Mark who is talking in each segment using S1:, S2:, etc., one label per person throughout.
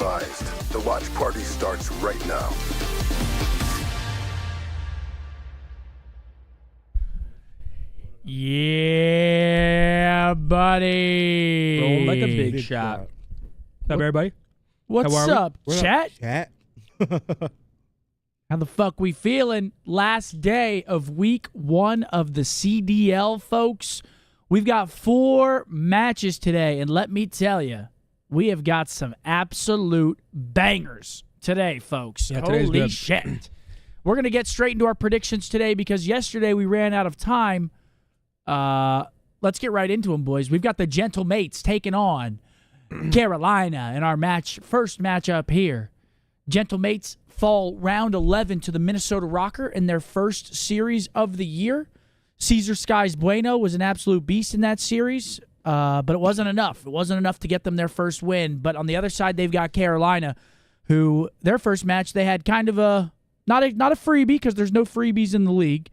S1: advised, the watch party starts right now.
S2: Yeah, the buddy?
S3: Rolling like a big shot. What's up, everybody?
S2: What's up, chat?
S4: Chat.
S2: How the fuck we feeling? Last day of week 1 of the CDL, folks. We've got 4 matches today, and let me tell you, we have got some absolute bangers today, folks.
S3: Yeah, today's
S2: Holy
S3: good.
S2: shit. We're going to get straight into our predictions today because yesterday we ran out of time. Let's get right into them, boys. We've got the Gentle Mates taking on Carolina in our first matchup here. Gentle Mates fall round 11 to the Minnesota Rocker in their first series of the year. Cesar Skies Bueno was an absolute beast in that series, but it wasn't enough. It wasn't enough to get them their first win. But on the other side, they've got Carolina, who their first match, they had kind of a not a freebie because there's no freebies in the league,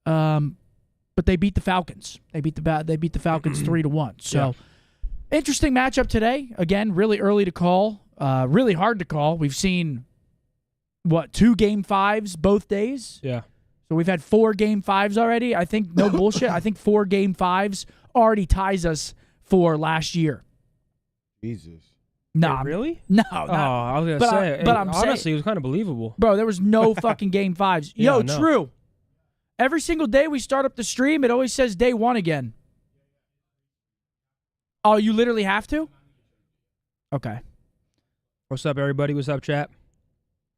S2: but they beat the Falcons. They beat the Falcons 3-1. So interesting matchup today. Again, really early to call, really hard to call. We've seen 2 game 5s both days.
S3: Yeah.
S2: So we've had 4 game 5s already. I think, no bullshit, I think 4 game 5s already ties us for last year.
S4: Jesus.
S2: No,
S3: Wait, really?
S2: No.
S3: Oh, I was
S2: but
S3: gonna say.
S2: but I'm
S3: honestly,
S2: saying,
S3: it was kind of believable.
S2: bro, there was no fucking game 5s.
S3: Yeah,
S2: Yo,
S3: no.
S2: true. Every single day we start up the stream, it always says day 1 again. Oh, you literally have to? Okay.
S3: What's up, everybody? What's up, chat?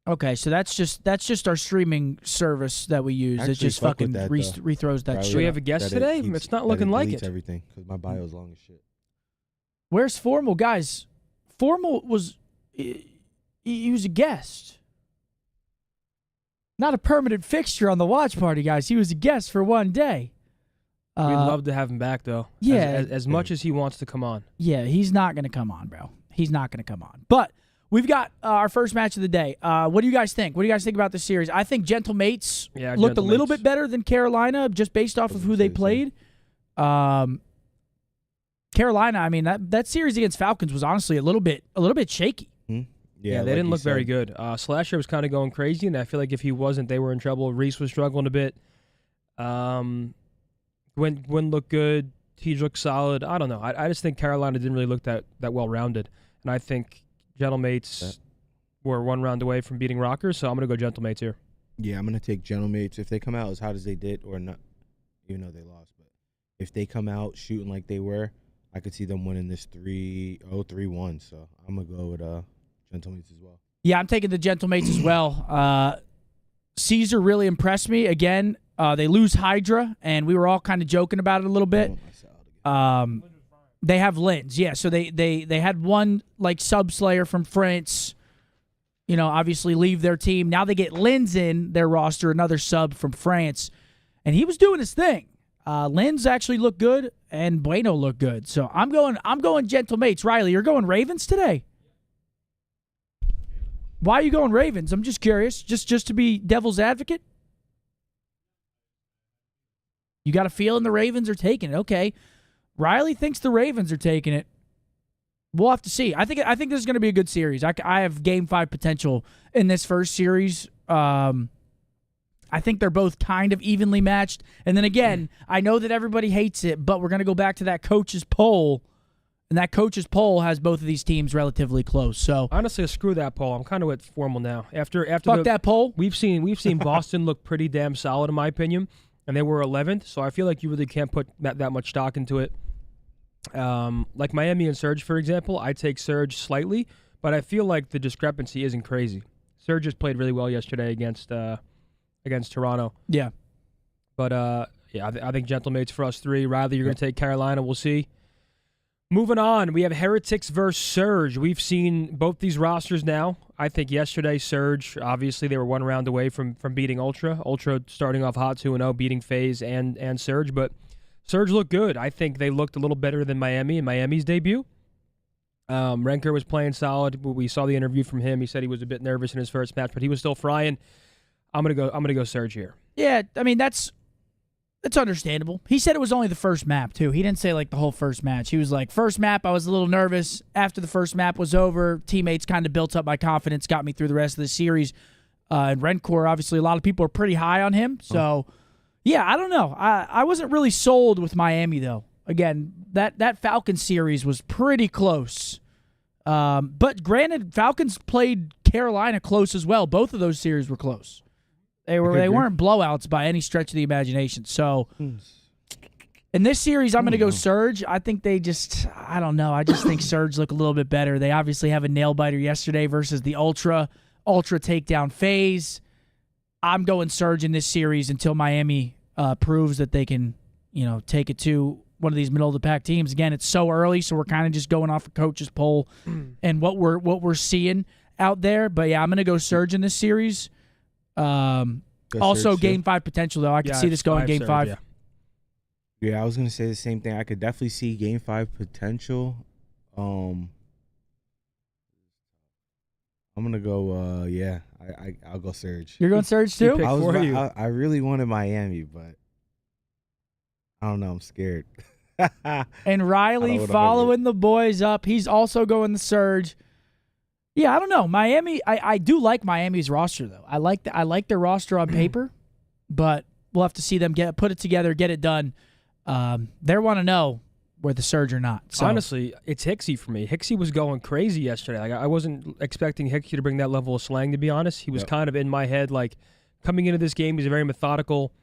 S2: Okay, so that's just our streaming service that we use. It
S4: Actually,
S2: just
S4: fuck
S2: fucking
S4: with that,
S2: rethrows that
S4: Probably
S2: shit.
S3: Do we
S2: up.
S3: have a guest
S4: That
S3: today?
S4: keeps-
S3: It's not
S4: that
S3: looking like
S4: deletes
S3: it.
S4: everything because my bio is long as shit.
S2: Where's Formal, guys? Formal was he was a guest, not a permanent fixture on the watch party, guys. He was a guest for one day.
S3: We'd love to have him back, though.
S2: Yeah.
S3: As much as he wants to come on.
S2: Yeah, he's not going to come on, bro. He's not going to come on. But we've got our first match of the day. What do you guys think? What do you guys think about this series? I think Gentle Mates looked
S3: Gentle
S2: a little
S3: Mates.
S2: bit better than Carolina just based off of who they played. Carolina, I mean, that series against Falcons was honestly a little bit shaky.
S3: Yeah, they
S4: like
S3: didn't
S4: you
S3: look very
S4: said.
S3: good. Slasher was kind of going crazy, and I feel like if he wasn't, they were in trouble. Reese was struggling a bit. Gwen looked good. Tej looked solid. I don't know. I just think Carolina didn't really look that well-rounded. And I think Gentle Mates were 1 round away from beating Rockers, so I'm going to go Gentle Mates here.
S4: Yeah, I'm gonna take Gentle Mates if they come out as hot as they did, or not. Even though they lost, but if they come out shooting like they were, I could see them winning this 3-1. So I'm gonna go with Gentle Mates as well.
S2: Yeah, I'm taking the Gentle Mates as well. Caesar really impressed me. Again, they lose Hydra, and we were all kind of joking about it a little bit. They have Lens, yeah. So they had one like sub slayer from France, obviously leave their team. Now they get Lens in their roster, another sub from France, and he was doing his thing. Lens actually looked good, and Bueno looked good. So I'm going Gentle Mates. Riley, you're going Ravens today. Why are you going Ravens? I'm just curious, just to be devil's advocate. You got a feeling the Ravens are taking it. Okay. Riley thinks the Ravens are taking it. We'll have to see. I think this is going to be a good series. I have game 5 potential in this first series. I think they're both kind of evenly matched. And then again, I know that everybody hates it, but we're going to go back to that coach's poll. And that coach's poll has both of these teams relatively close. So
S3: Honestly, screw that poll. I'm kind of with Formal now. After
S2: fuck that poll.
S3: We've seen Boston look pretty damn solid, in my opinion. And they were 11th, so I feel like you really can't put that much stock into it. Like Miami and Surge, for example, I take Surge slightly, but I feel like the discrepancy isn't crazy. Surge just played really well yesterday against Toronto.
S2: Yeah.
S3: But, I think Gentle Mates for us 3. Riley, you're going to take Carolina. We'll see. Moving on, we have Heretics versus Surge. We've seen both these rosters now. I think yesterday, Surge, obviously they were 1 round away from beating Ultra. Ultra starting off hot 2-0, beating FaZe and Surge. But Surge looked good. I think they looked a little better than Miami in Miami's debut. Renker was playing solid. We saw the interview from him. He said he was a bit nervous in his first match, but he was still frying. I'm gonna go Surge here.
S2: Yeah, I mean that's understandable. He said it was only the first map, too. He didn't say, like, the whole first match. He was like, first map, I was a little nervous. After the first map was over, teammates kind of built up my confidence, got me through the rest of the series. And Rencor, obviously, a lot of people are pretty high on him. So, yeah, I don't know. I wasn't really sold with Miami, though. Again, that Falcons series was pretty close. But granted, Falcons played Carolina close as well. Both of those series were close. They weren't blowouts by any stretch of the imagination. So in this series, I'm going to go Surge. I think I don't know. I just think Surge look a little bit better. They obviously have a nail biter yesterday versus the Ultra takedown phase. I'm going Surge in this series until Miami proves that they can, take it to one of these middle of the pack teams. Again, it's so early, so we're kind of just going off a coach's poll and what we're seeing out there. But yeah, I'm going to go Surge in this series. Also,
S4: Surge,
S2: Game 5 potential though. I can see this going Game 5.
S4: Yeah, I was gonna say the same thing. I could definitely see Game 5 potential. I'm gonna go. I'll go Surge.
S2: You're going Surge too?
S4: I really wanted Miami, but I don't know. I'm scared.
S2: And Riley following the boys up. He's also going the Surge. Yeah, I don't know. Miami, I do like Miami's roster though. I like their roster on paper, but we'll have to see them put it together, get it done. They want to know where the Surge or not. So.
S3: Honestly, it's Hicksy for me. Hicksy was going crazy yesterday. Like I wasn't expecting Hicksy to bring that level of slang, to be honest. He was kind of in my head. Like coming into this game, he's a very methodical,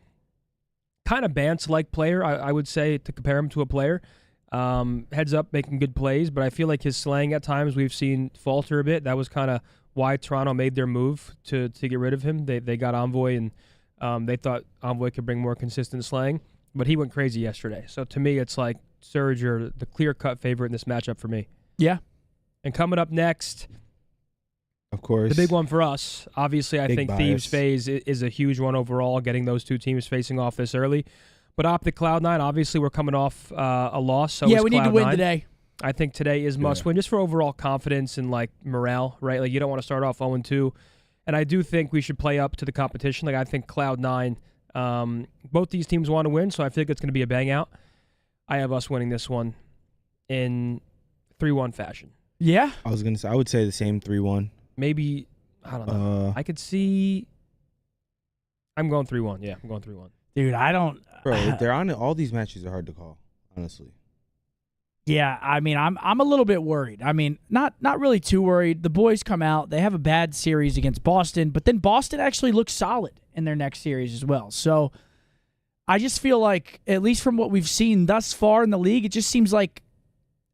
S3: kind of Bance-like player, I would say, to compare him to a player. Heads up, making good plays, but I feel like his slang at times we've seen falter a bit. That was kind of why Toronto made their move to get rid of him. They got Envoy, and they thought Envoy could bring more consistent slang, but he went crazy yesterday. So to me, it's like Surge are the clear-cut favorite in this matchup for me.
S2: Yeah.
S3: And coming up next,
S4: of course,
S3: the big one for us, obviously, I think
S4: bias.
S3: Thieves phase is a huge one overall, getting those two teams facing off this early. But OpTic Cloud9, obviously, we're coming off a loss. So
S2: yeah, we need to win today.
S3: I think today is must win just for overall confidence and like morale, right? Like you don't want to start off 0-2. And I do think we should play up to the competition. Like I think Cloud9, both these teams want to win, so I think it's going to be a bang out. I have us winning this one in 3-1 fashion.
S2: Yeah.
S4: I would say the same 3-1.
S3: Maybe, I don't know. I could see. I'm going 3-1. Yeah, I'm going 3-1.
S2: Dude, I don't.
S4: Bro, they're on it. All these matches are hard to call, honestly.
S2: Yeah, I mean, I'm a little bit worried. I mean, not really too worried. The boys come out. They have a bad series against Boston, but then Boston actually looks solid in their next series as well. So I just feel like, at least from what we've seen thus far in the league, it just seems like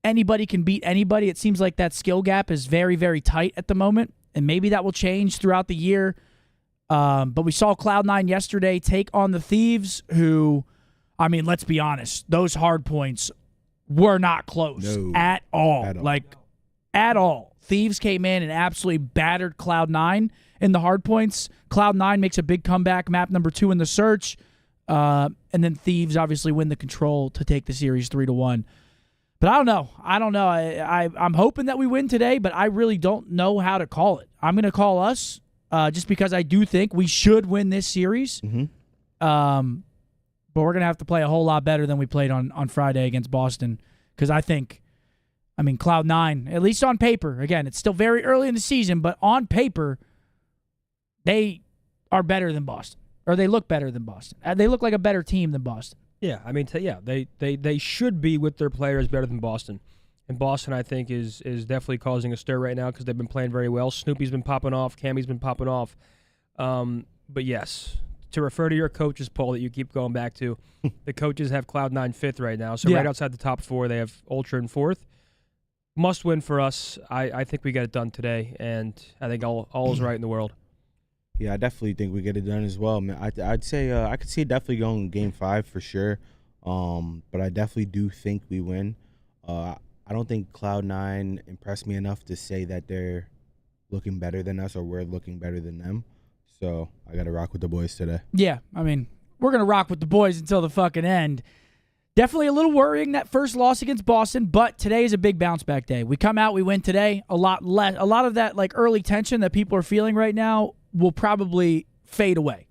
S2: anybody can beat anybody. It seems like that skill gap is very, very tight at the moment, and maybe that will change throughout the year. But we saw Cloud9 yesterday take on the Thieves, who, I mean, let's be honest, those hard points were not close at all. At all. Thieves came in and absolutely battered Cloud9 in the hard points. Cloud9 makes a big comeback, map number 2 in the search. And then Thieves obviously win the control to take the series 3-1. But I don't know. I'm hoping that we win today, but I really don't know how to call it. I'm going to call us. Just because I do think we should win this series.
S4: Mm-hmm.
S2: But we're going to have to play a whole lot better than we played on Friday against Boston. Because Cloud9, at least on paper, again, it's still very early in the season, but on paper, they are better than Boston. Or they look better than Boston. They look like a better team than Boston.
S3: Yeah, I mean, they should be with their players better than Boston. And Boston, I think, is definitely causing a stir right now because they've been playing very well. Snoopy's been popping off. Cammy's been popping off. But yes, to refer to your coaches poll that you keep going back to, the coaches have Cloud9 5th right now. So right outside the top 4, they have Ultra in 4th. Must win for us. I think we get it done today, and I think all is right in the world.
S4: Yeah, I definitely think we get it done as well. Man, I'd say I could see it definitely going Game 5 for sure. But I definitely do think we win. I don't think Cloud9 impressed me enough to say that they're looking better than us or we're looking better than them. So I got to rock with the boys today.
S2: Yeah, I mean, we're going to rock with the boys until the fucking end. Definitely a little worrying, that first loss against Boston, but today is a big bounce back day. We come out, we win today. A lot of that like early tension that people are feeling right now will probably fade away.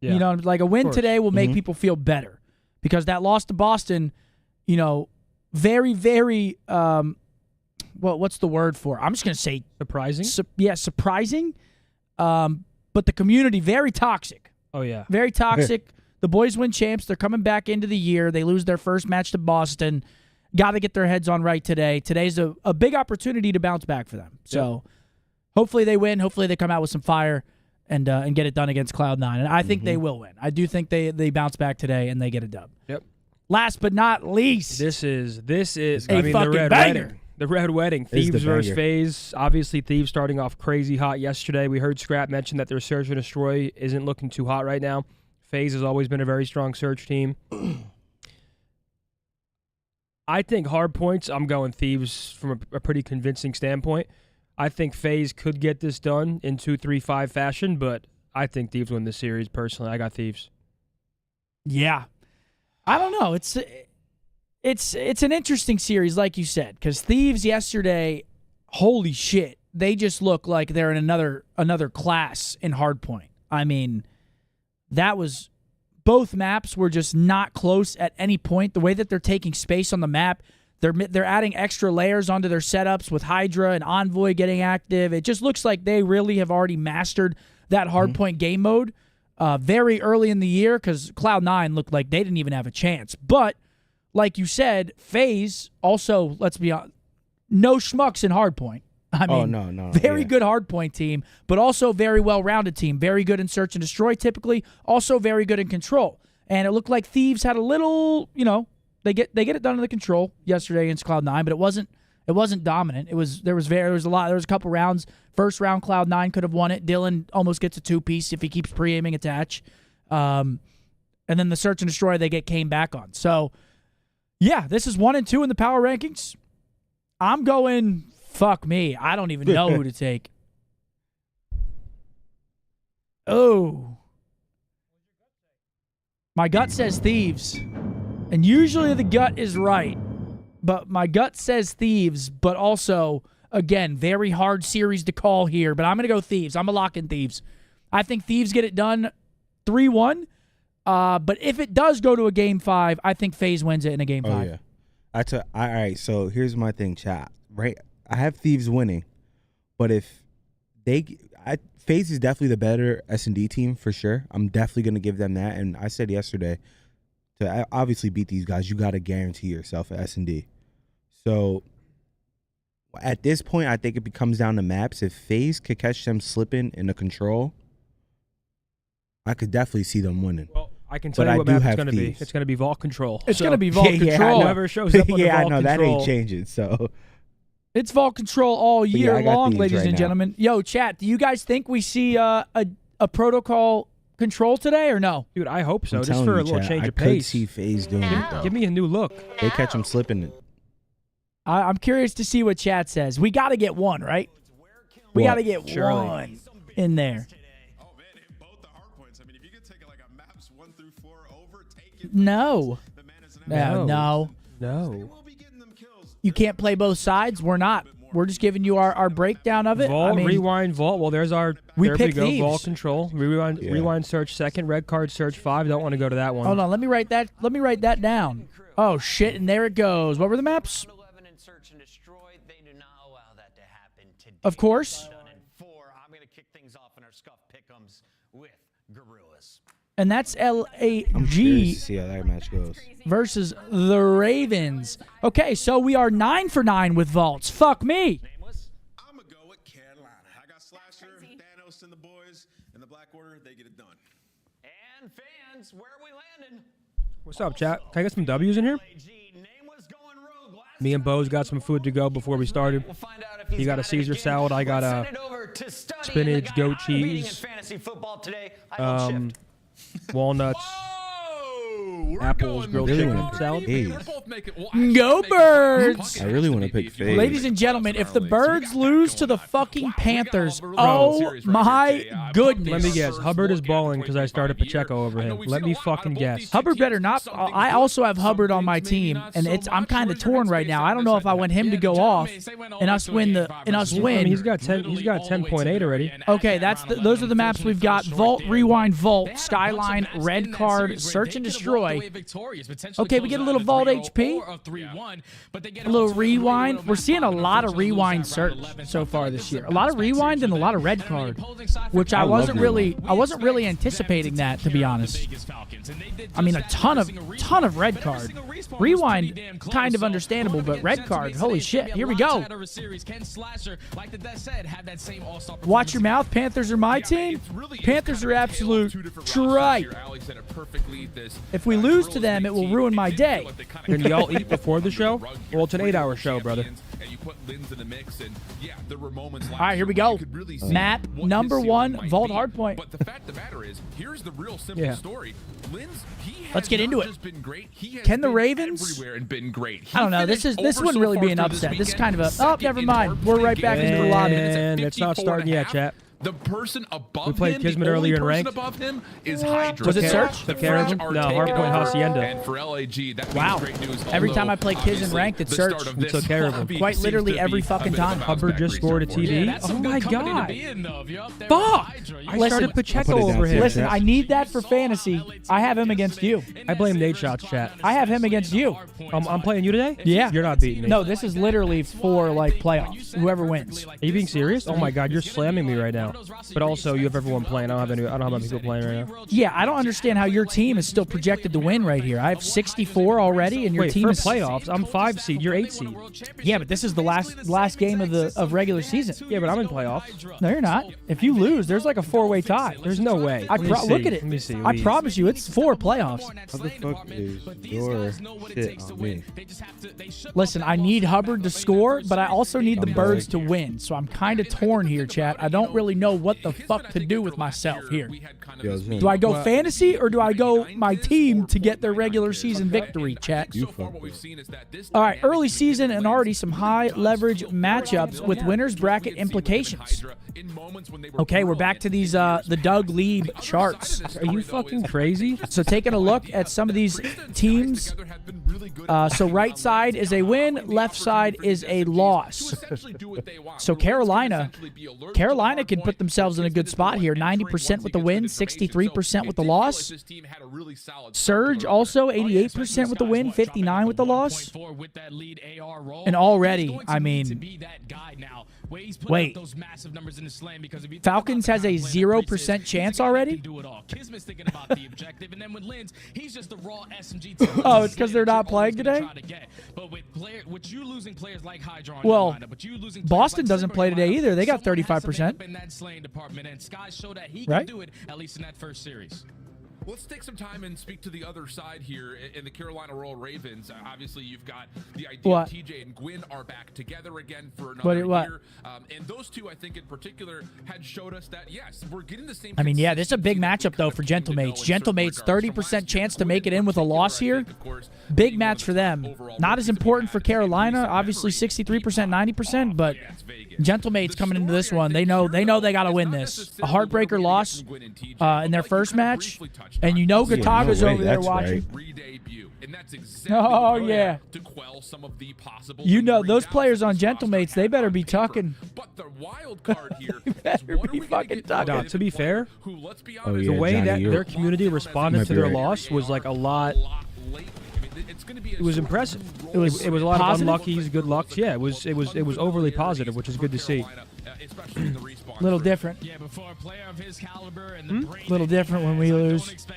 S2: Yeah. You know, like a win today will make people feel better because that loss to Boston, you know, very, very, what's the word for it? I'm just going to say
S3: surprising.
S2: Surprising. But the community, very toxic.
S3: Oh, yeah.
S2: Very toxic. The boys win champs. They're coming back into the year. They lose their first match to Boston. Got to get their heads on right today. Today's a big opportunity to bounce back for them. So hopefully they win. Hopefully they come out with some fire and get it done against Cloud9. And I think they will win. I do think they bounce back today and they get a dub.
S3: Yep.
S2: Last but not least,
S3: This is
S2: a fucking
S3: the Red
S2: banger.
S3: Wedding. The Red Wedding.
S4: This is the
S3: Thieves versus
S4: banger.
S3: FaZe. Obviously, Thieves starting off crazy hot yesterday. We heard Scrap mention that their Search and Destroy isn't looking too hot right now. FaZe has always been a very strong Search team. I think hard points, I'm going Thieves from a pretty convincing standpoint. I think FaZe could get this done in 2-3-5 fashion, but I think Thieves win this series personally. I got Thieves.
S2: Yeah. I don't know. It's an interesting series, like you said, because Thieves yesterday, holy shit, they just look like they're in another class in hardpoint. I mean, both maps were just not close at any point. The way that they're taking space on the map, they're adding extra layers onto their setups with Hydra and Envoy getting active. It just looks like they really have already mastered that hardpoint game mode very early in the year, because Cloud9 looked like they didn't even have a chance. But like you said, FaZe also, let's be honest, no schmucks in hardpoint. I mean,
S4: no.
S2: Very good hardpoint team, but also very well-rounded team. Very good in search and destroy typically, also very good in control. And it looked like Thieves had a little, they get it done in the control yesterday against Cloud9, but it wasn't dominant. There was a couple rounds. First round, Cloud9 could have won it. Dylan almost gets a two-piece if he keeps pre-aiming attach. And then the search and destroy came back on. So yeah, this is 1 and 2 in the power rankings. I'm going, fuck me. I don't even know who to take. Oh. My gut says Thieves. And usually the gut is right. But my gut says Thieves, but also, again, very hard series to call here. But I'm going to go Thieves. I'm going to lock in Thieves. I think Thieves get it done 3-1. But if it does go to a Game 5, I think FaZe wins it in a Game 5.
S4: Yeah. All right, so here's my thing, chat. Right? I have Thieves winning. But if FaZe is definitely the better S&D team for sure. I'm definitely going to give them that. And I said yesterday, to obviously beat these guys, you got to guarantee yourself an S&D. So at this point, I think it comes down to maps. If FaZe could catch them slipping in the control, I could definitely see them winning.
S3: Well, I can tell
S4: But
S3: you
S4: I
S3: what
S4: do
S3: map it's
S4: have
S3: going to be.
S4: Thieves.
S3: It's going to be Vault Control.
S2: It's going to be Vault Control.
S3: Whoever shows up with the
S4: I
S3: Vault
S4: know that
S3: Control.
S4: ain't changing. So
S2: It's Vault Control all year
S4: I got
S2: long,
S4: Thieves
S2: ladies
S4: right
S2: and
S4: now.
S2: gentlemen. Yo, chat, do you guys think we see a protocol control today or no?
S3: Dude, I hope so.
S4: I'm
S3: Just
S4: telling
S3: for
S4: you,
S3: a little
S4: chat,
S3: change
S4: I
S3: of
S4: could
S3: pace.
S4: see FaZe doing it though.
S3: Give me a new look.
S4: They catch them slipping.
S2: I'm curious to see what chat says. We got to get one, right? We
S4: What?
S2: got to get
S3: Surely.
S2: one in there.
S5: Oh man, hit both the hard points. I mean, if you could take like a maps 1 through 4 over, take it.
S2: No.
S5: The man is an
S2: No. No.
S3: No.
S5: We'll be getting them kills.
S2: You can't play both sides. We're not. We're just giving you our breakdown of it.
S3: Vault,
S2: I mean,
S3: rewind, vault. Well, there's our.
S2: We
S3: there
S2: picked
S3: we go.
S2: Thieves.
S3: Vault control. Rewind. Search second. Red card. Search 5. Don't want to go to that one.
S2: hold on. Let me write that down. Oh shit! And there it goes. What were the maps?
S6: 11 and search and destroy. They do not allow that to happen today.
S2: Of course.
S6: Done in 4. I'm going to kick things off in our scuff pick'ems with Gorillas.
S2: And that's
S4: I'm curious to
S2: LAG
S4: see how that match goes.
S2: versus the Ravens. Okay, so we are 9 for 9 with vaults. Fuck me.
S6: Nameless.
S5: I'm gonna go with Carolina. I got Slasher, Thanos, and the boys in the Black Order. They get it done.
S6: And fans, where are we landing?
S3: What's up, chat? Can I get some W's in here?
S6: LAG. Nameless going rogue. Last
S3: Me and Bo's got some food to go before we started.
S6: We'll find out if he's
S3: You got a
S6: it
S3: Caesar
S6: again.
S3: salad, I got
S6: Let's
S3: a
S6: send it over to studying
S3: spinach,
S6: the guy
S3: goat
S6: I'm beating in
S3: cheese,
S6: fantasy football today. I hold shift.
S3: walnuts, apples, grilled
S4: Really
S3: chicken
S4: wanna pick
S3: salad.
S4: FaZe.
S2: Go Birds!
S4: I really want to pick FaZe.
S2: Ladies and gentlemen, if the Birds lose to the fucking Panthers, oh my goodness.
S3: Let me guess. Hubbard is balling because I started Pacheco over him. Let me fucking guess.
S2: Hubbard better not. I also have Hubbard on my team, and I'm kind of torn right now. I don't know if I want him to go off and us win
S3: I mean, he's got 10. He's got 10.8 already.
S2: Okay, those are the maps we've got. Vault, Rewind, Vault, Skyline, Red Card, Search and Destroy. Okay. Okay, we get a little vault HP. A little rewind. We're seeing a lot of rewind Surge so far this year. A lot of rewind and a lot of red card, which I wasn't really anticipating that, to be honest. I mean, a ton of red card. Rewind, kind of understandable, but red card, holy shit. Here we go. Watch your mouth. Panthers are my team. Panthers are absolute tripe. If we lose to them, it will ruin my day.
S3: Can y'all eat before the show? Well, it's an 8-hour show, brother.
S2: All right, here we go. Map number 1, Vault Hardpoint.
S5: But the fact of the matter is, here's the real simple story. Linz,
S2: Let's get into it. Can the Ravens? I don't know. This wouldn't really be an upset. This is kind of a. Oh, never mind. We're right back into the lobby.
S3: And it's not starting yet, chat.
S5: The person above
S3: we played Kismet earlier in ranked.
S5: Above him is Hydra.
S2: Was it Search?
S3: Took care of him? No, Hardpoint Hacienda.
S5: And for LAG, that
S2: wow.
S5: Great news.
S2: Every time I play Kiz in ranked, it's Search.
S3: We took care of him.
S2: Quite literally every fucking time.
S3: Hubbard just scored a TD.
S2: Yeah,
S3: oh my god. Fuck! I started Pacheco over him.
S2: Listen, I need that for fantasy. I have him against you.
S3: I blame Nate Shots, chat.
S2: I have him against you.
S3: I'm playing you today?
S2: Yeah.
S3: You're not beating me.
S2: No, this is literally for like playoffs. Whoever wins.
S3: Are you being serious? Oh my god, you're slamming me right now. But also, you have everyone playing. I don't have any people playing right now.
S2: Yeah, I don't understand how your team is still projected to win right here. I have 64 already, and your team
S3: for
S2: is
S3: playoffs. I'm 5 seed. You're 8 seed.
S2: Yeah, but this is the last game of regular season.
S3: Yeah, but I'm in playoffs.
S2: No, you're not. If you lose, there's like a 4-way tie.
S3: There's no way.
S2: Look at it.
S3: Let me see.
S2: I promise you, it's 4 playoffs.
S4: How the fuck is your shit on me?
S2: Listen, I need Hubbard to score, but I also need the Birds to win. So I'm kind of torn here, chat. I don't really know what the fuck to do with myself here. Do I go fantasy or do I go my team to get their regular season victory, chat? All right, early season and already some high leverage matchups with winners bracket implications. Okay, we're back to these the Doug Lieb charts.
S3: Are you fucking crazy?
S2: So taking a look at some of these teams. So right side is a win, left side is a loss. So Carolina can put themselves in a good spot here. 90% with the win, 63% with the loss. Surge also 88% with the win, 59% with the loss. And already, I mean, wait. Falcons has a 0% chance already? Oh, it's because they're not playing today? Well, Boston doesn't play today either. They got 35%. Right?
S5: Let's take some time and speak to the other side here in the Carolina Royal Ravens. Obviously, you've got the idea of TJ and Gwyn are back together again for another year. And those two, I think in particular, had showed us that, yes, we're getting the same.
S2: I mean, yeah, this is a big matchup, though, for Gentlemates. Gentlemates, 30% chance to make it in with a loss here. Big match for them. Not as important for Carolina. Obviously, 63%, 90%, but Gentlemates coming into this one, they know they got to win this. A heartbreaker loss in their first match. And you know Gataga's over there watching. Oh, yeah. You know, those players on Gentlemates, they better be tucking.
S5: But the wild card here
S2: better be fucking tucking.
S3: No, to be fair, the way that their community responded to their loss was like a lot. It was impressive. It was a lot of unluckies, good lucks. Yeah, it was overly positive, which is good to see.
S2: Little different. Little different when we lose.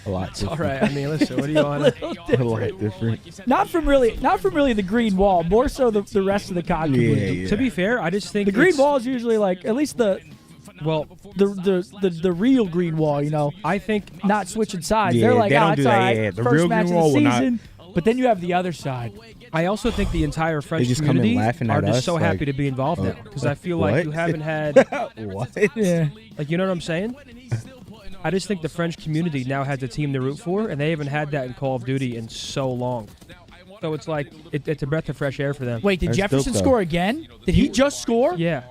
S4: A lot different.
S3: All right. I mean, listen. What do you want?
S4: A lot different.
S2: Not from really the green wall. More so the rest of the COD community.
S3: Yeah. To be fair, I just think
S2: the green wall is usually like at least the real green wall. You know,
S3: I think
S2: not switching sides.
S4: Yeah,
S2: they're like,
S4: they don't
S2: it's
S4: do that.
S2: all right.
S4: Yeah, the
S2: First
S4: real
S2: match
S4: green
S2: of
S4: wall
S2: the
S4: will not.
S2: season. But then you have the other side.
S3: I also think the entire French
S4: just come in
S3: community
S4: laughing
S3: are
S4: at
S3: just
S4: us,
S3: so
S4: like,
S3: happy to be involved now because I feel like
S4: what?
S3: you haven't had
S4: What?
S2: Yeah.
S3: like you know what I'm saying. I just think the French community now has a team to root for, and they haven't had that in Call of Duty in so long. So it's like it's a breath of fresh air for them.
S2: Wait, did
S4: That's
S2: Jefferson
S4: dope,
S2: score again? Did he just score?
S3: Yeah.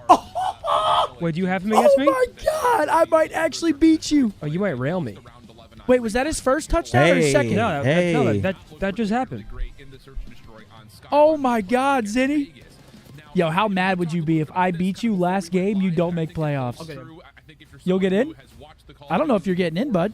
S3: Wait, do you have him against me?
S2: Oh my God! I might actually beat you.
S3: Oh, you might rail me.
S2: Wait, was that his first touchdown or his second?
S3: No, that just happened.
S2: Oh my God, Zinni. Yo, how mad would you be if I beat you last game, you don't make playoffs? You'll get in? I don't know if you're getting in, bud.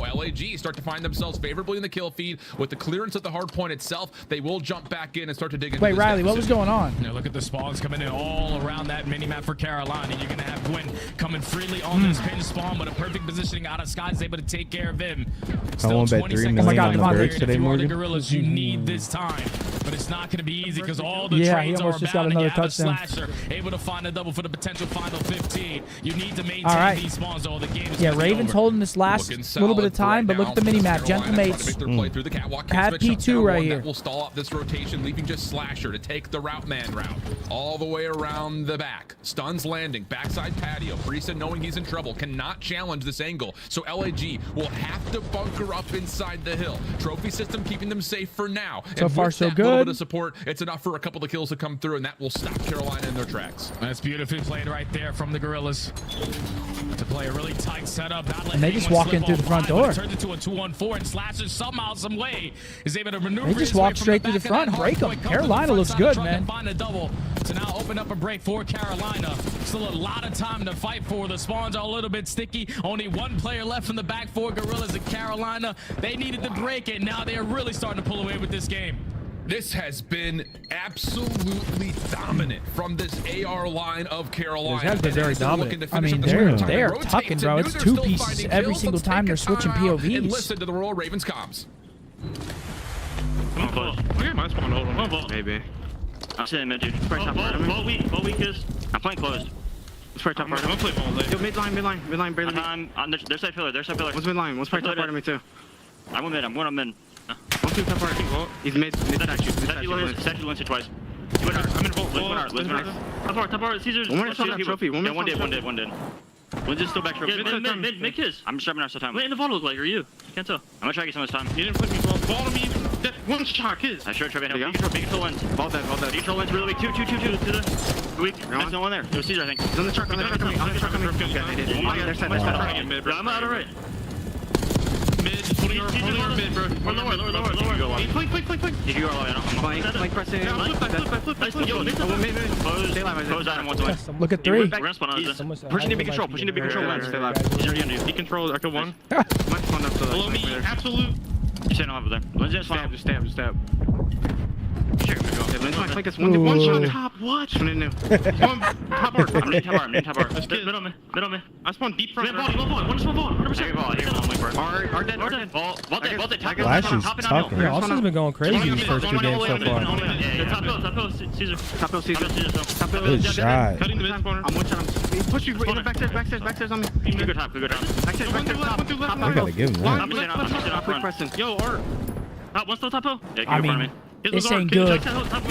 S5: go. LAG start to find themselves favorably in the kill feed with the clearance at the hard point itself. They will jump back in and start to dig into
S2: Wait,
S5: this
S2: Riley, what was
S5: deficit.
S2: going on?
S7: Now look at the spawns coming in all around that mini-map for Carolina. You're going to have Gwyn coming freely on this pin spawn, but a perfect positioning out of Sky is able to take care of him. Still
S4: won't bet
S7: 20
S4: $3
S7: seconds
S4: million
S2: on the
S7: left
S2: Devontae
S7: here,
S4: birds
S7: and
S4: today,
S7: if you are the
S4: Morgan?
S7: Gorillas, you need this time. but it's not going to be easy because all the
S2: Yeah, he
S7: trades are
S2: almost just got
S7: abound, and
S2: another
S7: you have a
S2: touchdown.
S7: slasher able to find a double for the potential final 15. You need to maintain
S2: All right.
S7: these spawns or the game is
S2: Yeah,
S7: gonna be
S2: Ravens
S7: over.
S2: holding this last little bit of time, but look at the mini map. Gentle Mates had P2 right here.
S5: That will stall up this rotation, leaving just Slasher to take the route man route all the way around the back. Stuns landing, backside patio. Brisa, knowing he's in trouble, cannot challenge this angle, so LAG will have to bunker up inside the hill. Trophy system keeping them safe for now.
S2: So
S5: and
S2: far,
S5: with
S2: so
S5: that little
S2: good.
S5: bit of support, it's enough for a couple of kills to come through, and that will stop Carolina in their tracks.
S7: That's beautifully played right there from the Gorillas to play a really tight setup.
S2: And they just walk in through the front door.
S7: It turns into a 2-on-4, and Slasher somehow, some way is able to maneuver.
S2: They just
S7: his way
S2: walk
S7: from
S2: straight
S7: the
S2: through the
S7: back of
S2: front,
S7: that
S2: break
S7: hard
S2: them.
S7: point, comes to the
S2: Carolina
S7: front
S2: looks
S7: side
S2: good,
S7: truck and
S2: man.
S7: find a double to now open up a break for Carolina. Still a lot of time to fight for. The spawns are a little bit sticky. Only one player left from the back four. Gorillas in Carolina. They needed to break it. Now they're really starting to pull away with this game.
S5: This has been absolutely dominant from this AR line of Carolina.
S3: It has been very dominant.
S2: I mean, they are tucking, bro. It's two pieces every single time they're switching
S5: And
S2: POVs.
S5: listen to the Royal Ravens comms.
S8: Okay, my spawn over.
S9: Maybe.
S8: I'm sitting mid, dude. What week is? I'm playing closed.
S9: Let's play top part.
S8: I'm gonna play ball late.
S9: Yo, midline, barely.
S8: I'm their side pillar, their side pillar.
S9: What's midline? Let's play top part of me too.
S8: I'm going up mid.
S9: One, two, top part. He's mid
S8: Statue Lindsay twice. I'm in vault. Liz win arc. Top part, Caesar's.
S9: One minute on that trophy.
S8: One did. One's just still back trophy. Mid kiss. I'm just dropping out some time. Wait, in the vault look like, are you? Can't tell. I'm gonna try to get some of this time.
S10: You didn't put me ball to me. That one shot kiss.
S8: I sure try to help. Big control lens.
S9: Ball dead.
S8: Big control lens really weak. Two to the weak. There's no one there. It was Caesar, I think.
S9: He's on the truck. On the truck.
S8: Oh my god,
S9: Their side.
S8: Yeah, I'm out of right.
S10: Mid. Putting your mid, bro.
S8: Lower.
S10: Flank.
S8: You can go all the way. I'm
S9: Flank pressing.
S10: Yeah, I flip.
S8: Yo, Close out him once away.
S2: Look at three.
S8: We're gonna spawn on this. Pushing to big control. Pushing to big control lens.
S9: Stay alive.
S8: He's already under you.
S10: He controls. I kill one.
S9: Might spawn up to the
S10: Below me. Absolute.
S8: You're staying over there. Len's in spawn.
S9: Just stab.
S8: Sure, good go.
S9: Lens might flank us.
S2: Ooh.
S9: One shot.
S10: Top. What?
S9: One in new.
S10: Top art.
S8: I'm in top bar. Middle me.
S10: I spawned deep front.
S8: One small ball. 100%. Second ball.
S9: Our dead.
S8: Ball. Top.
S4: Flash is
S8: Top
S4: tucking.
S3: Yeah, Austin's been going crazy these first two games so far.
S8: Yeah. Top hill, Caesar.
S9: Top hill, Caesar. Top hill.
S4: Good shot.
S10: Cutting the mid corner.
S9: I'm one shot. Push you in the backstairs on me.
S8: Good top.
S9: Backstairs top.
S4: I gotta give him that.
S8: I'm sitting up
S9: Quick
S8: front.
S9: pressing.
S10: Yo, Art.
S8: Top, one still top hill? Yeah,
S2: I
S8: keep in front of
S2: mean,
S8: me.
S2: this ain't good.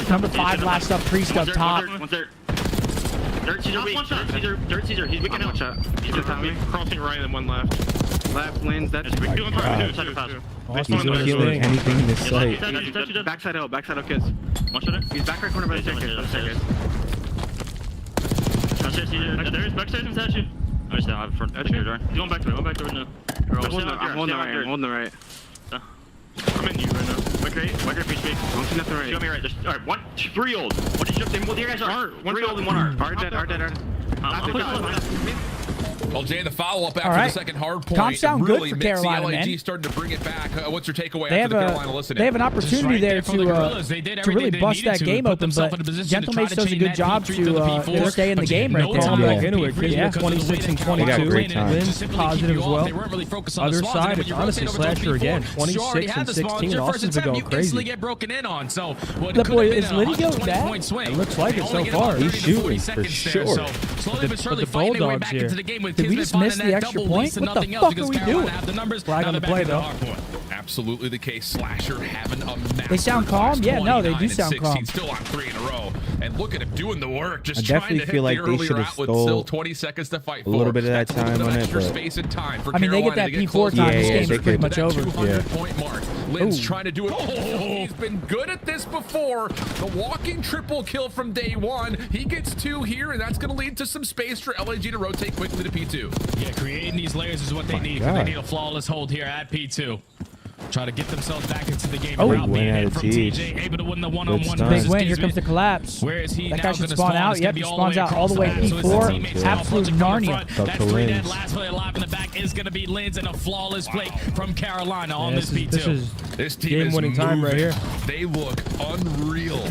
S2: Number 5 last up, priest up top.
S8: One's there. Dirt Caesar weak. Dirt Caesar. He's weak
S9: One
S8: now.
S9: shot.
S8: He's in front of me.
S10: Crossing right and one left.
S9: Left lanes. That's
S8: That's weak. Doing
S4: God.
S8: Second pass.
S4: He's killing anything in this sight.
S9: backside hill, kids.
S8: One shot.
S9: He's back right corner by the staircase.
S8: Downstairs, Caesar. There is backstairs and statue. I just don't have front. He's going back to it. No.
S9: I'm holding the right.
S10: I'm in you right now.
S8: Wicker, free speak.
S9: Don't see nothing right.
S8: Show me right. Alright, 1, 2, 3 old. What did you jump in? Well, you guys are. 3 old and 1 art.
S9: Our dead.
S8: I'm pushing.
S5: Well, Jay, the follow-up after
S2: All right.
S5: the second hard point.
S2: Comps sound good
S5: really
S2: for
S5: makes
S2: Carolina,
S5: the LAG
S2: man.
S5: starting to bring it back. What's your takeaway
S2: They
S5: after
S2: have
S5: the Carolina listening?
S2: they have an opportunity
S7: Right
S2: there
S7: from the Gorillas.
S2: to
S7: They did
S2: really
S7: everything they
S2: bust
S7: needed
S2: that
S7: to
S2: game
S7: put
S2: open,
S7: themselves
S2: but
S7: in a position to
S2: Gentle
S7: try
S2: Mates
S7: to
S2: does a
S7: chain
S2: good
S7: that
S2: job
S7: P3 to the
S2: to
S7: P4,
S2: stay in the
S7: but
S2: game
S7: you
S2: right
S7: know
S2: there.
S7: it's
S3: Come
S7: not
S3: back
S7: gonna
S3: into
S7: be
S3: it.
S7: free
S3: Grizzlies
S7: because of the
S3: 26
S7: way
S3: and
S7: that
S3: 22.
S4: They got great
S7: Carolina
S4: times.
S7: wins,
S3: Wins
S7: simply
S3: positive
S7: keeping you
S3: as
S7: off.
S3: well.
S7: They weren't really focused on
S3: Other
S7: the spawns,
S3: side,
S7: and then
S3: it's
S7: you
S3: honestly
S7: rotate over to
S3: Slasher
S7: P4,
S3: again.
S7: you already
S3: 26
S7: had
S3: and
S7: the spawns.
S3: 16.
S7: Your first
S3: Austin's been
S7: attempt,
S3: going
S7: you instantly
S3: crazy.
S7: get broken in on. So what
S2: The
S7: could
S2: boy,
S7: have been
S2: is
S7: a
S2: Liddy going
S7: 120
S2: back?
S7: point swing.
S3: It looks like it so
S7: Only get
S3: far.
S7: about
S4: He's
S7: 30 to 40
S4: shooting for
S7: seconds there.
S4: sure.
S7: So slowly but surely
S3: the
S7: fighting their way
S3: Bulldogs
S7: back
S3: here.
S7: into the game with
S2: Did we
S7: Kismet
S2: just miss
S7: finding
S2: the
S7: that
S2: extra
S7: double
S2: point?
S7: leads and
S2: What the
S7: nothing else
S2: fuck
S7: because
S2: are we
S7: Carolina
S2: doing?
S7: have the numbers.
S3: Flag
S7: Now
S3: on the
S7: they're
S3: play,
S7: back into
S3: though.
S7: hard point.
S5: Absolutely the case. Slasher having a massive
S2: They sound calm? Yeah, no, they do sound
S5: 16,
S2: calm.
S5: Still on 3 in a row. And look at him doing the work. Just
S4: I
S5: trying
S4: definitely
S5: to hit
S4: feel like
S5: the
S4: they
S5: earlier
S4: should have
S5: out with
S4: stole
S5: still 20 seconds to fight
S4: a little bit of that
S5: That's a little
S4: time
S5: bit
S4: on
S5: of
S4: it,
S5: extra
S4: but-
S5: space and time for
S2: I mean, they get
S5: Carolina
S2: that
S5: to
S2: P4
S5: close
S2: time.
S5: the
S2: This
S5: game.
S2: game's
S4: they
S2: pretty
S4: could.
S2: much
S5: That
S2: over.
S5: 200-point mark. Lynn's
S2: Ooh.
S5: trying to do it. Oh, he's been good at this before. The walking triple kill from day 1. He gets 2 here, and that's going to lead to some space for LAG to rotate quickly to P2.
S7: Yeah, creating these layers is what they need.
S4: God.
S7: They need a flawless hold here at P2. Try to get themselves back into the game.
S2: Oh,
S7: without
S4: win
S7: being
S4: out
S7: hit
S4: of
S7: from
S4: Teej.
S7: TJ, able to win the
S4: Good
S7: one-on-one
S4: stun.
S2: Big
S7: versus
S2: win. Here
S7: Kismet.
S2: comes the collapse.
S7: Where is he
S2: That
S7: now
S2: guy should
S7: gonna
S2: spawn out.
S7: It's
S2: Yep,
S7: gonna
S2: he
S7: be all
S2: spawns
S7: the way
S2: out all the way
S7: across the
S2: P4.
S7: map. So it's the teammates now
S2: Absolute
S7: punching from the
S2: Narnia.
S7: front.
S4: Up
S7: That's
S4: to
S7: 3 dead.
S4: Linz.
S7: Last player alive in the back is going to be Linz, and a flawless play from Carolina on
S3: Yeah,
S7: this
S3: this
S7: P2.
S3: is
S5: This team
S3: game-winning
S5: is
S3: time right
S5: moving.
S3: here.
S5: They look unreal.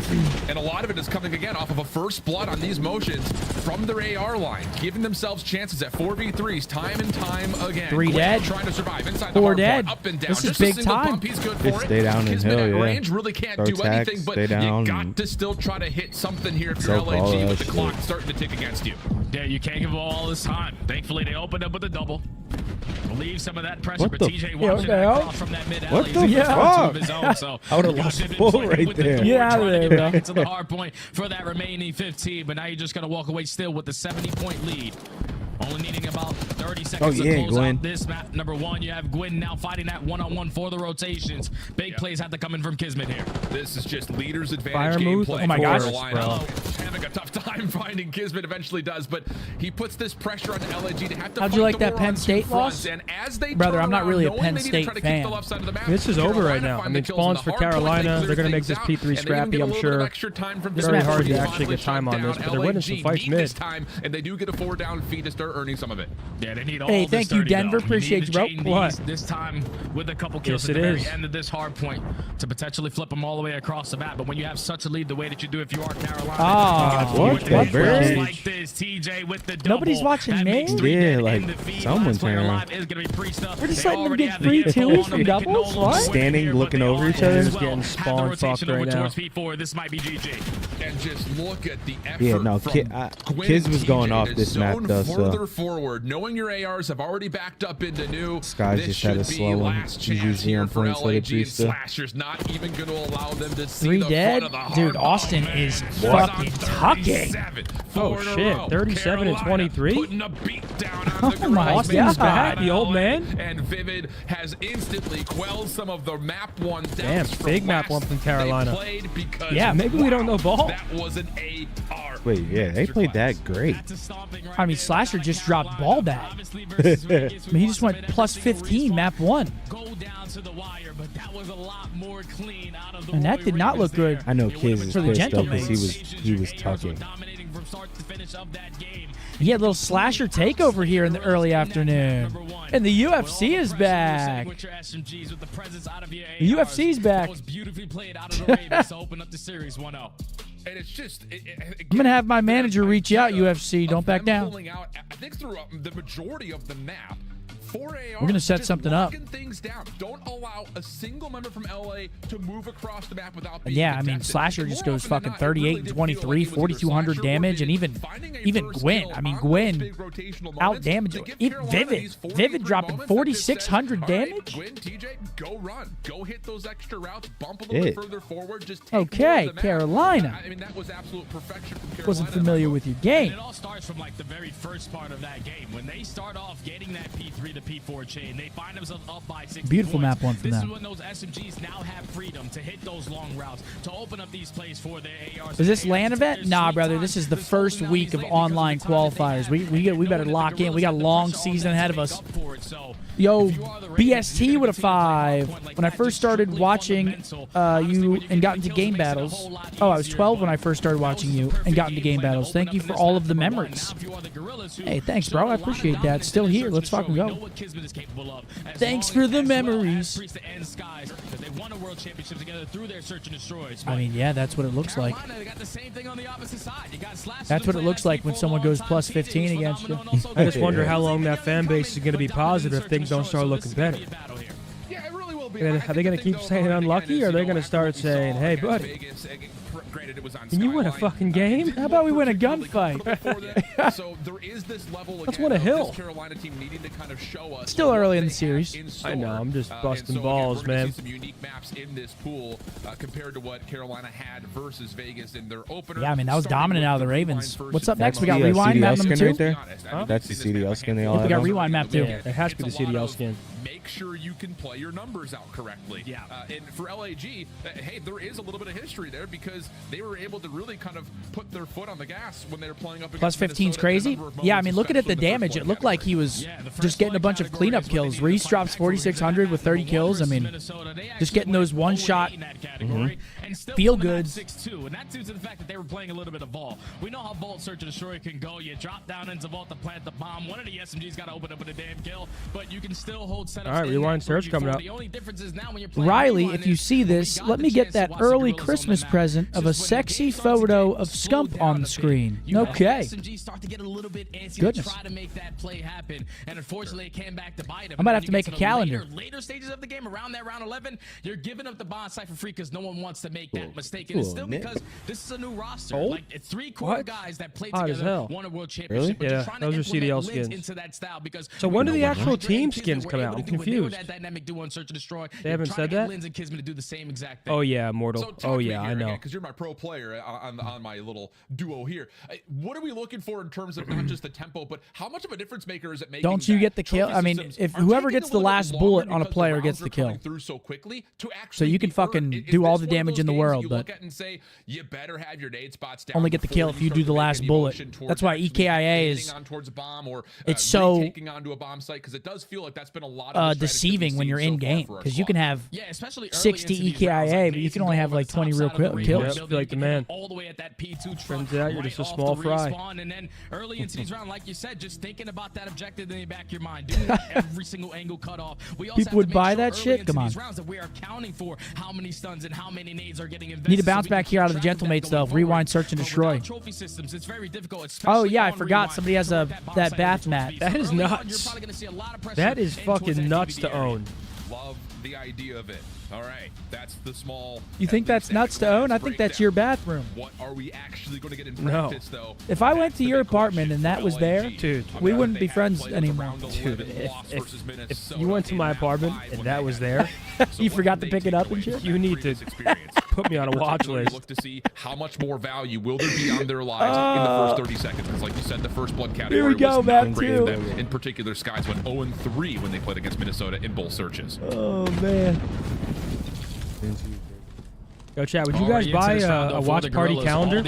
S5: And a lot of it is coming again off of a first blood on these motions from their AR line, giving themselves chances at 4v3s time and time again.
S2: 3
S5: Quinn
S2: dead.
S5: Trying to survive inside
S2: 4
S5: the hard
S2: dead.
S5: point, up and down.
S2: This is
S5: Just a
S2: big
S5: single
S2: time.
S5: Bump, he's good
S4: Just
S5: for
S4: stay
S5: it.
S4: down and
S5: Kismet
S4: hill,
S5: at
S4: yeah.
S5: range really can't
S4: Throw
S5: do
S4: tags,
S5: anything, but
S4: stay down,
S5: you got
S4: and-
S5: to still try to hit something here if
S4: So
S5: you're
S4: call
S5: LAG
S4: that
S5: with the
S4: shit.
S5: clock starting to tick against you.
S7: Yeah, you can't give all this time. Thankfully, they opened up with a double. Leave some of that pressure,
S4: What
S7: but
S4: the
S7: TJ
S2: what
S7: watching
S2: the
S7: that
S2: hell?
S7: cross from that mid
S4: What
S7: alley.
S4: the
S7: He's got
S4: fuck?
S7: two of his own, so
S4: I would've lost the ball right there.
S2: Get out of there, bro.
S7: To the hard point for that remaining 15, but now you're just gonna walk away still with the 70-point lead. Only needing about 30 seconds to close
S4: Gwyn.
S7: out this map. Number one, you have Gwyn now fighting that one-on-one for the rotations. Big plays have to come in from Kismet here.
S5: This is just leader's advantage
S3: Fire move?
S5: gameplay.
S3: Oh my
S5: for
S3: gosh,
S5: Carolina.
S3: bro.
S5: Having a tough time finding Kismet eventually does, but he puts this pressure on LAG to have to
S2: How'd
S5: fight
S2: you like
S5: the
S2: that
S5: war
S2: Penn
S5: on two
S2: State
S5: fronts,
S2: loss?
S5: and as they
S2: Brother,
S5: turn
S2: I'm not
S5: around,
S2: really a
S5: knowing
S2: Penn
S5: they need to
S2: State
S5: try to
S2: fan.
S5: kick the left side of the map,
S3: This is over right
S5: Carolina
S3: now. I
S5: find
S3: mean,
S5: the kills
S3: spawns
S5: on
S3: for
S5: the hard point,
S3: Carolina.
S5: they
S3: They're gonna
S5: clear
S3: make this
S5: things
S3: P3
S5: out, and they even
S3: scrappy,
S5: get a
S3: I'm
S5: little bit of
S3: sure.
S5: extra time from
S3: It's
S5: this
S3: very
S5: map
S3: hard to
S5: to
S3: actually
S5: finally
S3: get time
S5: shut
S3: on this,
S5: down
S3: but they're winning some
S5: LAG
S3: fights
S5: need this
S3: mid.
S5: time, and they do get a 4-down feed to start earning some of it.
S7: Yeah, they need all
S2: Hey,
S7: this
S2: thank you,
S7: 30
S2: Denver.
S7: though.
S2: Appreciate
S7: need to
S2: you, bro.
S7: chain
S3: What?
S7: these This time with a couple kills
S3: Yes,
S7: at the
S3: it
S7: very
S3: is.
S7: end of this hard point to potentially flip them all the way across the map. But when you have such a lead the way that you do if you are Carolina,
S2: Ah,
S7: you
S4: what
S7: with
S4: the
S7: big plays
S4: bird?
S7: like this, TJ with the double.
S2: Nobody's watching
S7: That
S2: me?
S7: makes 3
S4: Yeah,
S7: dead
S4: like,
S7: in the feed.
S4: someone's
S7: Last player
S4: turn.
S7: alive is going to be Priesta.
S2: We're just
S7: They
S2: letting them
S7: already
S2: get
S7: have the
S2: free
S7: info
S2: twos
S7: on them.
S2: from
S7: They can
S2: doubles?
S7: no longer
S2: What?
S7: win
S4: Standing,
S7: here, but
S4: looking
S7: they
S4: over
S7: all
S4: each other.
S7: as
S3: Just
S7: well
S3: getting
S7: have the
S3: spawn
S7: rotation
S3: fucked right
S7: over
S3: now.
S7: towards P4. This might be GG.
S5: And just look at the effort.
S4: Yeah, no,
S5: from Gwyn
S4: Kids
S5: and
S4: was going
S5: TJ
S4: off
S5: to
S4: this map,
S5: zone
S4: though,
S5: further
S4: so.
S5: forward, knowing your ARs have already backed up into new.
S4: Skies
S5: This
S4: just had
S5: should
S4: a
S5: be
S4: slow one.
S5: last
S4: He's
S5: chance
S4: usually
S5: here
S4: on
S5: for
S4: point for the
S5: LAG, and
S4: Priesta.
S5: Slasher's not even going to allow them to see
S2: 3
S5: the
S2: dead?
S5: front of the hard
S2: Dude,
S5: point.
S2: Austin
S5: Man,
S2: is
S5: what?
S2: fucking tucking.
S3: Oh,
S5: Four in a
S3: shit,
S5: row.
S3: 37 and
S5: Carolina
S3: 23?
S5: putting a beat down on
S2: Oh
S5: the
S2: my
S5: Gorillas.
S2: Austin's
S5: Man,
S2: back,
S3: the old man.
S5: And Vivid has instantly quelled some of the map one doubts
S3: Damn,
S5: from
S3: big map
S5: last
S3: one from Carolina.
S5: they played because,
S2: Yeah,
S3: maybe we don't know ball.
S5: That was an AR.
S4: Wait, yeah, they played that great.
S2: I mean, Slasher just dropped ball back. I mean, he just went plus 15 map 1.
S7: Go down to the wire, but that was a lot more clean out of the
S2: And that
S7: Roy
S2: did not
S7: Ravens
S2: look good.
S7: there.
S4: I know
S7: It would've
S4: Kids
S7: been
S4: is
S2: For the
S4: pissed though because
S2: Gentlemen.
S4: he was
S7: ARs were
S4: tucking.
S7: dominating from start to finish of that game.
S2: He had a little Slasher takeover here in the early afternoon. And the UFC is back. The UFC's back.
S7: Beautifully played out of the Ravens to open up the series 1-0.
S5: And it's just,
S2: I'm going to have my manager reach out, UFC. Don't back down.
S5: Pulling out, I think through the majority of the map. We're
S2: going to set something up.
S5: Things down. Don't allow a single member from LA to move across the map without being
S2: Yeah, I mean,
S5: contested.
S2: Slasher
S5: And
S2: just
S5: more
S2: goes
S5: often than
S2: fucking
S5: not, it really
S2: 38
S5: did feel
S2: 23,
S5: like it was either
S2: 4,200
S5: Slasher or
S2: damage, and
S5: Vivid
S2: even
S5: finding a
S2: even
S5: first
S2: Gwyn.
S5: kill
S2: I mean,
S5: on
S2: Gwyn
S5: those big rotational
S2: out
S5: moments to
S2: damaged.
S5: give
S2: Even
S5: Carolina
S2: Vivid.
S5: these 43
S2: Vivid dropping
S5: moments that just
S2: 4,600
S5: says, all right,
S2: damage.
S5: Gwyn, TJ, go run. Go hit those extra routes. Bump a little
S4: Hit.
S5: bit further forward. Just take
S2: Okay,
S5: more of the map.
S2: Carolina.
S5: I mean, that was absolute perfection from Carolina.
S2: Wasn't familiar with your
S7: And
S2: game.
S7: it all starts from like the very first part of that game. When they start off getting that P3 to P4 chain, they find themselves up by 60
S2: Beautiful
S7: points.
S2: map one from
S7: This
S2: them.
S7: is when those SMGs now have freedom to hit those long routes, to open up these plays for their ARs.
S2: Is this LAN event? Nah, brother. This is the first week of online qualifiers. We better lock in. We got a long season ahead of us. Yo, BST with a 5. When I first started watching you and got into game battles. Oh, I was 12 when I first started watching you and got into game battles. Thank you for all of the memories. Hey, thanks, bro. I appreciate that. Still here. Let's fucking go. Thanks for the memories. I mean, yeah, that's what it looks like. That's what it looks like when someone goes plus 15 against you.
S3: I just wonder how long that fan base is going to be positive if things don't start looking better.
S5: Yeah, it really will be.
S3: Are they going to keep saying unlucky, or are they going to start saying, hey, buddy, can you win a fucking game?
S2: How about we win a gunfight?
S5: So there is this level
S3: Let's
S5: again
S3: win a
S5: of
S3: hill.
S5: this Carolina team needing to kind of show us
S2: Still
S5: what
S2: early in
S5: they
S2: the series.
S5: have in
S3: I know,
S5: store.
S3: I'm just
S5: And
S3: busting
S5: so,
S3: balls,
S5: again, we're gonna
S3: man.
S5: see some unique maps in this pool compared to what Carolina had versus Vegas in their opener.
S2: Yeah, I mean, that was
S5: Starting
S2: dominant
S5: with
S2: out of the
S5: Rewind
S2: Ravens.
S5: first
S2: What's
S5: and
S2: up next? We got
S5: foremost.
S2: Rewind map
S4: CDL
S2: number
S4: skin
S2: 2.
S4: right there?
S5: To be honest, I mean,
S4: That's
S5: we've
S4: the
S5: seen this
S4: CDL
S5: map
S4: skin they
S5: a
S4: all
S2: We
S5: handful
S2: got
S5: of
S4: have.
S2: Rewind map
S5: times.
S2: 2.
S5: Again,
S3: It has to be
S5: it's
S3: the
S5: a lot
S3: CDL
S5: of
S3: skin.
S5: Make sure you can play your numbers out correctly.
S7: Yeah.
S5: And for LAG, hey, there is a little bit of history there because they were able to really kind of put their foot on the gas when they were playing up against
S2: Plus 15's
S5: Minnesota
S2: crazy.
S5: in a number of
S2: Yeah, I
S5: moments,
S2: mean, looking at the
S5: especially in
S2: damage,
S5: first
S2: it looked like he was
S7: the
S2: just getting a bunch of cleanup kills. Reese drops 4,600 with 30 kills. I mean, just getting those one-shot feel goods.
S7: 6-2, and that's due to the fact that they were playing a little bit of Vault. We know how Vault Search and Destroy can go. You drop down into Vault to plant the bomb. One of the SMGs got to open up with a damn kill, but you can still hold setups.
S3: All right,
S7: in
S3: Rewind
S7: that
S3: Search
S7: 3v4.
S3: coming up.
S7: The only difference is now when you're playing
S2: Riley,
S7: Rewind
S2: if you
S7: is
S2: see
S7: when we
S2: this,
S7: got
S2: let
S7: the
S2: me get
S7: chance to
S2: that
S7: watch the
S2: early
S7: Gorillas on the
S2: Christmas
S7: map,
S2: present of a sexy photo of Scump on the screen. Okay. Goodness.
S7: Try to make that play happen, and unfortunately, it came back to bite him.
S2: I might have to make a calendar.
S7: Later stages of the game, around that round 11, you're giving up the bomb site for free because no one wants to make that mistake, and it's still because this is a new roster. Like it's 3 core guys that played together, won a world championship.
S3: Really?
S7: But
S3: Yeah, those are CDL skins.
S7: Into that style because
S3: so when do the actual team skins come out? I'm confused. They haven't said that? Oh yeah, Immortal. Oh yeah, I know.
S5: Because you're my pro player on my little duo here. What are we looking for in terms of not just the tempo, but how much of a difference maker is it making?
S2: Don't you get the kill? I mean, if whoever gets the last bullet on a player gets the kill. So you can fucking do all the damage in the world, but only get the kill if you do the last bullet. That's why EKIA is. It's so deceiving when you're in game because you can have 60 EKIA, but you can only have like 20 real kills.
S3: Yep, like the man.
S7: All the way at that P2
S3: Turns out you're just a small fry.
S7: And then early into these rounds, like you said, just thinking about that objective in the back of your mind, doing every single angle cut off. We also
S2: People would buy that shit. Come on.
S7: Rounds that we are counting for how many stuns and how many nades are getting invested.
S2: Need to bounce back here out of the Gentlemates though. Rewind, search, and destroy.
S7: Trophy systems, it's very difficult.
S2: Oh yeah, I forgot. Somebody has that bath mat.
S3: That is nuts. That is fucking nuts to own.
S5: Love the idea of it. All right, that's the small.
S2: You think that's nuts to own? I think that's your bathroom.
S5: What are we actually going to get in practice, though?
S2: If I went to your apartment and that was there, dude, we wouldn't be friends anymore.
S3: Dude, if you went to my apartment and that was there,
S2: you forgot to pick it up and shit.
S3: You need to put me on a watch list.
S5: Look to see how much more value will there be on their lives in the first 30 seconds. Because, like you said, the first blood category
S2: here we go,
S5: was not
S2: map
S5: great
S2: 2.
S5: for them. In particular, Skies went 0-3 when they played against Minnesota in both searches.
S2: Oh man.
S3: Yo, chat, would you guys buy a watch party calendar?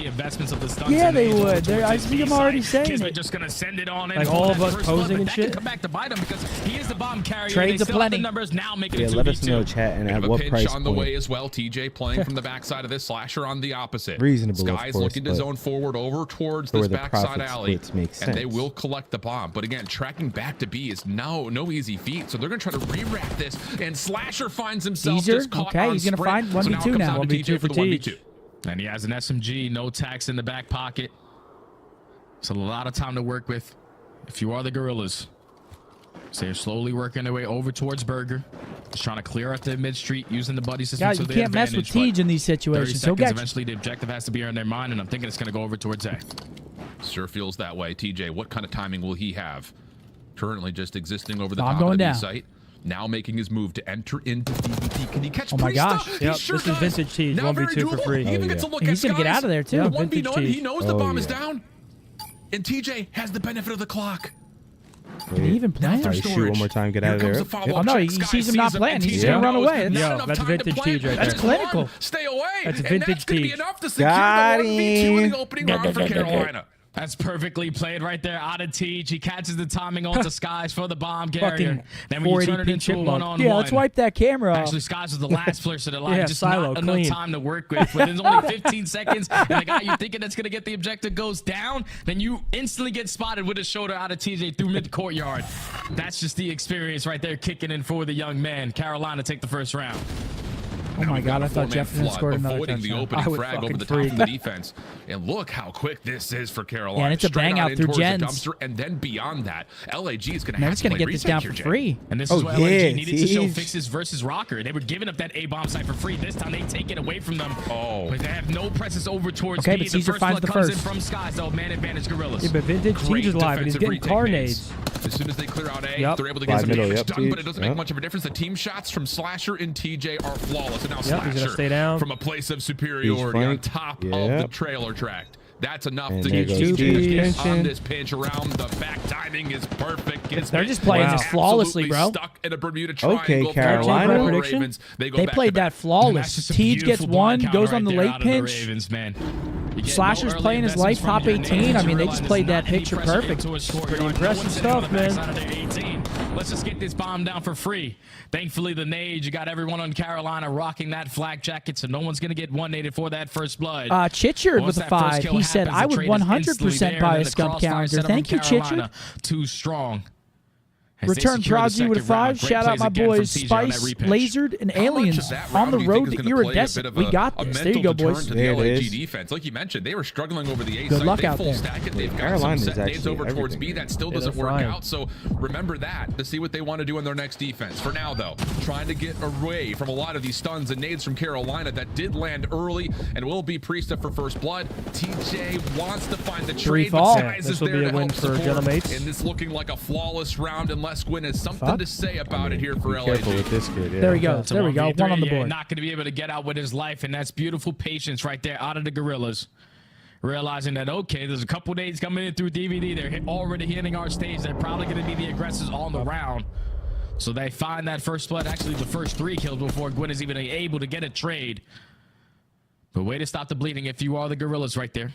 S2: Yeah, they would. I see them already saying it.
S7: Just gonna send it on
S3: like all of us posing and shit.
S7: Come back to bite him because he is the bomb carrier.
S2: Trades aplenty.
S7: Numbers now making
S4: let us know, chat, and at what price
S5: on the way as well. TJ playing from the backside of this, Slasher on the opposite.
S4: Reasonable,
S5: Skies looking to zone forward over towards this backside alley, and they will collect the bomb. But again, tracking back to B is no easy feat. So they're gonna try to re-rack this, and Slasher finds himself just caught on
S2: he's gonna
S5: sprint.
S2: find 1v2 now.
S3: 1v2 for Teach.
S7: And he has an SMG, no tax in the back pocket. It's a lot of time to work with if you are the Gorillas. So they're slowly working their way over towards Burger. Just trying to clear out the mid street using the buddy system.
S2: Guys, you can't mess with Tej in these situations.
S7: 30 seconds, eventually the objective has to be on their mind, and I'm thinking it's going to go over towards A.
S5: Sure feels that way. TJ, what kind of timing will he have? Currently just existing over the top of the B site. Now making his move to enter into DBT. Can he catch
S2: my gosh.
S3: Yep,
S5: sure
S3: this is vintage Tej, 1v2 for free.
S5: He even gets a look
S2: he's going to get out of there, too.
S3: Yeah,
S5: 1v1, he knows the bomb is down. And TJ has the benefit of the clock.
S2: Can he even play?
S4: Shoot one more time, get out of there.
S2: Oh no, he sees him not playing. He's going to run away.
S3: Yo, that's vintage Tej right there.
S2: That's clinical.
S5: Stay away.
S3: That's vintage Tej.
S4: Got him.
S5: in the opening round for Carolina.
S7: That's perfectly played right there out of Tej. He catches the timing onto Skies for the bomb carrier. Then when you turn it into a one-on-one.
S2: Yeah, let's wipe that camera off.
S7: Actually, Skies was the last player to the line.
S3: Yeah,
S7: just
S3: silo,
S7: not
S3: clean.
S7: enough time to work with. Within only 15 seconds, and the guy you're thinking that's going to get the objective goes down, then you instantly get spotted with a shoulder out of TJ through mid-courtyard. That's just the experience right there kicking in for the young man. Carolina take the first round.
S2: Oh my God, I thought Jefferson scored another
S5: avoiding the
S2: touchdown.
S5: opening frag over the top of the defense. And look how quick this is for Carolina.
S2: Yeah, and it's a bang out through gens.
S5: Dumpster, and then beyond that, LAG is going to
S2: have to get this down for free.
S7: And this is what LAG needed to show fixes versus Rocker. They were giving up that A-bomb site for free. This time they take it away from them.
S5: Oh.
S7: But they have no presence over towards
S2: B.
S7: B.
S2: But Caesar finds the
S7: comes in
S2: first.
S7: from Skies, though. Man advantage Gorillas.
S3: Yeah, but vintage Tej is live and he's getting carnades.
S5: As soon as they clear out A, they're able to get some damage done, but it doesn't make much of a difference. The team shots from Slasher and TJ are flawless. And now Slasher
S3: stay down
S5: from a place of superiority on top of the trailer track. That's enough to get on this pinch around the back. Timing is perfect.
S2: They're just playing this flawlessly, bro.
S5: Stuck in a Bermuda triangle.
S4: Okay, Carolina.
S5: Ravens. They
S2: played that flawless. Tej gets one, goes on the late pinch.
S7: Ravens, man.
S2: Slasher's playing his life, top 18. I mean, they just played that picture perfect.
S3: Pretty impressive stuff, man.
S7: Let's just get this bomb down for free. Thankfully, the nade, you got everyone on Carolina rocking that flak jacket, so no one's going to get one naded for that first blood.
S2: Chitchard with a 5. He said, I would 100% buy a scum calendar. Thank you, Chitchard.
S7: Too strong.
S2: Return Prodigy with a 5. Shout out my boys Spice, Lasered, and Aliens on the road to Iridescent. We got this. There you go, boys.
S5: To the LAG defense. Like you mentioned, they were struggling over the A
S2: Good
S5: side.
S2: luck
S5: they
S2: out
S5: full
S2: there.
S5: stack it. They've got
S4: Carolina's
S5: some set nades
S4: actually
S5: over towards B.
S4: everything.
S5: That still doesn't work
S3: frying.
S5: out. So remember that to see what they want to do in their next defense. For now, though, trying to get away from a lot of these stuns and nades from Carolina that did land early and will be Priesta for first blood. TJ wants to find the trade,
S2: fall.
S5: but Size
S3: This
S5: is
S3: will
S5: there
S3: be a
S5: to
S3: win
S5: help
S3: for
S5: support.
S3: Gentlemen.
S5: And this looking like a flawless round unless Gwyn has something to say about it here for LAG.
S4: Careful with this kid. Yeah.
S2: There we go.
S7: It's a
S2: There we go.
S7: 1v3.
S2: One on the
S7: Yeah,
S2: board.
S7: not going to be able to get out with his life, and that's beautiful patience right there out of the Gorillas. Realizing that, okay, there's a couple days coming in through DVD. They're already hitting our stage. They're probably going to be the aggressors on the round. So they find that first blood, actually the first 3 kills before Gwyn is even able to get a trade. But way to stop the bleeding if you are the Gorillas right there.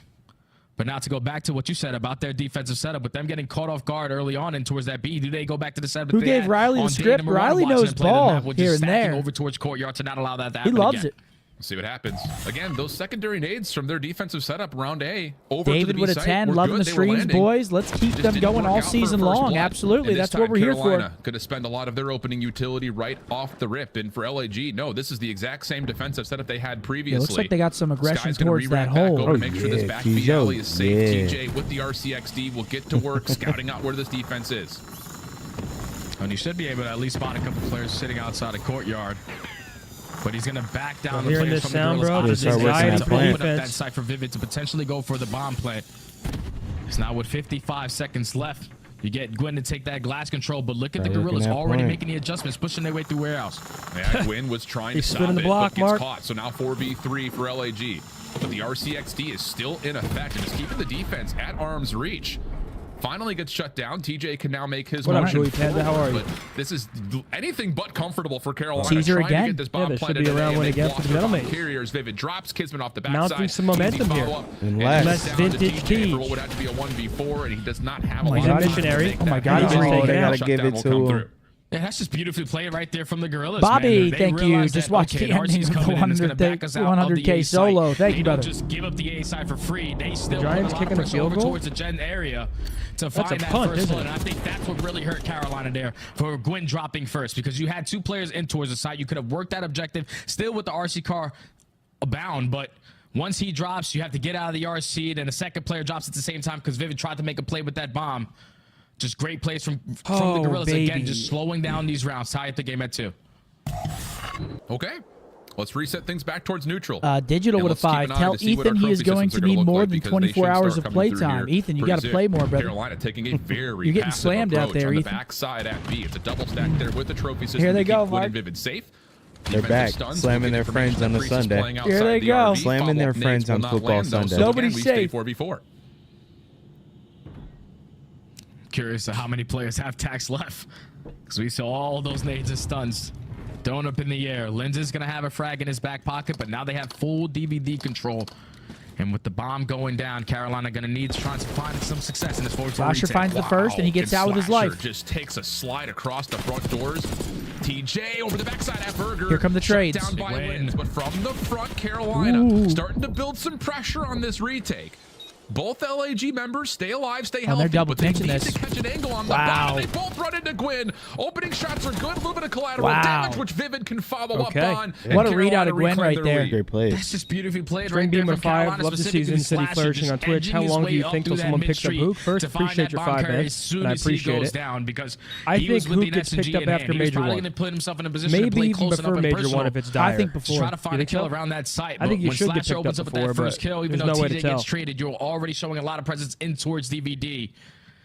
S7: But now to go back to what you said about their defensive setup, with them getting caught off guard early on and towards that B, do they go back to the setup?
S2: Who gave Riley the script? Riley knows ball here and there.
S7: Over towards courtyard to not allow that to
S2: He
S7: happen
S2: loves
S7: again.
S2: it.
S5: See what happens. Again, those secondary nades from their defensive setup round A over to the
S2: David
S5: B
S2: with a
S5: site
S2: 10,
S5: were
S2: loving
S5: good.
S2: the
S5: They were
S2: streams,
S5: landing.
S2: boys. Let's keep
S5: Just
S2: them
S5: didn't
S2: going
S5: work
S2: all
S5: out for
S2: season
S5: first
S2: long.
S5: blood.
S2: Absolutely.
S5: And this
S2: That's what
S5: time,
S2: we're here
S5: Carolina
S2: for.
S5: going to spend a lot of their opening utility right off the rip. And for LAG, no, this is the exact same defensive setup they had previously.
S2: It looks like they got some aggression
S5: Sky's gonna
S2: towards that
S5: re-rack back
S2: hole.
S5: over to make sure this
S4: yeah,
S5: back B
S4: Kizo.
S5: alley is safe.
S4: Yeah.
S5: TJ with the RCXD will get to work scouting out where this defense is.
S7: And he should be able to at least spot a couple players sitting outside a courtyard. But he's going to back down the
S3: Hearing
S7: players
S3: this
S7: from
S3: sound,
S7: the
S3: bro,
S7: Gorillas
S3: this
S7: opposite
S3: is
S7: side
S3: anxiety
S7: to
S3: for
S7: open up
S3: defense.
S7: that site for Vivid to potentially go for the bomb plant. It's now with 55 seconds left. You get Gwyn to take that glass control, but look at the
S4: Right, looking
S7: Gorillas
S4: at
S7: already
S4: point.
S7: making the adjustments, pushing their way through warehouse.
S5: Yeah, Gwyn was trying to
S3: He's
S5: stop
S3: spinning
S5: it,
S3: the block,
S5: but gets
S3: Mark.
S5: caught. So now 4v3 for LAG. But the RCXD is still in effect and is keeping the defense at arm's reach. Finally gets shut down. TJ can now make his
S3: What up,
S5: motion
S3: Joey Panda? How are you?
S5: But this is anything but comfortable for Carolina.
S2: Teaser
S5: trying
S2: again.
S5: to get this bomb
S3: Yeah, this should
S5: planted
S3: be a
S5: today,
S3: round
S5: and
S3: win
S5: they
S3: again for the
S5: block
S3: Metal
S5: bomb
S3: Mates.
S5: carriers. Vivid drops Kismet off the
S3: Mounting
S5: backside.
S3: some momentum
S5: Easy
S3: here.
S5: follow-up.
S4: And
S5: it's
S4: less
S5: down to
S3: vintage
S5: TJ for what
S3: Teach.
S5: would have to be a 1v4, and he does not have a
S2: Oh my
S5: lot
S2: God.
S5: of time to
S3: Missionary.
S5: make
S2: Oh my
S5: that
S2: God, he's
S5: happen.
S2: just taking
S4: it out.
S5: Shutdown
S4: Give it
S5: will
S4: to
S5: come
S4: him.
S5: through.
S7: Yeah, that's just beautifully played right there from the Gorillas.
S2: Bobby,
S7: man. They
S2: thank you.
S7: realize
S2: Just
S7: that,
S2: watched
S7: okay,
S2: the ending
S7: RC's
S2: of the
S7: coming in and it's gonna
S2: 100K
S7: back us out of the
S2: 100K
S7: A
S2: solo.
S7: site.
S2: Thank you,
S7: They don't
S2: brother.
S7: just give up the A side for free. They still put a
S3: Giants
S7: lot
S3: kicking
S7: of
S3: a
S7: pressure
S3: field
S7: over
S3: goal?
S7: towards the Gen area to
S3: That's
S7: find
S3: a
S7: that
S3: punt,
S7: first
S3: isn't
S7: one.
S3: it?
S7: And I think that's what really hurt Carolina there for Gwyn dropping first, because you had 2 players in towards the site. You could have worked that objective still with the RC car abound, but once he drops, you have to get out of the RC. Then the second player drops at the same time because Vivid tried to make a play with that bomb. Just great plays from the
S2: Oh,
S7: Gorillas
S2: baby.
S7: again, just slowing down these rounds. Tie up the game at 2.
S5: Okay, let's reset things back towards neutral.
S2: Digital
S5: And
S2: with a
S5: let's keep
S2: 5.
S5: an eye
S2: Tell
S5: to see what our
S2: Ethan he is
S5: trophy
S2: going
S5: systems
S2: to
S5: are
S2: need
S5: gonna
S2: more
S5: look
S2: than
S5: like, because they
S2: 24
S5: should
S2: hours
S5: start
S2: of
S5: coming through
S2: playtime.
S5: here
S2: Ethan, you
S5: pretty
S2: got to
S5: soon.
S2: play more, brother.
S5: Carolina taking a very
S2: You're getting
S5: passive
S2: slammed out
S5: approach
S2: there,
S5: on the
S2: Ethan.
S5: backside at B. It's a double stack there with the trophy system
S2: Here they
S5: to keep
S2: go,
S5: Gwyn
S2: Mark.
S5: and Vivid safe.
S4: They're
S5: Defensive
S4: back,
S5: stuns,
S4: slamming
S5: looking
S4: their
S5: information
S4: friends on
S5: that
S4: the
S5: Priest is
S4: Sunday.
S5: playing
S2: Here
S5: outside
S2: they
S5: the
S2: go.
S5: RV.
S4: Slamming their
S5: Follow-up
S4: friends
S5: nades will
S4: on
S5: not
S4: football
S5: land, though,
S4: Sunday.
S5: so again,
S2: Nobody's
S5: we stay
S2: safe.
S5: 4v4.
S7: Curious to how many players have tax left, because we saw all those nades and stuns thrown up in the air. Linz is going to have a frag in his back pocket, but now they have full DVD control. And with the bomb going down, Carolina going to need to try to find some success in this forward
S2: Slasher
S7: retake.
S2: finds the first, and he gets out with his
S5: Slasher
S2: life.
S5: just takes a slide across the front doors. TJ over the backside at Burger.
S2: Here come the
S5: Shut
S2: trades.
S5: down by
S7: Big win.
S5: Linz, but from the front, Carolina
S2: Ooh.
S5: starting to build some pressure on this retake. Both LAG members stay alive, stay
S2: Oh,
S5: healthy,
S2: they're double
S5: but they
S2: pinching
S5: need
S2: this.
S5: to catch an angle on the
S2: Wow.
S5: bottom. They both run into Gwyn. Opening shots are good. A little bit of collateral
S2: Wow.
S5: damage, which Vivid can follow
S3: Okay.
S5: up on. and
S2: What a
S5: Carolina
S2: readout of Gwyn
S5: reclaim
S2: right
S5: their
S2: there.
S5: lead.
S4: Great plays.
S7: That's just beautifully played
S3: String
S7: right there
S3: Beamer
S7: from
S3: 5,
S7: Carolina.
S3: love to see
S7: specifically
S3: Zen City
S7: Slasher
S3: flourishing
S7: just
S3: on Twitch.
S7: edging
S3: How
S7: his
S3: long do
S7: way
S3: you
S7: up
S3: think
S7: through
S3: till
S7: that
S3: someone picks up
S7: mid-street
S3: Hook? First,
S7: to find
S3: appreciate
S7: that
S3: your
S7: bomb
S3: 5
S7: carry
S3: bits,
S7: as soon
S3: and I
S7: as he
S3: appreciate
S7: goes
S3: it.
S7: down, because
S3: I
S7: he was
S3: think
S7: with
S3: Hook
S7: the
S3: gets
S7: SMG
S3: picked up
S7: in hand.
S3: after
S7: He was
S3: Major
S7: probably
S3: One.
S7: going to put himself in a position to
S3: Maybe
S7: play
S3: even
S7: close enough
S3: before
S7: and
S3: Major
S7: personal
S3: 1 if it's
S2: I
S3: dire.
S2: think
S7: to
S2: before.
S7: try to find
S3: You
S7: a
S3: think
S7: kill
S3: so?
S7: around that site.
S3: I think
S7: But
S3: you
S7: when
S3: should get
S7: Slasher
S3: picked
S7: opens
S3: up
S7: up with that
S3: before,
S7: first
S3: but
S7: kill, even
S3: there's
S7: though
S3: no way to
S7: TJ
S3: tell.
S7: gets traded, you're already showing a lot of presence in towards DVD.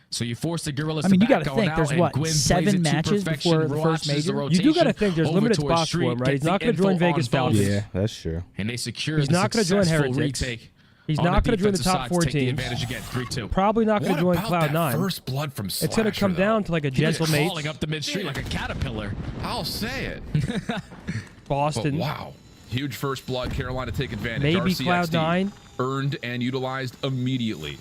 S7: So you force the Gorillas
S2: I mean,
S7: to
S2: you got
S7: back
S2: to
S7: on
S2: think
S7: out,
S2: there's
S7: and
S2: what,
S7: Gwyn plays
S2: 7
S7: it to
S2: matches
S7: perfection,
S2: before the first
S7: watches the
S2: major?
S3: You do got to
S7: rotation
S3: think there's
S7: over
S3: limited
S7: towards
S3: spots for
S7: street,
S3: him, right?
S7: gets
S3: He's
S7: the
S3: not going to join
S7: info on
S3: Vegas
S7: both,
S3: Falcons.
S4: Yeah, that's true.
S7: and they secure
S3: He's
S7: the
S3: not gonna join
S7: successful
S3: Heretics.
S7: retake.
S3: He's
S7: on
S3: not
S7: the
S3: going to join the
S7: defensive
S3: top
S7: side
S3: 4
S7: to take the
S3: teams.
S7: advantage again, 3-2.
S3: Probably not going
S5: What
S3: to join
S5: about that
S3: Cloud9.
S5: first blood from Slasher,
S3: It's going to come
S5: though?
S3: down to like a
S7: He was
S3: Gentle Mates,
S7: crawling up the mid-street like a caterpillar.
S5: I'll say it. But
S3: Boston.
S5: wow. Huge first blood. Carolina take advantage.
S3: Maybe
S5: RCXD
S3: Cloud9.
S5: earned and utilized immediately.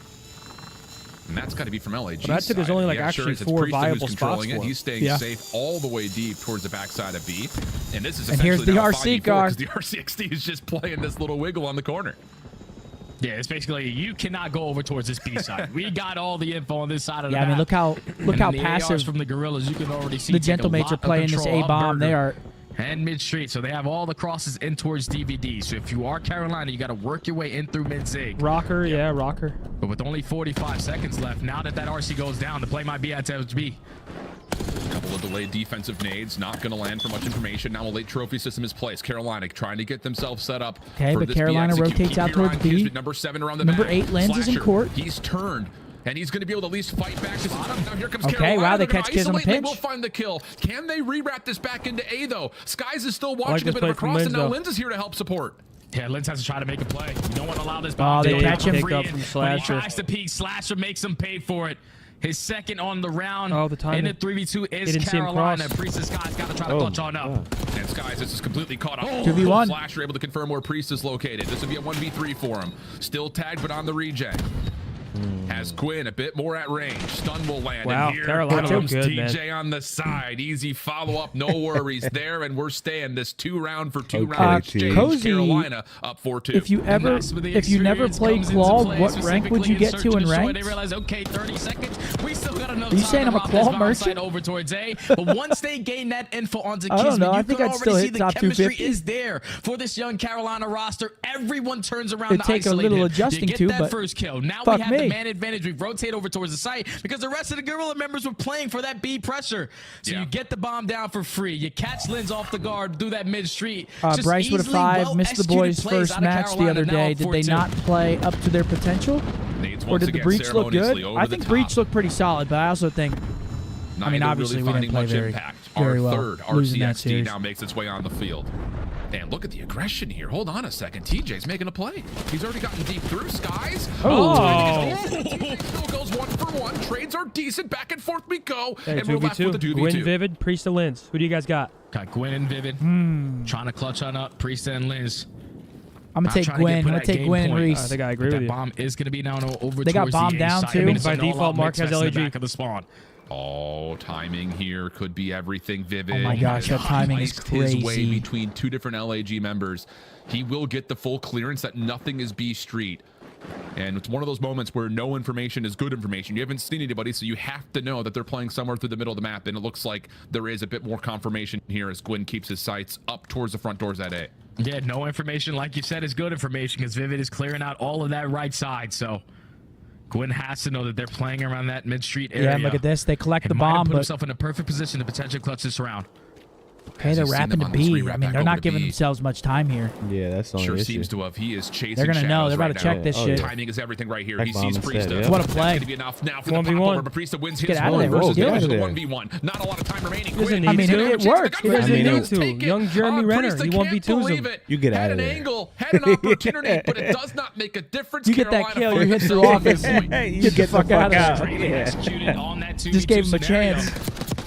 S5: And that's got to be from LAG.
S3: But I'd say there's
S5: side.
S3: only, like,
S5: Yeah,
S3: actually
S5: sure, it's
S3: 4
S5: Priest who's
S3: viable
S5: controlling
S3: spots
S5: it.
S3: for him.
S5: He's staying
S2: Yeah.
S5: safe all the way deep towards the backside of B. And this is
S2: And here's
S5: essentially
S2: the
S5: now a
S2: RC
S5: 5v4
S2: car.
S5: because the RCXD is just playing this little wiggle on the corner.
S7: Yeah, it's basically you cannot go over towards this B side. We got all the info on this side of the
S2: Yeah, I mean,
S7: map.
S2: look how
S7: the
S2: passive
S7: ARs from the Gorillas. You can already see
S2: the
S7: take a
S2: Gentlemates
S7: lot
S2: are
S7: of
S2: playing this
S7: control
S2: A
S7: up
S2: bomb. They
S7: Burger
S2: are.
S7: And mid-street, so they have all the crosses in towards DVD. So if you are Carolina, you got to work your way in through mid-zig.
S3: Rocker, yeah, rocker.
S7: But with only 45 seconds left, now that RC goes down, the play might be at B.
S5: A couple of delayed defensive nades, not going to land for much information. Now a late trophy system is placed. Carolina trying to get themselves set up.
S2: Okay,
S5: for
S2: but
S5: this
S2: Carolina
S5: B execute.
S2: rotates
S5: Keep
S2: out
S5: your
S2: towards
S5: eye on
S2: B.
S5: Kismet, number 7 around the
S2: Number
S5: back.
S2: 8 Lenz is in
S5: Slasher,
S2: court.
S5: He's turned. And he's going to be able to at least fight back. Now here comes
S2: Okay,
S5: Carolina.
S2: wow, they
S5: They're gonna
S2: catch Kiz on the
S5: isolate, and they
S2: pinch.
S5: will find the kill. Can they rewrap this back into A, though? Skies is still
S3: like
S5: watching
S3: this
S5: a bit of a
S3: play from
S5: cross, and
S3: Lenz,
S5: now
S3: though.
S5: Lenz is here to help support.
S7: Yeah, Lenz has to try to make a play. You don't want to allow this
S2: Oh,
S7: bomb
S2: they
S7: to go
S2: catch
S7: down
S2: him.
S7: free
S3: Pick up
S7: in.
S3: from
S7: When he
S3: Slasher.
S7: tries to peek, Slasher makes him pay for it. His second on the round.
S3: Oh, the timing.
S7: In the 3v2
S3: He
S7: is
S3: didn't see him
S7: Carolina.
S3: cross.
S7: Priest and Sky's got to try to clutch on up.
S5: And Skies, this is completely caught up.
S2: 2v1.
S5: Flasher able to confirm where Priest is located. This would be a 1v3 for him. Still tagged, but on the reject. Has Quinn a bit more at range. Stun will land.
S3: Wow,
S5: and here
S3: Carolina
S5: comes
S3: looked good,
S5: TJ on the side. Easy follow-up, no worries there. And we're staying this 2-round for 2
S4: Okay,
S5: round exchange.
S2: Cozy,
S5: Carolina up 4-2.
S2: If you never played Claw, what rank would you get to in ranked?
S7: They realize, okay, 30 seconds. We still got enough
S2: Are you
S7: time
S2: saying
S7: to
S2: I'm a
S7: rock
S2: Claw
S7: this bomb
S2: merchant?
S7: site over towards A. But once they gain that info onto
S2: I don't
S7: Kismet,
S2: know. I
S7: you
S2: think
S7: can
S2: I'd
S7: already
S2: still
S7: see
S2: hit
S7: the
S2: top
S7: chemistry
S2: 250.
S7: is there for this young Carolina roster. Everyone turns around
S2: It'd
S7: to
S2: take a
S7: isolate
S2: little
S7: him.
S2: adjusting
S7: you get
S2: to,
S7: that
S2: but
S7: first kill. Now
S2: fuck
S7: we have
S2: me.
S7: the man advantage. We rotate over towards the site because the rest of the Gorilla members were playing for that B pressure. So you get the bomb down for free. You catch Lenz off the guard, do that mid street.
S2: Bryce with a 5 missed the boys' first match the other day. Did they not play up to their potential?
S5: Nades
S2: Or
S5: once
S2: did the
S5: again
S2: Breach look good?
S5: ceremoniously over
S2: I
S5: the
S2: think
S5: top.
S2: Breach looked pretty solid, but I also think, I mean,
S5: Neither
S2: obviously
S5: really
S2: we
S5: finding
S2: didn't play
S5: much
S2: very,
S5: impact.
S2: very
S5: Our
S2: well.
S5: third
S2: Losing that
S5: RCXD
S2: series.
S5: now makes its way on the field. And look at the aggression here. Hold on a second. TJ's making a play. He's already gotten deep through Skies. TJ still goes 1 for 1. Trades are decent. Back and forth we go.
S3: Hey,
S5: and we're left with a 2v2.
S3: Gwyn, Vivid, Priest, and Lenz. Who do you guys got?
S7: Got Gwyn and Vivid trying to clutch on up. Priest and Lenz.
S2: I'm going to take Gwyn. I'm going to take Gwyn and Reese.
S3: I think I agree
S7: But
S3: with
S7: that
S3: you.
S7: bomb is going to be down over
S2: They got
S7: towards
S2: bombed
S7: the A
S2: down,
S7: side.
S2: too.
S7: I mean, it's
S3: By
S7: an all-out
S3: default, Mark
S7: mix
S3: has
S7: fest in the
S3: LAG.
S7: back of the spawn.
S5: Oh, timing here could be everything. Vivid.
S2: Oh my gosh, that timing is
S5: Sliced his way
S2: crazy.
S5: between 2 different LAG members. He will get the full clearance that nothing is B Street. And it's one of those moments where no information is good information. You haven't seen anybody, so you have to know that they're playing somewhere through the middle of the map. And it looks like there is a bit more confirmation here as Gwyn keeps his sights up towards the front doors at A.
S7: Yeah, no information, like you said, is good information because Vivid is clearing out all of that right side. So Gwyn has to know that they're playing around that mid-street area.
S2: Yeah, and look at this. They collect the
S7: might have
S2: bomb,
S7: put
S2: but
S7: himself in a perfect position to potentially clutch this round.
S2: okay, they're
S5: Has he seen
S2: wrapping
S5: them
S2: to
S5: on this
S2: B.
S5: rewrap
S2: I mean,
S5: back
S2: they're
S5: over
S2: not
S5: to
S2: giving
S5: B?
S2: themselves much time here.
S4: Yeah, that's the only
S5: Sure
S4: issue.
S5: seems to have. He is chasing
S2: They're gonna know.
S5: shadows
S2: They're about
S5: right
S2: to check
S5: now.
S2: this
S4: Oh,
S2: shit.
S4: yeah.
S5: Timing is everything right here.
S4: Tech
S5: He
S4: bomb
S5: sees
S4: instead,
S5: Priesta.
S4: yeah.
S2: What a
S5: That's
S2: play.
S5: going to be enough now for the
S3: 1v1.
S5: pop over, but Priesta wins his
S2: Get out of
S5: one
S2: there.
S5: versus
S2: Get
S5: the
S2: out
S5: others
S4: of
S5: with
S4: there.
S5: 1v1. Not a lot of time remaining.
S3: Doesn't
S5: Quinn,
S3: need
S2: I mean,
S5: he's
S2: it
S5: gonna
S2: works.
S5: have a
S2: He
S5: chance
S2: doesn't
S5: to
S2: need
S3: to.
S5: take it.
S3: Young Jeremy Renner,
S5: Priesta
S3: he
S5: can't
S3: 1v2s
S5: believe
S3: him.
S5: it.
S4: You get
S5: Had
S4: out of
S5: an
S4: there.
S5: angle, had an opportunity, but it does not make a difference.
S2: You get that
S5: Carolina
S2: kill, you're
S5: finds
S2: hit through
S5: themselves
S2: office.
S5: at point.
S4: You
S2: Get the fuck out of there.
S7: Extremely executed on that 2v2
S2: Just gave him a
S7: scenario.
S2: chance.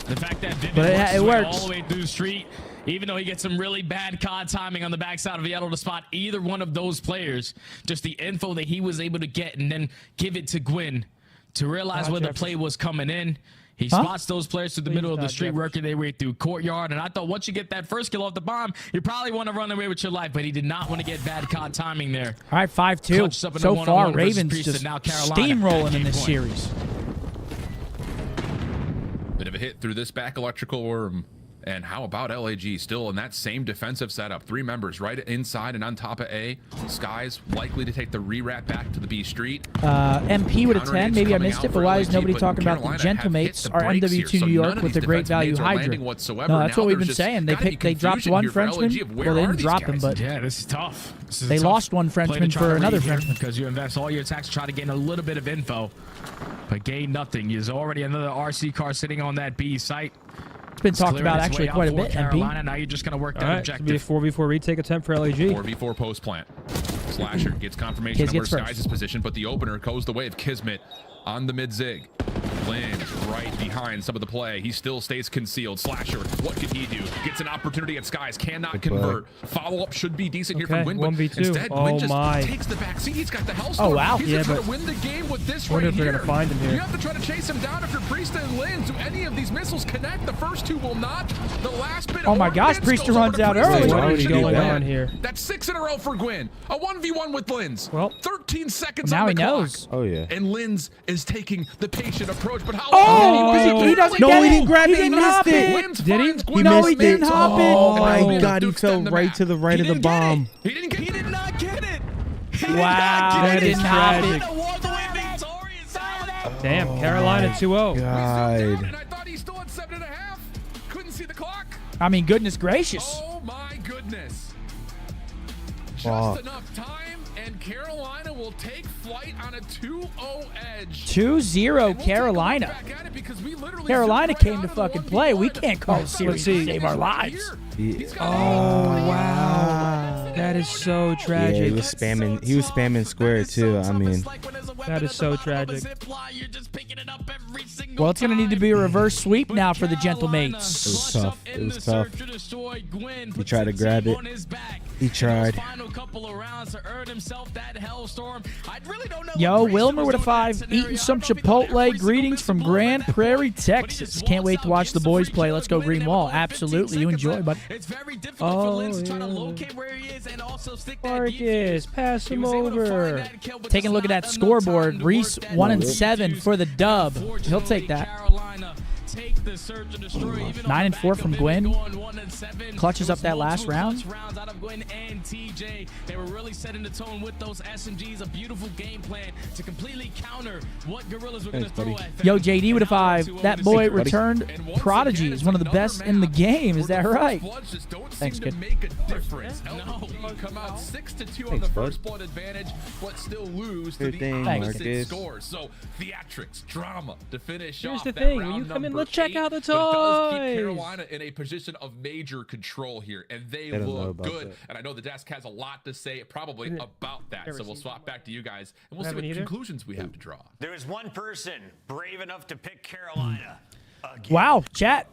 S7: The fact that Vivid
S2: But it
S7: works his way
S2: works.
S7: all the way through the street, even though he gets some really bad COD timing on the backside of Yellow to spot either one of those players, just the info that he was able to get and then give it to Gwyn to realize where the play was coming in. He spots those players through the middle of the street, working their way through courtyard. And I thought once you get that first kill off the bomb, you probably want to run away with your life. But he did not want to get bad COD timing there.
S2: All right, 5-2.
S7: Clutched up in
S2: So
S7: a
S2: far,
S7: one-on-one versus
S2: Ravens
S7: Priest,
S2: just
S7: and now Carolina
S2: steamrolling
S7: at
S2: in this
S7: game
S2: series.
S5: Bit of a hit through this back electrical worm. And how about LAG still in that same defensive setup? 3 members right inside and on top of A. Skies likely to take the rewrap back to the B street.
S2: MP with a 10. Maybe I missed it, but why is nobody talking about the
S5: Gentlemaites
S2: Gentlemaites? Our MW2 New York with the great value Hydra. No, that's what we've been saying. They dropped one Frenchman. Well, they didn't drop him, but
S7: Yeah, this is tough.
S2: they lost one Frenchman for another Frenchman.
S7: Because you invest all your attacks to try to gain a little bit of info, but gain nothing. There's already another RC car sitting on that B site.
S2: It's been talked about actually quite a bit,
S7: Carolina,
S2: MP.
S7: now you're just going to work that
S3: All right, it's gonna be a
S7: objective.
S3: 4v4 retake attempt for LAG.
S5: 4v4 post plant. Slasher gets confirmation
S2: Kiz
S5: of where
S2: gets
S5: Skies
S2: first.
S5: is positioned, but the opener goes the way of Kismet on the mid zig. Lynn's right behind some of the play. He still stays concealed. Slasher, what can he do? Gets an opportunity at Skies, cannot convert. Follow-up should be decent here from Gwyn, but
S3: 1v2.
S5: instead, Gwyn just takes the back seat. He's got the Hellstorm.
S2: Oh, wow.
S5: He's
S3: Yeah,
S5: trying
S3: but
S5: to win the game with this
S3: wonder
S5: right
S3: if they're
S5: here.
S3: gonna find him here.
S5: You have to try to chase him down if you're Priest and Lynn's. Do any of these missiles connect? The first two will not. The last bit
S2: Oh my
S5: of
S2: gosh,
S5: ordnance
S2: Priest
S5: goes
S2: runs
S5: over to
S2: out
S5: Priest.
S2: early.
S3: What
S4: Why would
S3: is
S4: he do
S3: going
S4: that?
S3: on here?
S5: That's 6 in a row for Gwyn. A 1v1 with Lynn's.
S3: Well,
S5: 13 seconds
S2: now
S5: on
S2: he
S5: the clock.
S2: knows.
S4: Oh yeah.
S5: And Lynn's is taking the patient approach, but how
S2: He doesn't
S4: No,
S2: get
S4: he
S2: it.
S4: didn't grab
S2: He
S4: it. He
S2: didn't
S4: missed
S2: hop
S4: it.
S2: it.
S5: Lynn's
S3: Did he?
S5: finds
S4: He
S5: Gwyn.
S2: No,
S4: missed
S2: he didn't
S4: it.
S2: hop it.
S4: Oh
S5: And
S4: my
S5: now
S4: God! He
S5: Dukes
S4: fell
S5: down the
S4: right
S5: map.
S4: to the right of the bomb.
S5: He didn't get it.
S7: not get it.
S2: Wow,
S3: That
S2: he
S3: is
S2: didn't hop
S3: tragic.
S2: it.
S7: Walk away victorious out of it.
S3: Damn, Carolina 2-0.
S4: God.
S5: And I thought he still had 7.5. Couldn't see the clock.
S2: I mean, goodness gracious.
S5: Oh my goodness. Just
S4: Fuck.
S5: enough time, and Carolina will take flight on a 2-0 edge.
S2: 2-0
S5: And we'll take a look
S2: Carolina.
S5: back at it because we literally
S2: Carolina
S5: zipped right
S2: came
S5: out
S2: to
S5: of the
S2: fucking
S5: 1v1.
S2: play. We can't call a series
S3: see.
S2: to save our lives.
S5: He's got
S3: Oh, wow. That is so
S4: Yeah,
S3: tragic.
S4: he was spamming. He was spamming square too. I mean,
S3: That is so tragic.
S2: Well, it's going to need to be a reverse sweep now for the Gentle Mates.
S4: it was tough. It was tough. He tried to grab it. He tried.
S2: Yo, Wilmer with a 5, eating some Chipotle. Greetings from Grand Prairie, Texas. Can't wait to watch the boys play. Let's go Green Wall. Absolutely. You enjoy, but
S7: It's very difficult for Lynn to try to locate where he is and also stick that
S3: Marcus,
S7: defense.
S3: pass
S7: He
S3: him
S7: was able to find
S3: over.
S7: that kill, but
S2: taking a look at that
S7: just not enough
S2: scoreboard.
S7: time to
S2: Reese
S7: work that
S2: 1 and
S7: double
S2: 7
S7: juice.
S2: for the dub. He'll take that.
S7: Carolina take the search and destroy, even
S2: 9 and
S7: on the
S2: 4
S7: back
S2: from
S7: of it,
S2: Gwyn.
S7: going 1 and 7.
S2: Clutches up that
S7: Those
S2: last
S7: two
S2: round.
S7: clutch rounds out of Gwyn and TJ. They were really setting the tone with those SMGs. A beautiful game plan to completely counter what Gorillas were going to throw at
S2: Yo,
S7: them.
S2: JD with a
S7: And now
S2: 5.
S7: they're 2-0
S2: That
S7: to
S2: boy
S7: see.
S2: returned
S5: And once
S2: Prodigy.
S5: again,
S2: Is one of the
S5: another
S2: best in the
S5: map
S2: game. Is
S5: where
S2: that
S5: the
S2: right?
S5: First Bloods just don't
S2: Thanks,
S5: seem
S2: kid.
S5: to make a difference.
S7: No.
S5: LPD come out 6-2 on
S4: Thanks,
S5: the
S4: bud.
S5: First Blood advantage, but still lose to
S4: Sure
S5: the
S4: thing,
S5: opposite
S4: Marcus.
S5: scores. So theatrics, drama to finish
S3: Here's
S5: off
S3: the
S5: that
S3: thing,
S5: round
S3: when you come in,
S5: number
S3: let's check
S5: 8,
S3: out the
S5: but it does keep
S3: toys.
S5: Carolina in a position of major control here, and they
S4: They don't know
S5: look
S4: about
S5: good.
S4: that.
S5: And I know the desk has a lot to say probably about that.
S3: never
S5: So we'll
S3: seen
S5: swap back to you guys, and we'll see
S3: Haven't
S5: what
S3: either.
S5: conclusions we have to draw.
S6: There is one person brave enough to pick Carolina. Again.
S2: Wow, chat.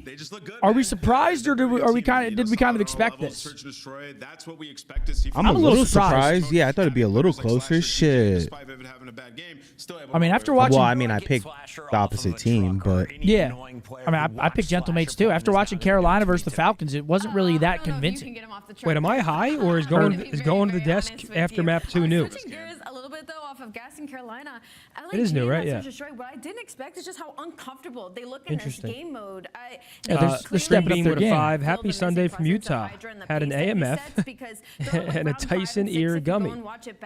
S11: They just look good.
S2: Are we
S11: man.
S2: surprised, or
S11: They're
S2: did we
S11: very
S2: kind of
S11: team,
S2: did we
S11: you know,
S2: kind of
S11: solid
S2: expect
S11: level,
S2: this?
S11: search and destroy. That's what we expect to see.
S4: I'm a little surprised. Yeah, I thought it'd be a little closer. Shit.
S2: I mean, after watching,
S4: Well, I mean, I picked the opposite team, but
S2: yeah. I mean, I picked Gentle Mates too. After watching Carolina versus the Falcons, it wasn't really that convincing.
S3: Wait, am I high or is going to the desk after map 2 new?
S12: Switching gears a little bit though off of Gas and Carolina.
S3: It is new, right? Yeah.
S12: What I didn't expect is just how uncomfortable they look in this
S3: Interesting.
S12: game mode.
S2: Yeah, they're stepping up
S3: Bean
S2: their
S3: with a
S2: game.
S3: 5. Happy Sunday from Utah. Had an AMF and a Tyson ear gummy.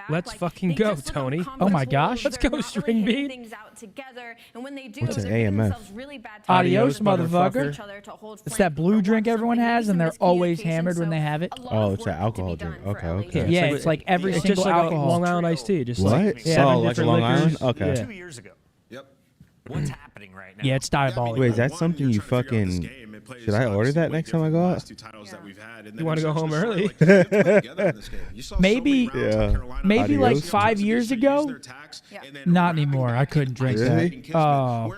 S3: Let's fucking go, Tony.
S2: Oh my gosh.
S3: Let's go, String Bean.
S4: What's an AMF?
S2: Adios,
S3: motherfucker.
S2: motherfucker. It's that blue drink everyone has, and they're always hammered when they have it.
S4: Oh, it's an alcohol drink. Okay, okay.
S2: Yeah, it's like every
S3: It's
S2: single
S3: just like
S2: alcohol.
S3: a Long Island iced tea. Just
S4: What?
S3: like
S2: Yeah,
S3: seven
S4: Oh, like a
S3: different
S4: Long Island?
S3: liquors.
S4: Okay.
S3: Yeah.
S6: 2 years ago.
S11: Yep.
S6: What's happening right now?
S2: Yeah, it's diabolical.
S4: Wait, is that something you fucking? Should I order that next time I go out?
S3: You wanna go home early?
S2: Maybe-
S4: Yeah.
S2: Maybe like
S4: Adios.
S2: 5 years ago. Not anymore. I couldn't drink
S4: Really?
S2: that. Oh,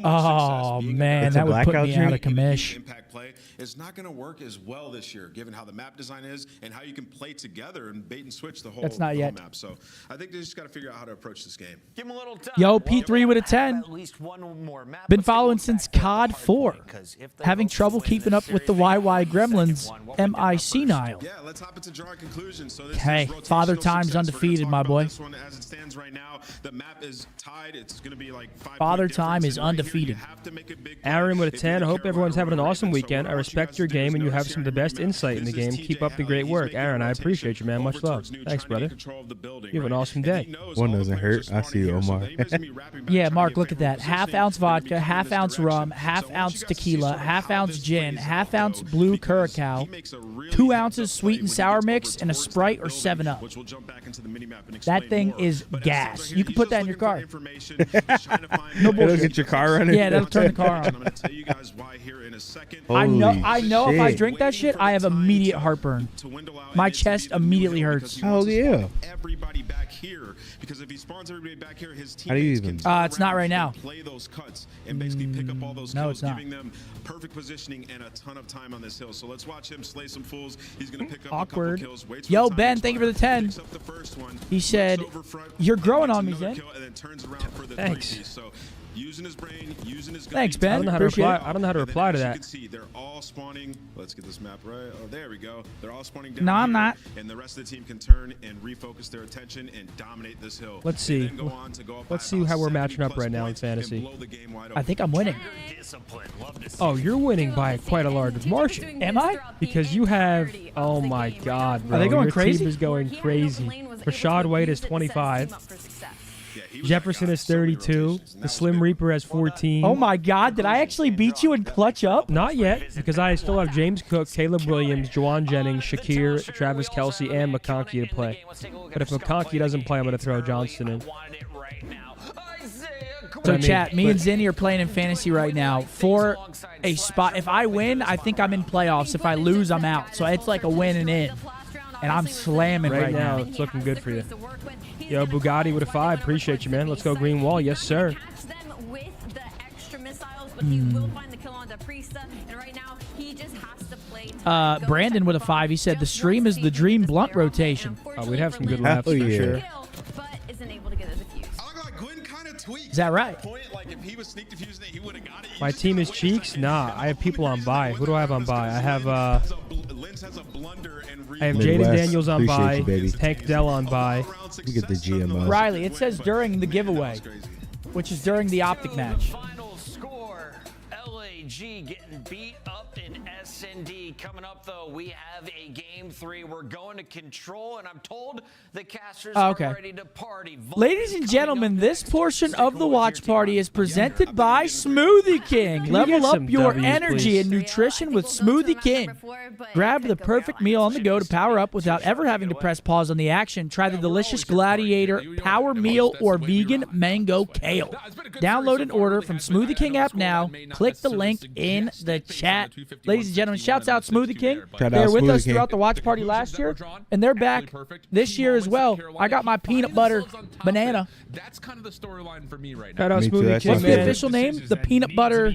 S2: oh man,
S4: It's a
S2: that would put
S4: blackout
S2: me out of
S4: drink?
S2: commish.
S11: Impact play. It's not going to work as well this year, given how the map design is and how you can play together and bait and switch the whole,
S2: That's not
S11: the whole
S2: yet.
S11: map. So I think they just got to figure out how to approach this game.
S6: Give 'em a little time.
S2: Yo, P3 with a 10.
S6: At least one more map.
S2: Been
S6: Let's take a
S2: following
S6: look
S2: since
S6: back at the
S2: COD
S6: hard
S2: 4.
S6: point, 'cause if they
S2: Having
S6: hope to
S2: trouble
S6: win
S2: keeping
S6: this
S2: up with the
S6: series,
S2: YY
S6: second
S2: Gremlins.
S6: one, what we did
S2: MI
S6: first.
S2: Senile.
S11: Yeah, let's hop into drawing conclusions. So this
S2: Hey,
S11: is rotational
S2: Father Time's
S11: success. We're gonna
S2: undefeated,
S11: talk
S2: my
S11: about
S2: boy.
S11: This one as it stands right now, the map is tied. It's going to be like 5
S2: Father
S11: point
S2: Time
S11: difference,
S2: is
S11: and right here,
S2: undefeated.
S11: you have to make a big play
S3: Aaron with a
S11: if
S3: 10. I
S11: you're
S3: hope
S11: Carolina
S3: everyone's having an
S11: or
S3: awesome
S11: Ravens. So
S3: weekend.
S11: what
S3: I
S11: want you
S3: respect
S11: guys
S3: your
S11: to do
S3: game
S11: is
S3: and you have
S11: notice
S3: some of the
S11: here on
S3: best
S11: your map,
S3: insight in the
S11: this is
S3: game. Keep
S11: TJ
S3: up the
S11: Allen.
S3: great
S11: He's
S3: work.
S11: making
S3: Aaron, I
S11: rotation
S3: appreciate you, man. Much
S11: over
S3: love.
S11: towards new,
S3: Thanks,
S11: trying to
S3: brother.
S11: get control of the building,
S3: You have an
S11: right?
S3: awesome
S11: And
S3: day.
S11: he knows
S4: One
S11: all the
S4: doesn't
S11: players
S4: hurt.
S11: are
S4: I see you,
S11: spawning here, so
S4: Omar.
S11: the Avis is gonna be wrapping back,
S2: Yeah,
S11: trying to
S2: Mark,
S11: get
S2: look at that.
S11: favorable
S2: Half
S11: positioning.
S2: ounce
S11: They're gonna be
S2: vodka,
S11: coming
S2: half
S11: this
S2: ounce
S11: direction.
S2: rum,
S11: So
S2: half
S11: I want
S2: ounce
S11: you guys to see
S2: tequila,
S11: sort of
S2: half
S11: how
S2: ounce
S11: this
S2: gin,
S11: plays
S2: half
S11: out,
S2: ounce
S11: though,
S2: blue
S11: because
S2: curacao,
S11: he makes a really
S2: 2
S11: heads-up
S2: ounces
S11: play
S2: sweet
S11: when
S2: and
S11: he
S2: sour
S11: gets
S2: mix,
S11: over
S2: and a
S11: towards
S2: Sprite
S11: that
S2: or
S11: building,
S2: 7-Up.
S11: which we'll jump back into the minimap and
S2: That
S11: explain
S2: thing
S11: more.
S2: is
S11: But as
S2: gas.
S11: right
S2: You
S11: here,
S2: can
S11: he's
S2: put that
S11: just
S2: in your
S11: looking for
S2: car.
S11: information. He's trying to find
S2: No
S11: information.
S2: bullshit.
S4: It'll get your car running.
S2: Yeah, that'll turn the car on.
S11: I'm going to tell you guys why here in in a second.
S2: I know if I
S4: shit.
S2: drink that shit, I have immediate heartburn. My chest immediately hurts.
S4: Oh yeah.
S11: Everybody back here, because if he spawns everybody back here, his
S4: How do you
S11: teammates
S4: even-
S11: can
S2: It's not right now.
S11: play those cuts and basically pick up all those
S2: No,
S11: kills,
S2: it's not.
S11: giving them perfect positioning and a ton of time on this hill. So let's watch him slay some fools. He's gonna pick up
S2: Awkward.
S11: a couple kills. Waits for
S2: Yo,
S11: the time
S2: Ben,
S11: to
S2: thank you for the
S11: expire,
S2: 10.
S11: picks up the first one,
S2: He said,
S11: looks over front,
S2: "You're growing
S11: gets
S2: on me,
S11: another
S2: Zen."
S11: kill, and then turns around for the
S3: Thanks.
S11: three-piece. So using his brain, using his
S2: Thanks,
S11: gut,
S2: Ben.
S3: I don't know how to
S2: Appreciate
S3: reply.
S2: it.
S3: I don't know how to
S11: and then
S3: reply to
S11: as you
S3: that.
S11: can see, they're all spawning. Let's get this map right. Oh, there we go. They're all spawning down
S2: No, I'm
S11: here,
S2: not.
S11: And the rest of the team can turn and refocus their attention and dominate this hill.
S3: Let's see.
S11: And then go on to go up
S3: Let's
S11: by
S3: see
S11: about
S3: how we're
S11: 70
S3: matching up
S11: plus
S3: right now in
S11: points and
S3: fantasy.
S11: blow the game wide
S2: I
S11: open.
S2: think I'm winning.
S3: Oh, you're winning by quite a large margin.
S2: Am I?
S3: Because you have, oh my God, bro.
S2: Are they going
S3: Your
S2: crazy?
S3: team is going crazy. Rashad White is 25.
S11: Yeah, he was
S3: Jefferson
S11: that guy,
S3: is
S11: so many
S3: 32.
S11: rotations, and
S3: The
S11: that was
S3: Slim
S11: big.
S3: Reaper has 14.
S2: Oh my God, did I actually beat you in clutch up?
S3: Not yet, because I still have James Cook, Caleb Williams, Juwan Jennings, Shakir, Travis Kelce, and McConkey to play. But if McConkey doesn't play, I'm going to throw Johnston in.
S2: So
S3: I mean,
S2: chat, me and
S3: but-
S2: Zinni are playing in fantasy right now for a spot. If I win, I think I'm in playoffs. If I lose, I'm out. So it's like a win and in. And I'm slamming
S3: Right
S2: right
S3: now,
S2: now.
S3: it's looking good for you. Yo, Bugatti with a 5. Appreciate you, man. Let's go green wall. Yes, sir.
S2: Brandon with a 5. He said the stream is the Dream Blunt rotation.
S3: Oh, we'd have some good laughs
S4: Hell
S3: for
S4: yeah.
S3: sure.
S2: Is that right?
S3: My team is Cheeks? Nah, I have people on bye. Who do I have on bye? I have Jaden
S4: Midwest.
S3: Daniels on
S4: Appreciate
S3: bye.
S4: you, baby.
S3: Tank Dell on bye.
S4: You get the GMO.
S2: Riley, it says during the giveaway, which is during the OpTic match.
S6: Final score, LAG getting beat up in S&D. Coming up, though, we have a Game 3. We're going to Control, and I'm told the casters
S2: Okay.
S6: are ready to party.
S2: Ladies and gentlemen, this portion of the watch party is presented by Smoothie King.
S3: we
S2: Level
S3: get
S2: up
S3: some
S2: your
S3: W's,
S2: energy
S3: please?
S2: and nutrition with Smoothie King. Grab the perfect meal on the go to power up without ever having to press pause on the action. Try the delicious Gladiator Power Meal or Vegan Mango Kale. Download and order from Smoothie King app now. Click the link in the chat. Ladies and gentlemen, shouts out Smoothie King.
S4: Shout
S2: They were
S4: out
S2: with
S4: Smoothie
S2: us
S4: King.
S2: throughout the watch party last year, and they're back this year as well. I got my peanut butter banana.
S5: That's kind of the storyline for me right now.
S3: Shout out
S4: Me too,
S3: Smoothie
S4: that's
S3: King,
S2: What's the
S3: man.
S2: official name? The peanut butter.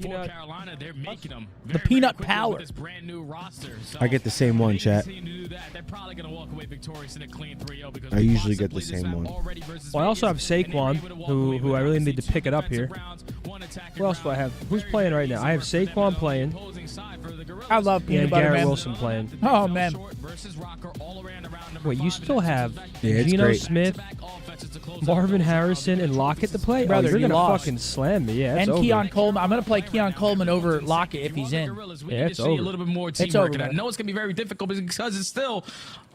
S7: For Carolina, they're making them
S2: The peanut power.
S7: This brand new roster. So
S4: I get the same one,
S7: they
S4: chat.
S7: continue to do that. They're probably going to walk away victorious in a clean 3-0 because
S4: I
S7: we
S4: usually
S7: possibly
S4: get the
S7: this
S4: same
S7: map
S4: one.
S7: already versus
S3: Well, I also have
S7: Vegas, and they were
S3: Saquon,
S7: able to walk
S3: who
S7: away with
S3: I really
S7: obviously
S3: need to
S7: 2
S3: pick it up here.
S7: defensive rounds, 1 attacking
S3: Who else do I have?
S7: round.
S3: Who's playing right now? I have Saquon playing.
S7: Opposing side for the Gorillas.
S2: I love peanut
S3: And
S2: butter,
S3: Garrett
S2: man.
S3: Wilson playing.
S2: Oh, man.
S7: Versus Rocker all around number
S3: Wait, you
S7: 5
S3: still
S7: and
S3: have
S4: Yeah, it's
S3: Geno
S4: great.
S3: Smith, Marvin Harrison, and Lockett to play?
S2: Brother,
S3: oh, you're
S2: you
S3: going to
S2: lost.
S3: fucking slam me. Yeah, it's
S2: And
S3: over.
S2: Keon Coleman. I'm going to play Keon Coleman over Lockett if he's in.
S3: Yeah, it's
S7: see a
S3: over.
S7: little bit more
S2: It's
S7: teamwork.
S2: over,
S7: And I
S2: man.
S7: know it's going to be very difficult because it's still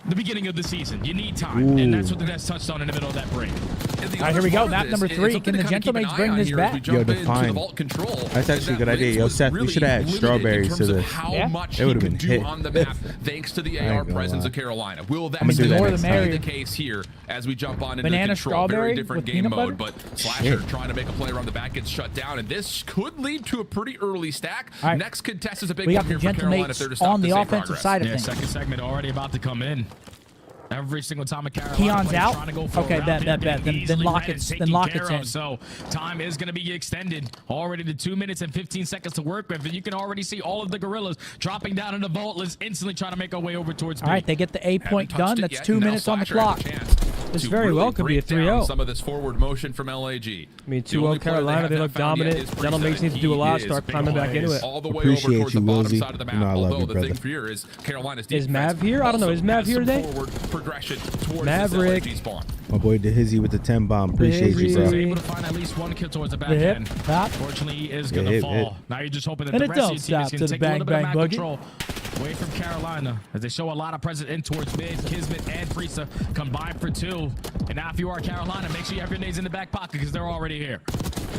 S7: the beginning of the season. You need time. And that's what the Nets touched on in the middle of that break.
S5: And the
S2: All right,
S5: other
S2: here we go.
S5: part of
S2: Map
S5: this
S2: number
S5: is
S2: 3.
S5: something
S2: Can
S5: to
S2: the
S5: kinda keep an
S2: Gentlemates
S5: eye
S2: bring
S5: on
S2: this
S5: here as
S2: back?
S5: we jump into
S4: Define.
S5: the vault control.
S4: That's actually a good idea.
S5: Blitz
S4: Yo,
S5: was
S4: Seth, we
S5: really
S4: should add
S5: limited
S4: strawberries
S5: in
S4: to
S5: terms of
S4: the-
S5: how
S2: Yeah?
S5: much
S4: It
S5: he
S4: would've
S5: could
S4: been
S5: do
S4: hit.
S5: on the map thanks to the
S4: I ain't
S5: AR
S4: gonna
S5: presence
S4: lie.
S5: of Carolina. Will that
S4: I'ma do that
S5: still
S4: next
S5: be
S2: time.
S5: the case here as we jump on into
S2: Banana
S5: control? Very
S2: strawberry
S5: different
S2: with
S5: game
S2: peanut
S5: mode,
S2: butter?
S5: but Slasher
S4: Shit.
S5: trying to make a play around the back gets shut down, and this could lead to a pretty early stack.
S2: All right.
S5: Next contest is a big
S2: We
S5: one
S2: got the
S5: here for Carolina if they're to
S2: Gentlemates
S5: stop
S2: on the
S5: this
S2: offensive
S5: progress.
S2: side of
S7: Yeah,
S2: things.
S7: second segment already about to come in. Every single time a Carolina
S2: Keon's
S7: player
S2: out?
S7: trying to go for a
S2: Okay,
S7: route,
S2: bet.
S7: they're
S2: Then
S7: getting easily
S2: Lockett's-
S7: read and
S2: then
S7: taken
S2: Lockett's
S7: care of.
S2: in.
S7: So time is going to be extended already to 2 minutes and 15 seconds to work with. And you can already see all of the Gorillas dropping down in the vault. Let's instantly trying to make our way over towards
S2: All right,
S7: B.
S2: they get the A point
S5: Haven't touched
S2: done.
S5: it
S2: That's
S5: yet,
S2: 2
S5: and now
S2: minutes on the
S5: Slasher has
S2: clock.
S5: a chance
S3: This
S5: to
S3: very
S5: really
S3: well could be a
S5: break down
S3: 3-0.
S5: some of this forward motion from LAG.
S3: I mean,
S5: The
S3: 2-0
S5: only player
S3: Carolina,
S5: have
S3: they
S5: not
S3: look
S5: found yet
S3: dominant.
S5: is Priest
S3: Gentlemates need to do a
S5: He
S3: lot,
S5: is
S3: start
S5: big
S3: climbing back
S5: plays
S3: into it.
S5: all the way
S4: Appreciate
S5: over towards
S4: you,
S5: the bottom
S4: Wilsey.
S5: side of the map.
S4: You know I love
S5: Although
S4: you,
S5: the thing
S4: brother.
S5: here is Carolina's
S3: Is
S5: defense
S3: Mav here? I don't know.
S5: also
S3: Is Mav
S5: has
S3: here
S5: some
S3: today?
S5: forward progression towards
S3: Maverick.
S5: this LAG spawn.
S4: My boy DeHizzy with the 10 bomb. Appreciate
S3: Dizzy.
S4: you,
S7: He's
S4: bro.
S7: able to find at least one kill towards the back
S2: The hip,
S7: end.
S2: top.
S7: Fortunately, he is
S4: Yeah,
S7: going to
S4: hip,
S7: fall.
S4: hip.
S7: Now you're just hoping that
S2: And
S7: the
S2: it
S7: rest of
S2: don't
S7: your team is
S2: stop
S7: going
S2: to
S7: to
S2: the
S7: take a little
S2: bang,
S7: bit of
S2: bang
S7: map
S2: boogie.
S7: control away from Carolina as they show a lot of presence in towards mid. Kismet and Friesa combined for 2. And now if you are Carolina, make sure you have your nades in the back pocket because they're already here.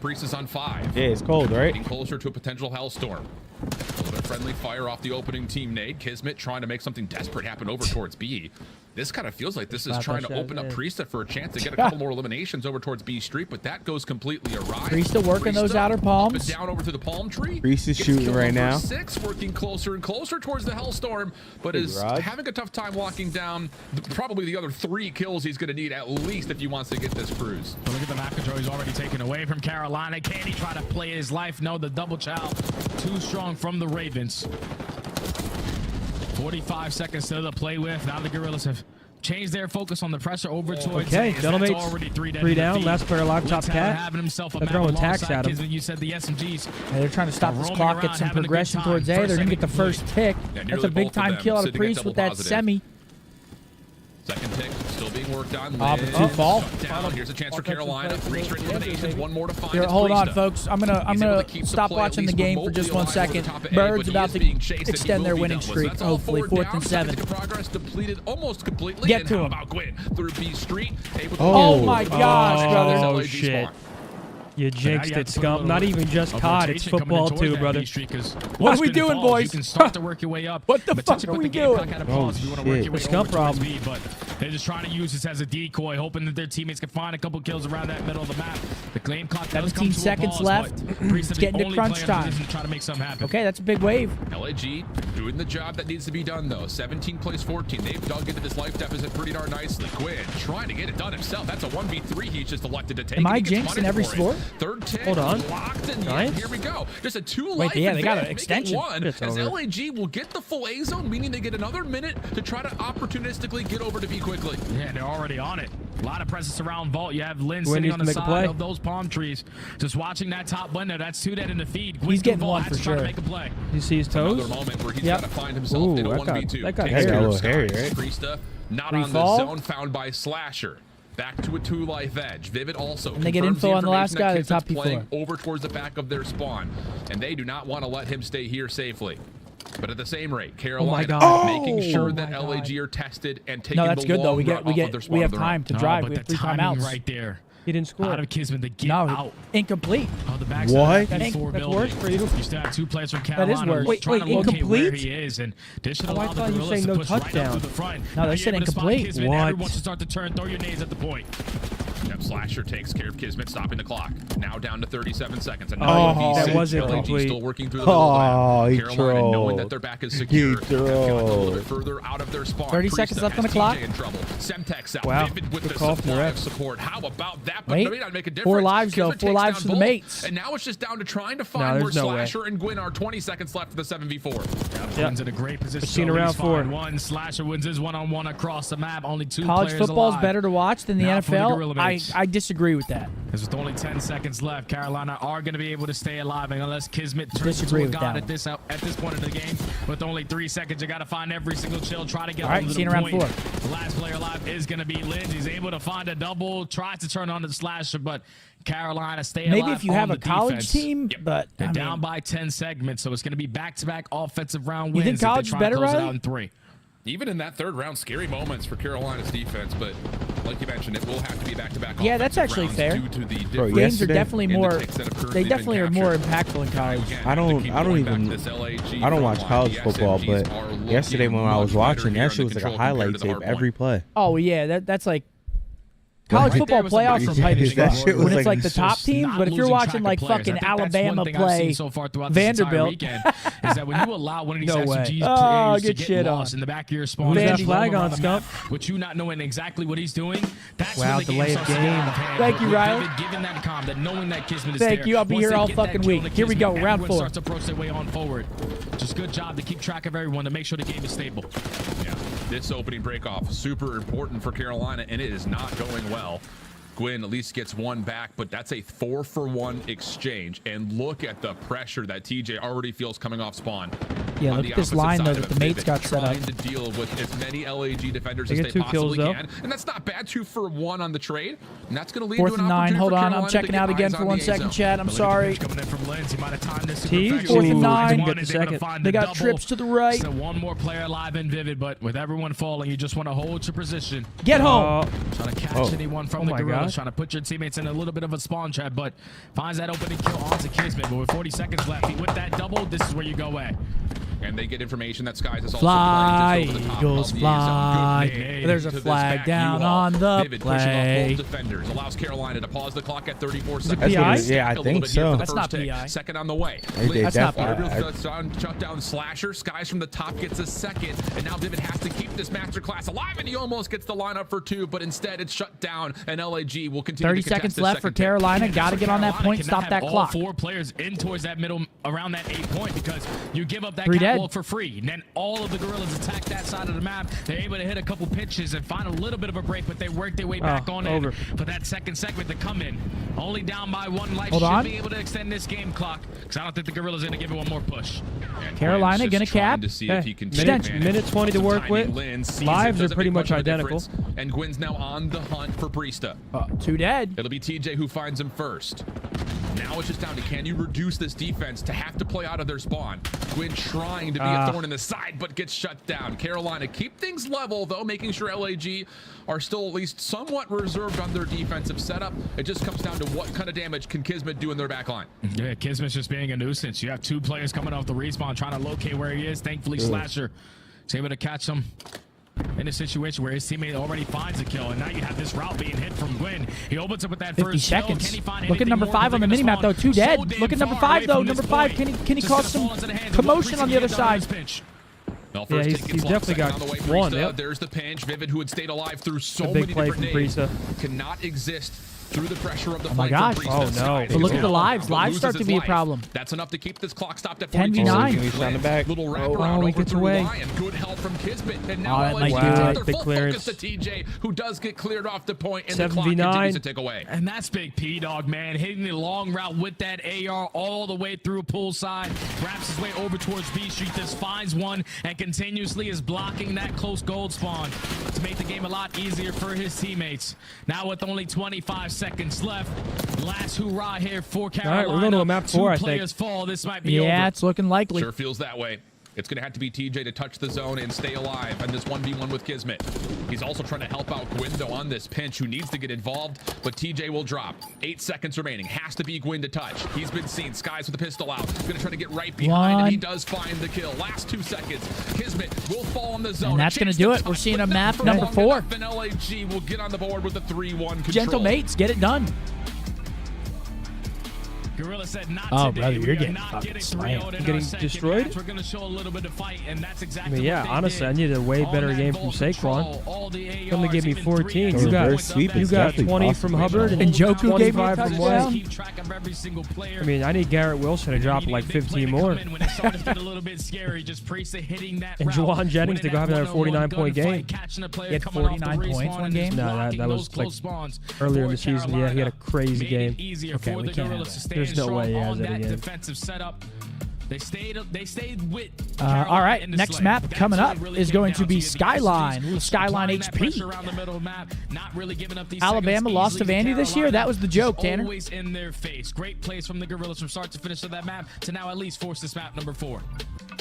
S5: Priest is on 5.
S4: Yeah, it's cold, right?
S5: Getting closer to a potential Hellstorm. A little bit of friendly fire off the opening team nade. Kismet trying to make something desperate happen over towards B. This kind of feels like this is trying to open up Priesta for a chance to get a couple more eliminations over towards B Street, but that goes completely awry.
S2: Priesta working those outer palms.
S5: Up and down over to the palm tree.
S4: Priest is shooting right now.
S5: 6, working closer and closer towards the Hellstorm, but is having a tough time walking down probably the other 3 kills he's going to need at least if he wants to get this cruise.
S7: So look at the map control. He's already taken away from Carolina. Can he try to play his life? No, the double chow too strong from the Ravens. 45 seconds still to play with. Now the Gorillas have change their focus on the pressure over towards
S3: Okay, gentlemen,
S7: already 3
S3: down. Last player alive, top cat.
S7: Having himself a
S3: They're throwing attacks at him.
S7: You said the SMGs.
S2: They're trying to stop this clock, get some progression towards A. They're going to get the first tick. That's a big-time kill out of Priest with that semi.
S5: Second tick still being worked on.
S2: But two fall.
S5: Here's a chance for Carolina. 3 straight eliminations. One more to find.
S2: Here, hold on, folks. I'm gonna stop watching the game for just 1 second. Bird's about to extend their winning streak. Hopefully, 4th and 7.
S5: Progress depleted almost completely.
S2: Get to him.
S5: About Gwyn through B Street.
S2: Oh my gosh, brother!
S3: Oh shit. You jinxed it, Scump. Not even just COD, it's football too, brother.
S2: What are we doing, boys?
S7: You can start to work your way up.
S2: What the fuck are we doing?
S3: Oh, shit.
S7: The Scump problem. But they're just trying to use this as a decoy, hoping that their teammates can find a couple kills around that middle of the map. The claim clock 17
S2: seconds left. It's getting to crunch time.
S7: Try to make something happen.
S2: Okay, that's a big wave.
S5: LAG doing the job that needs to be done, though. 17 plays 14. They've dug into this life deficit pretty darn nicely. Gwyn trying to get it done himself. That's a 1v3 he's just elected to take.
S2: Am I jinxing every sport?
S5: Third tick.
S3: Hold on.
S5: Locked in.
S3: Nice.
S5: Here we go. Just a 2 life.
S2: Wait, yeah, they got an extension.
S5: One, as LAG will get the full A zone, meaning they get another minute to try to opportunistically get over to B quickly.
S7: Yeah, they're already on it. A lot of presence around Vault. You have Lynn sitting on the side of those palm trees, just watching that top window. That's 2 dead in the feed.
S2: He's getting one for sure.
S7: Make a play.
S3: You see his toes?
S5: Another moment where he's got to find himself in a 1v2.
S3: That got
S4: hairy, right?
S5: Priesta not on the zone, found by Slasher. Back to a 2 life edge. Vivid also
S2: and they get info on the last guy, the top P4.
S5: Over towards the back of their spawn. And they do not want to let him stay here safely. But at the same rate, Carolina making sure that LAG are tested and taking
S2: that's
S5: the
S2: good though.
S5: long route off of their spawn.
S2: We have time to drive. We have 3 timeouts
S7: right there.
S3: He didn't score.
S7: Out of Kismet to get out.
S2: Incomplete.
S7: On the back
S4: what?
S7: That's worse for you. You still have 2 players from Carolina.
S2: That is worse.
S7: Wait, incomplete? Where he is, and this should allow the Gorillas to push right up to the front.
S2: No, they said incomplete.
S7: What? Everyone should start to turn. Throw your nades at the point.
S5: Yep, Slasher takes care of Kismet, stopping the clock. Now down to 37 seconds. And
S3: that wasn't complete.
S5: Still working through the middle of the map. Carolina, knowing that their back is secure, have gotten a little bit further out of their spawn.
S2: 30 seconds left on the clock.
S5: In trouble. Semtex out.
S3: Wow.
S5: Vivid with
S3: Good
S5: the
S3: call from the
S5: supply
S3: ref.
S5: of support. How about that? But
S2: Wait.
S5: maybe not make a difference.
S2: 4 lives though.
S5: Kismet
S2: 4
S5: takes
S2: lives
S5: down
S2: for the
S5: both.
S2: mates.
S5: And now it's just down to trying to find where Slasher and Gwyn are. 20 seconds left for the 7v4.
S7: Gwyn's in a great position.
S3: Seen around 4.
S7: One Slasher wins his one-on-one across the map. Only 2
S2: College
S7: players
S2: football is
S7: alive.
S2: better to watch than the
S7: Now for the
S2: NFL.
S7: Gorilla Mates.
S2: I disagree with that.
S7: Because with only 10 seconds left, Carolina are going to be able to stay alive, and unless Kismet turns into
S2: Disagree
S7: a
S2: with
S7: god
S2: that
S7: at this point of the game. With only 3 seconds, you got to find every single chill. Try to get
S2: All right,
S7: over
S2: seen
S7: the
S2: around
S7: point.
S2: 4.
S7: The last player alive is going to be Lynn. He's able to find a double, tries to turn on the Slasher, but Carolina stay alive.
S2: Maybe if you have a college team, but
S7: they're down by 10 segments, so it's going to be back-to-back offensive round
S2: You
S7: wins.
S2: think college is better,
S7: Riley?
S2: Riley?
S7: Out in 3.
S5: Even in that 3rd round, scary moments for Carolina's defense, but like you mentioned, it will have to be back-to-back.
S2: Yeah, that's actually fair.
S5: Due to the
S2: games are definitely more. They definitely are more impactful in college.
S4: I don't watch college football, but yesterday when I was watching, that shit was like a highlight tape every play.
S2: Oh yeah, that's like college football playoffs from hype as
S4: That
S2: fuck.
S4: shit was
S2: When it's
S4: like
S2: like the top teams, but if you're watching like fucking Alabama play
S7: so far throughout this
S2: Vanderbilt,
S7: weekend, is that when you allow one of these
S2: No way.
S7: SMGs
S2: Oh,
S7: players to
S2: get
S7: get
S2: shit
S7: lost
S2: on.
S7: in the back of your spawn,
S3: Who's that
S7: just
S3: flag
S7: roll
S3: on,
S7: around the map,
S3: Scump?
S7: with you not knowing exactly what he's doing, that's
S3: Wow,
S7: when the
S3: delay
S7: game
S3: of
S7: starts to get
S3: game.
S7: out of hand.
S2: Thank you,
S7: With
S2: Riley.
S7: Vivid giving that calm, that knowing that Kismet is
S2: Thank
S7: there.
S2: you. I'll be
S7: Once
S2: here
S7: they
S2: all
S7: get that
S2: fucking
S7: kill on
S2: week.
S7: the
S2: Here we
S7: Kismet,
S2: go, round
S7: everyone
S2: 4.
S7: starts to approach their way on forward. Just good job to keep track of everyone to make sure the game is stable.
S5: Yeah, this opening break-off, super important for Carolina, and it is not going well. Gwyn at least gets 1 back, but that's a 4-for-1 exchange. And look at the pressure that TJ already feels coming off spawn.
S2: Yeah,
S5: On
S2: look
S5: the
S2: at this
S5: opposite
S2: line
S5: side
S2: though
S5: of
S2: that
S5: it,
S2: the mates
S5: Vivid
S2: got set up.
S5: trying to deal with as many LAG defenders
S3: They
S5: as
S3: get
S5: they
S3: 2 kills,
S5: possibly
S3: though.
S5: can, and that's not bad. 2 for 1 on the trade, and that's going to lead
S2: 4th
S5: to an
S2: and 9.
S5: opportunity
S2: Hold
S5: for
S2: on,
S5: Carolina
S2: I'm
S5: to
S2: checking
S5: get
S2: out again
S5: eyes
S2: for
S5: on
S2: 1
S5: the
S2: second,
S5: A-zone.
S2: Chad. I'm sorry.
S7: Coming in from Lens, he might have timed this to
S3: T,
S7: perfection.
S2: 4th and 9.
S7: One
S3: Get the
S7: is able to
S3: second.
S7: find
S2: They
S7: the
S2: got
S7: double.
S2: trips to the right.
S7: So 1 more player alive and Vivid, but with everyone falling, you just want to hold your position.
S2: Get home.
S7: Trying to catch anyone from the
S3: my
S7: Gorillas,
S3: God.
S7: trying to put your teammates in a little bit of a spawn trap, but finds that opening kill onto Kismet. But with 40 seconds left, with that double, this is where you go at.
S5: And they get information that Skies is also
S2: Fly,
S5: playing just over the top
S2: Eagles,
S5: of the
S2: fly.
S5: A-zone. Good nade
S2: There's a
S5: to this
S2: flag
S5: back
S2: down
S5: U-Haul.
S2: on the
S5: Vivid pushing off
S2: play.
S5: both defenders, allows Carolina to pause the clock at 34 seconds.
S2: That's what
S4: PI?
S2: it is.
S4: Yeah, I
S5: A little
S4: think
S5: bit here
S4: so.
S5: for the
S2: That's
S5: first
S2: not
S5: take.
S2: PI.
S5: Second on the way.
S4: They
S2: That's not
S4: definitely-
S5: Shut down Slasher. Skies from the top gets a second, and now Vivid has to keep this masterclass alive, and he almost gets the lineup for 2, but instead it's shut down, and LAG will continue
S2: 30
S5: to contest
S2: seconds
S5: this
S2: left for
S5: second take.
S2: Carolina. Got to get on that
S7: Carolina
S2: point.
S7: cannot
S2: Stop that
S7: have
S2: clock.
S7: all 4 players in towards that middle, around that 8 point, because you give up that
S2: 3
S7: kind
S2: dead.
S7: walk for free. And then all of the Gorillas attack that side of the map. They're able to hit a couple pitches and find a little bit of a break, but they work their way back on in for that second segment to come in. Only down by 1 life. Should be able to extend this game clock because I don't think the Gorillas are going to give it one more push.
S2: Carolina going to cap.
S3: Minute 20 to work with. Lives are pretty much identical.
S5: And Gwynn's now on the hunt for Priesta.
S2: 2 dead.
S5: It'll be TJ who finds him first. Now it's just down to, can you reduce this defense to have to play out of their spawn? Gwynn trying to be a thorn in the side, but gets shut down. Carolina keep things level, though, making sure LAG are still at least somewhat reserved on their defensive setup. It just comes down to what kind of damage can Kismet do in their back line.
S7: Yeah, Kismet's just being a nuisance. You have 2 players coming off the respawn trying to locate where he is. Thankfully, Slasher is able to catch him in a situation where his teammate already finds a kill, and now you have this route being hit from Gwynn. He opens up with that
S2: 50
S7: first
S2: seconds.
S7: Kill. Can he find
S2: Look at number 5 on the minimap, though. 2 dead. Look at number 5, though. Number 5, can he cause some commotion on the other side?
S5: Well,
S3: yeah, he's definitely got one. Yep.
S5: There's the pinch. Vivid, who had stayed alive through so
S3: big
S5: many
S3: play
S5: different
S3: from
S5: names,
S3: Priesta.
S5: cannot exist through the pressure of the
S2: Oh my
S5: fight.
S2: gosh.
S3: Oh no.
S2: But look at the lives. Lives start to be a problem.
S5: That's enough to keep this clock stopped at 42
S2: 10v9.
S5: seconds.
S4: On the back.
S5: Little wraparound
S3: he gets away.
S5: Lion. Good help from Kismet. And now
S2: that might
S5: LAG
S2: do it.
S5: their
S3: Big
S5: full
S3: clearance.
S5: focus to TJ, who does get cleared off the point, and the
S3: 7v9.
S5: clock continues to tick away.
S7: And that's Big P, dog, man. Hitting the long route with that AR all the way through poolside. Wraps his way over towards B Street. Just finds one and continuously is blocking that close gold spawn to make the game a lot easier for his teammates. Now with only 25 seconds left. Last hoorah here for Carolina.
S3: All right, we're going to a map 4, I think.
S7: 2 players fall. This might be over.
S2: Yeah, it's looking likely.
S5: Sure feels that way. It's going to have to be TJ to touch the zone and stay alive in this 1v1 with Kismet. He's also trying to help out Gwyn, though, on this pinch, who needs to get involved, but TJ will drop. 8 seconds remaining. Has to be Gwyn to touch. He's been seen. Skies with the pistol out. Going to try to get right behind, and he does find the kill. Last 2 seconds. Kismet will fall on the zone.
S2: And that's going to do it. We're seeing a map number 4.
S5: And LAG will get on the board with a 3-1 control.
S2: Gentle mates, get it done.
S7: Gorilla said not
S2: oh,
S7: today.
S2: brother, you're getting
S7: not
S2: fucking slammed.
S3: Getting destroyed?
S7: Match. We're going to show a little bit of fight, and that's exactly
S3: I mean, yeah,
S7: what they
S3: honestly,
S7: did.
S3: I needed a way better game from Saquon. He only gave me 14. You got 20 from Hubbard and
S2: Njoku gave me a
S3: 25 from
S2: touchdown.
S3: West. I mean, I need Garrett Wilson to drop like 15 more. And Juwan Jennings to go have another 49-point game.
S2: He had 49 points one game?
S3: No, that was like earlier in the season. Yeah, he had a crazy game.
S2: Okay, we can't have that.
S3: There's no way he has that again.
S7: Defensive setup. They stayed with
S2: all right, next map coming up is going to be Skyline. Little Skyline HP. Alabama lost to Vandy this year? That was the joke, Tanner.
S7: Always in their face. Great plays from the Gorillas from start to finish of that map to now at least force this map number 4.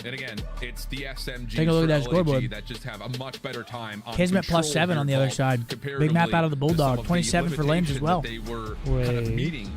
S5: And again, it's the SMG
S2: Take a look at that scoreboard.
S5: that just have a much better time on
S2: Kismet plus 7 on the other side. Big map out of the Bulldog. 27 for Lames as well.
S5: They were kind of meeting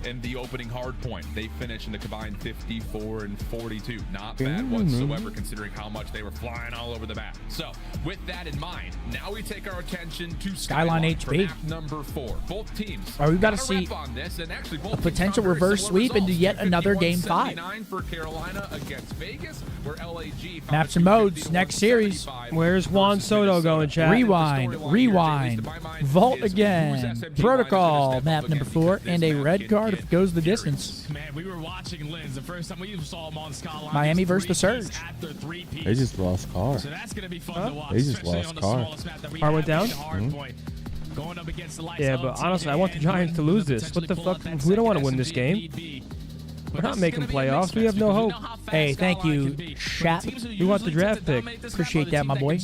S5: in the opening hard point. They finished in the combined 54 and 42. Not bad whatsoever, considering how much they were flying all over the map. So, with that in mind, now we take our attention to
S2: Skyline HP.
S5: for map number 4. Both teams.
S2: We've got to see
S5: on this, and actually both
S2: a potential reverse sweep into yet another Game 5.
S5: For Carolina against Vegas, where LAG
S2: Maps and modes, next series.
S3: Where's Juan Soto going, chat?
S2: Rewind, vault again, protocol, map number 4, and a red card if it goes the distance.
S7: Man, we were watching Lens the first time we saw him on Skyline.
S2: Miami versus the Surge.
S4: They just lost car.
S7: So that's going to be fun to watch.
S4: They just lost car.
S3: Car went down? Yeah, but honestly, I want the Giants to lose this. What the fuck? We don't want to win this game. We're not making playoffs. We have no hope.
S2: Hey, thank you, Shap.
S3: We want the draft pick.
S2: Appreciate that, my boy.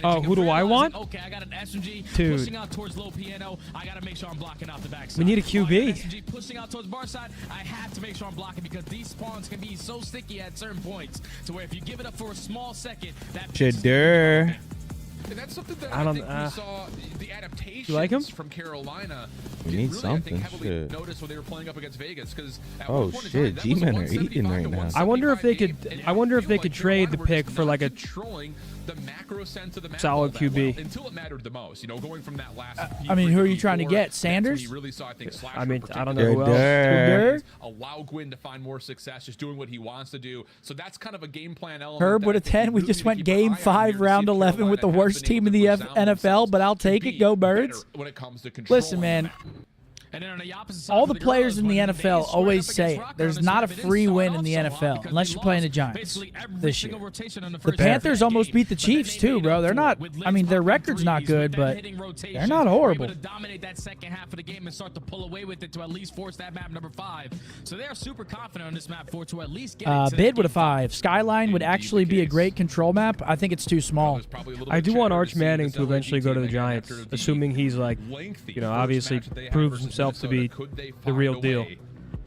S3: Oh, who do I want? Dude. We need a QB.
S7: Pushing out towards bar side, I have to make sure I'm blocking because these spawns can be so sticky at certain points to where if you give it up for a small second, that
S4: Cheddar.
S5: And that's something that
S3: I don't.
S5: think we saw the adaptations
S3: You like him?
S5: from Carolina.
S4: We need
S5: really,
S4: something.
S5: I think, heavily
S4: Shit.
S5: noticed when they were playing up against Vegas because
S4: Oh shit, G-Men are eating right now.
S3: I wonder if they could. I wonder if they could trade the pick for like a
S5: the macro sense of the map
S3: solid QB.
S5: until it mattered the most. You know, going from that last.
S2: I mean, who are you trying to get? Sanders?
S5: Really saw, I think,
S3: I mean, I don't know who else.
S5: allow Gwyn to find more success, just doing what he wants to do. So that's kind of a game plan element.
S2: Herb with a 10. We just went Game 5, Round 11 with the worst team in the NFL, but I'll take it. Go Birds.
S5: When it comes to control.
S2: Listen, man.
S7: And then on the opposite side
S2: All
S7: for
S2: the players in the
S7: Gorillas, when they
S2: NFL
S7: straight
S2: always
S7: up
S2: say
S7: against
S2: it.
S7: Rock
S2: There's
S7: on
S2: not a
S7: this map,
S2: free
S7: they didn't
S2: win
S7: start
S2: in the
S7: off so hot
S2: NFL
S7: because
S2: unless
S7: they
S2: you're playing the
S7: lost
S2: Giants
S7: basically every
S2: this
S7: single
S2: year.
S7: rotation on the
S2: The
S7: first half of
S2: Panthers
S7: that
S2: almost
S7: game.
S2: beat the
S7: But then
S2: Chiefs
S7: they
S2: too,
S7: made
S2: bro.
S7: up
S2: They're
S7: for
S2: not.
S7: it with
S2: I mean, their
S7: Lin's
S2: record's not
S7: threes, with
S2: good,
S7: them
S2: but
S7: hitting
S2: they're
S7: rotations.
S2: not
S7: They were
S2: horrible.
S7: able to dominate that second half of the game and start to pull away with it to at least force that map number 5. So they are super confident on this map for to at least get it to
S2: Bid
S7: that
S2: with a
S7: game
S2: 5. Skyline would actually be a great control map. I think it's too small.
S3: I do want Arch Manning to eventually go to the Giants, assuming he's like, you know, obviously proves himself to be the real deal.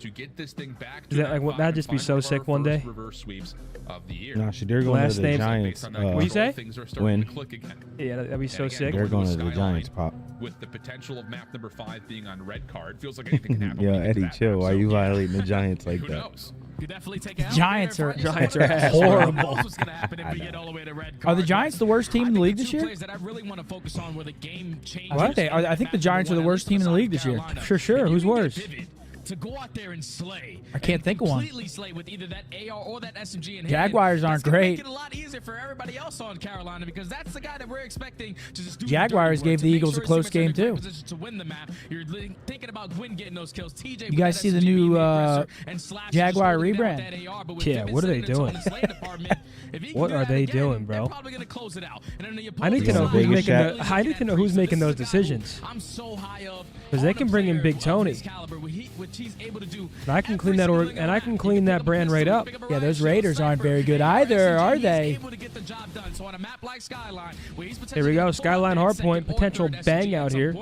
S5: To get this thing back
S3: Is that like that'd just be so sick one day?
S5: reverse sweeps of the year.
S4: Nah, shit, they're going
S3: Last
S4: to the
S3: name-
S4: Giants.
S3: What do you say?
S5: Things are starting
S4: Win.
S5: to click again.
S3: Yeah, that'd be so
S5: And again,
S3: sick.
S4: They're going to the
S5: Skyline,
S4: Giants, Pop.
S5: With the potential of map number 5 being on red card, feels like anything can happen.
S4: Yo,
S5: when you get to
S4: Eddie,
S5: that
S4: chill.
S5: map.
S4: Why
S5: So,
S4: you
S5: yeah,
S4: violating the Giants like
S5: who
S4: that?
S5: knows?
S7: You definitely take it out.
S2: Giants are
S3: Giants are ass.
S2: horrible.
S7: What's gonna happen if we get all the way to red
S2: Are
S7: card?
S2: the Giants the worst team in the league this year?
S7: Players that I really want to focus on were the game changers.
S2: What? I think the Giants are the worst team in the league this year.
S3: Sure. Who's worse?
S7: To go out there and slay.
S2: I can't think of one.
S7: Completely slay with either that AR or that SMG in hand.
S2: Jaguars aren't
S7: That's gonna
S2: great.
S7: Make it a lot easier for everybody else on Carolina because that's the guy that we're expecting to just do
S2: Jaguars
S7: the dirty
S2: gave
S7: work,
S2: the
S7: to make
S2: Eagles a
S7: sure his
S2: close
S7: teammates are in
S2: game,
S7: the right
S2: too.
S7: position to win the map. You're thinking about Gwyn getting those kills. TJ
S2: You
S7: with
S2: guys
S7: that
S2: see the
S7: SMG being
S2: new
S7: aggressor, and Slash
S2: Jaguar
S7: just holding down
S2: rebrand?
S7: with that AR, but with
S3: Yeah,
S7: Vivian
S3: what are they
S7: sitting in the
S3: doing?
S7: top of the slaying department, if he can
S3: What
S7: do
S3: are
S7: that
S3: they
S7: again,
S3: doing, bro?
S7: they're probably gonna close it out. And then the
S3: I need to know
S7: opposing
S3: who's
S7: side,
S3: making the. I need to know who's making those decisions.
S7: I'm so high up.
S3: Because they can bring in Big Tony.
S7: Which he's able to do.
S3: And I can clean that and I can clean that brand right up.
S2: Yeah, those Raiders aren't very good either, are they?
S3: Here we go. Skyline hardpoint. Potential bang out here.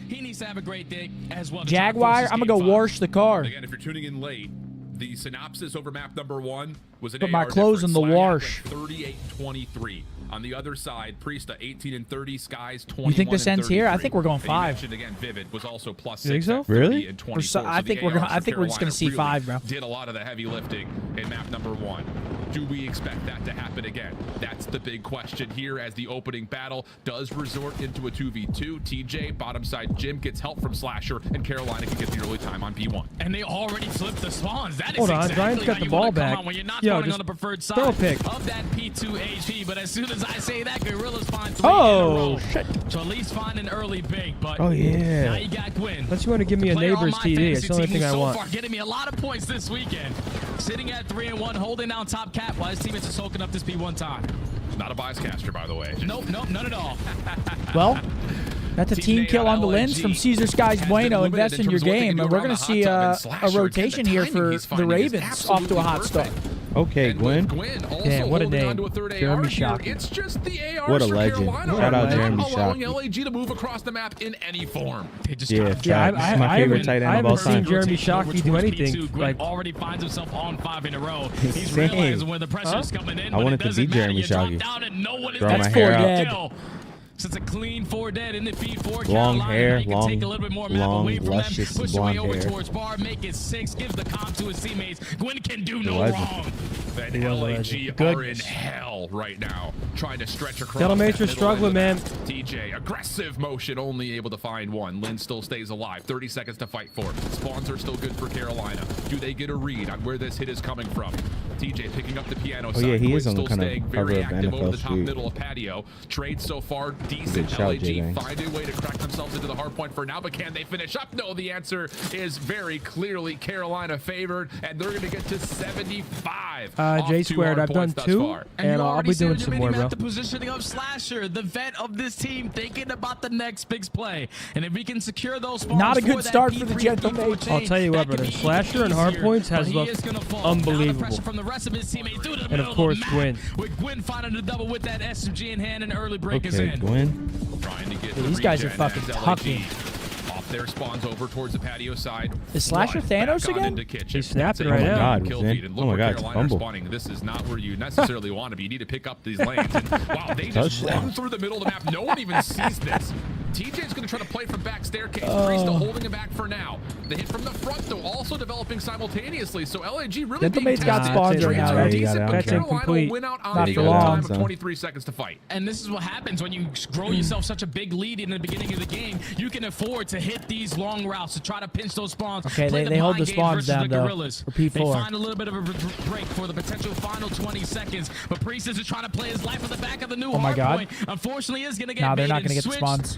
S7: He needs to have a great day as well.
S2: Jaguar, I'm going to go wash the car.
S5: Again, if you're tuning in late, the synopsis over map number 1 was an
S2: Put
S5: AR
S2: my clothes in the
S5: difference.
S2: wash.
S5: 38-23. On the other side, Priesta 18 and 30, Skies 21.
S2: You think this ends here? I think we're going
S5: And you
S2: 5.
S5: mentioned again, Vivid was also plus
S3: You think
S5: 6
S3: so?
S5: at 30
S4: Really?
S5: and 24.
S2: I think we're just going to see 5, bro.
S5: Did a lot of the heavy lifting in map number 1. Do we expect that to happen again? That's the big question here as the opening battle does resort into a 2v2. TJ, bottom side Jim, gets help from Slasher, and Carolina can get the early time on P1.
S7: And they already flipped the spawns. That is
S3: Hold on,
S7: exactly
S3: Giants got
S7: how
S3: the
S7: you
S3: ball
S7: wanna come
S3: back.
S7: out when you're not
S3: Yo,
S7: spawning
S3: just
S7: on the preferred side
S3: throw a pick.
S7: of that P2 HP. But as soon as I say that, Gorilla's find 3
S2: Oh,
S7: in a row.
S2: shit.
S7: To at least find an early big. But
S3: Oh, yeah.
S7: now you got Gwyn.
S3: Unless you want to give me a
S7: Player on
S3: neighbor's
S7: my
S3: TD.
S7: fantasy
S3: It's the only
S7: team
S3: thing
S7: who's
S3: I
S7: so
S3: want.
S7: far getting me a lot of points this weekend. Sitting at 3-1, holding down top cap while his teammates are soaking up this P1 time.
S5: Not a bias caster, by the way.
S7: Nope, none at all.
S2: Well, that's a team kill on the lens from Caesar Skies Bueno. Invest in your game, and we're going to see a rotation here for the Ravens off to a hot start.
S4: Okay, Gwen.
S3: Damn, what a name. Jeremy Shockey.
S5: It's just the AR
S4: What a
S5: for
S4: legend.
S5: Carolina.
S4: Shout out
S5: Not
S4: Jeremy
S5: allowing
S4: Shockey.
S5: LAG to move across the map in any form.
S4: Yeah,
S3: Yeah,
S4: this is my favorite tight end of all
S3: I haven't seen
S4: time.
S3: Jeremy Shockey do anything.
S7: Gwyn
S3: Like,
S7: already finds himself on 5 in a row. He's
S4: Same.
S7: realizing when the pressure's coming in.
S4: I
S7: but
S4: wanted
S7: it
S4: to
S7: doesn't
S4: be
S7: matter.
S4: Jeremy
S7: You drop
S4: Shockey.
S7: down and no one is
S4: Grow
S7: there
S4: my
S7: to
S4: hair
S2: out.
S7: kill. So it's a clean 4 dead in the feed for
S4: Long
S7: Carolina.
S4: hair,
S7: Now you can take a
S4: long-
S7: little bit more map
S4: long,
S7: away from
S4: luscious
S7: them. Push away
S4: blonde
S7: over
S4: hair.
S7: towards bar, make it 6, gives the comp to his teammates. Gwyn can do no
S4: legend.
S7: wrong.
S5: And
S3: He was a
S5: LAG
S3: legend.
S5: are in hell right now, trying to stretch across.
S3: Delamates
S5: that
S3: are
S5: middle
S3: struggling,
S5: end
S3: man.
S5: of the map. TJ, aggressive motion, only able to find one. Lynn still stays alive. 30 seconds to fight for. Spawns are still good for Carolina. Do they get a read on where this hit is coming from? TJ picking up the piano side.
S4: yeah, he
S5: Gwyn
S4: is on the
S5: still
S4: kind of
S5: staying
S4: cover
S5: very
S4: of
S5: active over
S4: NFL
S5: the top
S4: Street.
S5: middle of patio. Trade so far decent.
S4: Good shout,
S5: LAG
S4: J-Bang.
S5: find a way to crack themselves into the hard point for now, but can they finish up? No, the answer is very clearly Carolina favored, and they're going to get to 75. off
S3: J
S5: 2
S3: squared,
S5: hard
S3: I've done
S5: points thus
S3: 2,
S5: far.
S3: and
S7: you
S3: I'll
S7: already
S3: be
S7: see
S3: doing
S7: on your
S3: some more,
S7: mini-map
S3: bro.
S7: The positioning of Slasher, the vet of this team, thinking about the next big play. And if we can secure those spawns
S2: Not a good
S7: for that
S2: start for the
S7: P3,
S2: Gentle
S7: P4
S2: Mates.
S7: chain,
S3: I'll tell you what,
S7: that could
S3: brother.
S7: be
S3: Slasher and
S7: easier,
S3: hardpoints has
S7: but he
S3: looked
S7: is gonna fall. Now the
S3: unbelievable.
S7: pressure from the rest of his teammates through the
S3: And
S7: middle
S3: of course,
S7: the map,
S3: Gwyn.
S7: with Gwyn finding the double with that SMG in hand and early break is
S4: Okay,
S7: in.
S4: Gwen.
S5: Trying to get
S2: Yeah,
S5: the
S2: these guys are
S5: regen
S2: fucking
S5: as LAG
S2: tucking.
S5: Off their spawns over towards the patio side.
S2: Is Slasher
S5: Right
S2: Thanos
S5: back on
S2: again?
S5: into kitchen.
S3: He's snapping
S5: That's
S3: right
S5: a
S3: now.
S4: God,
S5: kill
S4: man.
S5: feed. And
S4: Oh
S5: look
S4: my
S5: where
S4: God, it's
S5: Carolina are
S4: fumble.
S5: spawning. This is not where you necessarily want to be. You need to pick up these lanes. And, wow, they just
S4: Touchdown.
S5: run through the middle of the map. No one even sees this. TJ's going to try to play from back staircase. Priesta holding him back for now. The hit from the front, though, also developing simultaneously. So LAG really
S2: Gentle
S5: being
S2: Mates got
S5: tested.
S2: spawns
S3: right
S5: Trades
S3: now.
S5: are
S3: Yeah,
S5: decent, but
S3: That's
S5: Carolina
S3: incomplete.
S5: will win out on
S2: Not
S5: the
S2: for
S5: other
S2: long,
S5: time of
S4: son.
S5: 23 seconds to fight.
S7: And this is what happens when you grow yourself such a big lead in the beginning of the game. You can afford to hit these long routes to try to pinch those spawns.
S2: Okay,
S7: play
S2: they hold
S7: mind
S2: the
S7: games
S2: spawns
S7: versus
S2: down,
S7: the
S2: though,
S7: Gorillas.
S2: for P4.
S7: They find a little bit of a break for the potential final 20 seconds. But Priest is trying to play his life at the back of the new
S2: Oh my
S7: hard
S2: God.
S7: point. Unfortunately, is going to get
S2: Nah, they're
S7: baited
S2: not going to
S7: and
S2: get the
S7: switched.
S2: spawns.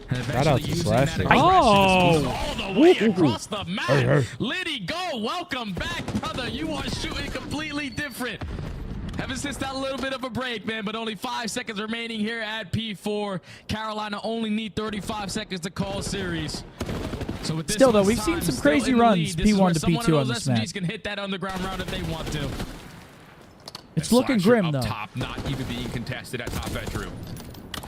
S4: Shout out to Slasher.
S7: All
S3: Oh!
S7: the the way across the map. Liddy, go. Welcome back, brother. You are shooting completely different. Haven't since that little bit of a break, man, but only 5 seconds remaining here at P4. Carolina only need 35 seconds to call series. So with this
S2: still, though, we've seen some crazy runs P1 to P2 on this map.
S7: SMGs can hit that underground round if they want to.
S2: It's looking grim,
S5: up
S2: though.
S5: Top, not even being contested at top bedroom.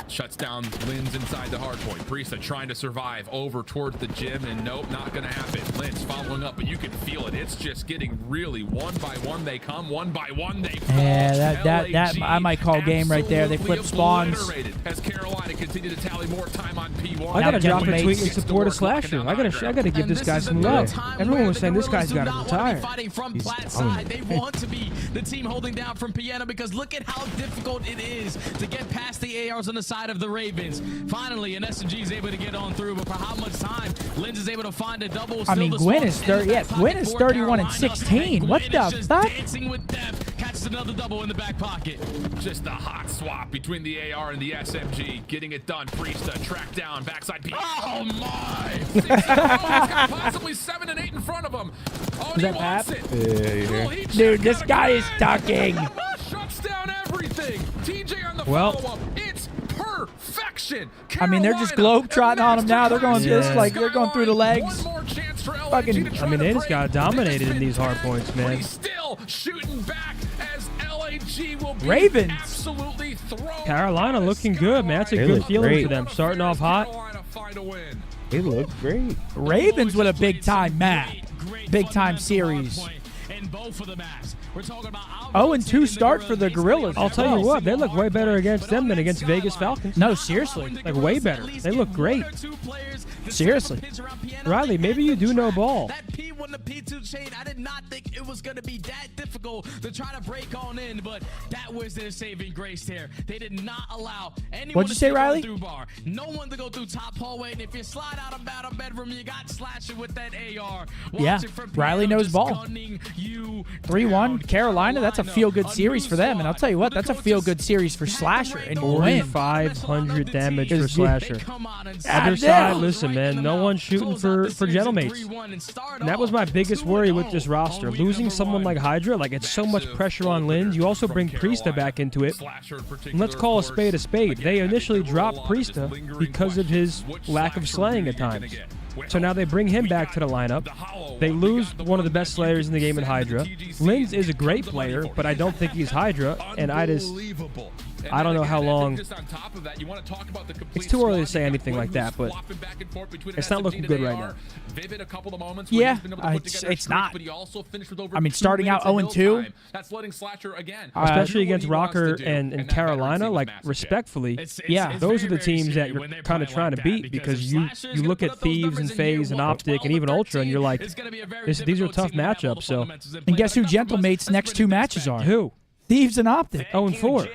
S5: Shuts down Linz inside the hard point. Priesta trying to survive over towards the gym, and nope, not going to happen. Linz following up, but you can feel it. It's just getting really one by one they come, one by one they fall.
S2: Yeah, that I might call game right there. They flip spawns.
S5: As Carolina continue to tally more time on P1.
S3: I gotta drop a
S2: Gentlemen,
S3: tweet in support of Slasher. I gotta give this guy some love. Everyone was saying this guy's got to retire.
S7: Fighting from Platt side. They want to be the team holding down from Piano because look at how difficult it is to get past the ARs on the side of the Ravens. Finally, an SMG is able to get on through, but for how much time? Linz is able to find a double.
S2: I mean, Gwyn is 30. Yeah, Gwyn is 31 and 16. What the fuck?
S7: Dancing with death, catches another double in the back pocket.
S5: Just a hot swap between the AR and the SMG. Getting it done. Priesta tracked down. Backside P.
S7: Oh my!
S5: He's got possibly 7 and 8 in front of him. Oh,
S3: Is
S5: he
S3: that
S5: wants
S3: Pap?
S5: it.
S2: Dude, this guy is ducking.
S5: Shuts down everything. TJ on the
S3: Well,
S5: follow-up. It's perfection.
S2: I mean, they're just globe-trotting on him now. They're going this, like, they're going through the legs.
S5: One more chance for LAG
S2: Fucking-
S5: to try
S3: I mean,
S5: to
S3: they just
S5: break
S3: got dominated in these hard
S5: this
S3: points,
S5: pin, but
S3: man.
S5: he's still shooting back as LAG will be
S2: Ravens.
S5: absolutely thrown.
S3: Carolina looking good, man. That's a
S4: They
S3: good
S4: look
S3: feeling
S4: great.
S3: for them. Starting off hot.
S5: Carolina find a win.
S4: They look great.
S2: Ravens with a big-time map. Big-time series.
S7: In both of the maps. We're talking about
S2: 0-2 start for the Gorillas.
S3: I'll tell you what, they look way better against them than against Vegas Falcons.
S2: No, seriously.
S3: Like, way better. They look great.
S2: Seriously.
S3: Riley, maybe you do know ball.
S7: That P1 to P2 chain, I did not think it was going to be that difficult to try to break on in, but that was their saving grace there. They did not allow anyone
S2: What'd you
S7: to
S2: say,
S7: go
S2: Riley?
S7: through bar. No one to go through top hallway, and if you slide out of bottom bedroom, you got Slasher with that AR.
S2: Yeah,
S7: Watch it from
S2: Riley
S7: Piano
S2: knows
S7: just
S2: ball.
S7: gunning you
S2: 3-1
S7: down.
S2: Carolina, that's a feel-good series for them. And I'll tell you what, that's a feel-good series for Slasher and Gwyn.
S3: 4,500 damage for Slasher.
S7: Come on and
S3: Other
S2: damn.
S3: side, listen, man, no one's shooting for Gentlemates. And that was my biggest worry with this roster. Losing someone like Hydra, like it's so much pressure on Linz. You also bring Priesta back into it. And let's call a spade a spade. They initially dropped Priesta because of his lack of slaying at times. So now they bring him back to the lineup. They lose one of the best slayers in the game in Hydra. Linz is a great player, but I don't think he's Hydra. And I don't know how long. It's too early to say anything like that, but it's not looking good right now.
S2: Yeah, it's not. I mean, starting out 0-2.
S3: Especially against Rocker and Carolina, like, respectfully,
S2: Yeah.
S3: those are the teams that you're kind of trying to beat because you look at Thieves and FaZe and OpTic and even Ultra and you're like, these are tough matchups. So,
S2: And guess who Gentlemate's next 2 matches are?
S3: who?
S2: Thieves and OpTic.
S3: 0-4.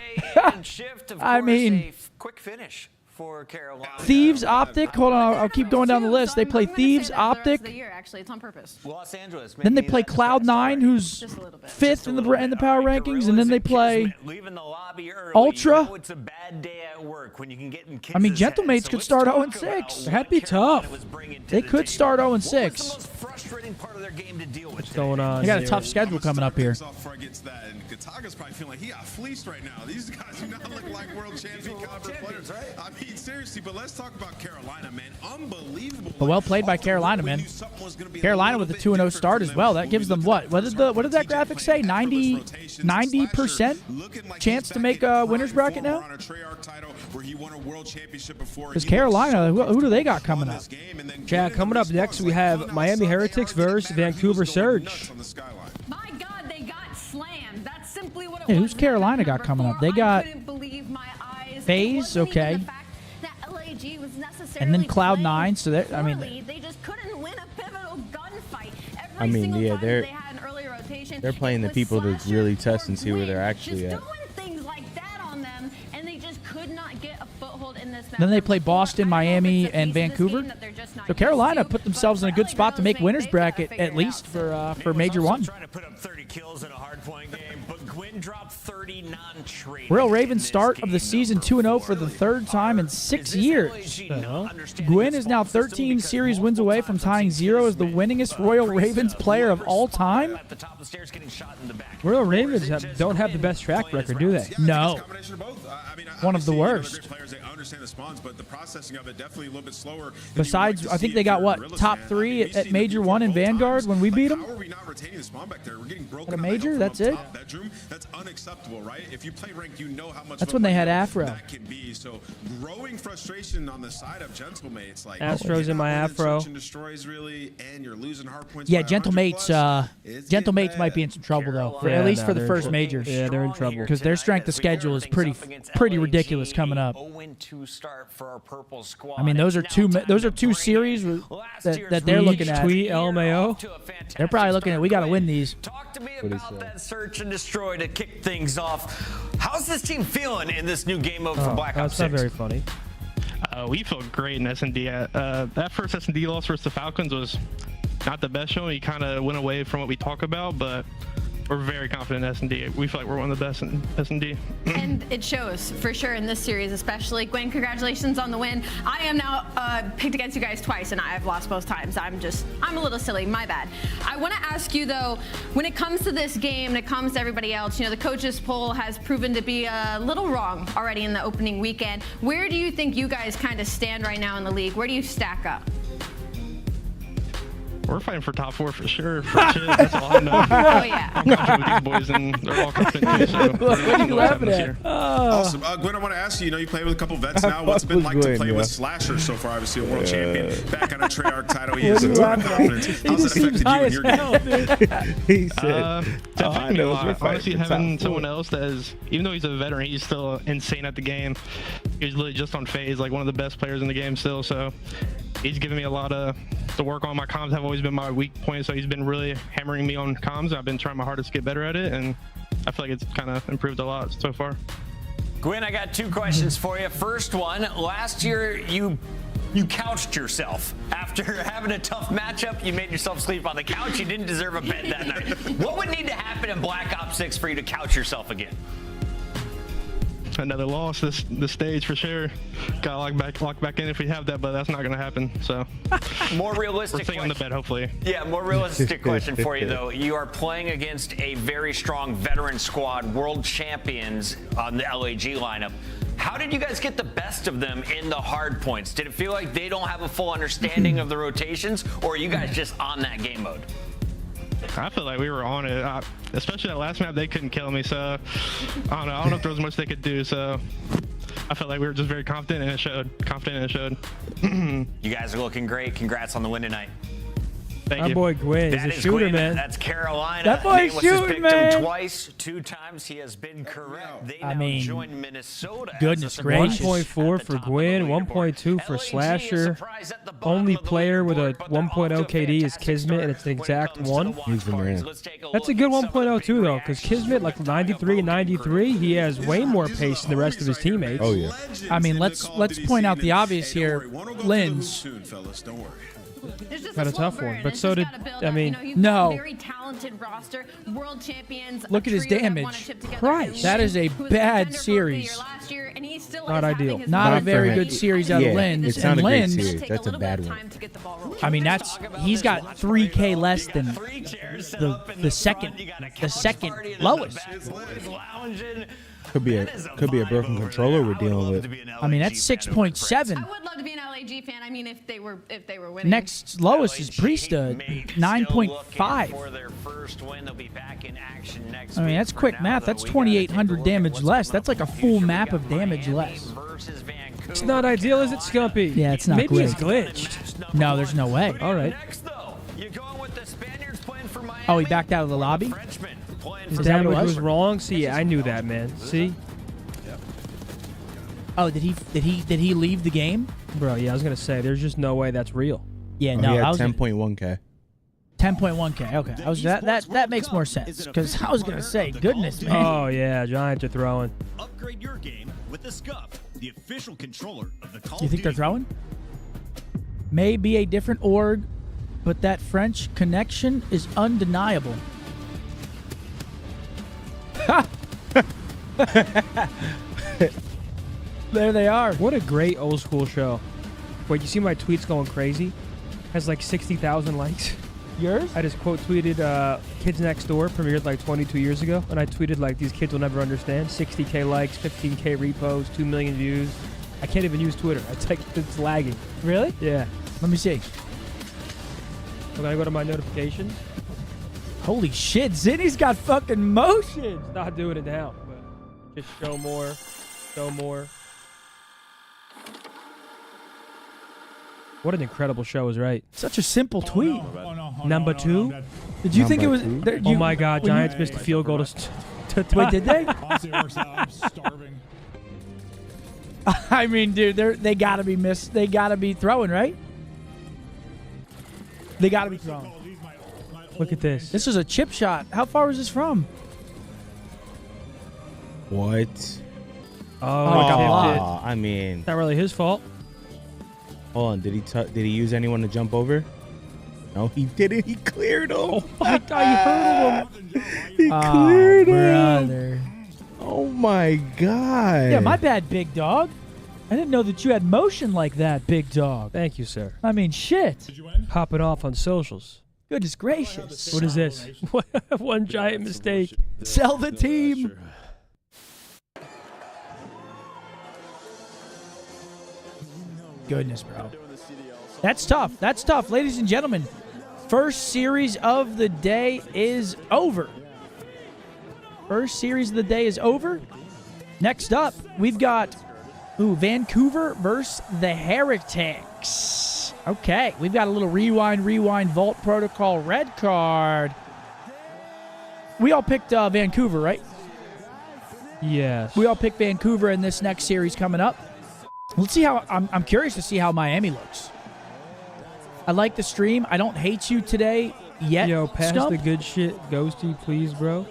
S2: I mean,
S6: quick finish for Carolina.
S2: Thieves, OpTic. Hold on, I'll keep going down the list. They play Thieves,
S12: The rest of the
S2: OpTic.
S12: year, actually, it's on purpose.
S6: Los Angeles.
S2: Then they
S6: maybe
S2: play
S6: that's the best
S2: Cloud9,
S6: story.
S2: who's
S12: Just a little bit.
S2: 5th in the power rankings, and then they play
S6: Leaving the lobby early,
S2: Ultra.
S6: you know it's a bad day at work when you can get in
S2: I mean,
S6: Kids' head.
S2: Gentlemates
S6: So
S2: could
S6: let's
S2: start
S6: talk
S2: 0-6.
S6: about
S3: That'd be
S6: what Carolina
S3: tough.
S6: was bringing to
S2: They
S6: the
S2: could
S6: table.
S2: start
S6: What was the
S2: 0-6.
S6: most frustrating part of their game to deal with
S3: What's
S6: today?
S3: going on?
S2: They got a
S3: here?
S2: tough schedule coming up here.
S11: Before it gets that, and Kataga's probably feeling like he got fleeced right now. These guys do not look like world champion caliber players. I mean, seriously, but let's talk about Carolina, man. Unbelievable.
S2: But well played by Carolina, man. Carolina with a 2-0 start as well. That gives them what? What did that graphic say? 90% chance to make a winner's bracket now? Because Carolina, who do they got coming up?
S3: Chad, coming up next, we have Miami Heretics versus Vancouver Surge.
S12: My God, they got slammed. That's simply what it
S2: Hey,
S12: was.
S2: who's Carolina got coming up? They got
S12: I couldn't believe my eyes.
S2: FaZe,
S12: It wasn't even
S2: okay.
S12: the fact that LAG was necessarily
S2: And then Cloud9,
S12: playing
S2: so they're- I mean-
S12: poorly. They just couldn't win a pivotal gunfight. Every
S4: I mean,
S12: single
S4: yeah,
S12: time
S4: they're-
S12: they had an early rotation,
S4: they're playing
S12: it
S4: the
S12: was
S4: people to
S12: Slasher
S4: really test
S12: or
S4: and see where they're
S12: Gwyn.
S4: actually
S12: just
S4: at.
S12: doing things like that on them, and they just could not get a foothold in this match.
S2: Then they play Boston,
S12: I don't know if
S2: Miami,
S12: it's a
S2: and
S12: piece of this
S2: Vancouver.
S12: game that they're just not
S2: So
S12: used
S2: Carolina
S12: to,
S2: put themselves in a
S12: but
S2: good
S12: LA
S2: spot to make
S12: knows
S2: winners
S12: they gotta
S2: bracket
S12: figure
S2: at
S12: it
S2: least
S12: out.
S2: for Major 1.
S6: Trying to put up 30 kills in a hard point game, but Gwyn Gwyn dropped 30 non-traded.
S2: Royal Ravens start of the season 2-0 for the third time in 6 years. Gwyn is now 13 series wins away from tying 0 as the winningest Royal Ravens player of all time.
S3: Royal Ravens don't have the best track record, do they?
S2: No. One of the worst. Besides, I think they got, what, top 3 at Major 1 in Vanguard when we beat them? At a Major? That's it?
S11: That's unacceptable, right? If you play ranked, you know how much
S2: that's when they had Afro.
S11: That can be. So growing frustration on the side of Gentlemates, like
S3: Astro's in my Afro.
S11: Destroys really, and you're losing hard points.
S2: Yeah, Gentlemates might be in some trouble though, at least for the first majors.
S3: Yeah, they're in trouble
S2: because their strength of schedule is pretty ridiculous coming up. I mean, those are two series that they're looking at.
S3: Tweet LMAO.
S2: They're probably looking at, we got to win these.
S6: Talk to me about that search and destroy to kick things off. How's this team feeling in this new game mode for Black Ops 6?
S3: That's not very funny.
S10: We felt great in S&D. That first S&D loss versus the Falcons was not the best showing. We kind of went away from what we talk about, but we're very confident in S&D. We feel like we're one of the best in S&D.
S12: And it shows for sure in this series, especially. Gwyn, congratulations on the win. I am now picked against you guys twice, and I've lost both times. I'm a little silly. My bad. I want to ask you, though, when it comes to this game, when it comes to everybody else, the coaches poll has proven to be a little wrong already in the opening weekend. Where do you think you guys kind of stand right now in the league? Where do you stack up?
S10: We're fighting for top 4 for sure. That's all I know.
S12: Oh, yeah.
S10: I'm confident with these boys, and they're all confident too. So
S2: what are you laughing at?
S11: Awesome. Gwyn, I want to ask you, you play with a couple vets now. What's it been like to play with Slasher so far? Obviously, a world champion. Back on a Treyarch title. He has a ton of confidence. How's it affected you in your game?
S4: He said,
S10: it affected me a lot. Honestly, having someone else that is, even though he's a veteran, he's still insane at the game. He's literally just on phase, like one of the best players in the game still. So he's giving me a lot to work on. My comms have always been my weak point, so he's been really hammering me on comms. I've been trying my hardest to get better at it, and I feel like it's kind of improved a lot so far.
S6: Gwyn, I got 2 questions for you. First one, last year you couched yourself. After having a tough matchup, you made yourself sleep on the couch. You didn't deserve a bed that night. What would need to happen in Black Ops 6 for you to couch yourself again?
S10: Another loss this stage for sure. Gotta lock back in if we have that, but that's not gonna happen. So
S6: more realistic.
S10: We're staying on the bed, hopefully.
S6: Yeah, more realistic question for you though. You are playing against a very strong veteran squad, world champions on the LAG lineup. How did you guys get the best of them in the hard points? Did it feel like they don't have a full understanding of the rotations, or are you guys just on that game mode?
S10: I feel like we were on it, especially that last map. They couldn't kill me, so I don't know if there was much they could do. So I felt like we were just very confident, and it showed. You
S6: guys are looking great. Congrats on the win tonight.
S10: Thank
S3: you. My boy Gwyn is a shooter,
S6: Gwyn,
S3: man.
S6: That's Carolina.
S2: That boy's shooting, man.
S6: Him twice, 2 times he has been correct. They now join Minnesota.
S2: Goodness gracious.
S3: 1.4 for Gwyn, 1.2 for Slasher. Only player with a 1.0 KD is Kismet, and it's the exact 1.
S4: He's the man.
S3: That's a good 1.0 too, though, because Kismet, like 93 and 93, he has way more pace than the rest of his teammates.
S4: Oh yeah.
S2: I mean, let's point out the obvious here. Lens.
S3: Got a tough one, but so did
S2: no.
S12: Very talented roster, world champions.
S2: Look at his damage. Christ, that is a bad series.
S3: Not ideal.
S2: Not a very good series out of Lens.
S4: It's not
S2: and
S4: a great
S2: Lens,
S4: series. That's a bad one.
S2: I mean, he's got 3K less than the second lowest.
S4: Could be a broken controller we're dealing with.
S2: I mean, that's 6.7.
S12: I would love to be an LAG fan. I mean, if they were winning.
S2: Next lowest is Priesthood, 9.5. I mean, that's quick math. That's 2,800 damage less. That's like a full map of damage less.
S3: It's not ideal, is it, Scumpy?
S2: Yeah, it's not.
S3: Maybe it's glitched.
S2: No, there's no way.
S3: All right.
S2: Oh, he backed out of the lobby?
S3: His damage was wrong. See, I knew that, man. See?
S2: Oh, did he leave the game?
S3: Bro, yeah, I was gonna say there's just no way that's real.
S2: Yeah,
S4: Oh,
S2: no.
S4: he had
S2: I was
S4: 10.1K.
S2: 10.1K. Okay, that makes more sense because I was gonna say, goodness, man.
S3: Oh yeah, Giants are throwing.
S13: Upgrade your game with the Scuff, the official controller of the Call
S2: You think they're throwing? May be a different org, but that French connection is undeniable. Ha! There they are.
S3: What a great old school show. Wait, you see my tweets going crazy? Has like 60,000 likes.
S2: Yours?
S3: I just quote tweeted Kids Next Door premiered like 22 years ago, and I tweeted like these kids will never understand. 60K likes, 15K reposts, 2 million views. I can't even use Twitter. It's lagging.
S2: Really?
S3: Yeah.
S2: Let me see.
S3: So I go to my notifications.
S2: Holy shit, Zinni's got fucking motion.
S3: It's not doing it now, but just show more, show more. What an incredible show is right.
S2: Such a simple tweet.
S3: Number two?
S2: Did you think it was...
S3: Oh my God, Giants missed a field goal to
S2: Wait, did they?
S7: Honestly, it works out. I'm starving.
S2: I mean, dude, they gotta be They gotta be throwing, right? They gotta be throwing.
S3: Look at this.
S2: This is a chip shot. How far was this from?
S4: What?
S3: Oh,
S2: it got blocked.
S4: I mean,
S3: Not really his fault.
S4: hold on. Did he use anyone to jump over? No, he didn't. He cleared him.
S3: Oh my God, you hurt him.
S4: He cleared him.
S2: Brother.
S4: Oh my God.
S2: Yeah, my bad, big dog. I didn't know that you had motion like that, big dog.
S3: Thank you, sir.
S2: I mean, shit.
S3: Pop it off on socials.
S2: Goodness gracious.
S3: What is this? One giant mistake.
S2: Sell the team. Goodness, bro. That's tough. That's tough. Ladies and gentlemen, first series of the day is over. First series of the day is over. Next up, we've got Vancouver versus the Heretics. Okay, we've got a little rewind, Vault Protocol red card. We all picked Vancouver, right?
S3: Yes.
S2: We all picked Vancouver in this next series coming up. Let's see how... I'm curious to see how Miami looks. I like the stream. I don't hate you today yet.
S3: Yo, pass
S2: Stump.
S3: the good shit, Ghosty, please, bro.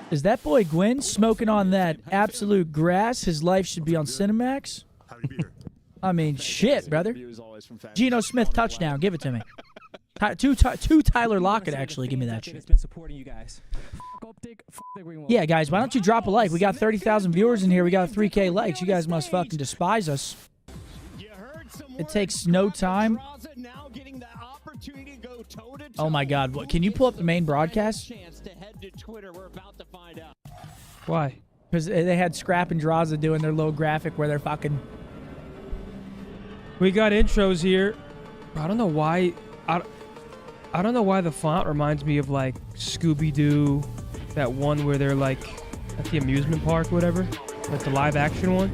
S2: Is that boy Gwyn smoking on that absolute grass? His life should be on Cinemax. I mean, shit, brother. Geno Smith touchdown. Give it to me. Two Tyler Lockett, actually. Give me that shit. Yeah, guys, why don't you drop a like? We got 30,000 viewers in here. We got 3K likes. You guys must fucking despise us. It takes no time. Oh, my God. What? Can you pull up the main broadcast?
S3: Why?
S2: Because they had Scrap and Draza doing their little graphic where they're fucking...
S3: We got intros here. I don't know why. I don't know why the font reminds me of like Scooby-Doo, that one where they're like at the amusement park, or whatever, like the live action one.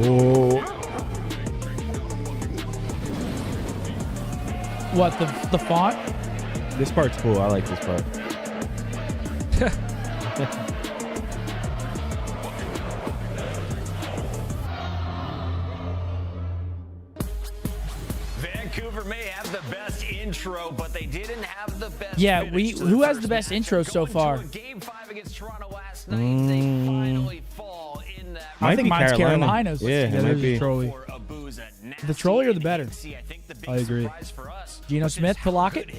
S4: Oh.
S2: What, the font?
S4: This part's cool. I like this part.
S6: Vancouver may have the best intro, but they didn't have the best.
S2: Yeah, who has the best intro so far?
S6: Game 5 against Toronto last night, they finally fall in that.
S2: I think mine's Carolina's.
S4: Yeah, it might be.
S3: Trolley.
S2: The trolley or the better?
S3: I agree.
S2: Geno Smith to Lockett?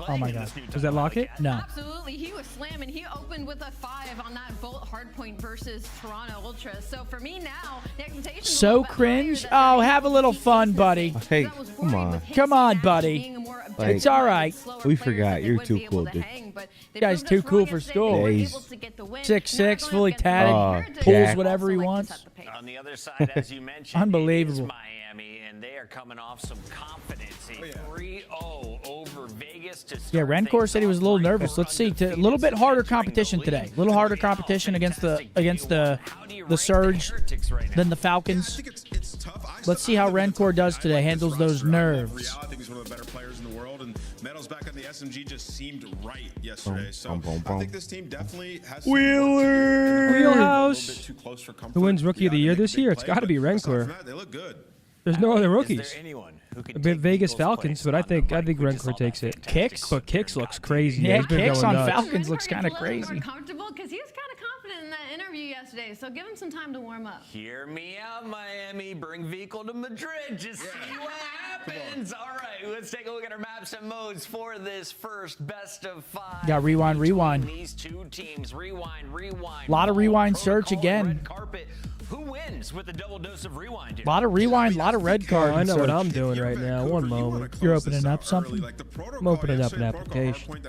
S2: Oh my God.
S3: Was that Lockett?
S2: No.
S12: Absolutely. He was slamming. He opened with a 5 on that Bolt hardpoint versus Toronto Ultra. So for me now, the expectations
S2: So cringe. Oh, have a little fun, buddy.
S4: Hey, come on.
S2: Come on, buddy.
S4: Like,
S2: it's all right.
S4: We forgot. You're too cool, dude.
S2: You guys too cool for school.
S4: Yeah, he's
S2: 6'6", fully tatted, pulls
S4: Jack.
S2: whatever he wants.
S6: On the other side, as you mentioned,
S2: Unbelievable.
S6: it is Miami, and they are coming off some confidence. A 3-0 over Vegas to
S2: Yeah, Rancor said he was a little nervous. Let's see. A little bit harder competition today. A little harder competition against the Surge than the Falcons. Let's see how Rancor does today. Handles those nerves.
S11: I think he's one of the better players in the world, and Meadows back on the SMG just seemed right yesterday. So I think this team definitely has
S3: Wheelhouse. Who wins Rookie of the Year this year? It's got to be Rancor.
S11: They look good.
S3: There's no other rookies. A bit Vegas Falcons, but I think Rancor takes it.
S2: Kicks?
S3: But Kicks looks crazy.
S2: Yeah,
S3: He's been
S2: Kicks
S3: going
S2: on
S3: nuts.
S2: Falcons looks kind of crazy.
S12: Comfortable because he was kind of confident confident in that interview yesterday, so give him some time to warm up.
S6: Hear me out, Miami. Bring Vehicle to Madrid. Just see what happens. All right, let's take a look at our maps and modes for this first best of 5.
S2: Got rewind.
S6: These two teams. Rewind.
S2: A lot of rewind search again.
S6: Red carpet. Who wins with a double dose of rewind?
S2: A lot of rewind, a lot of red cards.
S3: I know what I'm doing right now. One moment.
S2: You're opening up something?
S3: I'm opening up an application.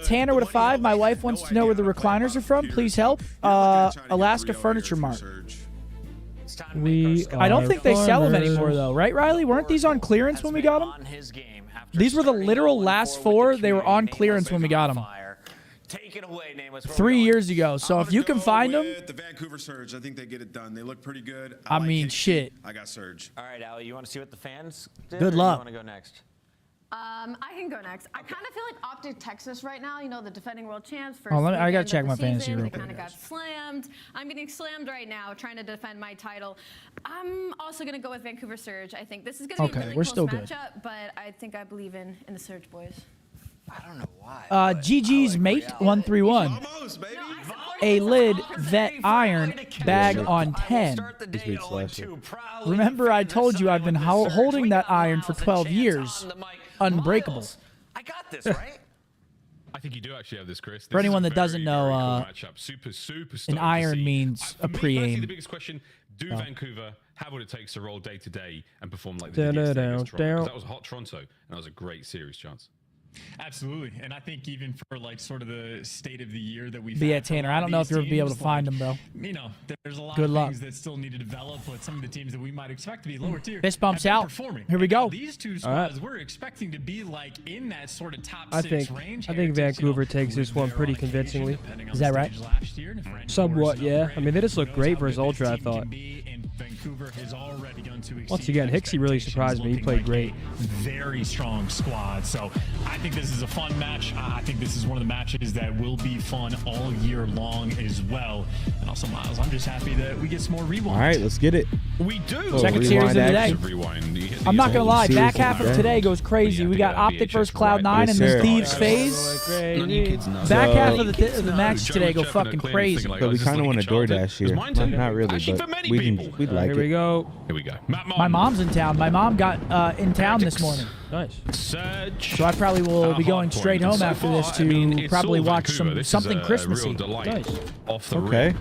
S2: Tanner with a 5. My wife wants to know where the recliners are from. Please help. Alaska Furniture Mart. I don't think they sell them anymore, though. Right, Riley? Weren't these on clearance when we got them? These were the literal last 4. They were on clearance when we got them.
S6: Take it away, Nameless.
S2: 3 years ago. So if you can find them,
S11: the Vancouver Surge, I think they get it done. They look pretty good.
S2: I mean, shit.
S11: I got Surge.
S6: All right, Allie, you want to see what the fans did?
S2: Good luck.
S6: You want to go next?
S12: I can go next. I kind of feel like OpTic Texas right now. You know, the defending world champs.
S2: I gotta check my fantasy real
S12: They
S2: quick.
S12: kind of got slammed. I'm getting slammed right now, trying to defend my title. I'm also gonna go with Vancouver Surge. I think this is gonna be a really
S2: we're
S12: close
S2: still good.
S12: matchup, but I think I believe in the Surge boys.
S6: I don't know why.
S2: GG's mate 131. A lid vet iron bag on 10. Remember, I told you I've been holding that iron for 12 years. Unbreakable.
S6: I got this, right?
S5: I think you do actually have this, Chris.
S2: For anyone that doesn't know,
S5: super
S2: an iron means a pre-aim.
S5: The biggest question: do Vancouver have what it takes to roll day to day and perform like
S3: they
S5: did
S3: did
S5: yesterday
S3: against
S5: against Toronto? 'Cause
S3: down.
S5: that was hot Toronto, and that was a great series, Chance.
S7: Absolutely, and I think even for like sort of the state of the year that we've
S2: But yeah,
S7: had for a
S2: Tanner,
S7: lot
S2: I
S7: of
S2: don't know if
S7: these
S2: you'll be able to
S7: teams,
S2: find
S7: like,
S2: them, bro.
S7: You know, there's a lot
S2: Good
S7: of
S2: luck.
S7: things that still need to develop, but some of the teams that we might expect to be lower tier
S2: Fist bumps
S7: have been
S2: out.
S7: performing.
S2: Here we
S7: And
S2: go.
S7: now these two squads we're expecting to be like in that sort of top
S3: I
S7: 6
S3: think
S7: range.
S3: Vancouver takes this one pretty convincingly.
S2: Is that right?
S3: Somewhat, yeah. I mean, they just looked great versus Ultra, I thought. Once again, Hicksy really surprised me. He played great.
S7: Very strong squad. So I think this is a fun match. I think this is one of the matches that will be fun all year long as well. And also, Miles, I'm just happy that we get some more rewind.
S4: All right, let's get it.
S5: We do.
S2: Second series of the day. I'm not gonna lie, back half of today goes crazy. We got OpTic versus Cloud9 and then Thieves phase. Back half of the match today go fucking crazy.
S4: So we kind of want a DoorDash here. Not really, but we'd like it.
S3: Here we go.
S5: Here we go.
S2: My mom's in town. My mom got in town this morning.
S3: Nice.
S5: Surge.
S2: So I probably will be going straight home
S5: So
S2: after
S5: far,
S2: this to
S5: I mean, it's
S2: probably
S5: all
S2: watch
S5: Vancouver.
S2: something
S5: This is a
S2: Christmassy.
S5: real delight.
S3: Nice.
S5: Off the
S4: Okay.
S5: rip.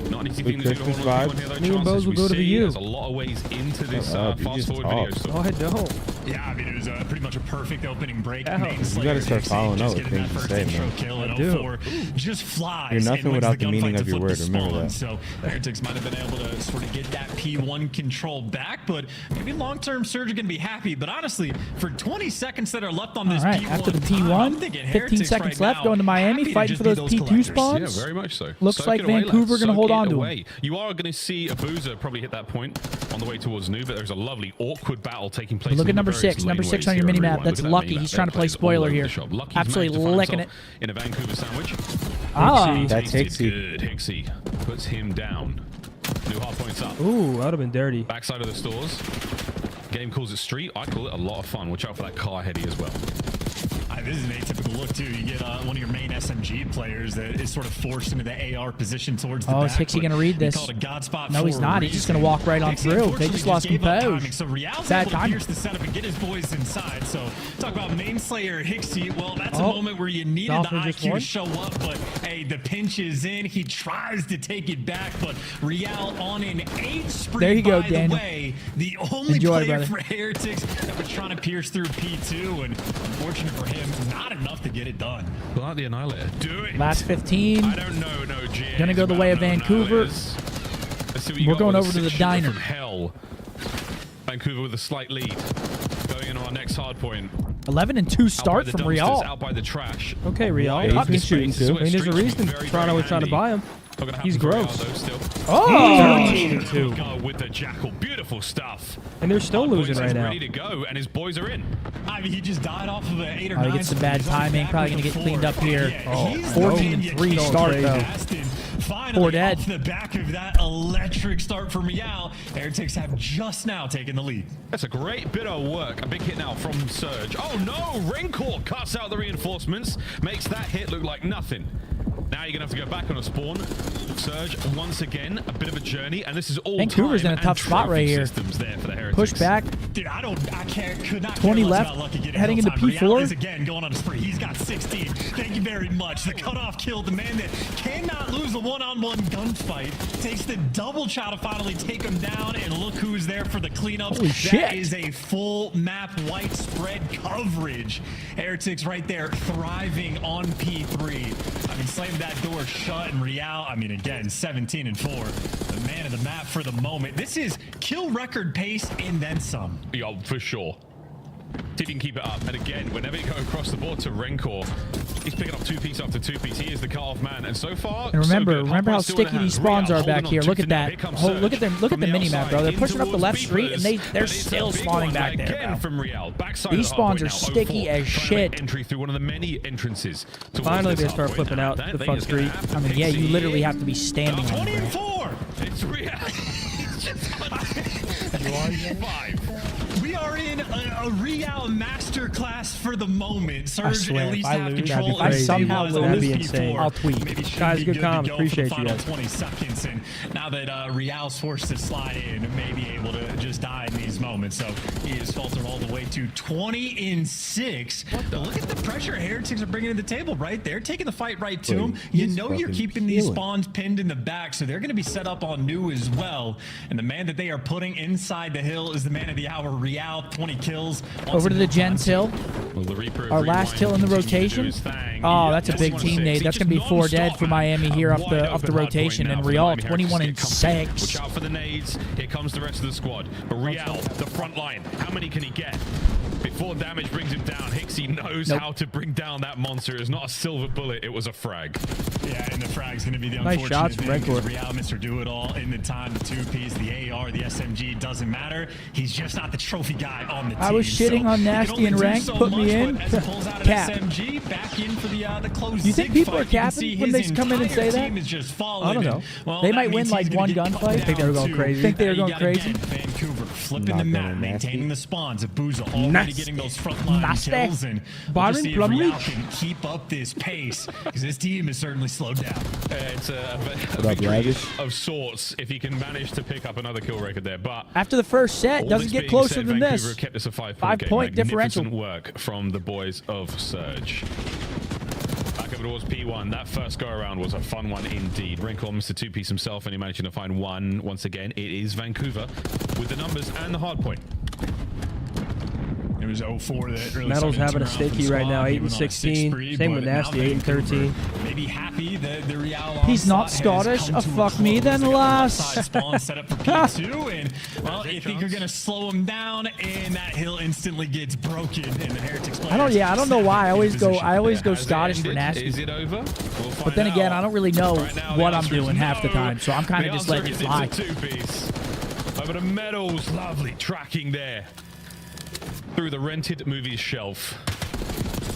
S5: Not anything
S4: Good
S5: to do
S4: Christmas
S5: with all
S4: vibe.
S5: the here, though,
S3: Me and
S5: Chance,
S3: Bose
S5: as
S3: will
S5: we
S3: go to the
S5: see,
S3: U.
S5: There's a lot of ways into this
S4: you
S5: fast
S4: just
S5: forward
S4: talk.
S5: video. So
S3: Oh, I don't.
S7: Yeah, I mean, it was pretty much a perfect opening break.
S3: Yeah.
S7: Main
S4: You
S7: Slayer
S4: gotta start
S7: Dixie
S4: following
S7: just
S4: up with
S7: getting that
S4: things you
S7: first
S4: say,
S7: intro
S4: man.
S7: kill
S3: I
S7: at
S3: do.
S7: 04 just flies.
S4: You're nothing
S7: and wins
S4: without
S7: the
S4: the meaning
S7: gunfight
S4: of
S7: to
S4: your
S7: flip
S4: word.
S7: the
S4: Remember
S7: spawn.
S4: that.
S7: So Heretics might have been able to sort of get that P1 control back, but maybe long-term Surge are going to be happy. But honestly, for 20 seconds that are left on this
S2: All right,
S7: P1,
S2: after the
S7: I'm
S2: P1,
S7: thinking
S2: 15
S7: Heretics
S2: seconds
S7: right
S2: left,
S7: now
S2: going to Miami,
S7: happy to
S2: fighting
S7: just
S2: for
S7: be
S2: those
S7: P2
S2: collectors.
S7: spawns.
S5: Yeah, very much so.
S2: Looks
S5: Soak
S2: like
S5: it away,
S2: Vancouver
S5: lads.
S2: gonna
S5: Soak
S2: hold
S5: it
S2: on to 'em.
S5: away. You are going to see a Boozer probably hit that point on the way towards Nu, but there's a lovely awkward battle taking place.
S2: Look at
S5: in
S2: number
S5: the
S2: 6.
S5: various
S2: Number 6 on
S5: laneways
S2: your
S5: here
S2: mini
S5: on
S2: map.
S5: Rewind.
S2: That's
S5: Look at that
S2: Lucky.
S5: mini
S2: He's
S5: map
S2: trying to
S5: there.
S2: play
S5: Plays all
S2: spoiler
S5: over
S2: here.
S5: the shop. Lucky's
S2: Absolutely
S5: managed to find
S2: licking it.
S5: himself in a Vancouver sandwich.
S2: Ah.
S4: That's
S5: Tasted
S4: Hicksy.
S5: good. Hicksy puts him down. New hard points up.
S3: Ooh, that would have been dirty.
S5: Backside of the stores. Game calls it street. I call it a lot of fun. Watch out for that car heady as well.
S7: This is an atypical look, too. You get one of your main SMG players that is sort of forced into the AR position towards the
S2: Oh,
S7: back.
S2: is Hicksy going to read this? No, he's not. He's just going to walk right on through. They just lost compose.
S7: So Real's
S2: Bad
S7: able to
S2: timing.
S7: pierce the setup and get his boys inside. So talk about main slayer Hicksy. Well, that's a moment where you needed
S3: Dolphin
S7: the
S3: just
S7: IQ
S3: won.
S7: to show up, but hey, the pinch is in. He tries to take it back, but Real on an 8 spree.
S2: There you go,
S7: by
S2: Daniel.
S7: the way, the only
S2: Enjoy,
S7: player
S2: brother.
S7: for Heretics that was trying to pierce through P2, and unfortunate for him, not enough to get it done.
S5: Pull out the Annihilator. Do it.
S2: Last 15.
S5: I don't know, no J's
S2: Gonna go the
S5: about
S2: way of
S5: no
S2: Vancouver.
S5: Annihilators. Let's see what you
S2: We're
S5: got
S2: going
S5: with a
S2: over to the
S5: 6 shooter
S2: diner.
S5: From hell. Vancouver with a slight lead. Going into our next hard point.
S2: 11 and 2 start from Real.
S5: Out by the trash.
S3: Okay, Real.
S4: Yeah, he's been
S5: Space
S4: shooting
S5: is
S4: too.
S5: where
S3: I mean, there's a
S5: streaks
S3: reason
S5: can be very,
S3: Toronto
S5: very
S3: was trying to
S5: handy.
S3: buy him.
S5: Not gonna
S3: He's
S5: happen for Real,
S3: gross.
S5: though, still.
S2: Oh!
S3: 13-2.
S5: Go with the Jackal. Beautiful stuff.
S3: And they're still losing right now.
S5: Ready to go, and his boys are in.
S7: I mean, he just died off of an 8 or
S2: Oh,
S7: 9.
S2: he gets some bad
S7: He's on
S2: timing.
S7: back
S2: Probably
S7: with
S2: going to
S7: a
S2: get cleaned
S7: 4.
S2: up here.
S7: Yeah, he's
S2: 14 and
S7: the
S2: 3
S7: man
S2: start,
S7: you
S2: though.
S7: Aston. Finally,
S2: 4 dead.
S7: off the back of that electric start from Real, Heretics have just now taken the lead.
S5: That's a great bit of work. A big hit now from Surge. Oh no! Raincourt cuts out the reinforcements. Makes that hit look like nothing. Now you're going to have to go back on a spawn. Surge, once again, a bit of a journey, and this is all
S2: Vancouver's in a tough spot right here.
S5: There for the Heretics.
S2: Push back.
S8: Dude, I could not
S2: 20 left, heading into P4.
S8: Real is again going on a spree. He's got 16. Thank you very much. The cutoff kill, the man that cannot lose a one-on-one gunfight, takes the double shot to finally take him down, and look who's there for the cleanup.
S2: Holy shit.
S8: That is a full map white spread coverage. Heretics right there thriving on P3. I mean, slam that door shut, and Real, I mean, again, 17 and 4. The man of the map for the moment. This is kill record pace and then some.
S5: Yeah, for sure. See if he can keep it up. And again, whenever you go across the board to Rencor, he's picking up 2-piece after 2-piece. He is the cut-off man. And so far,
S2: and remember,
S5: so
S2: remember how sticky these spawns are back here. Look at that. Look at them. Look at the mini-map, bro. They're pushing up the left street, and they're still spawning back there, bro. These spawns are sticky as shit.
S5: Entry through one of the many entrances.
S3: Finally, they start flipping out the front street.
S2: I mean, yeah, you literally have to be standing on it, bro.
S8: 24!
S5: It's Real.
S8: We are in a Real masterclass for the moment. Surge
S2: I swear,
S8: at least
S2: if I
S8: have
S2: lose,
S8: control.
S2: if I somehow lose,
S3: that'd be insane.
S2: I'll tweet.
S8: Maybe
S3: Guys, good comments. Appreciate you guys.
S8: 20 seconds, and now that Real's forced to slide in, may be able to just die in these moments. So he is faltered all the way to 20 and 6. But look at the pressure Heretics are bringing to the table, right? They're taking the fight right to him. You know you're keeping these spawns pinned in the back, so they're going to be set up on new as well. And the man that they are putting inside the hill is the man of the hour, Real. 20 kills.
S2: Over to the Gens hill. Our last hill in the rotation. Oh, that's a big team nade. That's going to be 4 dead for Miami here off the rotation. And Real 21 and 6.
S5: Watch out for the nades. Here comes the rest of the squad. But Real, the front line. How many can he get? Before damage brings him down, Hixie knows how to bring down that monster. It's not a silver bullet, it was a frag.
S8: Yeah, and the frag's going to be the
S3: nice
S8: unfortunate
S3: shots
S8: thing.
S3: from Rencor.
S8: Real, Mr. Do-It-All in the time, the 2-piece, the AR, the SMG, doesn't matter. He's just not the trophy guy on the team.
S2: I was shitting on Nasty and Rank, put me in. Cap.
S8: SMG, back in for the close.
S2: You think people are capping when they come in and say that? I don't know.
S8: Well,
S2: they might win like one gunfight.
S3: Think they were going crazy.
S2: Think they were going crazy.
S8: Vancouver flipping the map, maintaining the spawns. Abuza already getting those frontline kills, and we'll see if Real can keep up this pace, because this team is certainly slowed down.
S5: It's a victory of sorts if he can manage to pick up another kill record there. But
S2: after the first set, doesn't get closer than
S5: Vancouver
S2: this.
S5: Kept this a
S2: 5-point differential.
S5: Work from the boys of Surge. Back over towards P1. That first go around was a fun one indeed. Rencor, Mr. 2-piece himself, and he managed to find one. Once again, it is Vancouver with the numbers and the hard point.
S8: It was 0-4 that really
S3: Metal's having a sticky right now, 8 and 16. Same with Nasty, 8 and 13.
S8: Maybe happy that the Real
S2: He's not Scottish. Oh, fuck me then, lass.
S8: Spawn set up for P2, and well, you think you're gonna slow him down, and that hill instantly gets broken. And the Heretics players.
S2: I don't know why. I always go Scottish for Nasty.
S5: Is it over?
S2: But then again, I don't really know what I'm doing half the time, so I'm kind of just letting it fly.
S5: Over to Metals, lovely tracking there. Through the rented movies shelf.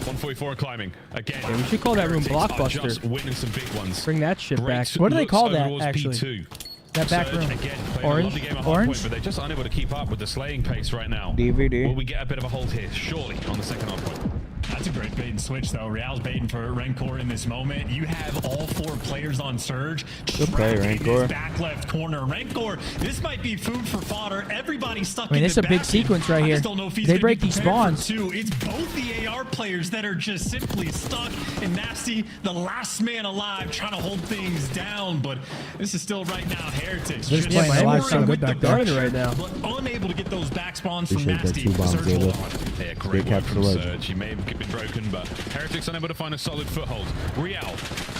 S5: 144 climbing again.
S3: Yeah, we should call that room Blockbuster.
S5: Just winning some big ones.
S3: Bring that shit back.
S2: What do they call that actually?
S5: P2.
S2: That back room.
S5: Again,
S2: Orange.
S5: Point, but they're just unable to keep up with the slaying pace right now.
S4: DVD.
S5: Will we get a bit of a hold here? Surely on the second hard point.
S8: That's a great bait and switch, though. Real's baiting for Rencor in this moment. You have all 4 players on Surge.
S4: Good play, Rencor.
S8: Back left corner. Rencor, this might be food for fodder. Everybody's stuck in the
S2: I mean, it's a big sequence right here. They break these spawns.
S8: It's both the AR players that are just simply stuck, and Nasty, the last man alive, trying to hold things down. But this is still right now Heretics.
S2: They're playing a lot so good back there
S3: right now.
S8: But unable to get those back spawns from
S4: Appreciate
S8: Nasty.
S4: that 2 bombs, Zayla.
S5: Yeah, great work from Surge. He may have been broken, but Heretics unable to find a solid foothold. Real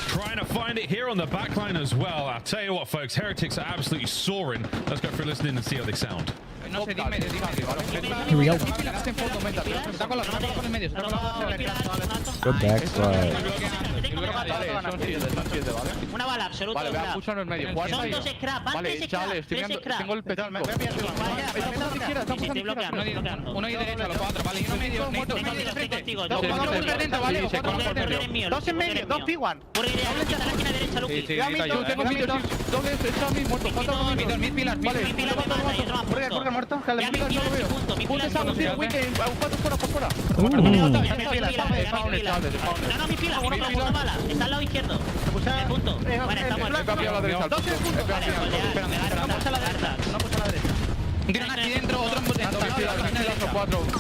S5: trying to find it here on the backline as well. I'll tell you what, folks, Heretics are absolutely soaring. Let's go for listening and see how they sound.
S2: Here we go.
S4: Good backslide.
S14: Una bala absoluta. Vale, voy a pushar en medio. Son 2 scrap, vale, chavales, tengo el pecho. Estoy bloqueando. Uno y derecha, los 4, vale, y uno medio. Estoy contigo. Dos en medio. 2 en medio, 2 P1. Por ir a la esquina derecha, Luki.
S9: Tengo mid, doble, está mid muerto. Falta mid pilar.
S14: Vale,
S9: muerto.
S14: busca el enemigo, no lo veo. Punto esa, un tiro, weekend, un 4 fuera, por fuera.
S15: No, mi fila, uno con punto mala. Está al lado izquierdo. El punto. Vale, estamos.
S14: Dos en el punto. Vamos a la derecha.
S15: Un tiro aquí dentro, otro en dentro.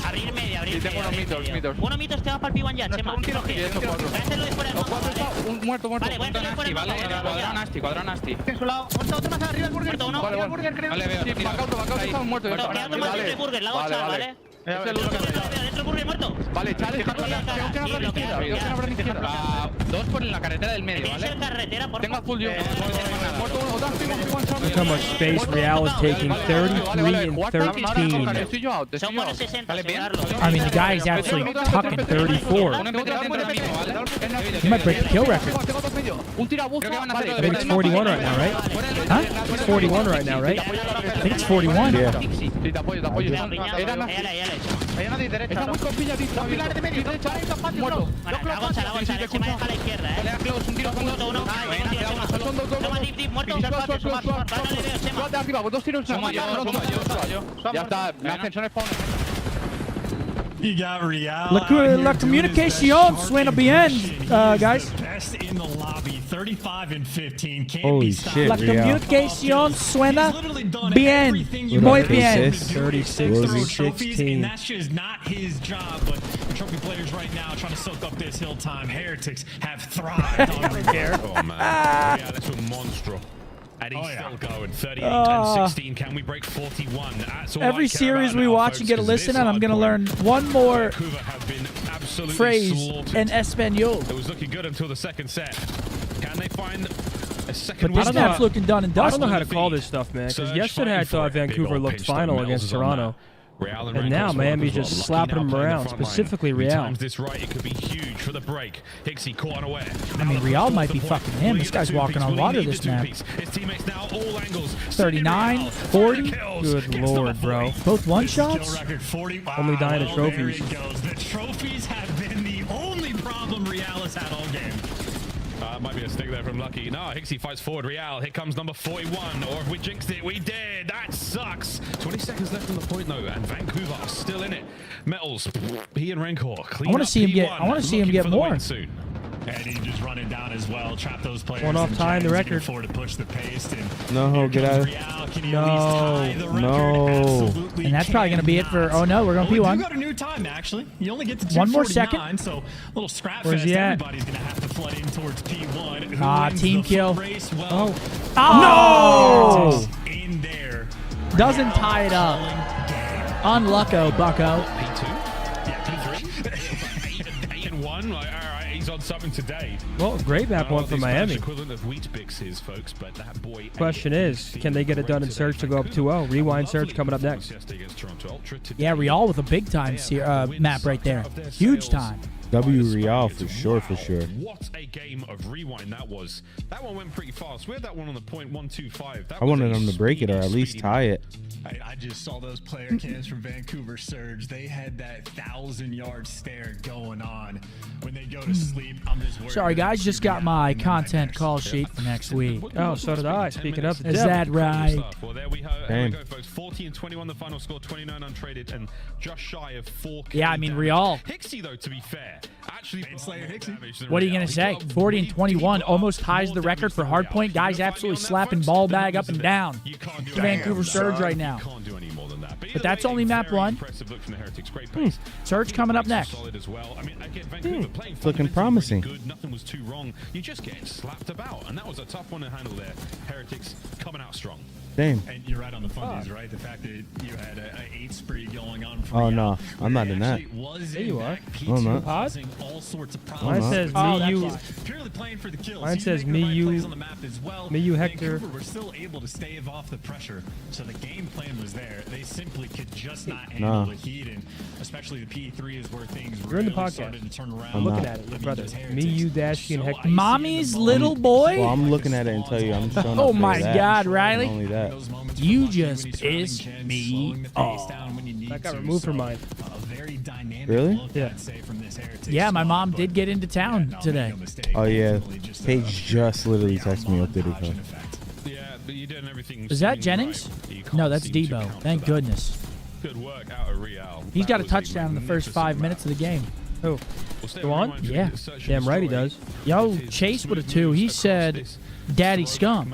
S15: Abrir media, abrir media. Tengo unos mitos. Unos mitos te vas para el P1 ya, Chema. Un tiro aquí. Hacerlo de fuera del mapa, ¿vale?
S14: Un muerto.
S15: Vale, voy a tirar fuera del mapa.
S14: Cuadrado nasty. En su lado. Otro más arriba, el burger.
S15: Muerto uno.
S14: Vale, el burger, creo. Vale, veo. Sí, Bacauto, está muerto.
S15: Queda tomando el burger, la 8, ¿vale? Dentro el burger muerto.
S14: Vale, chale, dos por la carretera del medio, ¿vale? Tengo azul yo.
S3: Look how much space Real is taking. 33 and 13.
S14: Estoy yo out.
S15: Son buenos 60, asegurarlo.
S2: I mean, the guy is actually tucking 34. He might break the kill record.
S14: Un tiro a buzo.
S3: I think it's 41 right now, right?
S2: Huh?
S3: It's 41 right now, right?
S2: I think it's 41.
S3: Yeah.
S14: Sí, te apoyo. Era nadie derecha. Está muy compilladito. Dos pilares de medio. Derecha, muerto.
S15: Vale, la gocha, se me deja a la izquierda,
S14: Un tiro con
S15: uno. Toma, deep, muerto.
S14: Suelta arriba, dos tiros. Ya está, me hacen son spawn.
S8: You got Real.
S2: La comunicación suena bien, guys.
S8: Best in the lobby, 35 and 15. Can't
S4: Holy
S8: be stopped.
S4: shit,
S2: La
S4: Real.
S2: comunicación suena
S8: He's literally done
S2: bien.
S8: everything you
S2: Muy
S8: can
S2: bien.
S8: do.
S3: 36
S8: Throw
S3: to
S8: trophies,
S3: 16.
S8: and that's just not his job. But trophy players right now trying to soak up this hill time. Heretics have thrived on Real.
S5: Oh, man. Yeah, that's a monstro. And he's still going. 38 and 16. Can we break 41? That's all
S2: Every
S5: I care
S2: series
S5: about
S2: we
S5: now,
S2: watch
S5: folks,
S2: and get a
S5: 'cause
S2: listen
S5: this
S2: on, I'm going to
S5: hardpoint,
S2: learn one more
S5: Vancouver have been absolutely
S2: phrase
S5: slaughtered.
S2: in Espanol.
S5: It was looking good until the second set. Can they find a second
S2: But
S5: win?
S2: this snap's looking done and
S3: I
S2: dusted.
S3: don't know how to call this stuff, man. Because yesterday I thought Vancouver looked final against Toronto. And now Miami's just slapping them around, specifically Real.
S5: This right, it could be huge for the break. Hixie caught unaware.
S2: I mean, Real might be fucking him. This guy's walking on water this map.
S5: His teammates now all angles.
S2: 39, 40.
S3: Good lord, bro.
S2: Both one
S8: Skill
S2: shots?
S8: record 40.
S3: Only dying to
S8: Well,
S3: trophies.
S8: There it goes. The trophies have been the only problem Real has had all game.
S5: Might be a stick there from Lucky. No, Hixie fights forward. Real, here comes number 41. Or if we jinxed it, we did. That sucks. 20 seconds left on the point, though, and Vancouver are still in it. Metals, he and Rancor clean
S2: I want to
S5: up
S2: see him get.
S5: P1,
S2: I want to see him
S5: looking
S2: get
S5: for the
S2: more.
S5: win soon.
S8: Eddie just running down as well. Trap those players.
S3: One off
S8: in
S3: tying the
S8: jams,
S3: record.
S8: get forward to push the pace. And
S4: No,
S8: here
S4: get
S8: comes
S4: out of-
S8: Real. Can he at least tie the record?
S4: No.
S8: Absolutely
S2: And that's probably going to be it for. Oh no, we're going
S8: Well, we
S2: P1.
S8: do got a new time, actually. You only get to
S2: One more
S8: 249, so a little scrap
S2: Where's
S8: fest.
S2: he at?
S8: Everybody's going to have to flood in towards P1. Who
S2: Ah,
S8: wins
S2: team
S8: the
S2: kill.
S8: foot race? Well,
S2: Oh!
S8: Heretics in there.
S2: Doesn't tie it up. Unlucko, bucko.
S5: P2? Yeah, P3? 8 and 1. Like, all right, he's on something today.
S3: Well, great map one for
S5: The
S3: Miami.
S5: equivalent of wheat bixes, folks, but that boy.
S3: Question is, can they get it done in Surge to go up 2-0? Rewind Surge coming up next.
S2: Yeah, Real with a big time map right there. Huge time.
S4: W Real for sure.
S5: What a game of Rewind that was. That one went pretty fast. We had that one on the point 125.
S4: I wanted them to break it or at least tie it.
S8: I just saw those player cams from Vancouver Surge. They had that 1,000-yard stare going on. When they go to sleep, I'm just worried.
S2: Sorry, guys, just got my content call sheet for next week.
S3: Oh, so did I. Speaking of the
S2: Is
S3: devil.
S2: that right?
S5: Well, there we go, folks. 40 and 21, the final score. 29 untraded and just shy of 4K.
S2: Yeah, I mean, Real.
S5: Hixie, though, to be fair, actually.
S2: What are you going to say? 40 and 21 almost ties the record for hardpoint. Guys absolutely slapping ball bag up and down. The Vancouver Surge right now.
S5: Can't do any more than that.
S2: But that's only map one.
S5: Impressive look from the Heretics. Great pace.
S2: Surge coming up next.
S5: Solid as well. I mean, again, Vancouver playing
S4: It's looking
S5: fundamentally
S4: promising.
S5: really good. Nothing was too wrong. You just get slapped about, and that was a tough one to handle there. Heretics coming out strong.
S4: Damn.
S8: And you're right on the fundies, right? The fact that you had a 8 spree going on. For
S4: Oh
S8: Real,
S4: no, I'm not in that.
S3: There you are.
S8: P2
S4: I'm not.
S8: causing all sorts of
S3: Mine
S8: problems.
S3: says
S2: Oh,
S3: me, you,
S2: that's
S8: Purely playing for the kills.
S3: Mine
S8: You
S3: says
S8: make
S3: me,
S8: the right
S3: you-
S8: plays on the map as well.
S3: me, you, Hector.
S8: Vancouver were still able to stave off the pressure, so the game plan was there. They simply could just not handle the heat, and especially the P3 is where things
S3: You're in the
S8: really
S3: podcast.
S8: started to turn around.
S3: I'm looking
S4: not.
S3: at it, your brother. Me, you, Dashy, and Hector.
S2: Mommy's little boy?
S4: Well, I'm looking at it and tell you I'm showing
S2: Oh
S4: up for
S2: my
S4: that.
S2: God,
S4: And
S2: Riley.
S4: only that.
S2: You just pissed me off.
S3: That got removed from mine.
S4: Really?
S3: Yeah.
S2: Yeah, my mom did get into town today.
S4: Oh yeah, Paige just literally texted me. Updated her.
S5: Yeah, but you're doing everything.
S2: Is that
S5: seemingly
S2: Jennings?
S5: right. You can't
S2: No, that's
S5: seem to
S2: Debo.
S5: counter
S2: Thank
S5: that.
S2: goodness.
S5: good work out of Real.
S2: He's got a touchdown in the first 5 minutes of the game.
S3: Oh, go on?
S2: Yeah.
S3: Damn right he does.
S2: Yo, Chase with a 2. He said, "Daddy scum."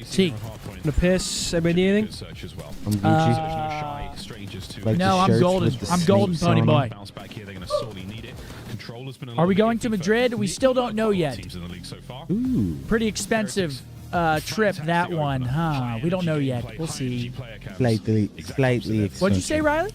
S2: See.
S3: The piss. Anybody need anything?
S4: I'm Gucci. Like
S2: No,
S4: the
S2: I'm
S4: shirts
S2: golden.
S4: with the
S2: I'm golden,
S4: snakes
S2: pony
S4: on
S2: boy.
S5: them.
S2: Are we going to Madrid? We still don't know yet.
S4: Ooh.
S2: Pretty expensive trip, that one, huh? We don't know yet. We'll see.
S4: Slightly expensive.
S2: What'd you say, Riley?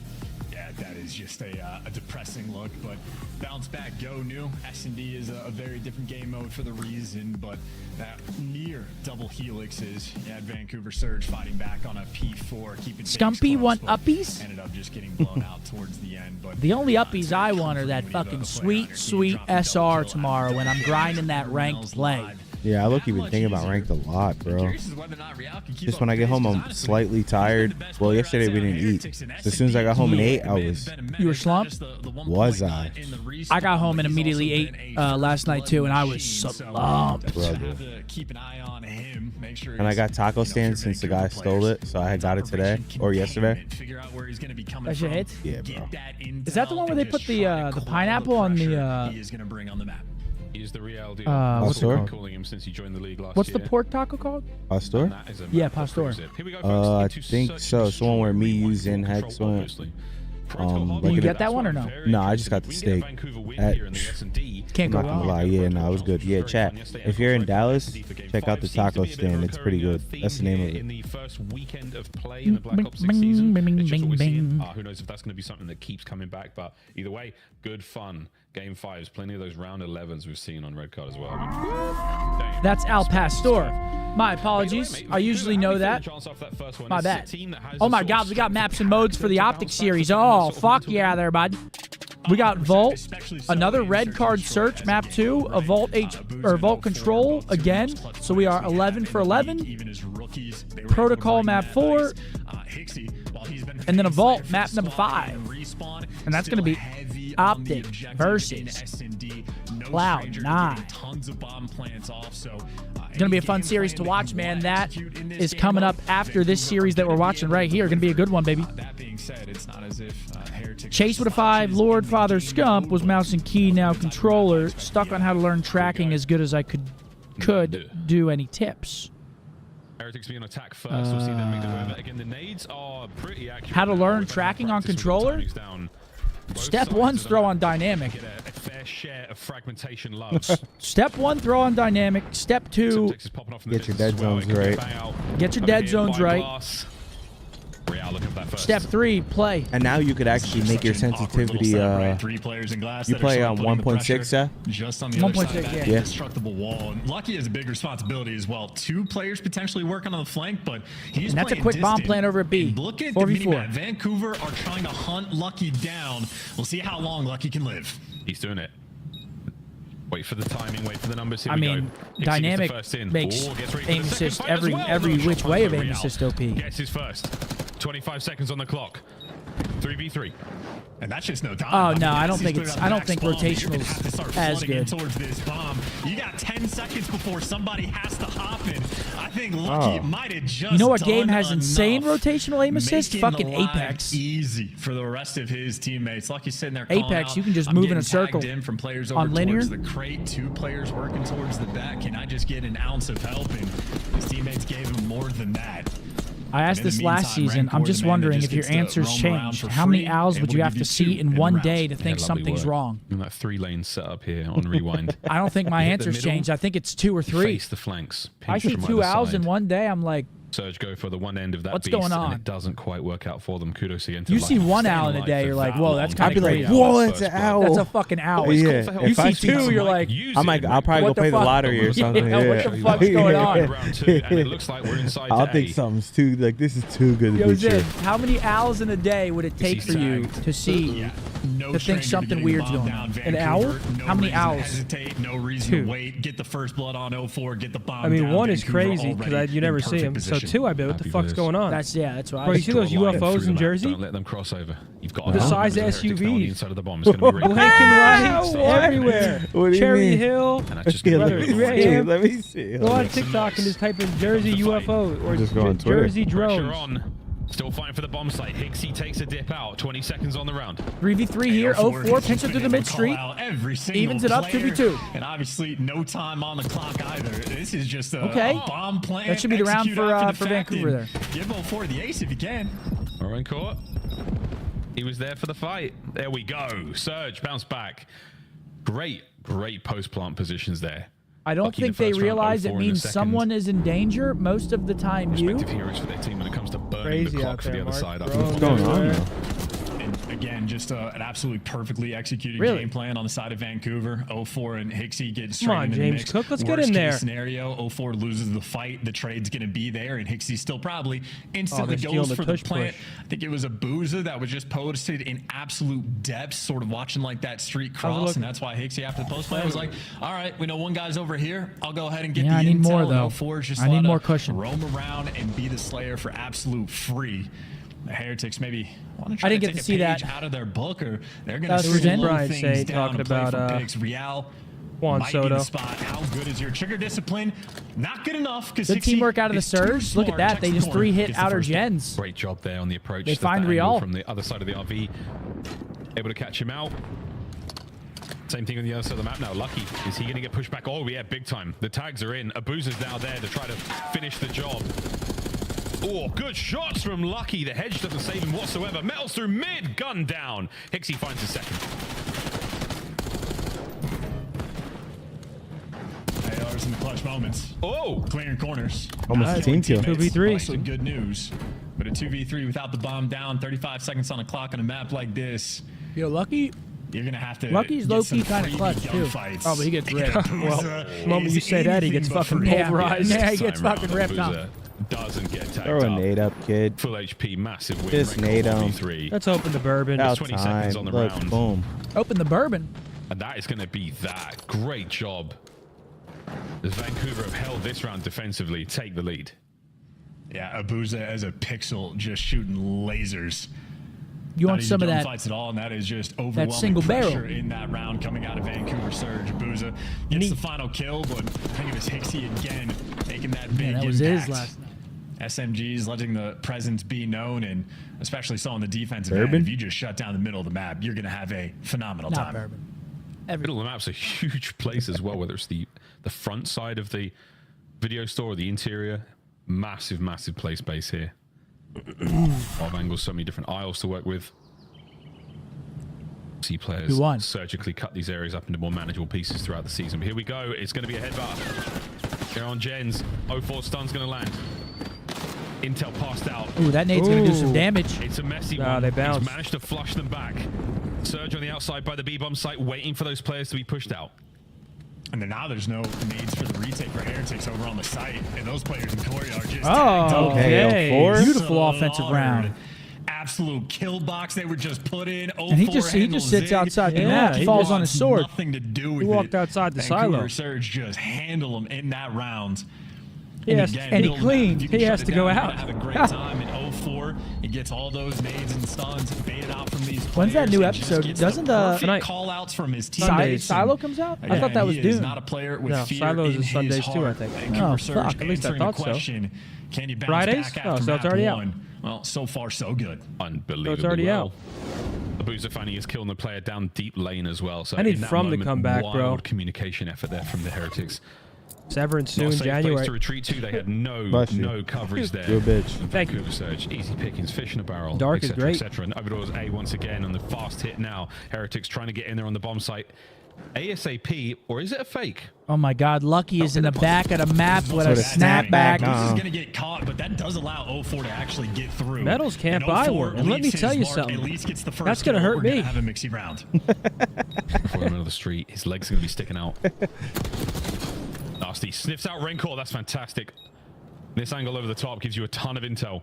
S8: Yeah, that is just a depressing look, but bounce back, go new. S&D is a very different game mode for the reason, but that near double helixes. You had Vancouver Surge fighting back on a P4, keeping
S2: Scumpy want uppies?
S8: ended up just getting blown out towards the end. But
S2: The only uppies I want are that fucking sweet SR tomorrow when I'm grinding that ranked play.
S4: Yeah, I look even thinking about ranked a lot, bro. Just when I get home, I'm slightly tired. Well, yesterday we didn't eat. So as soon as I got home and ate, I was...
S2: You were slumped?
S4: Was I?
S2: I got home and immediately ate last night too, and I was slumped.
S4: Brother. And I got taco stand since the guy stole it, so I got it today or yesterday.
S2: That shit hits?
S4: Yeah, bro.
S2: Is that the one where they put the pineapple on the
S5: He's the Real deal.
S2: what's it called?
S5: Calling him since he joined the league last
S2: What's
S5: year.
S2: the pork taco called?
S4: Pastor?
S2: Yeah, Pastor.
S4: I think so. It's the one where me using Hex went.
S2: Did you get that one or no?
S4: No, I just got the steak.
S2: Can't go
S4: I'm not gonna
S2: wrong.
S4: lie, yeah, no, it was good. Yeah, chat. If you're in Dallas, check out the taco stand. It's pretty good. That's the name of
S5: In
S4: it.
S5: the first weekend of play in the Black Ops 6 season, it's just what we're seeing. Who knows if that's going to be something that keeps coming back, but either way, good fun. Game 5s, plenty of those round 11s we've seen on Red Card as well. Damn.
S2: That's Al Pastor. My apologies. I usually know that. My bad. Oh my God, we got maps and modes for the OpTic series. Oh, fuck yeah there, bud. We got Vault, another red card search, map 2, a Vault Vault Control again. So we are 11 for 11. Protocol map 4. And then a Vault map number 5. And that's going to be OpTic versus Cloud9. It's going to be a fun series to watch, man. That is coming up after this series that we're watching right here. Going to be a good one, baby. Chase with a 5. Lord Father Scump was mouse and key, now controller. Stuck on how to learn tracking as good as I could do. Any tips?
S5: Heretics be on attack first. We'll see them make the way. Again, the nades are pretty accurate.
S2: How to learn tracking on controller? Step 1's throw on dynamic.
S5: Get a fair share of fragmentation love.
S2: Step 1, throw on dynamic. Step 2,
S4: Get your dead zones right.
S2: get your dead zones right. Step 3, play.
S4: And now you could actually make your sensitivity. You play on 1.6, yeah?
S8: Just on the
S2: 1.6, yeah.
S8: indestructible wall. And Lucky has a big responsibility as well. 2 players potentially working on the flank, but he's
S2: And that's a
S8: playing
S2: quick bomb
S8: distant.
S2: plan over at B.
S8: And look at the
S2: 4v4.
S8: minimap. Vancouver are trying to hunt Lucky down. We'll see how long Lucky can live.
S5: He's doing it. Wait for the timing, wait for the numbers. Here
S2: I
S5: we
S2: mean,
S5: go.
S2: dynamic makes aim assist every which way of aim assist OP.
S5: Gets his first. 25 seconds on the clock. 3v3.
S8: And that's just no time.
S2: Oh no, I don't think rotational's as good.
S8: Towards this bomb. You got 10 seconds before somebody has to hop in. I think Lucky might have just
S2: You know what game
S8: done
S2: has insane
S8: enough,
S2: rotational aim assist?
S8: making
S2: Fucking
S8: the life
S2: Apex.
S8: Easy for the rest of his teammates. Lucky's sitting there.
S2: Apex,
S8: out,
S2: you can just
S8: I'm
S2: move in a
S8: getting
S2: circle
S8: tagged in from players over
S2: on linear.
S8: towards the crate. 2 players working towards the back. Can I just get an ounce of help? And his teammates gave him more than that.
S2: I asked this last season. I'm just wondering if your answers changed. How many owls would you have to see in one day to think something's wrong?
S5: In that 3-lane setup here on rewind.
S2: I don't think my answers changed. I think it's 2 or 3.
S5: Face the flanks.
S2: I see 2 owls in one day. I'm like,
S5: Surge go for the one end of that
S2: what's
S5: beast,
S2: going on?
S5: and it doesn't quite work out for them. Kudos again to
S2: you
S5: Life.
S2: see 1
S5: Staying
S2: owl in a
S5: alive
S2: day,
S5: for
S2: you're like,
S5: that
S2: whoa,
S5: long.
S2: that's kind of
S4: I'd be
S2: crazy.
S4: like, whoa, it's an owl.
S2: That's a fucking owl.
S4: Yeah.
S2: You see 2, you're like,
S4: I'm like, I'll probably go play the lottery or something.
S2: Yeah, what the fuck's going on?
S5: Round 2, and it looks like we're inside
S4: I'll
S5: to
S4: think
S5: A.
S4: something's too, like, this is too good to
S2: Yo,
S4: be
S2: Zid,
S4: true.
S2: how many owls in a day would it take for you to see,
S8: No
S2: to think
S8: stranger
S2: something
S8: getting
S2: weird's
S8: bombed
S2: going
S8: down.
S2: on? An
S8: Vancouver,
S2: owl?
S8: no
S2: How many
S8: reason to
S2: owls?
S8: Hesitate, no reason
S3: 2.
S8: to wait. Get the first blood on 04. Get the bomb.
S3: I mean,
S8: down.
S3: 1 is
S8: Vancouver
S3: crazy because
S8: already
S3: you never
S8: in
S3: see
S8: perfect
S3: him. So
S8: position.
S3: 2, I bet. What the fuck's going on?
S2: That's what I
S3: Bro, you see those
S5: Draw a line
S3: UFOs
S5: through
S3: in
S5: the map.
S3: Jersey?
S5: Don't let them cross over. You've got
S3: The
S5: to
S3: size of
S5: Heretics down on the
S3: SUVs.
S5: inside of the bomb. It's going to be really
S3: Black and
S5: What?
S3: white everywhere.
S4: What do you
S3: Cherry
S4: mean?
S3: Hill.
S5: And that's just
S4: Yeah,
S5: gonna
S4: let
S5: be
S4: me
S5: really
S4: see.
S3: Ram.
S4: Let me see.
S3: Go on TikTok and just type in Jersey UFO or
S4: Just go on Twitter.
S3: Jersey
S5: pressure
S3: drones.
S5: on. Still fighting for the bomb site. Hixie takes a dip out. 20 seconds on the round.
S2: 3v3 here. 0-4 pinch it through the mid street. Evens it up 2v2.
S8: And obviously no time on the clock either. This is just a bomb plan.
S2: That should be the round for Vancouver there.
S8: Give 0-4 the ace if you can.
S5: We're in court. He was there for the fight. There we go. Surge, bounce back. Great post-plant positions there.
S2: I don't think they realize it means someone is in danger most of the time.
S5: Respective heroes for their team when it comes to burning the clock for the other side.
S3: What's going on?
S8: And again, just an absolutely perfectly executed game plan on the side of Vancouver. 0-4 and Hixie get straight into the mix.
S3: Cook, let's
S8: Worst
S3: get in there.
S8: Case scenario, 0-4 loses the fight. The trade's going to be there, and Hixie still probably instantly goes for the plant. I think it was a Booza that was just posted in absolute depth, sort of watching like that street cross, and that's why Hixie after the post play was like, all right, we know one guy's over here. I'll go ahead and get the intel.
S2: I need more, though.
S8: 0-4 just
S2: I need more cushion.
S8: Roam around and be the Slayer for absolute free. The Heretics maybe want to try
S2: I didn't
S8: to
S2: get
S8: take
S2: to see
S8: a page
S2: that.
S8: out of their book, or they're going to slow things down and play for picks. Real
S3: Juan
S8: might
S3: Soto.
S8: be the spot. How good is your trigger discipline? Not good enough.
S2: Good teamwork out of the Surge. Look at that. They just 3-hit outer gens.
S5: Great job there on the approach.
S2: They find Real
S5: from the other side of the RV. Able to catch him out. Same thing on the other side of the map now. Lucky. Is he going to get pushed back? Oh, yeah, big time. The tags are in. Abuza's now there to try to finish the job. Oh, good shots from Lucky. The hedge doesn't save him whatsoever. Metals through mid. Gun down. Hixie finds a second.
S8: ARs in the clutch moments.
S5: Oh!
S8: Clearing corners.
S4: Almost a team kill.
S3: 2v3.
S8: Also good news. But a 2v3 without the bomb down, 35 seconds on the clock on a map like this.
S2: Yo, Lucky.
S8: You're going to have to.
S2: Lucky's low-key kind of clutch, too. Oh, but he gets ripped.
S3: Well, the moment you say that, he gets fucking pulverized.
S2: Yeah, he gets fucking ripped up.
S5: Doesn't get tagged
S4: Throw a nade up, kid.
S5: Full HP, massive win.
S4: Just nade him.
S3: Let's open the bourbon.
S4: About
S5: 20
S4: time.
S5: seconds on the
S4: Look,
S5: round.
S4: boom.
S2: Open the bourbon.
S5: And that is going to be that. Great job. As Vancouver have held this round defensively, take the lead.
S8: Yeah, Abuza as a pixel just shooting lasers.
S2: You want some of that?
S8: Fights at all, and that is just overwhelming
S2: that single
S8: pressure
S2: barrel
S8: in that round coming out of Vancouver Surge. Abuza gets the final kill, but I think it was Hixie again making that big
S2: that was
S8: impact.
S2: his last night.
S8: SMGs letting the presence be known, and especially so on the defensive end. If you just shut down the middle of the map, you're going to have a phenomenal time.
S2: Bourbon.
S5: Middle of the map's a huge place as well, whether it's the front side of the video store or the interior. Massive play space here. Of angles, so many different aisles to work with. See players surgically cut these areas up into more manageable pieces throughout the season. But here we go. It's going to be a headbutt. Here on gens. 0-4 stun's going to land. Intel passed out.
S2: Ooh, that nade's going to do some damage.
S5: It's a messy one.
S3: They bounce.
S5: He's managed to flush them back. Surge on the outside by the B-bomb site, waiting for those players to be pushed out.
S8: And then now there's no nades for the retake for Heretics over on the site. And those players in Corey are just
S2: okay. Beautiful offensive round.
S8: Absolute kill box they were just put in.
S2: And he just sits outside the map. He falls on his sword.
S8: Nothing to do with
S3: he walked outside the
S8: Vancouver
S3: silo.
S8: Surge just handle him in that round.
S2: Yes, and he cleaned. He has to go out.
S8: Have a great time in 0-4. He gets all those nades and stuns baited out from these players.
S2: When's that new episode? Doesn't the
S8: call outs from his teammates?
S2: Silo comes out? I thought that was Dune.
S8: Not a player with
S3: no,
S8: fear
S3: Silo's
S8: in
S3: is Sundays
S8: his
S3: too, I
S8: heart.
S3: think.
S8: Vancouver Surge
S3: At least I thought so.
S8: Can you bounce
S3: Fridays?
S8: back
S3: Oh,
S8: after
S3: so it's
S8: map
S3: already
S8: one?
S3: out.
S8: Well, so far so good.
S5: Unbelievable.
S3: So it's already out.
S5: Abuza Fanny is killing the player down deep lane as well. So
S3: I need
S5: in that
S3: From to
S5: moment,
S3: come back, bro.
S5: wild communication effort there from the Heretics.
S3: Severance soon,
S5: Not a safe
S3: January.
S5: place to retreat to. They had no coverage there.
S4: You're a bitch.
S5: Thank you. Surge, easy pickings, fish in a barrel.
S3: Dark is great.
S5: Etc. And Overdoor's A once again on the fast hit now. Heretics trying to get in there on the bomb site. ASAP, or is it a fake?
S2: Oh my God, Lucky is in the back of the map with a snapback.
S8: This is going to get caught, but that does allow 0-4 to actually get through.
S3: Metals can't buy one. And let me tell you something.
S8: At least gets the first
S3: that's going to hurt me.
S8: Have a mixy round.
S5: Before the middle of the street, his legs are going to be sticking out. Nasty sniffs out Rancor. That's fantastic. This angle over the top gives you a ton of intel.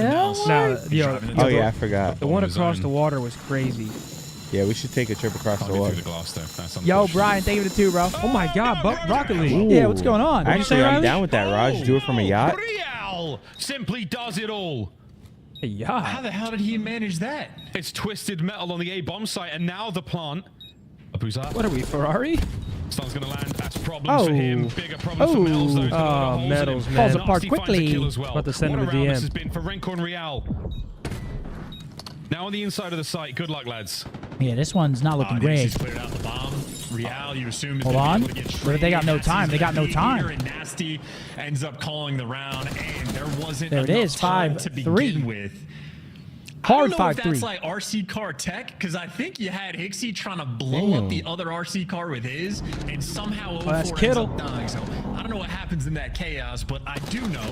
S2: hell?
S3: No, yo,
S4: Oh yeah, I forgot.
S3: the one across the water was crazy.
S4: Yeah, we should take a trip across the water.
S5: The glass, though. That's
S2: Yo, Brian, thank you for the 2, bro.
S3: Oh my God, Rocket League.
S2: Yeah, what's going on?
S4: Actually, I'm down with that, Raj. Do it from a yacht.
S5: Real simply does it all.
S3: A yacht?
S8: How the hell did he manage that?
S5: It's twisted metal on the A bomb site, and now the plant.
S3: What are we, Ferrari?
S5: Sun's gonna land. That's problems for him. Bigger problems for Metals, though.
S3: Oh, Metals, man.
S2: Falls apart quickly.
S5: Well.
S3: About to send him a DM.
S5: This has been for Renko and Real. Now on the inside of the site. Good luck, lads.
S2: Yeah, this one's not looking great.
S8: He's cleared out the bomb. Real, you assume is
S2: Hold on. But they got no time. They got no time.
S8: And Nasty ends up calling the round, and there wasn't
S2: There it
S8: enough
S2: is,
S8: time to
S2: 5-3.
S8: begin with.
S2: Hard
S8: I don't know if
S2: 5-3.
S8: that's like RC car tech, because I think you had Hixie trying to blow up the other RC car with his, and somehow 04
S3: that's
S8: ends
S3: Kittle.
S8: up dying. So I don't know what happens in that chaos, but I do know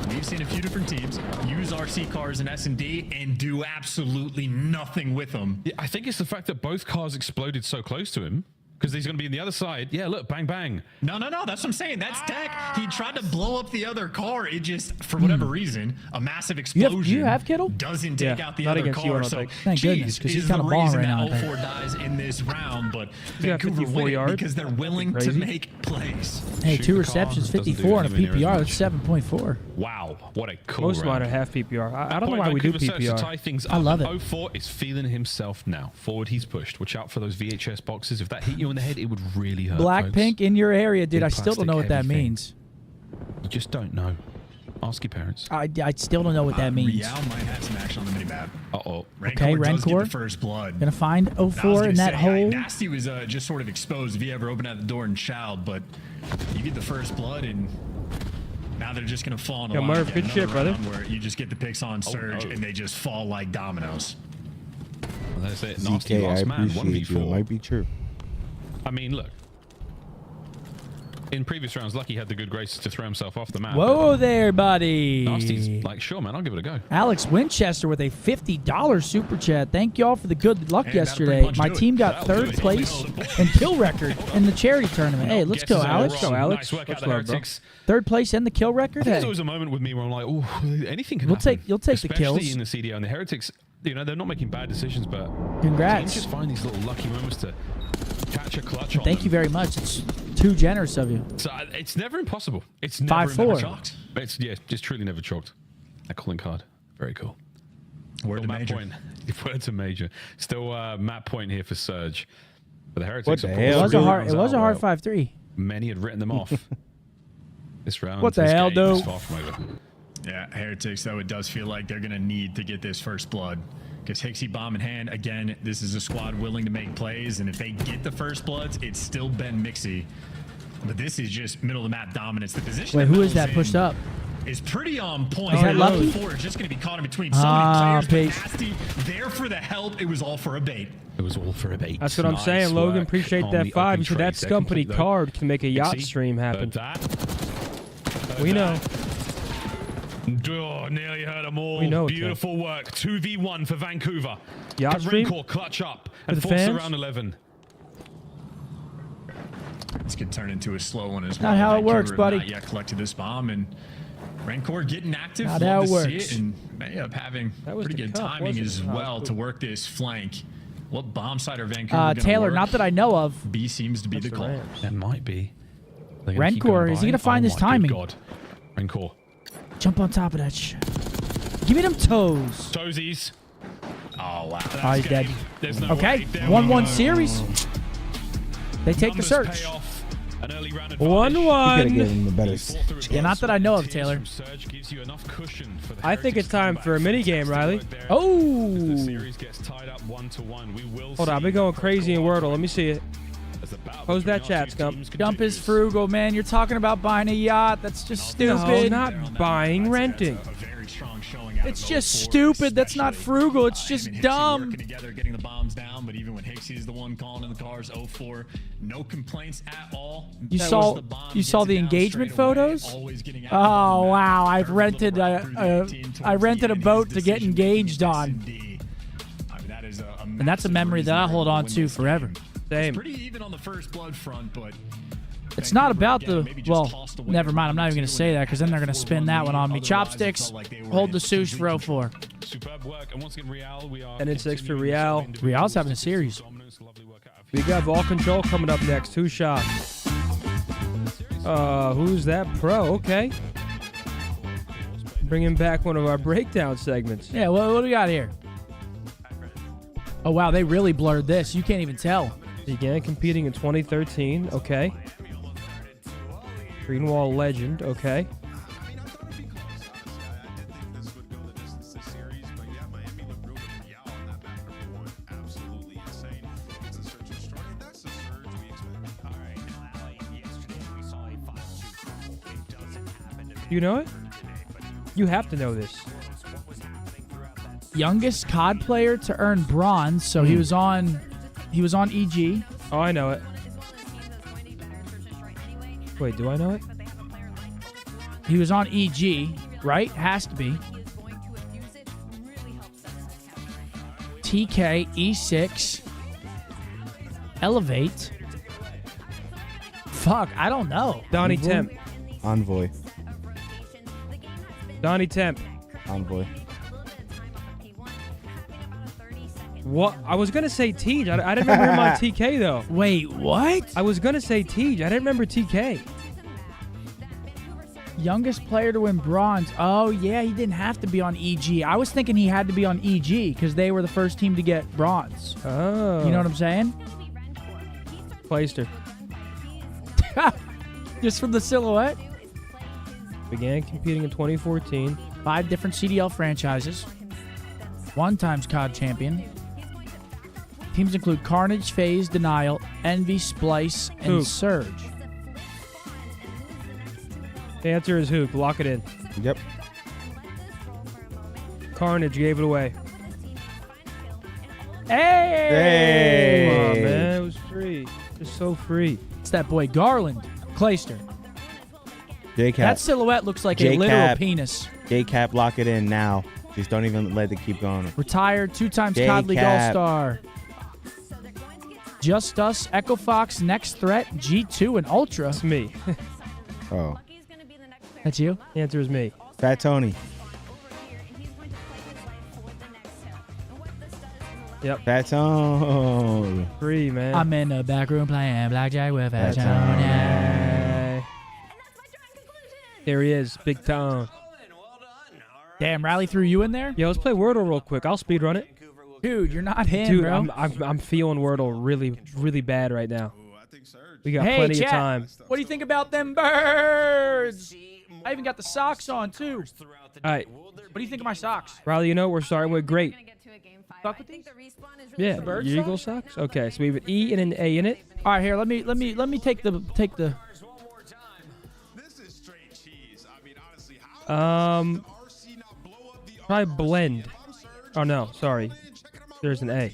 S8: we've seen a few different teams use RC cars in S&D and do absolutely nothing with them.
S5: Yeah, I think it's the fact that both cars exploded so close to him. Because he's going to be in the other side. Yeah, look, bang, bang.
S8: No, that's what I'm saying. That's tech. He tried to blow up the other car. It just, for whatever reason, a massive explosion.
S2: Do you have Kittle?
S8: Doesn't take out the
S3: not
S8: other
S3: against you, I
S8: car.
S3: don't
S8: So,
S3: think.
S2: Thank goodness, 'cause he's
S8: is
S2: kinda
S8: the
S2: balling
S8: reason
S2: right now, I
S8: that
S2: think.
S8: 04 dies in this round, but
S3: He's got
S8: Vancouver
S3: 54
S8: win it
S3: yards.
S8: because they're willing to
S3: Crazy.
S8: make plays.
S2: Hey,
S5: Shoot
S2: 2
S5: the
S2: receptions,
S5: car, doesn't do
S2: 54 on a
S5: anywhere near
S2: PPR.
S5: as
S2: That's
S5: much.
S2: 7.4.
S5: Wow, what a cool
S3: Most of mine
S5: round.
S3: are half PPR. I don't know
S5: Point
S3: why we do
S5: Vancouver starts to
S3: PPR.
S5: tie things
S2: I
S5: up,
S2: love
S5: and
S2: it.
S5: 04 is feeling himself now. Forward, he's pushed. Watch out for those VHS boxes. If that hit you in the head, it would really hurt. folks.
S2: Blackpink in your area, dude.
S5: Big
S2: I still don't know what
S5: plastic,
S2: that
S5: heavy
S2: means.
S5: You just don't know. Ask your parents.
S2: I still don't know what that means.
S8: Real might have some action on the mini map.
S5: Uh-oh.
S2: Okay,
S8: does get
S2: Rencor.
S8: the first blood.
S2: Gonna find
S8: I was
S2: 04
S8: gonna
S2: in that
S8: say,
S2: hole.
S8: Nasty was just sort of exposed if he ever opened out the door and shouted, but you get the first blood, and now they're just going to fall in a
S3: Yo,
S8: line.
S3: Murph,
S8: again.
S3: good shit,
S8: Another
S3: brother.
S8: round Where you just get the picks on Surge,
S5: no.
S8: and they just fall like dominoes.
S5: Well, that's it. Nasty
S4: ZK, I
S5: last man,
S4: appreciate you. It
S5: 1v4.
S4: might be true.
S5: I mean, look. In previous rounds, Lucky had the good graces to throw himself off the map.
S2: Whoa there, buddy.
S5: Nasty's like, sure, man, I'll give it a go.
S2: Alex Winchester with a $50 super chat. Thank y'all for the good luck
S8: And that'll pretty
S2: yesterday.
S8: much
S2: My
S8: do it.
S2: team got
S5: That'll do
S2: 3rd
S5: it.
S2: place and kill record in the charity tournament. Hey, let's go,
S5: Guesses are
S2: Alex.
S5: wrong.
S3: Go, Alex.
S5: Nice work out
S3: Much
S5: the
S3: love, bro.
S5: Heretics.
S2: 3rd place and the kill record.
S5: I think there's
S2: Hey,
S5: always a moment with me where I'm like, oh, anything can
S2: You'll
S5: happen.
S2: take the kills.
S5: Especially in the CDO and the Heretics. You know, they're not making bad decisions, but teams
S2: congrats.
S5: just find these little lucky moments to catch a clutch on
S2: Thank
S5: them.
S2: you very much. It's too generous of you.
S5: So it's never impossible. It's never
S2: 5-4.
S5: chalked. It's just truly never chalked. That calling card, very cool.
S8: Word
S5: Still
S8: to
S5: Matt
S8: major.
S5: Point. Word to major. Still Matt Point here for Surge. But the Heretics.
S4: What the
S5: of
S4: hell?
S5: course,
S2: It was a hard 5-3.
S5: Many had written them off. This round.
S2: What the
S5: this
S2: hell,
S5: game is
S2: dude?
S5: far from over.
S8: Yeah, Heretics, though, it does feel like they're going to need to get this first blood. Because Hixie bomb in hand, again, this is a squad willing to make plays, and if they get the first bloods, it's still Ben Mixie. But this is just middle of the map dominance. The position
S2: Wait,
S8: that
S2: who is
S8: Metal's
S2: that pushed
S8: in
S2: up?
S8: is pretty on point.
S2: Is that Lucky?
S8: 4 is just going to be caught in between so
S2: Ah,
S8: many players.
S2: bait.
S8: But Nasty, there for the help, it was all for a bait.
S5: It was all for a bait.
S3: That's what I'm
S5: Nice
S3: saying, Logan.
S5: work
S3: Appreciate
S5: on
S3: that
S5: the
S3: 5.
S5: open
S3: You said that
S5: trades. They're complete,
S3: Scumpany
S5: though.
S3: card can make a yacht
S5: Dixie,
S3: stream happen.
S5: heard that.
S3: We know.
S5: Oh, nearly heard them all.
S3: We know it's
S5: Beautiful work. 2v1 for Vancouver.
S3: Yacht
S5: Can
S3: stream?
S5: Rencor clutch up
S3: For
S5: and
S3: the
S5: force
S3: fans?
S5: around 11.
S8: This could turn into a slow one as
S2: Not
S8: well.
S2: how it
S8: Vancouver
S2: works,
S8: have
S2: buddy.
S8: Not yet collected this bomb, and Rencor getting active.
S2: Not
S8: Love
S2: how it
S8: to see
S2: works.
S8: and may end up having
S3: That was
S8: pretty
S3: the
S8: good
S3: cup,
S8: timing
S3: wasn't
S8: as
S3: it? Oh,
S8: well
S3: cool.
S8: to work this flank. What bomb side are Vancouver gonna
S2: Taylor,
S8: work?
S2: not that I know of.
S8: B seems to be
S3: That's
S8: the
S3: the
S8: call.
S3: Rams.
S5: That might be. They're gonna keep
S2: Rencor,
S5: going
S2: is he
S5: by.
S2: gonna find
S5: Oh
S2: his
S5: my
S2: timing?
S5: good God. Rencor.
S2: Jump on top of that shit. Give me them toes.
S5: Toesies. Oh, wow.
S2: Oh, he's dead.
S5: There's no
S2: Okay,
S5: way. There we
S2: 1-1
S5: go.
S2: series. They take the
S5: Numbers
S2: search.
S5: pay off. An early round advantage.
S4: 1-1.
S3: One.
S4: Give him a better.
S2: Yeah, not that I know of, Taylor.
S5: From Surge gives you enough cushion for the
S3: I think
S5: Heretics
S3: it's time
S5: to
S3: for a
S5: come
S3: mini
S5: back.
S3: game, Riley.
S5: Fantastic work there.
S2: Oh.
S5: The series gets tied up 1-1. We will
S3: Hold on, I've been going crazy in Wordle. Let me see it. Close that chat, Scump.
S2: Scump is frugal, man. You're talking about buying a yacht. That's just
S3: No,
S2: stupid.
S3: not buying, renting.
S8: A very strong showing out
S2: It's
S8: of
S2: just
S8: 04,
S2: stupid. That's not
S8: especially.
S2: frugal. It's just
S8: Him and Hixie
S2: dumb.
S8: working together, getting the bombs down, but even when Hixie is the one calling in the cars, 04, no complaints at all.
S2: You
S8: That
S2: saw-
S8: was the bomb,
S2: you
S8: gets
S2: saw
S8: it
S2: the
S8: down
S2: engagement
S8: straight away,
S2: photos?
S8: always getting out
S2: Oh
S8: of the bomb.
S2: wow! I've
S8: Curved
S2: rented
S8: little right through the 18
S2: I
S8: towards
S2: rented
S8: the
S2: a
S8: end,
S2: boat
S8: his
S2: to get
S8: decision-making
S2: engaged on,
S8: S&D. I mean, that is a
S2: and that's a
S8: massive
S2: memory that I
S8: reason
S2: hold
S8: they're
S2: on
S8: gonna
S2: to
S8: win this
S2: forever.
S8: game.
S3: Same.
S8: Pretty even on the first blood front, but
S2: It's not
S8: Vancouver,
S2: about
S8: again,
S2: the
S8: maybe just
S2: well.
S8: tossed away
S2: Never mind. I'm not even
S8: from
S2: going to say that because then they're going to spin that one on me. Chopsticks, hold the sush for 04.
S7: superb work. And once again, Real, we are
S3: 10 and 6 for Real.
S2: Real's having a series.
S3: We got Ball Control coming up next. 2 shots. Who's that pro? Okay. Bringing back one of our breakdown segments.
S2: Yeah, what do we got here? Oh, wow, they really blurred this. You can't even tell.
S3: Began competing in 2013. Okay. Greenwall legend. Okay. You know it? You have to know this.
S2: Youngest COD player to earn bronze, so he was on EG.
S3: Oh, I know it. Wait, do I know it?
S2: He was on EG, right? Has to be. TK, E6, Elevate. Fuck, I don't know.
S3: Donnie Temp.
S4: Envoy.
S3: Donnie Temp.
S4: Envoy.
S3: What? I was going to say Tej. I didn't remember him on TK, though.
S2: Wait, what?
S3: I was going to say Tej. I didn't remember TK.
S2: Youngest player to win bronze. Oh, yeah, he didn't have to be on EG. I was thinking he had to be on EG because they were the first team to get bronze.
S3: Oh.
S2: You know what I'm saying?
S3: Clayster.
S2: Just from the silhouette?
S3: Began competing in 2014.
S2: 5 different CDL franchises. 1 times COD champion. Teams include Carnage, FaZe, Denial, Envy, Splice, and
S3: Hoop.
S2: Surge.
S3: The answer is Hoop. Lock it in.
S4: Yep.
S3: Carnage gave it away.
S2: Hey!
S3: Come on, man. It was free. Just so free.
S2: It's that boy Garland. Clayster.
S4: J-Cap.
S2: That silhouette looks like a
S4: J-Cap.
S2: literal penis.
S4: J-Cap, lock it in now. Just don't even let it keep going.
S2: Retired 2 times
S4: J-Cap.
S2: COD League All-Star. Just Us, Echo Fox, Next Threat, G2, and Ultra.
S3: It's me.
S4: Oh.
S2: That's you?
S3: The answer is me.
S4: Fat Tony.
S3: Yep.
S4: Fat Tony.
S3: Free, man.
S2: I'm in the back room playing blackjack with Fat
S4: Fat
S2: Tony.
S3: Hey. There he is. Big Tone.
S2: Damn, Riley threw you in there?
S3: Yo, let's play Wordle real quick. I'll speed run it.
S2: Dude, you're not him,
S3: Dude,
S2: bro.
S3: I'm feeling Wordle really bad right now. We got
S2: Hey,
S3: plenty
S2: chat,
S3: of time.
S2: what do you think about them birds? I even got the socks on, too.
S3: All right.
S2: What do you think of my socks?
S3: Riley, you know what we're starting with? Great.
S2: Fuck with these?
S3: Yeah,
S2: The bird
S3: your Eagle socks? Okay, so we have an E and an A in it.
S2: All right, here, let me take the
S3: Try blend. Oh no, sorry. There's an A.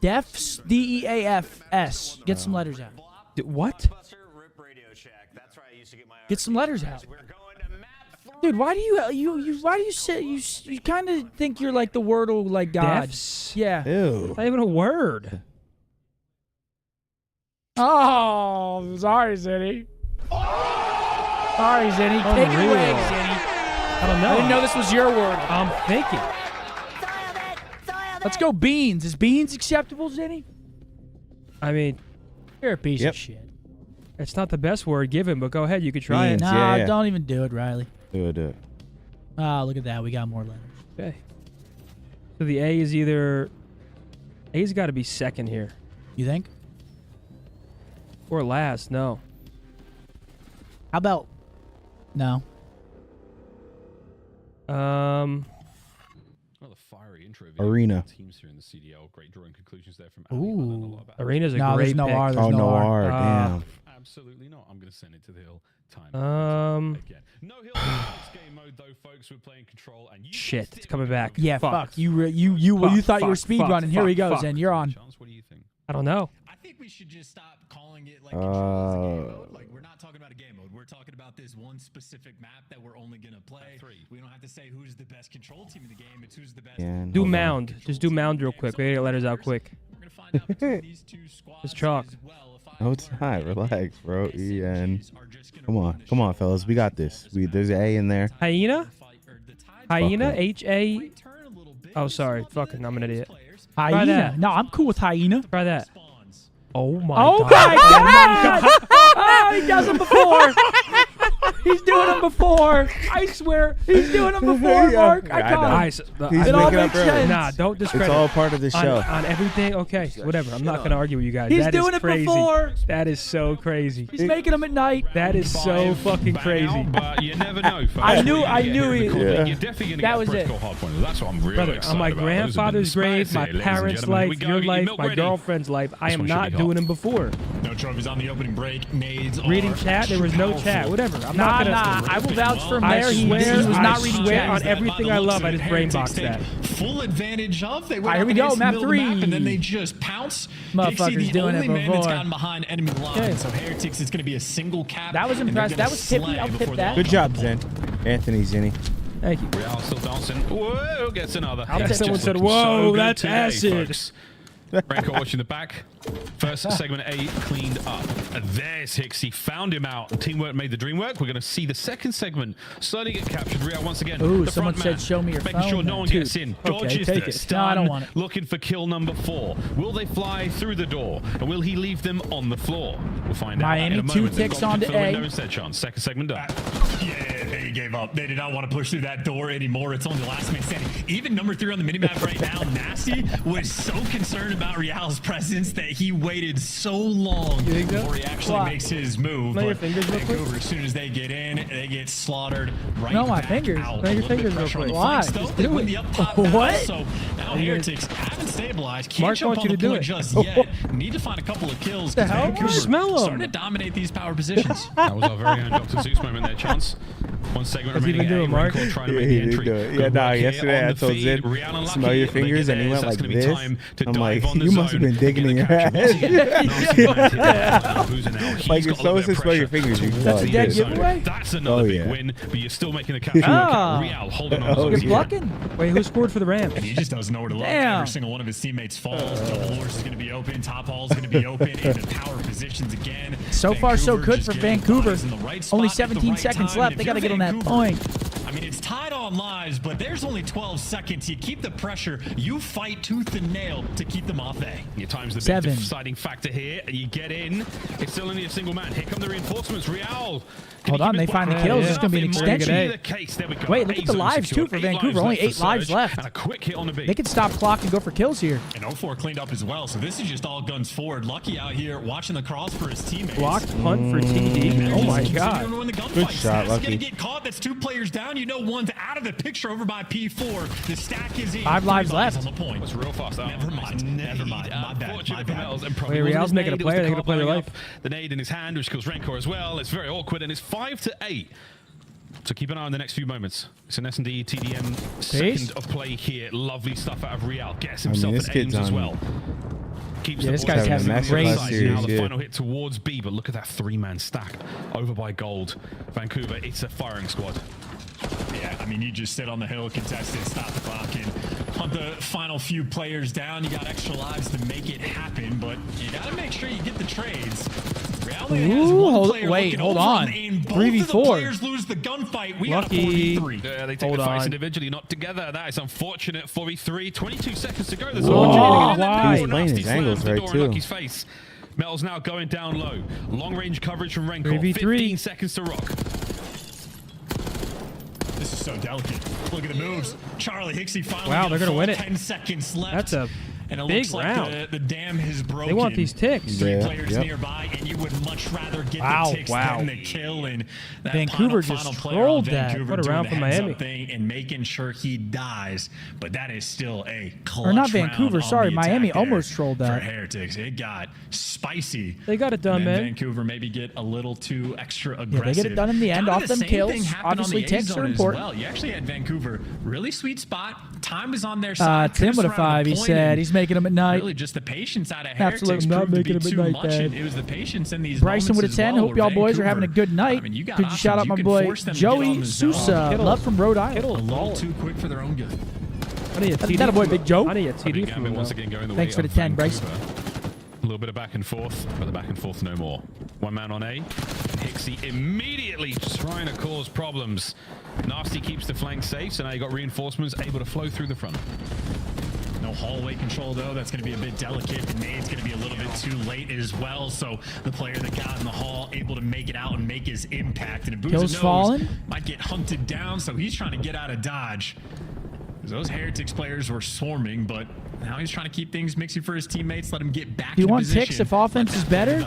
S2: Defs, DEAFS. Get some letters out.
S3: What?
S2: Get some letters out. Dude, why do you say you kind of think you're like the Wordle like god?
S3: Defs?
S2: Yeah.
S4: Ew.
S3: Not even a word.
S2: Oh, sorry, Zinny. Sorry, Zinny. Take it
S3: Unreal.
S2: away, Zinny.
S3: I don't know.
S2: I didn't know this was your word.
S3: I'm thinking.
S2: Let's go beans. Is beans acceptable, Zinny?
S3: I mean,
S2: You're a piece
S4: Yep.
S2: of shit.
S3: it's not the best word given, but go ahead. You could try
S4: Beans.
S3: it.
S2: Nah,
S4: Yeah.
S2: don't even do it, Riley.
S4: Do it.
S2: Oh, look at that. We got more letters.
S3: Okay. So the A is either... A's got to be second here.
S2: You think?
S3: Or last. No.
S2: How about no?
S5: Well, the fiery intro video
S4: Arena.
S5: teams here in the CDL. Great drawing conclusions there from
S2: Ooh.
S3: Arena's a
S2: No,
S3: great
S2: there's no
S3: pick.
S2: R. There's
S4: Oh, no R.
S3: Ah.
S4: Damn.
S5: Absolutely not. I'm going to send it to the hill. Time. Again. No hill in this game mode though, folks. We're playing control and you
S3: Shit, it's coming back.
S2: Yeah,
S3: Fuck.
S2: fuck. You
S3: Fuck,
S2: thought you were
S3: fuck,
S2: speed
S3: fuck,
S2: running. Here he
S3: fuck,
S2: goes,
S3: fuck.
S2: and you're on.
S5: Chance, what do you think?
S3: I don't know.
S8: I think we should just stop calling it like control as a game mode. Like we're not talking about a game mode. We're talking about this one specific map that we're only gonna play. We don't have to say who's the best control team in the game. It's who's the best.
S4: Again,
S3: Do
S4: hold on.
S3: mound. Just do mound real quick. We gotta get letters out quick.
S8: We're gonna find out between these two squads
S3: It's chalk.
S8: as well. If
S4: No, it's not. Relax, bro. EN. Come on, fellas. We got this. There's an A in there.
S3: Hyena? Hyena, H-A... Oh, sorry. Fucking, I'm an idiot. Try
S2: Hyena.
S3: that.
S2: No, I'm cool with hyena.
S3: Try that. Oh, my
S2: Oh,
S3: God.
S2: my God. Oh, he does them before. He's doing them before. I swear. He's doing them before, Mark. I caught him. It all makes sense.
S3: Nah, don't discredit.
S4: It's all part of the show.
S3: On everything, okay, whatever. I'm not going to argue with you guys.
S2: He's
S3: That is
S2: doing it
S3: crazy.
S2: before.
S3: That is so crazy.
S2: He's making them at night.
S3: That is so fucking crazy.
S5: But you never know.
S2: I knew it.
S5: You're definitely going to
S2: That
S5: get
S2: was
S5: a
S2: it.
S5: critical hard point. That's what I'm really
S3: Brother,
S5: excited
S3: on my
S5: about.
S3: grandfather's grave, my parents' life, your life, my girlfriend's life, I am not doing them before.
S8: No trophies on the opening break. Nades
S3: Reading
S8: are
S3: chat, there was no chat. Whatever. I'm not gonna.
S2: I will vouch for him there.
S3: I
S2: He
S3: swear,
S2: was not reading
S3: swear
S2: chat.
S3: on everything I love. I just brainbox that.
S8: Full advantage of. They
S2: Here we go, map 3.
S8: And then they just pounce.
S2: Motherfucker's
S8: Dixie, the
S2: doing it
S8: only man that's
S2: before.
S8: gotten behind enemy lines.
S2: Okay.
S8: So Heretics is going to be a single cap.
S2: That was
S8: and they're
S2: impressive.
S8: gonna
S2: That was tippy.
S8: slay
S2: I'll
S8: before
S2: tip
S8: they
S2: that.
S8: all
S4: Good
S8: come
S4: job,
S8: up.
S4: Zen. Anthony Zinni.
S3: Thank you.
S5: Real still dancing. Whoa, gets another.
S3: I'll
S5: It's
S3: take someone
S5: just
S3: said,
S5: looking
S3: "Whoa,
S5: so good
S3: that's
S5: today,
S3: acid."
S5: folks. Ranko watching the back. First segment A cleaned up. And there's Hicks. He found him out. Teamwork made the dream work. We're going to see the second segment slowly get captured. Real once again.
S2: Ooh,
S5: the
S2: someone
S5: front man,
S2: said, "Show me your
S5: making
S2: phone."
S5: sure no one
S2: Dude,
S5: gets in.
S2: okay,
S5: Dodges
S2: take
S5: the
S2: it.
S5: stun.
S2: No, I don't want it.
S5: Looking for kill number 4. Will they fly through the door? And will he leave them on the floor? We'll find out
S2: Miami,
S5: in a
S2: 2
S5: moment. They've
S2: ticks
S5: got
S2: on
S5: to
S2: to
S5: the window
S2: A.
S5: instead, chance. Second segment done.
S8: Yeah, they gave up. They did not want to push through that door anymore. It's only the last man standing. Even number 3 on the minimap right now, Nasty, was so concerned about Real's presence that he waited so long before he actually makes his move.
S3: Smell your
S8: But
S3: fingers real quick.
S8: Vancouver, as soon as they get in, they get slaughtered right
S2: Smell my
S8: back
S2: fingers.
S8: out.
S2: Smell your
S8: A little bit
S2: fingers real
S8: pressure on
S2: quick.
S8: the
S2: Why?
S8: flanks, though.
S2: Just
S8: They
S2: do
S8: win
S2: it.
S8: the up top
S2: What?
S8: battle, so now Heretics haven't stabilized. Can't
S3: Mark
S8: jump
S3: wants
S8: on
S3: you
S8: the
S3: to do
S8: point
S3: it.
S8: just yet. Need to find a couple of kills.
S2: The hell?
S8: Vancouver
S3: Smell 'em.
S8: starting to dominate these power positions.
S5: That was our very own Dr. Zeus moment there, chance. One segment
S3: What's he
S5: remaining.
S3: been doing, Mark?
S5: Rancor trying to
S4: Yeah,
S5: make
S4: he
S5: the
S4: did
S5: entry.
S4: do it.
S5: Good
S4: Yeah, nah,
S5: work here
S4: yesterday
S5: on
S4: I
S5: the
S4: told
S5: feed.
S4: Zid,
S5: Real unlucky.
S4: smell your
S5: They
S4: fingers,
S5: get
S4: and he
S5: theirs.
S4: went
S5: That's
S4: like
S5: gonna be
S4: this.
S5: time to
S4: I'm
S5: dive
S4: like,
S5: on the
S4: you must have
S5: zone
S4: been digging
S5: and
S4: in
S5: get
S4: your
S5: the capture. Once again, nasty man hit the Boozer now. He's
S4: Like,
S5: got
S4: if
S5: a little
S4: someone
S5: bit
S4: said
S5: of
S4: smell your
S5: pressure
S4: fingers, you
S5: towards
S2: That's a
S5: the
S2: dead
S5: end zone.
S2: giveaway?
S5: That's another
S4: Oh,
S5: big
S4: yeah.
S5: win, but you're still making the capture.
S2: Ah.
S5: Real holding on.
S2: Good
S5: to
S2: blocking.
S3: Wait, who scored for the Rams?
S8: And he just doesn't know where to look.
S2: Damn.
S8: Every single one of his teammates falls. Double Horse is going to be open. Top Hall is going to be open. Into power positions again.
S2: So far, so
S8: Vancouver
S2: good
S8: just
S2: for
S8: getting
S2: Vancouver.
S8: bodies in the right
S2: Only
S8: spot at the
S2: 17
S8: right
S2: seconds
S8: time.
S2: left.
S8: And
S2: They
S8: if
S2: got to
S8: you're
S2: get on that
S8: Vancouver,
S2: point.
S8: I mean, it's tied on lives, but there's only 12 seconds. You keep the pressure. You fight tooth and nail to keep them off A.
S5: Your time's the
S2: 7.
S5: big deciding factor here, and you get in. It's still only a single man. Here come the reinforcements. Real.
S2: Hold on, they find the kills. It's going to be an extension. Wait, look at the lives, too, for Vancouver. Only 8 lives left.
S5: And a quick hit on the beat.
S2: They can stop clock and go for kills here.
S8: And 0-4 cleaned up as well, so this is just all guns forward. Lucky out here watching the cross for his teammates.
S3: Blocked punt for TD. Oh my God.
S4: Good shot, Lucky.
S8: Gonna get caught. That's 2 players down. You know one's out of the picture over by P4. The stack is in.
S2: 5 lives left.
S8: On the point.
S5: It's real fast.
S8: Never mind. Never mind. My bad. My bad.
S3: Wait, Real's making a play. They're going to play their life.
S5: The nade in his hand, which kills Rancor as well. It's very awkward, and it's 5-8. So keep an eye on the next few moments. It's an S&D TDM second of play here. Lovely stuff out of Real. Gets himself
S4: this
S5: an aims
S4: kid's
S5: as
S4: on-
S5: well. Keeps
S2: Yeah,
S5: the
S2: this
S5: boys
S2: guy's
S5: on
S2: having
S5: the
S2: a
S5: inside.
S2: great
S5: Now
S4: series,
S5: the
S4: yeah.
S5: final hit towards B, but look at that 3-man stack over by Gold. Vancouver, it's a firing squad.
S8: Yeah, I mean, you just sit on the hill, contest it, stop the clock, and hunt the final few players down. You got extra lives to make it happen, but you got to make sure you get the trades.
S2: Wait, hold on. 3v4.
S8: Players lose the gunfight. We got a 4v3.
S5: Yeah, they take
S3: Hold
S5: the fights
S3: on.
S5: individually, not together. That is unfortunate. 4v3, 22 seconds to go. There's
S3: Whoa,
S5: opportunity.
S3: why?
S4: He's playing his angles right, too.
S5: Lucky's face. Metal's now going down low. Long range coverage from Rancor.
S3: 3v3.
S5: 15 seconds to rock.
S8: This is so delicate. Look at the moves. Charlie Hixie finally.
S3: Wow, they're
S8: going to
S3: win it.
S8: 10 seconds left.
S3: That's a
S8: and it
S3: big
S8: looks like
S3: round.
S8: the dam has broken.
S3: They want these ticks.
S8: 3 players nearby, and you would much rather get the ticks than the kill. And that
S2: Vancouver
S8: final
S2: just
S8: player on
S2: trolled that.
S8: Vancouver
S3: What a
S8: doing
S3: round
S8: the
S3: for
S8: heads-up
S3: Miami.
S8: thing and making sure he dies. But that is still a clutch
S2: Or not
S8: round
S2: Vancouver,
S8: on
S2: sorry,
S8: the
S2: Miami
S8: attack there
S2: almost trolled that.
S8: For Heretics, it got spicy.
S3: They got it done,
S8: And then
S3: man.
S8: Vancouver maybe get a little too extra aggressive.
S2: Yeah, they get it done in the end,
S8: Kinda
S2: off
S8: the
S2: them
S8: same
S2: kills.
S8: thing happened
S2: Obviously,
S8: on the
S2: ticks
S8: A-zone
S2: are
S8: as
S2: important.
S8: well. You actually had Vancouver really sweet spot. Time was on their side.
S2: Tim with a 5, he said. He's making them at night.
S8: Really, just the patience out of
S2: Absolutely
S8: Heretics
S2: not
S8: proved to
S2: making
S8: be
S2: them at
S8: too
S2: night,
S8: much.
S2: Dad.
S8: And it was the patience in these
S2: Bryson with a
S8: moments
S2: 10.
S8: as well,
S2: Hope y'all
S8: where
S2: boys are having a
S8: Vancouver,
S2: good night.
S8: I mean, you got
S2: Could you shout out
S8: options.
S2: my
S8: You can
S2: boy
S8: force them to get on
S2: Joey
S8: the zone.
S2: Sousa?
S3: Kittle.
S2: Love from Rhode Island.
S8: A little too quick for their own good.
S3: I need a TD.
S2: That a boy, Big Joe.
S3: I need a TD from him.
S5: once again going the
S2: Thanks
S5: way
S2: for the
S5: of
S2: 10, Bryce.
S5: Vancouver. A little bit of back and forth, but the back and forth no more. One man on A. Hixie immediately trying to cause problems. Nasty keeps the flank safe, so now you got reinforcements able to flow through the front.
S8: No hallway control, though. That's going to be a bit delicate. The nade's going to be a little bit too late as well. So the player that got in the hall able to make it out and make his impact. And Abuza knows might get hunted down, so he's trying to get out of dodge. Those Heretics players were swarming, but now he's trying to keep things mixing for his teammates. Let him get back
S2: Do you
S8: in
S2: want
S8: position.
S2: ticks if offense is better?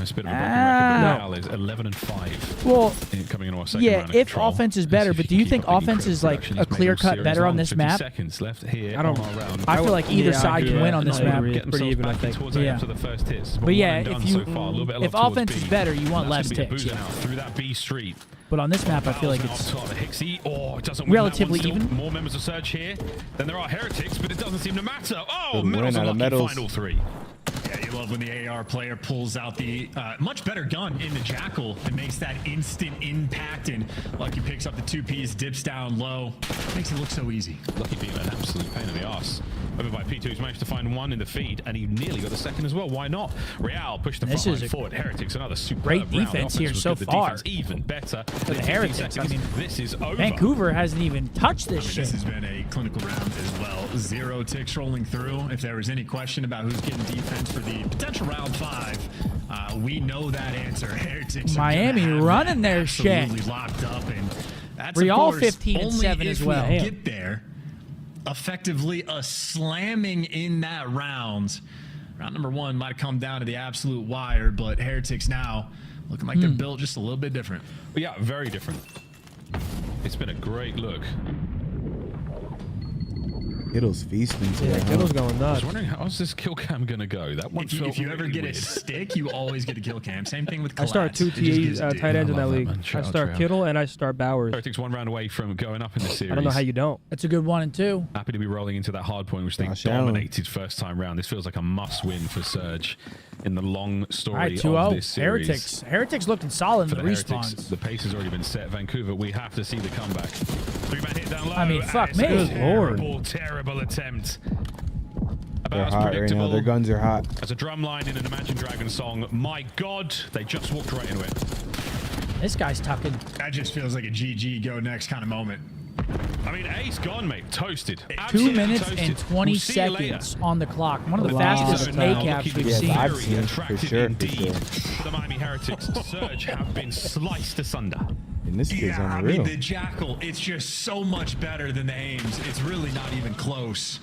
S5: It's a bit of a broken record, but Real is 11-5.
S2: Well,
S5: coming into our second round of
S2: if
S5: control.
S2: offense is better, but do you think offense is like a clear cut better on this map?
S5: Seconds left here
S2: I don't.
S5: on our round.
S2: I feel like either side can win on this map.
S5: Pretty even, I think.
S2: Yeah.
S5: The first hits.
S2: But yeah, if offense is better, you want less ticks.
S5: Through that B street.
S2: But on this map, I feel like it's
S5: doesn't
S2: relatively even.
S5: More members of Surge here than there are Heretics, but it doesn't seem to matter. Oh,
S4: Good
S5: Medals
S4: win out of
S5: unlucky
S4: Medals.
S5: final 3.
S8: Yeah, you love when the AR player pulls out the much better gun in the Jackal and makes that instant impact, and Lucky picks up the 2Ps, dips down low. Makes it look so easy.
S5: Lucky being an absolute pain in the arse. Over by P2, who's managed to find one in the feed, and he nearly got the second as well. Why not? Real pushed the front line forward. Heretics, another superb
S2: great
S5: round.
S2: defense here so
S5: The
S2: far.
S5: defense even better.
S2: For the Heretics, I mean,
S5: this is over.
S2: Vancouver hasn't even touched this shit.
S8: This has been a clinical round as well. 0 ticks rolling through. If there was any question about who's getting defense for the potential round 5, we know that answer. Heretics
S2: Miami running their shit.
S8: absolutely locked up, and that's
S2: Real
S8: of course
S2: 15-7 as well.
S8: If we get there, effectively a slamming in that round. Round number 1 might have come down to the absolute wire, but Heretics now looking like they're built just a little bit different.
S5: But yeah, very different. It's been a great look.
S4: Kittle's feasting today.
S3: Yeah, Kittle's going nuts.
S5: I was wondering, how's this kill cam going to go? That one
S8: If you ever get a stick, you always get a kill cam. Same thing with
S3: I start 2 tight ends in that league. I start Kittle and I start Bowers.
S5: Heretics 1 round away from going up in the series.
S3: I don't know how you don't.
S2: That's a good 1 and 2.
S5: Happy to be rolling into that hard point, which they dominated first time round. This feels like a must-win for Surge in the long story of this series.
S2: Heretics looking solid in
S5: For
S2: the
S5: the Heretics,
S2: respawns.
S5: the pace has already been set. Vancouver, we have to see the comeback. 3-man hit down low.
S2: I mean, fuck me.
S5: Good
S2: Lord.
S5: Terrible attempt.
S4: They're hot right now. Their guns are hot.
S5: As a drum line in an Imagine Dragons song, my God, they just walked right into it.
S2: This guy's tucking.
S8: That just feels like a GG go next kind of moment.
S5: I mean, Ace gone, mate. Toasted.
S2: 2 minutes and 20 seconds on the clock. One of the fastest A-caps we've seen.
S4: I've seen for sure.
S5: For the Miami Heretics, Surge have been sliced asunder.
S4: And this kid's
S8: I
S4: unreal.
S8: mean, the Jackal, it's just so much better than the Ames. It's really not even close.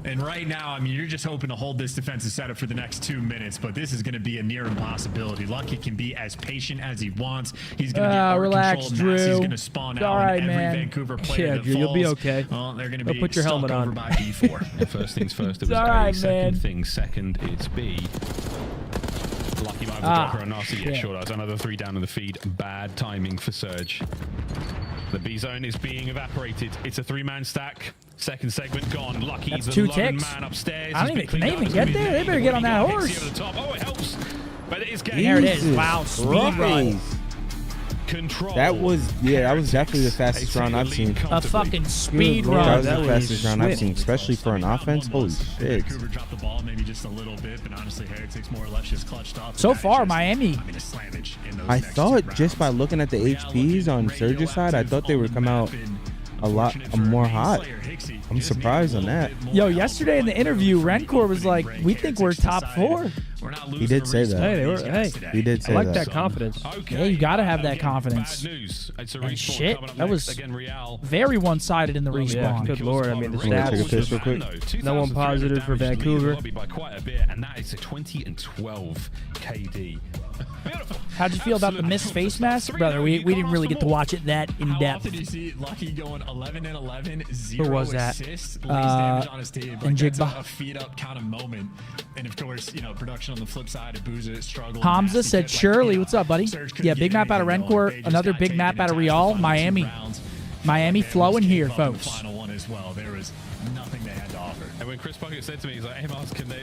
S8: And right now, I mean, you're just hoping to hold this defensive setup for the next 2 minutes, but this is going to be a near impossibility. Lucky can be as patient as he wants. He's going to get art
S2: relax,
S8: control. Massey's
S2: Drew.
S8: going to spawn
S2: It's
S8: out
S2: all right,
S8: and every
S2: man.
S8: Vancouver player that
S3: Drew,
S8: falls,
S3: you'll be okay.
S8: well, they're going to
S3: Go
S8: be
S3: put your helmet
S8: stuck over
S3: on.
S8: by B4.
S5: First things first, it was
S2: all
S5: A.
S2: right,
S5: Second
S2: man.
S5: things second, it's B. Lucky by the dropper and Nasty. Yeah,
S2: shit.
S5: sure does. Another 3 down in the feed. Bad timing for Surge. The B zone is being evaporated. It's a 3-man stack. Second segment gone. Lucky,
S2: That's
S5: the
S2: 2
S5: lone
S2: ticks.
S5: man upstairs.
S2: I don't even, can they even get there? They better get on that horse.
S5: Over the top. Oh, it helps. But it is getting
S2: There it is. Wow, speed run.
S5: control.
S4: That was definitely the fastest round I've seen.
S2: A fucking speed
S4: That
S2: run.
S4: was the fastest round I've seen, especially for an offense. Holy shit.
S8: Vancouver dropped the ball maybe just a little bit, but honestly, Heretics more or less just clutched up.
S2: So far, Miami.
S8: I mean, a slammage in those
S4: I
S8: next
S4: thought
S8: 2
S4: just by looking at the HPs on Surge's side, I thought they would come out a lot more hot. I'm surprised on that.
S2: Yo, yesterday in the interview, Rencor was like, we think we're top 4.
S4: He did say that.
S3: Hey, they were. Hey,
S4: He did say
S3: I like
S4: that.
S3: that confidence.
S2: Yeah, you got to have that confidence. And shit, that was very one-sided in the
S3: Yeah,
S2: respawn.
S3: good lord. I mean, the
S4: I'm gonna take a piss real
S3: stats.
S4: quick.
S3: No one positive for Vancouver.
S5: By quite a bit, and that is a 20 and 12 KD. Beautiful.
S2: How'd you feel about the missed face mask? Brother, we didn't really get to watch it that in
S8: How
S2: depth.
S8: often do you see Lucky going 11 and 11, 0
S2: was that?
S8: assists, least damage on his team?
S2: In
S8: Like, that's
S2: Jigba.
S8: a feed up kind of moment. And of course, you know, production on the flip side, Abuza struggled.
S2: Hamza
S8: Nasty
S2: said,
S8: kept, like,
S2: Shirley,
S8: you know,
S2: what's up, buddy?
S8: Surge couldn't
S2: Yeah,
S8: get
S2: big map out of
S8: anything going. They
S2: Rencor,
S8: just
S2: another
S8: got
S2: big
S8: taken
S2: map out of
S8: into
S2: Real,
S8: the final 2
S2: Miami.
S8: rounds.
S2: Miami
S8: And
S2: flowing
S8: just
S2: here,
S8: above the
S2: folks.
S8: final one as well. There was nothing they had to offer.
S5: And when Chris Puckett said to me, he's like, hey, Mars, can the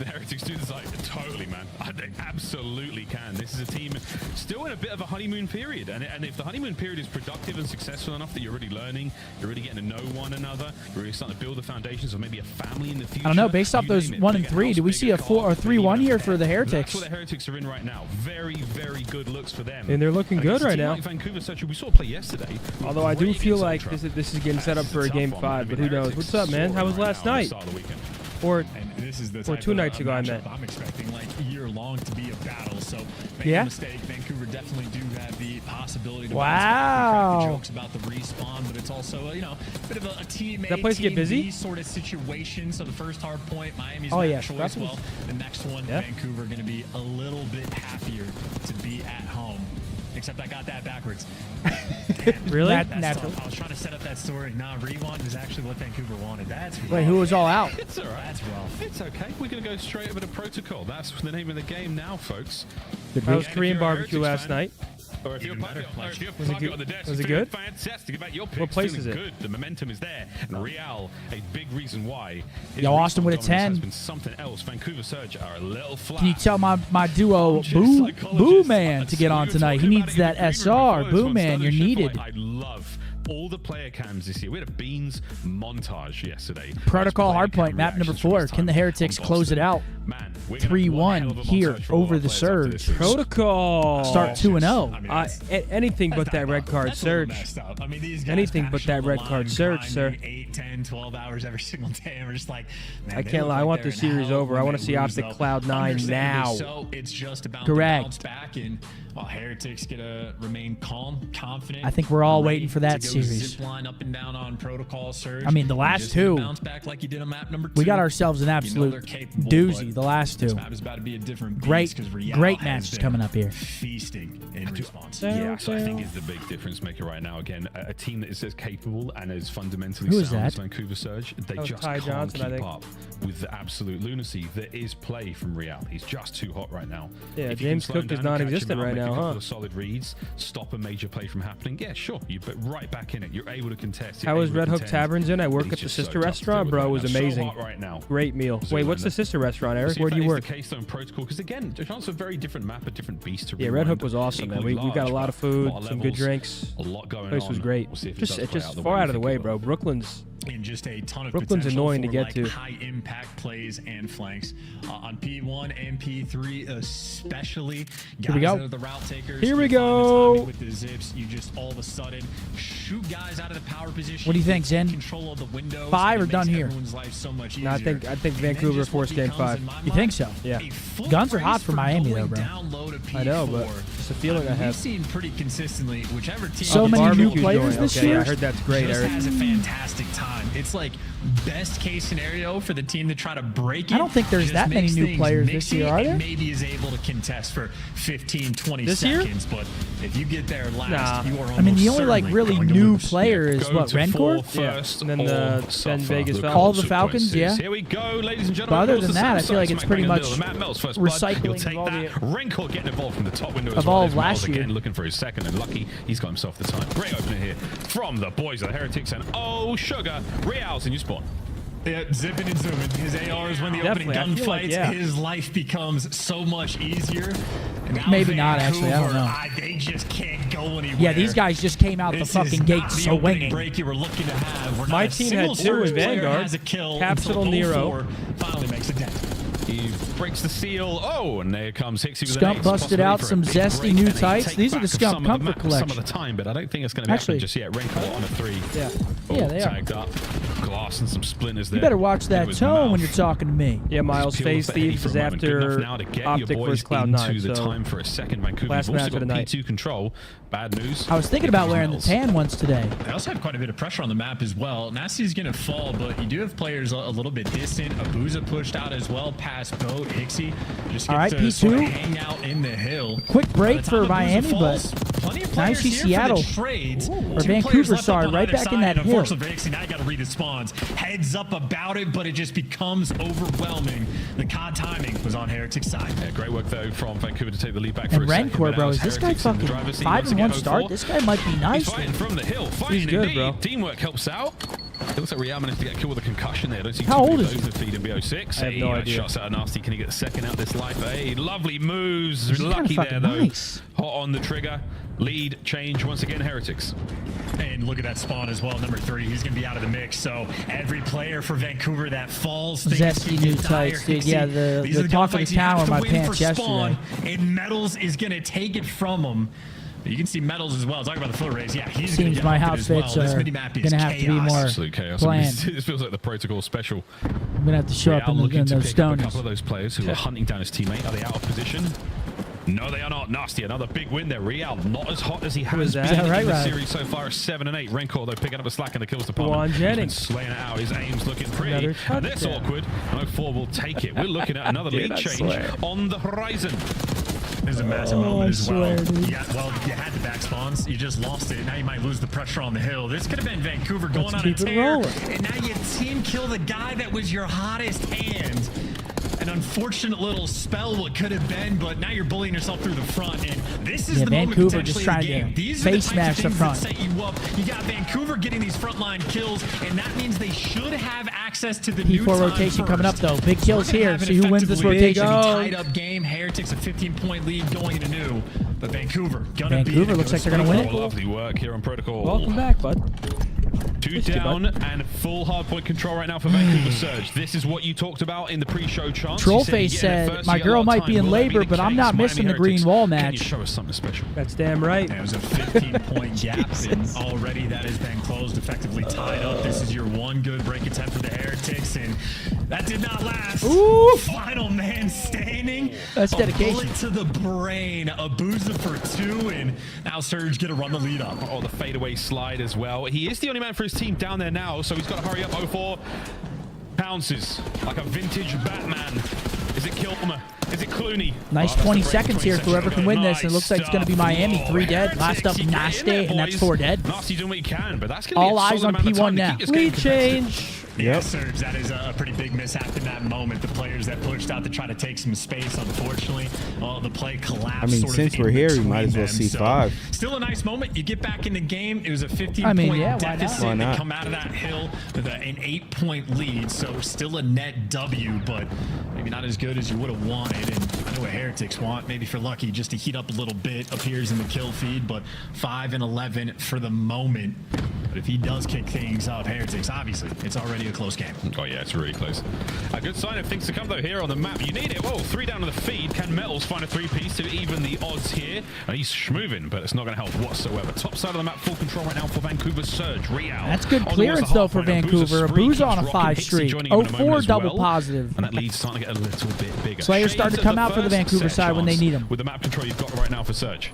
S5: Heretics do this? Like, totally, man. They absolutely can. This is a team still in a bit of a honeymoon period. And if the honeymoon period is productive and successful enough that you're really learning, you're really getting to know one another, you're really starting to build the foundations of maybe a family in the future.
S2: I don't know. Based off those 1 and 3, do we see a 4 or 3-1 here for the Heretics?
S5: That's what the Heretics are in right now. Very, very good looks for them.
S3: And they're looking good right now.
S5: Like Vancouver Surge, we saw play yesterday.
S3: Although I do feel like this is getting set up for a game 5, but who knows? What's up, man? How was last night? Or 2 nights ago, I meant.
S8: I'm expecting like year long to be a battle. So make
S2: Yeah.
S8: no mistake, Vancouver definitely do have the possibility to
S2: Wow.
S8: crack jokes about the respawn, but it's also a bit of a team A,
S3: That place
S8: team
S3: get busy?
S8: B sort of situation. So the first hard point, Miami's
S2: Oh,
S8: not
S2: yeah,
S8: choice. Well, the next one, Vancouver going to be a little bit happier to be at home. Except I got that backwards.
S3: Really?
S2: Natural.
S8: I was trying to set up that story. Nah, rewind is actually what Vancouver wanted. That's rough.
S2: Wait, who was all out?
S5: It's all right.
S8: That's rough.
S5: It's okay. We're going to go straight over to protocol. That's the name of the game now, folks.
S3: That was Korean barbecue last night.
S5: Or if you're
S8: Even better.
S5: on the desk,
S3: Was it
S5: feeling
S3: good?
S5: fantastic about your picks,
S3: What place
S5: feeling
S3: is it?
S5: good. The momentum is there. And Real, a big reason why. His
S2: Yo, Austin with a
S5: respawn dominance
S2: 10.
S5: has been something else. Vancouver Surge are a little flat.
S2: Can you tell my duo Boo Man to get on tonight? He needs that SR. Boo Man, you're needed.
S5: I love all the player cams this year. We had a Beans montage yesterday.
S2: Protocol hardpoint, map number 4. Can the Heretics close it out? 3-1 here over the Surge.
S3: Protocol.
S2: Start 2-0.
S3: Anything but that red card Surge.
S8: I mean, these guys
S3: Anything but that red card Surge, sir.
S8: 8, 10, 12 hours every single day. And we're just like, man,
S3: I can't lie. I want the series over. I want to see OpTic Cloud 9 now.
S8: So it's just about
S2: Correct.
S8: to bounce back, and Heretics gonna remain calm, confident.
S2: I think we're all
S8: ready
S2: waiting for that
S8: to go
S2: series.
S8: Zip line up and down on Protocol Surge.
S2: I mean, the last
S8: Just
S2: two,
S8: bounce back like you did on map number 2.
S2: we got ourselves an
S8: You know
S2: absolute
S8: they're capable,
S2: doozy.
S8: but
S2: The last
S8: this
S2: two.
S8: map is about to be a different
S2: Great,
S8: beast 'cause Real
S2: great
S8: has
S2: matches
S8: been
S2: coming up here.
S8: Feasting in response.
S5: Yeah, so I think it's the big difference maker right now. Again, a team that is as capable and as fundamentally
S2: Who is
S5: sound as
S2: that?
S5: Vancouver Surge, they
S3: That was
S5: just
S3: Ty
S5: can't
S3: Johnson, I
S5: keep
S3: think.
S5: up with the absolute lunacy that is play from Real. He's just too hot right now.
S3: Yeah,
S5: If you can
S3: James
S5: slow him
S3: Cook is
S5: down and catch him
S3: non-existent
S5: out,
S3: right
S5: make a
S3: now,
S5: couple
S3: huh?
S5: of solid reads, stop a major play from happening. Yeah, sure, you but right back in it. You're able to contest.
S3: How was Red Hook Taverns in? I work
S5: He's
S3: at the
S5: just so
S3: sister
S5: tough to
S3: restaurant,
S5: deal
S3: bro. It
S5: with
S3: was
S5: right now.
S3: amazing.
S5: So hot right now.
S3: Great meal.
S5: So
S3: Wait, what's
S5: in
S3: the
S5: the-
S3: sister restaurant,
S5: We'll
S3: Eric?
S5: see
S3: Where
S5: if
S3: do
S5: that
S3: you
S5: is
S3: work?
S5: the case though in Protocol, because again, it's a very different map, a different beast to
S3: Yeah, Red Hook
S5: rewind.
S3: was awesome, man.
S5: Equally
S3: We got a
S5: large,
S3: lot
S5: but
S3: of food,
S5: a lot of
S3: some good
S5: levels,
S3: drinks.
S5: a lot going
S3: Place was
S5: on.
S3: great.
S5: We'll see if it
S3: Just
S5: does play
S3: just
S5: out the
S3: far
S5: way
S3: out of the
S5: we
S3: way,
S5: think it
S3: bro.
S5: will.
S3: Brooklyn's
S8: And just a ton of
S3: Brooklyn's
S8: potential
S3: annoying to
S8: for,
S3: get
S8: like,
S3: to.
S8: high impact plays and flanks on P1 and P3 especially.
S2: Here we
S8: Guys
S2: go.
S8: that are the route takers.
S2: Here we
S8: you find the
S2: go.
S8: timing with the zips, you just all of a sudden shoot guys out of the power position.
S2: What do you think,
S8: get
S2: Zen?
S8: Control of the windows.
S2: 5
S8: and
S2: or
S8: it
S2: done
S8: makes
S2: here?
S8: everyone's life so much
S3: No, I
S8: easier.
S3: think
S8: And then
S3: Vancouver
S8: just what
S3: forced game
S8: becomes,
S3: 5.
S8: in my
S2: You think
S8: mind,
S2: so?
S3: Yeah.
S8: a full
S2: Guns are
S8: brace
S2: hot for Miami,
S8: going
S2: though, bro.
S8: down low to
S3: I know, but
S8: P4.
S3: it's a feeling I
S8: We've
S3: have.
S8: seen pretty consistently whichever team.
S2: So many new
S3: Barbecue
S2: players
S3: joint.
S2: this
S3: Okay,
S2: year?
S3: I heard that's great,
S8: just
S3: Eric.
S8: has a fantastic time. It's like best case scenario for the team to try to break it.
S2: I don't think there's
S8: just
S2: that many
S8: makes
S2: new
S8: things
S2: players this
S8: mixy
S2: year, are
S8: and
S2: there?
S8: Maybe is able to contest for 15, 20
S3: This year?
S8: seconds. But if you get there last,
S3: Nah.
S8: you are
S2: I mean, the
S8: almost
S2: only like
S8: certainly
S2: really
S8: going to
S2: new
S8: lose.
S2: player is
S5: Go
S2: what,
S5: to
S2: Rencor?
S5: four
S3: Yeah,
S5: first
S3: and then
S5: or
S3: the
S5: suffer
S3: Vegas
S5: the
S3: Falcons.
S2: All the Falcons, yeah.
S5: Here we go, ladies and gentlemen.
S2: But other
S5: Across
S2: than
S5: the
S2: that, I
S5: south
S2: feel like
S5: side,
S2: it's
S5: smack
S2: pretty
S5: bang in the
S2: much
S5: middle. Matt Mel's first blood.
S2: recycling
S5: He'll
S2: of
S5: take
S2: all
S5: that. Rencor getting involved from the top window as
S2: of
S5: well.
S2: all
S5: There's
S2: of last
S5: Miles
S2: year.
S5: again looking for his second, and lucky he's got himself the time. Great opener here from the boys of the Heretics, and oh sugar, Real's in your spawn.
S8: Yeah, zipping and zooming. His ARs win the
S3: Definitely, I
S8: opening
S3: feel like,
S8: gunfights.
S3: yeah.
S8: His life becomes so much easier. And now
S2: Maybe not, actually. I don't know.
S8: They just can't go anywhere.
S2: Yeah, these guys just came out the
S8: This
S2: fucking
S8: is
S2: gate
S8: not the
S2: so
S8: opening
S2: winging.
S8: break you were looking to have. We're
S3: My
S8: not a
S3: team
S8: single
S3: had 2
S8: Surge
S3: in
S8: player
S3: Vanguard.
S8: has a kill
S3: Capsule
S8: until
S3: Nero.
S8: 04 finally makes a dent.
S5: He breaks the seal. Oh, and there comes Hixie with
S2: Scump
S5: an ace.
S2: busted out some
S5: Possibility for a big
S2: zesty
S5: break
S2: new
S5: and a
S2: tights. These are the
S5: take back of
S2: Scump
S5: some of the
S2: Comfort
S5: map
S2: collection.
S5: Some of the time, but I don't think it's going to be
S2: Actually-
S5: happening just yet. Rencor on a 3.
S2: Yeah.
S5: Oh,
S2: Yeah, they are.
S5: tagged up. Glass and some splinters there.
S2: You better watch
S5: In
S2: that
S5: his
S2: tone when
S5: mouth.
S2: you're talking to me.
S3: Yeah, Miles
S5: Just peels
S3: Phase
S5: the heady
S3: Thieves
S5: for
S3: is
S5: a moment. Good
S3: after
S5: enough now to get your
S3: OpTic
S5: boys
S3: versus Cloud
S5: into
S3: 9.
S5: the
S3: So
S5: time for a second. Vancouver
S3: last
S5: have also
S3: match of
S5: got
S3: the night.
S5: P2 control. Bad news.
S2: I was thinking
S5: Here
S2: about
S5: comes
S2: wearing the
S5: Mills.
S2: tan ones today.
S8: They also have quite a bit of pressure on the map as well. Nasty's going to fall, but you do have players a little bit distant. Abuza pushed out as well past Boat. Ixie just gets
S2: All right,
S8: to
S2: P2.
S8: sort of hang out in the hill.
S2: Quick break
S8: By the
S2: for
S8: time Abuza
S2: Miami,
S8: falls,
S2: but
S8: plenty of
S2: nice
S8: players
S2: see
S8: here
S2: Seattle.
S8: for the trades.
S2: Or
S8: Two players
S2: Vancouver,
S8: left
S2: sorry,
S8: up on
S2: right
S8: either
S2: back in
S8: side,
S2: that
S8: and
S2: hill.
S8: Unfortunately, for Ixie, now you got to read the spawns. Heads up about it, but it just becomes overwhelming. The COD timing was on Heretics' side.
S5: Yeah, great work though from Vancouver to take the lead back for
S2: And
S5: a second.
S2: Rencor,
S5: but
S2: bro,
S5: now
S2: is this guy
S5: Heretics in the
S2: fucking
S5: driver's seat once
S2: 5-1
S5: again,
S2: start?
S5: 0-4.
S2: This guy might be nice.
S5: He's fighting from the hill. Fighting
S3: He's good,
S5: indeed.
S3: bro.
S5: Teamwork helps out. It looks like Real managed to get a kill with a concussion there. Don't see
S2: How old is
S5: those to feed in BO6.
S3: I have no idea.
S5: Shots out of Nasty. Can he get the second out this life? Hey, lovely moves. Lucky there, though.
S2: Nice.
S5: Hot on the trigger. Lead change once again, Heretics.
S8: And look at that spawn as well, number 3. He's going to be out of the mix. So every player for Vancouver that falls,
S2: Zesty new tights, dude. Yeah, the talk of the town were my pants yesterday.
S8: And Metals is going to take it from him. You can see Metals as well. Talk about the foot race. Yeah, he's going to get
S2: outfits
S8: well. This
S2: are
S8: mini-map is
S2: going to have to be more
S5: Absolute chaos.
S2: planned.
S5: This feels like the protocol special.
S2: I'm going to have to show up in those
S5: A
S2: stoners.
S5: couple of those players who are hunting down his teammate. Are they out of position? No, they are not. Nasty, another big win there. Real not as hot as he has been in the series so far as 7 and 8. Rencor, though, picking up a slack in the kills department. He's been slaying it out. His aim's looking pretty. And this awkward. No 4 will take it. We're looking at another lead change on the horizon.
S8: There's a massive moment as well. You had the back spawns. You just lost it. Now you might lose the pressure on the hill. This could have been Vancouver going on a tear. And now you team kill the guy that was your hottest hand. An unfortunate little spell what could have been, but now you're bullying yourself through the front, and this is the
S2: Vancouver
S8: moment
S2: just
S8: potentially
S2: trying
S8: of the game.
S2: to
S8: These are the
S2: face
S8: types
S2: smash
S8: of
S2: the
S8: things
S2: front.
S8: that set you up. You got Vancouver getting these frontline kills, and that means they should have access to the new
S2: P4
S8: time
S2: rotation
S8: first.
S2: coming up, though. Big kills here. See who wins this
S8: Effectively
S2: rotation.
S8: tied up game. Heretics a 15-point lead going into new, but Vancouver gonna beat it.
S2: Looks like they're gonna win it.
S5: Lovely work here on Protocol.
S3: Welcome back, bud.
S5: 2 down and full hardpoint control right now for Vancouver Surge. This is what you talked about in the pre-show chance.
S2: Trollface said, my girl might be in labor, but I'm not missing the green wall match.
S5: Can you show us something special?
S3: That's damn right.
S8: It was a 15-point gap, and already that has been closed, effectively tied up. This is your one good break attempt for the Heretics, and that did not last.
S2: Ooh.
S8: Final man standing.
S2: That's dedication.
S8: A bullet to the brain. A boozer for 2, and now Surge get to run the lead up.
S5: Oh, the fadeaway slide as well. He is the only man for his team down there now, so he's got to hurry up. 04 pounces like a vintage Batman. Is it Kilmer? Is it Clooney?
S2: Nice 20 seconds here. Whoever can win this. It looks like it's going to be Miami. 3 dead. Last up, Nasty, and that's 4 dead.
S5: Nasty doing what he can, but that's
S2: all eyes on P1 now.
S3: Lead change.
S8: Yeah, Surge, that is a pretty big mishap in that moment. The players that pushed out to try to take some space, unfortunately, the play collapsed.
S4: I mean, since we're here, we might as well see 5.
S8: Still a nice moment. You get back in the game. It was a 15-point deficit.
S4: Why not?
S8: They come out of that hill with an 8-point lead, so still a net W, but maybe not as good as you would have wanted. And I know what Heretics want, maybe for Lucky, just to heat up a little bit, appears in the kill feed, but 5 and 11 for the moment. But if he does kick things up, Heretics, obviously, it's already a close game.
S5: Oh, yeah, it's really close. A good sign of things to come, though, here on the map. You need it. Whoa, 3 down on the feed. Can Metals find a 3-piece to even the odds here? And he's schmoving, but it's not going to help whatsoever. Top side of the map, full control right now for Vancouver Surge. Real.
S2: That's good clearance, though, for Vancouver. A Boozer on a 5 streak. 04 double positive.
S5: And that lead's starting to get a little bit bigger.
S2: Players starting to come out for the Vancouver side when they need them.
S5: With the map control you've got right now for Surge.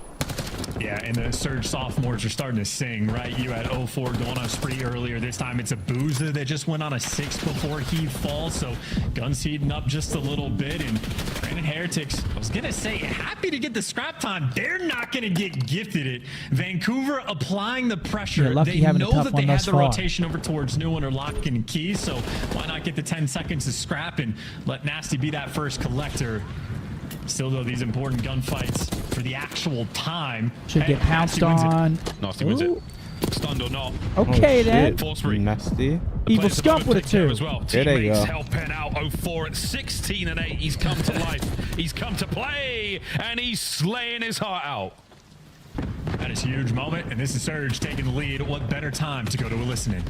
S8: Yeah, and the Surge sophomores are starting to sing, right? You had 04 going on a spree earlier. This time it's a Boozer that just went on a 6 before he falls. So guns heating up just a little bit. And Brandon Heretics, I was going to say, happy to get the scrap time. They're not going to get gifted it. Vancouver applying the pressure.
S2: Yeah,
S8: they know that they had the rotation over towards new one or lock and key. So why not get the 10 seconds to scrap and let Nasty be that first collector? Still, though, these important gunfights for the actual time.
S2: Should get pounced on.
S5: Nasty wins it. Stunned or not.
S2: Okay, then.
S4: Nasty.
S2: Evil Scump with a 2.
S5: As well.
S4: There they go.
S5: Helping out 04 at 16 and 8. He's come to life. He's come to play, and he's slaying his heart out.
S8: That is a huge moment, and this is Surge taking the lead. What better time to go to a listening?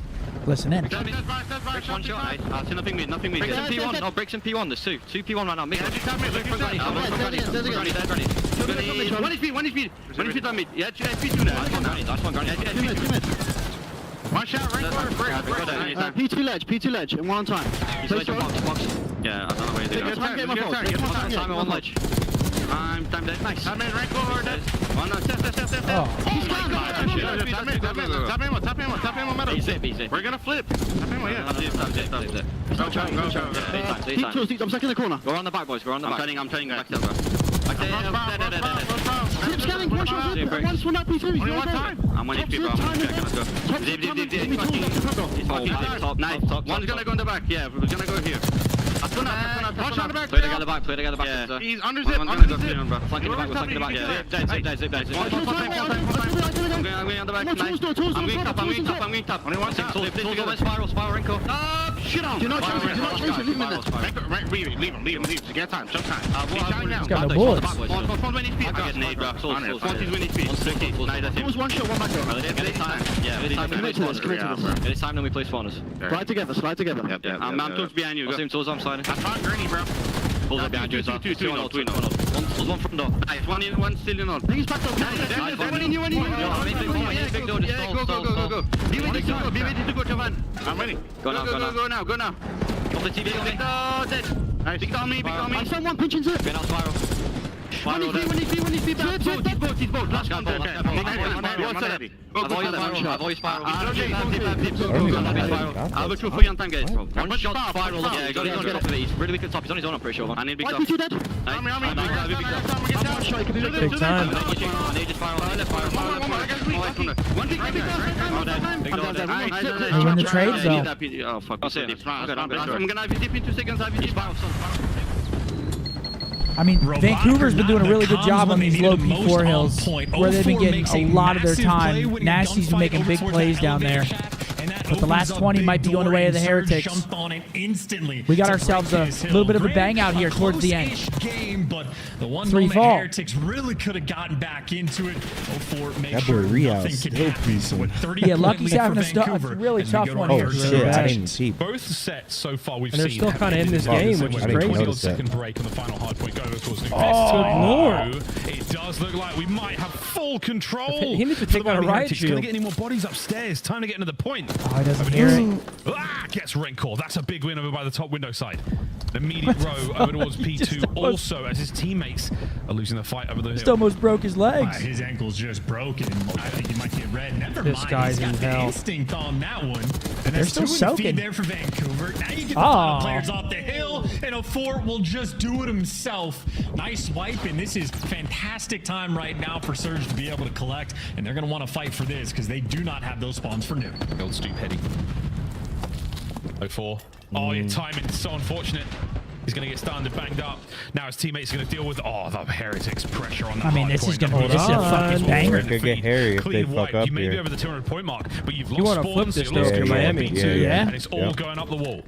S2: Listen in.
S9: Breaks one shot, mate. Nothing mid. Breaks in P1. No, breaks in P1. There's 2. 2 P1 right now. Mid. One HP on mid. Yeah, 2 HP, 2 now. Last one, Granny. One shot, right corner.
S14: P2 ledge, and 1 on time.
S9: He's ledge on box. Yeah, I don't know where he's going. Time on ledge. Time dead. Nice. Time in, right corner, dead. One, step. Top ammo, metal. Easy. We're gonna flip. Top ammo, yeah. Go.
S14: I'm stuck in the corner.
S9: Go on the back, boys. Go on the back. I'm turning back to
S14: Keep scanning, one shot, one up, P3.
S9: Only one time. I'm on HP, bro. Let's go. Top. Nice. Top. One's gonna go in the back. Yeah, we're gonna go here. Watch on the back.
S15: Play together back. Play together back.
S9: Yeah. He's under zip. Under zip.
S15: Flanking the back. We're flanking the back. Yeah. Zip back. I'm going on the back. I'm going top. I'm going top. Only one top. Spiral. Renko.
S9: Shit out. Do not chase him. Leave him. Leave him. Get time. Jump time.
S2: He's got no bullets.
S15: I got nade, bro.
S9: Who's one shot, one back door.
S15: Get it time. Yeah. Get it time, then we play spawners.
S9: Slide together.
S15: Yeah. I'm towards behind you. I'll see him towards. I'm sliding.
S9: That's hard gurney, bro.
S15: Pulls up behind you as well. Two in all. One from door.
S9: Nice. One still in all. He's back up. One in you. Go. Be ready to go to van. I'm ready.
S15: Go now.
S9: Off the TV. Nice. Big on me. Someone pinching zip.
S15: Get out spiral.
S9: When he's boat. Last one.
S15: Avoid spiral.
S9: I have a true for young time, guys.
S15: One shot spiral. Yeah, got it. He's really weak at top. He's on his own, I'm pretty sure. I need big top.
S9: Big
S3: time.
S2: They win the trades, though.
S15: Oh, fuck.
S9: I'm gonna have you dip in 2 seconds.
S2: I mean, Vancouver's been doing a really good job on these low P4 hills, where they've been getting a lot of their time. Nasty's been making big plays down there. But the last 20 might be going the way of the Heretics. We got ourselves a little bit of a bang out here towards the end.
S8: But the one
S2: 3
S8: moment
S2: fall.
S8: Heretics really could have gotten back into it. 04 make
S4: That
S8: sure
S4: boy Rios
S8: nothing could
S4: still
S8: happen. So with 30
S2: Yeah, Lucky's having a really tough one here.
S4: Oh shit, I didn't see.
S5: Both sets so far we've
S3: And they're
S5: seen.
S3: still kind of in this game, which is
S4: I didn't
S3: crazy.
S4: notice that.
S5: Second break on the final hard point. Go towards the
S3: Lord.
S5: It does look like we might have full control.
S3: He needs to take out a riot
S5: Going
S3: shield.
S5: to get any more bodies upstairs. Time to get into the point.
S2: Oh, he doesn't hear it.
S5: Gets Renkor. That's a big win over by the top window side. The immediate row over towards P2 also as his teammates are losing the fight over the hill.
S2: Just almost broke his legs.
S8: His ankle's just broken. I think he might get red. Never
S3: This
S8: mind.
S3: guy's
S8: He's got
S3: in
S8: the
S3: hell.
S8: instinct on that one. And
S2: They're
S8: that's
S2: still
S8: 2 in
S2: soaking.
S8: feed there for Vancouver. Now you get the final players off the hill, and a Fort will just do it himself. Nice wipe, and this is fantastic time right now for Surge to be able to collect, and they're going to want to fight for this because they do not have those spawns for new.
S5: Old Stoop heady. 04. Oh, your timing is so unfortunate. He's going to get stunned and banged up. Now his teammates are going to deal with the Heretics pressure on that.
S2: I mean, this is going to be just a fucking banger.
S4: It could get hairy if they fuck up
S5: You may be
S4: here.
S5: over the 200 point mark, but you've
S3: You
S5: lost
S3: wanna flip
S5: spawns.
S3: this
S5: you
S3: though
S5: lost
S3: to
S5: control of
S3: Miami.
S5: P2,
S2: Yeah.
S5: and it's all going up the wall.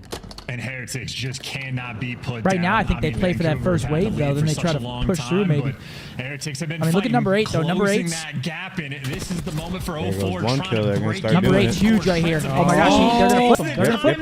S8: And Heretics just cannot be put
S2: Right
S8: down.
S2: now, I think they play for that
S8: Vancouver
S2: first
S8: have had
S2: wave,
S8: the
S2: though.
S8: lead
S2: Then
S8: for
S2: they try
S8: such
S2: to
S8: a long
S2: push through,
S8: time,
S2: maybe.
S8: but Heretics have been
S2: I mean, look at number 8, though. Number
S8: closing
S2: 8's
S8: that gap, and this is the moment for
S4: There
S8: 04
S4: goes one
S8: trying
S4: kill.
S8: to
S4: They're gonna
S8: break
S4: start
S2: Number
S4: doing
S2: 8's
S4: it.
S2: huge right here. Oh my gosh, they're going to flip him.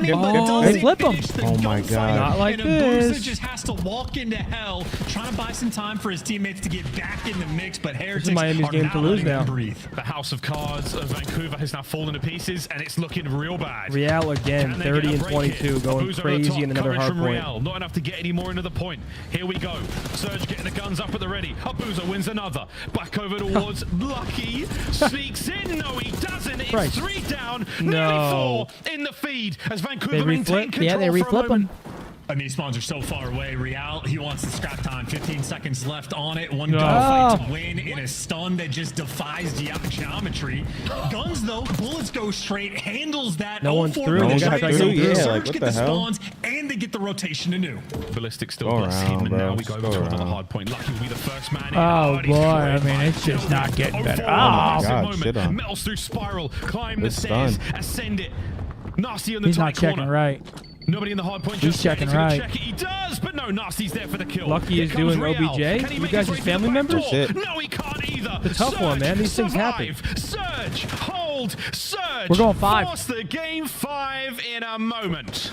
S2: They're going to flip him. They flip him.
S4: Oh my god.
S3: Not like
S8: and Abusa
S3: this.
S8: just has to walk into hell, trying to buy some time for his teammates to get back in the mix, but Heretics
S3: Miami's
S8: are
S3: game
S8: not
S3: to lose
S8: letting them
S3: now.
S8: breathe.
S5: The House of Cards of Vancouver has now fallen to pieces, and it's looking real bad.
S3: Real again,
S5: Can they
S3: 30
S5: get a
S3: and
S5: break
S3: 22,
S5: here?
S3: going
S5: Abusa over the
S3: crazy
S5: top,
S3: in another
S5: coverage
S3: hard
S5: from
S3: point.
S5: Real. Not enough to get any more into the point. Here we go. Surge getting the guns up at the ready. Abusa wins another. Back over towards Lucky. Sneaks in. No, he doesn't. It's
S2: Christ.
S5: 3 down.
S3: No.
S5: Nearly 4 in the feed as Vancouver
S2: They
S5: maintain
S2: reflip.
S5: control
S2: Yeah, they
S5: for a
S2: reflip
S5: moment.
S2: him.
S8: And these spawns are so far away. Real, he wants the scrap time. 15 seconds left on it. One
S3: No.
S8: gunfight to win in a stun that just defies geometry. Guns, though, bullets go straight, handles that.
S3: No one's
S8: 04
S3: through.
S8: minutes
S3: No one's
S8: away.
S3: through.
S4: Yeah,
S8: Surge
S4: like, what
S8: get
S4: the
S8: the
S4: hell?
S8: spawns, and they get the rotation anew.
S5: Ballistic still
S4: Go
S5: bless him,
S4: around,
S5: and
S4: bro.
S5: now we go
S4: Just go
S5: over to the
S4: around.
S5: hard point. Lucky will be the first man in.
S2: Oh,
S5: and he's
S2: boy. I
S5: cleared
S2: mean,
S5: by
S2: it's just not getting better.
S5: 04
S2: Oh,
S5: massive
S4: God,
S5: moment.
S4: shit on.
S5: Metals through spiral, climb the
S4: Good
S5: stairs,
S4: stun.
S5: ascend it. Nasty on the
S2: He's
S5: tight
S2: not checking
S5: corner.
S2: right.
S5: Nobody in the hard point.
S2: He's
S5: just yet.
S2: checking
S5: He's gonna
S2: right.
S5: Check it. He does, but no, Nasty's there for the kill.
S3: Lucky
S5: Here
S3: is
S5: comes
S3: doing
S5: Real.
S3: OBJ.
S5: Can he
S3: You
S5: make
S3: guys
S5: his
S3: his
S5: way
S3: family
S5: to the back
S3: members?
S5: door?
S4: Shit.
S5: No, he can't either.
S3: It's a tough one, man. These things happen.
S5: Surge, hold, Surge.
S2: We're going 5.
S5: Force the game 5 in a moment.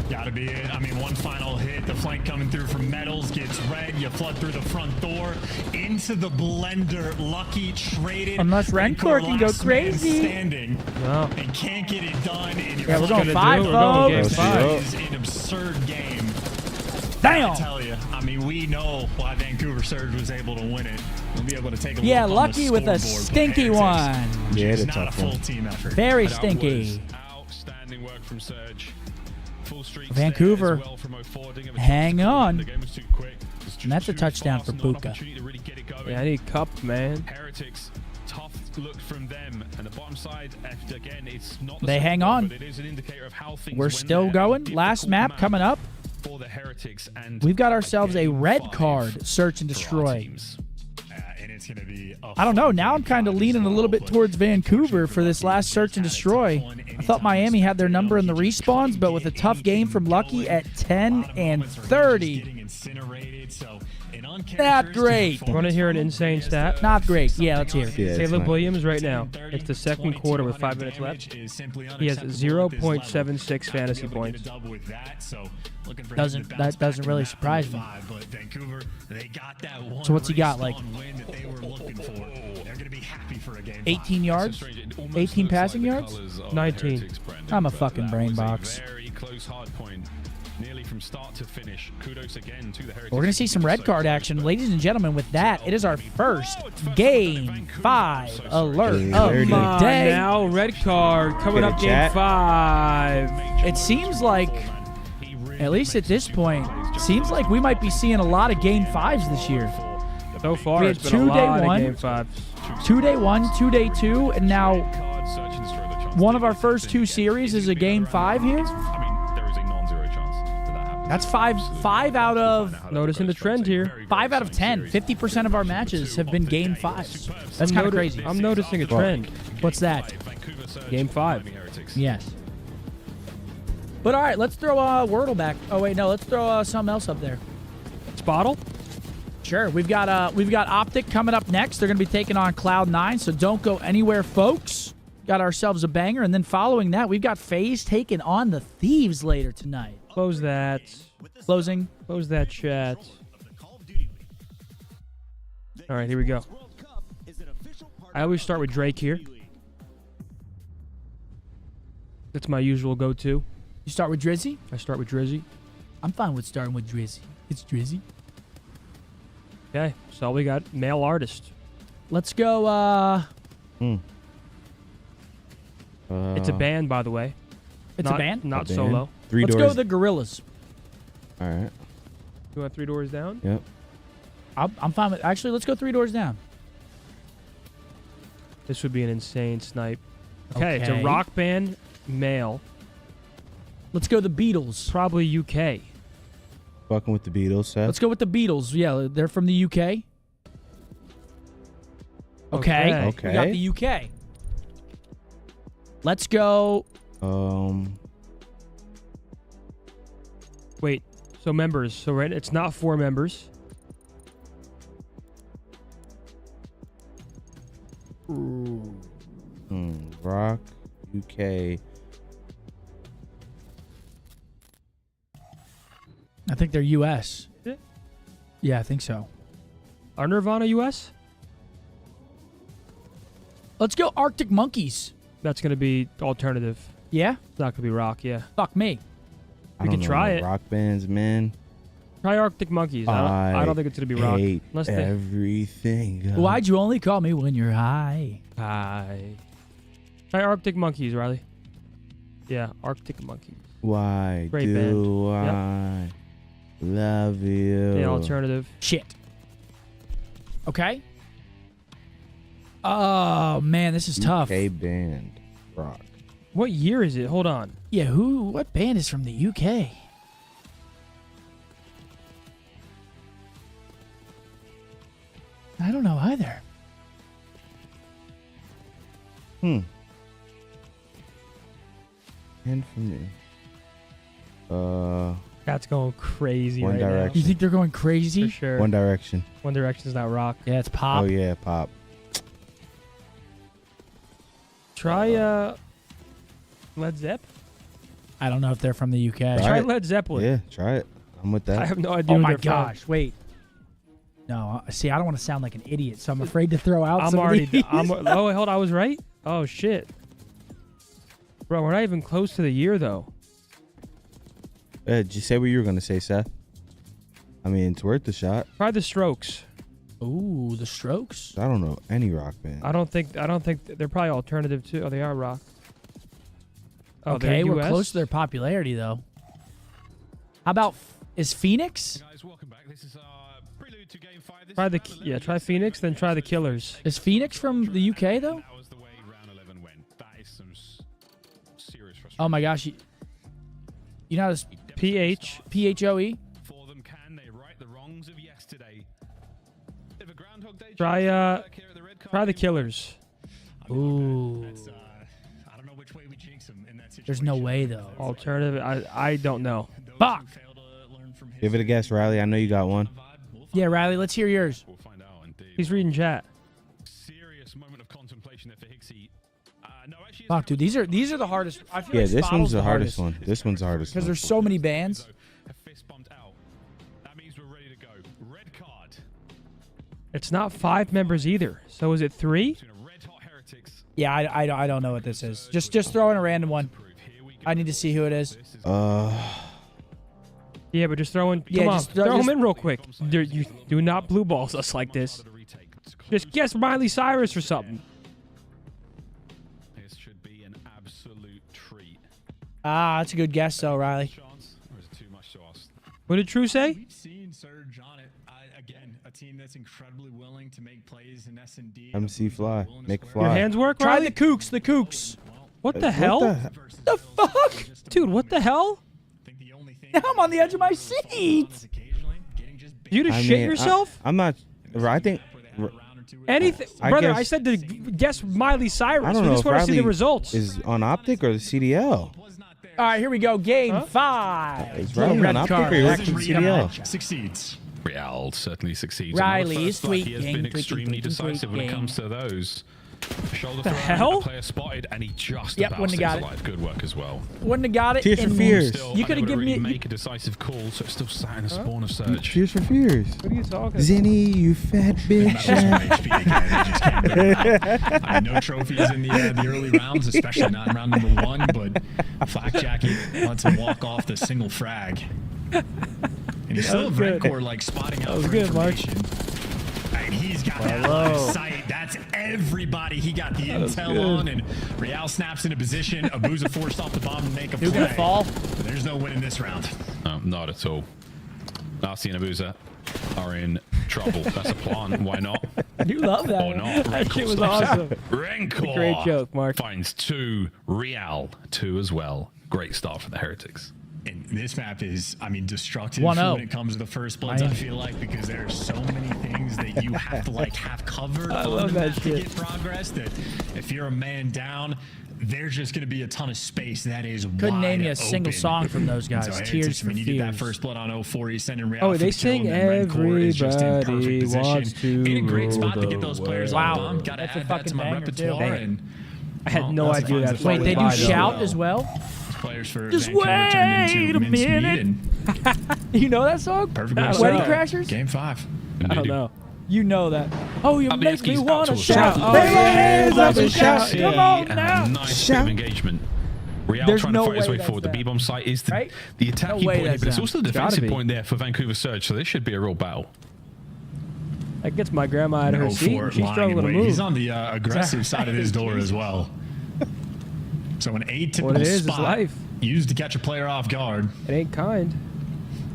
S8: Gotta be it. I mean, one final hit. The flank coming through from Metals gets red. You flood through the front door into the blender. Lucky traded.
S2: Unless Renkor can go
S8: Last man
S2: crazy.
S8: standing.
S3: No.
S8: And can't get it done. And
S2: Yeah, we're going
S3: gonna
S2: 5,
S3: do? We're going game
S2: folks.
S3: five.
S8: That is an absurd game.
S2: Damn.
S8: I tell you, I mean, we know why Vancouver Surge was able to win it. We'll be able to take a
S2: Yeah,
S8: look on the
S2: Lucky with a
S8: scoreboard, but
S2: stinky
S8: Heretics,
S2: one.
S4: Yeah,
S8: just
S4: it's a
S8: not a
S4: tough
S8: full
S4: one.
S8: team effort.
S2: Very
S5: That
S2: stinky.
S5: was outstanding work from Surge. Full streaks
S2: Vancouver,
S5: there as well from 04. Didn't have a
S2: hang
S5: chance to
S2: on.
S5: The game was too quick. It was
S2: And that's a
S5: too
S2: touchdown
S5: fast,
S2: for
S5: not an
S2: Puka.
S5: opportunity to really get it going.
S3: Yeah, I need cup, man.
S5: Heretics, tough look from them, and the bottom side. Again, it's not. The
S2: They
S5: same
S2: hang
S5: goal,
S2: on.
S5: but it is an indicator of how things
S2: We're
S5: went
S2: still
S5: there.
S2: going.
S5: Difficult
S2: Last map coming up.
S7: for the Heretics, and
S2: we've got ourselves a red card, search and destroy.
S7: And it's going to be
S2: I don't know. Now I'm kind of leaning a little bit towards Vancouver for this last search and destroy. I thought Miami had their number in the respawns, but with a tough game from Lucky at 10 and 30. Not great.
S3: Want to hear an insane stat?
S2: Not great. Yeah, let's hear it.
S4: Yeah,
S3: Caleb Williams right now. It's the second quarter with 5 minutes left. He has 0.76 fantasy points.
S2: That doesn't really surprise me. So what's he got, like 18 yards? 18 passing yards?
S3: 19.
S2: I'm a fucking brain box.
S7: Nearly from start to finish. Kudos again to the Heretics.
S2: We're going to see some red card action. Ladies and gentlemen, with that, it is our first Game 5 alert of the day.
S3: Now, red card coming up Game 5.
S2: It seems like, at least at this point, seems like we might be seeing a lot of Game 5s this year.
S3: So far,
S2: We had
S3: it's been a lot of Game
S2: 2-day
S3: 5s.
S2: 2-day 1, 2-day 2, and now one of our first 2 series is a Game 5 here. That's five out of...
S3: Noticing the trend here.
S2: 5 out of 10. 50% of our matches have been Game 5s. That's kind of crazy.
S3: I'm noticing a trend.
S2: What's that?
S3: Game 5.
S2: Yes. But all right, let's throw Wordle back. Oh wait, no, let's throw something else up there.
S3: Spottle?
S2: Sure. We've got OpTic coming up next. They're going to be taking on Cloud9, so don't go anywhere, folks. Got ourselves a banger, and then following that, we've got FaZe taking on the Thieves later tonight.
S3: Close that.
S2: Closing.
S3: Close that chat. All right, here we go. I always start with Drake here. That's my usual go-to.
S2: You start with Drizzy?
S3: I start with Drizzy.
S2: I'm fine with starting with Drizzy. It's Drizzy.
S3: Okay, so we got male artist.
S2: Let's go,
S3: It's a band, by the way.
S2: It's a band?
S3: Not solo.
S2: Let's go the Gorillas.
S4: All right.
S3: You want 3 doors down?
S4: Yep.
S2: I'm fine with... Actually, let's go 3 doors down.
S3: This would be an insane snipe. Okay, it's a rock band, male.
S2: Let's go the Beatles.
S3: Probably UK.
S4: Fucking with the Beatles, Seth.
S2: Let's go with the Beatles. Yeah, they're from the UK. Okay. We got the UK. Let's go...
S3: Wait, so members. So right, it's not 4 members.
S4: Rock, UK.
S2: I think they're US.
S3: Yeah.
S2: Yeah, I think so.
S3: Are Nirvana US?
S2: Let's go Arctic Monkeys.
S3: That's going to be alternative.
S2: Yeah?
S3: It's not going to be rock, yeah.
S2: Fuck me.
S3: We can try it.
S4: Rock bands, man.
S3: Try Arctic Monkeys. I don't think it's going to be rock.
S4: Unless everything.
S2: Why'd you only call me when you're high?
S3: Hi. Try Arctic Monkeys, Riley. Yeah, Arctic Monkeys.
S4: Why
S3: Great
S4: do
S3: band.
S4: I love you?
S3: The alternative.
S2: Shit. Okay. Oh, man, this is tough.
S4: UK band. Rock.
S3: What year is it? Hold on.
S2: Yeah, what band is from the UK? I don't know either.
S4: And from the
S3: That's going crazy
S4: One
S3: right
S4: Direction.
S2: You think they're going crazy?
S3: now. For sure.
S4: One Direction.
S3: One Direction's not rock.
S2: Yeah, it's pop.
S4: Oh yeah, pop.
S3: Try Led Zepp.
S2: I don't know if they're from the UK.
S3: Try Led Zeppelin.
S4: Yeah, try it. I'm with that.
S3: I have no idea.
S2: Oh
S3: who
S2: my
S3: they're from.
S2: gosh! Wait. No, see, I don't want to sound like an idiot, so I'm afraid to throw out.
S3: I'm
S2: some
S3: already.
S2: Of these.
S3: Oh, wait, hold on. I was right. Oh shit, bro. We're not even close to the year though.
S4: Did you say what you were gonna say, Seth? I mean, it's worth the shot.
S3: Try the Strokes.
S2: Ooh, the Strokes.
S4: I don't know any rock band.
S3: I don't think they're probably alternative too. Oh, they are rock. Oh,
S2: Okay,
S3: they're
S2: we're
S3: US?
S2: close to their popularity though. How about is Phoenix?
S7: Guys, welcome back. This is prelude to Game 5.
S3: Try Phoenix, then try the Killers.
S2: Is Phoenix from the UK though?
S7: That was the way round 11 went. That is some serious frustration.
S2: Oh my gosh! You know how to P-H-O-E.
S5: For them, can they right the wrongs of yesterday? If a Groundhog Day
S3: Try the Killers.
S2: Ooh.
S8: I don't know which way we jinx them in that situation.
S2: There's no way, though.
S3: Alternative, I don't know.
S2: Fuck.
S4: Give it a guess, Riley. I know you got one.
S2: Yeah, Riley, let's hear yours.
S5: We'll find out indeed.
S3: He's reading chat.
S5: Serious moment of contemplation there for Hicksy. No, actually,
S2: Fuck, dude, these are the hardest. I feel
S4: Yeah,
S2: like
S4: this
S2: Spottle's
S4: one's the hardest one. This one's the hardest
S2: because
S4: one.
S2: there's so many bands.
S5: a fist bumped out. That means we're ready to go. Red card.
S3: It's not 5 members either. So is it 3?
S5: Between a red hot heretics.
S2: Yeah, I don't know what this is. Just throw in a random one. I need to see who it is.
S3: Yeah, but just throw in.
S2: Yeah,
S3: Come on,
S2: just
S3: throw him in real quick. You do not blue balls us like this. Just guess Miley Cyrus or something.
S5: This should be an absolute treat.
S2: Ah, that's a good guess, though, Riley.
S5: Chance, or is it too much to ask?
S3: What did True say?
S8: We've seen Surge on it. Again, a team that's incredibly willing to make plays in S&D.
S4: MC Fly. Make Fly.
S3: Your hands work,
S2: Try
S3: Riley?
S2: the Kooks, the Kooks.
S3: What the hell?
S2: The fuck?
S3: Dude, what the hell?
S2: I'm on the edge of my seat.
S3: You just shit yourself?
S4: I'm not. I think.
S3: Anything, brother. I said to guess Miley Cyrus.
S4: I don't
S3: We
S4: know
S3: just
S4: if
S3: want to see the
S4: Riley
S3: results.
S4: is on OpTic or the CDL.
S2: All right, here we go. Game 5.
S4: Is Riley on OpTic or you're watching CDL?
S8: Succeeds.
S5: Real certainly succeeds.
S2: Riley is
S5: He has been
S2: tweaking,
S5: extremely decisive when it
S2: tweaking.
S5: comes to those. Shoulder
S3: The
S5: throw,
S3: hell?
S5: a player spotted, and he just
S2: Yep,
S5: about
S2: wouldn't
S5: stays
S2: have got it.
S5: alive. Good work as well.
S2: Wouldn't have got it.
S4: Tears for
S2: in-
S4: Fears.
S2: You could have given me.
S5: Make a decisive call, so it's still sat in a spawn of Surge.
S4: Tears for Fears.
S3: What are you talking
S4: Zinni, you fat bitch.
S8: I had no trophies in the early rounds, especially not in round number 1, but Flak Jacket lets him walk off the single frag. And he's still a Rancor, like, spotting out for information. And he's got that line of sight. That's everybody he got the intel on. And Real snaps into position. Abuza forced off the bomb to make a
S2: Who's
S8: play.
S2: gonna fall?
S8: But there's no win in this round.
S5: No, not at all. Narcy and Abuza are in trouble. That's a plan. Why not?
S2: You love that.
S5: Or not.
S3: That shit was
S5: Rancor
S3: awesome.
S5: Rancor
S3: Great joke, Mark.
S5: finds 2. Real 2 as well. Great start for the Heretics.
S8: And this map is, I mean, destructive
S2: 1-0.
S8: when it comes to the first bloods, I feel like, because there are so many things that you have to, like, have covered
S3: I
S8: on
S3: love
S8: the
S3: that
S8: map to
S3: shit.
S8: get progress, that if you're a man down, there's just going to be a ton of space that is
S2: Couldn't name
S8: wide
S2: you a single
S8: open.
S2: song from those guys.
S8: So
S2: Tears
S8: Heretics,
S2: for
S8: I mean, you did that
S2: Fears.
S8: first blood on 04, he's sending Real
S3: Oh,
S8: for
S3: they
S8: the kill,
S3: sing
S8: and then Rancor is just in perfect
S3: Everybody
S8: position.
S3: Wants to
S8: In a great spot to
S3: Rule
S8: get those
S3: the
S8: players
S2: Wow.
S8: on the bomb. Got to
S2: That's a
S8: add that
S2: fucking
S8: to my
S2: banger, too.
S8: repertoire. And,
S3: I had
S8: well,
S3: no
S8: that's
S3: idea
S8: fine.
S3: that's
S2: Wait, they do
S3: Spotify, though.
S2: shout as well?
S8: Players for
S2: Just
S8: Vancouver turned
S2: wait
S8: into
S2: a
S8: mincemeat,
S2: minute.
S8: and
S2: You know that song?
S8: perfect
S3: I
S8: way to
S3: don't
S2: Wedding
S3: know.
S8: start.
S2: Crashers?
S8: Game 5.
S3: I don't know.
S2: You know that. Oh, you
S5: Up the
S2: make me
S5: Eskies,
S2: want to
S5: out to
S2: shout.
S5: us.
S3: Oh,
S2: Baby,
S3: yeah.
S2: hands up and
S3: Yeah.
S2: shout.
S3: Yeah.
S2: Come on
S5: And
S2: now.
S5: a nice bit
S4: Shout.
S5: of engagement. Real
S2: There's
S5: trying
S2: no
S5: to fight his
S2: way
S5: way
S2: that's
S5: forward. The
S2: them.
S5: B-bomb site is the,
S2: Right?
S5: the attacking
S2: way
S5: point, here,
S2: that's
S5: but it's
S2: them.
S5: also the
S3: It's gotta
S5: defensive
S3: be.
S5: point there for Vancouver Surge, so this should be a real battle.
S3: That gets my grandma out of her seat.
S8: for
S3: She's
S8: lying
S3: struggling
S8: in
S3: to
S8: wait.
S3: move.
S8: He's on the aggressive side of his door as well. So an atypical
S3: is
S8: spot
S3: life.
S8: used to catch a player off guard.
S3: It ain't kind.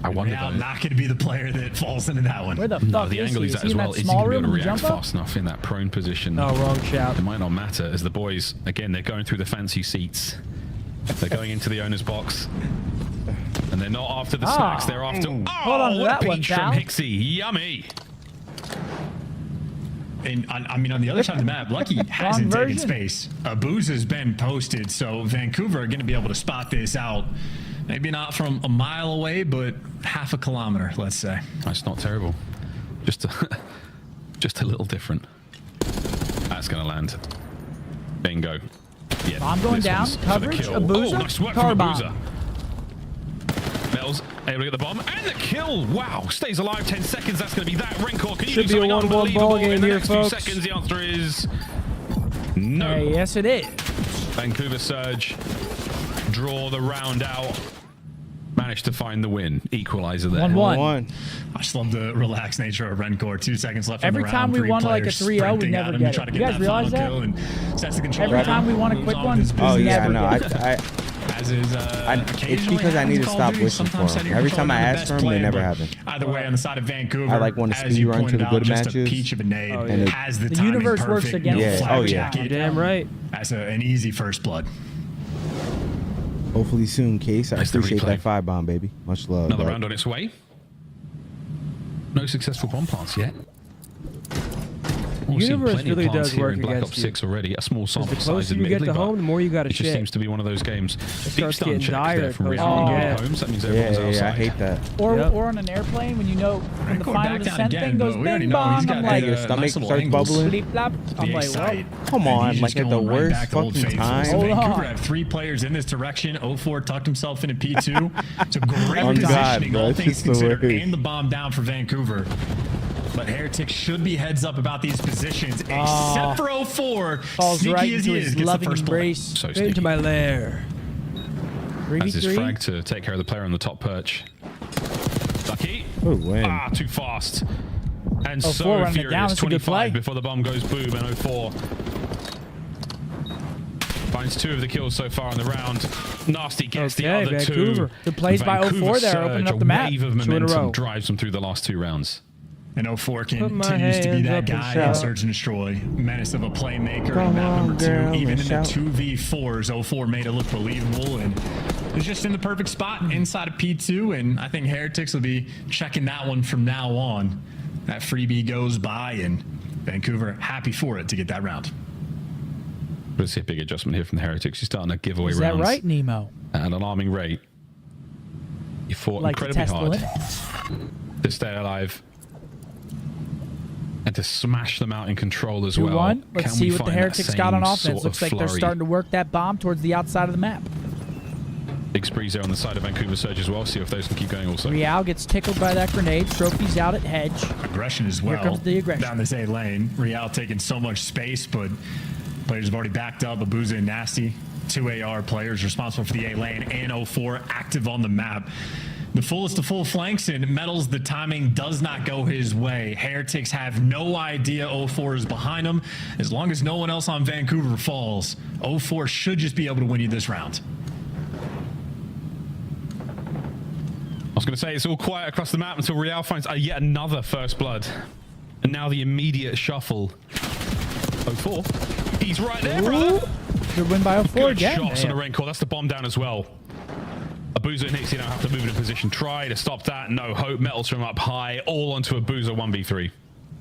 S5: I wonder
S8: Real
S5: though.
S8: not going to be the player that falls into that one.
S2: Where the
S5: No,
S2: fuck
S5: the
S2: is
S5: angle
S2: he?
S5: he's
S2: Is
S5: at
S2: he
S5: as
S2: in
S5: well.
S2: that
S5: Is he
S2: small
S5: going to be
S2: room
S5: able to
S2: in the
S5: react
S2: jump up?
S5: fast enough in that prone position?
S3: No, wrong shout.
S5: It might not matter as the boys, again, they're going through the fancy seats. They're going into the owner's box. And they're not after the sacks, they're after... Oh,
S2: Hold on to
S5: what a
S2: that one,
S5: peach
S2: pal.
S5: from Hicksy. Yummy.
S8: And I mean, on the other side of the map, Lucky hasn't taken
S2: version.
S8: space. Booze has been posted, so Vancouver are going to be able to spot this out. Maybe not from a mile away, but half a kilometer, let's say.
S5: That's not terrible. Just a little different. That's going to land. Bingo. Yeah,
S2: Bomb going
S5: this
S2: down.
S5: one's for the
S2: Coverage.
S5: kill.
S2: Abuza.
S5: Oh, nice work
S2: Car
S5: from
S2: bomb.
S5: Abuza. Mel's able to get the bomb and the kill. Wow, stays alive 10 seconds. That's going to be that. Rancor, can you
S3: Should
S5: do
S3: be a
S5: something
S3: 1-1
S5: unbelievable
S3: ball game
S5: in the
S3: here,
S5: next
S3: folks.
S5: few seconds? The answer is no.
S2: Hey, yes, it is.
S5: Vancouver Surge draw the round out. Managed to find the win. Equalizer there.
S2: 1-1.
S8: I just love the relaxed nature of Rencor. 2 seconds left
S2: Every
S8: on the
S2: time
S8: round.
S2: we won like a 3-0, we never get it. You guys realize that? Every time we won a quick one,
S4: Oh
S2: we
S4: yeah,
S2: never
S4: no,
S2: get it.
S8: As is,
S4: it's because I need to stop wishing for them. Every time I ask for them, they never happen.
S8: Either way, on the side of Vancouver,
S4: I like want to
S8: as you
S4: speed run to
S8: pointed
S4: the
S8: out,
S4: good
S8: just
S4: matches.
S8: a peach of a nade.
S4: And it-
S8: Has the
S2: The
S8: timing
S2: universe works
S8: perfect,
S2: against
S8: no
S4: us.
S8: flak
S4: Oh, yeah.
S8: jacket.
S3: You're damn right.
S8: That's an easy first blood.
S4: Hopefully soon, Case. I
S5: Nice to
S4: appreciate
S5: replay.
S4: that 5 bomb, baby. Much love.
S5: Another
S4: bud.
S5: round on its way. No successful bomb plants yet.
S3: The universe really does work
S5: in Black
S3: against
S5: Ops
S3: you.
S5: 6 already. A small sample
S3: The
S5: size,
S3: closer you get
S5: admittedly,
S3: to home,
S5: but
S3: the more you got to
S5: it just
S3: shit.
S5: seems to be one of those games. Deep
S3: starts
S5: stun
S3: getting
S5: check
S3: dire
S5: there from
S3: closer
S5: Real
S3: you
S5: on
S3: get.
S5: homes. That means everyone's outside.
S4: Yeah, I hate that.
S2: Or on an airplane when you know when the
S8: Going
S2: final
S8: back down
S2: descent
S8: again,
S2: thing goes
S8: but we already
S2: bing
S8: know
S2: bong.
S8: he's got
S2: I'm like,
S4: your stomach
S8: nice little
S4: starts
S8: angles.
S4: bubbling.
S2: bleep blop. I'm
S8: The
S2: like,
S8: excite.
S2: whoa.
S4: Come
S8: And
S4: on,
S8: he's
S4: like
S8: just
S4: at the
S8: going right
S4: worst
S8: back to Old
S4: fucking
S8: Faithful.
S4: time.
S8: So
S2: Hold
S8: Vancouver
S2: on.
S8: have 3 players in this direction. 04 tucked himself in a P2. It's a great
S4: On God,
S8: positioning,
S4: bro.
S8: all
S4: It's
S8: things
S4: just the
S8: considered,
S4: worst.
S8: and the bomb down for Vancouver. But Heretic should be heads up about these positions, except for 04.
S2: Falls
S8: Sneaky
S2: right
S8: as
S2: into
S8: he is,
S2: his
S8: gets the
S2: loving
S8: first blood.
S2: embrace.
S5: So
S3: Into
S5: sneaky.
S3: my lair.
S5: Has his
S2: 3v3.
S5: frag to take care of the player on the top perch. Lucky.
S4: Oh, win.
S5: Ah, too fast. And
S2: 04
S5: so
S2: running it down.
S5: furious.
S2: That's a good play.
S5: 25 before the bomb goes boom, and 04 finds 2 of the kills so far in the round. Nasty gets the
S3: Okay,
S5: other
S3: Vancouver.
S5: 2.
S2: Good plays by 04 there, opening up the map.
S5: A wave of
S3: 2 in a
S5: momentum
S3: row.
S5: drives them through the last 2 rounds.
S8: And 04
S3: Put my
S8: continues to be
S3: hands
S8: that
S3: up and
S8: guy
S3: shout.
S8: in Search and Destroy. Menace of a playmaker
S4: Come
S8: in map
S4: on,
S8: number 2.
S4: girl,
S8: Even in the
S4: shout.
S8: 2v4s, 04 made it look believable and is just in the perfect spot inside of P2. And I think Heretics will be checking that one from now on. That freebie goes by, and Vancouver happy for it to get that round.
S5: Let's see a big adjustment here from the Heretics. You're starting to give away
S2: Is that
S5: rounds
S2: right, Nemo?
S5: at an alarming rate. You fought
S2: Like to
S5: incredibly
S2: test the
S5: hard
S2: limits.
S5: to stay alive and to smash them out in control as
S2: 2-1.
S5: well.
S2: Let's
S5: Can
S2: see
S5: we
S2: what the
S5: find that
S2: Heretics got on
S5: same
S2: offense.
S5: sort
S2: Looks
S5: of
S2: like they're
S5: flurry?
S2: starting to work that bomb towards the outside of the map.
S5: Big sprees there on the side of Vancouver Surge as well. See if those can keep going also.
S2: Real gets tickled by that grenade. Trophy's out at hedge.
S8: Aggression as well.
S2: Here comes the aggression.
S8: Down this A lane. Real taking so much space, but players have already backed up. Abuza and Nasty, 2 AR players responsible for the A lane, and 04 active on the map. The fullest of full flanks, and Metals, the timing does not go his way. Heretics have no idea 04 is behind them. As long as no one else on Vancouver falls, 04 should just be able to win you this round.
S5: I was going to say it's all quiet across the map until Real finds yet another first blood. And now the immediate shuffle. 04. He's right there, brother.
S2: Good win by 04
S5: Good
S2: again.
S5: shots on the rain call. That's the bomb down as well. Abuza and Nixie now have to move in position. Try to stop that. No hope. Metals from up high. All onto Abuza 1v3.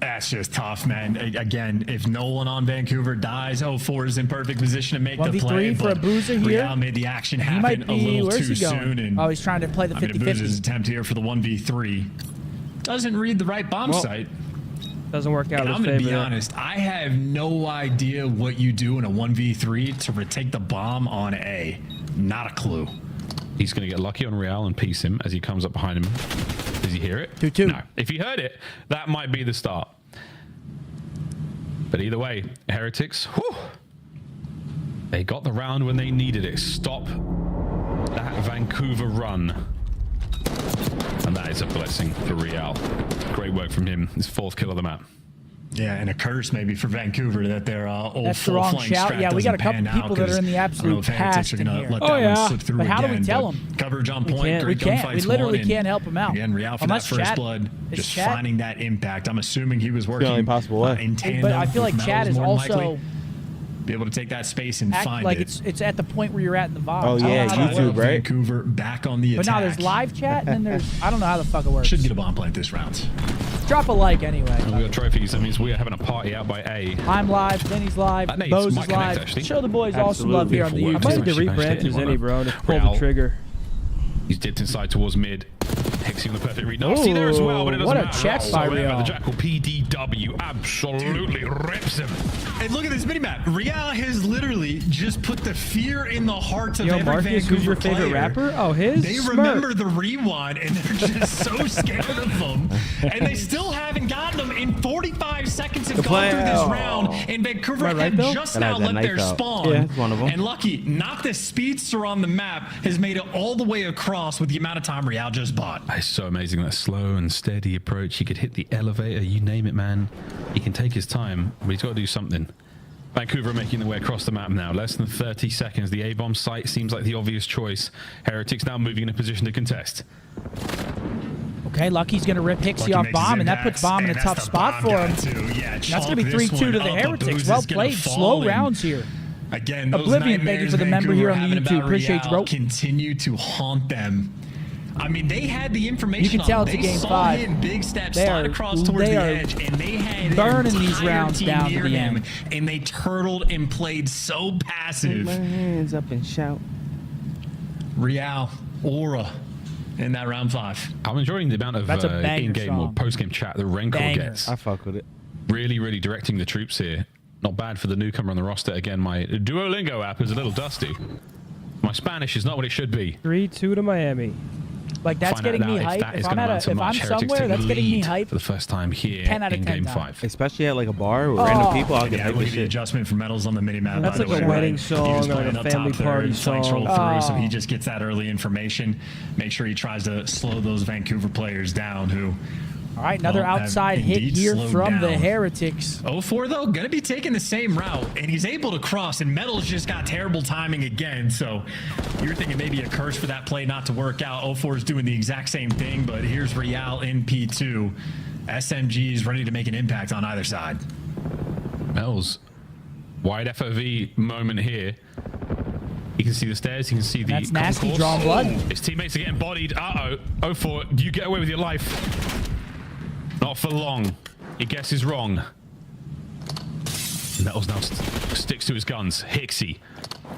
S8: That's just tough, man. Again, if no one on Vancouver dies, 04 is in perfect position to make the
S2: 1v3
S8: play.
S2: for
S8: but
S2: Abuza here.
S8: Real made the action
S2: He
S8: happen
S2: might
S8: a
S2: be,
S8: little
S2: where's
S8: too
S2: he going?
S8: soon. And
S2: Oh, he's trying to play the 50-50.
S8: Abuza's attempt here for the 1v3 doesn't read the right bomb site.
S3: Doesn't work out
S8: And
S3: in
S8: I'm
S3: his
S8: going to be
S3: favor.
S8: honest, I have no idea what you do in a 1v3 to retake the bomb on A. Not a clue.
S5: He's going to get lucky on Real and piece him as he comes up behind him. Does he hear it?
S2: 2-2.
S5: No. If he heard it, that might be the start. But either way, Heretics, whew, they got the round when they needed it. Stop that Vancouver run. And that is a blessing for Real. Great work from him. His 4th kill of the map.
S8: Yeah, and a curse maybe for Vancouver that their old
S2: That's the
S8: full
S2: wrong
S8: flank
S2: shout.
S8: strat
S2: Yeah, we got a
S8: doesn't
S2: couple
S8: pan out,
S2: people that are in the
S8: 'cause I don't know
S2: absolute
S8: if Heretics
S2: past
S8: are gonna
S2: in here.
S8: let
S2: Oh,
S8: that
S2: yeah.
S8: one slip through
S2: But how do we
S8: again,
S2: tell
S8: but
S2: them?
S8: Coverage on
S2: We
S8: point,
S2: can't.
S8: great
S2: We can't.
S8: gunfights
S2: We literally
S8: won, and
S2: can't help him out.
S8: Again, Real for
S2: Unless
S8: that first
S2: Chad-
S8: blood,
S2: is
S8: just
S2: Chad-
S8: finding that impact. I'm assuming he was
S4: the
S8: working
S4: only possible way.
S8: in tandem.
S2: But I feel like
S8: with
S2: Chad
S8: Metals
S2: is
S8: more than
S2: also
S8: likely. Be able to take that space and
S2: act
S8: find
S2: like
S8: it.
S2: it's at the point where you're at in the VOD.
S4: Oh,
S2: I don't
S4: yeah,
S2: know how that
S4: YouTube,
S2: works.
S4: right?
S8: Vancouver back on the
S2: But
S8: attack.
S2: now there's live chat and then there's I don't know how the fuck it works.
S8: Should get a bomb plant this round.
S2: Drop a like anyway.
S5: And we got trophies. That means we are having a party out by A.
S2: I'm live, Vinny's live,
S5: That name's
S2: Bose
S5: might
S2: is
S5: connect,
S2: live.
S5: actually.
S2: Show the boys awesome love here on the
S5: Beautiful
S3: I
S5: work.
S3: might
S2: YouTube.
S3: need to
S5: Actually
S3: rebrand
S5: managed
S3: to
S5: to
S3: Zenny, bro, to pull
S5: Real.
S3: the trigger.
S5: He's dipped inside towards mid. Hexy on the perfect read. Nasty there as well, but it doesn't
S2: What a
S5: matter.
S2: check by
S5: whatsoever.
S2: Real.
S5: The Jackal PDW absolutely rips him.
S8: And look at this minimap. Real has literally just put the fear in the hearts of
S3: Yo,
S8: every
S3: Marcus,
S8: Vancouver
S3: who's your favorite
S8: player.
S3: rapper? Oh, his
S8: They
S3: Smurf.
S8: remember the rewind, and they're just so scared of them. And they still haven't gotten them. In 45 seconds have gone through this round, and Vancouver
S3: Am I right,
S8: have
S3: Bill?
S8: just
S4: That
S8: now
S4: has that
S8: let their
S4: knife out.
S8: spawn.
S4: Yeah, it's one of them.
S8: And lucky, not the speedster on the map has made it all the way across with the amount of time Real just bought.
S5: It's so amazing, that slow and steady approach. He could hit the elevator, you name it, man. He can take his time, but he's got to do something. Vancouver are making their way across the map now. Less than 30 seconds. The A-bomb site seems like the obvious choice. Heretics now moving in a position to contest.
S2: Okay, Lucky's going to rip Hixie
S8: Lucky
S2: off
S8: makes his
S2: Bomb, and that
S8: impacts,
S2: puts Bomb in a
S8: and
S2: tough
S8: that's the
S2: spot
S8: bomb
S2: for
S8: guy
S2: him.
S8: too. Yeah,
S2: That's going to be
S8: chalk this
S2: 3-2 to the
S8: one up.
S2: Heretics.
S8: Abuza's
S2: Well
S8: gonna
S2: played.
S8: fall
S2: Slow
S8: in.
S2: rounds here.
S8: Again, those
S2: Oblivion, thank you for the member here on the YouTube. Appreciate you, bro.
S8: Continue to haunt them. I mean, they had the information.
S2: You can tell
S8: on
S2: it's a
S8: they
S2: game
S8: saw
S2: 5.
S8: him big steps slide across towards the edge, and they had
S2: burning
S8: their
S2: these
S8: entire
S2: rounds
S8: team
S2: down to
S8: near
S2: the
S8: him,
S2: end.
S8: and they turtled and played so passive.
S4: Put my hands up and shout.
S8: Real, Aura, in that round 5.
S11: I'm enjoying the amount of in-game or post-game chat that Rencor gets.
S4: I fuck with it.
S11: Really directing the troops here. Not bad for the newcomer on the roster. Again, my Duolingo app is a little dusty. My Spanish is not what it should be.
S3: 3-2 to Miami.
S2: Like, that's getting me hype. If I'm somewhere, that's getting me hype.
S11: For the first time here
S2: 10 out of
S11: in
S2: 10
S11: Game
S2: times.
S11: 5.
S4: Especially at like a bar with random people, I'll get
S8: Yeah, look at the adjustment for medals on the mini-map.
S3: That's
S8: by the
S3: like a
S8: way,
S3: wedding
S8: right?
S3: song
S8: He was
S3: or like
S8: playing
S3: a
S8: up top
S3: family
S8: third,
S3: party
S8: flanks
S3: song.
S8: roll through, so he just gets that early information. Make sure he tries to slow those Vancouver players down who...
S2: All right, another
S8: have
S2: outside hit
S8: indeed
S2: here
S8: slowed
S2: from the
S8: down.
S2: Heretics.
S8: 0-4, though, going to be taking the same route, and he's able to cross, and Metals just got terrible timing again, so you're thinking maybe a curse for that play not to work out. 0-4 is doing the exact same thing, but here's Real in P2. SMG's ready to make an impact on either side.
S11: Metals, wide FOV moment here. You can see the stairs, you can see the...
S2: That's nasty, drawing blood.
S11: His teammates are getting bodied. Uh-oh. 0-4, you get away with your life. Not for long. He guesses wrong. Metals now sticks to his guns. Hixie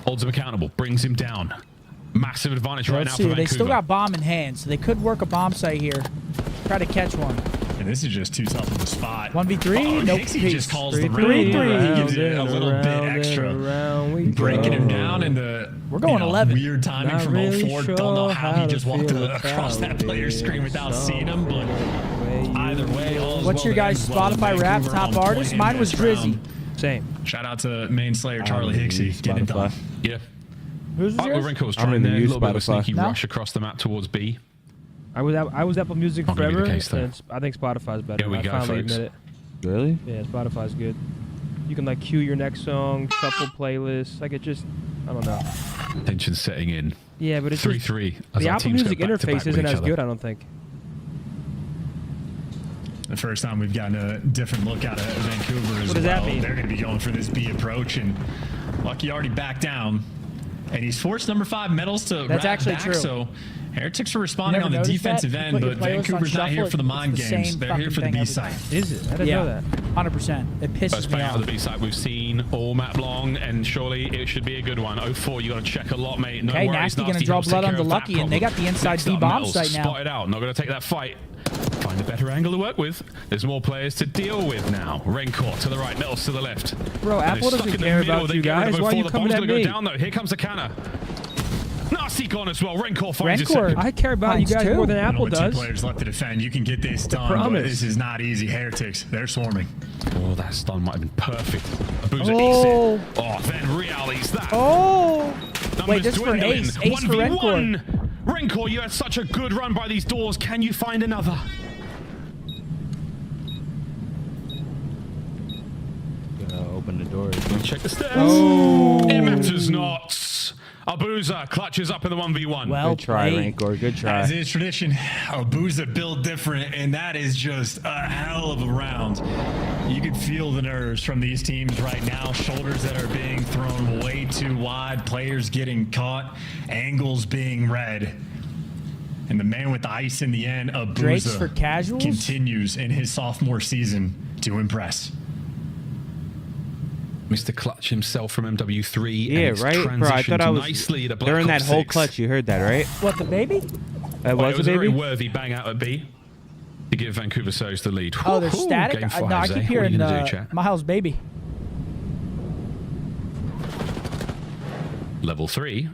S11: holds him accountable, brings him down. Massive advantage right now for Vancouver.
S2: They still got bomb in hand, so they could work a bomb site here. Try to catch one.
S8: And this is just too tough of a spot.
S2: 1v3? Nope.
S8: Hixie just calls the round.
S2: 3-3.
S8: He gives it a little bit extra. Breaking him down in the
S2: We're going 11.
S8: weird timing from 0-4. Don't know how he just walked across that player's screen without seeing him, but either way, all is
S2: What's your
S8: well that
S2: guys'
S8: ends well.
S2: Spotify rap
S8: Vancouver
S2: top
S8: on point
S2: artist?
S8: in
S2: Mine was
S8: this
S2: Drizzy.
S8: round.
S3: Same.
S8: Shout out to main slayer Charlie Hixie getting it done.
S11: Yeah.
S2: Who's yours?
S11: Renko was
S4: I'm
S11: trying
S4: in the
S11: there. A
S4: use
S11: little bit of a
S4: Spotify.
S11: sneaky
S2: No?
S11: rush across the map towards B.
S3: I was Apple Music
S11: Not gonna be
S3: forever,
S11: the case, though.
S3: and I think Spotify's better.
S11: Here we
S3: I
S11: go,
S3: finally
S11: folks.
S3: admit it.
S4: Really?
S3: Yeah, Spotify's good. You can like cue your next song, shuffle playlists. Like it just, I don't know.
S11: Tension setting in.
S3: Yeah, but it's
S11: 3-3. as
S3: the
S11: our
S3: Apple
S11: teams go
S3: Music
S11: back to back
S3: interface
S11: with
S3: isn't
S11: each
S3: as
S11: other.
S3: good, I don't think.
S8: The first time we've gotten a different look out of Vancouver as
S3: What does
S8: well.
S3: that mean?
S8: They're going to be going for this B approach, and Lucky already backed down, and he's forced number 5 Metals to
S2: That's
S8: wrap
S2: actually
S8: back,
S2: true.
S8: So Heretics are responding
S2: You
S8: on the
S2: never noticed
S8: defensive
S2: that? You
S8: end,
S2: put your
S8: but
S2: playlist on
S8: Vancouver's not here
S2: shuffle,
S8: for the mind
S2: it's the
S8: games.
S2: same
S8: They're here for the
S2: fucking
S8: B
S2: thing
S8: side.
S2: every time.
S3: Is it? I didn't know that.
S2: 100%. It pisses
S11: First
S2: me
S11: play out
S2: off.
S11: of the B side we've seen all map long, and surely it should be a good one. 0-4, you got to check a lot, mate. No
S2: Okay,
S11: worries,
S2: Nasty gonna
S11: Nasty
S2: draw
S11: helps
S2: blood
S11: take
S2: on
S11: care
S2: the
S11: of that
S2: Lucky, and they got the
S11: problem.
S2: inside
S11: Next
S2: B
S11: up,
S2: bomb
S11: Metals,
S2: site now.
S11: Spot it out. Not going to take that fight. Find a better angle to work with. There's more players to deal with now. Rencor to the right, Metals to the left.
S3: Bro,
S11: And
S3: Apple
S11: they're stuck
S3: doesn't
S11: in the
S3: care
S11: middle.
S3: about
S11: They
S3: you
S11: get rid of
S3: guys. Why are
S11: 0-4.
S3: you
S11: The
S3: coming
S11: bomb's
S3: at
S11: gonna go
S3: me?
S11: down, though. Here comes the canner. Nasty gone as well. Rencor finds his
S2: Rencor.
S11: second.
S3: I care about you
S2: Mine's
S3: guys
S2: too.
S3: more than Apple
S8: Only 2
S3: does.
S8: players left to defend. You can get this done, but
S3: promise.
S8: this is not easy. Heretics, they're swarming.
S11: Oh, that stun might have been perfect. Abuza
S2: Oh.
S11: eats it. Oh, then Real eats that.
S2: Oh!
S11: Numbers
S2: Wait, this is for
S11: dwindling.
S2: Ace. Ace for
S11: 1v1.
S2: Rencor.
S11: Rencor, you had such a good run by these doors. Can you find another?
S4: Gonna open the door.
S11: Check the stairs.
S2: Oh.
S11: It matters not. Abuza clutches up in the 1v1.
S2: Well
S4: Good try,
S2: played.
S4: Rancor. Good try.
S8: As is tradition, Abuza built different, and that is just a hell of a round. You could feel the nerves from these teams right now. Shoulders that are being thrown way too wide, players getting caught, angles being read. And the man with the ice in the end,
S2: Drake's for
S8: Abuza,
S2: casuals?
S8: continues in his sophomore season to impress.
S11: Mr. Clutch himself from MW3.
S4: Yeah,
S11: and it's
S4: right, bro. I thought I was
S11: nicely to Black
S4: during that
S11: Ops
S4: whole
S11: 6.
S4: clutch. You heard that, right?
S2: What, the baby?
S4: That
S11: Well, it was
S4: a
S11: a very
S4: baby.
S11: worthy bang out at B to give Vancouver Surge the lead.
S2: Oh, they're
S11: Woo-hoo,
S2: static?
S11: Game 5,
S2: No, I
S11: Zay.
S2: keep
S11: What are you
S2: hearing
S11: gonna do, chat?
S2: Miles baby.
S11: Level 3.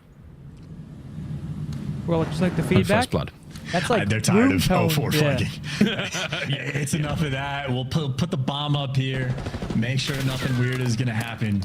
S3: Well, just like the
S11: And
S3: feedback.
S11: First Blood.
S2: That's like
S8: They're tired
S2: room
S8: of
S2: tone.
S8: 0-4
S3: Yeah.
S8: flanking. It's enough of that. We'll put the bomb up here. Make sure nothing weird is going to happen.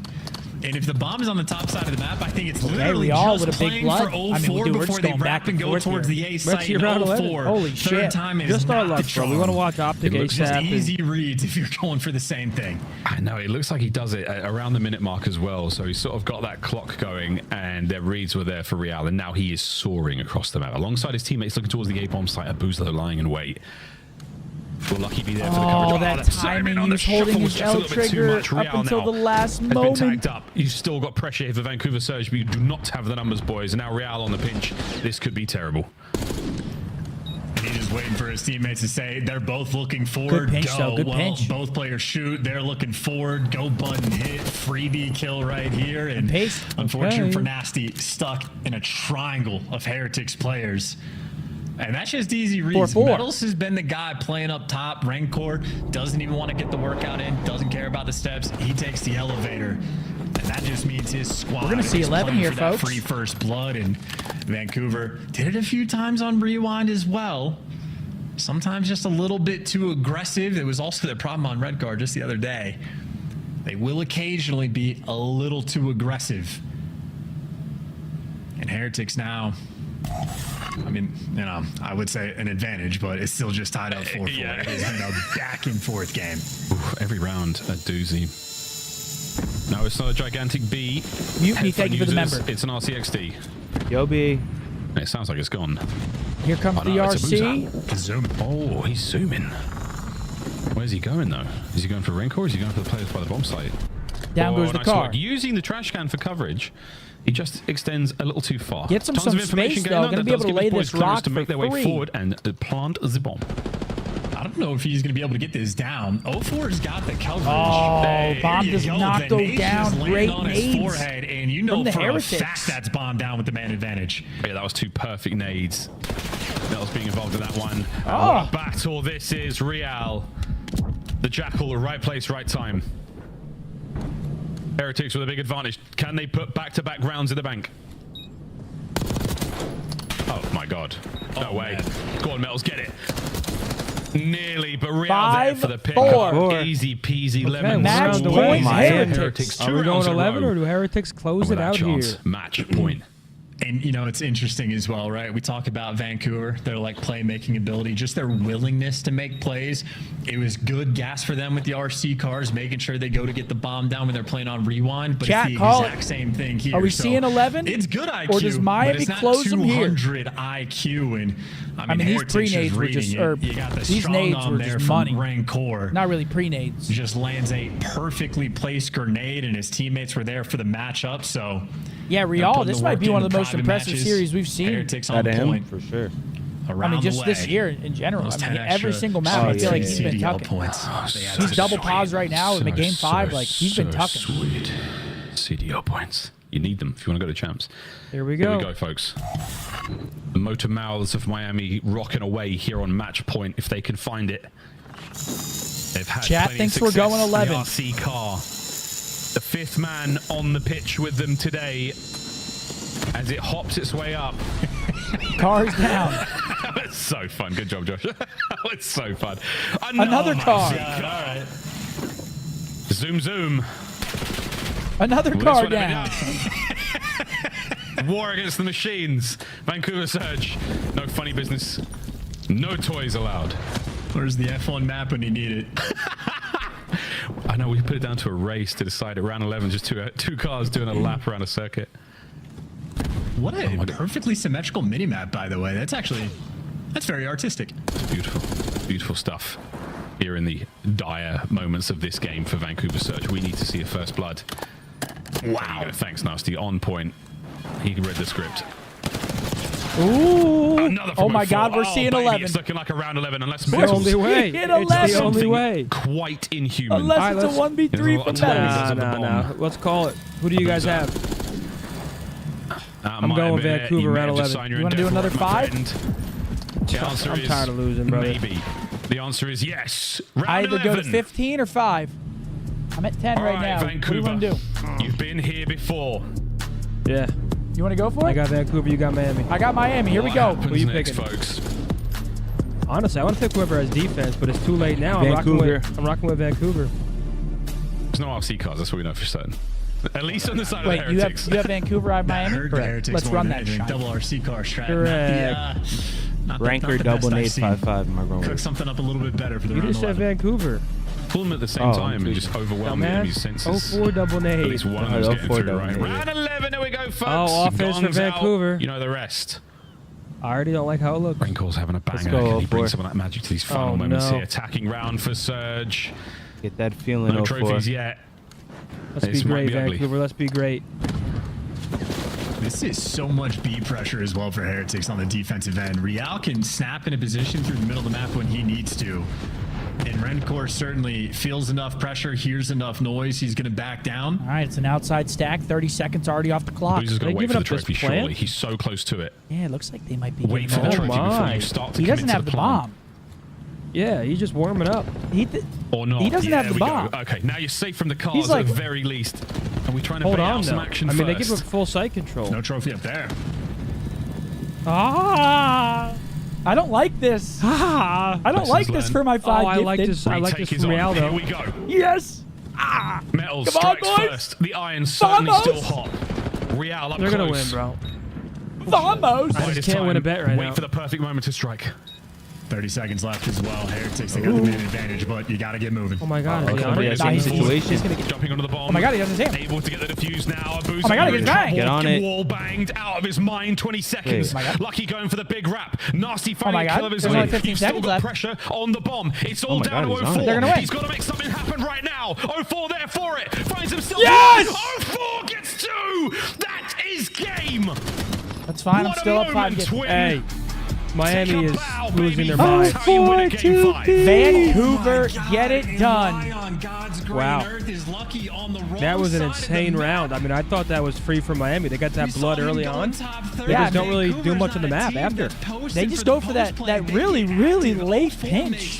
S8: And if the bomb is on the top side of the map, I think it's literally
S2: Real
S8: just
S2: with a big
S8: playing
S2: blood.
S8: for 0-4
S2: I mean, dude, we're
S8: before
S2: just
S8: they
S2: going
S8: wrap
S2: back
S8: and
S2: and
S8: go
S2: forth
S8: towards
S2: here.
S8: the A
S3: Let's
S8: site
S3: see
S8: in
S3: round 11.
S8: 0-4.
S2: Holy
S8: Third
S2: shit.
S8: time is
S3: Just our
S8: not the
S3: luck, bro. We want to watch OpTic
S11: It looks
S8: Just
S3: ASAP.
S8: easy reads if you're going for the same thing.
S11: I know, it looks like he does it around the minute mark as well, so he's sort of got that clock going, and their reads were there for Real, and now he is soaring across the map. Alongside his teammates looking towards the A-bomb site, Abuza lying in wait.
S16: Will Lucky be there for the coverage?
S2: Oh, that timing. He was holding his L trigger up until the last moment.
S16: Been tagged up. You've still got pressure here for Vancouver Surge, but you do not have the numbers, boys. And now Real on the pinch. This could be terrible.
S8: He's just waiting for his teammates to say they're both looking forward.
S2: Good pinch,
S8: go.
S2: though. Good
S8: well,
S2: pinch.
S8: Both players shoot. They're looking forward. Go button hit. Freebie kill right here. And unfortunate for Nasty, stuck in a triangle of Heretics players. And that's just easy reads.
S2: 4-4.
S8: Metals has been the guy playing up top. Rancor doesn't even want to get the workout in. Doesn't care about the steps. He takes the elevator. And that just means his squad.
S2: We're going to see 11 here, folks.
S8: Free first blood. And Vancouver did it a few times on Rewind as well. Sometimes just a little bit too aggressive. It was also the problem on Red Guard just the other day. They will occasionally be a little too aggressive. And Heretics now, I mean, you know, I would say an advantage, but it's still just tied up 4-4.
S16: Yeah.
S8: It's been a back and forth game.
S16: Oof, every round a doozy. No, it's not a gigantic B.
S2: Mutiny, thank you for the member.
S16: It's an RCXD.
S4: Yo, B.
S16: It sounds like it's gone.
S2: Here comes the RC.
S16: Zoom. Oh, he's zooming. Where's he going, though? Is he going for Rancor or is he going for the players by the bomb site?
S2: Down goes the
S16: nice
S2: car.
S16: Work. Using the trash can for coverage, he just extends a little too far.
S2: Get some
S16: Tons of information
S2: space,
S16: going
S2: though.
S16: on
S2: Going to
S16: that
S2: be able
S16: does
S2: to
S16: give
S2: lay
S16: his boys
S2: this rock
S16: to make their way
S2: free.
S16: forward and plant the bomb.
S8: I don't know if he's going to be able to get this down. 04's got the coverage.
S2: Oh, bomb does not go down. Great
S8: on his
S2: nades
S8: forehead, and you know
S2: from the
S8: for
S2: Heretics.
S8: a fact that's bomb down with the man advantage.
S16: Yeah, that was two perfect nades. Metals being involved in that one.
S2: Oh.
S16: What a battle this is. Real. The Jackal, right place, right time. Heretics with a big advantage. Can they put back-to-back rounds in the bank? Oh, my God. No way.
S8: Man.
S16: Go on, Metals, get it. Nearly, but Real
S2: 5-4.
S16: there for the pick. Easy peasy lemon.
S2: Match
S16: squeeze.
S2: point,
S16: Heretics.
S3: Are
S16: Two
S3: we going
S16: rounds in a
S3: 11
S16: row.
S3: or do Heretics close it
S16: Without
S3: out
S16: chance.
S3: here?
S16: Match point.
S8: And, you know, it's interesting as well, right? We talk about Vancouver, their, like, playmaking ability, just their willingness to make plays. It was good gas for them with the RC cars, making sure they go to get the bomb down when they're playing on Rewind, but
S2: Chat,
S8: it's the
S2: call
S8: exact
S2: it.
S8: same thing here.
S2: Are we
S8: So
S2: seeing 11?
S8: It's good IQ,
S2: Or does Miami
S8: but it's not
S2: close them here?
S8: 200 IQ. And, I mean
S2: these
S8: Heretics
S2: pre-nades were
S8: reading
S2: just,
S8: it.
S2: or
S8: You got the
S2: these
S8: strong
S2: nades
S8: arm
S2: were
S8: there
S2: just
S8: from
S2: money.
S8: Rancor.
S2: Not really pre-nades.
S8: Just lands a perfectly placed grenade, and his teammates were there for the matchup. So
S2: Yeah,
S8: they're
S2: Real,
S8: putting
S2: this
S8: the
S2: might
S8: work
S2: be
S8: in
S2: one
S8: the
S2: of the most
S8: private
S2: impressive
S8: matches.
S2: series we've seen.
S8: Heretics on point
S4: for sure.
S8: around
S2: I mean, just
S8: the
S2: this
S8: way.
S2: year in general.
S8: Those
S2: I mean,
S8: 10
S2: every
S8: extra
S2: single map, I feel like he's been
S8: CDL
S2: tucking.
S8: points.
S2: He's double pause right now in the game 5. Like, he's been tucking.
S16: Sweet. CDO points. You need them if you want to go to champs.
S3: Here we
S16: Here
S3: go.
S16: we go, folks. The motor mouths of Miami rocking away here on match point if they can find it. They've had
S2: Chat
S16: plenty
S2: thinks
S16: of
S2: we're
S16: success
S2: going
S16: in
S2: 11.
S16: the RC car. The fifth man on the pitch with them today as it hops its way up.
S2: Cars down.
S16: That's so fun. Good job, Josh. It's so fun.
S2: Another car.
S16: All right. Zoom, zoom.
S2: Another
S16: Well,
S2: car
S16: this one
S2: down.
S16: War against the machines. Vancouver Surge. No funny business. No toys allowed.
S8: Where's the F1 map when you need it?
S16: I know we put it down to a race to decide it. Round 11, just two cars doing a lap around a circuit.
S8: What a perfectly symmetrical mini-map, by the way. That's very artistic.
S16: It's beautiful. Beautiful stuff. Here in the dire moments of this game for Vancouver Surge, we need to see a first blood. Wow. Thanks, Nasty. On point. He read the script.
S2: Ooh.
S16: Another
S2: Oh my
S16: 4.
S2: God, we're seeing
S16: baby,
S2: 11.
S16: It's looking like a round 11 unless
S3: It's the
S16: Metals
S3: only way.
S2: Hit
S3: It's
S2: 11.
S3: the only way.
S16: quite inhuman.
S2: Unless it's a 1v3
S16: There's a
S2: for
S16: lot of times
S2: Metals.
S16: there's a
S3: Nah.
S16: bomb.
S3: Let's call it. Who do you guys have?
S16: That
S3: I'm
S16: might
S3: going
S16: have been it.
S3: Vancouver
S16: You may
S3: round
S16: have just
S3: 11.
S16: signed your
S2: You wanna do
S16: endeavor,
S2: another
S16: my
S2: 5?
S16: friend. The answer
S3: I'm
S16: is
S3: tired of losing, brother.
S16: maybe. The answer is yes. Round
S2: I either
S16: 11.
S2: go to 15 or 5. I'm at 10
S16: All
S2: right now.
S16: Vancouver.
S2: What do you want to do?
S16: You've been here before.
S3: Yeah.
S2: You want to go for it?
S3: I got Vancouver. You got Miami.
S2: I got Miami. Here we go.
S16: What happens
S3: Who you
S16: next,
S3: picking?
S16: folks?
S3: Honestly, I want to pick whoever has defense, but it's too late now.
S4: Vancouver.
S3: I'm rocking with Vancouver.
S16: There's no RC cars. That's what we know for certain. At least on the side
S2: Wait,
S16: of the
S2: you
S16: Heretics.
S2: have Vancouver, I have Miami?
S8: Heard the
S2: Correct.
S8: Heretics
S2: Let's
S8: more
S2: run
S8: than
S2: that
S8: anything.
S2: shot.
S8: Double RC car strat.
S3: Correct.
S4: Ranker double nade 5-5. Am I wrong?
S8: Cook something up a little bit better for the
S3: You
S8: round
S3: just said
S8: 11.
S3: Vancouver.
S16: Pull them at the same time and just overwhelm the enemy's senses.
S3: 04 double
S16: At
S3: nade.
S16: least one of them's
S4: Oh,
S16: getting
S4: 04
S16: through, right?
S4: double nade.
S16: Round 11, there we go, folks.
S3: Oh, offense for
S16: Gongs out.
S3: Vancouver.
S16: You know the rest.
S3: I already don't like how it looks.
S16: Raincore's having a banger. Can he bring some of that magic to these final moments here? Attacking round for Surge.
S4: Get that feeling.
S16: No trophies yet.
S3: Let's be great, Vancouver. Let's be great.
S8: This is so much B pressure as well for Heretics on the defensive end. Real can snap in a position through the middle of the map when he needs to. And Rencore certainly feels enough pressure, hears enough noise. He's going to back down.
S2: All right, it's an outside stack. 30 seconds already off the clock.
S16: He's going to wait for the trophy, surely. He's so close to it.
S2: Yeah, it looks like they might be
S16: wait for the trophy before you start to
S2: He doesn't have the bomb.
S3: Yeah, he's just warming up.
S16: Or not.
S2: He doesn't have the bomb.
S16: Okay, now you're safe from the cars at the very least. Are we trying to bait out some action
S3: first? I mean, they give him
S16: first?
S3: full sight control.
S8: No trophy up there.
S2: I don't like this. I don't like this for my 5
S3: I like this. I like this from Real, though.
S16: Here we go.
S2: Yes.
S16: Metal
S2: Come on,
S16: strikes
S2: boys.
S16: first. The iron's certainly still hot. Real up
S3: They're
S16: close.
S3: going to win, bro.
S2: Vamos.
S3: I just can't win a bet right now.
S16: Wait for the perfect moment to strike.
S8: 30 seconds left as well. Heretics, they got the man advantage, but you got to get moving.
S3: Oh my God.
S16: Jumping onto the bomb.
S2: Oh my God, he doesn't see him.
S16: Able to get the defuse now.
S2: Oh my God, he gets banged.
S4: Get on it.
S16: Wall banged out of his mind. 20 seconds. Lucky going for the big wrap. Nasty finding kill of his
S2: There's only
S16: lead.
S2: 15
S16: He's still
S2: seconds
S16: got
S2: left.
S16: pressure on the bomb. It's all down to 04.
S2: They're gonna win.
S16: He's got to make something happen right now. 04 there for it. Finds himself.
S2: Yes!
S16: 04 gets 2. That is game.
S2: That's fine.
S16: What
S2: I'm still
S16: a
S2: up 5
S16: moment,
S2: games.
S16: twin.
S3: Hey, Miami is
S16: Bow,
S3: losing their
S16: baby.
S3: mind.
S16: That's how you win a game 5.
S2: Vancouver, get it done.
S3: Wow. That was an insane round. I mean, I thought that was free for Miami. They got that blood early on. They just don't really do much on the map after.
S2: They just go for that really, really late pinch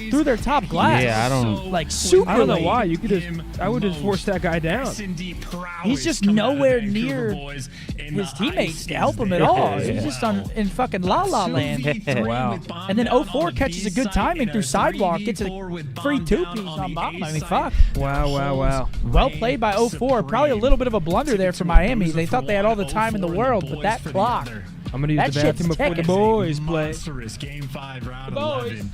S2: through their top glass.
S4: Yeah, I don't...
S2: Like, super
S3: I don't know
S2: late.
S3: why. I would just force that guy down.
S2: He's just nowhere near his teammates to help him at all. He's just in fucking la-la land.
S3: Wow.
S2: And then 04 catches a good timing through sidewalk, gets a free 2-piece on bomb. I mean, fuck.
S3: Wow.
S2: Well played by 04. Probably a little bit of a blunder there for Miami. They thought they had all the time in the world, but that clock.
S3: I'm going to use the bathroom before the boys play.
S8: Game 5, round
S2: Boys.
S8: 11.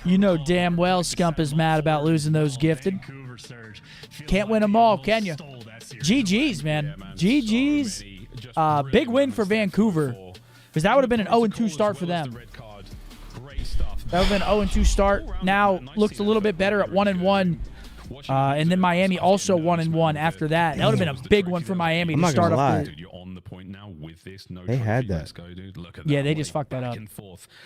S2: You know damn well Scump is mad about losing those gifted. Can't win them all, can you? GG's, man. GG's. Big win for Vancouver. Because that would have been an 0-2 start for them. That would have been an 0-2 start. Now looks a little bit better at 1-1. And then Miami also 1-1 after that. That would have been a big one for Miami to start off.
S4: They had that.
S2: Yeah, they just fucked that up.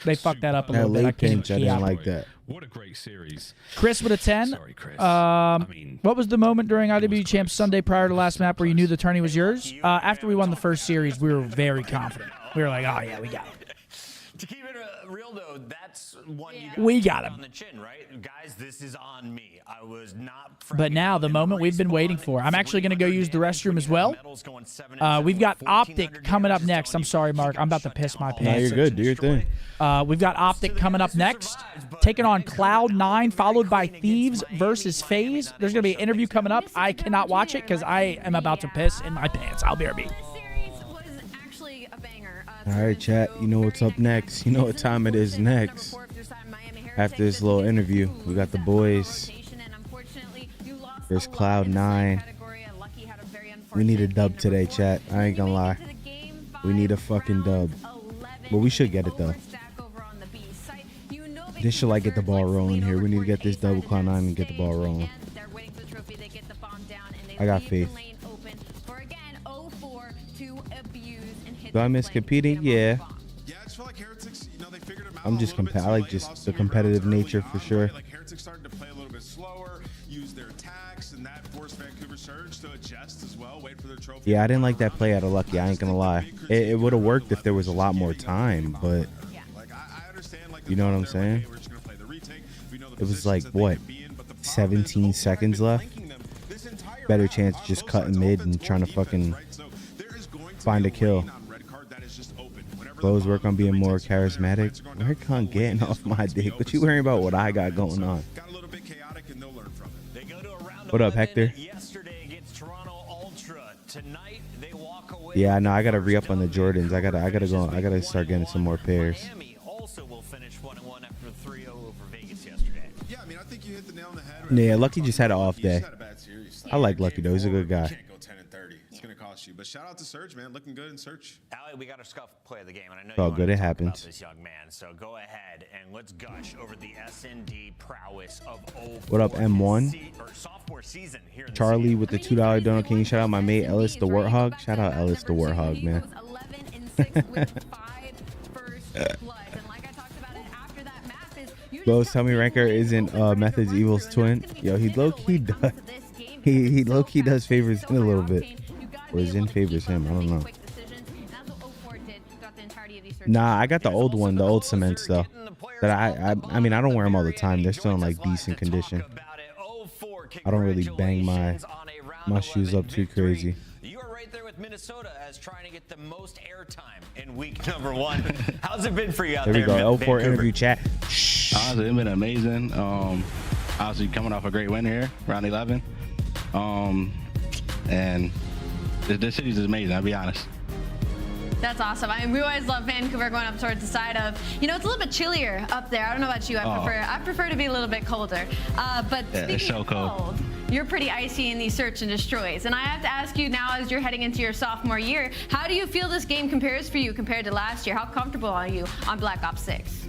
S2: They fucked that up a little bit.
S4: That late pinch, I didn't like that.
S16: What a great series.
S2: Chris with a 10.
S16: Sorry, Chris.
S2: What was the moment during IWG Champs Sunday prior to last map where you knew the tourney was yours? After we won the first series, we were very confident. We were like, oh, yeah, we got it.
S6: To keep it real, though, that's one you
S2: We got him.
S6: on the chin, right? Guys, this is on me. I was not...
S2: But now, the moment we've been waiting for. I'm actually going to go use the restroom as well. We've got OpTic coming up next. I'm sorry, Mark. I'm about to piss my pants.
S4: No, you're good. Do your thing.
S2: We've got OpTic coming up next. Taking on Cloud9, followed by Thieves versus FaZe. There's going to be an interview coming up. I cannot watch it because I am about to piss in my pants. I'll be right back.
S4: All right, chat. You know what's up next. You know what time it is next. After this little interview, we got the boys versus Cloud9. We need a dub today, chat. I ain't gonna lie. We need a fucking dub. But we should get it, though. This should, like, get the ball rolling here. We need to get this dub with Cloud9 and get the ball rolling. I got faith. Do I miss competing? Yeah. I'm just I like just the competitive nature for sure.
S11: Like Heretics starting to play a little bit slower, use their attacks, and that forced Vancouver Surge to adjust as well. Wait for their trophy.
S4: Yeah, I didn't like that play out of Lucky. I ain't gonna lie. It would have worked if there was a lot more time, but you know what I'm saying? It was like what, 17 seconds left. Better chance just cutting mid and trying to fucking find a kill. Close work on being more charismatic. Redcon getting off my dick. What you worrying about what I got going on? What up, Hector? Yeah, no, I gotta re-up on the Jordans. I gotta start getting some more pairs. Yeah, Lucky just had an off day. I like Lucky though. He's a good guy.
S11: Can't go 10 and 30. It's gonna cost you. But shout out to Surge, man. Looking good in Search.
S6: Allie, we got a scuff play of the game, and I know
S4: Oh,
S6: you
S4: good.
S6: want
S4: It
S6: to talk
S4: happens.
S6: about this young man. So go ahead and let's gush over the S&D prowess of
S4: What up, M1?
S6: sophomore season here in
S4: Charlie with the $2 donut. Can you shout out my mate Ellis the Warthog? Shout out Ellis the Warthog, man. Bros, tell me Ranker isn't Method's Evil's twin. Yo, he low-key does. He low-key does favors him a little bit. Or Zin favors him. I don't know. Nah, I got the old one, the old cements though. That I mean, I don't wear them all the time. They're still in like decent condition. I don't really bang my shoes up too crazy.
S6: You are right there with Minnesota as trying to get the most airtime in week number 1. How's it been for you out there?
S4: There we go. L4
S6: Vancouver?
S4: interview chat.
S17: Honestly, it's been amazing. Obviously coming off a great win here, round 11. And this city's amazing, I'll be honest.
S12: That's awesome. We always love Vancouver going up towards the side of, you know, it's a little bit chillier up there. I don't know about you. I prefer to be a little bit colder. But
S17: Yeah,
S12: speaking
S17: it's so
S12: of
S17: cold.
S12: you're pretty icy in these search and destroys. And I have to ask you now, as you're heading into your sophomore year, how do you feel this game compares for you compared to last year? How comfortable are you on Black Ops 6?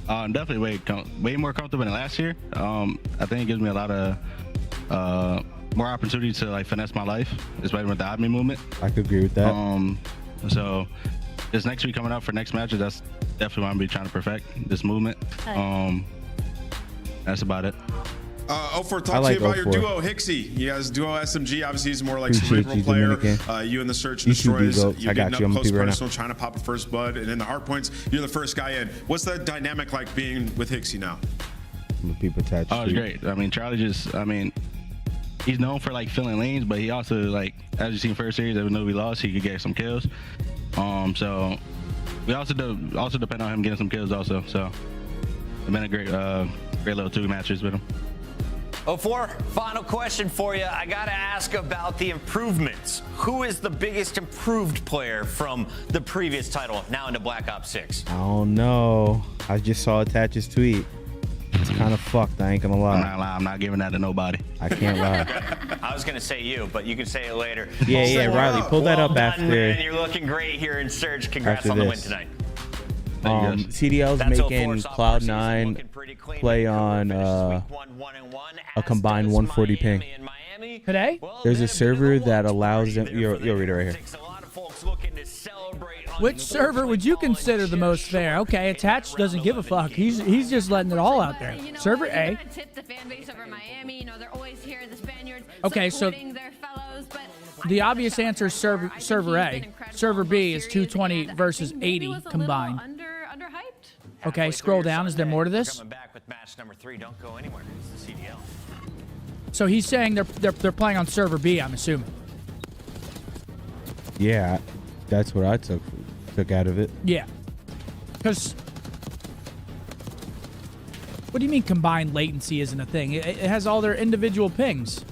S17: Definitely way more comfortable than last year. I think it gives me a lot of more opportunity to like finesse my life, especially with the admin movement.
S4: I could agree with that.
S17: So this next week coming up for next matches, that's definitely what I'm be trying to perfect, this movement. That's about it.
S11: 04, talk to you about your duo, Hixie. You guys duo SMG. Obviously, he's more like cerebral player. You in the search and destroys. You're getting up close personal, trying to pop a first blood, and in the hard points, you're the first guy in. What's that dynamic like being with Hixie now?
S4: People attached.
S17: Oh, it's great. I mean, Charlie he's known for like filling lanes, but he also like, as you seen first series, even though we lost, he could get some kills. So we also depend on him getting some kills also. So it's been a great little 2 matches with him.
S6: 04, final question for you. I gotta ask about the improvements. Who is the biggest improved player from the previous title now into Black Ops 6?
S4: I don't know. I just saw Attach's tweet. It's kind of fucked. I ain't gonna lie.
S17: I'm not giving that to nobody.
S4: I can't lie.
S6: I was gonna say you, but you can say it later.
S4: Yeah, Riley, pull that up
S6: done,
S4: after.
S6: Man. You're looking great here in Surge. Congrats on the win tonight.
S4: CDL's making Cloud9 play on a combined 140 ping.
S2: Today?
S4: There's a server that allows them. You'll read it right here.
S2: Which server would you consider the most fair? Okay, Attached doesn't give a fuck. He's just letting it all out there. Server A. Okay, so the obvious answer is server A. Server B is 220 versus 80 combined. Okay, scroll down. Is there more to this?
S6: Coming back with match number 3. Don't go anywhere. It's the CDL.
S2: So he's saying they're playing on server B, I'm assuming.
S4: Yeah, that's what I took out of it.
S2: Yeah. Because what do you mean combined latency isn't a thing? It has all their individual pings.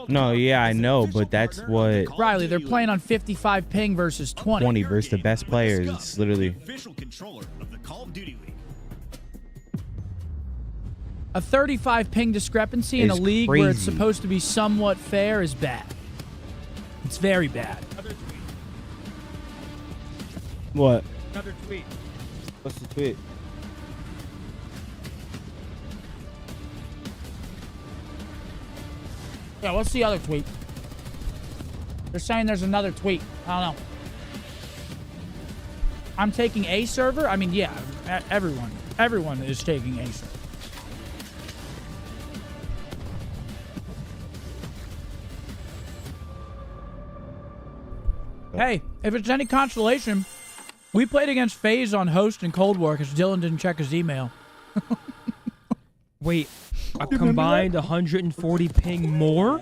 S4: No, yeah, I know, but that's what.
S2: Riley, they're playing on 55 ping versus 20.
S4: 20 versus the best players. It's literally.
S13: Official controller of the Call of Duty League.
S2: A 35 ping discrepancy in a league where it's supposed to be somewhat fair is bad. It's very bad.
S4: What?
S2: Another tweet.
S4: What's the tweet?
S2: Yeah, what's the other tweet? They're saying there's another tweet. I don't know. I'm taking a server? I mean, yeah, everyone is taking a server. Hey, if it's any consolation, we played against FaZe on host in Cold War because Dylan didn't check his email.
S3: Wait, a combined 140 ping more?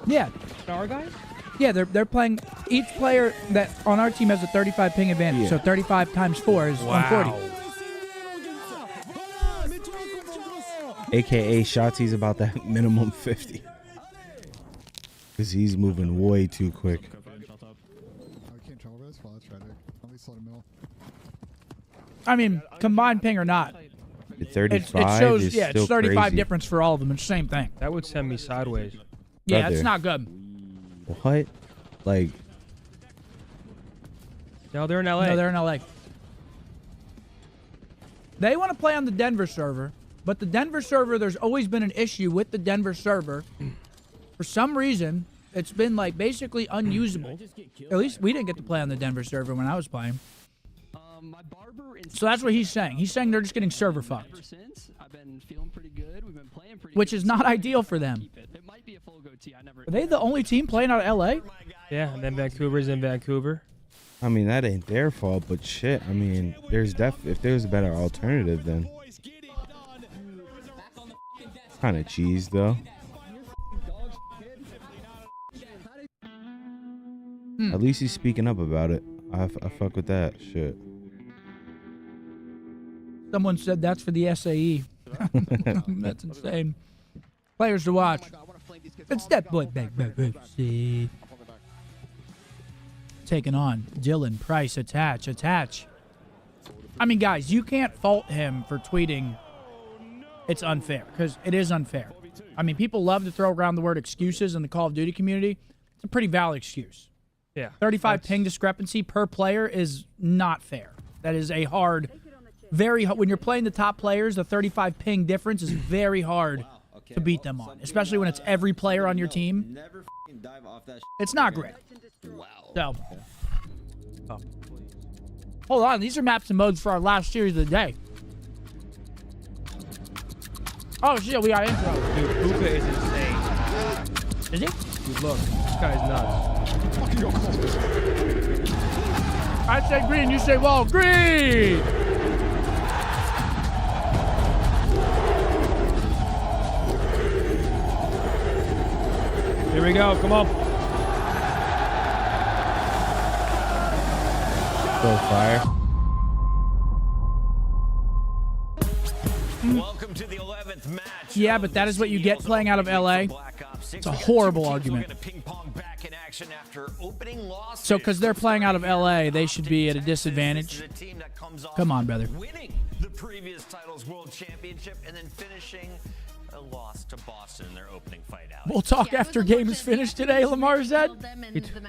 S2: Yeah.
S3: Our guys?
S2: Yeah, they're playing. Each player that on our team has a 35 ping advantage.
S4: Yeah.
S2: So 35 times 4 is 140.
S4: AKA Shotzi's about that minimum 50. Because he's moving way too quick.
S2: I mean, combined ping or not.
S4: At 35
S2: it shows,
S4: is
S2: yeah,
S4: still
S2: it's 35
S4: crazy.
S2: difference for all of them. It's the same thing.
S3: That would send me sideways.
S2: Yeah,
S4: Brother.
S2: it's not good.
S4: What? Like,
S3: No, they're in LA.
S2: No, they're in LA. They want to play on the Denver server, but the Denver server, there's always been an issue with the Denver server. For some reason, it's been like basically unusable. At least we didn't get to play on the Denver server when I was playing. So that's what he's saying. He's saying they're just getting server fucked, which is not ideal for them. Are they the only team playing out of LA?
S3: Yeah, and then Vancouver's in Vancouver.
S4: I mean, that ain't their fault, but shit. I mean, if there's a better alternative, then kind of cheese though. At least he's speaking up about it. I fuck with that shit.
S2: Someone said that's for the SAE. That's insane. Players to watch. It's that boy baby. Taking on Dylan Price. Attach. I mean, guys, you can't fault him for tweeting it's unfair, because it is unfair. I mean, people love to throw around the word excuses in the Call of Duty community. It's a pretty valid excuse.
S3: Yeah.
S2: 35 ping discrepancy per player is not fair. That is a hard, very hard. When you're playing the top players, the 35 ping difference is very hard to beat them on, especially when it's every player on your team. It's not great. So, hold on. These are maps and modes for our last series of the day. Oh, shit. We got intro.
S3: Dude, Puka is insane.
S2: Is he?
S3: Dude, look. This guy's nuts.
S2: I say green. You say wall. Green!
S3: Here we go. Come on.
S4: Go fire.
S6: Welcome to the 11th match.
S2: Yeah, but that is what you get playing out of LA. It's a horrible argument. So, because they're playing out of LA, they should be at a disadvantage. Come on, brother.
S6: Winning the previous titles world championship and then finishing a loss to Boston in their opening fight out.
S2: We'll talk after game is finished today, Lamar said.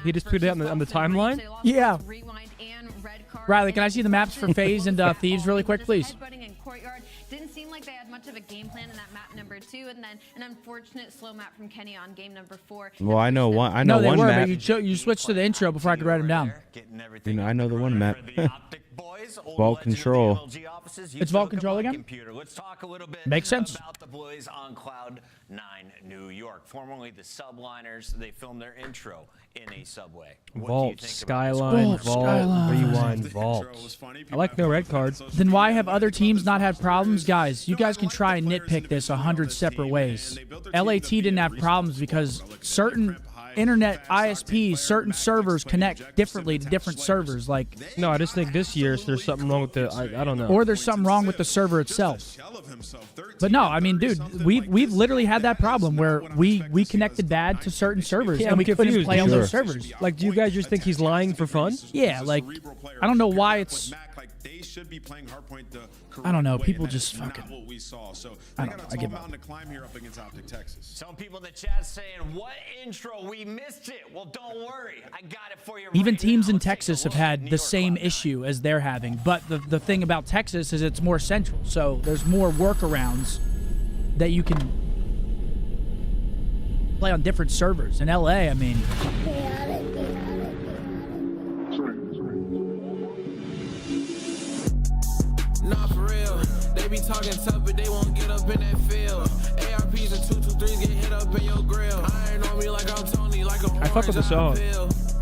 S3: He just put it on the timeline?
S2: Yeah. Riley, can I see the maps for FaZe and Thieves really quick, please?
S12: Didn't seem like they had much of a game plan in that map number 2, and then an unfortunate slow map from Kenny on game number 4.
S4: Well, I know one. I
S2: No,
S4: know
S2: they
S4: one
S2: were,
S4: map.
S2: but you switched to the intro before I could write them down.
S4: You know, I know the one map. Vault Control.
S2: It's Vault Control again?
S6: Let's talk a little bit
S2: Makes sense.
S6: about the boys on Cloud 9 New York, formerly the Subliners. They filmed their intro in a subway.
S3: Vault, Skyline, Vault, Rewind, Vault. I like no red cards.
S2: Then why have other teams not had problems? Guys, you guys can try and nitpick this 100 separate ways. LAT didn't have problems because certain internet ISPs, certain servers connect differently to different servers. Like,
S3: no, I just think this year there's something wrong with the. I don't know.
S2: Or there's something wrong with the server itself. But no, I mean, dude, we've literally had that problem where we connected bad to certain servers and we couldn't play on those servers.
S3: Like, do you guys just think he's lying for fun?
S2: Yeah, like, I don't know why it's. I don't know. People just fucking. I don't know. I give up.
S6: Some people in the chat saying, "What intro? We missed it." Well, don't worry, I got it for you.
S2: Even teams in Texas have had the same issue as they're having, but the thing about Texas is it's more central, so there's more workarounds that you can play on different servers. In LA, I mean.
S18: Nah, for real. They be talking tough, but they won't get up in that field. ARPs and 223s get hit up in your grill. Iron on me like I'm Tony, like a
S3: I fuck with the song.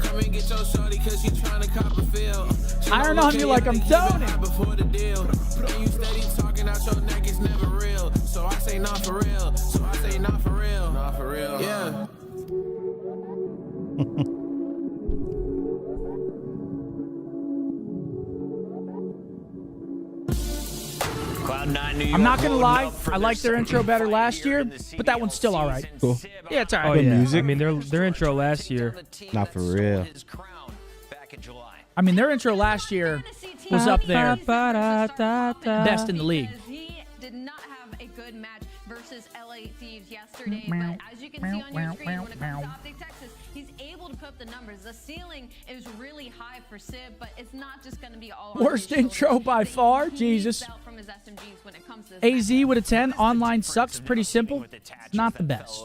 S18: Come and get your shorty cause she trying to cop a feel.
S2: Iron on me like I'm Tony.
S18: Before the deal. And you steady talking out your neck, it's never real. So I say not for real. So I say not for real. Not for real. Yeah.
S6: Cloud9 New York.
S2: I'm not gonna lie, I liked their intro better last year, but that one's still all right.
S4: Cool.
S2: Yeah, it's all right.
S3: Oh, yeah. Music? I mean, their intro last year.
S4: Not for real.
S2: I mean, their intro last year was up there. Best in the league.
S12: He did not have a good match versus LA Thieves yesterday, but as you can see on your screen, when it comes to OpTic Texas, he's able to put up the numbers. The ceiling is really high for Sib, but it's not just going to be all
S2: Worst intro by far. Jesus. AZ with a 10. Online sucks. Pretty simple. Not the best.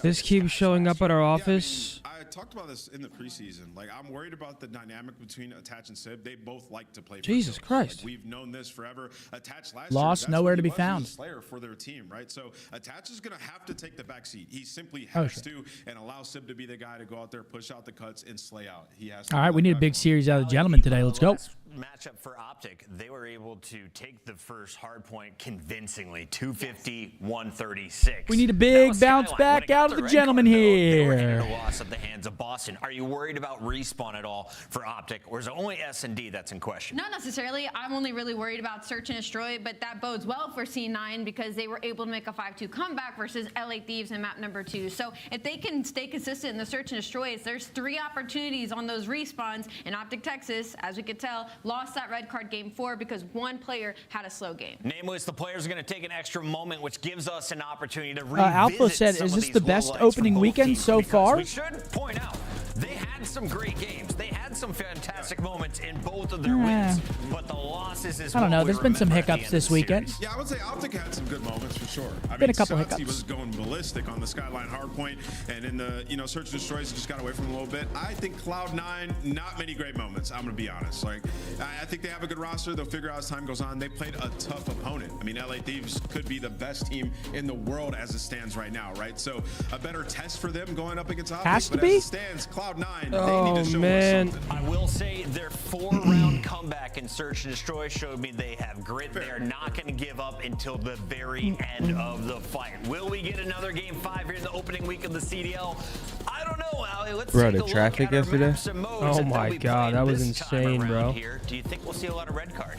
S3: This keeps showing up at our office.
S11: I talked about this in the preseason. Like, I'm worried about the dynamic between Attach and Sib. They both like to play.
S3: Jesus Christ.
S11: Like, we've known this forever. Attach last
S2: Lost,
S11: year,
S2: nowhere to be found.
S11: Slayer for their team, right? So Attach is going to have to take the back seat. He simply has to and allow Sib to be the guy to go out there, push out the cuts, and slay out. He has to.
S2: All right, we need a big series out of the gentlemen today. Let's go.
S6: Matchup for OpTic, they were able to take the first hard point convincingly, 250-136.
S2: We need a big bounce back out of the gentlemen here.
S6: A loss at the hands of Boston. Are you worried about respawn at all for OpTic, or is it only S&D that's in question?
S12: Not necessarily. I'm only really worried about Search and Destroy, but that bodes well for C9 because they were able to make a 5-2 comeback versus LA Thieves in map number 2. So if they can stay consistent in the Search and Destroys, there's 3 opportunities on those respawns, and OpTic Texas, as we could tell, lost that red card game 4 because one player had a slow game.
S6: Nameless, the players are going to take an extra moment, which gives us an opportunity to revisit
S2: Alpha said, is this the best opening weekend so far?
S6: We should point out, they had some great games. They had some fantastic moments in both of their wins, but the losses is
S2: I don't know. There's been some hiccups this weekend.
S11: Yeah, I would say OpTic had some good moments for sure. I
S2: Been
S11: mean,
S2: a couple
S11: Satsi
S2: hiccups.
S11: was going ballistic on the Skyline hardpoint, and in the Search and Destroys, just got away from him a little bit. I think Cloud9, not many great moments. I'm gonna be honest. Like, I think they have a good roster. They'll figure out as time goes on. They played a tough opponent. I mean, LA Thieves could be the best team in the world as it stands right now, right? So a better test for them going up against OpTic.
S2: Has to
S11: but
S2: be.
S11: As it stands, Cloud9, they
S3: Oh,
S11: need to show
S3: man.
S11: us something.
S6: I will say their 4-round comeback in Search and Destroy showed me they have grit. They are not going to give up until the very end of the fight. Will we get another game 5 here in the opening week of the CDL? I don't know, Ali. Let's
S4: Bro,
S6: take
S4: the
S6: a
S4: traffic
S6: look at our
S4: yesterday?
S6: maps and modes
S3: Oh
S6: that
S3: my
S6: they'll be
S3: God, that
S6: playing
S3: was
S6: this time
S3: insane,
S6: around
S3: bro.
S6: Here. Do you think we'll see a lot of red card?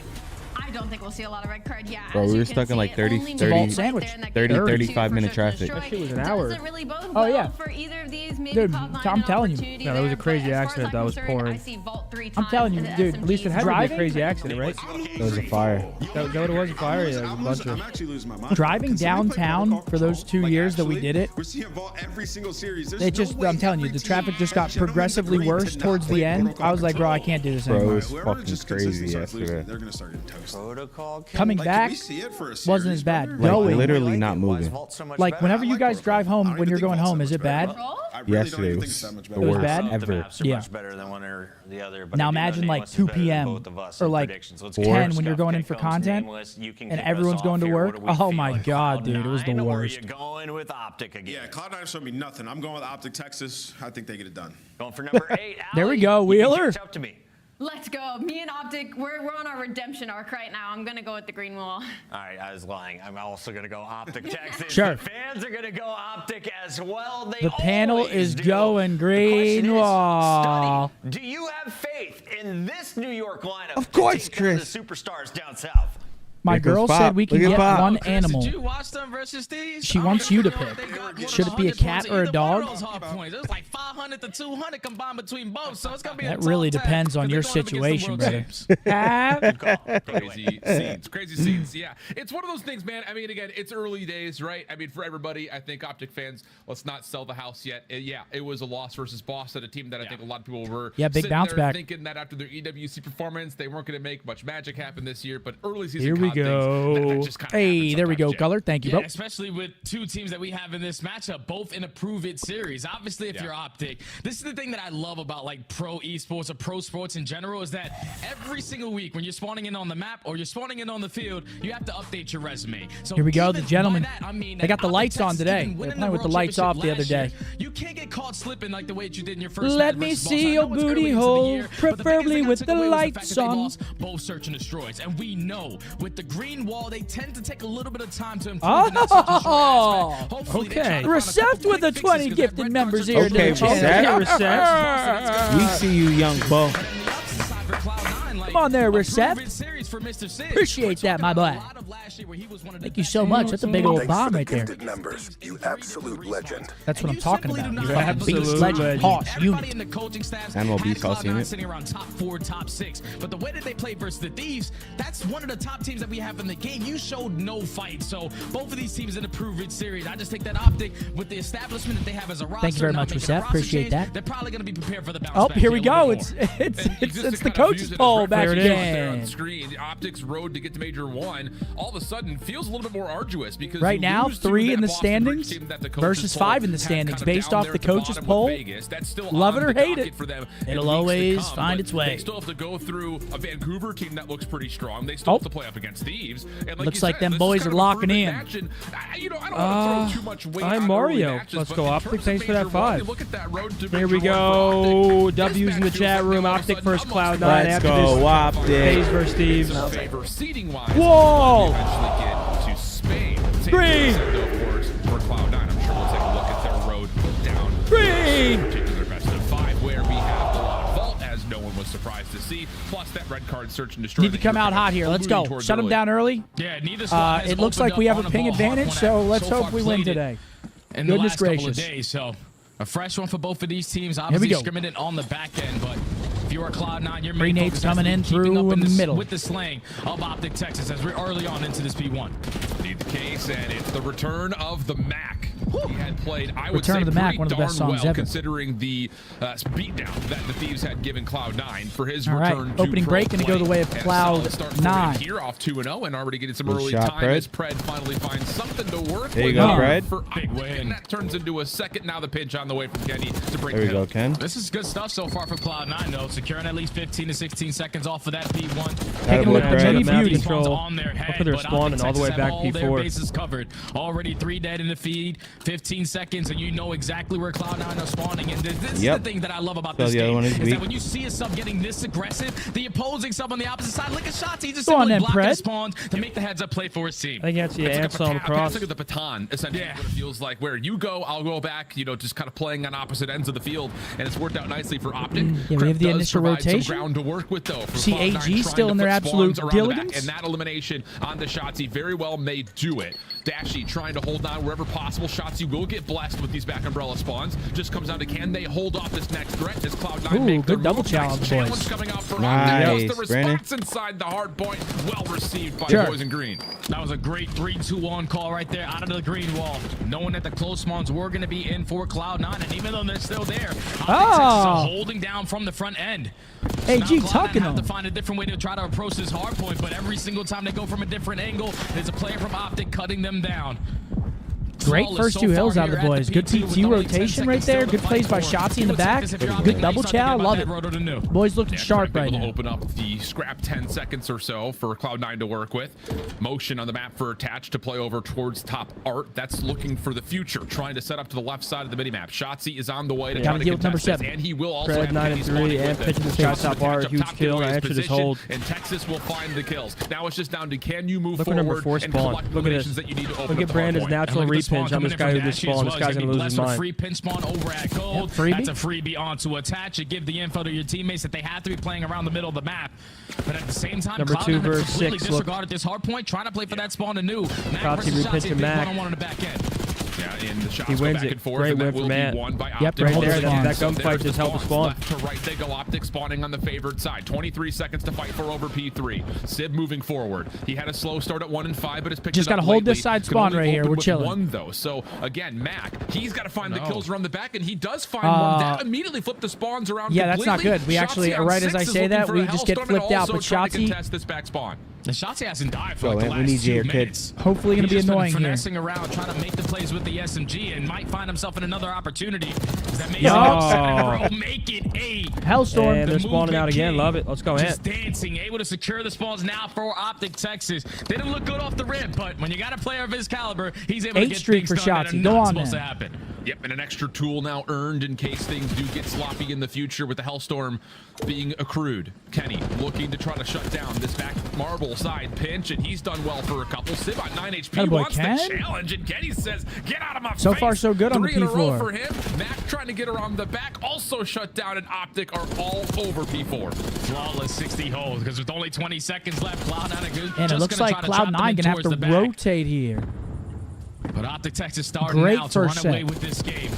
S12: I don't think we'll see a lot of red card. Yeah,
S4: Bro,
S12: as
S4: we
S12: you
S4: were
S12: can
S4: stuck in
S12: see,
S4: like
S12: it
S4: 30,
S12: only
S4: 30,
S12: moves
S2: sandwich.
S12: right there in that
S4: 30,
S12: game
S4: 35
S12: 2
S4: minute
S12: for
S4: traffic.
S12: Destroy.
S3: That shit was an
S12: Doesn't
S3: hour.
S12: really bode
S2: Oh,
S12: well
S2: yeah.
S12: for either of these. Maybe
S2: Dude,
S12: Cloud9
S2: I'm
S12: an
S2: telling you.
S12: opportunity
S3: No, that was a
S12: there,
S3: crazy
S12: but as far
S3: accident
S12: as
S3: that
S12: I'm
S3: was
S12: concerned,
S3: pouring.
S12: I see Vault 3
S2: I'm
S12: times
S2: telling you,
S12: to the
S2: dude,
S3: At least it had to be a
S2: Driving?
S3: crazy accident, right?
S4: It was a fire.
S3: That what it was, a fire? Yeah, it was a bunch of...
S11: I'm actually losing my mind.
S2: Driving
S11: Can somebody play
S2: downtown
S11: protocol
S2: for those 2
S11: Like,
S2: years that we
S11: actually,
S2: did it,
S11: we're seeing Vault every single series. There's
S2: they
S11: no
S2: just,
S11: way
S2: I'm telling you,
S11: every
S2: the traffic
S11: team
S2: just got
S11: has gentlemen
S2: progressively
S11: agreed
S2: worse
S11: to not
S2: towards the
S11: play
S2: end.
S11: protocol
S2: I was like, bro, I
S11: control.
S2: can't do this
S4: Bro, it
S2: anymore.
S4: was
S11: Whoever
S4: fucking
S11: just
S4: crazy
S11: consistently starts losing,
S4: yesterday.
S11: they're gonna start getting toast.
S6: Protocol
S2: Coming
S11: Like,
S2: back
S11: can we see it for a
S2: wasn't
S11: series,
S2: as bad.
S11: brother?
S4: Like,
S2: Going,
S4: literally not moving.
S2: like whenever you guys drive home, when you're going home, is it bad?
S11: I really don't
S4: Yesterday
S11: even think
S4: was
S11: it's that much
S4: the
S11: better.
S2: It was
S4: worst
S2: bad?
S4: ever.
S6: The maps are
S2: Yeah.
S6: much better than one or the other. But
S2: Now
S6: I do know
S2: imagine like
S6: Nameless is
S2: 2
S6: better than
S2: p.m.
S6: both of us
S2: or
S6: in
S2: like
S6: predictions. Let's
S2: 10
S6: get
S2: when
S6: our
S2: you're
S6: stuff.
S2: going in
S6: Here
S2: for
S6: comes
S2: content,
S6: Nameless. You can
S2: and
S6: kick us
S2: everyone's
S6: off
S2: going to
S6: here.
S2: work.
S6: What are we
S2: Oh my
S6: feeling?
S2: God, dude, it was the
S6: Cloud9, or
S2: worst.
S6: Are you going with OpTic again?
S11: Yeah, Cloud9 showed me nothing. I'm going with OpTic Texas. I think they get it done.
S6: Going for number 8.
S2: There we
S6: Ali,
S2: go,
S6: you can
S2: Wheeler.
S6: catch up to me.
S12: Let's go. Me and OpTic, we're on our redemption arc right now. I'm going to go with the green wall.
S6: All right, I was lying. I'm also going to go OpTic Texas.
S2: Sure.
S6: The fans are going to go OpTic as well. They
S2: The panel
S6: always
S2: is
S6: do.
S2: going
S6: The question
S2: green
S6: is,
S2: wall.
S6: Study, do you have faith in this New York lineup
S4: Of course,
S6: to take down the
S4: Chris.
S6: superstars down south?
S2: My
S4: Here goes
S2: girl
S4: Pop.
S2: said we can
S4: Look at
S2: get
S4: Pop.
S2: one
S7: Chris,
S2: animal.
S7: Did you watch them versus these?
S2: She wants you to pick. Should it be a cat or a dog?
S7: It was like 500 to 200 combined between both, so it's gonna be.
S2: That
S7: a
S2: really
S7: tough
S2: depends
S7: tag,
S2: on
S7: 'cause
S2: your
S7: they're going up against the
S2: situation,
S7: world
S2: brother.
S7: champs.
S5: Crazy scenes. Crazy scenes. Yeah. It's one of those things, man. I mean, again, it's early days, right? I mean, for everybody, I think OpTic fans, let's not sell the house yet. Yeah, it was a loss versus Boston, a team that I think a lot of people were
S2: Yeah, big
S5: sitting
S2: bounce
S5: there
S2: back.
S5: thinking that after their EWC performance, they weren't going to make much magic happen this year. But early season
S2: Here we
S5: COD things,
S2: go.
S5: that just kinda
S2: Hey,
S5: happens
S2: there we go,
S5: sometimes, yeah.
S2: Color. Thank you,
S7: Yeah,
S2: bro.
S7: especially with two teams that we have in this matchup, both in a Prove It series. Obviously, if you're OpTic, this is the thing that I love about like pro esports or pro sports in general is that every single week when you're spawning in on the map or you're spawning in on the field, you have to update your resume. So
S2: Here we go,
S7: even
S2: the gentlemen.
S7: by that, I mean,
S2: They got the
S7: OpTic
S2: lights on
S7: Texas
S2: today.
S7: even
S2: They're
S7: winning
S2: playing with the
S7: World
S2: lights off the
S7: Championship
S2: other
S7: last
S2: day.
S7: year, you can't get caught slipping like the way that you did in your first
S2: Let
S7: match
S2: me
S7: versus
S2: see
S7: Boston. I
S2: your
S7: know it's early
S2: booty
S7: into the
S2: hole,
S7: year, but the biggest
S2: preferably
S7: thing I
S2: with
S7: took
S2: the
S7: away was
S2: lights
S7: fact that they
S2: on.
S7: lost both Search and Destroys. And we know with the green wall, they tend to take a little bit of time to improve in that Search and Destroy aspect. Hopefully they try to find a
S2: Recept
S7: couple
S2: with the
S7: quick
S2: 20
S7: fixes, 'cause that
S2: gifted
S7: red
S2: members
S7: card's
S2: here.
S4: Okay,
S2: in the channel.
S4: Recept. We see you, young bull.
S2: on there, Recep.
S7: Proven series for Mr. Sid.
S2: Appreciate that, my boy. Thank you so much. That's a big old bomb right there.
S1: Numbers, you absolute legend.
S2: That's what I'm talking about. You
S3: absolute
S2: beast legend. Hoss unit.
S7: In the coaching staffs,
S4: Animal Beast Hoss unit.
S7: sitting around top 4, top 6. But the way that they played versus the Thieves, that's one of the top teams that we have in the game. You showed no fight. So both of these teams in a proven series. I just take that OpTic with the establishment that they have as a roster.
S2: Thank you very much, Recep. Appreciate that.
S7: They're probably going to be prepared for the bounce
S2: Oh,
S7: back
S2: here we go.
S7: It's
S2: the coach's poll back again.
S5: On screen, OpTic's road to get to Major 1 all of a sudden feels a little bit more arduous because
S2: right now 3 in the standings versus 5 in the standings based off the coach's poll. Love it or hate it, it'll always find its way.
S5: They still have to go through a Vancouver team that looks pretty strong. They still have to play up against Thieves. And
S2: Looks like them boys are locking in.
S5: I don't want to throw too much weight
S3: I'm
S5: on
S3: Mario.
S5: matches,
S3: Let's
S5: but
S3: go
S5: in
S3: OpTic.
S5: terms
S3: Thanks
S5: of
S3: for that
S5: Major
S3: 5.
S5: 1, look at that road to
S3: Here we
S5: Major 1
S3: go.
S5: for OpTic.
S3: W's in the chat room. OpTic versus Cloud9.
S4: Let's
S3: After
S4: go,
S3: this,
S4: OpTic.
S3: FaZe versus Thieves.
S2: Whoa!
S5: Eventually get to Spain.
S2: Green.
S5: Of course, for Cloud9. I'm sure we'll take a look at their road down.
S2: Green.
S5: Particular best of 5, where we have the lot of vault, as no one was surprised to see. Plus that red card search and destroy.
S2: Need to come out hot here. Let's go. Shut them down early.
S7: Yeah, neither squad has
S2: It looks like
S7: opened
S2: we have
S7: up
S2: a
S7: on
S2: ping
S7: ball
S2: advantage,
S7: hard
S2: so
S7: when
S2: let's
S7: so
S2: hope
S7: far
S2: we win
S7: played it
S2: today.
S7: in the
S2: Goodness
S7: last couple of
S2: gracious.
S7: days. So a fresh one for both of these teams.
S2: we
S7: Obviously
S2: go.
S7: scrimming it on the back end, but if you are Cloud9, your
S2: Three
S7: main
S2: nades
S7: focus has to
S2: coming
S7: be
S2: in
S7: keeping
S2: through
S7: up in
S2: the middle.
S7: with the slaying of OpTic Texas as we're early on into this P1.
S5: Indeed the case, and it's the return of the Mac. He had played, I would
S2: Return
S5: say,
S2: of the Mac,
S5: pretty
S2: one of the
S5: darn
S2: best songs
S5: well,
S2: ever.
S5: considering the beatdown that the Thieves had given Cloud9 for his
S2: All right,
S5: return to
S2: opening
S5: pro
S2: break, gonna go the way of
S5: play. And a solid start for him
S2: Cloud9.
S5: here, off 2-0, and already getting some
S4: Good
S5: early
S4: shot,
S5: time
S4: Fred.
S5: as Pred finally finds something to work
S4: There you
S5: with.
S4: go, Fred.
S5: For
S7: Big
S5: OpTic,
S7: win.
S5: and that turns into a second. Now the pinch on the way from Kenny to break
S4: There we
S5: the
S4: go,
S5: hill.
S4: Ken.
S7: This is good stuff so far for Cloud9, though. Securing at least 15 to 16 seconds off of that P1.
S2: Taking a look at
S3: Fred.
S2: Mini
S3: Map
S2: Beauty.
S3: control.
S7: On their head,
S3: Hopefully they're
S7: but
S3: spawning
S7: OpTic
S3: all the way
S7: Texas
S3: back
S7: have all their
S3: P4.
S7: bases covered. Already 3 dead in the feed, 15 seconds, and you know exactly where Cloud9 are spawning. And this is the thing that I love about
S4: So
S7: this
S4: the other
S7: game
S4: one is
S7: is
S4: weak.
S7: that when you see a sub getting this aggressive, the opposing sub on the opposite side, look at shots. He's just
S2: Go on
S7: simply
S2: then,
S7: blocking
S2: Pred.
S7: his spawns to make the heads up play for his team.
S3: I can't see
S5: It's
S3: ants
S5: like
S3: on
S5: a
S3: cross.
S5: Look at the baton, essentially.
S7: Yeah.
S5: What it feels like, where you go, I'll go back. Just kind of playing on opposite ends of the field, and it's worked out nicely for OpTic.
S2: Yeah, we have the
S5: Krep does
S2: initial
S5: provide some
S2: rotation.
S5: ground to work with, though. For
S2: See
S5: Cloud9
S2: AG
S5: trying
S2: still
S5: to
S2: in their
S5: put
S2: absolute
S5: spawns around the back,
S2: diligence.
S5: and that elimination on the Shotzzy very well may do it. Dashy trying to hold on wherever possible. Shotzzy will get blessed with these back umbrella spawns. Just comes down to can they hold off this next threat as Cloud9
S2: Ooh,
S5: make their
S2: good double
S5: move.
S2: challenge,
S5: Nice
S2: boys.
S5: challenge coming out for
S4: Nice,
S5: OpTic. The
S4: Brandon.
S5: response inside the hard point, well received by
S2: Sure.
S5: the boys in green.
S7: That was a great 3-2-1 call right there out of the green wall. Knowing that the close spawns were going to be in for Cloud9, and even though they're still there, OpTic Texas are holding down from the front end.
S2: Hey,
S7: Now
S2: G,
S7: Cloud9
S2: talking
S7: have
S2: on.
S7: to find a different way to try to approach this hard point, but every single time they go from a different angle, there's a player from OpTic cutting them down.
S2: Great
S7: Flawless
S2: first
S7: so
S2: two
S7: far
S2: hills out of
S7: here
S2: the
S7: at
S2: boys. Good
S7: P2 with
S2: PT
S7: only 10
S2: rotation right
S7: seconds
S2: there.
S7: still
S2: Good
S7: to
S2: plays by
S7: fight for.
S2: Shotzzy in the back.
S7: If you're
S2: Good
S7: OpTic,
S2: double
S7: you start to
S2: chow.
S7: think
S2: Love
S7: about
S2: it.
S7: that road to the new.
S2: Boys looking sharp
S5: Able
S2: right
S5: to
S2: now.
S5: open up the scrap 10 seconds or so for Cloud9 to work with. Motion on the map for Attach to play over towards top art. That's looking for the future, trying to set up to the left side of the minimap. Shotzzy is on the way to try
S2: Gotta
S5: to
S2: deal with number
S5: contest this,
S2: 7.
S5: and he will also
S3: Fred
S5: have
S3: 9
S5: Kenny
S3: and
S5: spawning
S3: 3 and
S5: with it.
S3: pitching this guy
S5: Shotzzy
S3: top bar,
S5: Attach up
S3: huge
S5: top,
S3: kill.
S5: getting
S3: I
S5: his
S3: answered his
S5: position,
S3: hold.
S5: and Texas will find the kills. Now it's just down to can you move
S3: Look for
S5: forward
S3: number 4
S5: and
S3: spawn.
S5: collect
S3: Look at
S5: eliminations
S3: this.
S5: that you need to open
S3: Look
S5: up
S3: at
S5: the
S3: Brandon's
S5: hard point.
S3: natural
S7: And look at the
S3: repinch.
S7: spawn
S3: I'm this
S7: coming
S3: guy
S7: in
S3: who
S7: from
S3: just
S7: Dashy as
S3: spawned.
S7: well.
S3: This guy's
S7: He's
S3: gonna
S7: be
S3: lose his
S7: blessed with
S3: mind.
S7: free pin spawn over at Gold.
S2: Yep, freebie.
S7: That's a freebie onto Attach. You give the info to your teammates that they have to be playing around the middle of the map. But at the same time,
S3: Number 2
S7: Cloud9 have
S3: versus
S7: completely
S3: 6. Look.
S7: disregarded this hard point, trying to play for that spawn anew. Mac
S3: Shotzzy
S7: versus
S3: repinching
S7: Shotzzy, big
S3: Mac.
S7: one-on-one on the back end.
S5: Yeah, and the shots
S3: He
S5: go
S3: wins
S5: back
S3: it.
S5: and forth,
S3: Great
S5: and
S3: win
S5: that
S3: for
S5: will
S3: Matt.
S5: be won by
S2: Yep,
S5: OpTic.
S2: right
S5: Hold
S2: there,
S5: the
S2: that
S5: spawns. So
S3: gunfight
S5: there's
S3: just
S5: the
S3: helped the
S5: spawns.
S3: spawn.
S5: Left to right they go. OpTic spawning on the favored side. 23 seconds to fight for over P3. Sib moving forward. He had a slow start at 1 and 5, but has picked
S2: Just
S5: it up
S2: gotta hold
S5: lately.
S2: this side
S5: Can
S2: spawn
S5: only
S2: right here.
S5: open
S2: We're
S5: with
S2: chilling.
S5: 1 though. So again, Mac, he's got to find the kills around the back, and he does find one. That immediately flipped the spawns around.
S2: Yeah, that's not
S5: completely.
S2: good. We actually,
S5: Shotzzy on
S2: right as
S5: 6
S2: I
S5: is
S2: say
S5: looking
S2: that,
S5: for
S2: we
S5: a
S2: just get
S5: Hellstorm and
S2: flipped out.
S5: also
S2: But
S5: trying to
S2: Shotzzy,
S5: contest this back spawn.
S7: The Shotzzy hasn't died for
S4: Go,
S7: like the
S4: man. We
S7: last
S4: need
S7: 2
S4: your
S7: minutes.
S4: kids.
S2: hopefully going to be
S7: He's just been
S2: annoying here.
S7: finessing around, trying to make the plays with the SMG, and might find himself in another opportunity. That makes
S3: Yo.
S7: make it 8.
S2: Hellstorm.
S3: And they're spawning out again.
S7: King.
S3: Love it. Let's go,
S7: Just
S3: Ant.
S7: dancing, able to secure the spawns now for OpTic Texas. They didn't look good off the rip, but when you got a player of his caliber, he's able to
S2: 8
S7: get
S2: streak
S7: things
S2: for
S7: done that are
S2: Shotzzy. Go
S7: not
S2: on,
S7: supposed
S2: then.
S7: to happen.
S5: Yep, and an extra tool now earned in case things do get sloppy in the future with the Hellstorm being accrued. Kenny looking to try to shut down this back marble side pinch, and he's done well for a couple. Civ on 9 HP wants the challenge, and Kenny says, get out of my face.
S2: So far, so good on the P4.
S5: 3 in a row for him. Mac trying to get around the back, also shut down, and OpTic are all over P4.
S7: Flawless 60 holds, because with only 20 seconds left, Cloud9
S2: and it looks like Cloud9 gonna have to rotate here.
S7: But OpTic Texas starting now to run away with this game.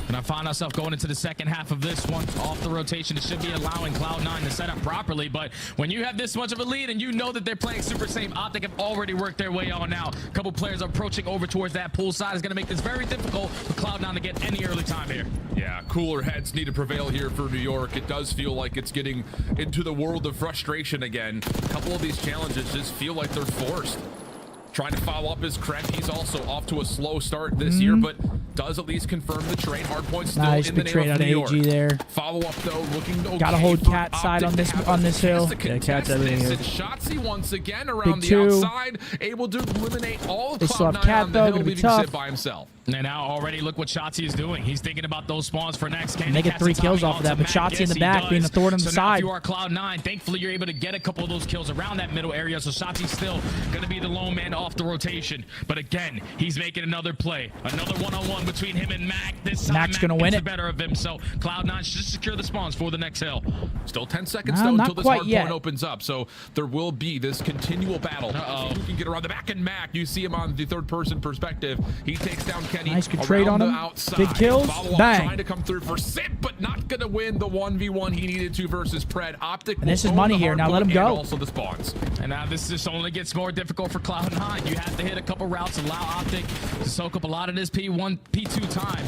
S7: And I find ourselves going into the second half of this one. Off the rotation, it should be allowing Cloud9 to set up properly. But when you have this much of a lead and you know that they're playing super safe, OpTic have already worked their way on now. A couple players approaching over towards that pool side is going to make this very difficult for Cloud9 to get any early time here.
S5: Yeah, cooler heads need to prevail here for New York. It does feel like it's getting into the world of frustration again. A couple of these challenges just feel like they're forced. Trying to follow up his Krem. He's also off to a slow start this year, but does at least confirm the trade. Hardpoint still in the name of New York.
S2: There.
S5: Follow up though, looking okay.
S2: Gotta hold Cat side on this hill.
S5: Yeah, Cat's everything here. Shotzzy once again around the outside, able to eliminate all of Cloud9 on the hill, leaving Zip by himself.
S7: And now already look what Shotzzy is doing. He's thinking about those spawns for next.
S2: They get 3 kills off of that, but Shotzzy in the back being a thorn on the side.
S7: If you are Cloud9, thankfully you're able to get a couple of those kills around that middle area. So Shotzzy's still going to be the lone man off the rotation. But again, he's making another play. Another one-on-one between him and Mac. This time
S2: Mac's going to win it.
S7: Better of him. So Cloud9 should secure the spawns for the next hill.
S5: Still 10 seconds though until this hard point opens up. So there will be this continual battle. Who can get around the back? And Mac, you see him on the third-person perspective. He takes down Kenny.
S2: Nice good trade on him.
S5: Outside.
S2: Big kills. Bang.
S5: Trying to come through for Sip, but not going to win the 1v1 he needed to versus Pred. OpTic.
S2: And this is money here. Now let him go.
S5: Also the spawns.
S7: And now this just only gets more difficult for Cloud9. You have to hit a couple routes, allow OpTic to soak up a lot of this P1, P2 time.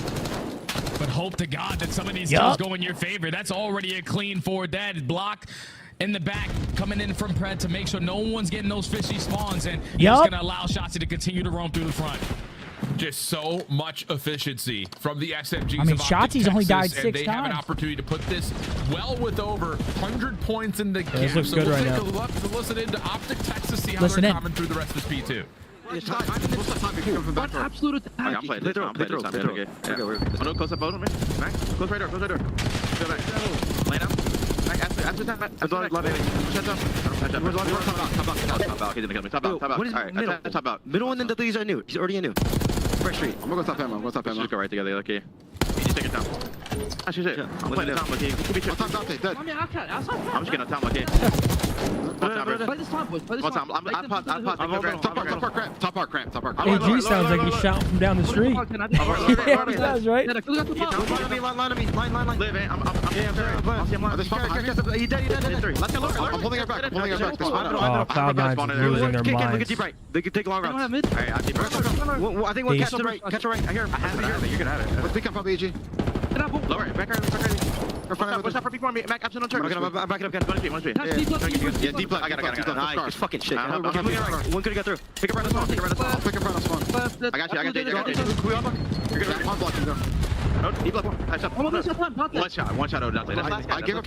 S7: But hope to God that some of these kills go in your favor. That's already a clean forward. That block in the back coming in from Pred to make sure no one's getting those fishy spawns. And he's going to allow Shotzzy to continue to roam through the front.
S5: Just so much efficiency from the SMGs.
S2: I mean, Shotzi's only died 6
S5: times. They have an
S2: times.
S5: opportunity to put this well with over 100 points in the game.
S2: This looks
S5: so
S2: good
S5: we'll
S2: right
S5: take
S2: now.
S5: a listen into OpTic Texas, see how they're coming through the rest of this P2.
S9: What absolute attack? I'm playing. They throw. Okay. Oh no, close up both of me. Mac, close right door. Go back. Lay down. Mac, after that. That's all I love it. Shut up. Top out. He's gonna kill me. Top out. Alright, top out. Middle and then the these are new. He's already new. Fresh street. I'm gonna go top him. Let's just go right together, okay? You just take it down. Shit. I'm playing the top, okay? I'm just getting a top, okay? Play this top, boys. Play this top. Top part cramp.
S3: AG sounds like he's shouting from down the street.
S2: Yeah, he does, right?
S9: Line. Live, I'm holding it back.
S3: Oh, Cloud9's losing their minds.
S9: They can take long routes. Alright, I think we'll catch the right. Catch the right. I hear him. You can have it. Let's pick up AG. Lower it. Back right. What's up for people on me? Mac, absent on turn. I'm backing up. One speed. Yeah, deep left. I got it. Nice. Fucking shit. One could have got through. Pick up right on spawn. I got you. Can we all block? You're good. I'm blocking them. Deep left. One shot. I give up.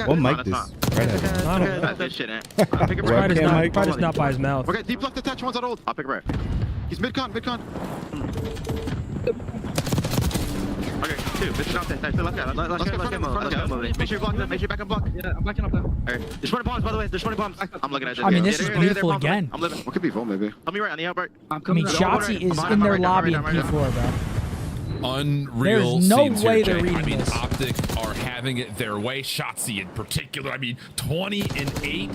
S4: What mic this?
S9: That's this shit, eh? Pick up right.
S3: Right is not by his mouth.
S9: Okay, deep left attach. One's at old. I'll pick right. He's mid-con. Okay, 2. This is not that. Let's go. Make sure you block them. Make sure you back and block. Yeah, I'm backing up there. Alright. There's 20 bombs, by the way. There's 20 bombs. I'm looking at this.
S2: I mean, this is beautiful again.
S9: I'm living. What could be full, maybe? Help me right on the outbreak.
S2: I mean, Shotzzy is in their lobby in P4, bro.
S5: Unreal.
S2: There's no
S5: scenes
S2: way
S5: here,
S2: they're
S5: Jay.
S2: reading this.
S5: OpTic are having it their way. Shotzzy in particular. I mean, 20 and 8.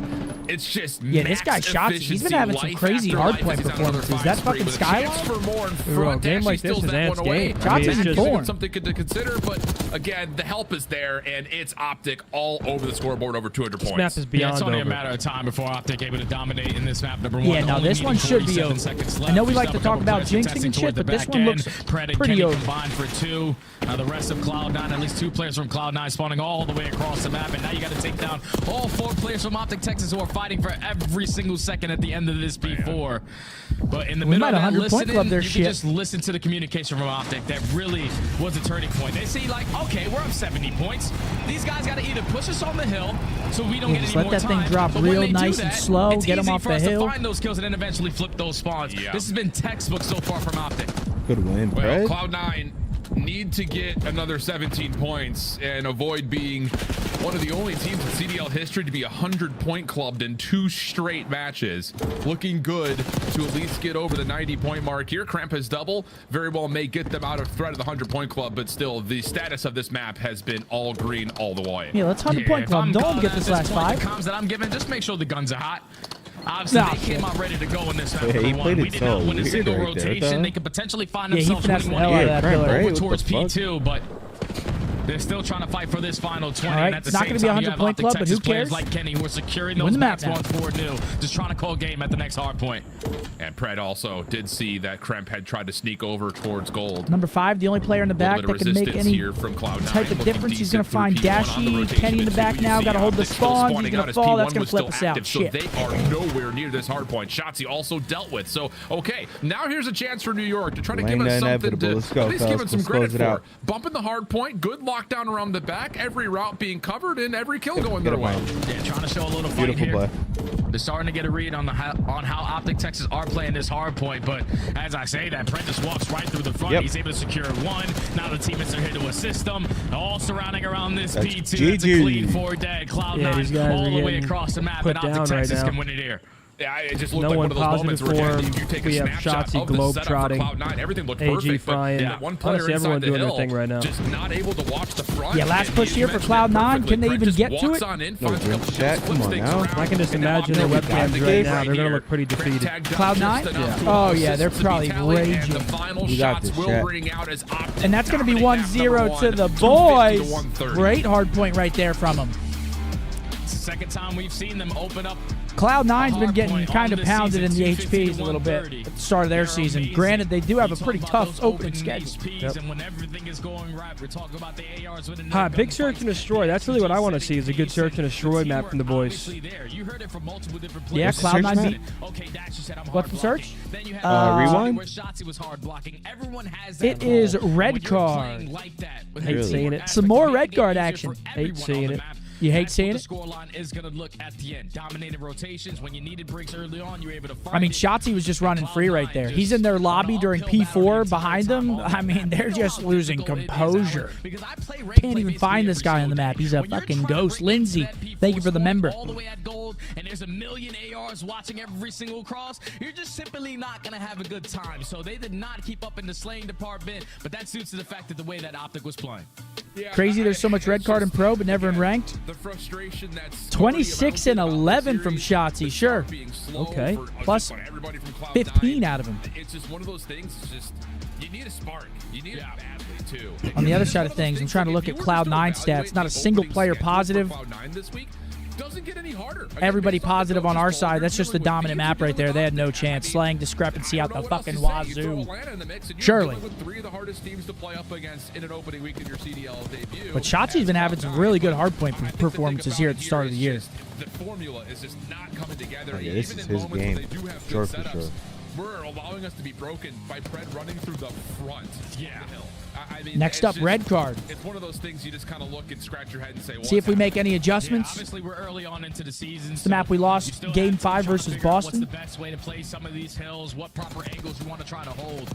S5: It's just
S2: this guy Shotzzy. He's been having some crazy hardpoint performances. That fucking Skyline.
S5: For more in
S3: Bro, a
S5: front.
S3: game like this is Ant's game.
S2: Shotzi's in form.
S5: Something to consider, but again, the help is there, and it's OpTic all over the scoreboard, over 200 points.
S3: This map is beyond
S7: it's only
S3: over.
S7: a matter of time before OpTic able to dominate in this map. Number 1.
S2: Yeah, no, this one should be over. I know we like to talk about jinxing and shit, but this one looks pretty over.
S7: Combined for 2. The rest of Cloud9, at least 2 players from Cloud9 spawning all the way across the map, and now you got to take down all 4 players from OpTic Texas who are fighting for every single second at the end of this P4. But in the middle of that listening, you can just listen to the communication from OpTic. That really was a turning point. They see like, okay, we're up 70 points. These guys got to either push us on the hill so we don't get any more time.
S2: Let that thing drop real nice and slow, get them off the hill.
S7: It's easy for us to find those kills and then eventually flip those spawns. This has been textbook so far from OpTic.
S4: Good win,
S5: Well,
S4: Fred.
S5: Cloud9 need to get another 17 points and avoid being one of the only teams in CDL history to be 100-point clubbed in 2 straight matches. Looking good to at least get over the 90-point mark here. Cramp has double. Very well may get them out of threat of the 100-point club, but still, the status of this map has been all green all the way.
S2: Yeah, let's 100-point club. Don't get this last 5.
S7: The comms that I'm giving, just make sure the guns are hot. Obviously, they came out ready to go in this map.
S4: He played
S7: We
S4: it
S7: did
S4: so
S7: not win a
S4: weird
S7: single
S4: right
S7: rotation.
S4: there,
S7: They could potentially find
S2: Yeah, he
S7: themselves
S2: finessed
S7: winning
S2: the
S7: one
S2: hell out of that pillar.
S7: over
S4: What
S7: towards
S4: the fuck?
S7: P2, but they're still trying to fight for this final 20.
S2: All right,
S7: And at the
S2: it's not
S7: same
S2: gonna be a
S7: time, you have
S2: 100-point
S7: OpTic
S2: club, but
S7: Texas
S2: who
S7: players
S2: cares?
S7: like Kenny who are securing
S2: Win
S7: those
S2: the map
S7: maps
S2: now.
S7: 1-4 just trying to call game at the next hard point.
S5: And Pred also did see that Kremp had tried to sneak over towards gold.
S2: Number 5, the only player in the back that can make any
S5: here from Cloud9,
S2: type of difference. He's going to find Dashy, Kenny in the back now. Got to hold the spawn. He's going to fall. That's going to flip us out.
S5: So
S2: Shit.
S5: they are nowhere near this hard point. Shotzzy also dealt with. So, okay, now here's a chance for New York to try to give us something to at least give us some credit for. Bumping the hard point, good lockdown around the back, every route being covered, and every kill going their way.
S7: Yeah, trying to show a little fight
S4: Beautiful
S7: here.
S4: play.
S7: They're starting to get a read on how OpTic Texas are playing this hard point, but as I say that, Prentice walks right through the front.
S4: Yep.
S7: He's able to secure 1. Now the teammates are here to assist them. All surrounding around this
S4: That's
S7: P2. That's a
S4: GG.
S7: clean 4 dead. Cloud9 all the way across the map, and OpTic Texas can win it here.
S5: Yeah, it just looked
S3: No
S5: like
S3: one
S5: one of those moments
S3: positive
S5: where
S3: form.
S5: if you take a
S3: We have
S5: snapshot
S3: Shotzzy
S5: of the setup for
S3: globetrotting,
S5: Cloud9, everything looked
S3: AG
S5: perfect,
S3: frying.
S5: but that one player
S3: Honestly,
S5: inside
S3: everyone
S5: the
S3: doing their
S5: hill
S3: thing right now.
S5: just not able to watch the front.
S2: Yeah, last
S5: and
S2: push
S5: you
S2: here for
S5: mentioned it
S2: Cloud9.
S5: perfectly.
S2: Can they even
S5: Prentice
S2: get to
S5: walks
S2: it?
S5: on in,
S4: No,
S5: finds a couple
S4: Jim Chat,
S5: kills,
S4: come
S5: flips
S4: on
S5: things
S4: now.
S5: around,
S3: I can just
S5: and then
S3: imagine their
S5: OpTic
S3: webcams
S5: got the
S3: right
S5: game
S3: now. They're
S5: here.
S3: going to look pretty defeated.
S5: Tagged up
S2: Cloud9?
S5: just enough to
S2: Oh,
S5: allow
S2: yeah, they're
S5: assists to be
S2: probably
S5: tallied, and
S2: raging.
S5: the final
S4: You got
S5: shots
S4: this,
S5: will
S4: Chat.
S5: ring out as OpTic
S2: And that's going to be
S5: dominate map
S2: 1-0
S5: number
S2: to the
S5: 1, 250
S2: boys.
S5: to 130.
S2: Great hard point right there from him.
S7: It's the second time we've seen them open up.
S2: Cloud9's been getting kind of pounded in the HPs a little bit at the start of their season. Granted, they do have a pretty tough opening schedule.
S7: Yep. And when everything is going right, we're talking about the ARs with
S3: Big search and destroy. That's really what I want to see is a good search and destroy map from the boys.
S7: You heard it from multiple different
S2: Yeah,
S7: players.
S2: Cloud9 beat.
S7: Okay, Dash, you said I'm
S2: What's the
S7: hard
S2: search?
S7: blocking. Then you have
S4: Rewind?
S7: where Shotzzy was hard blocking. Everyone has that.
S2: It is
S7: role.
S2: red
S7: When you're
S2: card.
S7: playing like that, with
S3: Hate
S7: every
S3: seeing
S7: single
S3: it.
S7: aspect,
S2: Some more
S7: to make
S2: red
S7: it
S2: guard
S7: easier
S2: action.
S7: for
S3: Hate
S7: everyone
S3: seeing
S7: on the
S3: it.
S7: map.
S2: You hate
S7: That's
S2: seeing
S7: what
S2: it?
S7: the scoreline is going to look at the end. Dominated rotations. When you needed breaks early on, you were able to find
S2: I mean,
S7: it.
S2: Shotzzy was just running free right there. He's in their lobby during P4 behind them. I mean, they're just losing composure. Can't even find this guy on the map. He's a fucking ghost. Lindsay, thank you for the member.
S7: All the way at gold, and there's a million ARs watching every single cross. You're just simply not going to have a good time. So they did not keep up in the slaying department, but that suits to the fact that the way that OpTic was playing.
S2: Crazy there's so much red card in pro, but never in ranked.
S5: The frustration that's
S2: 26 and 11 from Shotzzy, sure.
S3: Okay.
S2: Plus 15 out of him.
S5: It's just one of those things. It's just you need a spark. You need it badly too.
S2: On the other side of things, I'm trying to look at Cloud9 stats. Not a single player positive.
S5: Cloud9 this week doesn't get any harder.
S2: Everybody positive on our side. That's just the dominant map right there. They had no chance. Slaying discrepancy out the fucking wazoo. Surely.
S5: Three of the hardest teams to play up against in an opening week in your CDL debut.
S2: But Shotzi's been having some really good hardpoint performances here at the start of the year.
S5: The formula is just not coming together.
S4: Oh, yeah, this is his game. Sure, for sure.
S5: We're allowing us to be broken by Pred running through the front. Yeah. I mean,
S2: Next up, red card.
S5: It's one of those things you just kind of look and scratch your head and say,
S2: see if we make any adjustments.
S7: Obviously, we're early on into the season.
S2: It's the map we lost game 5 versus Boston.
S7: What's the best way to play some of these hills? What proper angles you want to try to hold?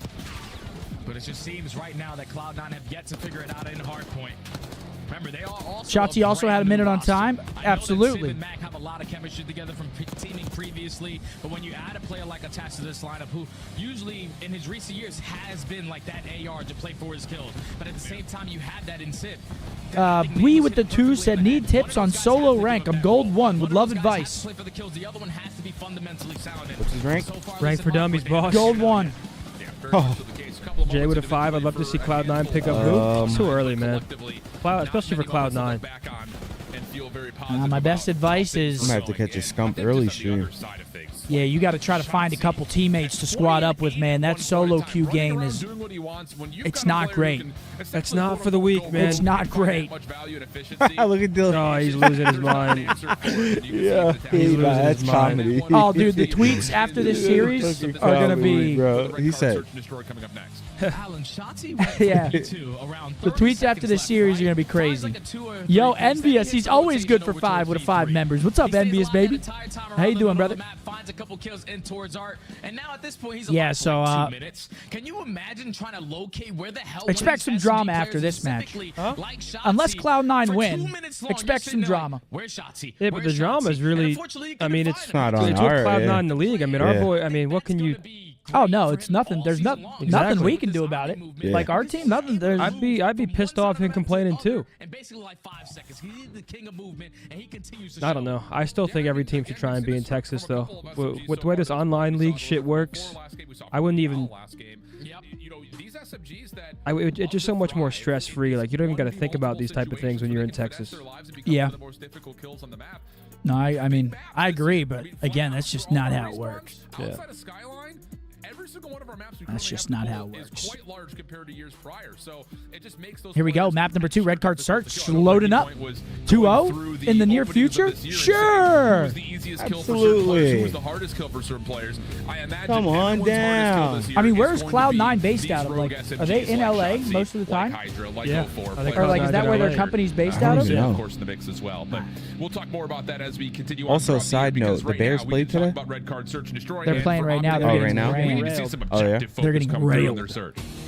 S7: But it just seems right now that Cloud9 have yet to figure it out in hardpoint. Remember, they are also
S2: Shotzzy also had a minute on time. Absolutely.
S7: And Mac have a lot of chemistry together from teaming previously, but when you add a player like Attached to this lineup, who usually in his recent years has been like that AR to play for his kills, but at the same time you have that in Sid.
S2: We with the 2 said need tips on solo rank. I'm gold 1. Would love advice.
S3: What's his rank? Rank for dummies, boss.
S2: Gold 1.
S3: Oh. Jay with a 5. I'd love to see Cloud9 pick up who? It's too early, man. Especially for Cloud9.
S2: My best advice is...
S4: I'm going to have to catch a scump early stream.
S2: Yeah, you got to try to find a couple teammates to squad up with, man. That solo queue game is... It's not great.
S3: That's not for the weak, man.
S2: It's not great.
S4: Look at Dylan.
S3: Oh, he's losing his mind.
S4: Yeah, that's comedy.
S2: Oh, dude, the tweets after this series are going to be...
S4: Bro, he said...
S2: Yeah. The tweets after this series are going to be crazy. Yo, Envious, he's always good for 5 with a 5 members. What's up, Envious, baby? How you doing, brother?
S7: couple kills in towards Art, and now at this point he's
S2: yeah. So
S7: 2 minutes. Can you imagine trying to locate where the hell?
S2: Expect some drama after this match.
S7: Huh?
S2: Unless Cloud9 win, expect some drama.
S7: Where's Shotzi?
S3: Yeah, but the drama is really. I mean, it's
S4: not on
S3: it's
S4: our
S3: with Cloud9 in the league. I mean, our boy. I mean, what can you?
S2: Oh no, it's nothing. There's nothing we can do about it.
S4: Yeah.
S2: Like our team, nothing. There's.
S3: I'd be pissed off and complaining too.
S7: And basically like 5 seconds. He's the king of movement, and he continues to
S3: I don't know. I still think every team should try and be in Texas, though. With the way this online league shit works, I wouldn't even. It's just so much more stress-free. Like, you don't even got to think about these type of things when you're in Texas.
S2: Yeah. No, I mean, I agree, but again, that's just not how it works.
S3: Yeah.
S2: That's just not how it works.
S5: Quite large compared to years prior, so it just makes those.
S2: Here we go. Map number 2, red card search. Loading up. 2-0 in the near future? Sure.
S4: Absolutely.
S5: Who was the hardest kill for certain players? I imagine.
S4: Come on down.
S2: I mean, where's Cloud9 based out of? Like, are they in LA most of the time?
S3: Yeah.
S2: Or like, is that where their company's based out of?
S5: Yeah, of course, in the mix as well. But we'll talk more about that as we continue.
S4: Also, side note, the Bears played today.
S2: They're playing right now.
S4: Oh, right now. Oh yeah.
S2: They're getting railed.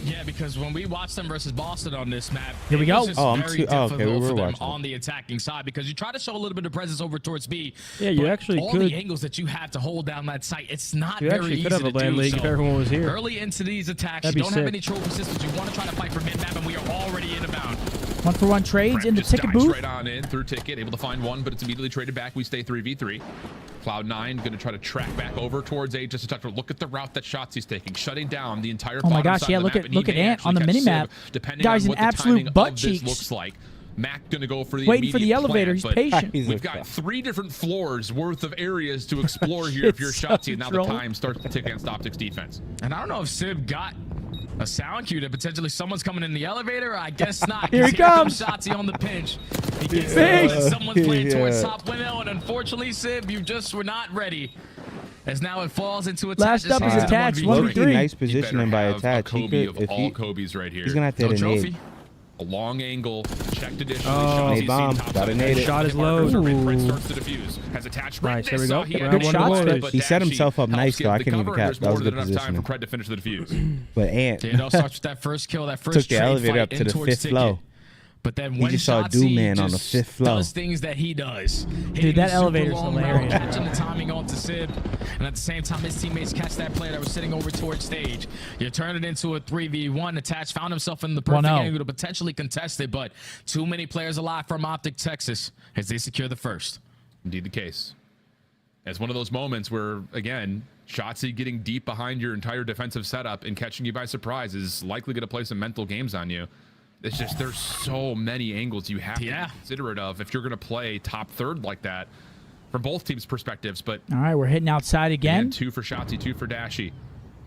S7: Yeah, because when we watched them versus Boston on this map,
S2: here we go.
S4: Oh, I'm too. Oh, okay, we were watching
S7: on the attacking side because you try to show a little bit of presence over towards B.
S3: Yeah, you actually
S7: all
S3: could.
S7: The angles that you have to hold down that site, it's not
S3: you
S7: very
S3: actually
S7: easy
S3: could have a land league if everyone was here.
S7: Early into these attacks,
S3: That'd
S7: you don't
S3: sick.
S7: have any trophy systems. You want to try to fight for mid map, and we are already in abound.
S2: 1-for-1 trades in the ticket booth.
S5: Right on in through ticket, able to find one, but it's immediately traded back. We stay 3v3. Cloud9 going to try to track back over towards A just a touch. Look at the route that Shotzi's taking, shutting down the entire.
S2: Oh my gosh! Yeah, look at Ant on the mini map. Guy's an absolute butt cheeks.
S5: Looks like Mac going to go for the
S2: waiting for the elevator. He's patient.
S5: We've got 3 different floors worth of areas to explore here if you're Shotzi. Now the time starts to tick against OpTic's defense.
S7: And I don't know if Sib got a sound cue that potentially someone's coming in the elevator. I guess not.
S2: Here he comes.
S7: Shotzi on the pinch. He gets someone's playing towards top window, and unfortunately, Sib, you just were not ready. As now it falls into attach.
S2: Last up is attached. 1v3.
S4: Nice positioning by attach.
S5: Kobe of all Kobe's right here.
S4: He's gonna have to hit a nade.
S5: A long angle, checked additionally.
S3: Oh,
S4: nade bomb. Gotta nade it.
S3: Shot is low.
S5: Starts to diffuse. Has attached
S3: nice. There we go.
S2: Good shots.
S4: He set himself up nice, though. I couldn't even catch. That was a good position.
S5: To finish the defuse.
S2: Mm.
S4: But Ant
S7: it all starts with that first kill, that first
S4: took the elevator up to the 5th floor.
S7: But then
S4: he
S7: when
S4: just saw Doom Man on the 5th floor.
S7: Does things that he does.
S2: Dude, that elevator's hilarious.
S7: Catching the timing onto Sib, and at the same time, his teammates catch that player that was sitting over towards stage. You turn it into a 3v1. Attach found himself in the perfect angle to potentially contest it, but too many players alive from OpTic Texas as they secure the first.
S5: Indeed the case. It's one of those moments where, again, Shotzi getting deep behind your entire defensive setup and catching you by surprise is likely going to play some mental games on you. It's just there's so many angles you have to be considerate of if you're going to play top third like that from both teams' perspectives. But
S2: all right, we're hitting outside again.
S5: 2 for Shotzi, 2 for Dashy.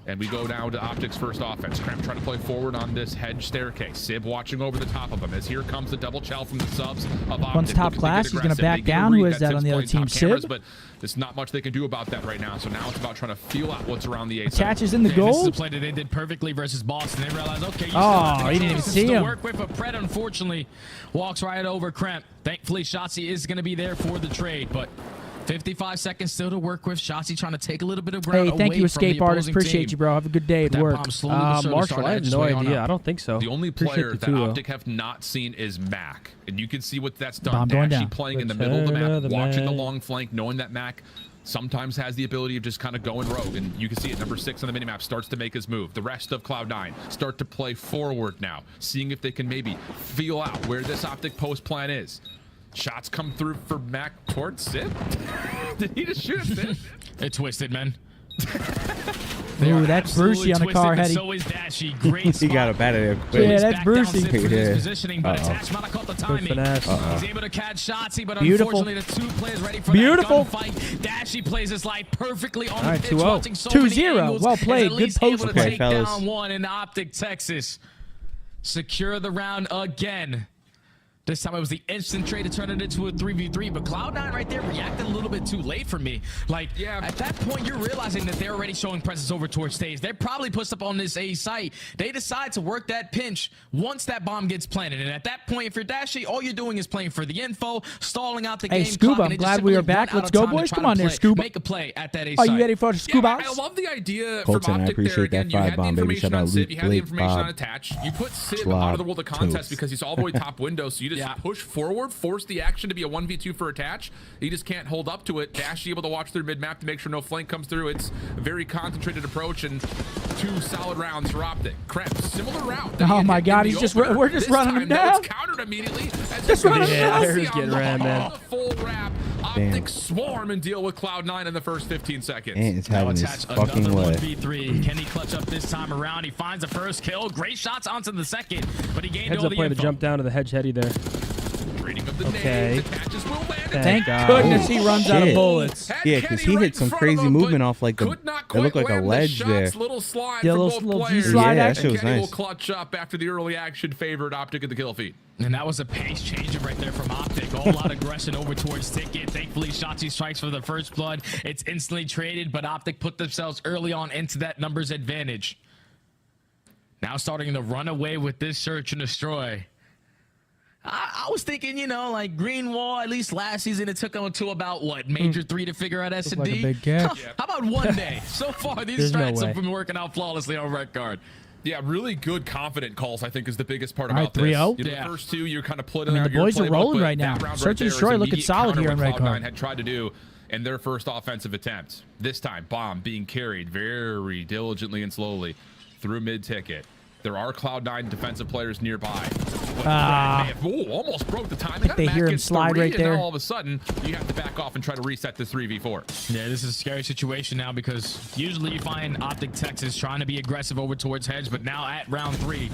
S5: And we go down to OpTic's first offense. Cramp trying to play forward on this hedge staircase. Sib watching over the top of him as here comes the double chow from the subs of OpTic.
S2: One's top class. He's going to back down. Who is that on the other team? Sib.
S5: But there's not much they can do about that right now. So now it's about trying to feel out what's around the A side.
S2: Catches in the goal.
S7: This is a play that they did perfectly versus Boston. They realized, okay, you
S2: he didn't even see him.
S7: Work with, but Pred unfortunately walks right over Cramp. Thankfully, Shotzi is going to be there for the trade, but 55 seconds still to work with. Shotzi trying to take a little bit of ground.
S2: Hey, thank you, Escape Artist. Appreciate you, bro. Have a good day at work.
S3: Marshall, I have no idea. I don't think so.
S5: The only player that OpTic have not seen is Mac. And you can see what that's done. Actually playing in the middle of the map, watching the long flank, knowing that Mac sometimes has the ability of just kind of going rogue. And you can see it. Number 6 on the minimap starts to make his move. The rest of Cloud9 start to play forward now, seeing if they can maybe feel out where this OpTic post plan is. Shots come through for Mac towards Sib. Did he just shoot at Sib?
S7: It twisted, man.
S2: Ooh, that's Brucey on the car heading.
S7: So is Dashy. Great
S4: he got a bad idea.
S2: Yeah, that's Brucey.
S7: Positioning, but attached might have caught the timing. He's able to catch Shotzi, but
S2: unfortunately
S7: the 2 players ready for that gunfight. Dashy plays his life perfectly on the pitch, watching so many angles.
S2: Well played. Good post
S7: play, take down one in OpTic Texas. Secure the round again. This time it was the instant trade to turn it into a 3v3, but Cloud9 right there reacted a little bit too late for me. Like, at that point, you're realizing that they're already showing presence over towards stage. They're probably pushed up on this A site. They decide to work that pinch once that bomb gets planted. And at that point, if you're Dashy, all you're doing is playing for the info, stalling out the game.
S2: Hey, Scuba, I'm glad we are back. Let's go, boys. Come on there, Scuba.
S7: Make a play at that A
S2: Are
S7: site.
S2: you ready for Scuba?
S5: I love the idea
S4: Colton,
S5: from
S4: I
S5: OpTic
S4: appreciate
S5: there.
S4: that
S5: Again, you had the
S4: bomb, baby.
S5: information
S4: Shout
S5: on
S4: out
S5: Sid, you had the
S4: Blake,
S5: information on
S4: Bob,
S5: Attach. You put Sid
S4: Schwab,
S5: out of the world of contest
S4: Toast.
S5: because he's all the way top window, so you just push forward, force the action to be a 1v2 for Attach. He just can't hold up to it. Dash able to watch through mid-map to make sure no flank comes through. It's a very concentrated approach and 2 solid rounds for OpTic. Crap, similar route.
S2: Oh my God, he's just we're just running him down.
S5: It's countered immediately.
S2: Just running him down.
S3: He's getting ran, man.
S5: Full wrap. OpTic swarm and deal with Cloud9 in the first 15 seconds.
S4: And it's having his fucking
S7: another
S4: way.
S7: 1v3. Can he clutch up this time around? He finds the first kill. Great shots onto the second, but he gained
S3: Heads
S7: all
S3: up
S7: the
S3: play to
S7: info.
S3: jump down to the hedge heady there.
S5: Okay.
S2: Thank goodness he runs out of bullets.
S4: Yeah, because he hit some crazy movement off like a. It looked like a ledge there.
S5: Little slide
S2: Yeah,
S5: for
S2: little
S5: both
S2: G
S5: players.
S2: slide
S4: Yeah, that
S2: action.
S4: shit was
S5: Kenny will
S4: nice.
S5: clutch up after the early action favored OpTic at the kill feed.
S7: And that was a pace changer right there from OpTic. A whole lot of aggression over towards Ticket. Thankfully, Shotzi strikes for the first blood. It's instantly traded, but OpTic put themselves early on into that numbers advantage. Now starting to run away with this search and destroy. I was thinking, you know, like Green Wall, at least last season, it took them to about, what, Major 3 to figure out S&D?
S2: Like a big catch.
S7: How about one day? So far, these
S2: There's no
S7: strats
S2: way.
S7: have been working out flawlessly on Red Guard.
S5: Yeah, really good, confident calls, I think, is the biggest part
S2: All right,
S5: about this.
S2: 3-0.
S5: You know, the first 2, you're kind of putting
S2: I mean,
S5: out
S2: the
S5: your
S2: boys are
S5: playbook,
S2: rolling
S5: but
S2: right now.
S5: that round
S2: Search and
S5: there is
S2: destroy looking
S5: immediate
S2: solid
S5: counter
S2: here on
S5: what
S2: Red Guard.
S5: Cloud9 had tried to do in their first offensive attempt. This time, bomb being carried very diligently and slowly through mid-ticket. There are Cloud9 defensive players nearby. Almost broke the timing.
S2: They hear him slide right there.
S5: And now all of a sudden, you have to back off and try to reset the 3v4.
S7: Yeah, this is a scary situation now because usually you find OpTic Texas trying to be aggressive over towards hedge, but now at round 3,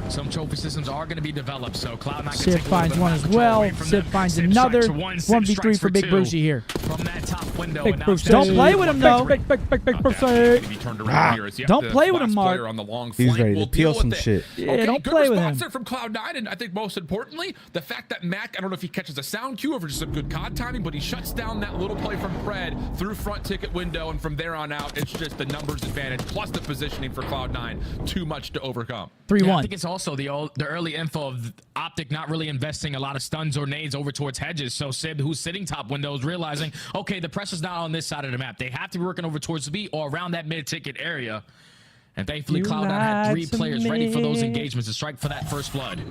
S7: some trophy systems are going to be developed. So Cloud9
S2: Sid finds one as well. Sid finds another 1v3 for Big Brucey here.
S7: From that top window.
S2: Big
S7: And now
S2: Brucey. Don't play with him though. Big Brucey. Don't play with him, Mark.
S4: He's ready to peel some shit.
S2: Yeah, don't play with him.
S5: There from Cloud9, and I think most importantly, the fact that Mac, I don't know if he catches a sound cue or if it's just some good COD timing, but he shuts down that little play from Pred through front ticket window, and from there on out, it's just the numbers advantage plus the positioning for Cloud9. Too much to overcome.
S2: 3-1.
S7: Yeah, I think it's also the early info of OpTic not really investing a lot of stuns or nades over towards hedges. So Sid, who's sitting top window, is realizing, okay, the pressure's not on this side of the map. They have to be working over towards the B or around that mid-ticket area. And thankfully, Cloud9 had 3 players ready for those engagements to strike for that first blood.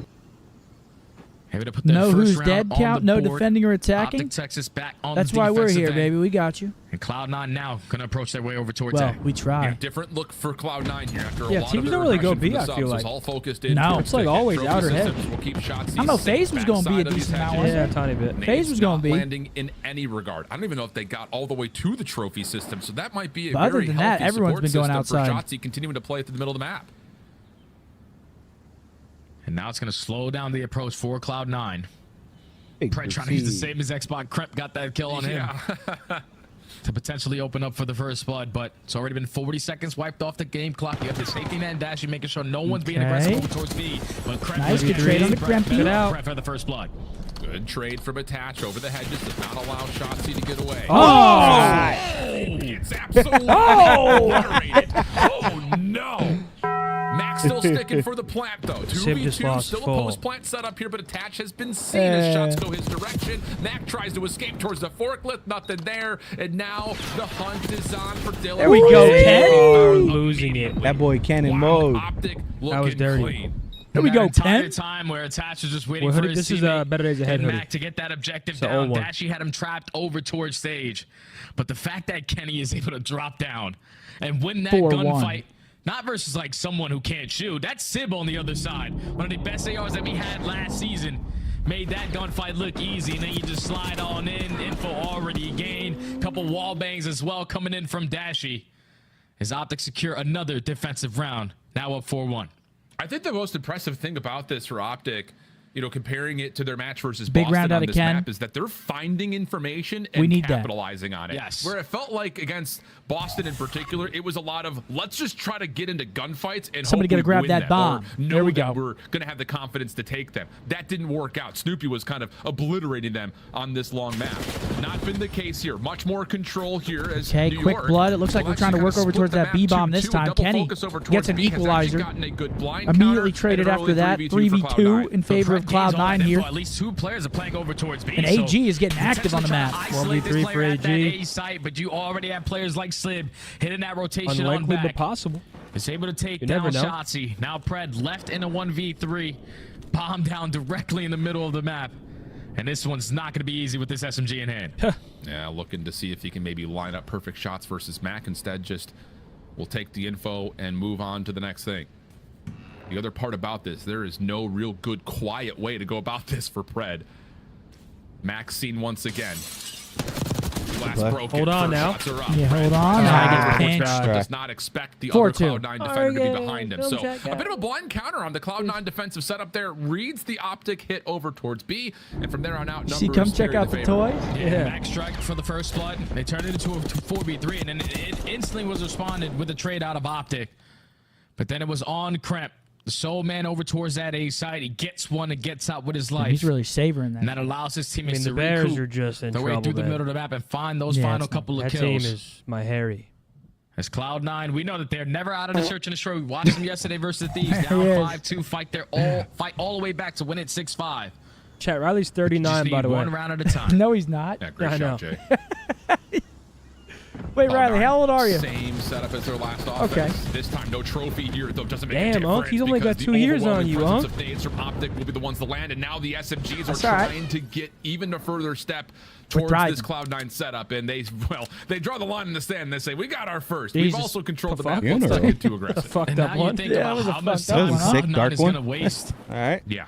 S7: Able to put that
S2: No
S7: first
S2: who's
S7: round
S2: dead
S7: on
S2: count,
S7: the
S2: no
S7: board.
S2: defending or attacking.
S7: OpTic Texas back on
S2: That's
S7: the
S2: why we're
S7: defensive
S2: here,
S7: end.
S2: baby. We got you.
S7: And Cloud9 now going to approach their way over towards
S2: Well,
S7: A.
S2: we try.
S5: Yeah, different look for Cloud9 here after a
S3: Yeah,
S5: lot
S3: teams
S5: of
S3: don't really go
S5: aggression
S3: B,
S5: from
S3: I
S5: the
S3: feel
S5: subs.
S3: like.
S5: It's all focused in
S2: No,
S5: towards
S2: it's like
S5: ticket.
S2: always
S5: Trophy
S2: outer
S5: systems
S2: hedge.
S5: will keep shots
S2: I know FaZe was going to be a
S5: backside of these
S2: decent amount,
S5: hedges.
S2: wasn't
S3: Yeah, a tiny bit.
S5: Nade's
S2: FaZe was going
S5: not
S2: to be.
S5: landing in any regard. I don't even know if they got all the way to the trophy system, so that might be a
S2: But other
S5: very
S2: than that,
S5: healthy
S2: everyone's
S5: support
S2: been going
S5: system
S2: outside.
S5: for Shotzi continuing to play through the middle of the map.
S7: And now it's going to slow down the approach for Cloud9.
S4: Big
S7: Pred trying to use the
S4: Brucey.
S7: same as Xbox. Krep got that kill on him to potentially open up for the first blood, but it's already been 40 seconds wiped off the game clock. You have the safety net and Dashy making sure no one's being aggressive over towards B. But Krep
S2: Nice, good trade on the Krempy.
S7: Get out. Krep for the first blood.
S5: Good trade from Attach over the hedges. Does not allow Shotzi to get away.
S2: Oh!
S5: It's absolutely obliterated. Oh, no. Max still sticking for the plant, though.
S3: Sim just
S5: 2v2,
S3: lost
S5: still a
S3: full.
S5: post-plant setup here, but Attach has been seen as shots go his direction. Mac tries to escape towards the forklift, nothing there, and now the hunt is on for Dylan.
S2: There we go, Ken.
S3: Are losing it.
S4: That boy Cannon mode.
S5: OpTic looking
S3: That was dirty.
S5: clean.
S2: There we
S7: That
S2: go,
S7: entire
S2: Ken.
S7: time where Attach was just waiting
S3: Well,
S7: for
S3: hoodie,
S7: his
S3: this is
S7: teammate
S3: Better Days Ahead
S7: and
S3: hoodie.
S7: Mac to get that objective
S3: It's the
S7: down.
S3: old one.
S7: Dashy had him trapped over towards stage. But the fact that Kenny is able to drop down and win that
S2: 4-1.
S7: gunfight, not versus like someone who can't shoot. That's Sib on the other side. One of the best ARs that we had last season. Made that gunfight look easy, and then you just slide on in. Info already gained. Couple wall bangs as well coming in from Dashy. As OpTic secure another defensive round. Now up 4-1.
S5: I think the most impressive thing about this for OpTic you know, comparing it to their match versus
S2: Big
S5: Boston
S2: round
S5: on
S2: out of
S5: this
S2: Ken.
S5: map is that they're finding information
S2: We
S5: and
S2: need that.
S5: capitalizing on it.
S7: Yes.
S5: Where it felt like against Boston in particular, it was a lot of let's just try to get into gunfights and
S2: Somebody
S5: hope
S2: gotta
S5: we
S2: grab
S5: win
S2: that
S5: them,
S2: bomb.
S5: or know
S2: There we
S5: that
S2: go.
S5: we're going to have the confidence to take them. That didn't work out. Snoopy was kind of obliterating them on this long map. Not been the case here. Much more control here as
S2: Okay,
S5: New
S2: quick
S5: York
S2: blood. It looks like
S5: will
S2: we're trying to
S5: actually
S2: work
S5: kinda
S2: over
S5: split
S2: towards
S5: the
S2: that
S5: map
S2: B-bomb
S5: 2-2.
S2: this time.
S5: Double
S2: Kenny
S5: focus over
S2: gets
S5: towards
S2: an
S5: B, has actually
S2: equalizer.
S5: gotten a good blind
S2: Immediately
S5: counter
S2: traded
S5: and an
S2: after
S5: early
S2: that.
S5: 3v2 for
S2: 3v2
S5: Cloud9.
S2: in favor of Cloud9 here.
S7: At least 2 players are playing over towards B.
S2: And AG is getting active on the map.
S7: 1v3
S3: for AG.
S7: A site, but you already have players like Slib hitting that rotation
S3: Unlikely,
S7: on
S3: but
S7: back.
S3: possible.
S7: Is able to take
S3: You
S7: down
S3: never know.
S7: Shotzzy. Now Pred left in a 1v3. Bomb down directly in the middle of the map. And this one's not going to be easy with this SMG in hand.
S5: Yeah, looking to see if he can maybe line up perfect shots versus Mac. Instead, just will take the info and move on to the next thing. The other part about this, there is no real good, quiet way to go about this for Pred. Mac seen once again. Glass broken.
S3: Hold on
S5: First
S3: now.
S5: shots are up.
S2: Yeah, hold
S5: Pred
S2: on.
S3: Ah,
S5: does not expect the
S2: 4-2.
S5: other Cloud9 defender to be
S3: Okay,
S5: behind him.
S3: go
S5: So
S3: check
S5: a
S3: out.
S5: bit of a blind counter on the Cloud9 defensive setup there. Reads the OpTic hit over towards B. And from there on out,
S2: See,
S5: numbers
S2: come check
S5: carry
S2: out the
S5: favor.
S2: toys.
S7: Yeah, Max strike for the first blood. They turned it into a 4v3, and then it instantly was responded with a trade out of OpTic. But then it was on Kremp. The soul man over towards that A side. He gets one and gets out with his life.
S2: He's really savoring that.
S7: And that allows his teammates
S3: the
S7: to
S3: Bears
S7: recoup
S3: are just in
S7: their way
S3: trouble
S7: through the
S3: there.
S7: middle of the map and find those
S2: Yeah,
S7: final
S2: it's not-
S7: couple of
S3: That
S7: kills.
S3: team is my Harry.
S7: As Cloud9, we know that they're never out of the search and destroy. We watched them yesterday versus Thieves, down
S2: Yes.
S7: 5-2, fight all the way back to win it 6-5.
S3: Chat, Riley's
S7: Just
S3: 39,
S7: need
S3: by the way.
S7: one round at a time.
S2: No, he's not.
S5: Yeah, great
S3: I
S5: shot,
S3: know.
S5: Jay.
S2: Wait, Riley, how old are you?
S5: Same setup as their last offense.
S2: Okay.
S5: This time, no trophy here, though. Doesn't make a
S3: Damn,
S5: difference.
S3: Unc, he's only got
S5: because
S3: 2
S5: the
S3: years on
S5: overwhelming
S3: you,
S5: presence
S3: Unc.
S5: of nades from OpTic will be the ones to land, and now the SMGs
S2: That's
S5: are
S2: all right.
S5: trying to get even a further step towards
S2: Dryden.
S5: this Cloud9 setup, and they draw the line in the sand and they say, we got our first.
S3: Jesus.
S5: We've also controlled the
S3: Fuck.
S5: map. Let's not get too
S3: A
S5: aggressive.
S3: fucked
S7: And
S3: up
S7: now you
S3: one.
S7: think
S2: Yeah,
S7: about
S2: that was a
S7: how much
S2: fucked up
S7: time
S2: one, huh?
S4: Sick
S7: Cloud9
S4: dark
S7: is going to
S4: one.
S7: waste.
S4: All right.
S5: Yeah.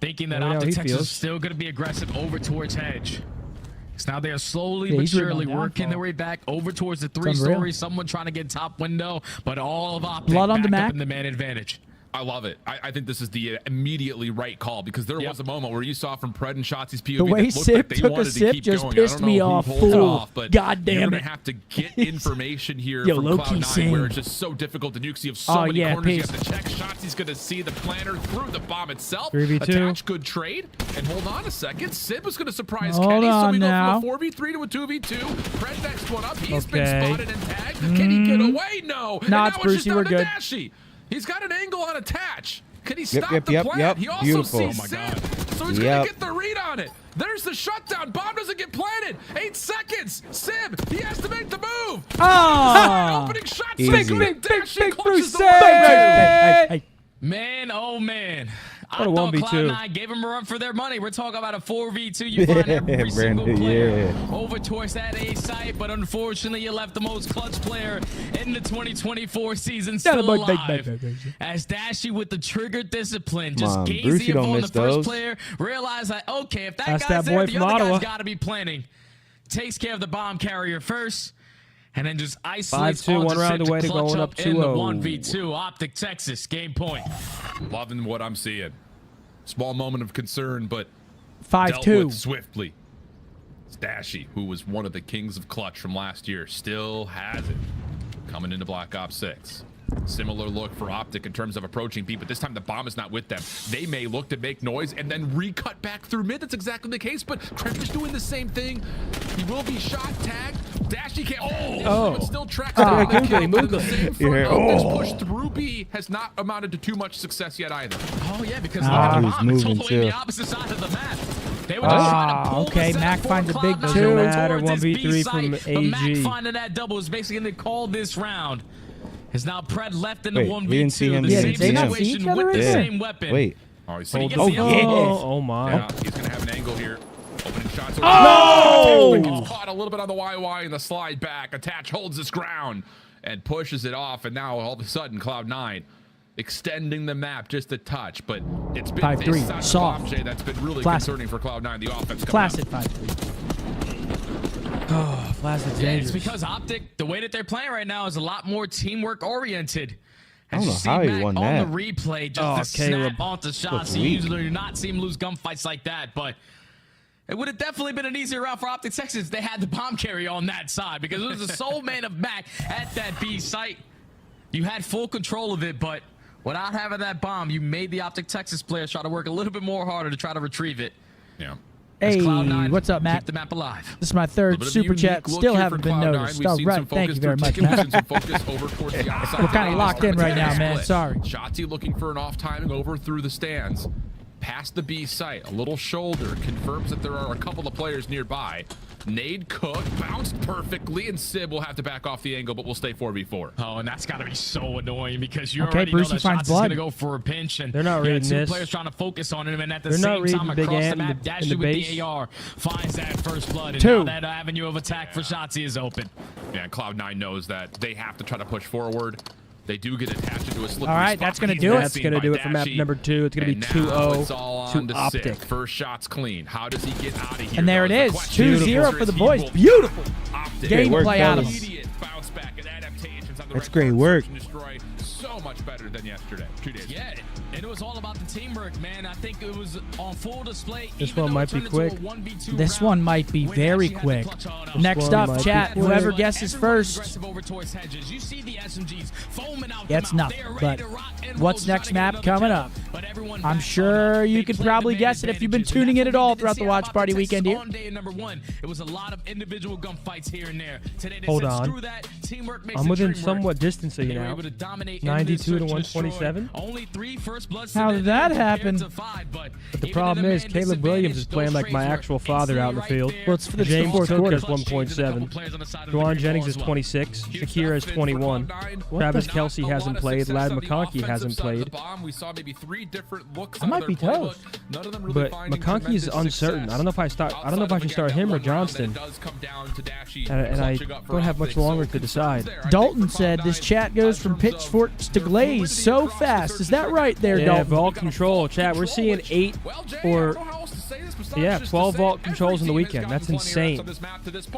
S7: Thinking that
S3: Let me know how he
S7: OpTic Texas
S3: feels.
S7: is still going to be aggressive over towards Hedge. So now they are slowly
S2: Yeah,
S7: but
S2: he's written
S7: surely
S2: on
S7: working
S2: downfall.
S7: their way back over towards the
S2: unreal.
S7: 3-story. Someone trying to get top window, but all of OpTic
S2: Blood on the
S7: back
S2: Mac.
S7: up in the man advantage.
S5: I love it. I think this is the immediately right call because there was a moment where you saw from Pred and Shotzi's POV
S2: The way
S5: that looked
S2: Sip
S5: like they
S2: took a
S5: wanted
S2: sip
S5: to keep
S2: just
S5: going.
S2: pissed
S5: I don't
S2: me
S5: know
S2: off,
S5: who holds it
S2: fool.
S5: off, but
S2: God damn
S5: you're
S2: it.
S5: going to have to get information here
S2: Yo,
S5: from
S2: low-key
S5: Cloud9
S2: sing.
S5: where it's just so difficult to nuke. So you have so
S2: Oh,
S5: many
S2: yeah,
S5: corners you
S2: peace.
S5: have to check. Shotzi's going to see the planter through the bomb itself.
S3: 3v2.
S5: Attach, good trade. And hold on a second. Sip is going to surprise
S2: Hold
S5: Kenny. So
S2: on
S5: we go
S2: now.
S5: from a 4v3 to a 2v2. Pred next one up. He's
S3: Okay.
S5: been spotted and tagged. Can he get away? No. And
S2: Nah,
S5: now
S2: it's
S5: it's just
S2: Brucey,
S5: down
S2: we're
S5: to
S2: good.
S5: Dashy. He's got an angle on attach. Can he
S4: Yep,
S5: stop
S4: yep,
S5: the
S4: yep,
S5: plant?
S4: yep.
S5: He also
S4: Beautiful.
S5: sees
S4: Oh my
S5: Sim, so he's
S4: Yep.
S5: gonna get the read on it. There's the shutdown. Bomb doesn't get planted. 8 seconds. Sim, he has to make the move.
S2: Ah!
S5: Opening shot.
S4: Easy.
S2: Big
S5: Dashy clutches
S2: Bruce.
S5: the
S2: Hey, hey.
S7: Man, oh man. I
S3: What a
S7: thought
S3: 1v2.
S7: Cloud9 gave him a run for their money. We're talking about a 4v2. You find every single
S4: Brandon,
S7: player
S4: yeah.
S7: over towards that A site, but unfortunately you left the most clutch player in the 2024 season still alive. As Dashy with the trigger discipline, just
S4: on,
S7: gazing
S4: Brucey don't
S7: upon the
S4: miss
S7: first
S4: those.
S7: player, realized that, okay, if that
S3: That's
S7: guy's
S3: that
S7: there,
S3: boy
S7: the
S3: from
S7: other
S3: Ottawa.
S7: guy's got to be planning. Takes care of the bomb carrier first. And then just isolates
S3: 5-2,
S7: onto
S3: one round
S7: Sid
S3: away to
S7: clutch
S3: going
S7: up
S3: up
S7: in the
S3: 2-0.
S7: 1v2. OpTic Texas, game point.
S5: Loving what I'm seeing. Small moment of concern, but
S2: 5-2.
S5: dealt with swiftly. Dashy, who was one of the kings of clutch from last year, still has it. Coming into Black Ops 6. Similar look for OpTic in terms of approaching B, but this time the bomb is not with them. They may look to make noise and then recut back through mid. That's exactly the case, but Kremp is doing the same thing. He will be shot, tagged. Dashy can't. But still tracks down the kill. But in the same front, OpTic's push through B has not amounted to too much success yet either.
S7: Oh, yeah, because
S4: he
S7: look at
S4: was
S7: the bomb. It's all
S4: moving
S7: the way
S4: too.
S7: the opposite side of the map. They were just trying to pull
S2: okay,
S7: the
S2: Mac
S7: setup
S2: finds
S7: for
S2: a big
S7: Cloud9
S2: two.
S7: over
S3: Matter,
S7: towards this
S3: 1v3
S7: B
S3: from
S7: site, but Mac
S3: AG.
S7: finding that double is basically going to call this round. Is now Pred left in the
S4: Wait,
S7: 1v2.
S4: we didn't see him.
S7: The
S2: Yeah,
S7: same
S2: did they not see
S7: situation
S2: each other
S7: with the
S2: again?
S7: same weapon.
S4: Wait.
S5: Oh, he's
S7: But he
S5: seeing
S7: gets the
S2: yeah.
S7: other-
S3: Oh my.
S5: Yeah, he's going to have an angle here. Opening shots.
S2: Oh!
S5: Gets caught a little bit on the YY and the slide back. Attach holds his ground and pushes it off. And now all of a sudden, Cloud9 extending the map just a touch. But it's been
S2: 5-3,
S5: this side of the
S2: soft.
S5: bomb, Jay, that's been really
S2: Classic.
S5: concerning for Cloud9. The offense coming
S2: Placid
S5: up.
S2: 5-3.
S3: Oh, Flaccid
S7: Yeah, it's
S3: dangerous.
S7: because OpTic, the way that they're playing right now is a lot more teamwork oriented.
S4: I don't know how he won that.
S7: On the replay, just the snap off the shots. You usually do not see him lose gunfights like that, but it would have definitely been an easier route for OpTic Texas. They had the bomb carry on that side because it was the sole man of Mac at that B site. You had full control of it, but without having that bomb, you made the OpTic Texas players try to work a little bit more harder to try to retrieve it.
S16: Yeah.
S2: Hey, what's up, Matt?
S7: Keep the map alive.
S2: This is my third super chat. Still haven't been noticed. All right, thank you very much, Matt. We're kind of locked in right now, man. Sorry.
S5: Shotzi looking for an off timing over through the stands. Past the B site, a little shoulder confirms that there are a couple of players nearby. Nade Cook bounced perfectly, and Sib will have to back off the angle, but will stay 4v4.
S7: Oh, and that's got to be so annoying because you already know that Shots is going to go for a pinch, and
S3: they're not reading
S7: two
S3: this.
S7: players trying to focus on him, and at the same time across the map, Dashy with the AR finds that first blood, and now that avenue of attack for Shotzzy is open.
S5: Yeah, Cloud9 knows that they have to try to push forward. They do get attached into a slippery
S2: All right,
S5: spot.
S2: that's going to do it.
S3: That's going to do it for map number 2. It's going to be 2-0 to OpTic.
S5: First shot's clean. How does he get out of here?
S2: And there it is. 2-0 for the boys. Beautiful gameplay out of them.
S4: That's great work.
S5: So much better than yesterday. 2 days.
S7: Yeah, and it was all about the teamwork, man. I think it was on full display.
S3: This one might be quick.
S2: This one might be very quick. Next up, chat, whoever guesses first. Yeah, it's nothing, but what's next map coming up? I'm sure you could probably guess it if you've been tuning in at all throughout the watch party weekend here.
S7: It was a lot of individual gunfights here and there.
S3: Hold on. I'm within somewhat distance of you now. 92 to 127.
S7: Only 3 first blood.
S2: How did that happen?
S3: But the problem is Caleb Williams is playing like my actual father out in the field.
S2: Well, it's for the
S3: James
S2: fourth
S3: Cook
S2: quarter.
S3: has 1.7. Juwan Jennings is 26. Shakira is 21. Travis Kelsey hasn't played. Lad McConkey hasn't played.
S2: I might be toast.
S3: But McConkey is uncertain. I don't know if I should start him or Johnston. And I don't have much longer to decide.
S2: Dalton said this chat goes from pitchforks to glaze so fast. Is that right there,
S3: Yeah,
S2: Dalton?
S3: vault control. Chat, we're seeing 8 or 12 vault controls in the weekend. That's insane.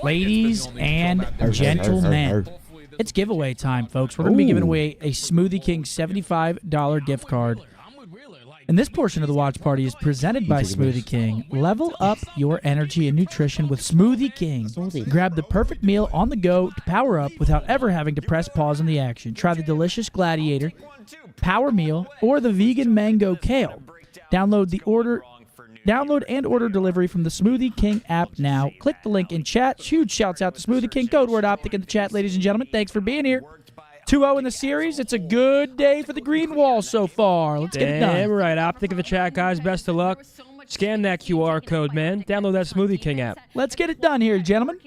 S2: Ladies and gentlemen, it's giveaway time, folks. We're going to be giving away a Smoothie King $75 gift card. And this portion of the watch party is presented by Smoothie King. Level up your energy and nutrition with Smoothie King. Grab the perfect meal on the go to power up without ever having to press pause on the action. Try the delicious Gladiator, Power Meal, or the vegan Mango Kale. Download and order delivery from the Smoothie King app now. Click the link in chat. Huge shouts out to Smoothie King. Code word OpTic in the chat, ladies and gentlemen. Thanks for being here. 2-0 in the series. It's a good day for the green wall so far. Let's get it done.
S3: Damn right. OpTic in the chat, guys. Best of luck. Scan that QR code, man. Download that Smoothie King app.
S2: Let's get it done here, gentlemen.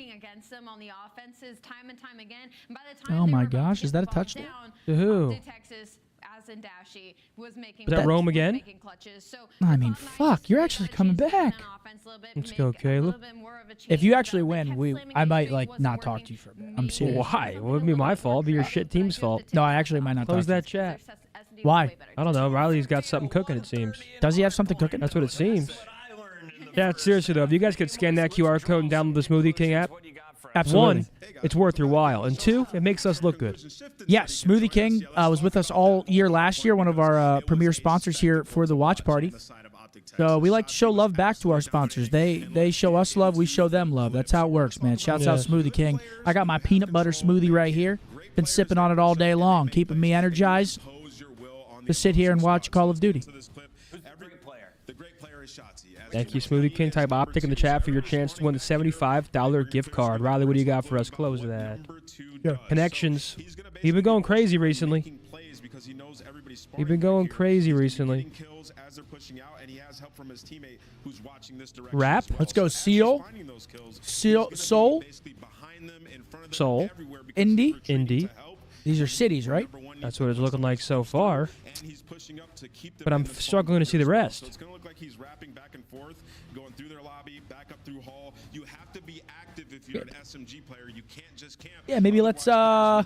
S2: Oh my gosh, is that a touchdown?
S3: To who? Is that Rome again?
S2: I mean, fuck, you're actually coming back.
S3: Let's go, Caleb.
S2: If you actually win, I might, like, not talk to you for a bit. I'm serious.
S3: Why? It wouldn't be my fault. It'd be your shit team's fault.
S2: No, I actually might not
S3: Close
S2: talk
S3: that
S2: to you.
S3: chat.
S2: Why?
S3: I don't know. Riley's got something cooking, it seems.
S2: Does he have something cooking?
S3: That's what it seems. Yeah, seriously, though, if you guys could scan that QR code and download the Smoothie King app,
S2: Absolutely.
S3: 1, it's worth your while, and 2, it makes us look good.
S2: Yes, Smoothie King was with us all year last year, one of our premier sponsors here for the watch party. So we like to show love back to our sponsors. They show us love, we show them love. That's how it works, man. Shouts out Smoothie King. I got my peanut butter smoothie right here. Been sipping on it all day long, keeping me energized to sit here and watch Call of Duty.
S3: Thank you, Smoothie King. Type OpTic in the chat for your chance to win the $75 gift card. Riley, what do you got for us? Close that.
S2: Yeah.
S3: Connections. He's been going crazy recently. He's been going crazy recently. Rap.
S2: Let's go Seal. Soul.
S3: Soul.
S2: Indy. These are cities, right?
S3: That's what it's looking like so far. But I'm struggling to see the rest.
S11: It's going to look like he's rapping back and forth, going through their lobby, back up through hall. You have to be active if you're an SMG player. You can't just camp.
S2: Yeah, maybe let's go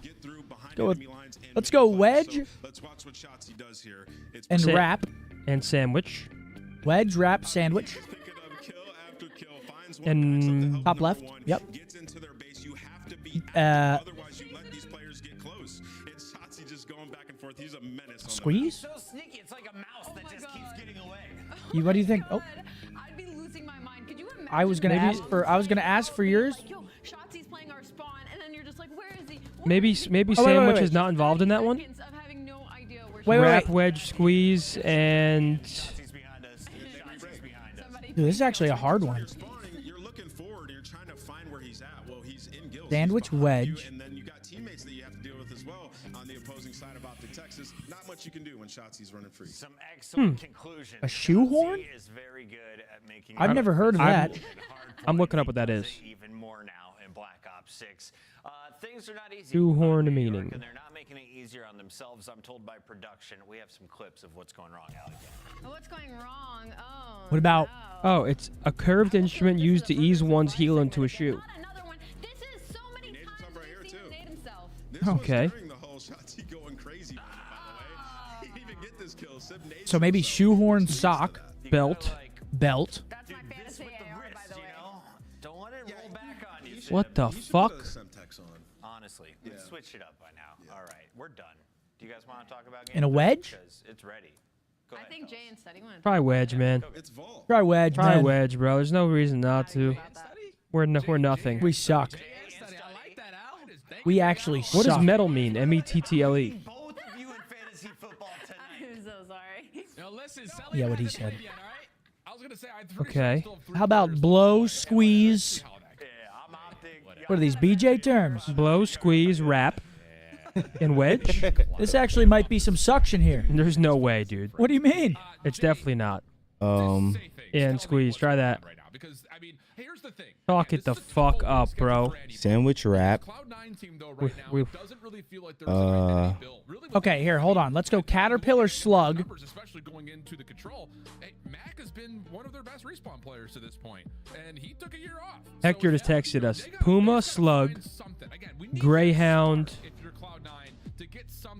S2: Wedge.
S11: Let's watch what Shotzzy does here.
S2: And Rap.
S3: And Sandwich.
S2: Wedge, Rap, Sandwich.
S3: And
S2: top left. Yep.
S11: as you let these players get close. It's Shotzi just going back and forth. He's a menace.
S2: Squeeze?
S6: So sneaky. It's like a mouse that just keeps getting away.
S2: What do you think? Oh.
S12: I'd be losing my mind. Could you imagine?
S2: I was gonna ask for yours.
S12: Like, yo, Shotzi's playing our spawn, and then you're just like, where is he?
S3: Maybe Sandwich is not involved in that one. Wrap, wedge, squeeze, and
S2: Dude, this is actually a hard one.
S11: You're looking forward. You're trying to find where he's at. Well, he's in Gills.
S2: Sandwich, wedge.
S11: And then you got teammates that you have to deal with as well on the opposing side of OpTic Texas. Not much you can do when Shotzi's running free.
S6: Some excellent conclusions.
S2: A shoehorn?
S6: Is very good at making
S2: I've never heard of that.
S3: I'm looking up what that is.
S6: Even more now in Black Ops 6. Things are not easy.
S3: Shoehorn meaning.
S6: And they're not making it easier on themselves, I'm told by production. We have some clips of what's going wrong, Alec.
S12: What's going wrong? Oh.
S2: What about?
S3: Oh, it's a curved instrument used to ease one's heel into a shoe.
S12: Another one. This is so many times we've seen him nade himself.
S3: Okay.
S2: So maybe shoehorn, sock,
S3: belt.
S12: That's my fantasy AR, by the way.
S6: Don't let it roll back on you.
S3: What the fuck?
S6: Honestly, let's switch it up by now. All right, we're done. Do you guys want to talk about
S2: In a wedge?
S6: Because it's ready. Go ahead,
S12: I think Jay and Steady want to
S3: Try wedge, man.
S2: Try wedge,
S3: Try
S2: man.
S3: wedge, bro. There's no reason not to. We're nothing.
S2: We suck. We actually suck.
S3: What does metal mean? METTLE.
S12: I'm so sorry.
S2: Yeah, what he said.
S3: Okay.
S2: How about blow, squeeze? What are these BJ terms?
S3: Blow, squeeze, wrap, and wedge.
S2: This actually might be some suction here.
S3: There's no way, dude.
S2: What do you mean?
S3: It's definitely not. And squeeze. Try that. Talk it the fuck up, bro.
S4: Sandwich wrap.
S2: Okay, here, hold on. Let's go Caterpillar Slug.
S5: Especially going into the control. Mac has been one of their best respawn players to this point, and he took a year off.
S3: Hector just texted us. Puma, Slug, Greyhound.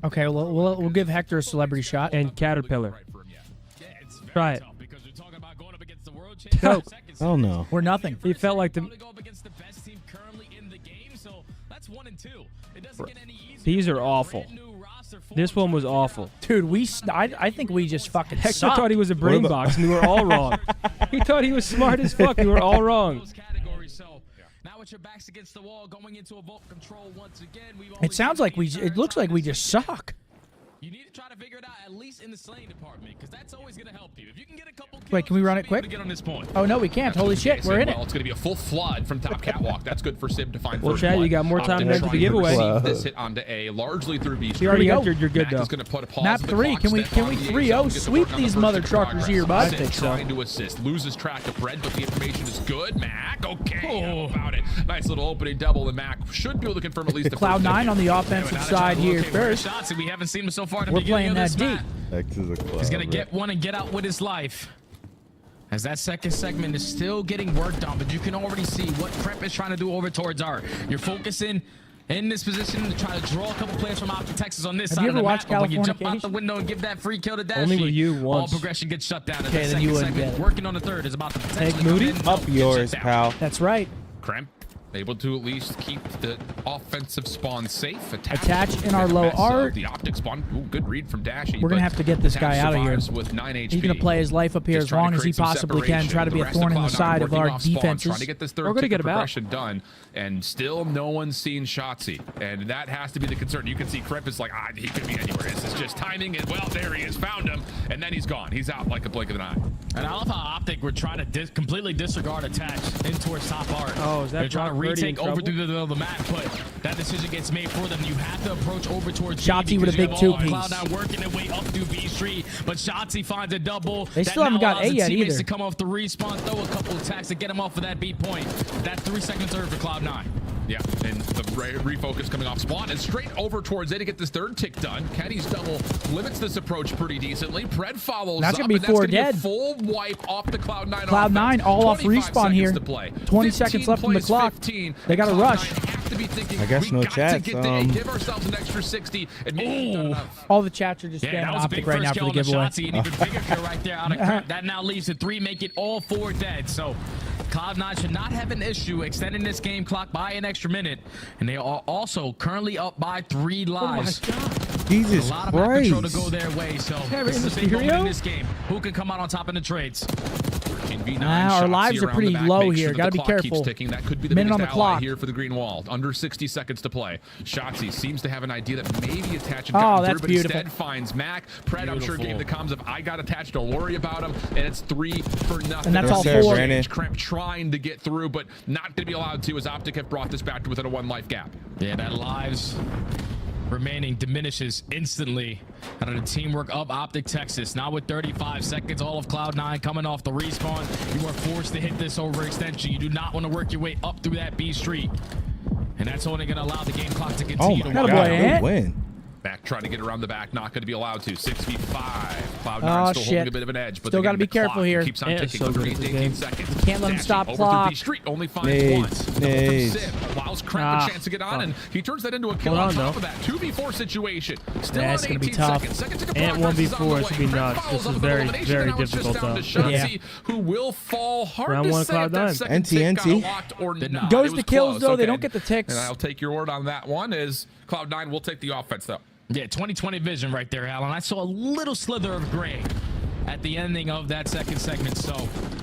S2: Okay, we'll give Hector a celebrity shot.
S3: And Caterpillar. Try it.
S2: Nope.
S4: Oh no.
S2: We're nothing.
S3: He felt like the. These are awful. This one was awful.
S2: Dude, I think we just fucking
S3: Hector
S2: suck.
S3: thought he was a brain box, and we were all wrong. He thought he was smart as fuck. We were all wrong.
S2: It sounds like it looks like we just suck.
S7: You need to try to figure it out at least in the slaying department, because that's always going to help you. If you can get a couple kills,
S2: wait, can we run it quick?
S7: to get on this point.
S2: Oh no, we can't. Holy shit, we're in it.
S5: Well, it's going to be a full flood from top catwalk. That's good for Sib to find
S3: Well,
S5: first
S3: Chad,
S5: blood.
S3: you got more time than
S5: to
S3: the giveaway.
S5: This hit onto A, largely through B.
S2: You already
S3: entered. You're good
S5: Mac
S3: though.
S5: is going to put a pause
S2: Map
S5: on the
S2: 3.
S5: clock,
S2: Can we
S5: step on the
S2: 3-0
S5: gets the
S2: sweep
S5: work on the
S2: these
S5: first
S2: mother
S5: in
S2: truckers
S5: progress.
S2: here, bud?
S5: Sib
S3: I think so.
S5: trying to assist, loses track of Fred, but the information is good. Mac, okay, how about it? Nice little opening double, and Mac should be able to confirm at least the first
S2: Cloud9
S5: hit.
S2: on the offensive side here first.
S7: We haven't seen him so far.
S2: We're playing that deep.
S7: He's going to get one and get out with his life. As that second segment is still getting worked on, but you can already see what Prep is trying to do over towards R. You're focusing in this position to try to draw a couple players from OpTic Texas on this side of the map. But when you jump out the window and give that free kill to Dashy,
S3: Only with you once.
S7: all progression gets shut down.
S2: Okay, then you wouldn't get it.
S7: Working on the third is about to potentially
S3: Take Moody.
S7: come in.
S4: Up yours, pal.
S2: That's right.
S5: Kremp able to at least keep the offensive spawn safe.
S2: Attach in our low art.
S5: The OpTic spawn. Ooh, good read from Dashy.
S2: We're going to have to get this guy out of here.
S5: With 9 HP.
S2: He's going to play his life up here
S5: Just
S2: as
S5: trying
S2: long
S5: to
S2: as he
S5: create some
S2: possibly can.
S5: separation.
S2: Try to be
S5: The
S2: a
S5: rest
S2: thorn in the
S5: Cloud9
S2: side of
S5: working
S2: our
S5: off spawns,
S2: defenses.
S5: Trying to get this third
S3: We're gonna
S5: tick
S3: get
S5: of
S3: him out.
S5: progression done, and still no one's seen Shotzi, and that has to be the concern. You can see Kremp is like, he could be anywhere. This is just timing, and well, there he is, found him, and then he's gone. He's out like a blink of an eye.
S7: And I love how OpTic we're trying to completely disregard attach in towards top art.
S3: Oh, is that
S7: They're trying to
S3: Brock Purdy in
S7: retake over
S3: trouble?
S7: through the middle of the map, but that decision gets made for them. You have to approach over towards
S2: Shotzi with a big two-piece.
S7: Cloud9 working their way up through B Street, but Shotzi finds a double.
S2: They still haven't got A yet either.
S7: To come off the respawn, throw a couple attacks to get him off of that beat point. That's 3 seconds serve for Cloud9.
S5: Yeah, and the refocus coming off spawn and straight over towards A to get this third tick done. Kenny's double limits this approach pretty decently. Pred follows
S2: That's
S5: up,
S2: gonna be
S5: and that's
S2: 4
S5: gonna
S2: dead.
S5: Be a full wipe off the Cloud9
S2: Cloud9 all off
S5: 25
S2: respawn here.
S5: to play.
S2: 20 seconds left on the clock.
S5: 15.
S2: They got to rush.
S5: Have to be thinking,
S4: I guess
S5: we
S4: no
S5: got
S4: chats.
S5: to get the, give ourselves an extra 60 and maybe done enough.
S2: All the chats are just
S7: Yeah,
S2: spamming
S7: that was a
S2: OpTic
S7: big
S2: right now
S7: first
S2: for
S7: kill
S2: the
S7: on the
S2: giveaway.
S7: Shotzi, and even bigger kill right there out of Kremp. That now leaves the 3, make it all 4 dead. So Cloud9 should not have an issue extending this game clock by an extra minute, and they are also currently up by 3 lives.
S2: Oh my God.
S4: Jesus
S7: a lot of
S4: Christ.
S7: map control to go their way, so this is a big moment in this game. Who can come out on top in the trades?
S2: Our lives are pretty low here. Got to be careful.
S5: That could be the
S2: minute on the
S5: ally
S2: clock
S5: here for the green wall. Under 60 seconds to play. Shotzzy seems to have an idea that maybe attach and
S2: oh,
S5: through,
S2: that's
S5: but
S2: beautiful.
S5: instead finds Mac. Pred, I'm sure, gave the comms of I got attached. Don't worry about him. And it's 3 for nothing.
S2: And that's all 4.
S5: Kremp trying to get through, but not going to be allowed to, as OpTic have brought this back to within a 1 life gap.
S7: Yeah, that lives remaining diminishes instantly out of the teamwork of OpTic Texas. Now with 35 seconds, all of Cloud9 coming off the respawn. You are forced to hit this overextension. You do not want to work your way up through that B street. And that's only going to allow the game clock to continue to
S4: God, good win.
S5: Mac trying to get around the back, not going to be allowed to. 6v5. Cloud9 still holding a bit of an edge, but
S2: still got to be careful here.
S5: Keeps on ticking. Under 18 seconds.
S2: Can't let him stop clock.
S5: Street only finds once. Allows Kremp a chance to get on, and he turns that into a kill on top of that. 2v4 situation. Still on 18 seconds. Second tick of progress is on the way.
S3: This should be nuts. This is very, very difficult though.
S5: Shotzzy, who will fall hard
S3: Round
S5: to
S3: 1
S5: say if that second tick got locked or not.
S2: Goes to kills though. They don't get the ticks.
S5: And I'll take your word on that one. Is Cloud9 will take the offense though.
S7: Yeah, 20/20 vision right there, Alan. I saw a little slither of gray at the ending of that second segment. So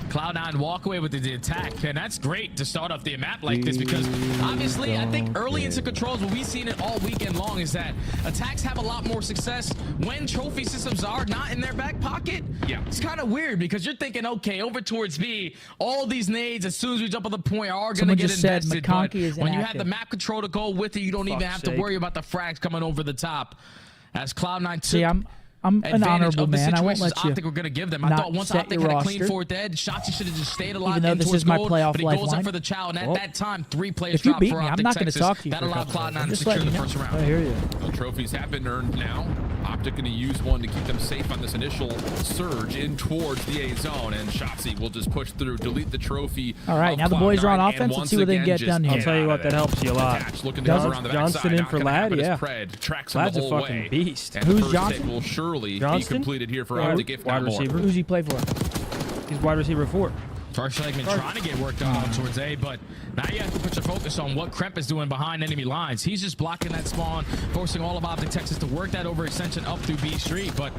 S7: Cloud9 walk away with the attack, and that's great to start off the map like this, because obviously I think early into controls, what we've seen it all weekend long is that attacks have a lot more success when trophy systems are not in their back pocket.
S5: Yeah,
S7: it's kind of weird because you're thinking, okay, over towards B, all these nades as soon as we jump on the point are going to get invested. But when you have the map control to go with it, you don't even have to worry about the frags coming over the top. As Cloud9 took
S2: I'm an honorable man. I won't let you.
S7: I think we're going to give them. I thought once OpTic had a clean 4th dead, Shotzzy should have just stayed alive.
S2: Even though this is my playoff
S7: but he goes up for the chow, and at that time, 3 players dropped for OpTic
S2: I'm not going to talk to you.
S7: That allowed Cloud9 to secure the first round.
S2: I hear you.
S5: The trophies have been earned now. OpTic going to use one to keep them safe on this initial surge in towards the A zone, and Shotzzy will just push through, delete the trophy.
S2: All right, now the boys are on offense. Let's see what they can get done here.
S3: I'll tell you what, that helps you a lot. Johnston in for Ladd, yeah. Ladd's a fucking beast.
S5: Who's Johnson? Will surely be completed here for OpTic if
S3: wide receiver.
S2: Who's he play for?
S3: He's wide receiver 4.
S7: First segment trying to get work done towards A, but now you have to put your focus on what Kremp is doing behind enemy lines. He's just blocking that spawn, forcing all of OpTic Texas to work that overextension up through B Street. But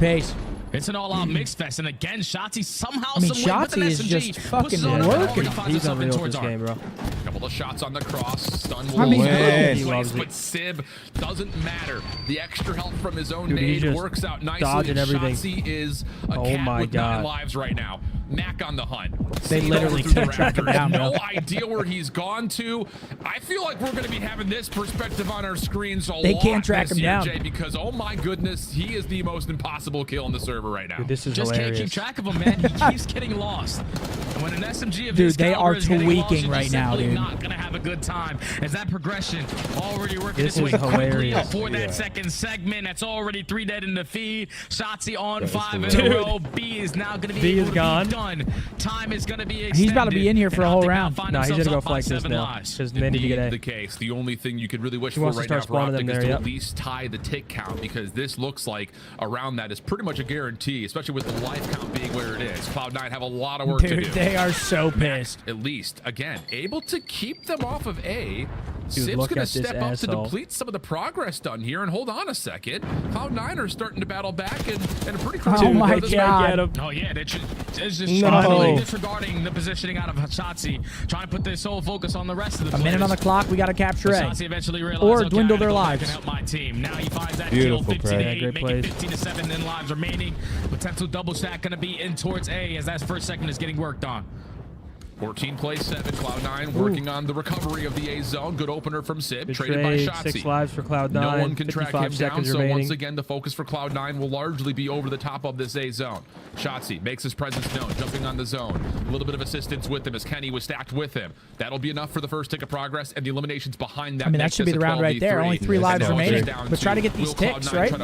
S7: it's an all-out mix fest, and again, Shotzzy somehow,
S2: Shotzzy is just fucking working.
S3: He's unreal this game, bro.
S5: Couple of shots on the cross, stun will place, but Sib doesn't matter. The extra help from his own nade works out nicely.
S3: Dodging everything.
S5: Shotzzy is a cat with 9 lives right now. Mac on the hunt.
S2: They literally can't track him down.
S5: No idea where he's gone to. I feel like we're going to be having this perspective on our screens a lot.
S2: They can't track him down,
S5: Jay, because oh my goodness, he is the most impossible kill on the server right now.
S3: Dude, this is
S7: just
S3: hilarious.
S7: Can't keep track of him, man. He keeps getting lost. And when an SMG of
S2: dude, they are tweaking right now, dude.
S7: Not gonna have a good time as that progression already working
S3: this
S7: its way quickly up for that second segment. That's already 3 dead in the feed. Shotzzy on 5 in a row. B is now gonna be able to be done. Time is gonna be extended.
S2: He's about to be in here for a whole round.
S3: No, he's gonna go flank this now because they need to get A.
S5: The case. The only thing you could really wish for right now for OpTic is to at least tie the tick count, because this looks like around that is pretty much a guarantee, especially with the life count being where it is. Cloud9 have a lot of work to do.
S2: They are so pissed.
S5: At least, again, able to keep them off of A.
S3: Dude,
S5: Sib's going to step up to
S3: asshole.
S5: deplete some of the progress done here, and hold on a second. Cloud9 are starting to battle back in a pretty critical
S2: Oh my god.
S7: Oh yeah, they're just disregarding the positioning out of Shotzzy, trying to put their sole focus on the rest of the players.
S2: A minute on the clock, we got to capture A.
S7: Shotzzy eventually realized,
S2: or dwindle their lives.
S7: Can help my team. Now he finds that
S4: Beautiful
S7: kill, 15-8,
S3: great
S7: making 15-7 in lives remaining. Potential double stack going to be in towards A as that first second is getting worked on.
S5: 14 plays 7. Cloud9 working on the recovery of the A zone. Good opener from Sib. Traded by Shotzzy.
S3: 6 lives for Cloud9.
S5: No one can track him down, so
S3: remaining.
S5: once again, the focus for Cloud9 will largely be over the top of this A zone. Shotzzy makes his presence known, jumping on the zone. A little bit of assistance with him as Kenny was stacked with him. That'll be enough for the first tick of progress, and the eliminations behind that.
S2: I mean, that should be the round right there. Only 3 lives remaining. But try to get these ticks, right?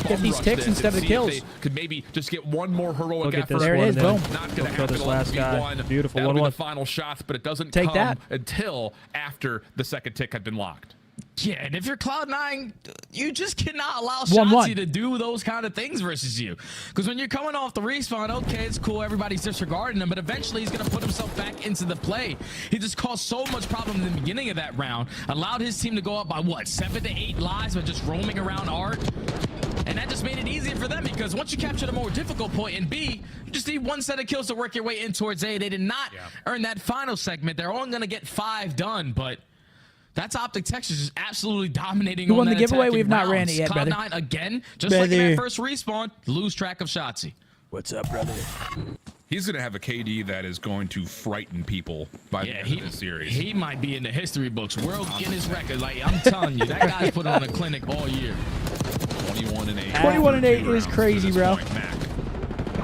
S2: Get these ticks instead of the kills.
S5: Could maybe just get one more heroic effort.
S2: There it is, boom.
S5: Not going to happen.
S3: This last guy. Beautiful.
S5: That'll be the final shots, but it doesn't
S2: Take
S5: come
S2: that
S5: until after the second tick had been locked.
S7: Yeah, and if you're Cloud9, you just cannot allow Shotzzy to do those kind of things versus you. Because when you're coming off the respawn, okay, it's cool, everybody's disregarding him, but eventually he's going to put himself back into the play. He just caused so much problem in the beginning of that round, allowed his team to go up by, what, 7 to 8 lives by just roaming around Art? And that just made it easier for them, because once you capture the more difficult point in B, you just need 1 set of kills to work your way in towards A. They did not earn that final segment. They're only going to get 5 done, but that's OpTic Texas just absolutely dominating.
S2: Who won the giveaway? We've not ran it yet, brother.
S7: Cloud9 again, just like in that first respawn, lose track of Shotzzy.
S2: What's up, brother?
S5: He's going to have a KD that is going to frighten people by the end of this series.
S7: He might be in the history books, world Guinness record. Like, I'm telling you, that guy's put on a clinic all year.
S5: 21-8.
S2: 21-8 is crazy, bro.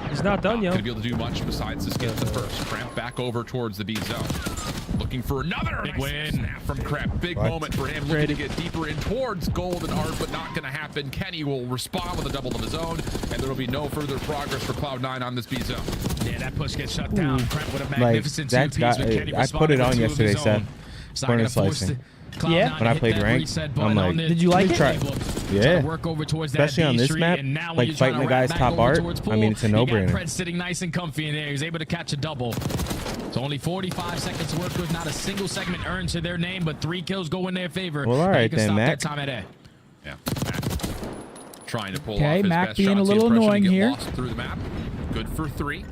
S3: He's not done yet.
S5: Going to be able to do much besides just get the first. Cramp back over towards the B zone. Looking for another big win. Snap from Cramp. Big moment for him. Looking to get deeper in towards gold and Art, but not going to happen. Kenny will respond with a double of his own, and there will be no further progress for Cloud9 on this B zone.
S7: Yeah, that push gets shut down. Cramp with a magnificent two-piece, but Kenny
S4: I put it on yesterday, Seth. Corner slicing.
S2: Yeah.
S4: When I played ranked, I'm like,
S2: did you like it?
S4: Yeah. Especially on this map, like fighting the guy's top Art. I mean, it's a no-brainer.
S7: Pred sitting nice and comfy in there. He was able to catch a double. So only 45 seconds to work with. Not a single segment earned to their name, but 3 kills go in their favor.
S4: Well, all right then, Mac.
S7: That time at A.
S5: Yeah. Mac trying to pull off
S2: his
S5: Mac
S2: best being a little annoying here.
S5: Lost through the map. Good for 3.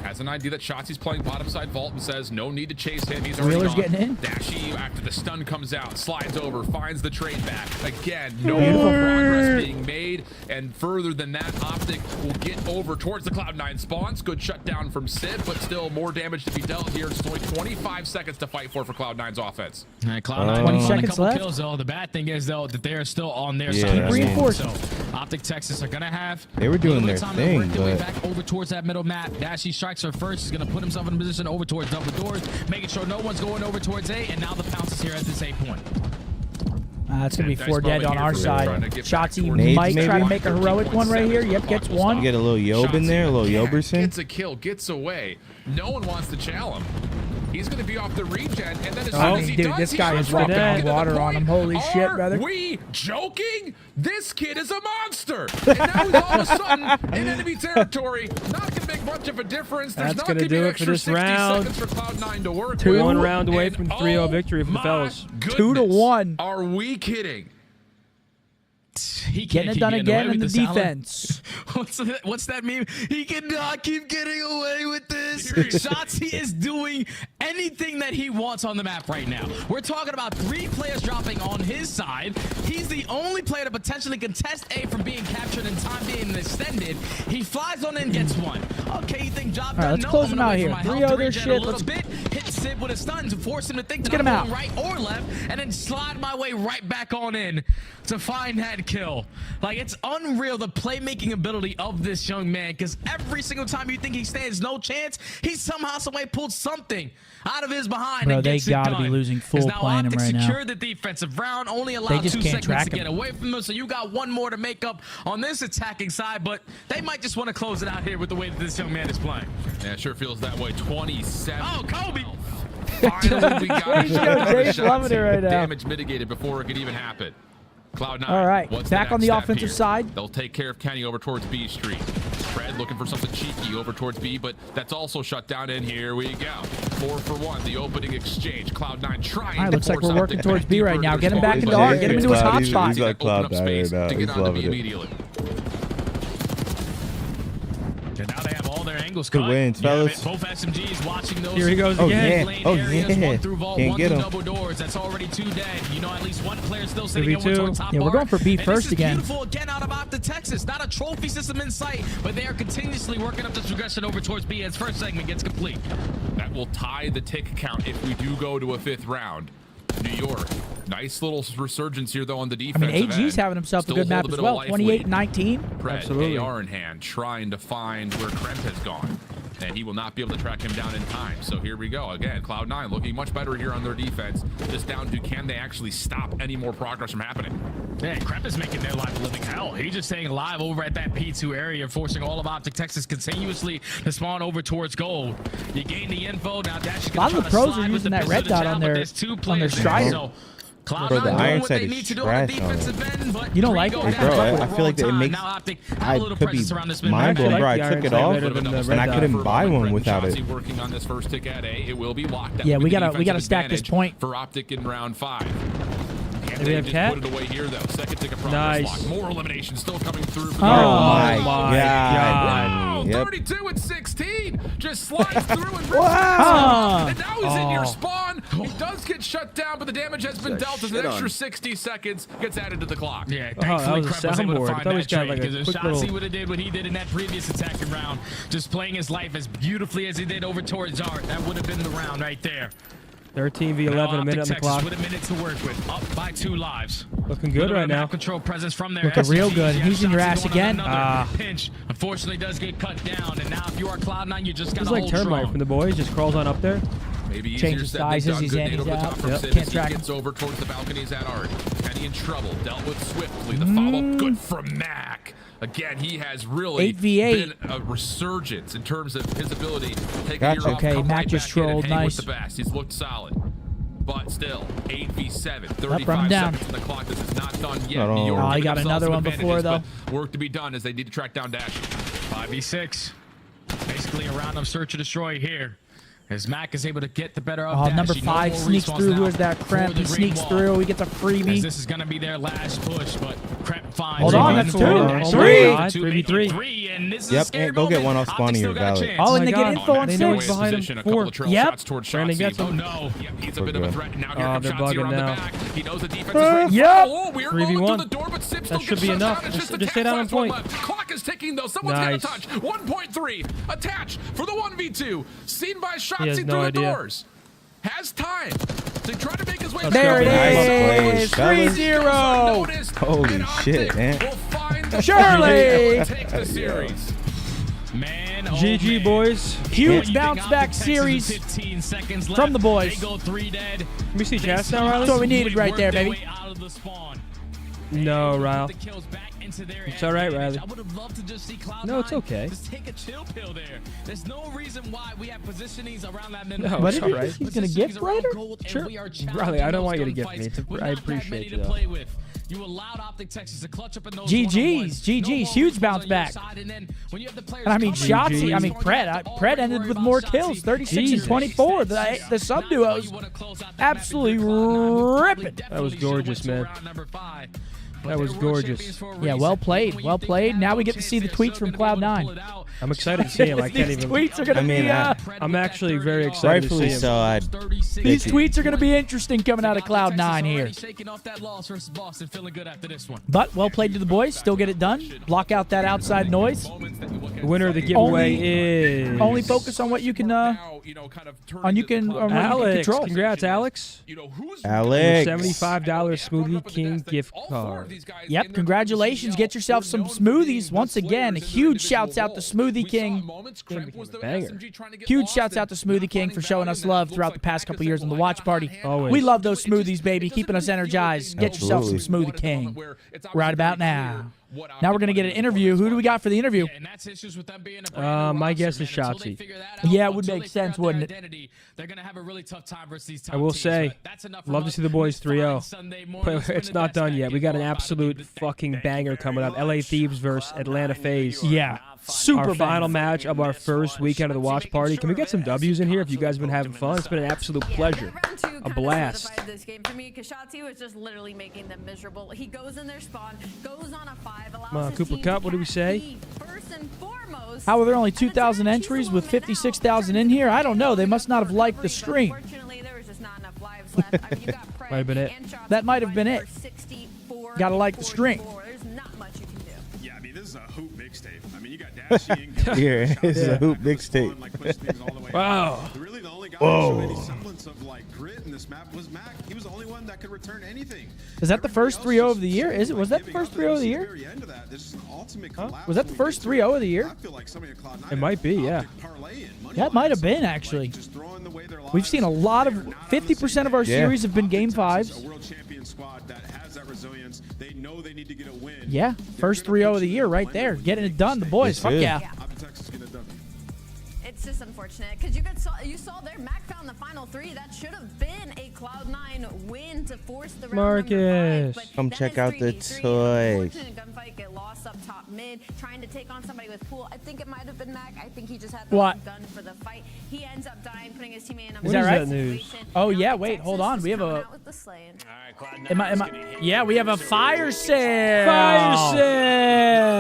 S5: Has an idea that Shotzi's playing bottom side vault and says no need to chase him. He's already
S2: Wheeler's
S5: gone.
S2: getting in.
S5: Dashy, after the stun comes out, slides over, finds the trade back. Again, no progress being made. And further than that, OpTic will get over towards the Cloud9 spawns. Good shutdown from Sid, but still more damage to be dealt here. It's only 25 seconds to fight for Cloud9's offense.
S7: Cloud9
S2: 20
S7: on a
S2: seconds
S7: couple
S2: left.
S7: kills, though. The bad thing is, though, that they're still on their side.
S2: Reinforced.
S7: So OpTic Texas are going to have
S4: They were doing their
S7: time
S4: thing,
S7: to work their way
S4: but
S7: back over towards that middle map. Dashy strikes her first. He's going to put himself in a position over towards double doors, making sure no one's going over towards A, and now the pounce is here at this A point.
S2: It's going to be 4 dead on our side. Shotzzy
S4: Nades,
S2: might try to
S4: maybe?
S2: make a heroic one right here. Yep, gets one.
S4: you get a little Yob in there, a little Yoberson.
S5: Gets a kill, gets away. No one wants to challenge him. He's going to be off the regen, and then as soon as he does,
S2: this
S5: he
S2: guy
S5: starts
S2: is dropping
S5: running
S2: water
S5: to the
S2: on him.
S5: point.
S2: Holy shit, brother.
S5: Are we joking? This kid is a monster. And now he's all of a sudden in enemy territory. Not going to make much of a difference. There's
S3: That's
S5: not
S3: going to
S5: be
S3: do
S5: an
S3: it for
S5: extra
S3: this
S5: 60
S3: round.
S5: seconds for Cloud9 to work with.
S3: 1 round away from 3-0 victory for the fellas.
S2: 2-1.
S5: Are we kidding?
S7: He
S2: Getting it done again in the defense.
S7: What's that meme? He cannot keep getting away with this. Shotzzy is doing anything that he wants on the map right now. We're talking about 3 players dropping on his side. He's the only player to potentially contest A from being captured and time being extended. He flies on in, gets 1. Okay, you think job done?
S2: Let's
S7: No,
S2: close
S7: I'm
S2: him
S7: gonna
S2: out
S7: wait
S2: here.
S7: for my health
S2: 3-0
S7: to
S2: their
S7: regen
S2: shit.
S7: a little
S2: Let's
S7: bit. Hit Sid with a stun to force him to think that
S2: get
S7: I'm
S2: him
S7: going
S2: out.
S7: right or left, and then slide my way right back on in to find that kill. Like, it's unreal, the playmaking ability of this young man, because every single time you think he stands no chance, he somehow, some way pulled something out of his behind and gets it done.
S2: They gotta be losing full playing him right now.
S7: Secured the defensive round, only allowed 2 segments to get away from him, so you got 1 more to make up on this attacking side, but they might just want to close it out here with the way that this young man is playing.
S5: Yeah, it sure feels that way. 27.
S7: Oh, Kobe!
S5: Finally, we got
S2: Dave's loving it right now.
S5: Damage mitigated before it could even happen. Cloud9.
S2: All right,
S5: What's
S2: back on the
S5: next step
S2: offensive
S5: here?
S2: side.
S5: They'll take care of Kenny over towards B Street. Fred looking for something cheeky over towards B, but that's also shut down. And here we go. 4 for 1. The opening exchange. Cloud9 trying.
S2: All right,
S5: to
S2: looks like
S5: force
S2: we're working
S5: OpTic
S2: towards
S5: back
S2: B right
S5: deeper
S2: now.
S5: into
S2: Get him
S5: their
S2: back into
S5: spawn.
S2: R. Get him into his hot
S4: He's
S2: spot.
S4: like Cloud
S5: Open up space
S4: right now.
S5: to
S4: He's
S5: get onto
S4: loving
S5: B
S4: it.
S5: immediately.
S7: And now they have all their angles
S4: Good
S7: cut.
S4: wins, fellas.
S7: Both SMGs watching those.
S3: Here he goes again.
S4: Yeah. Oh, yeah.
S7: One through vault,
S4: Can't
S7: one
S4: get
S7: through
S4: him.
S7: double doors. That's already 2 dead. You know, at least 1 player still sitting in
S3: 3v2.
S7: one towards top
S2: Yeah, we're
S7: bar.
S2: going for B
S7: And
S2: first
S7: this is
S2: again.
S7: Beautiful again out of OpTic Texas. Not a trophy system in sight, but they are continuously working up this progression over towards B as first segment gets complete.
S5: That will tie the tick count if we do go to a 5th round. New York. Nice little resurgence here, though, on the
S2: I
S5: defensive
S2: mean, AG's having himself a good map as well. 28-19.
S5: Pred,
S3: Absolutely.
S5: AR in hand, trying to find where Kremp has gone. And he will not be able to track him down in time. So here we go. Again, Cloud9 looking much better here on their defense. Just down to, can they actually stop any more progress from happening?
S7: Yeah, Kremp is making their life a living hell. He's just staying alive over at that P2 area, forcing all of OpTic Texas continuously to spawn over towards gold. You gain the info. Now Dash is
S2: A lot
S7: going
S2: of
S7: to
S2: the
S7: try to
S2: pros are
S7: slide with
S2: using
S7: the
S2: that
S7: pistol
S2: red
S7: to
S2: dot
S7: town,
S2: on
S7: but
S2: their
S7: there's 2
S2: on their
S7: players there,
S2: strider.
S7: so
S4: Bro, the iron sight is trash on it.
S2: You don't like it?
S4: Hey, bro, I feel like it makes. I could be mind blown, bro. I took it off, and I couldn't buy one without it.
S5: Working on this first tick at A, it will be locked.
S2: Yeah, we gotta stack this point
S5: for OpTic in round 5.
S3: Do we have Cat?
S5: Put it away here, though. Second tick of
S3: nice.
S5: Lock. More elimination still coming through.
S4: Oh my God.
S5: Wow,
S4: yep.
S5: 32 and 16. Just slides through and rips
S2: Wow.
S5: And now he's in your spawn. He does get shut down, but the damage has been dealt as an extra 60 seconds gets added to the clock.
S7: Yeah, thankfully
S3: that was a
S7: Crep was able to
S3: soundboard.
S7: find
S3: That
S7: that
S3: was kinda
S7: trade,
S3: like a
S7: because if
S3: quick
S7: Shotzi
S3: little-
S7: would have did what he did in that previous attacking round, just playing his life as beautifully as he did over towards Art, that would have been the round right there.
S3: 13 v 11, a minute on the clock.
S7: With a minute to work with, up by 2 lives.
S3: Looking good right now.
S7: Control presence from there.
S2: Looking real good. He's in your ass again.
S7: Pinch, unfortunately, does get cut down, and now if you are Cloud9, you just got
S3: He's
S7: to
S3: like
S7: hold
S3: Termite
S7: strong.
S3: from the boys. Just crawls on up there.
S5: Maybe
S2: changes sizes. He's in. He's out. Can't track him.
S5: Gets over towards the balconies at Art. Penny in trouble. Dealt with swiftly. The follow-up good from Mac. Again, he has really
S2: 8v8.
S5: been a resurgence in terms of his ability to take
S2: Gotcha.
S5: a year off,
S2: Okay,
S5: come
S2: Mac
S5: right
S2: just
S5: back in and
S2: trolled.
S5: hang
S2: Nice.
S5: with the best. He's looked solid. But still, 8v7,
S2: run
S5: 35
S2: down.
S5: seconds on the clock. This is not done yet.
S4: Oh,
S5: New York
S2: he
S5: giving
S2: got
S5: themselves
S2: another
S5: some
S2: one before,
S5: advantages,
S2: though.
S5: but work to be done as they need to track down Dash.
S7: 5v6. Basically a round of search and destroy here. As Mac is able to get the better of Dash.
S2: Number 5 sneaks through. Who is that? Kremp. He sneaks through. He gets a freebie.
S7: This is going to be their last push, but Kremp finds.
S2: Hold on, that's 2.
S3: 3.
S7: 3, and this is a
S4: Yep,
S7: scary
S4: go get one
S7: moment.
S4: off spawn in your valley.
S2: Oh, and they get info on
S3: They know
S2: 6.
S3: he's behind him. 4.
S2: Yep.
S3: Brandon gets
S5: Oh
S3: him.
S5: no. Yep, he's a bit of a threat. Now here comes
S3: they're
S5: Shotzi
S3: bugging
S5: around
S3: now.
S5: the back. He knows the defense is ready.
S2: Yep.
S5: Oh, weird
S3: 3v1.
S5: rolling through the door, but Sip still
S3: That should
S5: gets
S3: be
S5: shut
S3: enough.
S5: down. It's
S3: Just
S5: a
S3: stay down on
S5: task force
S3: point.
S5: left. Clock is ticking though. Someone's
S3: Nice.
S5: gonna touch. 1.3. Attach for the 1v2. Seen by
S3: He has
S5: Shotzi
S3: no
S5: through the
S3: idea.
S5: doors. Has time to try to make his way.
S2: There it
S4: Nice
S2: is.
S4: play,
S2: 3-0.
S4: Holy shit, man.
S2: Shirley.
S5: Take the series.
S7: Man,
S3: GG, boys.
S2: Huge bounce back series
S7: 15 seconds left.
S2: from the boys.
S7: They go 3 dead.
S3: Let me see chats now,
S2: That's
S3: Riley.
S2: what we needed right there, baby.
S3: No, Ryle. It's all right, Riley.
S7: I would have loved to just see Cloud9
S3: No, it's okay.
S7: just take a chill pill there. There's no reason why we have positionings around that
S3: No,
S7: minimum.
S3: it's all right.
S2: He's gonna gift later?
S3: Sure. Riley, I don't want you to gift me. I appreciate you, though.
S7: You allowed OpTic Texas to clutch up in those
S2: GG's. GG's. Huge bounce back. And I mean, Shotzi. I mean, Pred ended with more kills. 36 and 24. The sub duos absolutely ripping.
S3: That was gorgeous, man. That was gorgeous.
S2: Yeah, well played. Well played. Now we get to see the tweets from Cloud9.
S3: I'm excited to see him. I can't
S2: These
S3: even.
S2: tweets are going to be...
S3: I'm actually very excited to see
S4: Rightfully
S3: him.
S4: so.
S2: These tweets are going to be interesting coming out of Cloud9 here. But well played to the boys. Still get it done. Block out that outside noise.
S3: The winner of the giveaway is...
S2: Only focus on what you can... on you can
S3: Alex.
S2: control.
S3: Congrats, Alex.
S4: Alex.
S3: $75 Smoothie King gift card.
S2: Yep, congratulations. Get yourself some smoothies. Once again, huge shouts out to Smoothie King.
S3: Banger.
S2: Huge shouts out to Smoothie King for showing us love throughout the past couple years on the watch party.
S3: Always.
S2: We love those smoothies, baby, keeping us energized. Get yourself some Smoothie King right about now. Now we're going to get an interview. Who do we got for the interview?
S3: My guess is Shotzi.
S2: Yeah, it would make sense, wouldn't it?
S3: I will say, love to see the boys 3-0. But it's not done yet. We got an absolute fucking banger coming up. LA Thieves versus Atlanta FaZe.
S2: Yeah. Super
S3: Our final match of our first weekend of the watch party. Can we get some W's in here if you guys have been having fun? It's been an absolute pleasure. A blast.
S12: This game for me, because Shotzi was just literally making them miserable. He goes in their spawn, goes on a 5, allows
S3: Come on,
S12: his
S3: Cooper
S12: team
S3: Cup,
S12: to
S3: what do we say?
S12: first and foremost.
S2: How are there only 2,000 entries with 56,000 in here? I don't know. They must not have liked the stream.
S12: Unfortunately, there was just not enough lives left. I mean, you got Fred
S3: Might have been it.
S12: and Shotzi
S2: That might have been it.
S12: for 64,
S2: Gotta like the stream.
S12: 44. There's not much you can do.
S11: Yeah, I mean, this is a hoop mixtape. I mean, you got Dashy and
S4: Here, this is a hoop mixtape.
S3: Wow.
S11: Really, the only guy who showed any semblance of like grit in this map was Mac. He was the only one that could return anything.
S2: Is that the first 3-0 of the year? Is it? Was that the first 3-0 of the year? Was that the first 3-0 of the year?
S3: It might be, yeah.
S2: That might have been, actually. We've seen a lot of... 50% of our series have been Game 5s. Yeah, first 3-0 of the year right there. Getting it done, the boys. Fuck yeah.
S12: It's just unfortunate because you saw there, Mac found the final 3. That should have been a Cloud9 win to force the round number 5.
S4: Come check out the toys.
S12: Unfortunate gunfight get lost up top mid, trying to take on somebody with pool. I think it might have been Mac. I think he just had the wrong gun for the fight. He ends up dying, putting his teammate in a
S2: Is that right? Oh yeah, wait, hold on. We have a. Yeah, we have a fire sale. Fire sale.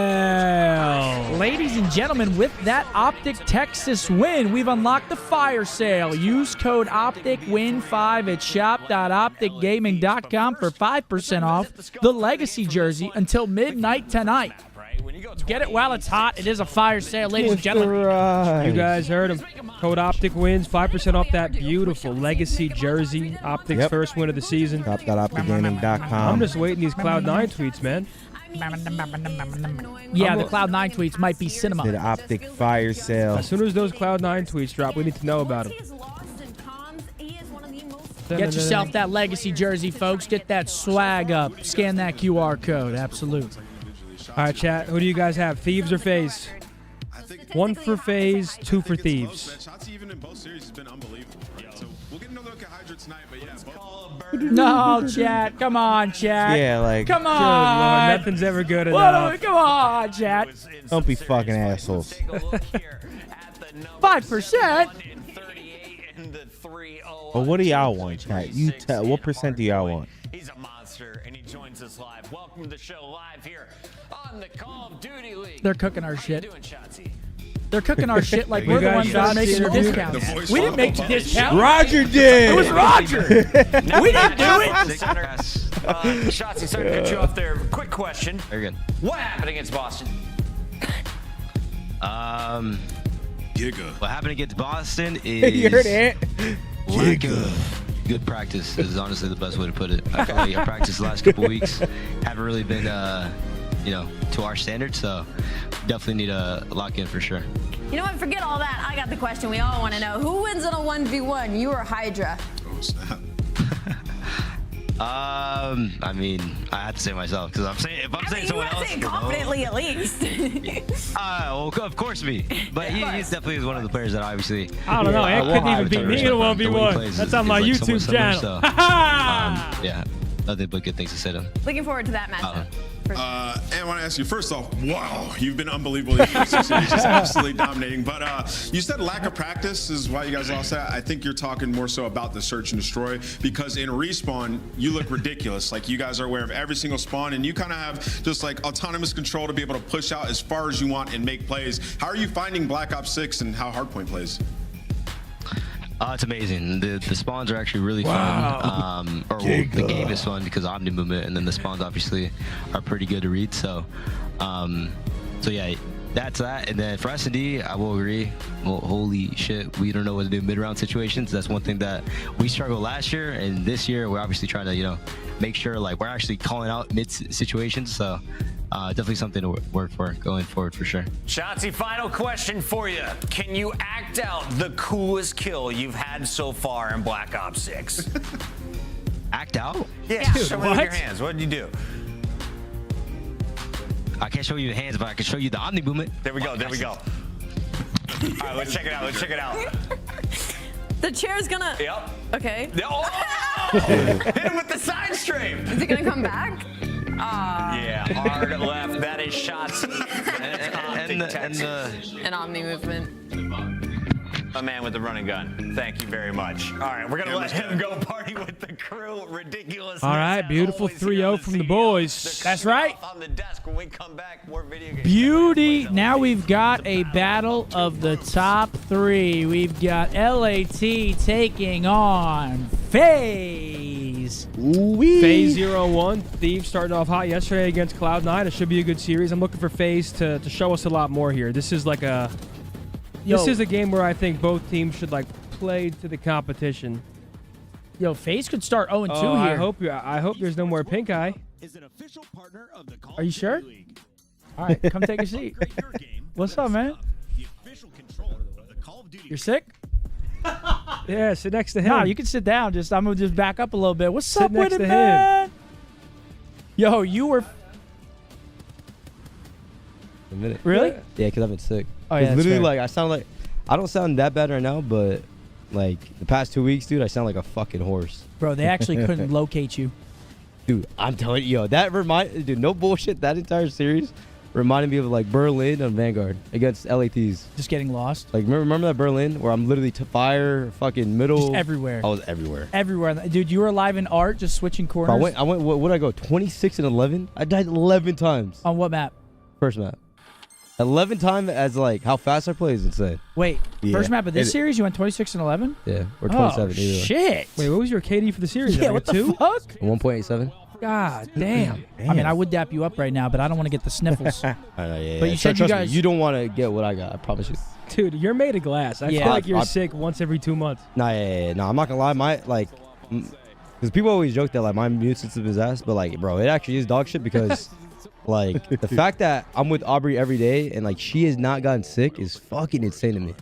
S2: Ladies and gentlemen, with that OpTic Texas win, we've unlocked the fire sale. Use code OpTicWin5 at shop.opticgaming.com for 5% off the Legacy jersey until midnight tonight. Get it while it's hot. It is a fire sale, ladies and gentlemen.
S3: You guys heard him. Code OpTic wins 5% off that beautiful Legacy jersey. OpTic's first win of the season.
S4: Shop.opticgaming.com.
S3: I'm just waiting these Cloud9 tweets, man.
S2: Yeah, the Cloud9 tweets might be cinema.
S4: The OpTic fire sale.
S3: As soon as those Cloud9 tweets drop, we need to know about them.
S2: Get yourself that Legacy jersey, folks. Get that swag up. Scan that QR code. Absolutely.
S3: All right, chat. Who do you guys have? Thieves or FaZe? 1 for FaZe, 2 for Thieves.
S11: Shots even in both series has been unbelievable. So we'll get another look at Hydra tonight, but yeah.
S2: No, chat. Come on, chat.
S4: Yeah, like.
S2: Come on.
S3: Lord, nothing's ever good enough.
S2: Come on, chat.
S4: Don't be fucking assholes.
S2: 5%.
S4: Well, what do y'all want, chat? You tell. What percent do y'all want?
S6: He's a monster, and he joins us live. Welcome to the show live here on the Call of Duty League.
S2: They're cooking our shit.
S6: How you doing, Shotzi?
S2: They're cooking our shit like we're the ones that are making the discounts. We didn't make the discount.
S4: Roger did.
S2: It was Roger. We didn't do it.
S6: Shotzi, sorry to cut you off there. Quick question.
S19: Very good.
S6: What happened against Boston?
S19: Giga. What happened against Boston is
S4: You heard it.
S19: lack of good practice is honestly the best way to put it. I feel like our practice the last couple weeks haven't really been, to our standards. So definitely need to lock in for sure.
S12: You know what? Forget all that. I got the question we all want to know. Who wins in a 1v1? You or Hydra?
S11: Oh, snap.
S19: I mean, I have to say myself because if I'm saying someone else,
S12: say confidently at least.
S19: well, of course me, but he's definitely one of the players that obviously.
S3: I don't know. It couldn't even beat me in a 1v1. That's on my YouTube channel.
S19: So, yeah, nothing but good things to say to him.
S12: Looking forward to that matchup.
S11: And I want to ask you, first off, wow, you've been unbelievable. You're just absolutely dominating. But you said lack of practice is why you guys lost that. I think you're talking more so about the search and destroy, because in respawn, you look ridiculous. Like, you guys are aware of every single spawn, and you kind of have just like autonomous control to be able to push out as far as you want and make plays. How are you finding Black Ops 6 and how Hardpoint plays?
S19: It's amazing. The spawns are actually really fun. The game is fun because Omni movement, and then the spawns obviously are pretty good to read. So yeah, that's that. And then for S&D, I will agree. Well, holy shit, we don't know what to do in mid-round situations. That's one thing that we struggled last year, and this year we're obviously trying to make sure like we're actually calling out mid situations. So definitely something to work for going forward for sure.
S6: Shotzi, final question for you. Can you act out the coolest kill you've had so far in Black Ops 6?
S19: Act out?
S6: Yeah, dude, show me with your hands. What did you do?
S19: I can't show you the hands, but I can show you the Omni movement.
S6: There we go. There we go. All right, let's check it out. Let's check it out.
S12: The chair's gonna.
S6: Yep.
S12: Okay.
S6: Oh! Hit him with the side stream.
S12: Is it gonna come back?
S6: Yeah, hard left. That is Shotzi.
S12: And Omni movement.
S6: A man with the running gun. Thank you very much. All right, we're gonna let him go party with the crew. Ridiculous.
S3: All right, beautiful 3-0 from the boys.
S2: That's right.
S6: On the desk when we come back, more video games.
S2: Beauty. Now we've got a battle of the top 3. We've got LAT taking on FaZe.
S3: FaZe 0-1. Thieves starting off hot yesterday against Cloud9. It should be a good series. I'm looking for FaZe to show us a lot more here. This is like a... This is a game where I think both teams should play to the competition.
S2: Yo, FaZe could start 0-2 here.
S3: I hope there's no more pink eye.
S2: Are you sure? All right, come take a seat. What's up, man? You're sick?
S3: Yeah, sit next to him.
S2: No, you can sit down. I'm gonna just back up a little bit. What's
S3: sit
S2: up with
S3: next
S2: it,
S3: to
S2: man?
S3: Him.
S2: Yo, you were.
S20: A minute.
S2: Really?
S20: Yeah, because I've been sick.
S2: Oh yeah.
S20: Literally, I sound like I don't sound that bad right now, but like the past 2 weeks, dude, I sound like a fucking horse.
S2: Bro, they actually couldn't locate you.
S20: Dude, I'm telling you, yo, dude, no bullshit. That entire series reminded me of like Berlin and Vanguard against LATs.
S2: Just getting lost.
S20: Like remember that Berlin where I'm literally to fire, fucking middle.
S2: Just everywhere.
S20: I was everywhere.
S2: Everywhere, dude. You were alive in art, just switching corners.
S20: Bro, I went. What did I go? 26 and 11. I died 11 times.
S2: On what map?
S20: First map. 11 times as like how fast I play is insane.
S2: Wait, first map of this series, you went 26 and 11?
S20: Yeah, or 27.
S2: Oh, shit.
S3: Wait, what was your KD for the series?
S2: Yeah, what the fuck?
S20: 1.87.
S3: God damn.
S2: I mean, I would dap you up right now, but I don't want to get the sniffles.
S20: I know, yeah.
S2: But you said you guys...
S20: You don't want to get what I got, I promise you.
S3: Dude, you're made of glass. I feel like you're sick once every 2 months.
S20: Nah, no, I'm not gonna lie. Because people always joke that like my immune system is ass, but like, bro, it actually is dog shit because... Like, the fact that I'm with Aubrey every day and, like, she has not gotten sick is fucking insane to me.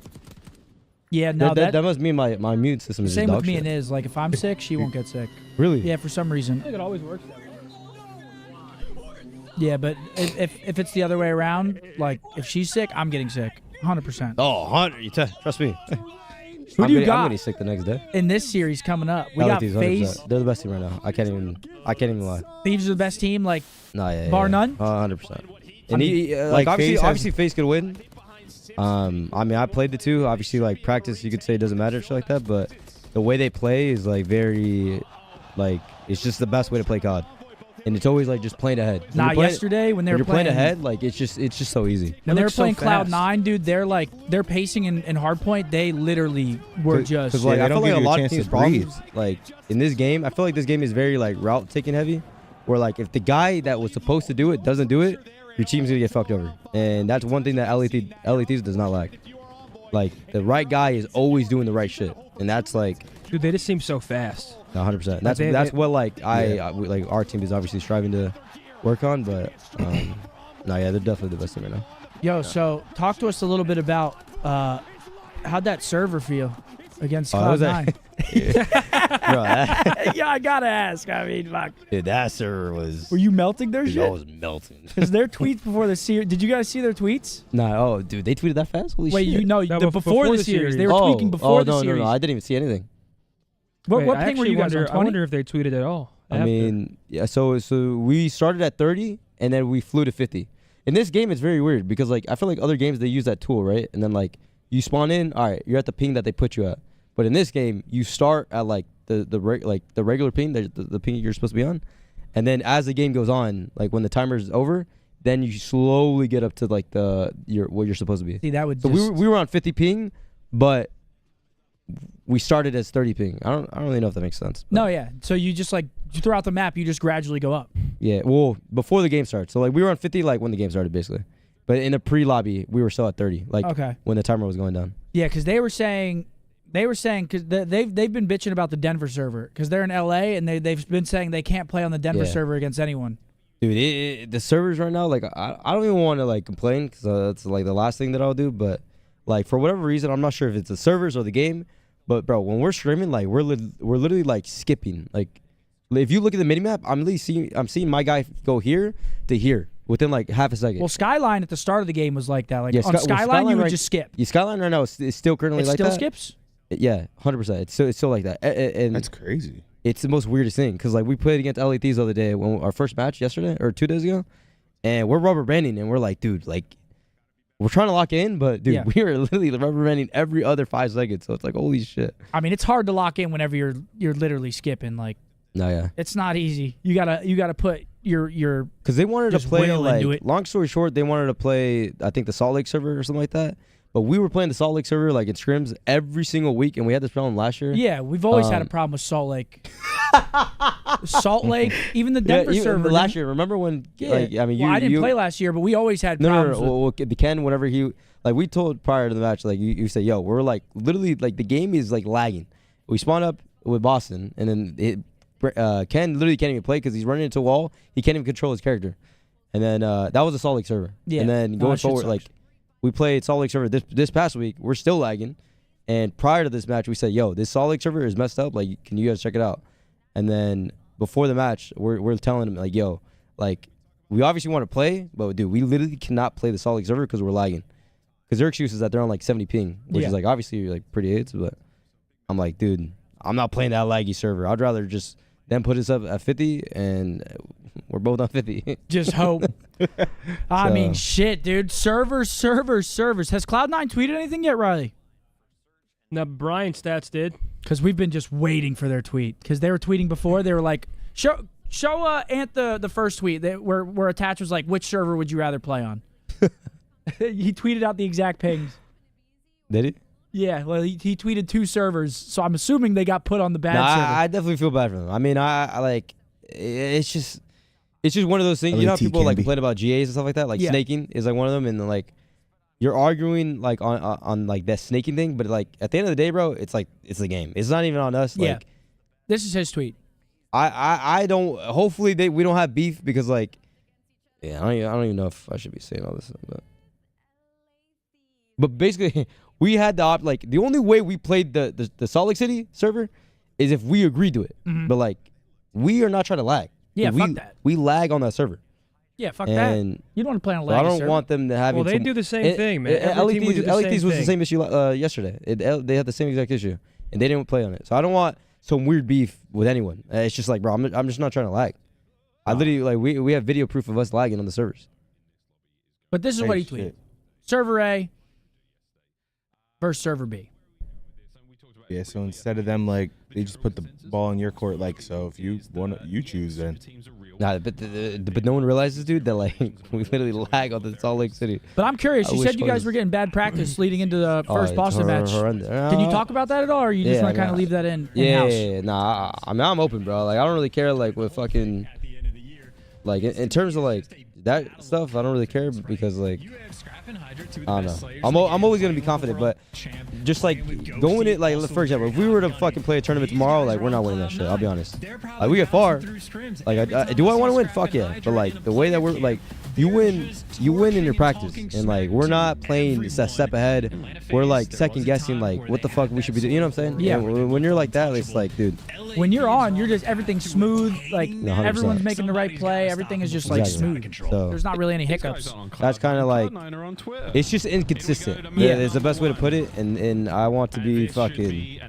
S2: Yeah, no,
S20: that must mean my immune system is
S2: same
S20: just
S2: with
S20: dog
S2: me
S20: shit.
S2: and Iz. Like, if I'm sick, she won't get sick.
S20: Really?
S2: Yeah, for some reason.
S3: I think it always works that way.
S2: Yeah, but if it's the other way around, like, if she's sick, I'm getting sick. 100%.
S20: Oh, 100. Trust me.
S2: Who do you got?
S20: I'm getting sick the next day.
S2: In this series coming up, we got FaZe.
S20: They're the best team right now. I can't even lie.
S2: Thieves are the best team, like,
S20: bar
S2: none?
S20: 100%. And like obviously FaZe could win. I mean, I played the two. Obviously, like practice, you could say it doesn't matter, shit like that. But the way they play is like very, like it's just the best way to play COD. And it's always like just playing ahead.
S2: Yesterday when they were
S20: playing ahead, like it's just so easy.
S2: When they were playing Cloud9, dude, they're pacing in hardpoint. They literally were just.
S20: Because like I feel like a lot of teams' problems, like in this game, I feel like this game is very like route taking heavy, where like if the guy that was supposed to do it doesn't do it, your team's gonna get fucked over. And that's one thing that LATs does not lack. Like the right guy is always doing the right shit, and that's like.
S3: Dude, they just seem so fast.
S20: 100%. That's what like like our team is obviously striving to work on, but no, yeah, they're definitely the best team right now.
S2: Yo, so talk to us a little bit about how'd that server feel against Cloud9? Yeah, I gotta ask. I mean, fuck.
S20: Dude, that server was.
S2: Were you melting their shit?
S20: I was melting.
S2: Because their tweets before the series. Did you guys see their tweets?
S20: No. Oh, dude, they tweeted that fast? Holy shit!
S2: Wait, before the series. They were tweaking before the series.
S20: No, I didn't even see anything.
S2: What ping were you guys on? 20?
S3: I wonder if they tweeted at all.
S20: I mean, yeah. So we started at 30, and then we flew to 50. In this game, it's very weird because like I feel like other games they use that tool, right? And then like you spawn in, all right, you're at the ping that they put you at. But in this game, you start at like the regular ping, the ping you're supposed to be on, and then as the game goes on, like when the timer is over, then you slowly get up to like what you're supposed to be.
S2: See, that would.
S20: So we were on 50 ping, but we started as 30 ping. I don't really know if that makes sense.
S2: No, yeah. So you just like throughout the map, you just gradually go up.
S20: Yeah. Well, before the game starts. So like we were on 50 like when the game started basically, but in the pre-lobby we were still at 30 like when the timer was going down.
S2: Yeah, because they were saying because they've been bitching about the Denver server because they're in LA and they've been saying they can't play on the Denver server against anyone.
S20: Dude, the servers right now, like I don't even want to like complain because that's like the last thing that I'll do. But like for whatever reason, I'm not sure if it's the servers or the game. But bro, when we're streaming, like we're literally like skipping. Like if you look at the minimap, I'm seeing my guy go here to here within like half a second.
S2: Well, Skyline at the start of the game was like that. Like on Skyline, you would just skip.
S20: Yeah, Skyline right now is still currently like that.
S2: It still skips.
S20: Yeah, 100%. It's still like that. And
S4: that's crazy.
S20: It's the most weirdest thing because like we played against LATs the other day when our first match yesterday or 2 days ago, and we're rubber banding and we're like, dude, like we're trying to lock in, but dude, we are literally rubber banding every other 5 seconds. So it's like holy shit.
S2: I mean, it's hard to lock in whenever you're literally skipping. Like,
S20: no, yeah,
S2: it's not easy. You gotta put your
S20: because they wanted to play like long story short, they wanted to play I think the Salt Lake server or something like that. But we were playing the Salt Lake server like in scrims every single week, and we had this problem last year.
S2: Yeah, we've always had a problem with Salt Lake. Salt Lake, even the Denver server.
S20: Last year, remember when?
S2: Yeah.
S20: Like, I mean,
S2: I didn't play last year, but we always had problems.
S20: No. The Ken, whenever we told prior to the match, like you say, yo, we're like literally like the game is like lagging. We spawn up with Boston, and then Ken literally can't even play because he's running into a wall. He can't even control his character. And then that was the Salt Lake server.
S2: Yeah.
S20: And then going forward, like. We played Salt Lake server this past week. We're still lagging. And prior to this match, we said, yo, this Salt Lake server is messed up. Like, can you guys check it out? And then before the match, we're telling them, like, yo, like, we obviously want to play, but, dude, we literally cannot play the Salt Lake server because we're lagging. because their excuse is that they're on like 70 ping, which is like obviously like pretty aids, but I'm like, dude, I'm not playing that laggy server. I'd rather just them put us up at 50 and we're both on 50.
S2: Just hope. I mean, shit, dude. Servers. Has Cloud9 tweeted anything yet, Riley?
S3: No, Brian Stats did.
S2: Because we've been just waiting for their tweet. Because they were tweeting before. They were like, show Ant the first tweet where attached was like, which server would you rather play on? He tweeted out the exact pings.
S20: Did he?
S2: Yeah, well, he tweeted 2 servers, so I'm assuming they got put on the bad server.
S20: I definitely feel bad for them. I mean, I like, it's just one of those things. You know how people like complain about GAs and stuff like that? Like snaking is like one of them, and then like you're arguing like on like that snaking thing, but like at the end of the day, bro, it's like it's the game. It's not even on us.
S2: Yeah.
S20: Like,
S2: this is his tweet.
S20: I don't. Hopefully we don't have beef because like, yeah, I don't even know if I should be saying all this stuff, but basically. We had the like the only way we played the Salt Lake City server is if we agreed to it. But like we are not trying to lag.
S2: Yeah, fuck that.
S20: We lag on that server.
S2: Yeah, fuck that. You don't want to play on a laggy
S20: I don't
S2: server.
S20: want them to have.
S3: Well, they do the same thing, man.
S20: LETs was the same issue yesterday. They had the same exact issue, and they didn't play on it. So I don't want some weird beef with anyone. It's just like, bro, I'm just not trying to lag. I literally like we have video proof of us lagging on the servers.
S2: But this is what he tweeted: Server A versus Server B.
S4: Yeah, so instead of them, like, they just put the ball in your court, like, so if you want to, you choose then.
S20: Nah, but no one realizes, dude, that, like, we literally lag on the Salt Lake City.
S2: But I'm curious. You said you guys were getting bad practice leading into the first Boston match. Can you talk about that at all, or you just want to kind of leave that in-house?
S20: Yeah. Nah, I mean, I'm open, bro. Like, I don't really care, like, with fucking, like, in terms of, like, that stuff, I don't really care because, like, I don't know. I'm always going to be confident, but just, like, going it, like, for example, if we were to fucking play a tournament tomorrow, like, we're not winning that shit, I'll be honest. Like, we get far. Like, do I want to win? Fuck yeah. But, like, the way that we're, like, you win in your practice. And, like, we're not playing a step ahead. We're, like, second-guessing, like, what the fuck we should be doing. You know what I'm saying?
S2: Yeah.
S20: And when you're like that, it's like, dude.
S2: When you're on, you're just everything's smooth. Like, everyone's making the right play. Everything is just, like, smooth. So there's not really any hiccups.
S20: That's kind of like, it's just inconsistent. Yeah, it's the best way to put it. And I want to be fucking,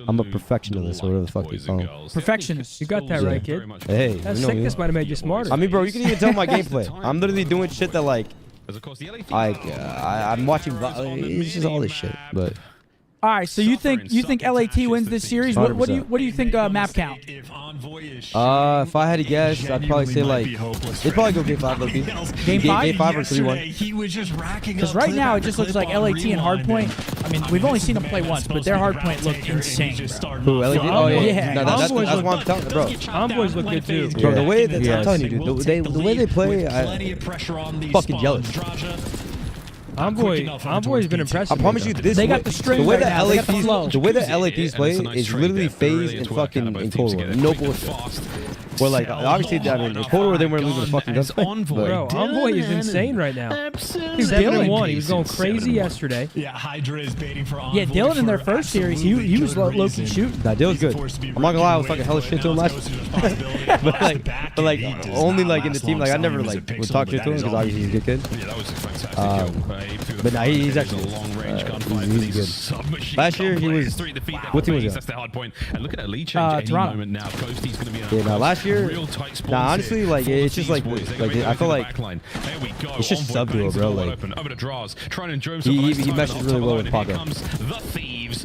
S20: I'm a perfectionist or whatever the fuck you call it.
S2: Perfectionist.
S3: You got that right, kid.
S20: Hey,
S3: that sickness might have made you smarter.
S20: I mean, bro, you can even tell my gameplay. I'm literally doing shit that like I'm watching. It's just all this shit, but.
S2: All right, so you think LAT wins this series? What do you think map count?
S20: If I had to guess, I'd probably say like it'd probably go game 5, Loki.
S2: Game 5?
S20: Game 5 or 3-1.
S2: Because right now it just looks like LAT and Hardpoint. I mean, we've only seen them play once, but their Hardpoint looked insane.
S20: Who, LAT? Oh yeah. No, that's what I'm telling you, bro.
S3: Homeboys look good too.
S20: Bro, the way that I'm telling you, dude, the way they play, I'm fucking jealous.
S3: Homeboy's been impressive.
S20: I promise you, they got the string. The way that LAPs play is literally phase and fucking in Cold War. No bullshit. Well, like obviously, I mean, in Cold War they weren't losing the fucking guns.
S3: Bro, Envoy is insane right now. He's 7-1. He was going crazy yesterday.
S8: Yeah, Hydra is baiting for Envoy.
S2: Yeah, Dylan in their first series, he was low-key shooting.
S20: Nah, Dylan's good. I'm not gonna lie, I was fucking hella shit to him last year. but like only like in the team, like I never like would talk shit to him because obviously he's a good kid.
S16: Yeah, that was a fantastic
S20: but nah, he's actually he's good. Last year he was. What team was
S16: That's the hard point. And look at that lead change. Any moment now, Ghosty's gonna be.
S20: Yeah, now last year. Nah, honestly, like it's just like I feel like it's just sub duo, bro. Like he meshes really well with Paco.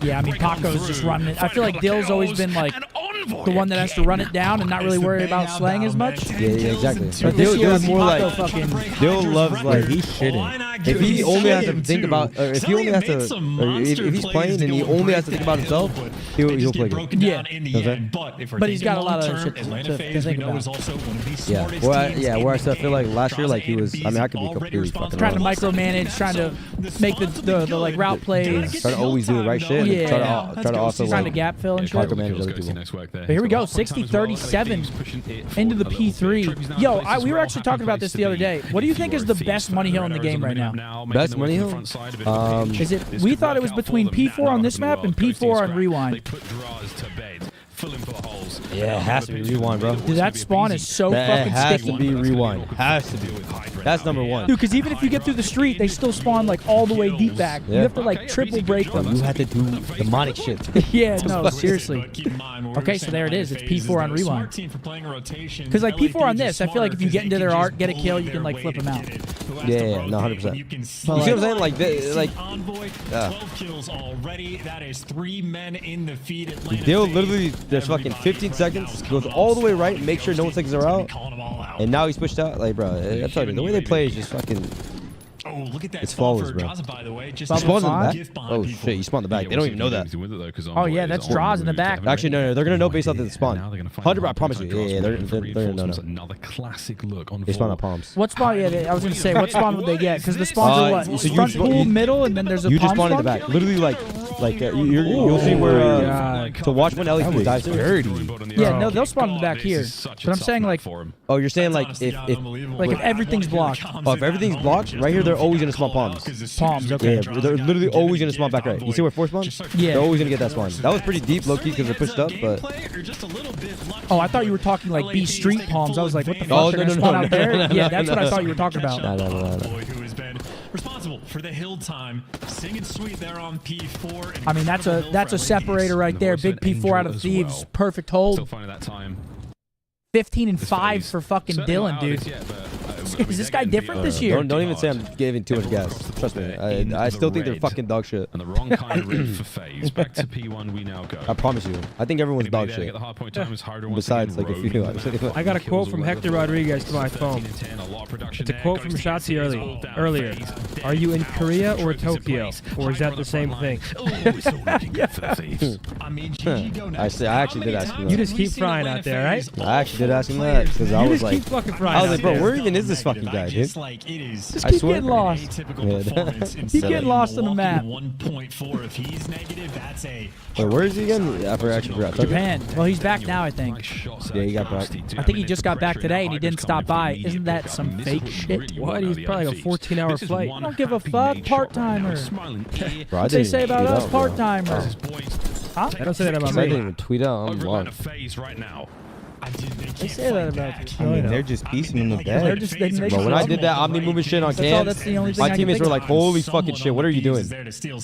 S2: Yeah, I mean Paco's just running it. I feel like Dill's always been like the one that has to run it down and not really worry about slaying as much.
S20: Yeah, exactly.
S2: But this year is more like
S20: Dill loves like he's shitting. If he only has to think about, or if he only has to, or if he's playing and he only has to think about himself, he'll play good.
S2: Yeah, but he's got a lot of shit to think about.
S20: Yeah, where I feel like last year, like he was. I mean, I could be completely fucking
S2: trying to micromanage, trying to make the like route plays,
S20: trying to always do the right shit.
S2: Yeah,
S20: try to also
S2: trying to gap fill and shit.
S20: Micromanage other people.
S2: But here we go, 60-37 into the P3. Yo, we were actually talking about this the other day. What do you think is the best money hill in the game right now?
S20: Best money hill?
S2: Is it? We thought it was between P4 on this map and P4 on Rewind.
S16: They put draws to bed. Fill in for the holes.
S20: Yeah, it has to be rewind, bro.
S2: Dude, that spawn is so
S20: that
S2: fucking
S20: has
S2: sticky.
S20: to be rewind. Has to be. That's number one.
S2: Dude, because even if you get through the street, they still spawn like all the way deep back. You have to like triple break them.
S20: You have to do demonic shit.
S2: Yeah, no, seriously. Okay, so there it is. It's P4 on rewind. Because like P4 on this, I feel like if you get into their art, get a kill, you can like flip them out.
S20: Yeah, no, 100%. You see what I'm saying? Like, like,
S8: 12 kills already. That is 3 men in the feed.
S20: They'll literally, there's fucking 15 seconds, goes all the way right, make sure no one seconds are out. And now he's pushed out. Like, bro, I'm telling you, the way they play is just fucking.
S8: Oh, look at that.
S20: It's flawless, bro.
S8: By the way, just
S20: he spawns in the back? Oh, shit, he spawned in the back. They don't even know that.
S2: Oh, yeah, that's draws in the back.
S20: Actually, no, they're going to know based off the spawn. 100%, I promise you. Yeah, they're going to know.
S16: Another classic look on
S20: they spawn on palms.
S2: What spawn? Yeah, I was going to say, what spawn would they get? Because the spawns are what? So front pool, middle, and then there's a palm.
S20: You just spawn in the back. Literally, you'll see where. So watch when Ellie dives dirty.
S2: Yeah, no, they'll spawn in the back here. But I'm saying, like.
S20: Oh, you're saying, like, if
S2: everything's blocked.
S20: Oh, if everything's blocked, right here, they're always going to spawn palms.
S2: Palms, okay.
S20: Yeah, they're literally always going to spawn back right. You see where 4 spawn?
S2: Yeah.
S20: They're always going to get that spawn. That was pretty deep, low-key, because they're pushed up, but...
S2: Oh, I thought you were talking like B Street palms. I was like, what the fuck? They're gonna spawn out there? Yeah, that's what I thought you were talking about.
S20: No.
S8: Who has been responsible for the hill time, singing sweet there on P4.
S2: I mean, that's a separator right there. Big P4 out of Thieves. Perfect hold.
S16: Still finding that time.
S2: 15 and 5 for fucking Dylan, dude. Is this guy different this year?
S20: Don't even say I'm giving too much gas. Trust me. I still think they're fucking dog shit.
S16: And the wrong kind of route for FaZe. Back to P1 we now go.
S20: I promise you. I think everyone's dog shit. Besides, like, a few.
S3: I got a quote from Hector Rodriguez to my phone. It's a quote from Shotzi earlier. Are you in Korea or Tokyo? Or is that the same thing?
S20: I actually did ask him that.
S3: You just keep frying out there, right?
S20: I actually did ask him that because I was like, bro, where even is this fucking guy, dude?
S2: Just keep getting lost. Keep getting lost on the map.
S8: 1.4. If he's negative, that's a.
S20: Wait, where is he again? I forgot.
S2: Japan. Well, he's back now, I think.
S20: Yeah, he got back.
S2: I think he just got back today and he didn't stop by. Isn't that some fake shit?
S3: What? He's probably like a 14-hour flight.
S2: I don't give a fuck. Part-timer.
S20: What
S2: they say about us part-timers? Huh?
S3: I don't say that about
S20: I
S3: me.
S20: didn't even tweet out. I'm lost.
S2: They say that about
S4: I mean, they're just piecing in the bed.
S20: But when I did that Omni movement shit on cam, my teammates were like, holy fucking shit, what are you doing?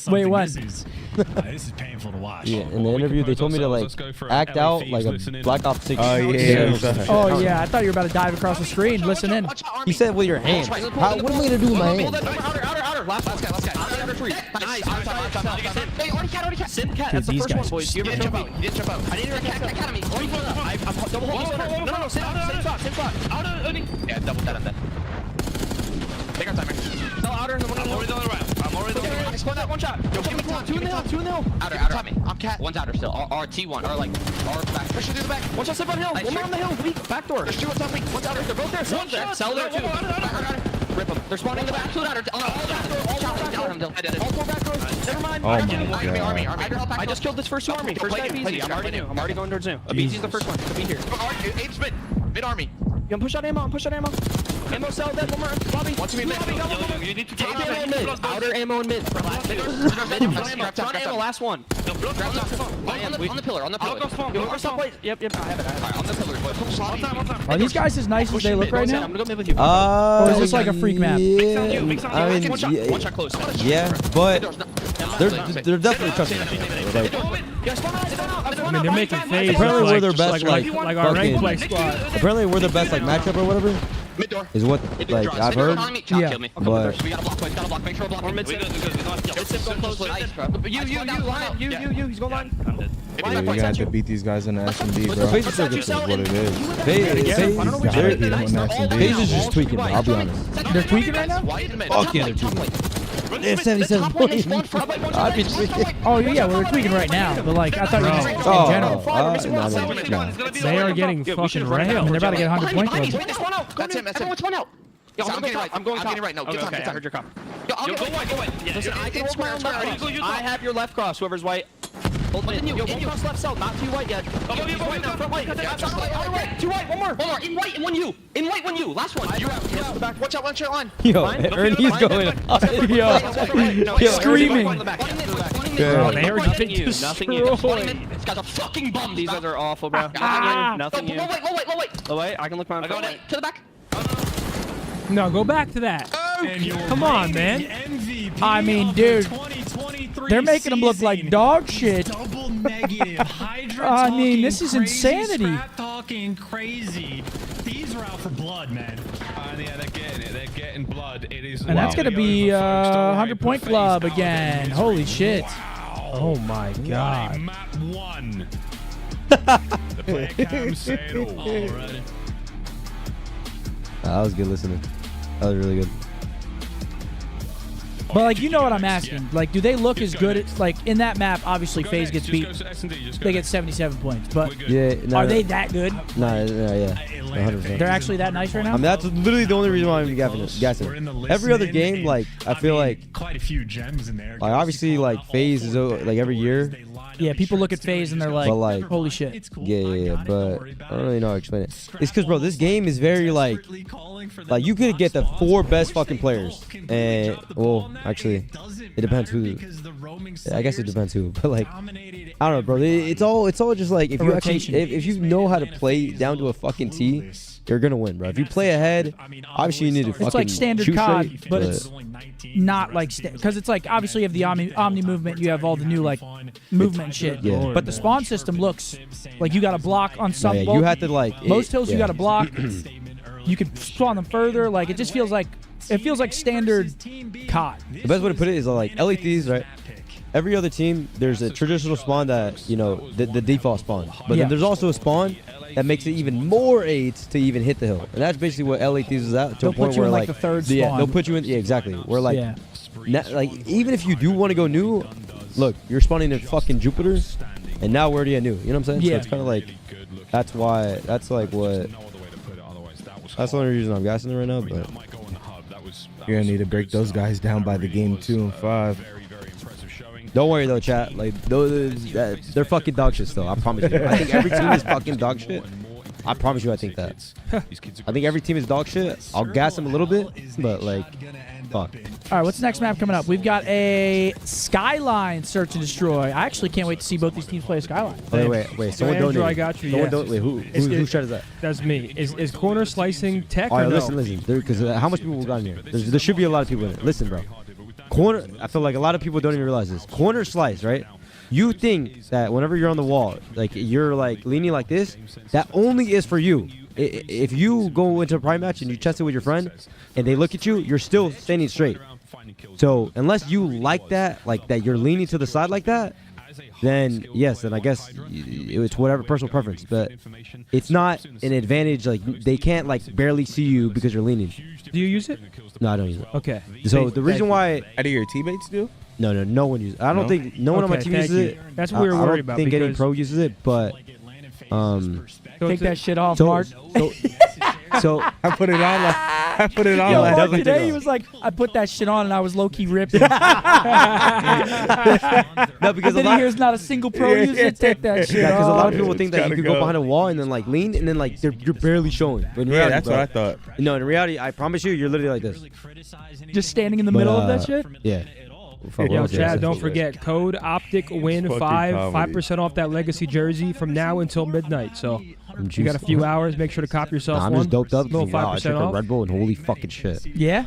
S2: Wait, what?
S8: This is painful to watch.
S20: Yeah, in the interview, they told me to like act out like a Black Ops 6.
S4: Oh, yeah.
S2: Oh, yeah. I thought you were about to dive across the screen. Listen in.
S20: He said with your hands. What am I going to do with my hands?
S14: Last guy. Under 3. Nice. Hey, already cat. Sim cat. That's the first one, boys. You didn't jump out. I didn't academy. I'm double holding. No. Same spot. Yeah, double that. Take our timer. Tell outer in the one. I'm already on the right. I'm already on the right. I spawned that one shot. Yo, give me time. 2 in the hill. Outer. I'm cat. One's outer still. Or T1. Or like, or back. Push it through the back. One shot, step on hill. One more on the hill. Weak. Back door. There's 2 on top. Weak. One's outer. They're both there. One shot. Sell there too. Rip them. They're spawning in the back. All back doors. Never mind.
S20: Oh my God.
S14: Army. I just killed this first army. First guy easy. I'm already going towards new. BZ's the first one. Be here. Abe's mid army. You can push out ammo. Ammo cell dead. One more. Lobby. Want to be mid. You need to take ammo in mid. Outer ammo in mid. Front ammo. Last one. On the pillar. Yep. I have it. On the pillar.
S2: Are these guys as nice as they look right now?
S14: I'm gonna go mid with you.
S2: Or is this like a freak map?
S20: I mean,
S14: one shot close.
S20: Yeah, but they're definitely trusting.
S3: I mean, they're making FaZe.
S20: Apparently, we're their best
S3: like our rank play squad.
S20: Apparently, we're their best like matchup or whatever.
S14: Mid door.
S20: Is what like I've heard.
S14: Yeah.
S20: But
S14: We gotta block. Make sure block. We're mid. You. He's going line. I'm dead.
S4: Yeah, you're gonna have to beat these guys in the SMD, bro.
S20: FaZe is
S4: what it is.
S20: FaZe is just tweaking, bro. I'll be honest.
S2: They're tweaking right now?
S20: Fuck yeah, they're tweaking. They have 77 points. I'd be tweaking.
S2: Oh, yeah, we're tweaking right now. But, like, I thought you meant in general.
S20: No.
S3: They are getting fucking railed.
S2: They're about to get 100 points.
S14: That's him. Everyone's one out. Yo, I'm getting right. No, get time. I heard your cop. Yo, I'll go white. Listen, I can square. I have your left cross, whoever's white. Hold mid. Yo, cross left cell, not too white yet. He's white now, front white. Too white, one more. In white, and one you. Last one. You're out. Watch out line.
S20: Yo, Ernie's going. Yo,
S2: screaming.
S3: Oh, they are
S14: Nothing
S3: getting
S14: you. Nothing you.
S3: destroyed.
S14: This guy's a fucking bum. These guys are awful, bro. Nothing you. Wait. Oh, wait. I can look my phone. To the back.
S3: No, go back to that. Come on, man.
S2: I mean, dude, they're making them look like dog shit.
S8: Double negative. Hydra
S2: I mean, this is
S8: crazy,
S2: insanity.
S8: Scrap talking crazy. These are out for blood, man.
S16: Yeah, they're getting it. They're getting blood. It is.
S2: And that's going to be 100-point club again. Holy shit.
S3: Oh, my God.
S16: Map 1. The player cam said already.
S20: That was good listening. That was really good.
S2: But, like, you know what I'm asking. Like, do they look as good as, like, in that map, obviously, FaZe gets beat. They get 77 points. But are they that good?
S20: No, yeah. 100%.
S2: They're actually that nice right now?
S20: I mean, that's literally the only reason why I'm guessing. Every other game, like, I feel like
S8: quite a few gems in there.
S20: Like, obviously, like, FaZe is, like, every year.
S2: Yeah, people look at FaZe and they're like, holy shit.
S20: Yeah, but I don't really know how to explain it. It's because, bro, this game is very, like you could get the 4 best fucking players. And, well, actually, it depends who. I guess it depends who. But, like, I don't know, bro. It's all just, like, if you actually, if you know how to play down to a fucking T, you're going to win, bro. If you play ahead, obviously you need to fucking
S2: It's like standard
S20: shoot
S2: COD,
S20: straight,
S2: but it's not like, because it's like, obviously you have the Omni movement, you have all the new, like, movement shit.
S20: Yeah.
S2: But the spawn system looks like you got to block on some.
S20: Yeah, you have to, like,
S2: most hills you got to block. You can spawn them further. Like, it just feels like, standard COD.
S20: The best way to put it is, like, LA Thieves, right? Every other team, there's a traditional spawn that, you know, the default spawn. But then there's also a spawn that makes it even more aids to even hit the hill. And that's basically what LA Thieves is at, to a point where, like,
S2: the third
S20: yeah,
S2: spawn.
S20: they'll put you in, yeah, exactly. Where, like, like, even if you do want to go new, look, you're spawning in fucking Jupiter, and now we're already at new. You know what I'm saying?
S2: Yeah.
S20: So it's kind of like, that's why, that's like what, that's the only reason I'm gassing it right now, but
S4: you're gonna need to break those guys down by the game 2 and 5.
S20: Don't worry though, chat. Like, they're fucking dog shit still. I promise you. I think every team is fucking dog shit. I promise you, I think that. I think every team is dog shit. I'll gas them a little bit, but, like, fuck.
S2: All right, what's the next map coming up? We've got a Skyline Search and Destroy. I actually can't wait to see both these teams play a Skyline.
S20: Wait. Someone
S3: Andrew,
S20: donated.
S3: I got you.
S20: Wait, who shot is that?
S3: That's me. Is corner slicing tech
S20: All
S3: or
S20: right,
S3: no?
S20: listen. Because how much people got in here? There should be a lot of people in it. Listen, bro. Corner. I feel like a lot of people don't even realize this. Corner slice, right? You think that whenever you're on the wall, like, you're, like, leaning like this, that only is for you. If you go into a prime match and you chest it with your friend and they look at you, you're still standing straight. So unless you like that, you're leaning to the side like that, then yes, then I guess it's whatever personal preference. But it's not an advantage. Like, they can't, like, barely see you because you're leaning.
S3: Do you use it?
S20: No, I don't use it.
S3: Okay.
S20: So the reason why
S4: Out of your teammates do?
S20: no one uses it. I don't think no one on my team uses it.
S3: That's what we were worried about.
S20: I don't think any pro uses it, but
S2: Take that shit off,
S20: so,
S2: Mark.
S20: So
S4: I put it on. I put it on.
S2: Yo,
S4: last
S2: Mark
S4: night.
S2: today he was like, I put that shit on and I was low-key ripping.
S20: No, because
S2: and then he hears not a single pro use it. Take that shit
S20: Yeah, because a lot of
S2: off.
S20: people think that you could go behind a wall and then, like, lean and then, like, you're barely showing. But in reality,
S4: that's
S20: bro,
S4: what I thought.
S20: No, in reality, I promise you, you're literally like this.
S2: Just standing in the middle of that shit?
S20: Yeah.
S3: Yo, Chad, don't forget, code OpTic win 5% off that legacy jersey from now until midnight. So you got a few hours. Make sure to cop yourself
S20: I'm
S3: one.
S20: just doped up.
S3: Little
S20: Wow, I
S3: 5%
S20: took a
S3: off.
S20: Red Bull and holy fucking shit.
S2: Yeah?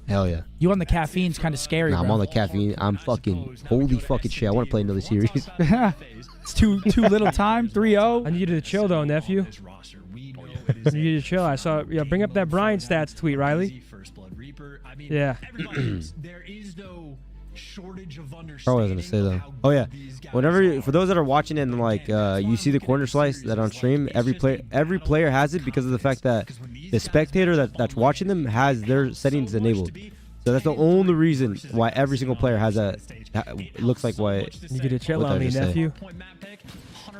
S20: Hell yeah.
S2: You on the caffeine's kind of scary,
S20: Nah, I'm
S2: bro.
S20: on the caffeine. I'm fucking holy fucking shit. I want to play another series.
S2: It's too little time. 3-0.
S3: I need you to chill though, nephew. I need you to chill. I saw. Yeah, bring up that Brian stats tweet, Riley. Yeah.
S8: There is no shortage of
S20: I was gonna say though. Oh yeah. Whenever, for those that are watching and, like, you see the corner slice that on stream, every player has it because of the fact that the spectator that's watching them has their settings enabled. So that's the only reason why every single player has that. It looks like why.
S3: You get to chill on me, nephew.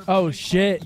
S2: Oh shit.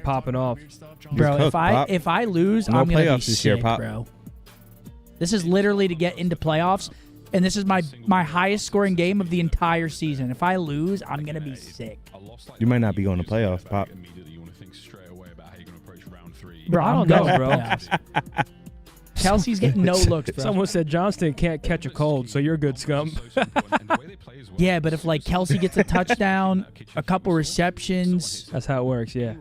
S3: constant popping off.
S2: Bro,
S4: cooked,
S2: if I lose,
S4: No
S2: I'm gonna be
S4: playoffs this year,
S2: sick,
S4: Pop.
S2: bro. This is literally to get into playoffs. and this is my highest scoring game of the entire season. If I lose, I'm gonna be sick.
S4: You might not be going to playoffs, Pop.
S2: Bro, I don't know, bro. Kelsey's getting no looks, bro.
S3: Someone said Johnston can't catch a cold, so you're good, scum.
S2: Yeah, but if like Kelsey gets a touchdown, a couple receptions,
S3: that's how it works. Yeah,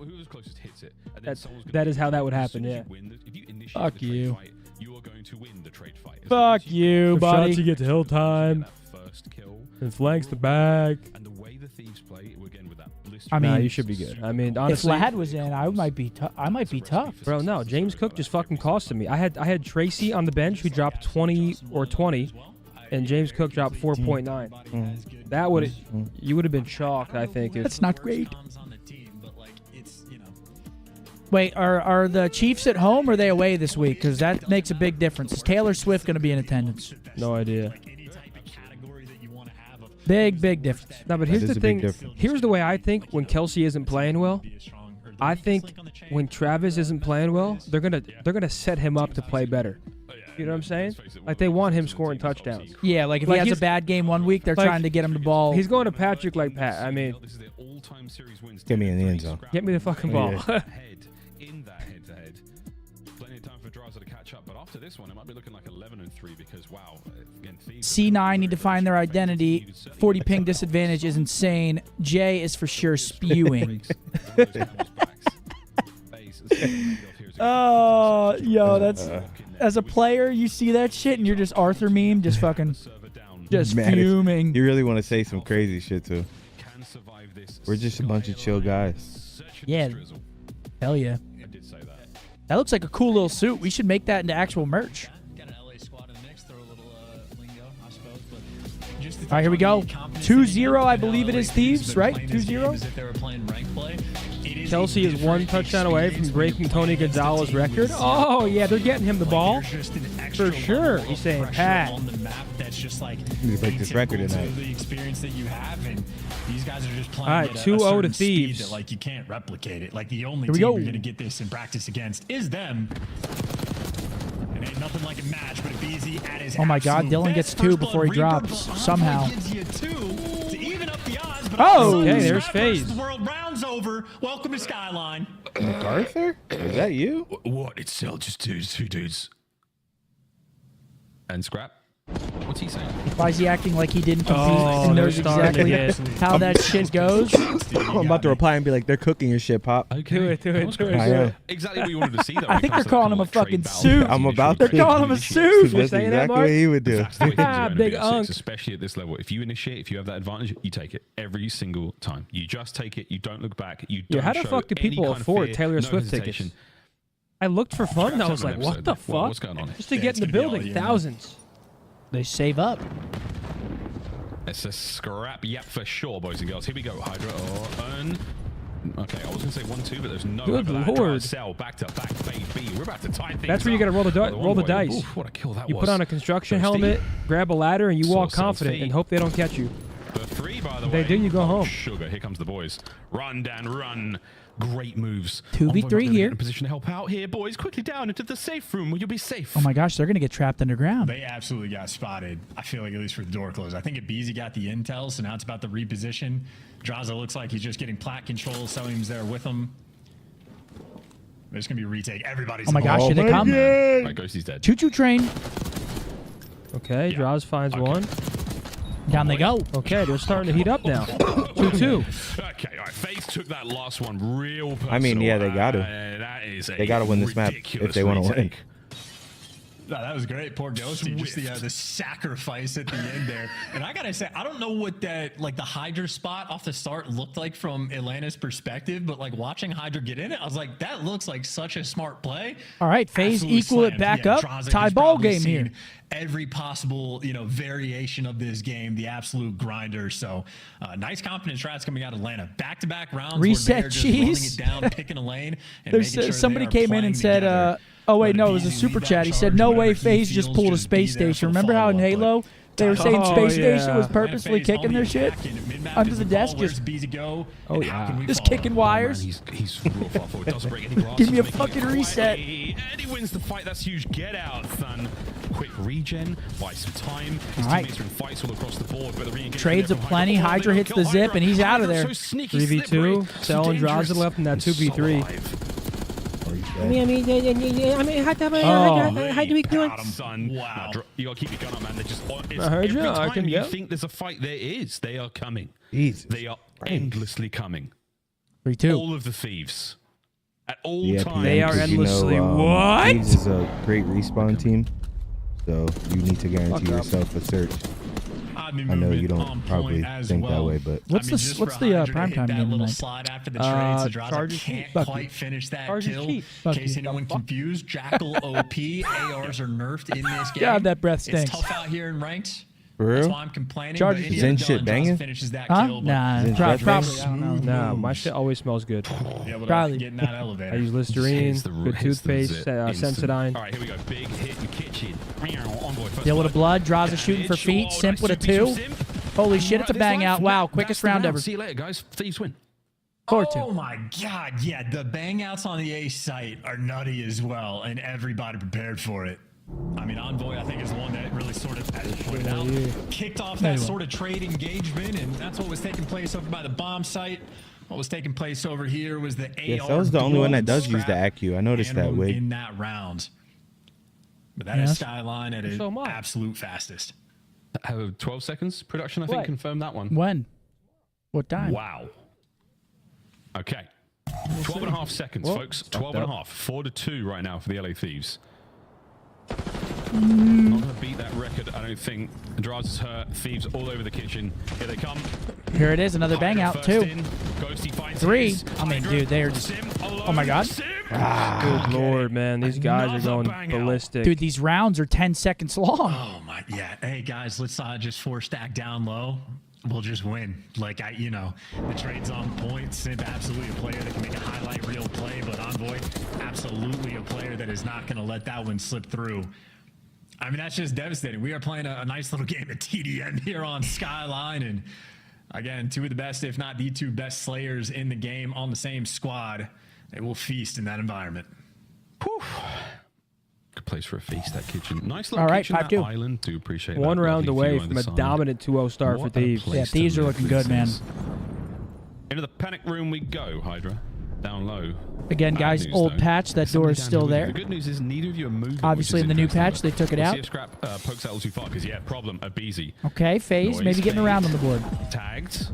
S3: that is how that would happen. Yeah.
S2: Fuck you. Fuck you, buddy.
S3: Shots you get to hill time. And flanks the back.
S2: I mean,
S3: you should be good. I mean, honestly,
S2: if Ladd was in, I might be tough.
S3: Bro, no, James Cook just fucking costed me. I had Tracy on the bench who dropped 20 or 20, and James Cook dropped 4.9. That would you would have been shocked. I think
S2: that's not great. Wait, are the Chiefs at home or are they away this week? Because that makes a big difference. Is Taylor Swift going to be in attendance?
S3: No idea.
S2: Big difference.
S3: No, but here's the thing. Here's the way I think when Kelsey isn't playing well. I think when Travis isn't playing well, they're gonna set him up to play better. You know what I'm saying? Like they want him scoring touchdowns.
S2: Yeah, like if he has a bad game one week, they're trying to get him the ball.
S3: He's going to Patrick like Pat. I mean,
S4: get me in the end zone.
S3: Get me the fucking ball.
S16: In that head-to-head, plenty of time for Draza to catch up. But after this one, it might be looking like 11-3 because wow, again,
S2: C9 need to find their identity. 40 ping disadvantage is insane. J is for sure spewing. Oh, yo, that's as a player, you see that shit and you're just Arthur meme, just fucking, just fuming.
S4: You really want to say some crazy shit too. We're just a bunch of chill guys.
S2: Yeah, hell yeah. That looks like a cool little suit. We should make that into actual merch. All right, here we go. 2-0, I believe it is Thieves, right? 2-0.
S3: Chelsea is one touchdown away from breaking Tony Gonzalez's record. Oh, yeah, they're getting him the ball. For sure. He's saying, Pat.
S4: You need to break this record tonight.
S8: These guys are just
S3: playing.
S8: All
S3: right, 2-0 to Thieves.
S8: That, like, you can't replicate it. Like, the only team you're going to get this in practice against is them. And ain't nothing like a match, but easy at his
S2: oh my God, Dylan gets 2 before he drops somehow.
S3: Oh, okay, there's FaZe.
S8: The world rounds over. Welcome to Skyline.
S4: MacArthur? Is that you?
S16: What? It's still just two dudes. And Scrap. What's he saying?
S2: Why is he acting like he didn't compete and knows exactly how that shit goes?
S4: I'm about to reply and be like, they're cooking your shit, Pop.
S3: Okay. Do it.
S16: Exactly what you wanted to see, though.
S2: I think they're calling him a fucking suit.
S4: I'm about
S2: to. They're calling him a suit.
S4: That's exactly what he would do.
S3: Big unk.
S16: Especially at this level. If you initiate, if you have that advantage, you take it every single time. You just take it. You don't look back. You don't
S3: how the fuck do people afford Taylor Swift tickets? I looked for fun and I was like, what the fuck?
S16: What's going on here?
S3: Just to get in the building, thousands.
S2: They save up.
S16: It's a scrap, yep, for sure, boys and girls. Here we go, Hydra. Okay, I was going to say 1-2, but there's no
S3: good lord.
S16: Sell back to back, baby. We're about to tie things
S3: That's where you got to roll the dice.
S16: Oof, what a kill that
S3: you
S16: was.
S3: put on a construction helmet, grab a ladder, and you walk confident and hope they don't catch you.
S16: The 3, by the
S3: way.
S16: They
S3: do, you go home.
S16: Sugar, here comes the boys. Run, Dan, run. Great moves.
S2: 2v3 here.
S16: In a position to help out here, boys. Quickly down into the safe room where you'll be safe.
S2: Oh my gosh, they're going to get trapped underground.
S8: They absolutely got spotted. I feel like at least for the door closed. I think Beezy got the intel, so now it's about the reposition. Draza looks like he's just getting plat control. Selim's there with him. There's going to be a retake. Everybody's
S2: oh my gosh, here they come.
S16: Right, Ghosty's dead.
S2: Choo-choo train.
S3: Okay, Draza finds one.
S2: Down they go.
S3: Okay, they're starting to heat up now. 2-2.
S16: Okay, all right. FaZe took that last one real personal.
S4: I mean, yeah, they got to.
S16: That is
S4: they got to win this map if they want to win.
S8: No, that was great. Poor Ghosty, just the sacrifice at the end there. And I gotta say, I don't know what that, like the Hydra spot off the start looked like from Atlanta's perspective, but like watching Hydra get in it, I was like, that looks like such a smart play.
S2: All right, FaZe equal it back up. Tie ball game here.
S8: Every possible, variation of this game, the absolute grinder. So nice confidence strats coming out of Atlanta. Back-to-back rounds.
S2: Reset cheese.
S8: It down, picking a lane, and making sure
S2: somebody came in and said, oh wait, no, it was a super chat. He said, no way FaZe just pulled a space station. Remember how in Halo They were saying Space Station was
S8: Yeah.
S2: purposely kicking their shit under the desk, just just kicking wires.
S16: He's real far forward. Doesn't break any glass.
S2: Give me a
S16: He's making
S2: fucking
S16: it quite
S2: reset.
S16: a- And he wins the fight. That's huge. Get out, son. Quick regen, buy some time. His
S2: All right.
S16: teammates are in fights all across the board, but the re-engagement
S2: Trades
S16: there
S2: of
S16: from
S2: plenty.
S16: Hydra.
S2: Hydra hits the zip, and he's out of there.
S16: So sneaky,
S3: 3v2.
S16: slippery,
S3: Cell and
S16: dangerous,
S3: Draza left in that
S16: and
S3: 2v3.
S16: so alive.
S3: How do we do it?
S16: Son. Wow. You gotta keep your gun up, man. They're just
S3: I heard
S16: every
S3: you. I
S16: time
S3: can
S16: you
S3: go.
S16: think there's a fight, there is. They are coming.
S4: Jesus
S16: They are endlessly coming.
S2: 3-2.
S16: All of the thieves. At all
S4: Yeah,
S16: times.
S3: They are endlessly what?
S4: Thieves is a great respawn team, so you need to guarantee
S3: Fuck up.
S4: yourself a search. I know you don't probably think that way, but
S2: What's the prime time game tonight?
S8: Slide after the trades, the Draza
S3: Chargers
S8: can't
S3: Chiefs.
S8: quite finish that
S3: Chargers
S8: kill.
S3: Chiefs.
S8: In case anyone confused, Jackal OP, ARs are nerfed in this game.
S2: God, that breath stinks.
S8: It's tough out here in ranked.
S4: for
S8: That's
S4: real.
S8: why I'm complaining.
S2: Chargers-
S8: but any
S4: Zen
S8: other
S4: shit
S8: villain Draza
S4: banging?
S8: finishes that
S2: Huh?
S8: kill, but
S2: Nah,
S4: Zen's
S2: probably.
S4: breath
S2: I don't know.
S3: No, my shit always smells good.
S8: be able to
S2: Probably.
S8: get in that elevator.
S3: I use Listerine,
S16: Hits the-
S3: good
S16: hits the
S3: toothpaste,
S16: zip instant.
S3: Sensodyne.
S16: All right, here we go. Big hit in the kitchen. Envoy, first
S2: Deal with a
S16: blood.
S2: blood. Draza shooting for feet.
S16: Oh,
S2: Simp
S16: nice
S2: with a
S16: two
S2: 2.
S16: piece from Simp.
S2: Holy
S16: And
S2: shit,
S16: right
S2: it's a
S16: this
S2: bang
S16: life,
S2: out. Wow,
S16: that's
S2: quickest
S16: the
S2: round ever.
S16: See you later, guys. Thieves win.
S2: 4-2.
S8: Oh my god, yeah, the bang outs on the A site are nutty as well, and everybody prepared for it. I mean, Envoy, I think, is the one that really sort of, as you pointed out, kicked off that sort of trade engagement, and that's what was taking place over by the bomb site. What was taking place over here was the AR.
S4: Yes, that was the only one that does use the
S8: strap
S4: ACU. I noticed that
S8: animal
S4: wig.
S8: in that round. But that is
S2: Yes.
S8: Skyline at its absolute fastest.
S16: 12 seconds production, I think,
S2: What?
S16: confirmed that one.
S2: When? What time?
S16: Wow. Okay. 12 and a half seconds,
S3: Whoa,
S16: folks.
S3: fucked
S16: 12 and a
S3: up.
S16: half. 4-2 right now for the LA Thieves.
S2: Mm.
S16: Not going to beat that record, I don't think. Draza's is hurt. Thieves all over the kitchen. Here they come.
S2: Here it is. Another bang
S16: Hydra
S2: out,
S16: first
S2: 2.
S16: in. Ghosty finds
S2: 3.
S16: his.
S2: I mean,
S16: Hydra,
S2: dude, they're just...
S16: Sim alone.
S2: Oh my god.
S16: Sim.
S3: Good lord, man. These guys are
S16: Another
S3: going
S16: bang out.
S3: ballistic.
S2: Dude, these rounds are 10 seconds long.
S8: Oh my, yeah. Hey guys, let's just 4-stack down low. We'll just win. Like the trade's on point. Simp absolutely a player that can make a highlight reel play, but Envoy absolutely a player that is not going to let that one slip through. I mean, that's just devastating. We are playing a nice little game of TDM here on Skyline, and again, 2 of the best, if not the 2 best slayers in the game on the same squad. They will feast in that environment.
S16: Whew. Good place for a feast, that kitchen. Nice little
S2: All right,
S16: kitchen, that
S2: 5-2.
S16: island. Do appreciate
S3: One
S16: that.
S3: round
S16: Lovely
S3: away
S16: view
S3: from a
S16: either side.
S3: dominant 2-0 start for
S16: What a
S3: Thieves.
S16: place
S2: Yeah,
S16: to
S2: Thieves are
S16: live
S2: looking good,
S16: this
S2: man.
S16: is. Into the panic room we go, Hydra. Down low.
S2: Again,
S16: Bad
S2: guys,
S16: news,
S2: old
S16: though.
S2: patch. That
S16: Somebody
S2: door is
S16: down
S2: still
S16: here with you.
S2: there.
S16: The good news is neither of you are moving.
S2: Obviously,
S16: which
S2: in
S16: is
S2: the new
S16: interesting,
S2: patch, they took it
S16: we'll
S2: out.
S16: See if Scrap pokes out too far, because, yeah, problem, a Beezy.
S2: Okay, FaZe,
S16: Noise
S2: maybe getting around on the board.
S16: Tagged.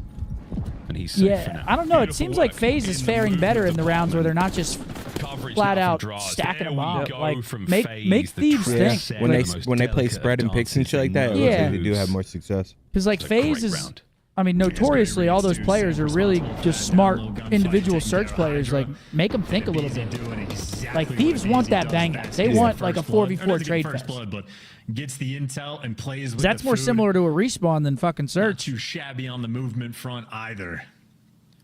S16: And he's safe for
S2: Yeah,
S16: now.
S2: I don't know. It
S16: Beautiful
S2: seems like
S16: work
S2: FaZe is
S16: in the
S2: faring
S16: movement
S2: better in the rounds where they're not just
S16: Coverage
S2: flat
S16: now from
S2: out
S16: Draws.
S2: stacking
S16: There
S2: them
S16: we
S2: up.
S16: go
S2: Like,
S16: from
S2: make
S16: FaZe, the
S2: Thieves
S16: trend
S2: think.
S16: set,
S4: When
S16: the
S4: they
S16: most
S4: when they play
S16: delicate
S4: spread and picks and
S16: dances
S4: shit like that, it
S16: and
S4: looks like
S2: Yeah.
S4: they do have more success.
S2: Because, like,
S16: It's a great
S2: FaZe is...
S16: round.
S2: I mean, notoriously, all those players are really just smart individual search players. Like, make them think a little bit. Like, Thieves want that bang out. They want, like, a 4v4 trade fest.
S8: But gets the intel and plays with
S2: That's
S8: the
S2: more
S8: food.
S2: similar to a respawn than fucking
S8: Not
S2: search.
S8: too shabby on the movement front either.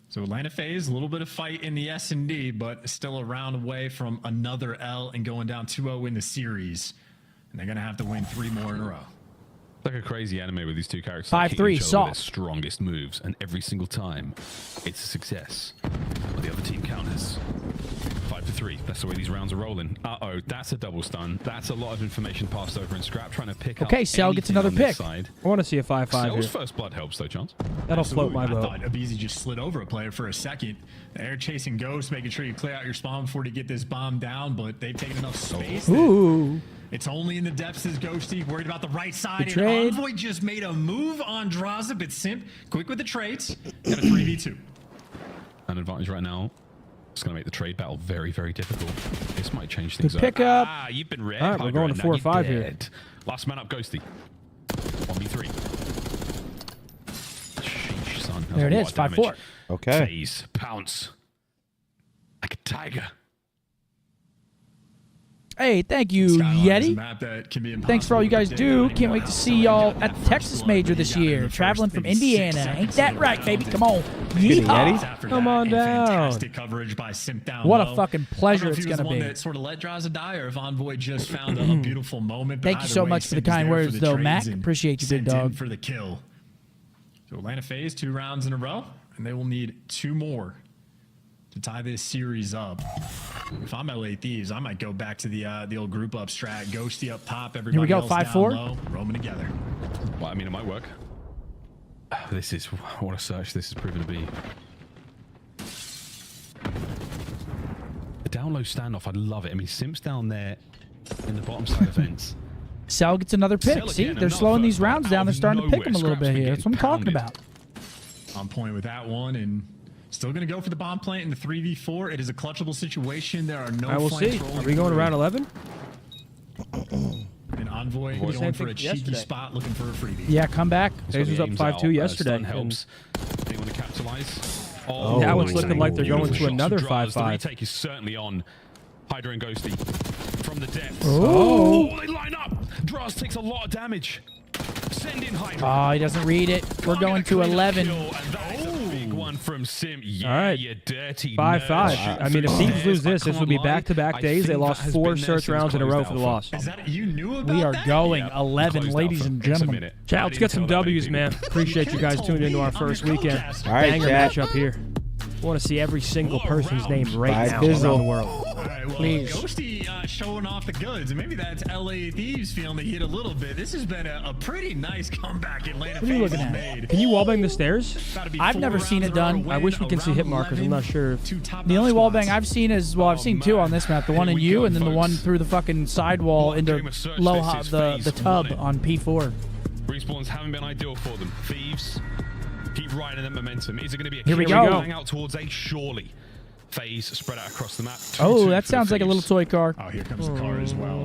S8: So Atlanta FaZe, a little bit of fight in the S&D, but still a round away from another L and going down 2-0 in the series. And they're going to have to win 3 more in a row.
S16: Like a crazy anime with these two characters
S2: 5-3,
S16: hitting each other with
S2: soft.
S16: their strongest moves, and every single time it's a success. But the other team counters. 5-3. That's the way these rounds are rolling. Uh-oh, that's a double stun. That's a lot of information passed over in Scrap, trying to pick up.
S2: Okay, Cell gets
S16: anything
S2: another
S16: on this
S2: pick.
S16: Side.
S3: I want to see a 5-5
S16: Cell's
S3: here.
S16: first blood helps though, Chance.
S3: That'll float my
S8: I
S3: boat.
S8: thought Abizi just slid over a player for a second. The air chasing Ghost, making sure you clear out your spawn before to get this bomb down, but they've taken enough space. that
S2: Ooh.
S8: It's only in the depths as Ghosty, worried about the right side.
S2: Good
S8: And
S2: trade.
S8: Envoy just made a move on Draza, but Simp, quick with the trades. Got a 3v2.
S16: An advantage right now. It's going to make the trade battle very, very difficult. This might change things
S2: Good pickup.
S16: Ah, you've been red.
S3: All right, we're
S16: Hydra,
S3: going to
S16: and now you're
S3: 4-5 here.
S16: dead. Last man up, Ghosty. 1v3. Sheesh, son. That
S2: There
S16: was
S2: it
S16: a
S2: is,
S16: lot of
S2: 5-4.
S16: damage.
S4: Okay.
S16: FaZe, pounce. Like a tiger.
S2: Hey, thank you,
S8: Skyline is a
S2: Yeti.
S8: map that can be
S2: Thanks for all you guys
S8: impossible to
S2: do.
S8: predict.
S2: Can't wait to see y'all at the Texas Major this year. Traveling from Indiana. Ain't that right, baby? Come on.
S3: Yeehaw. Come on down.
S8: Fantastic coverage by Simp down
S2: What a
S8: low.
S2: fucking pleasure
S8: it's
S2: it's going to be.
S8: One that sort of let Draza die, or if Envoy just found a beautiful moment.
S2: Thank you so much for the kind words, though, Mac. Appreciate you, big dog.
S8: For the kill. So Atlanta FaZe 2 rounds in a row, and they will need 2 more to tie this series up. If I'm LA Thieves, I might go back to the old group up strat. Ghosty up top, everybody
S2: Here we go,
S8: else
S2: 5-4.
S8: down low, roaming together.
S16: Well, I mean, it might work. This is what a search this is proven to be. The down low standoff, I love it. I mean, Simp's down there in the bottom side of fence.
S2: Sal gets another pick.
S16: Sell
S2: See,
S16: again,
S2: they're
S16: another
S2: slowing these
S16: first
S2: rounds
S16: out
S2: down.
S16: of
S2: They're starting to pick
S16: nowhere.
S2: them a little bit
S16: Scraps
S2: here.
S16: been
S2: That's what I'm talking
S16: pounded.
S2: about.
S8: On point with that one, and still going to go for the bomb plant in the 3v4. It is a clutchable situation. There are no
S3: I will see.
S8: flanks
S3: Are
S8: rolling
S3: we going to
S8: through.
S3: round 11?
S8: An Envoy
S3: Same
S8: going for
S3: thing
S8: a cheeky
S3: yesterday.
S8: spot, looking for a freebie.
S2: Yeah, come back.
S3: FaZe was up 5-2 yesterday.
S16: Stun helps. They want to capitalize.
S3: Now it's looking like they're going to
S16: Beautiful
S3: another
S16: shots from Draz.
S3: 5-5.
S16: The retake is certainly on Hydra and Ghosty from the depths.
S2: Oh.
S16: They line up. Draz takes a lot of damage. Send in Hydra.
S2: Oh, he doesn't read it. We're going to 11.
S16: Big one from Sim. Yeah,
S3: All right.
S16: you dirty
S3: 5-5.
S16: nerd.
S3: I mean, if Thieves lose this will be
S16: can't lie.
S3: back-to-back
S16: I
S3: days. They
S16: think
S3: lost
S16: that has
S3: 4
S16: been there
S3: search
S16: since
S3: rounds in a row
S16: closed
S3: for the
S16: alpha.
S3: loss.
S8: Is that you knew about
S2: We are
S8: that?
S2: going
S16: Yeah,
S2: 11,
S16: closed
S2: ladies
S16: alpha.
S2: and
S16: Takes a
S2: gentlemen.
S16: minute.
S3: Chat,
S16: I
S3: let's
S16: didn't
S3: get some
S16: tell that many
S3: W's,
S16: people.
S3: man. Appreciate you guys tuning into our first weekend.
S4: All right,
S3: Banger
S4: chat.
S3: matchup here. I want to see every single person's name right
S4: Bye,
S3: now
S4: Bizzle.
S3: around the world.
S8: All right, well,
S2: Please.
S8: Ghosty showing off the goods, and maybe that's LA Thieves feeling the heat a little bit. This has been a pretty nice comeback Atlanta
S2: What are you
S8: FaZe
S2: looking
S8: has
S2: at?
S8: made.
S3: Can you wallbang the stairs?
S8: Gotta be
S2: I've
S8: 4
S2: never seen
S8: rounds
S2: it
S8: in a row
S2: done.
S8: to
S3: I
S8: win
S3: wish we can see
S8: around
S3: hit markers. I'm
S8: 11.
S3: not sure.
S8: 2 top
S2: The only wall
S8: squads.
S2: bang I've seen is, well, I've seen 2 on this map. The one
S16: Here
S2: in
S16: we
S2: you,
S16: go,
S2: and then the one
S16: folks.
S2: through the fucking sidewall into
S16: Game of search
S2: low
S16: this is
S2: the
S16: FaZe
S2: tub
S16: winning.
S2: on P4.
S16: Respawns haven't been ideal for them. Thieves keep riding that momentum. Is it going to be a
S2: Here we
S16: clear
S2: go.
S16: hang out towards A? Surely. FaZe spread out across the map. 2-2
S2: Oh, that
S16: for the
S2: sounds like a little
S16: Thieves.
S2: toy car.
S8: Oh, here comes the car as well.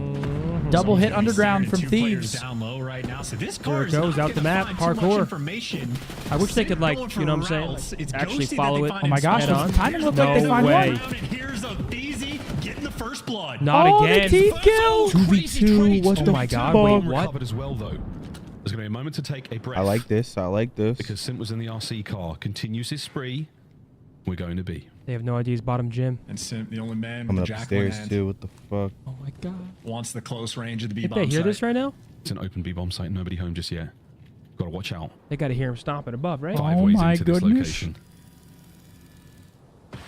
S2: Double hit
S8: Someone's gonna be
S2: underground
S8: staring
S2: from
S8: 2 players
S2: Thieves.
S8: down low right now. So this
S3: There
S8: car
S3: it
S8: is
S3: goes,
S8: not
S3: out the
S8: gonna
S3: map,
S8: find too much
S3: parkour.
S8: information.
S3: I wish they could, like,
S8: Going
S3: you know what I'm
S8: for
S3: saying?
S8: routes.
S3: Like,
S8: It's
S3: actually
S8: Ghosty that
S3: follow
S8: they
S3: it.
S8: find
S2: Oh my gosh,
S8: inside
S2: does
S8: on.
S2: the timing look like
S3: No
S2: they find
S3: way.
S2: one?
S8: And here's a Theezy getting the first blood.
S3: Not
S2: Oh,
S3: again.
S2: the team kill!
S3: 2v2. What the
S16: my God,
S3: fuck?
S16: wait,
S3: What?
S16: recovered as well, though. There's going to be a moment to take a breath.
S4: I like this. I like this.
S16: Because Simp was in the RC car. Continues his spree. We're going to B.
S3: They have no idea he's bottom gym.
S8: And Simp, the only man
S4: Coming
S8: with the jackal
S4: upstairs
S8: hand,
S4: too. What the fuck?
S3: Oh my god.
S8: wants the close range of the
S3: Did
S8: B-bomb
S3: they hear
S8: site.
S3: this right now?
S16: It's an open B-bomb site. Nobody home just yet. Got to watch out.
S3: They got to hear him stomping above, right?
S16: 5
S2: Oh
S16: ways
S2: my
S16: into this
S2: goodness.
S16: location.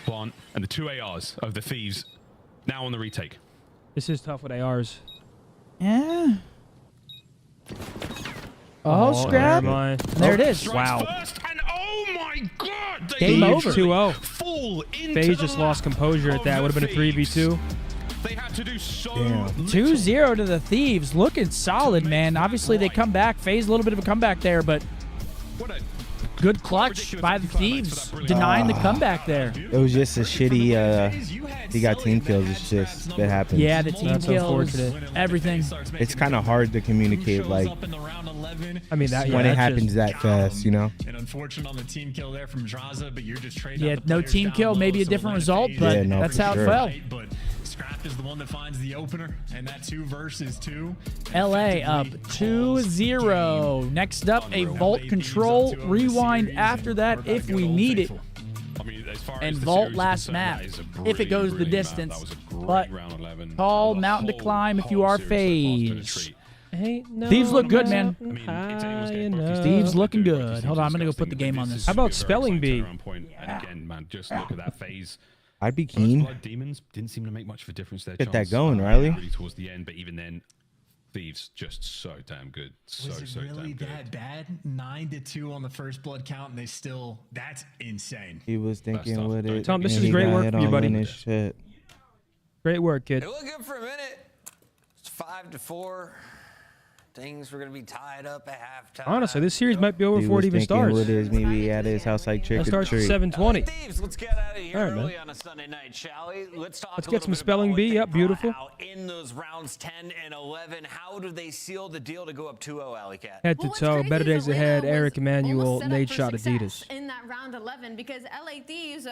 S16: Plant and the 2 ARs of the Thieves now on the retake.
S3: This is tough with ARs.
S2: Yeah. Oh, scrap.
S3: never mind.
S2: There it is.
S3: Wow.
S16: First, and oh my God!
S2: Game over.
S3: 2-0.
S16: Fall into
S3: FaZe
S16: the
S3: just lost
S16: lap
S3: composure at
S16: of
S3: that. Would have been a
S16: Thieves.
S3: 3v2.
S16: They had to do so
S4: Damn.
S16: little.
S2: 2-0 to the Thieves. Looking solid, man. Obviously, they come back. FaZe a little bit of a comeback there, but
S16: What a
S2: good clutch by the Thieves. Denying the comeback there.
S4: It was just a shitty. He got team kills. It's just that happens.
S2: Yeah, the team
S3: That's
S2: kills.
S3: unfortunate.
S2: Everything.
S4: It's kind of hard to communicate like
S3: I mean, that
S4: when
S3: yeah,
S4: it
S3: that's
S4: happens
S3: just-
S4: that fast, you know.
S8: And unfortunate on the team kill there from Draza, but you're just trading
S2: Yeah,
S8: out the
S2: no
S8: players
S2: team
S8: down
S2: kill,
S8: low,
S2: maybe a
S8: so
S2: different
S8: Atlanta
S2: result,
S8: FaZe
S2: but
S4: Yeah, no,
S2: that's
S4: for
S2: how
S4: sure.
S2: it fell.
S8: But Scrap is the one that finds the opener, and that 2 versus 2.
S2: LA up 2-0. Next up, a Vault Control rewind after that if we need it.
S16: I mean, as far
S2: And
S16: as the
S2: Vault
S16: series is
S2: last
S16: concerned,
S2: map,
S16: that is a
S2: if it
S16: brilliant,
S2: goes the
S16: brilliant map.
S2: distance.
S16: That was a great
S2: But
S16: round 11.
S2: tall
S16: The
S2: mountain to
S16: whole-
S2: climb if you
S16: whole
S2: are
S16: series so far has been a
S2: FaZe.
S16: treat.
S3: Ain't no
S2: Thieves look good, man.
S16: I mean, it's
S3: high
S16: anyone's game, bro.
S3: enough.
S2: Thieves looking
S16: Rookie
S2: good.
S16: seems
S2: Hold on, I'm going to go
S16: disgusting,
S2: put the
S16: but
S2: game on
S16: this
S2: this.
S16: is
S3: How about
S16: gonna be a very
S3: spelling bee?
S16: exciting turnaround point. And again, man, just look at that phase.
S4: I'd be
S16: First
S4: keen.
S16: Blood Demons didn't seem to make much of a difference there.
S4: Get that going, Riley.
S16: Really towards the end, but even then, Thieves just so damn good. So
S8: Was it really
S16: damn good.
S8: that bad? 9-2 on the first blood count, and they still. That's insane.
S4: He was thinking
S16: off,
S4: with it.
S3: Tom, this
S4: and
S3: is
S4: he
S3: great
S4: got
S3: work
S4: hit
S3: from you,
S4: on
S3: buddy.
S4: in his shit.
S3: Great work, kid.
S21: It looked good for a minute. It's 5-4. Things were gonna be tied up at halftime.
S3: Honestly, this series might be over
S4: He
S3: before
S4: was
S3: it even
S4: thinking
S3: starts.
S4: with his maybe at his house like trick
S3: It
S4: or
S3: starts at
S4: treat.
S3: 7:20.
S21: Thieves, let's get out of here
S3: All right, man.
S21: early on a Sunday night, shall we? Let's talk
S3: Let's
S21: a
S3: get
S21: little
S3: some
S21: bit
S3: spelling
S21: about
S3: bee.
S21: what
S3: Yep,
S21: they
S3: beautiful.
S21: brought out in those rounds 10 and 11. How do they seal the deal to go up 2-0, Alley Cat?
S3: Head to toe. Better days ahead. Eric Emanuel, Nate Shot,
S12: success
S3: Adidas.
S12: in that round 11 because LA Thieves,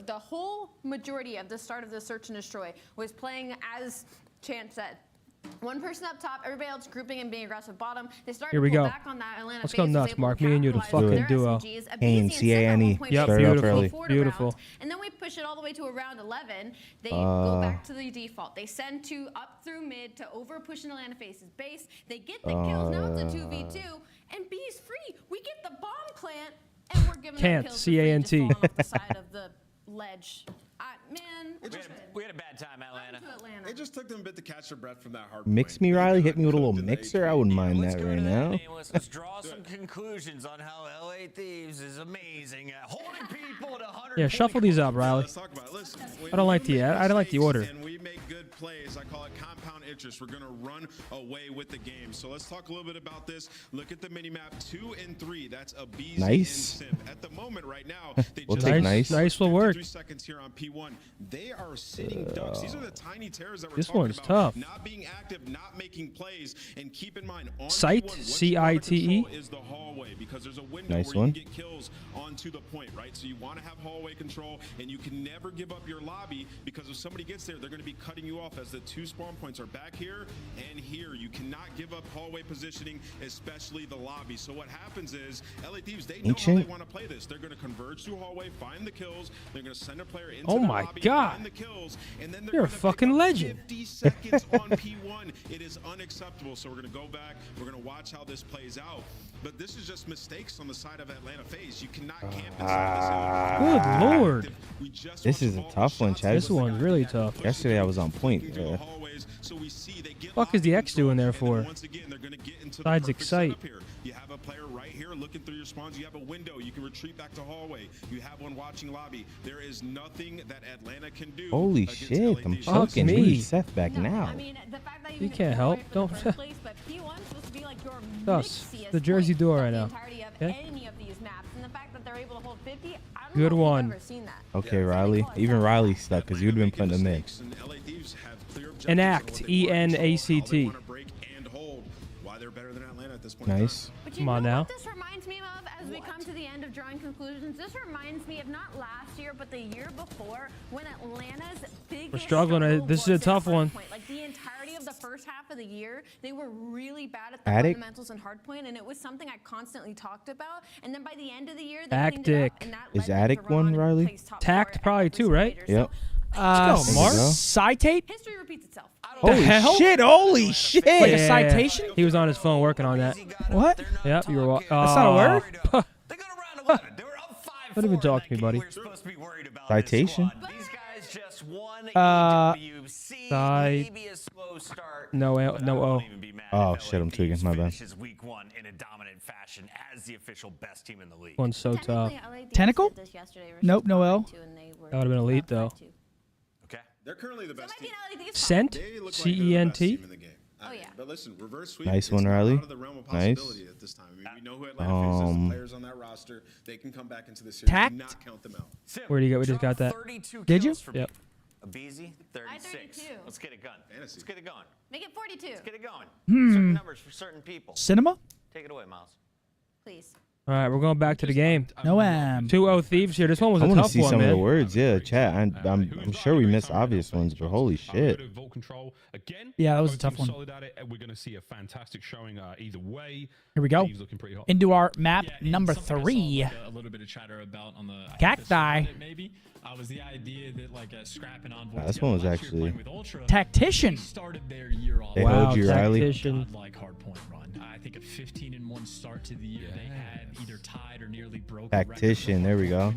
S12: the whole majority of the start of the search and destroy was playing as Chance said. One person up top, everybody else grouping and being aggressive bottom. They started
S3: Here we
S12: to pull
S3: go.
S12: back on that Atlanta
S3: Let's go
S12: phase,
S3: nuts,
S12: was able
S3: Mark.
S12: to
S3: Me and you, the
S12: capitalize
S3: fucking
S12: with
S3: duo.
S12: their SMGs.
S4: Kane, C-A-N-E.
S3: Yep,
S4: Started off early.
S3: Beautiful.
S12: And then we push it all the way to around 11. They go back to the default. They send 2 up through mid to over push in Atlanta face's base. They get the kills. Now it's a 2v2. And B's free. We get the bomb plant, and we're giving them kills for free, just
S3: C-A-N-T.
S12: falling off the side of the ledge. Man,
S6: We had a bad time, Atlanta.
S11: It just took them a bit to catch their breath from that hard
S4: Mix me, Riley. Hit me with a little mixer. I wouldn't mind that right now.
S6: Let's draw some conclusions on how LA Thieves is amazing at holding people to 100.
S3: Yeah, shuffle these up, Riley. I don't like the order.
S11: And we make good plays. I call it compound interest. We're going to run away with the game. So let's talk a little bit about this. Look at the mini map 2 and 3. That's a BZ
S4: Nice.
S11: and Simp. At the moment right now, they
S4: We'll
S11: just
S4: take nice.
S3: Nice will work.
S11: 3 seconds here on P1. They are sitting ducks. These are the tiny terrors that we're
S3: This
S11: talking
S3: one's
S11: about.
S3: tough.
S11: Not being active, not making plays. And keep in mind, on
S3: Site,
S11: P1, once
S3: C-I-T-E.
S11: you are control is the hallway, because there's a window
S4: Nice
S11: where
S4: one.
S11: you get kills onto the point, right? So you want to have hallway control, and you can never give up your lobby, because if somebody gets there, they're going to be cutting you off, as the 2 spawn points are back here and here. You cannot give up hallway positioning, especially the lobby. So what happens is LA Thieves, they know how they want to play this. They're going to converge to hallway, find the kills. They're going to send a player into
S3: Oh
S11: the
S3: my
S11: lobby,
S3: God.
S11: find the kills, and then they're
S3: You're a
S11: gonna
S3: fucking
S11: pick up
S3: legend.
S11: 50 seconds on P1. It is unacceptable. So we're going to go back. We're going to watch how this plays out. But this is just mistakes on the side of Atlanta FaZe. You cannot camp inside
S3: Good lord.
S4: This is a tough one, Chad.
S3: This one's really tough.
S4: Yesterday I was on point.
S3: Fuck is the X doing there for? Besides excite.
S11: You have a player right here looking through your spawns. You have a window. You can retreat back to hallway. You have one watching lobby. There is nothing that Atlanta can do.
S4: Holy
S11: against
S4: shit,
S11: LA
S4: I'm
S11: Thieves.
S4: choking.
S3: me.
S4: We need Seth back now.
S3: You can't help. Don't.
S12: Place, but P1's supposed to be like your
S3: Thus,
S12: mixiest
S3: the Jersey
S12: point
S3: duo
S12: of
S3: right
S12: the
S3: now.
S12: entirety of
S3: Okay.
S12: any of these maps, and the fact that they're able to hold 50, I don't
S3: Good
S12: know if
S3: one.
S12: I've ever seen that.
S4: Okay, Riley. Even Riley stuck because you'd have been putting them in.
S3: Enact, E-N-A-C-T.
S4: Nice.
S12: But you
S3: Come on
S12: know
S3: now.
S12: what this reminds me of as we come to the end of drawing conclusions? This reminds me of not last year, but the year before, when Atlanta's biggest
S3: We're struggling.
S12: struggle
S3: This is a
S12: was their
S3: tough
S12: hard
S3: one.
S12: point. Like the entirety of the first half of the year, they were really bad at the
S4: Attic?
S12: fundamentals and hardpoint, and it was something I constantly talked about. And then by the end of the year, they cleaned it
S3: Tactic.
S12: up, and that
S4: Is
S12: led them
S4: Attic
S12: to run
S4: one,
S12: on and
S4: Riley?
S12: place top
S3: Tact
S12: four
S3: probably
S12: at
S3: too, right?
S12: Simulators.
S4: Yep.
S12: So,
S3: Mark.
S2: Citate?
S12: history repeats itself.
S4: Holy
S2: hell?
S4: shit! Holy shit!
S2: Like a citation?
S3: He was on his phone working on that.
S2: What?
S3: Yep, you were.
S2: That's not a word?
S3: Don't even talk to me, buddy.
S4: Citation.
S6: These guys just won
S3: Side.
S6: maybe a slow start.
S3: No, no O.
S4: Oh shit! I'm tweaking. My bad.
S6: Finishes week 1 in a dominant fashion as the official best team in the league.
S3: One's so tough.
S2: Tentacle? Nope, no L.
S3: That would have been elite though.
S11: Okay. They're currently the best team.
S3: Cent,
S11: They look like
S3: C-E-N-T.
S11: they're the best team in the game.
S12: Oh yeah.
S11: But listen, reverse sweep.
S4: Nice
S11: it's
S4: one,
S11: not
S4: Riley.
S11: out of the realm of
S4: Nice.
S11: possibility at this time. I mean, we know who Atlanta faces. The players on that roster, they can come back into the series.
S2: Tact?
S11: Do not count them out.
S3: Where do you go? We just got that.
S6: 32
S2: Did you?
S6: kills for
S3: Yep.
S6: Abizi, 36.
S12: 32.
S6: Let's get it going. Let's get it going.
S12: Make it 42.
S6: Let's get it going. Certain numbers for certain people.
S2: Cinema?
S6: Take it away, Miles.
S12: Please.
S3: All right, we're going back to the game.
S2: No
S3: 2-0 Thieves here. This one was
S4: I
S3: a
S4: want to
S3: tough
S4: see
S3: one,
S4: some of the
S3: man.
S4: words. Yeah, chat. I'm sure we missed obvious ones, but holy shit.
S2: Yeah, that was a tough one.
S16: We're going to see a fantastic showing either way.
S2: Here we go.
S16: Thieves looking pretty hot.
S2: Into our map
S7: Yeah,
S2: number
S7: something I saw,
S2: 3.
S7: like, a little bit of chatter about on the
S2: Cacti.
S7: maybe was the idea that like scrapping on
S4: This one was actually
S2: Tactician.
S7: started their year off.
S4: They hold you, Riley.
S3: Tactician.
S7: Like hardpoint run. I think a 15-1 start to the year. They had either tied or nearly broke.
S4: Tactician. There we go.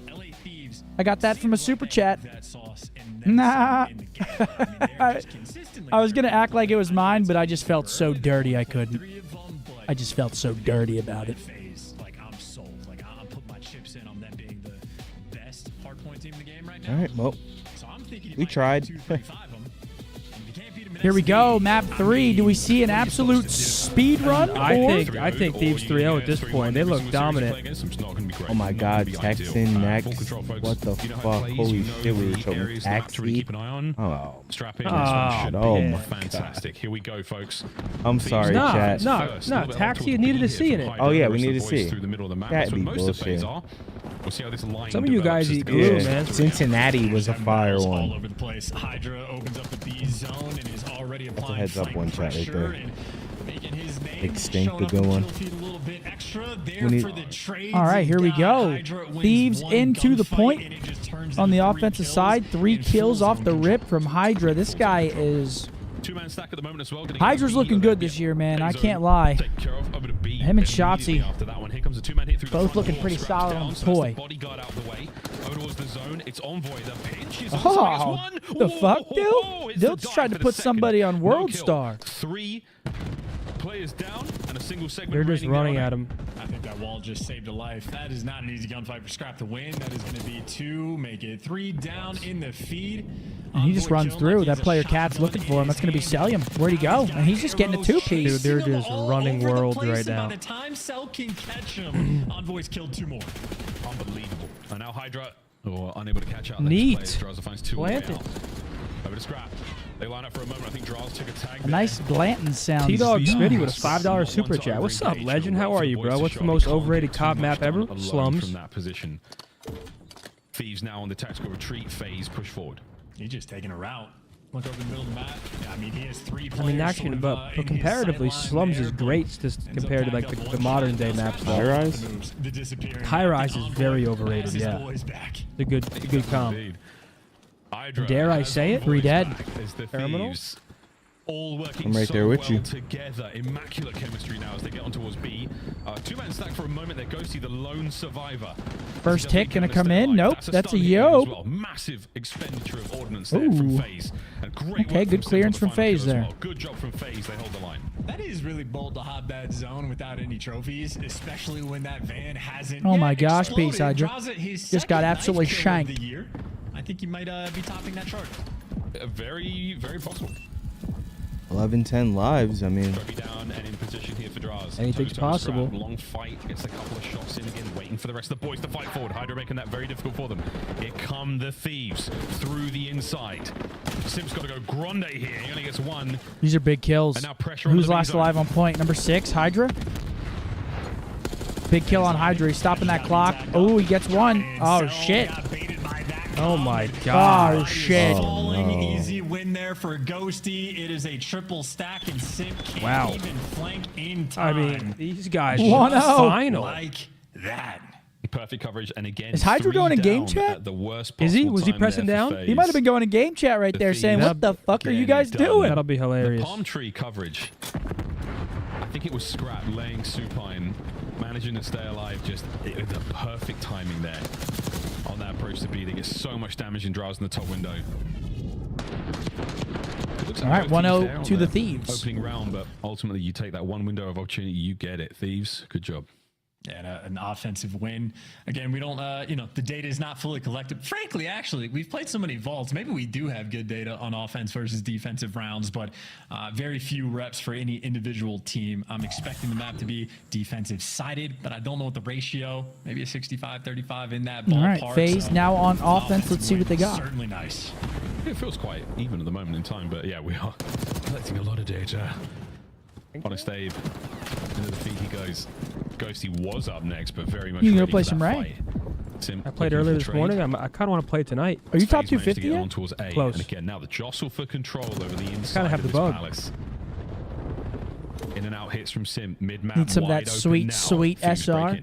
S7: LA Thieves.
S2: I got that from a super chat.
S7: That sauce and then
S2: Nah.
S7: some in the game. I mean, they're just consistently
S2: I was going to act like it was mine, but I just felt so dirty I couldn't.
S7: three of them, but
S2: I just felt so dirty about it.
S7: phase, like I'm sold. Like I'm putting my chips in on them being the best hardpoint team in the game right now.
S4: All right. Well,
S7: So I'm thinking
S4: we tried.
S7: 2, 3, 5 of them. And if you can't beat 'em in
S2: Here we
S7: SD,
S2: go, map 3. Do we see an absolute speed run?
S3: I think Thieves 3-0 at this point. They look dominant.
S4: oh my God, Texan next. What the fuck? Holy shit, we were choking. Taxi.
S16: Keep an eye on.
S4: Oh,
S16: Strap in.
S3: Oh,
S16: This one should
S4: oh
S16: be
S4: my
S16: fantastic. Here we go, folks.
S4: I'm sorry,
S3: Nah,
S4: chat.
S3: nah.
S16: First,
S3: No,
S16: a little bit
S3: Taxi
S16: of
S3: needed to
S16: here
S3: see
S16: from
S3: in it.
S16: high
S4: Oh, yeah, we
S16: rest of
S4: need
S16: the
S4: to
S16: boys
S4: see.
S16: Through the middle of the map.
S4: That'd
S16: That's what
S4: be
S16: most of the phase
S4: bullshit.
S16: are. We'll see how this line
S3: Some of you guys eat glue, man.
S4: Cincinnati was a fire
S8: all
S4: one.
S8: over the place. Hydra opens up the B zone and is already
S4: That's a
S8: applying
S4: heads up one shot right there.
S8: making his name.
S4: Extinct, the good one.
S2: All right, here we go. Thieves into the point on the offensive side. 3 kills off the rip from Hydra. This guy is...
S16: Two-man stack at the moment as well.
S2: Hydra's looking good this year, man. I can't lie. Him and Shotzi both looking pretty solid on toy. Oh, the fuck, dude? Dilt's trying to put somebody on World Star.
S16: 3 players down and a single segment.
S3: They're just running at him.
S8: I think that wall just saved a life. That is not an easy gunfight for Scrap to win. That is going to be 2, make it 3 down in the feed.
S2: And he just runs through. That player Cat's looking for him. That's going to be Celium. Where'd he go? And he's just getting a 2-piece.
S3: Dude, they're just running world right now.
S8: By the time Cell can catch him, Envoy's killed 2 more.
S16: Unbelievable. And now Hydra unable to catch out.
S3: Neat.
S16: Draza finds 2
S3: Planted.
S16: Over to Scrap. They line up for a moment. I think Draws took a tag.
S2: A nice Blanton sound.
S3: T-Dog Smitty with a $5 super chat. What's up, legend? How are you, bro? What's the most overrated cop map ever? Slums.
S16: From that position. Thieves now on the tactical retreat phase. Push forward.
S8: He's just taking a route. Look over the middle of the map. Yeah, I mean, he has 3 players.
S3: I mean, actually, but comparatively, Slums is great just compared to like the modern day maps.
S4: High Rise.
S3: High Rise is very overrated. Yeah, the good comp. Dare I say it?
S2: 3 dead.
S3: Terminals.
S16: All working
S4: I'm right there with you.
S16: Together. Immaculate chemistry now as they get on towards B. 2-man stack for a moment. They're Ghosty, the lone survivor.
S2: First hit gonna come in. Nope, that's a yoke.
S16: Well. Massive expenditure of ordnance there from FaZe. And great
S2: okay, good clearance from FaZe there.
S16: Well. Good job from FaZe. They hold the line.
S8: That is really bold to hop that zone without any trophies, especially when that van hasn't.
S2: Oh my gosh,
S8: exploded.
S2: Peace Hydra.
S8: Just
S2: got absolutely shanked.
S8: I think he might be topping that chart.
S16: Very, very possible.
S4: 11-10 lives. I mean,
S16: down and in position here for Draws.
S3: Anything's possible.
S16: Long fight, gets a couple of shots in again, waiting for the rest of the boys to fight forward. Hydra making that very difficult for them. Here come the Thieves through the inside. Sim's got to go Grande here. He only gets 1.
S2: These are big kills.
S16: And now pressure
S2: Who's last alive on point? Number 6, Hydra. Big kill on Hydra. He's stopping that clock. Oh, he gets 1. Oh shit.
S3: Oh my god.
S2: Oh shit.
S8: Easy win there for Ghosty. It is a triple stack and Sim can't even flank in time.
S3: I mean, these guys
S2: 1-0.
S8: Final. Like that.
S16: Perfect coverage, and again,
S2: is Hydra going in game chat?
S16: The worst
S3: is he? Was he pressing down?
S2: He might have been going in game chat right there, saying, "What the fuck are you guys doing?"
S3: That'll be hilarious.
S16: The palm tree coverage. I think it was Scrap laying supine, managing to stay alive. Just the perfect timing there on that approach to B. They get so much damage in Draws in the top window.
S2: All right, 1-0 to the Thieves.
S16: Opening round, but ultimately you take that one window of opportunity, you get it. Thieves, good job.
S8: And an offensive win. Again, we don't, the data is not fully collected. Frankly, actually, we've played so many vaults. Maybe we do have good data on offense versus defensive rounds, but very few reps for any individual team. I'm expecting the map to be defensive sided, but I don't know what the ratio, maybe a 65-35 in that ballpark.
S2: All right, FaZe now on offense. Let's see what they got.
S8: Certainly nice.
S16: It feels quite even at the moment in time, but yeah, we are collecting a lot of data. Honest Abe, into the feed he goes. Ghosty was up next, but very much.
S2: You can go play some Ray.
S3: I played earlier this morning. I kind of want to play tonight.
S2: Are you top 250
S16: yet?
S2: On
S16: towards A.
S3: Close.
S16: And again, now the jostle for control over the inside.
S3: Kind of have the bug.
S16: Palace. In and out hits from Sim mid map.
S2: Need some of that sweet SR.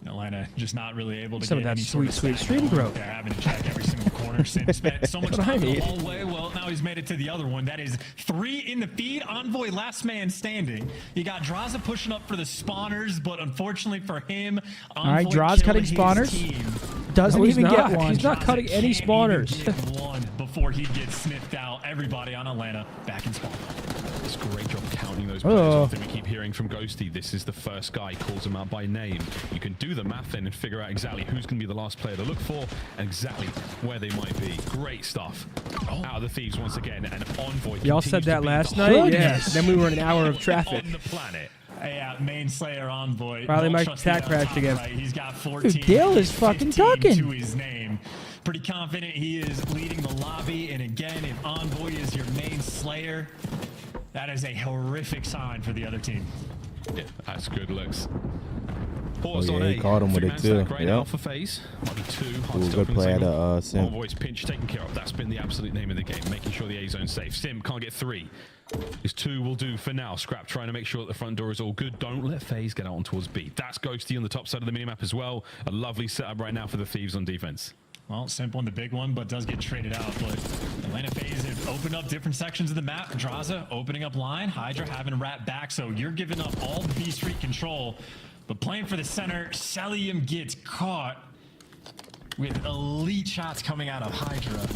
S8: Atlanta just not really able to
S3: some
S8: get
S3: of that sweet stream growth.
S8: They're having to check every single corner. Sim spent so much time the whole way. Well, now he's made it to the other one. That is 3 in the feed. Envoy last man standing. You got Draza pushing up for the spawners, but unfortunately for him,
S2: all right, Dra's cutting spawners. Doesn't even get one.
S3: He's not cutting any spawners.
S8: One before he gets sniffed out. Everybody on Atlanta back in spawn.
S16: It's a great job counting those players off that we keep hearing from Ghosty. This is the first guy, calls him out by name. You can do the math then and figure out exactly who's going to be the last player to look for and exactly where they might be. Great stuff out of the Thieves once again. And Envoy.
S3: Y'all said that last night? Yes. Then we were in an hour of traffic.
S8: On the planet. Yeah, main Slayer Envoy.
S3: Probably my attack crashed again.
S8: Right. He's got 14.
S2: Dude, Dale is fucking cooking.
S8: To his name. Pretty confident he is leading the lobby. And again, if Envoy is your main Slayer, that is a horrific sign for the other team.
S16: Yeah, that's good looks. Pause on
S4: yeah, he
S16: A.
S4: caught him with it too.
S16: Right now for FaZe. Might be 2.
S4: Ooh, good play at Sim.
S16: Envoy's pinch taken care of. That's been the absolute name of the game, making sure the A zone's safe. Sim can't get 3. His 2 will do for now. Scrap trying to make sure that the front door is all good. Don't let FaZe get out on towards B. That's Ghosty on the top side of the minimap as well. A lovely setup right now for the Thieves on defense.
S8: Well, Simp won the big one, but does get traded out. But Atlanta FaZe have opened up different sections of the map. Draza opening up line. Hydra having to wrap back, so you're giving up all the B Street control. But playing for the center, Celium gets caught with elite shots coming out of Hydra.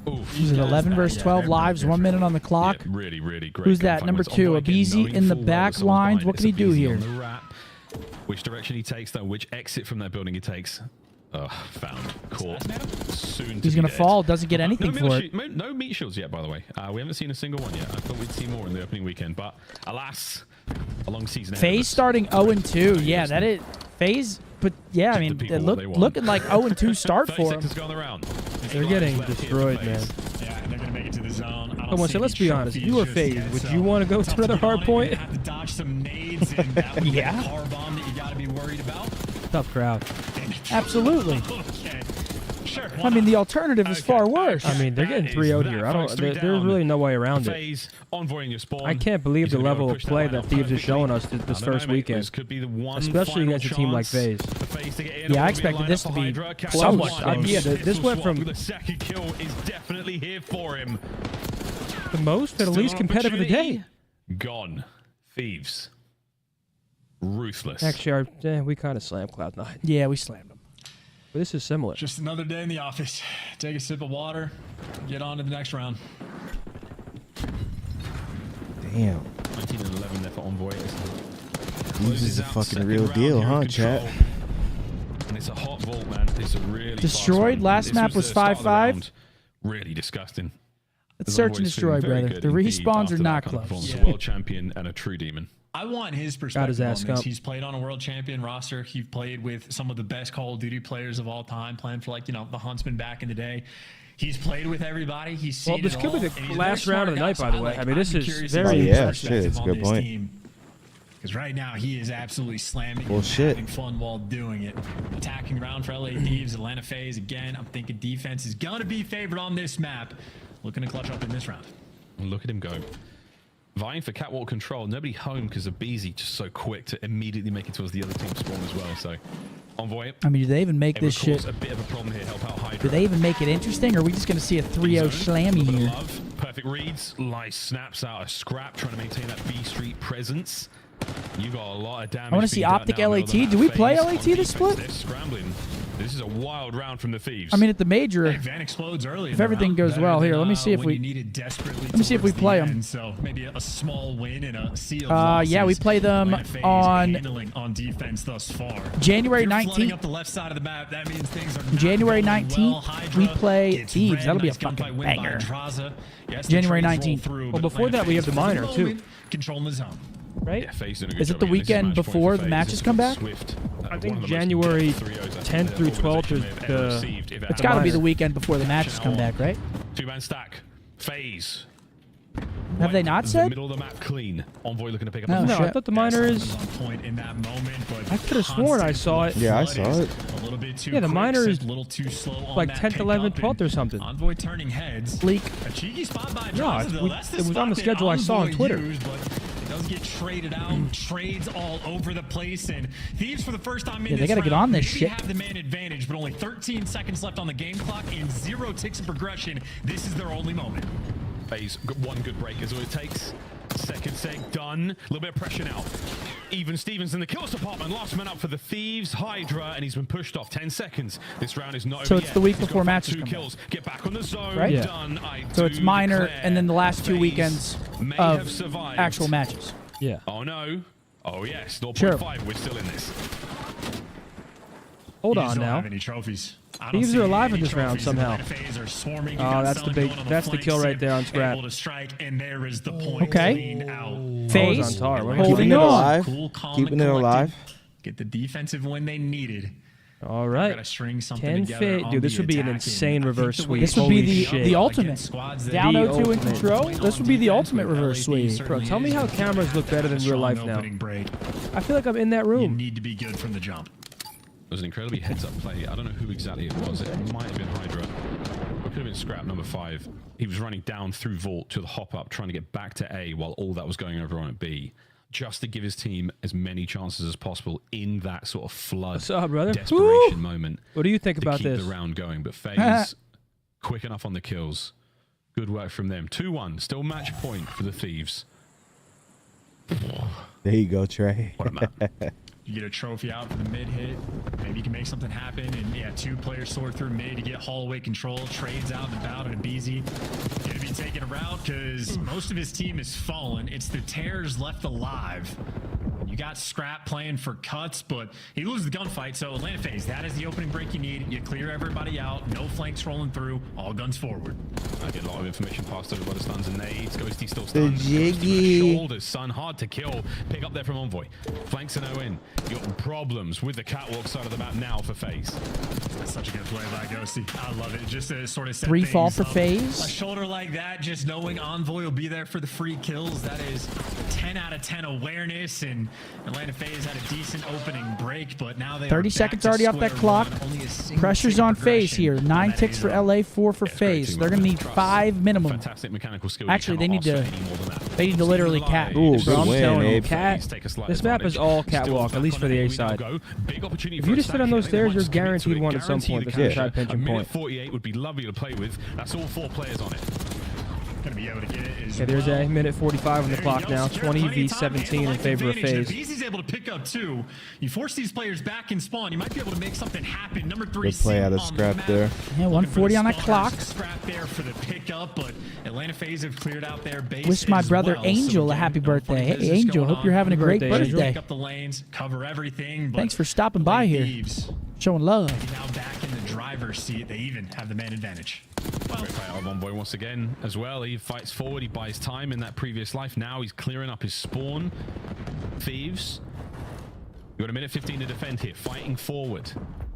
S2: This is 11 versus 12 lives, 1 minute on the clock.
S16: Yeah, really, really great.
S2: Who's that? Number 2, Abizi in the back lines. What can he do here?
S16: Which direction he takes, though, which exit from that building he takes. Found. Caught. Soon
S2: He's going to fall. Doesn't get anything for it.
S16: No meat shields yet, by the way. We haven't seen a single one yet. I thought we'd see more in the opening weekend, but alas, a long season.
S2: FaZe starting 0-2. Yeah, that is FaZe. But yeah, I mean, looking like 0-2 start for them.
S3: They're getting destroyed, man.
S8: Yeah, and they're going to make it to the zone.
S3: Come on, so let's be honest. If you were FaZe, would you want to go to another hard point?
S8: Have to dodge some nades, and that would be a car bomb that you got to be worried about.
S3: Tough crowd.
S2: Absolutely.
S8: Okay. Sure.
S2: I mean, the alternative is far worse.
S3: I mean, they're getting 3-0 here. There's really no way around it. I can't believe the level of play that Thieves is showing us this first weekend, especially against a team like FaZe.
S2: Yeah, I expected this to be somewhat close.
S3: Yeah, this went from
S16: the second kill is definitely here for him.
S3: The most, at least competitive of the day.
S16: Gone. Thieves. Ruthless.
S3: Actually, we kind of slammed Cloud9.
S2: Yeah, we slammed them.
S3: But this is similar.
S8: Just another day in the office. Take a sip of water. Get on to the next round.
S4: Damn.
S16: 19 and 11 there for Envoy.
S4: This is a fucking real deal, huh, chat?
S16: And it's a hot vault, man. It's a really
S2: destroyed. Last map was 5-5.
S16: Really disgusting.
S2: Let's search and destroy, brother. The respawns are not close.
S16: A world champion and a true demon.
S8: I want his perspective on this. He's played on a world champion roster. He played with some of the best Call of Duty players of all time, playing for the Huntsman back in the day. He's played with everybody. He's seen
S3: this could be the last round of the night, by the way. I mean, this is very
S4: shit. It's a good point.
S8: Because right now he is absolutely slamming and having fun while doing it. Attacking round for LA Thieves, Atlanta FaZe. Again, I'm thinking defense is going to be favored on this map. Looking to clutch up in this round.
S16: Look at him go. Vying for catwalk control. Nobody home because of Beezy just so quick to immediately make it towards the other team's spawn as well. So, Envoy.
S2: I mean, do they even make this shit?
S16: A bit of a problem here. Help out Hydra.
S2: Do they even make it interesting, or are we just going to see a 3-0 slammy here?
S16: Perfect reads. Lice snaps out a scrap, trying to maintain that B Street presence. You got a lot of damage.
S2: I want to see OpTic LAT. Do we play LAT this split?
S16: They're scrambling. This is a wild round from the Thieves.
S2: I mean, at the major,
S8: Van explodes early
S2: if everything goes well here, let me see if we play them.
S8: So maybe a small win and a seal.
S2: Yeah, we play them on
S8: defense thus far.
S2: January 19th.
S8: Up the left side of the map. That means things are
S2: January 19th. We play Thieves. That'll be a fucking banger. January 19th.
S3: Well, before that, we have the minor too.
S8: Controlling the zone.
S2: Right?
S16: Yeah,
S2: is it the weekend before the matches come back?
S3: I think January 10th through 12th is
S2: it's got to be the weekend before the matches come back, right?
S16: 2-man stack. FaZe.
S2: Have they not said?
S16: Middle of the map clean. Envoy looking to pick up.
S2: Oh,
S3: no, I thought the minor is.
S8: Point in that moment, but
S3: I could have sworn I saw it.
S4: Yeah, I saw it.
S8: A little bit too
S3: yeah, the minor is
S8: a little too slow on
S3: like 10th, 11th, 12th or something.
S8: Envoy turning heads.
S2: Leak.
S8: A cheeky spot by
S3: Yeah, it was on the schedule I saw on Twitter.
S8: Does get traded out, trades all over the place, and Thieves for the first time in
S2: they got to get on this shit.
S8: Have the man advantage, but only 13 seconds left on the game clock and 0 ticks of progression. This is their only moment.
S16: FaZe got one good break is all it takes. Second seg done. A little bit of pressure now. Even Stevens in the kills department. Last man up for the Thieves. Hydra, and he's been pushed off. 10 seconds. This round is not over
S2: So it's
S16: yet.
S2: the week before matches
S16: come kills. Get back on the zone.
S2: Right?
S16: Yeah. Done.
S2: So it's minor, and then the last 2 weekends of actual matches.
S3: Yeah.
S16: Oh no. Oh yes. 0.5.
S2: Sure.
S16: We're still in this.
S3: Hold on now.
S8: Have any trophies.
S3: Thieves are alive in this round somehow. Oh, that's the big. That's the kill right there on Scrap.
S2: Okay. FaZe
S4: holding it alive. Keeping it alive.
S8: Get the defensive win they needed.
S3: All right.
S8: Gotta string something
S3: 10
S8: together
S3: fit.
S8: on
S3: Dude, this
S8: the
S3: would be an
S8: attack,
S3: insane
S8: and I
S3: reverse
S8: think
S3: sweep.
S2: This would be
S3: Holy shit.
S2: the ultimate. Down 0-2 in
S3: ultimate.
S2: control. This would be the ultimate reverse sweep.
S3: Bro, tell me how cameras look better than real life now. I feel like I'm in that room.
S8: You need to be good from the jump.
S16: It was an incredibly heads-up play. I don't know who exactly it was. It might have been Hydra. It could have been Scrap number 5. He was running down through Vault to the hop-up, trying to get back to A while all that was going over on at B, just to give his team as many chances as possible in that sort of flood desperation moment.
S3: What do you think about
S16: to keep
S3: this?
S16: the round going? But FaZe, quick enough on the kills. Good work from them. 2-1. Still match point for the Thieves.
S4: There you go, Trey.
S16: What a map.
S8: You get a trophy out for the mid hit. Maybe you can make something happen. And yeah, 2 players sort through mid to get Holloway control. Trades out and about, and Abizi going to be taking a route because most of his team is fallen. It's the Tears left alive. You got Scrap playing for cuts, but he loses the gunfight. So Atlanta FaZe, that is the opening break you need. You clear everybody out. No flanks rolling through. All guns forward.
S16: I get a lot of information passed over by the stuns and nades. Ghosty still stunned.
S4: Jiggy.
S16: Shoulders, son, hard to kill. Pick up there from Envoy. Flanks are no in. You got problems with the catwalk side of the map now for FaZe.
S8: That's such a good play by Ghosty. I love it. Just to sort of set
S2: 3 fall for
S8: things up.
S2: FaZe.
S8: A shoulder like that, just knowing Envoy will be there for the free kills. That is 10 out of 10 awareness, and Atlanta FaZe had a decent opening break, but now they
S2: 30
S8: are
S2: seconds
S8: back to
S2: already off that
S8: square
S2: clock.
S8: one. Only a single
S2: Pressure's
S8: tick
S2: on FaZe
S8: progression
S2: here. 9 ticks for LA, 4 for FaZe. They're going to need 5 minimum.
S16: Fantastic mechanical skill.
S2: Actually, they need to. They need to literally cat.
S4: Ooh,
S3: Bro, I'm
S4: good
S3: telling
S4: win,
S3: you,
S4: Abe.
S3: cat. This map is all catwalk, at least for the A side. If you just sit on those stairs, you're guaranteed one at some point. That's a side pinching point.
S16: 48 would be lovely to play with. That's all 4 players on it.
S8: Gonna be able to get it as
S3: Okay, there's a minute 45 on the clock now. 20 v
S8: Plenty of time to
S3: 17 in
S8: get the
S3: favor of
S8: advantage.
S3: FaZe.
S8: If Easy's able to pick up 2, you force these players back in spawn, you might be able to make something happen. Number 3
S4: Good play out of Scrap there.
S2: Yeah, 140 on that clock.
S8: Scrap there for the pickup, but Atlanta FaZe have cleared out their base.
S2: Wish my
S8: as
S2: brother
S8: well.
S2: Angel a happy birthday. Hey, Angel, hope you're having a great birthday.
S8: Pick up the lanes, cover everything. But
S2: Thanks for stopping by here.
S8: Thieves
S2: Showing love.
S8: now back in the driver's seat. They even have the man advantage.
S16: Great play out of Envoy once again as well. He fights forward. He buys time in that previous life. Now he's clearing up his spawn. Thieves. You've got a minute 15 to defend here. Fighting forward.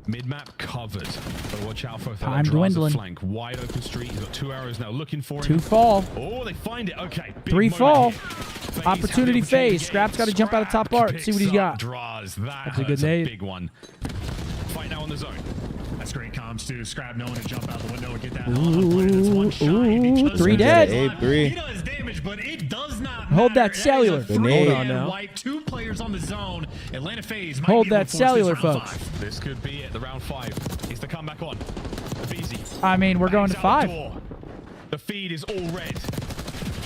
S16: Mid-map covered. But watch out for
S2: Time
S16: that
S2: dwindling.
S16: flank. Wide open street. He's got 2 arrows now looking for him.
S2: 2 fall.
S16: Oh, they find it. Okay. Big
S2: 3
S16: moment
S2: fall.
S16: here. FaZe
S2: Opportunity
S16: have the
S2: FaZe. Scrap's got to jump out of top art. See what he's got.
S16: Draws.
S3: That's a good
S16: That's
S3: nade.
S16: a big one. Fight now on the zone.
S8: That's great comms too. Scrap knowing to jump out the window and get that on.
S2: 3 dead.
S8: He does damage, but it does not
S2: Hold that
S8: matter.
S2: cellular.
S8: That is a
S3: Hold on
S8: 3-man
S3: now.
S8: wipe. 2 players on the zone. Atlanta FaZe might
S2: Hold
S8: be able
S2: that
S8: to force
S2: cellular,
S8: this round
S2: folks.
S8: 5.
S16: This could be it. The round 5 is the comeback on. Easy.
S2: I mean, we're going to 5.
S16: The feed is all red.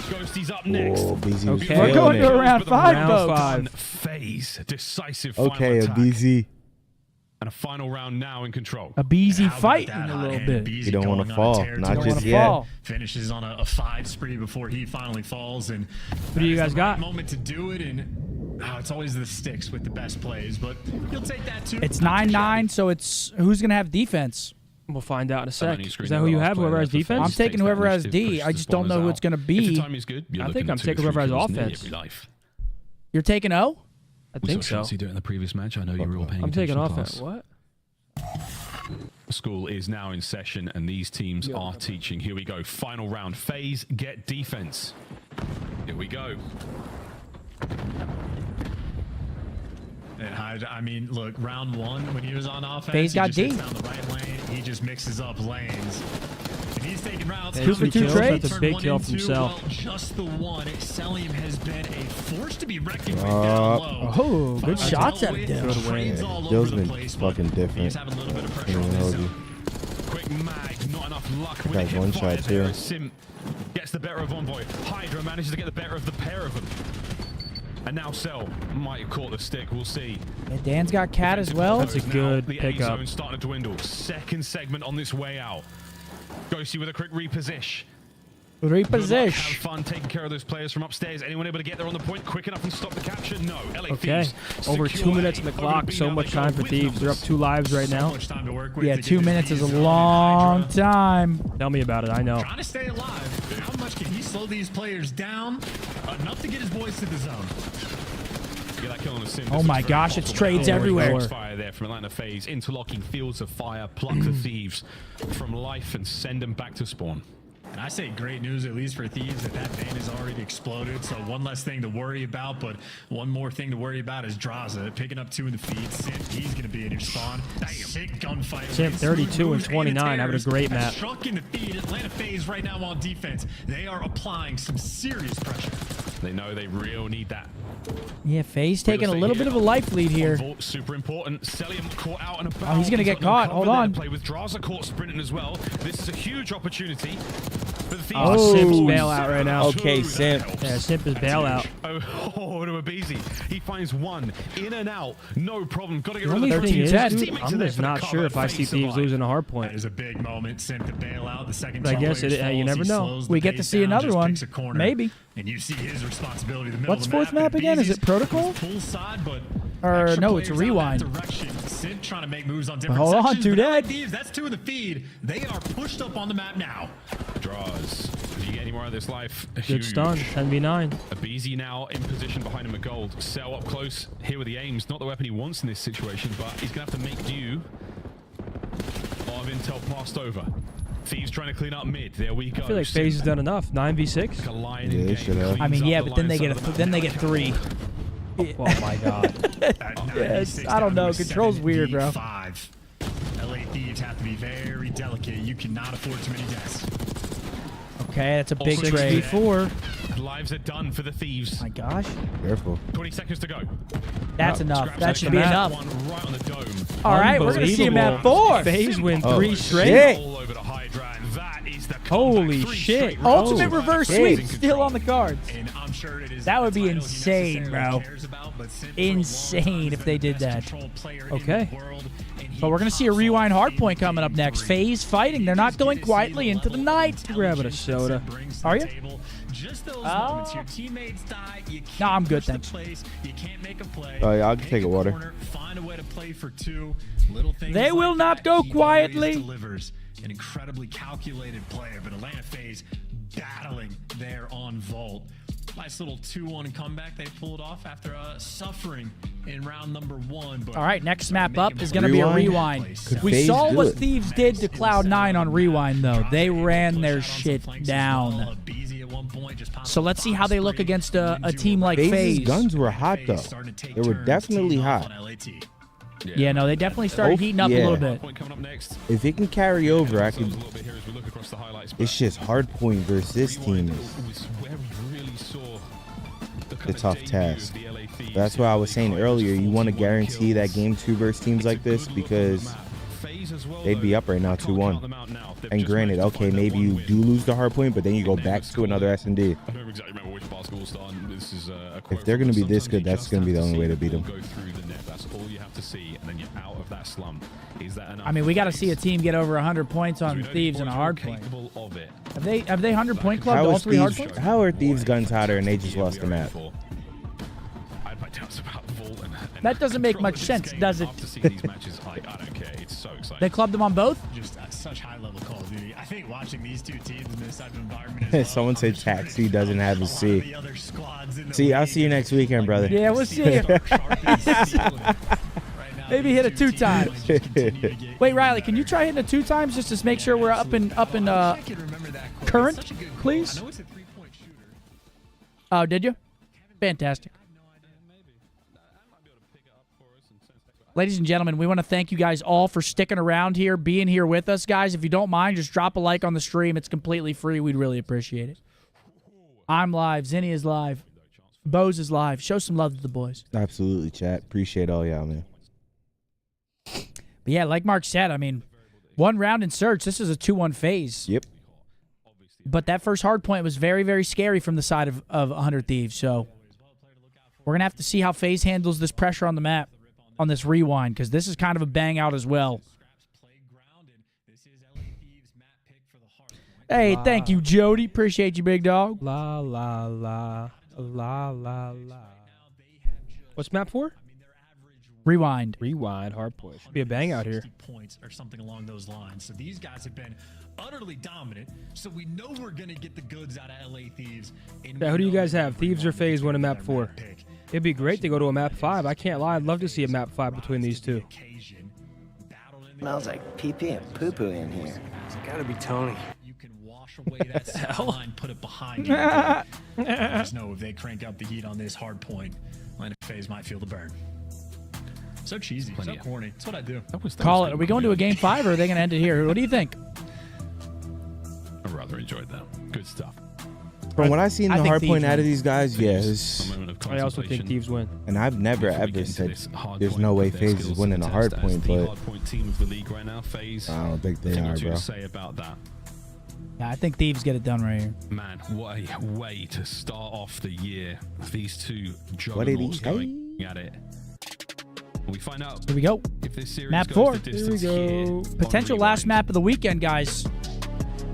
S16: Ghosty's up next.
S4: Oh, BZ was
S3: Okay.
S2: We're
S4: killing
S2: going
S4: it.
S2: to round 5,
S3: Round
S2: folks.
S3: 5.
S16: FaZe. Decisive final
S4: Okay, a
S16: attack.
S4: BZ.
S16: And a final round now in control.
S2: A BZ
S8: How about
S2: fight
S8: that
S2: in a
S8: hot
S2: little
S8: hand?
S2: bit.
S8: Beezy
S4: You don't
S8: going
S4: wanna
S8: on a
S4: fall.
S8: tear
S4: Not
S8: to
S4: just
S8: the
S4: yet.
S2: Fall.
S8: Finishes on a 5 spree before he finally falls. And
S3: What do you guys got?
S8: Moment to do it, and it's always the sticks with the best plays, but you'll take that too.
S2: It's 9-9, so it's who's going to have defense?
S3: We'll find out in a sec.
S16: Is
S3: Is that who you have? Whoever has
S2: I'm
S3: defense?
S2: taking whoever has D. I just don't know who it's going to
S16: If the
S2: be.
S16: time is good, you're
S3: I
S16: looking
S3: think
S16: at
S3: I'm
S16: 2
S3: taking
S16: to 3
S3: whoever has
S16: kills nearly
S3: offense.
S16: every life.
S2: You're taking O?
S3: I
S16: We
S3: think
S16: saw
S3: so.
S16: Chelsea do it in the previous match. I know you were all paying
S3: I'm taking
S16: attention to
S3: offense.
S16: class.
S3: What?
S16: School is now in session, and these teams are teaching. Here we go. Final round. FaZe get defense. Here we go.
S8: And I mean, look, round 1 when he was on offense,
S2: FaZe got
S8: he just hits
S2: D.
S8: down the right lane. He just mixes up lanes. And he's taking rounds.
S3: Hey,
S2: 2 for 2
S3: kills,
S2: trades.
S3: that's a big
S8: Turn
S3: kill
S8: 1
S3: from
S8: and 2,
S3: Cell.
S8: well, just the one. Selim has been a force to be reckoned with down low.
S2: Oh, good
S8: Finds
S2: shots out
S8: Elway,
S2: of Dill.
S4: Good
S8: trades
S4: win.
S8: all over
S4: Dill's
S8: the
S4: been
S8: place, but
S4: fucking different.
S8: He's having a little bit of pressure
S4: Can't
S8: on
S4: even
S8: his
S4: hold you.
S8: zone.
S16: Quick mag, not enough luck with
S4: Got
S16: the
S4: one
S16: hip fire
S4: shot,
S16: there
S4: too.
S16: as Sim gets the better of Envoy. Hydra manages to get the better of the pair of them. And now Cell might have caught the stick. We'll see.
S2: Yeah, Dan's got Cat as well.
S3: That's a good
S16: The A
S3: pickup.
S16: zone starting to dwindle. Second segment on this way out. Ghosty with a quick reposition. Good luck, have
S2: Reposition.
S16: fun taking care of those players from upstairs. Anyone able to get there on the point quick enough and stop the capture? No. LA
S3: Okay.
S16: Thieves
S3: Over
S16: secure
S3: 2 minutes
S16: A.
S3: on the
S16: Over
S3: clock.
S16: B
S3: So
S16: now
S3: much
S16: they go
S3: time for
S16: with
S3: Thieves. They're up
S16: numbers.
S3: 2 lives right
S8: So
S3: now.
S8: much time to work with
S2: Yeah,
S8: to
S2: 2
S8: get
S2: minutes
S8: this
S2: is a
S8: B zone.
S2: long
S8: Hydra
S2: time.
S3: Tell me about it. I know.
S8: trying to stay alive. How much can he slow these players down? Enough to get his boys to the zone.
S16: Get that kill on a Sim.
S2: Oh my gosh, it's trades everywhere.
S16: Fire there from Atlanta FaZe. Interlocking fields of fire. Pluck the thieves from life and send them back to spawn.
S8: And I say great news, at least for Thieves, that vein has already exploded. So one less thing to worry about, but one more thing to worry about is Draza picking up 2 in the feed. Simp, he's going to be in your spawn. Sick gunfight.
S3: Simp 32 and 29, having a great map.
S8: Struck in the feed. Atlanta FaZe right now on defense. They are applying some serious pressure.
S16: They know they really need that.
S2: Yeah, FaZe taking a little bit of a life lead here.
S16: Super important. Celium caught out and about.
S2: Oh, he's going to get caught. Hold on.
S16: Play with Draza caught sprinting as well. This is a huge opportunity for the Thieves.
S3: Oh, Simp's bailout right now.
S20: Okay, Simp.
S3: Yeah, Simp is bailout.
S16: Oh, to Abizi. He finds one in and out. No problem. Got to get
S3: The
S16: rid
S3: only
S16: of the
S3: thing is,
S16: teammates.
S3: dude, I'm just not sure if I see Thieves losing a hard point.
S8: That is a big moment. Simp to bail out. The second
S3: But I guess you never know.
S2: We get to see another one. Maybe.
S8: And you see his responsibility.
S2: What's fourth map again? Is it Protocol? Or no, it's Rewind.
S8: Simp trying to make moves on different
S2: Hold on,
S8: sections,
S2: two
S8: but
S2: dead.
S8: Thieves, that's 2 in the feed. They are pushed up on the map now.
S16: Draws. Do you get any more of this life?
S3: Good stun. 10v9.
S16: Abizi now in position behind him at gold. Cell up close here with the aims. Not the weapon he wants in this situation, but he's going to have to make do. A lot of intel passed over. Thieves trying to clean up mid. There we go.
S3: I feel like FaZe has done enough. 9v6.
S20: Yeah, they should have.
S2: I mean, yeah, but then they get 3.
S3: Oh my god.
S2: Yes, I don't know. Control's weird, bro.
S8: LA Thieves have to be very delicate. You cannot afford too many deaths.
S2: Okay, that's a big
S16: Also
S2: trade.
S3: 6v4.
S16: Lives are done for the Thieves.
S2: My gosh.
S20: Careful.
S16: 20 seconds to go.
S2: That's enough.
S16: Scraps
S2: That
S16: up
S2: should
S16: the
S2: be
S16: map.
S2: enough.
S16: One right on the dome.
S2: All right, we're going to see him at 4.
S3: FaZe win 3 straight.
S20: Shit.
S16: All over the Hydra, and that is the
S3: Holy
S16: comeback. 3
S3: shit.
S16: straight
S2: Ultimate
S16: rounds.
S2: reverse
S20: shit.
S2: sweep still on the cards.
S8: And I'm sure it is
S2: That would be
S8: the title he
S2: insane,
S8: necessarily
S2: bro.
S8: cares about, but Simp for a long
S2: Insane
S8: time
S2: if
S8: has
S2: they
S8: been the
S2: did
S8: best
S2: that.
S8: control player in
S3: Okay.
S8: the world, and he
S2: But we're going to see a
S8: pops
S2: rewind
S8: off
S2: hardpoint coming up next. FaZe fighting. They're not going quietly into the night.
S3: Grabbing a soda.
S2: Are you?
S8: Just those moments. Your teammates die. You can't
S2: No, I'm good,
S8: push the
S2: thanks.
S8: place. You can't make a play.
S20: Oh, yeah, I'll
S8: Make
S20: take a water.
S8: corner, find a way to play for 2. Little things
S2: They will
S8: like
S2: not
S8: that,
S2: go
S8: he
S2: quietly.
S8: always delivers. An incredibly calculated player, but Atlanta FaZe battling there on Vault. Nice little 2-1 comeback they pulled off after suffering in round number 1. But
S2: All right, next map up is going to be a rewind.
S20: Could
S2: We
S20: FaZe
S2: saw
S20: do
S2: what
S20: it?
S2: Thieves did to Cloud9 on rewind, though. They ran their shit down. So let's see how they look against a team like
S20: FaZe's
S2: FaZe.
S20: guns were hot, though. They were definitely hot.
S2: Yeah, no, they definitely started heating up a little bit.
S20: If it can carry over, I can. It's just hard point versus this team is a tough task. That's why I was saying earlier, you want to guarantee that game 2 versus teams like this because they'd be up right now 2-1. And granted, okay, maybe you do lose the hard point, but then you go back to another S&D. If they're going to be this good, that's going to be the only way to beat them.
S2: I mean, we got to see a team get over 100 points on Thieves in a hard point. Have they 100 point clubbed all 3 hard points?
S20: How are Thieves' guns hotter and they just lost the map?
S2: That doesn't make much sense, does it? They clubbed them on both?
S8: Just such high-level Call of Duty. I think watching these 2 teams in this type of environment is
S20: Someone said Taxi doesn't have a C. See, I'll see you next weekend, brother.
S2: Yeah, we'll see you. Maybe hit it 2 times. Wait, Riley, can you try hitting it 2 times just to make sure we're up in current, please? Oh, did you? Fantastic. Ladies and gentlemen, we want to thank you guys all for sticking around here, being here with us, guys. If you don't mind, just drop a like on the stream. It's completely free. We'd really appreciate it. I'm live. Zinni is live. Bose is live. Show some love to the boys.
S20: Absolutely, chat. Appreciate all y'all, man.
S2: But yeah, like Mark said, I mean, 1 round in Surge. This is a 2-1 FaZe.
S20: Yep.
S2: But that first hard point was very, very scary from the side of 100 Thieves. So we're going to have to see how FaZe handles this pressure on the map on this rewind, because this is kind of a bang out as well. Hey, thank you, Jody. Appreciate you, big dog.
S3: La, la, la. La, la, la. What's map 4?
S2: Rewind.
S3: Rewind, hard point. Should be a bang out here.
S8: Points or something along those lines. So these guys have been utterly dominant. So we know we're going to get the goods out of LA Thieves.
S3: Yeah, who do you guys have? Thieves or FaZe winning map 4? It'd be great to go to a map 5. I can't lie. I'd love to see a map 5 between these two.
S10: Smells like pee-pee and poo-poo in here. It's gotta be Tony.
S8: You can wash away that line, put it behind you. Just know if they crank up the heat on this hard point, Atlanta FaZe might feel the burn. So cheesy, so corny. That's what I do.
S2: Call it. Are we going to a game 5 or are they going to end it here? What do you think?
S16: I rather enjoyed that. Good stuff.
S4: From what I've seen the hard point out of these guys, yes.
S3: I also think Thieves win.
S4: And I've never ever said there's no way FaZe is winning a hard point, but I don't think they are, bro.
S2: Yeah, I think Thieves get it done right here.
S16: Man, what a way to start off the year. These two juggernauts going at it. We find out.
S2: Here we go.
S16: If this series
S2: map
S16: goes
S2: 4.
S16: the distance
S2: Here we go. Potential last map of the weekend, guys.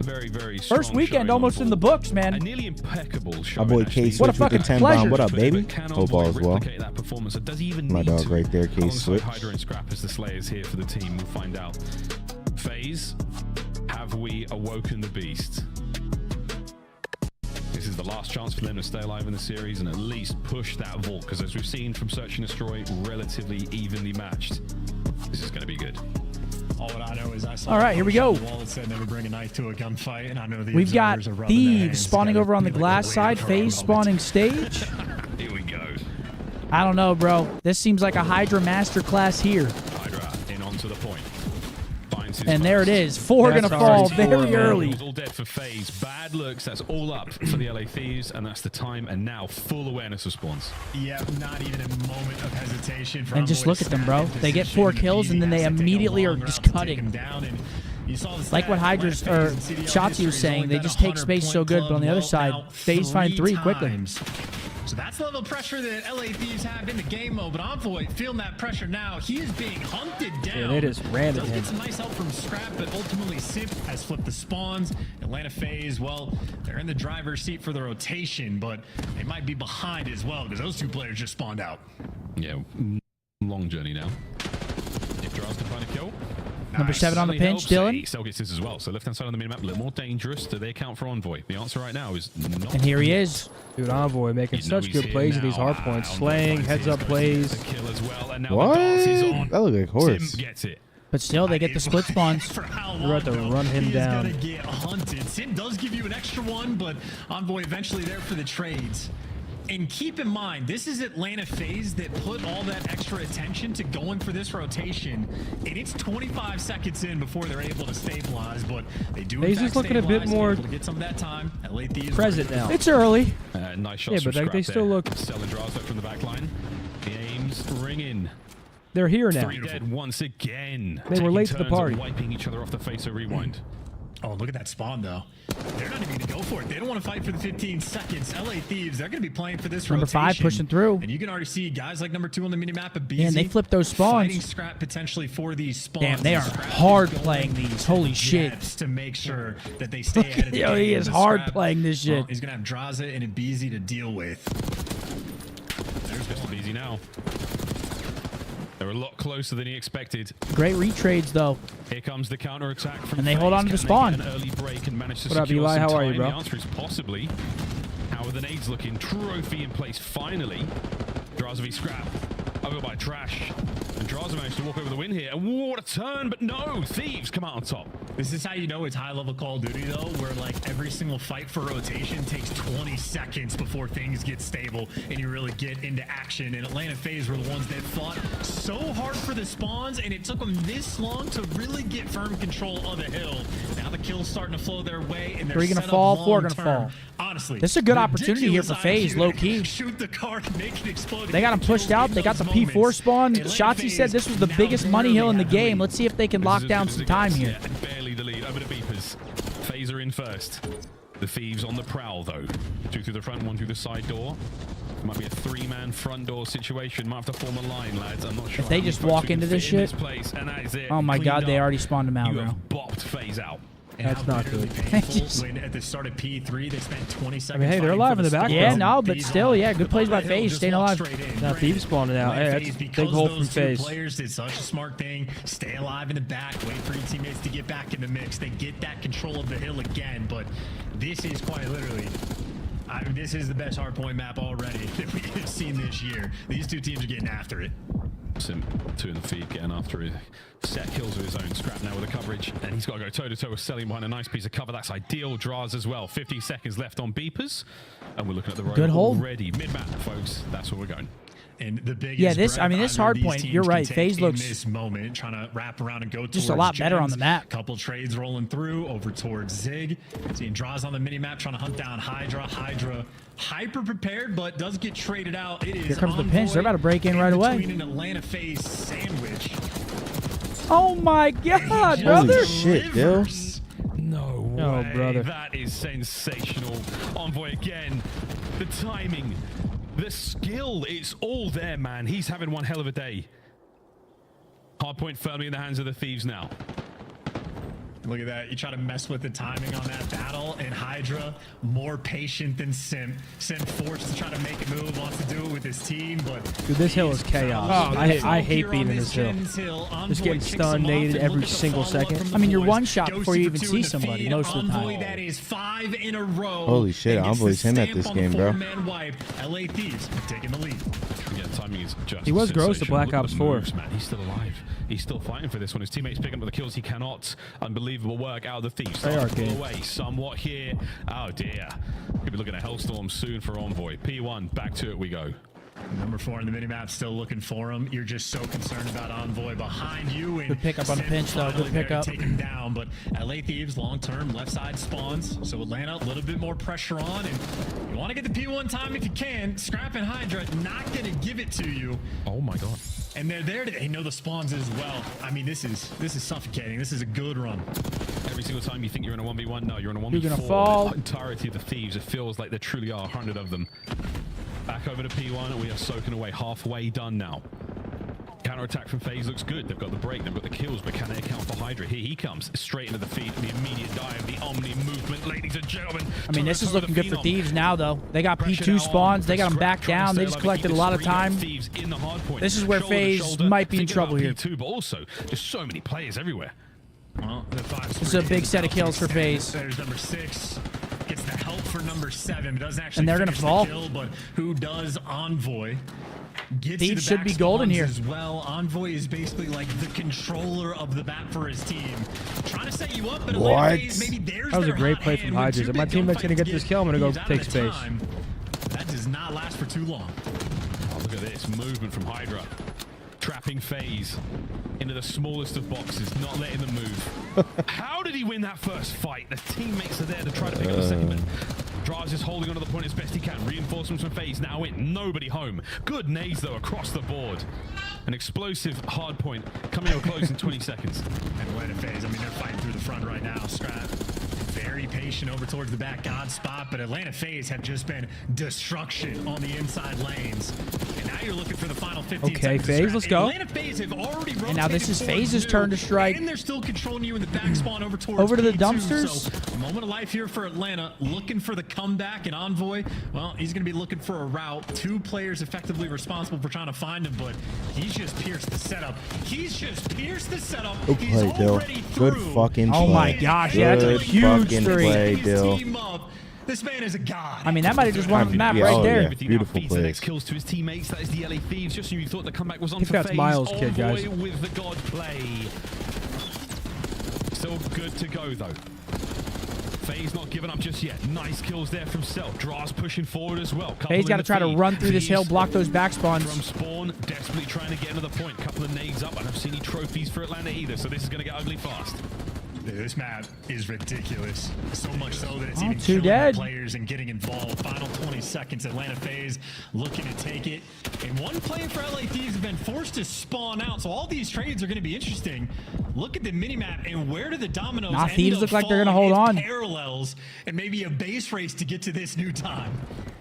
S16: Very, very
S2: First weekend almost in the books, man.
S16: A nearly impeccable show.
S4: My boy K-Switch with the 10 bomb. What up, baby? Hope all's well. My dog right there, K-Switch.
S16: Hydra and Scrap as the Slayers here for the team. We'll find out. FaZe, have we awoken the beast? This is the last chance for them to stay alive in the series and at least push that vault, because as we've seen from Search and Destroy, relatively evenly matched. This is going to be good.
S8: All I know is I saw
S2: all right, here we go.
S8: Wall that said never bring a knife to a gunfight, and I know the
S2: We've got
S8: observers are rubbing their
S2: Thieves
S8: hands
S2: spawning
S8: together.
S2: over on the glass side, FaZe spawning stage.
S16: Here we go.
S2: I don't know, bro. This seems like a Hydra masterclass here.
S16: Hydra in onto the point.
S2: And there it is. 4 going to fall very early.
S16: All dead for FaZe. Bad looks. That's all up for the LA Thieves, and that's the time. And now full awareness of spawns.
S8: Yeah, not even a moment of hesitation. For
S2: And just look at them, bro. They get 4 kills, and then they immediately are just cutting. Like what Hydra's or Shotzi was saying, they just take space so good, but on the other side, FaZe find 3 quickly.
S8: So that's the level of pressure that LA Thieves have in the game mode, but Envoy feeling that pressure now. He is being hunted down.
S3: Yeah, they just ran at him.
S8: Get some nice help from Scrap, but ultimately Simp has flipped the spawns. Atlanta FaZe, well, they're in the driver's seat for the rotation, but they might be behind as well because those 2 players just spawned out.
S16: Yeah, long journey now. If Draws can find a kill.
S2: Number 7 on the pinch, Dylan.
S16: Cell gets this as well. So left-hand side on the minimap, a little more dangerous. Do they account for Envoy? The answer right now is not.
S2: And here he is.
S3: Dude, Envoy making such good plays in these hard points. Slaying, heads-up plays.
S4: What? That looked like horse.
S16: Sim gets it.
S2: But still, they get the split spawns.
S3: We're about to run him down.
S8: He's gonna get hunted. Sim does give you an extra one, but Envoy eventually there for the trades. And keep in mind, this is Atlanta FaZe that put all that extra attention to going for this rotation, and it's 25 seconds in before they're able to stabilize, but they do
S3: FaZe is looking a bit more
S8: to get some of that time. LA Thieves
S3: present now.
S2: It's early.
S16: Nice shots.
S3: Yeah, but they still look.
S16: Selling draws up from the back line. The aims ringing.
S3: They're here now.
S16: 3 dead once again.
S3: They were late to the party.
S16: Wiping each other off the face. So rewind.
S8: Oh, look at that spawn, though. They're not even going to go for it. They don't want to fight for the 15 seconds. LA Thieves, they're going to be playing for this
S2: Number
S8: rotation.
S2: 5 pushing through.
S8: And you can already see guys like number 2 on the minimap of BZ.
S2: Man, they flipped those spawns.
S8: Fighting Scrap potentially for these spawns.
S2: Damn, they are hard playing these. Holy shit.
S8: To make sure that they stay ahead of the
S2: Yo,
S8: game.
S2: he is hard playing this shit.
S8: He's going to have Draza and BZ to deal with.
S16: There's Mr. BZ now. They're a lot closer than he expected.
S2: Great retrades, though.
S16: Here comes the counter attack from
S2: and they hold on to the spawn.
S16: An early break and manage to
S3: what up, Eli? How are you, bro?
S16: The answer is possibly. How are the nades looking? Trophy in place finally. Draza Scrap. Over by Trash. And Draza managed to walk over the win here. And what a turn, but no, Thieves come out on top.
S8: This is how you know it's high-level Call of Duty, though, where, like, every single fight for rotation takes 20 seconds before things get stable and you really get into action. And Atlanta FaZe were the ones that fought so hard for the spawns, and it took them this long to really get firm control of the hill. Now the kills starting to flow their way, and they're
S2: 3 gonna fall, 4 gonna fall.
S8: Honestly,
S2: this is a good opportunity here for FaZe, low-key.
S8: Shoot the card, make it explode.
S2: They got him pushed out. They got the P4 spawn. Shotzi said this was the biggest money hill in the game. Let's see if they can lock down some time here.
S16: Barely the lead over the beepers. FaZe are in first. The Thieves on the prowl, though. 2 through the front, 1 through the side door. Might be a 3-man front door situation. Might have to form a line, lads. I'm not sure.
S2: If they just walk into this shit.
S16: And that is it.
S2: Oh my god, they already spawned him out,
S16: you
S2: bro.
S16: have bopped FaZe out.
S8: And
S3: That's not good.
S8: Painful when at the start of P3 they spent 20 seconds.
S3: I mean, hey, they're alive in the back.
S2: Yeah, no, but still, yeah, good plays by FaZe, staying alive.
S3: Now Thieves spawning out. Hey, that's a big hole from FaZe.
S8: Players did such a smart thing. Stay alive in the back. Wait for your teammates to get back in the mix. They get that control of the hill again. But this is quite literally. This is the best hardpoint map already that we have seen this year. These two teams are getting after it.
S16: Sim, 2 in the feed, getting after it. Set kills with his own. Scrap now with the coverage, and he's got to go toe-to-toe with Selling behind a nice piece of cover. That's ideal. Draws as well. 15 seconds left on beepers, and we're looking at the road already. Mid-map, folks. That's where we're going.
S8: And the biggest
S2: this hard point, you're right. FaZe looks
S8: this moment trying to wrap around and go
S2: just a lot better on the map.
S8: Couple trades rolling through over towards Zig. Seeing draws on the mini map, trying to hunt down Hydra. Hydra hyper prepared, but does get traded out. It is
S2: here comes the pinch. They're about to break in right away.
S8: An Atlanta FaZe sandwich.
S2: Oh my God, brother!
S4: Holy shit, Bill.
S16: No way.
S3: Oh, brother.
S16: That is sensational. Envoy again. The timing. The skill, it's all there, man. He's having one hell of a day. Hardpoint firmly in the hands of the Thieves now.
S8: Look at that. You try to mess with the timing on that battle, and Hydra more patient than Sim. Sim forced to try to make a move, wants to do it with his team, but...
S3: Dude, this hill is chaos. Oh, I hate being in this hill. Just getting stunned, naded every single second.
S2: I mean, you're one shot before you even see somebody most of the time.
S8: That is 5 in a row.
S4: Holy shit, Envoy's him at this game, bro.
S8: LA Thieves taking the lead.
S16: Yeah, timing is just
S3: he was gross to Black Ops 4.
S16: Man. He's still alive. He's still fighting for this one. His teammates picking up the kills. He cannot. Unbelievable work out of the Thieves.
S3: They are
S16: pull away somewhat here. Oh dear. Could be looking at Hellstorm soon for Envoy. P1, back to it we go.
S8: Number 4 in the minimap, still looking for him. You're just so concerned about Envoy behind you. And
S2: good pickup on the pinch, though. Good pickup.
S8: Take him down, but LA Thieves long-term left side spawns. So Atlanta, a little bit more pressure on, and you want to get the P1 time if you can. Scrap and Hydra not going to give it to you.
S16: Oh my God.
S8: And they're there to know the spawns as well. I mean, this is suffocating. This is a good run.
S16: Every single time you think you're in a 1v1, no, you're in a 1v4.
S2: You're gonna fall.
S16: The entirety of the Thieves, it feels like there truly are 100 of them. Back over to P1, and we are soaking away. Halfway done now. Counter-attack from FaZe looks good. They've got the break, they've got the kills, but can they account for Hydra? Here he comes, straight into the feed. The immediate dive, the Omni movement, ladies and gentlemen.
S2: I mean, this is looking good for Thieves now, though. They got P2 spawns. They got them back down. They just collected a lot of time. This is where FaZe might be in trouble here.
S16: P2, but also just so many players everywhere.
S8: Well,
S2: this is a big set of kills for FaZe.
S8: There's number 6. Gets the help for number 7. Doesn't actually
S2: and they're gonna fall.
S8: The kill, but who does Envoy?
S2: Thieves should be golden here
S8: as well. Envoy is basically like the controller of the map for his team. Trying to set you up, but maybe there's
S3: that was a great play from Hydra. If my teammate's gonna get this kill, I'm gonna go take space.
S8: That does not last for too long.
S16: Oh, look at this movement from Hydra. Trapping FaZe into the smallest of boxes, not letting them move. How did he win that first fight? The teammates are there to try to pick up the second. Drives is holding onto the point as best he can. Reinforcements from FaZe now in. Nobody home. Good nades, though, across the board. An explosive hard point coming to a close in 20 seconds.
S8: And Atlanta FaZe, I mean, they're fighting through the front right now. Scrap very patient over towards the back God spot, but Atlanta FaZe have just been destruction on the inside lanes. And now you're looking for the final 15 seconds.
S3: Okay, FaZe, let's go.
S8: Atlanta FaZe have already rotated.
S2: And now this is FaZe's turn to strike.
S8: And they're still controlling you in the back spawn over towards
S2: to the
S8: P2,
S2: dumpsters.
S8: So a moment of life here for Atlanta, looking for the comeback. And Envoy, well, he's going to be looking for a route. 2 players effectively responsible for trying to find him, but he's just pierced the setup. He's just pierced the setup.
S4: Good play, Dill. Good fucking play.
S2: Oh my gosh, yeah, that's a huge three.
S4: Dill.
S8: This man is a god.
S2: I mean, that might have just won the map right there.
S4: Yeah. Beautiful
S16: plays. The next kills to his teammates. That is the LA Thieves. Just when you thought the comeback was on for
S3: that's
S16: FaZe.
S3: Miles' kid, guys.
S16: With the god play. Still good to go, though. FaZe not giving up just yet. Nice kills there from Self. Draws pushing forward as well.
S2: FaZe got to try to run through this hill, block those back spawns.
S16: From spawn, desperately trying to get into the point. Couple of nades up. I don't see any trophies for Atlanta either, so this is going to get ugly fast.
S8: This map is ridiculous. So much so that it's even
S2: too
S8: killing
S2: dead.
S8: Players and getting involved. Final 20 seconds. Atlanta FaZe looking to take it. And one player for LA Thieves have been forced to spawn out. So all these trades are going to be interesting. Look at the minimap and where do the dominoes end
S2: Thieves
S8: up
S2: look like they're going to hold on.
S8: Parallels and maybe a base race to get to this new time.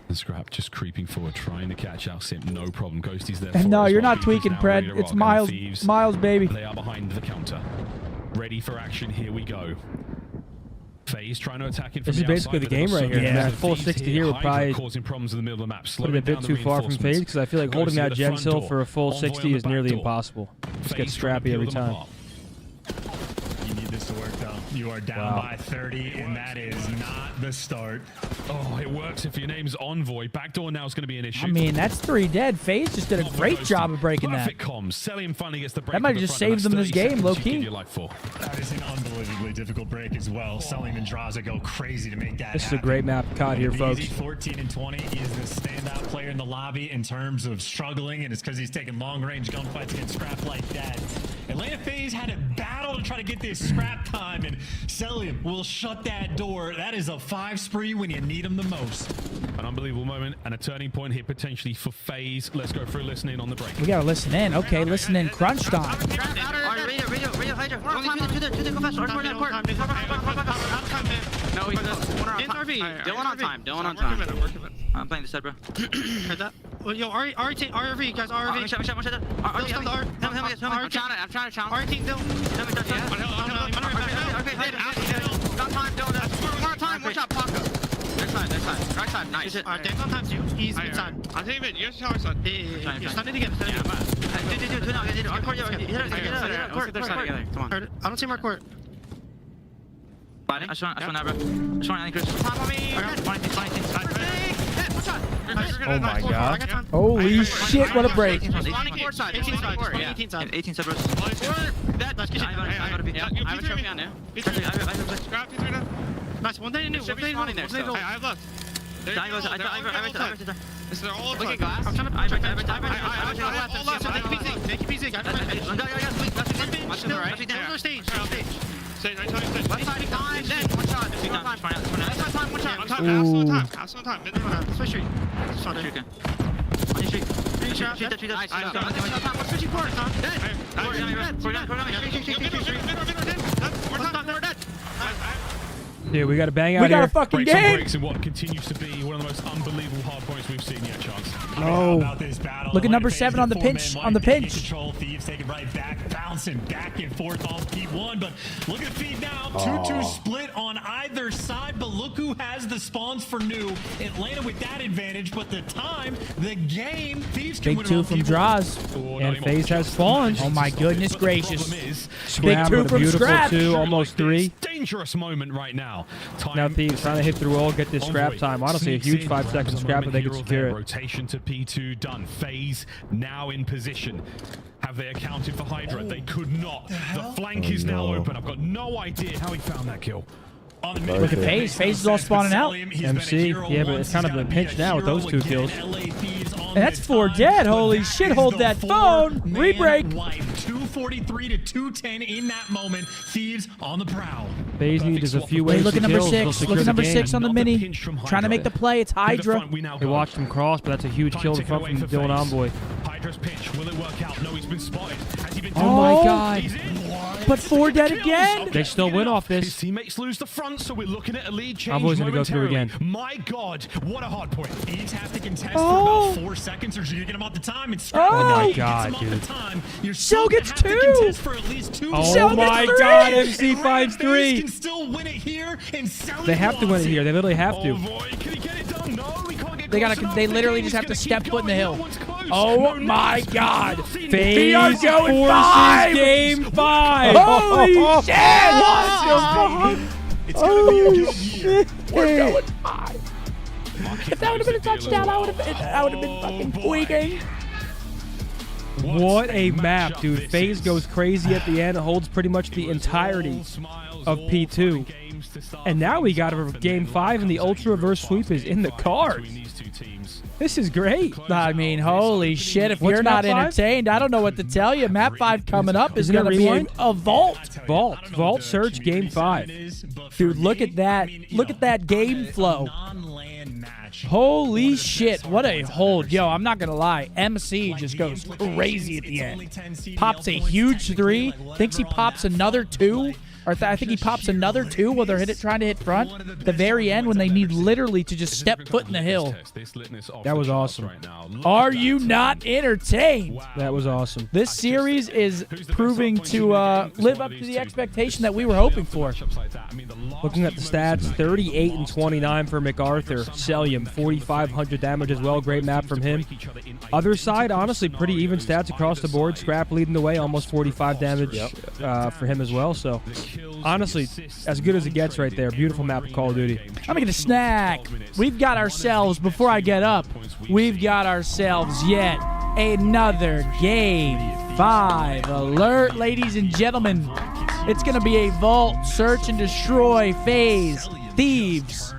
S16: And Scrap just creeping forward, trying to catch out Simp. No problem. Ghosty's there.
S2: And no, you're not tweaking, Pred. It's Miles. Miles, baby.
S16: They are behind the counter. Ready for action. Here we go. FaZe trying to attack it from
S3: This is basically the game right here.
S2: Yeah.
S3: Full 60 here would probably
S16: causing problems in the middle of the map.
S3: put it a bit too far from FaZe because I feel like holding that gen hill for a full 60 is nearly impossible. Just get scrappy every time.
S8: You need this to work, though. You are down by 30, and that is not the start.
S16: Oh, it works if your name's Envoy. Backdoor now is going to be an issue.
S2: I mean, that's 3 dead. FaZe just did a great job of breaking that.
S16: Perfect comms. Celium finally gets the break.
S2: That might have just saved them this game, low key.
S8: That is an unbelievably difficult break as well. Selling and Draza go crazy to make that
S3: This is a great map caught here, folks.
S8: 14 and 20. He is the standout player in the lobby in terms of struggling, and it's because he's taking long-range gunfights against scrap like that. Atlanta FaZe had a battle to try to get this scrap time, and Celium will shut that door. That is a 5 spree when you need him the most.
S16: An unbelievable moment and a turning point here potentially for FaZe. Let's go through listening on the break.
S2: We gotta listen in. Okay, listen in. Crunch time.
S9: No, he's Dylan on time. Dylan on time. I'm playing this side, bro. Heard that?
S15: Well, yo, RV, guys, RV.
S9: I'm trying to challenge.
S15: RV, Dylan.
S9: One shot, Paco. Next side. Right side, nice.
S15: Alright, Dan's on time too. He's inside.
S9: I think it. You're tower side.
S15: Yeah. Stun it again.
S9: Dude. Come on.
S15: I don't see Mark Court.
S9: I just want that, bro. I just want Chris. Top on me.
S3: Oh my god.
S2: Holy shit, what a break.
S9: 18 side, bro. Let's get it. I have a trophy on now.
S15: Nice. One day new.
S9: I have left. This is all
S15: look at glass. I'm trying to Thank you, PZ.
S3: Dude, we got to bang out
S2: We got
S3: here.
S2: a fucking
S16: Breaks
S2: game.
S16: and breaks in what continues to be one of the most unbelievable hard points we've seen yet, Chance.
S2: No. Look at number 7 on the pinch. On the pinch.
S8: Control, Thieves take it right back, bouncing back and forth on P1. But look at Feed now. 2-2 split on either side. But look who has the spawns for new. Atlanta with that advantage. But the time, the game, Thieves can
S2: Big
S8: win
S2: 2
S8: on
S2: from
S8: P1.
S2: Draws.
S3: And FaZe has spawns.
S2: Oh my goodness gracious.
S3: Scrap,
S2: Big 2
S3: but a
S2: from
S3: beautiful
S2: Scrap.
S3: 2, almost 3.
S16: Dangerous moment right now.
S3: Now Thieves trying to hit through all, get this scrap time. Honestly, a huge 5-second scrap if they could secure it.
S16: Rotation to P2 done. FaZe now in position. Have they accounted for Hydra? They could not. The flank is now open. I've got no idea how he found that kill.
S2: Look at FaZe. FaZe is all spawning out.
S3: MC, yeah, but it's kind of a pinch now with those 2 kills.
S2: And that's 4 dead. Holy shit, hold that phone. Rebreak.
S8: 243 to 210 in that moment. Thieves on the prowl.
S3: FaZe needs a few ways
S2: Look
S3: to
S2: at number
S3: kills.
S2: 6. Look at number 6 on the mini. Trying to make the play. It's Hydra.
S3: We watched him cross, but that's a huge kill in front from Dylan Envoy.
S16: Hydra's pitch. Will it work out? No, he's been spotted. Has he been
S2: Oh my god. But 4 dead again.
S3: They still win off this.
S16: His teammates lose the front, so we're looking at a lead change.
S3: Envoy's gonna go through again.
S16: My god, what a hard point.
S8: Thieves have to contest for about 4 seconds or you're going to get him off the time. And
S3: Oh my god, dude.
S2: Shell gets 2.
S8: For at least 2.
S3: Oh my god, MC finds
S8: FaZe
S3: 3.
S8: can still win it here, and
S3: They have to win it here. They literally have to.
S16: Can he get it done? No, we can't get
S2: They
S16: close
S2: gotta.
S16: enough.
S2: They
S16: The
S2: literally
S16: game
S2: just
S16: is
S2: have to
S16: gonna
S2: step
S16: keep
S2: foot in the
S16: going.
S2: hill.
S16: No one's close.
S2: Oh
S16: No,
S2: my
S16: nothing.
S2: god.
S16: Nothing.
S3: FaZe
S2: going
S3: forces
S2: 5.
S3: game 5.
S2: Holy shit.
S8: It's going to be a good year.
S2: We're going 5. If that would have been a touchdown, I would have been fucking tweaking.
S3: What a map, dude. FaZe goes crazy at the end. It holds pretty much the entirety of P2. And now we got a game 5, and the Ultra Reverse Sweep is in the cards. This is great.
S2: I mean, holy shit. If
S3: What's
S2: you're not
S3: map 5?
S2: entertained, I don't know what to tell you. Map 5 coming up is
S3: Isn't it
S2: going to be
S3: Rewind?
S2: a vault.
S3: Vault Search game 5.
S2: Dude, look at that. Look at that game flow. Holy shit. What a hold. Yo, I'm not going to lie. MC just goes crazy at the end. Pops a huge 3. Thinks he pops another 2. Or I think he pops another 2 while they're trying to hit front. The very end when they need literally to just step foot in the hill.
S3: That was awesome.
S2: Are you not entertained?
S3: That was awesome.
S2: This series is proving to live up to the expectation that we were hoping for.
S3: Looking at the stats, 38 and 29 for MacArthur. Celium, 4,500 damage as well. Great map from him. Other side, honestly, pretty even stats across the board. Scrap leading the way, almost 45 damage for him as well. So, honestly, as good as it gets right there. Beautiful map of Call of Duty.
S2: I'm making a snack. We've got ourselves, before I get up, we've got ourselves yet another Game 5 alert, ladies and gentlemen. It's going to be a vault, search, and destroy phase. Thieves.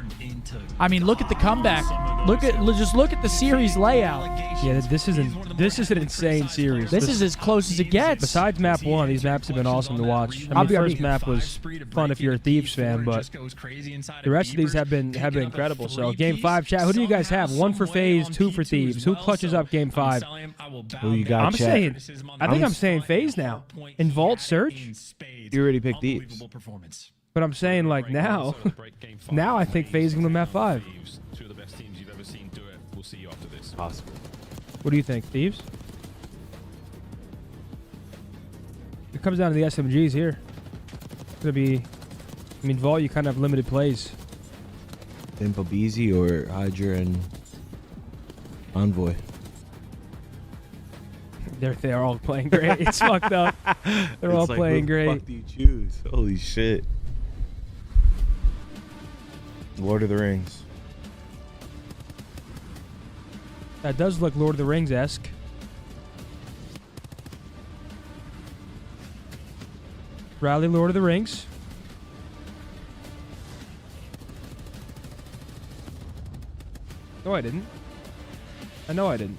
S2: I mean, look at the comeback. Just look at the series layout.
S3: Yeah, this is an insane series.
S2: This is as close as it gets.
S3: Besides map 1, these maps have been awesome to watch. I mean, the first map was fun if you're a Thieves fan, but the rest of these have been incredible. So, Game 5, chat. Who do you guys have? 1 for FaZe, 2 for Thieves. Who clutches up Game 5?
S4: Who you got, chat?
S3: I think I'm saying FaZe now. In Vault Search?
S4: You already picked Thieves.
S3: But I'm saying, like, now I think FaZe is going to map 5.
S16: Two of the best teams you've ever seen do it. We'll see you after this.
S4: Possible.
S3: What do you think, Thieves? It comes down to the SMGs here. It's going to be... I mean, Vault, you kind of have limited plays.
S4: Then Pabizi or Hydra and Envoy.
S3: They're all playing great. It's fucked up. They're all like, playing great.
S4: What the fuck do you choose? Holy shit. Lord of the Rings.
S3: That does look Lord of the Rings-esque. Riley, Lord of the Rings. No, I didn't. I know I didn't.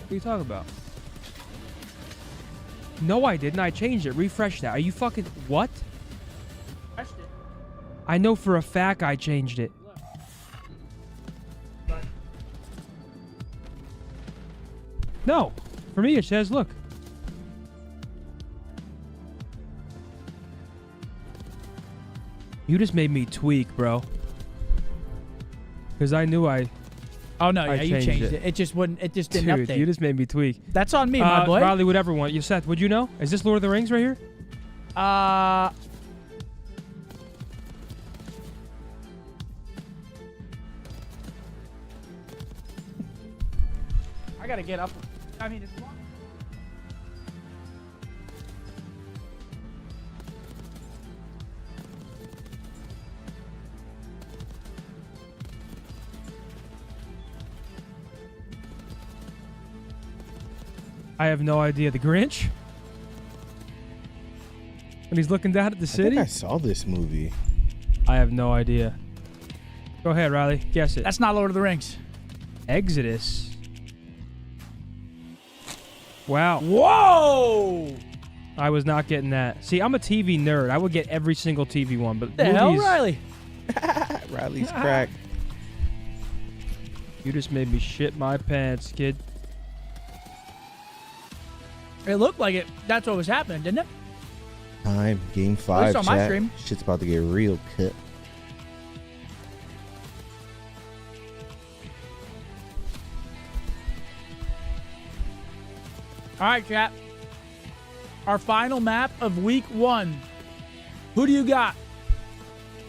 S3: What are you talking about? No, I didn't. I changed it. Refresh that. Are you fucking... What? I know for a fact I changed it. No. For me, it says, look. You just made me tweak, bro. Because I knew I...
S2: Oh, no, yeah, you changed it. It just wouldn't... It just didn't
S3: Dude,
S2: update.
S3: You just made me tweak.
S2: That's on me, my boy.
S3: Riley, whatever one. You, Seth, would you know? Is this Lord of the Rings right here?
S2: I gotta get up. I mean, it's long.
S3: I have no idea. The Grinch? And he's looking down at the city?
S4: I think I saw this movie.
S3: I have no idea. Go ahead, Riley. Guess it.
S2: That's not Lord of the Rings.
S3: Exodus. Wow.
S2: Whoa!
S3: I was not getting that. See, I'm a TV nerd. I would get every single TV one, but
S2: the hell, Riley?
S4: Riley's cracked.
S3: You just made me shit my pants, kid.
S2: It looked like it. That's what was happening, didn't it?
S4: Time. Game 5,
S2: on
S4: chat.
S2: my stream.
S4: Shit's about to get real cut.
S2: All right, chat. Our final map of week 1. Who do you got?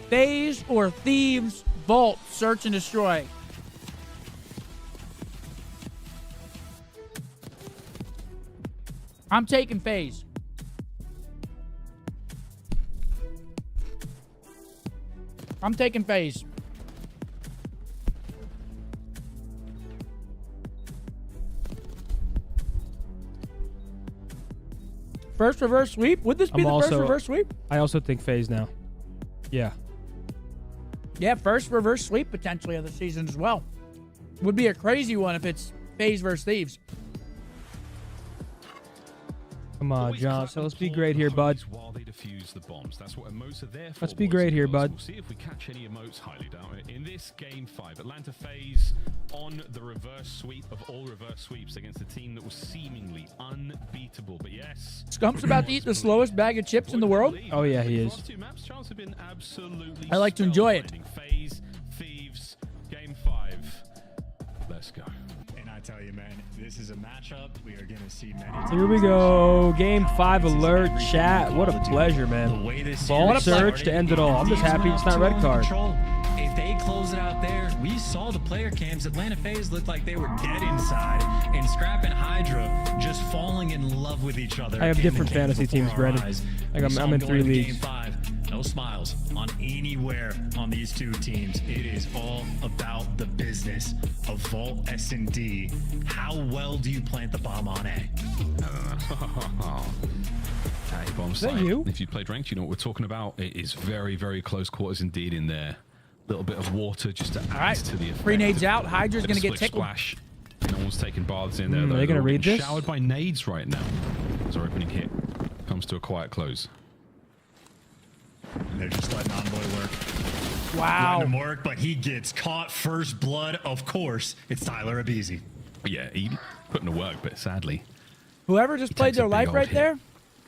S2: FaZe or Thieves? Vault, search and destroy. I'm taking FaZe. I'm taking FaZe. First reverse sweep? Would this be the first reverse sweep?
S3: I also think FaZe now. Yeah.
S2: Yeah, first reverse sweep potentially of the season as well. Would be a crazy one if it's FaZe versus Thieves.
S3: Come on, John. So let's be great here, bud.
S16: While they defuse the bombs. That's what emotes are there for.
S3: Let's be great here, bud.
S16: We'll see if we catch any emotes. Highly doubt it. In this game 5, Atlanta FaZe on the reverse sweep of all reverse sweeps against a team that was seemingly unbeatable. But yes,
S2: Scump's about to eat the slowest bag of chips in the world.
S3: Oh yeah, he is.
S2: I like to enjoy it.
S16: FaZe, Thieves, game 5. Let's go.
S8: And I tell you, man, this is a matchup we are going to see many.
S3: Here we go. Game 5 alert, chat. What a pleasure, man. Ball surge to end it all. I'm just happy it's not red card.
S8: If they close it out there, we saw the player cams. Atlanta FaZe looked like they were dead inside, and Scrap and Hydra just falling in love with each other.
S3: I have different fantasy teams, Brandon. Like I'm in 3 leagues.
S8: Game 5, no smiles on anywhere on these two teams. It is all about the business of Vault S&D. How well do you plant the bomb on A?
S16: Bomb
S3: that you?
S16: If you played ranked, you know what we're talking about. It is very, very close quarters indeed in there. Little bit of water just to add to the effect.
S2: 3 nades out. Hydra's going to get tickled.
S16: Splash. No one's taking baths in there.
S3: Are they going to read this?
S16: Showered by nades right now. As our opening hit comes to a quiet close.
S8: And they're just letting Envoy work.
S2: Wow.
S8: Letting him work, but he gets caught first blood. Of course, it's Tyler Abizi.
S16: Yeah, he put in the work, but sadly.
S2: Whoever just played their life right there,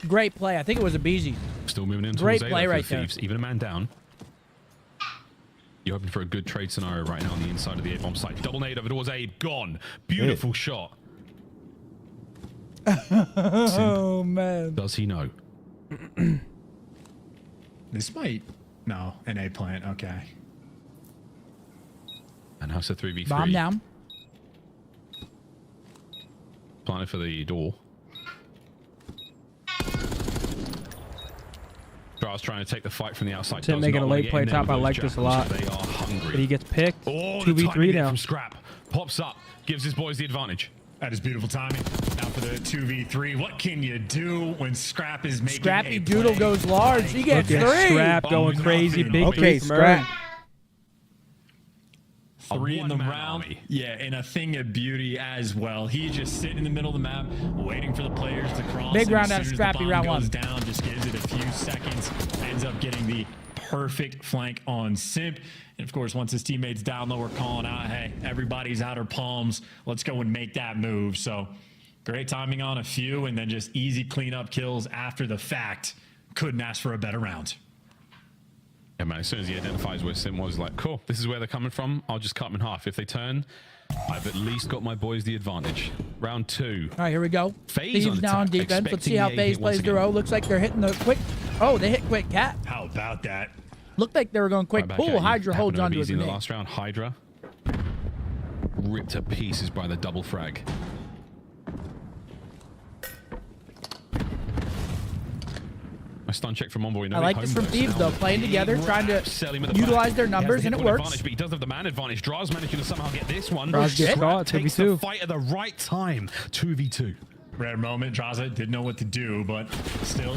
S2: great play. I think it was Abizi.
S16: Still moving in.
S2: Great play right there.
S16: Even a man down. You're hoping for a good trade scenario right now on the inside of the A-bomb site. Double nade over towards Abe. Gone. Beautiful shot.
S2: Oh, man.
S16: Does he know?
S8: This might... No, an A plant. Okay.
S16: And how's the 3v3?
S2: Bomb down.
S16: Planted for the door. Dra's trying to take the fight from the outside.
S3: Tim making a late play top. I like this a lot.
S16: They are hungry.
S3: But he gets picked.
S16: Oh,
S3: 2v3 now.
S16: From Scrap. Pops up. Gives his boys the advantage.
S8: That is beautiful timing. Now for the 2v3. What can you do when Scrap is making
S2: Scrappy
S8: a
S2: Doodle
S8: play?
S2: goes large. He gets 3.
S3: Scrap going crazy. Big three from
S4: Scrap.
S8: 3 in the round. Yeah, and a thing of beauty as well. He's just sitting in the middle of the map, waiting for the players to cross.
S2: Big round
S8: as
S2: out of
S8: soon as
S2: Scrappy,
S8: the bomb
S2: round
S8: goes
S2: 1.
S8: down, just gives it a few seconds. Ends up getting the perfect flank on Simp. And of course, once his teammates down low, we're calling out, hey, everybody's outer palms. Let's go and make that move. So great timing on a few, and then just easy cleanup kills after the fact. Couldn't ask for a better round.
S16: Yeah, man, as soon as he identifies where Sim was, like, cool, this is where they're coming from. I'll just cut them in half. If they turn, I've at least got my boys the advantage. Round 2.
S2: All right, here we go.
S16: FaZe
S2: Thieves now on defense. Let's see how FaZe plays their O. Looks like they're hitting the quick. Oh, they hit quick cat.
S8: How about that?
S2: Looked like they were going quick pull. Hydra holds onto his
S16: in the
S2: grenade.
S16: last round. Hydra ripped to pieces by the double frag. A stun check from Envoy.
S2: I like this from Thieves, though. Playing together, trying to utilize their numbers, and it works.
S16: But he does have the man advantage. Dra's managing to somehow get this one.
S3: Draz gets caught.
S16: Takes the fight at the right time. 2v2.
S8: Rare moment. Draza didn't know what to do, but still.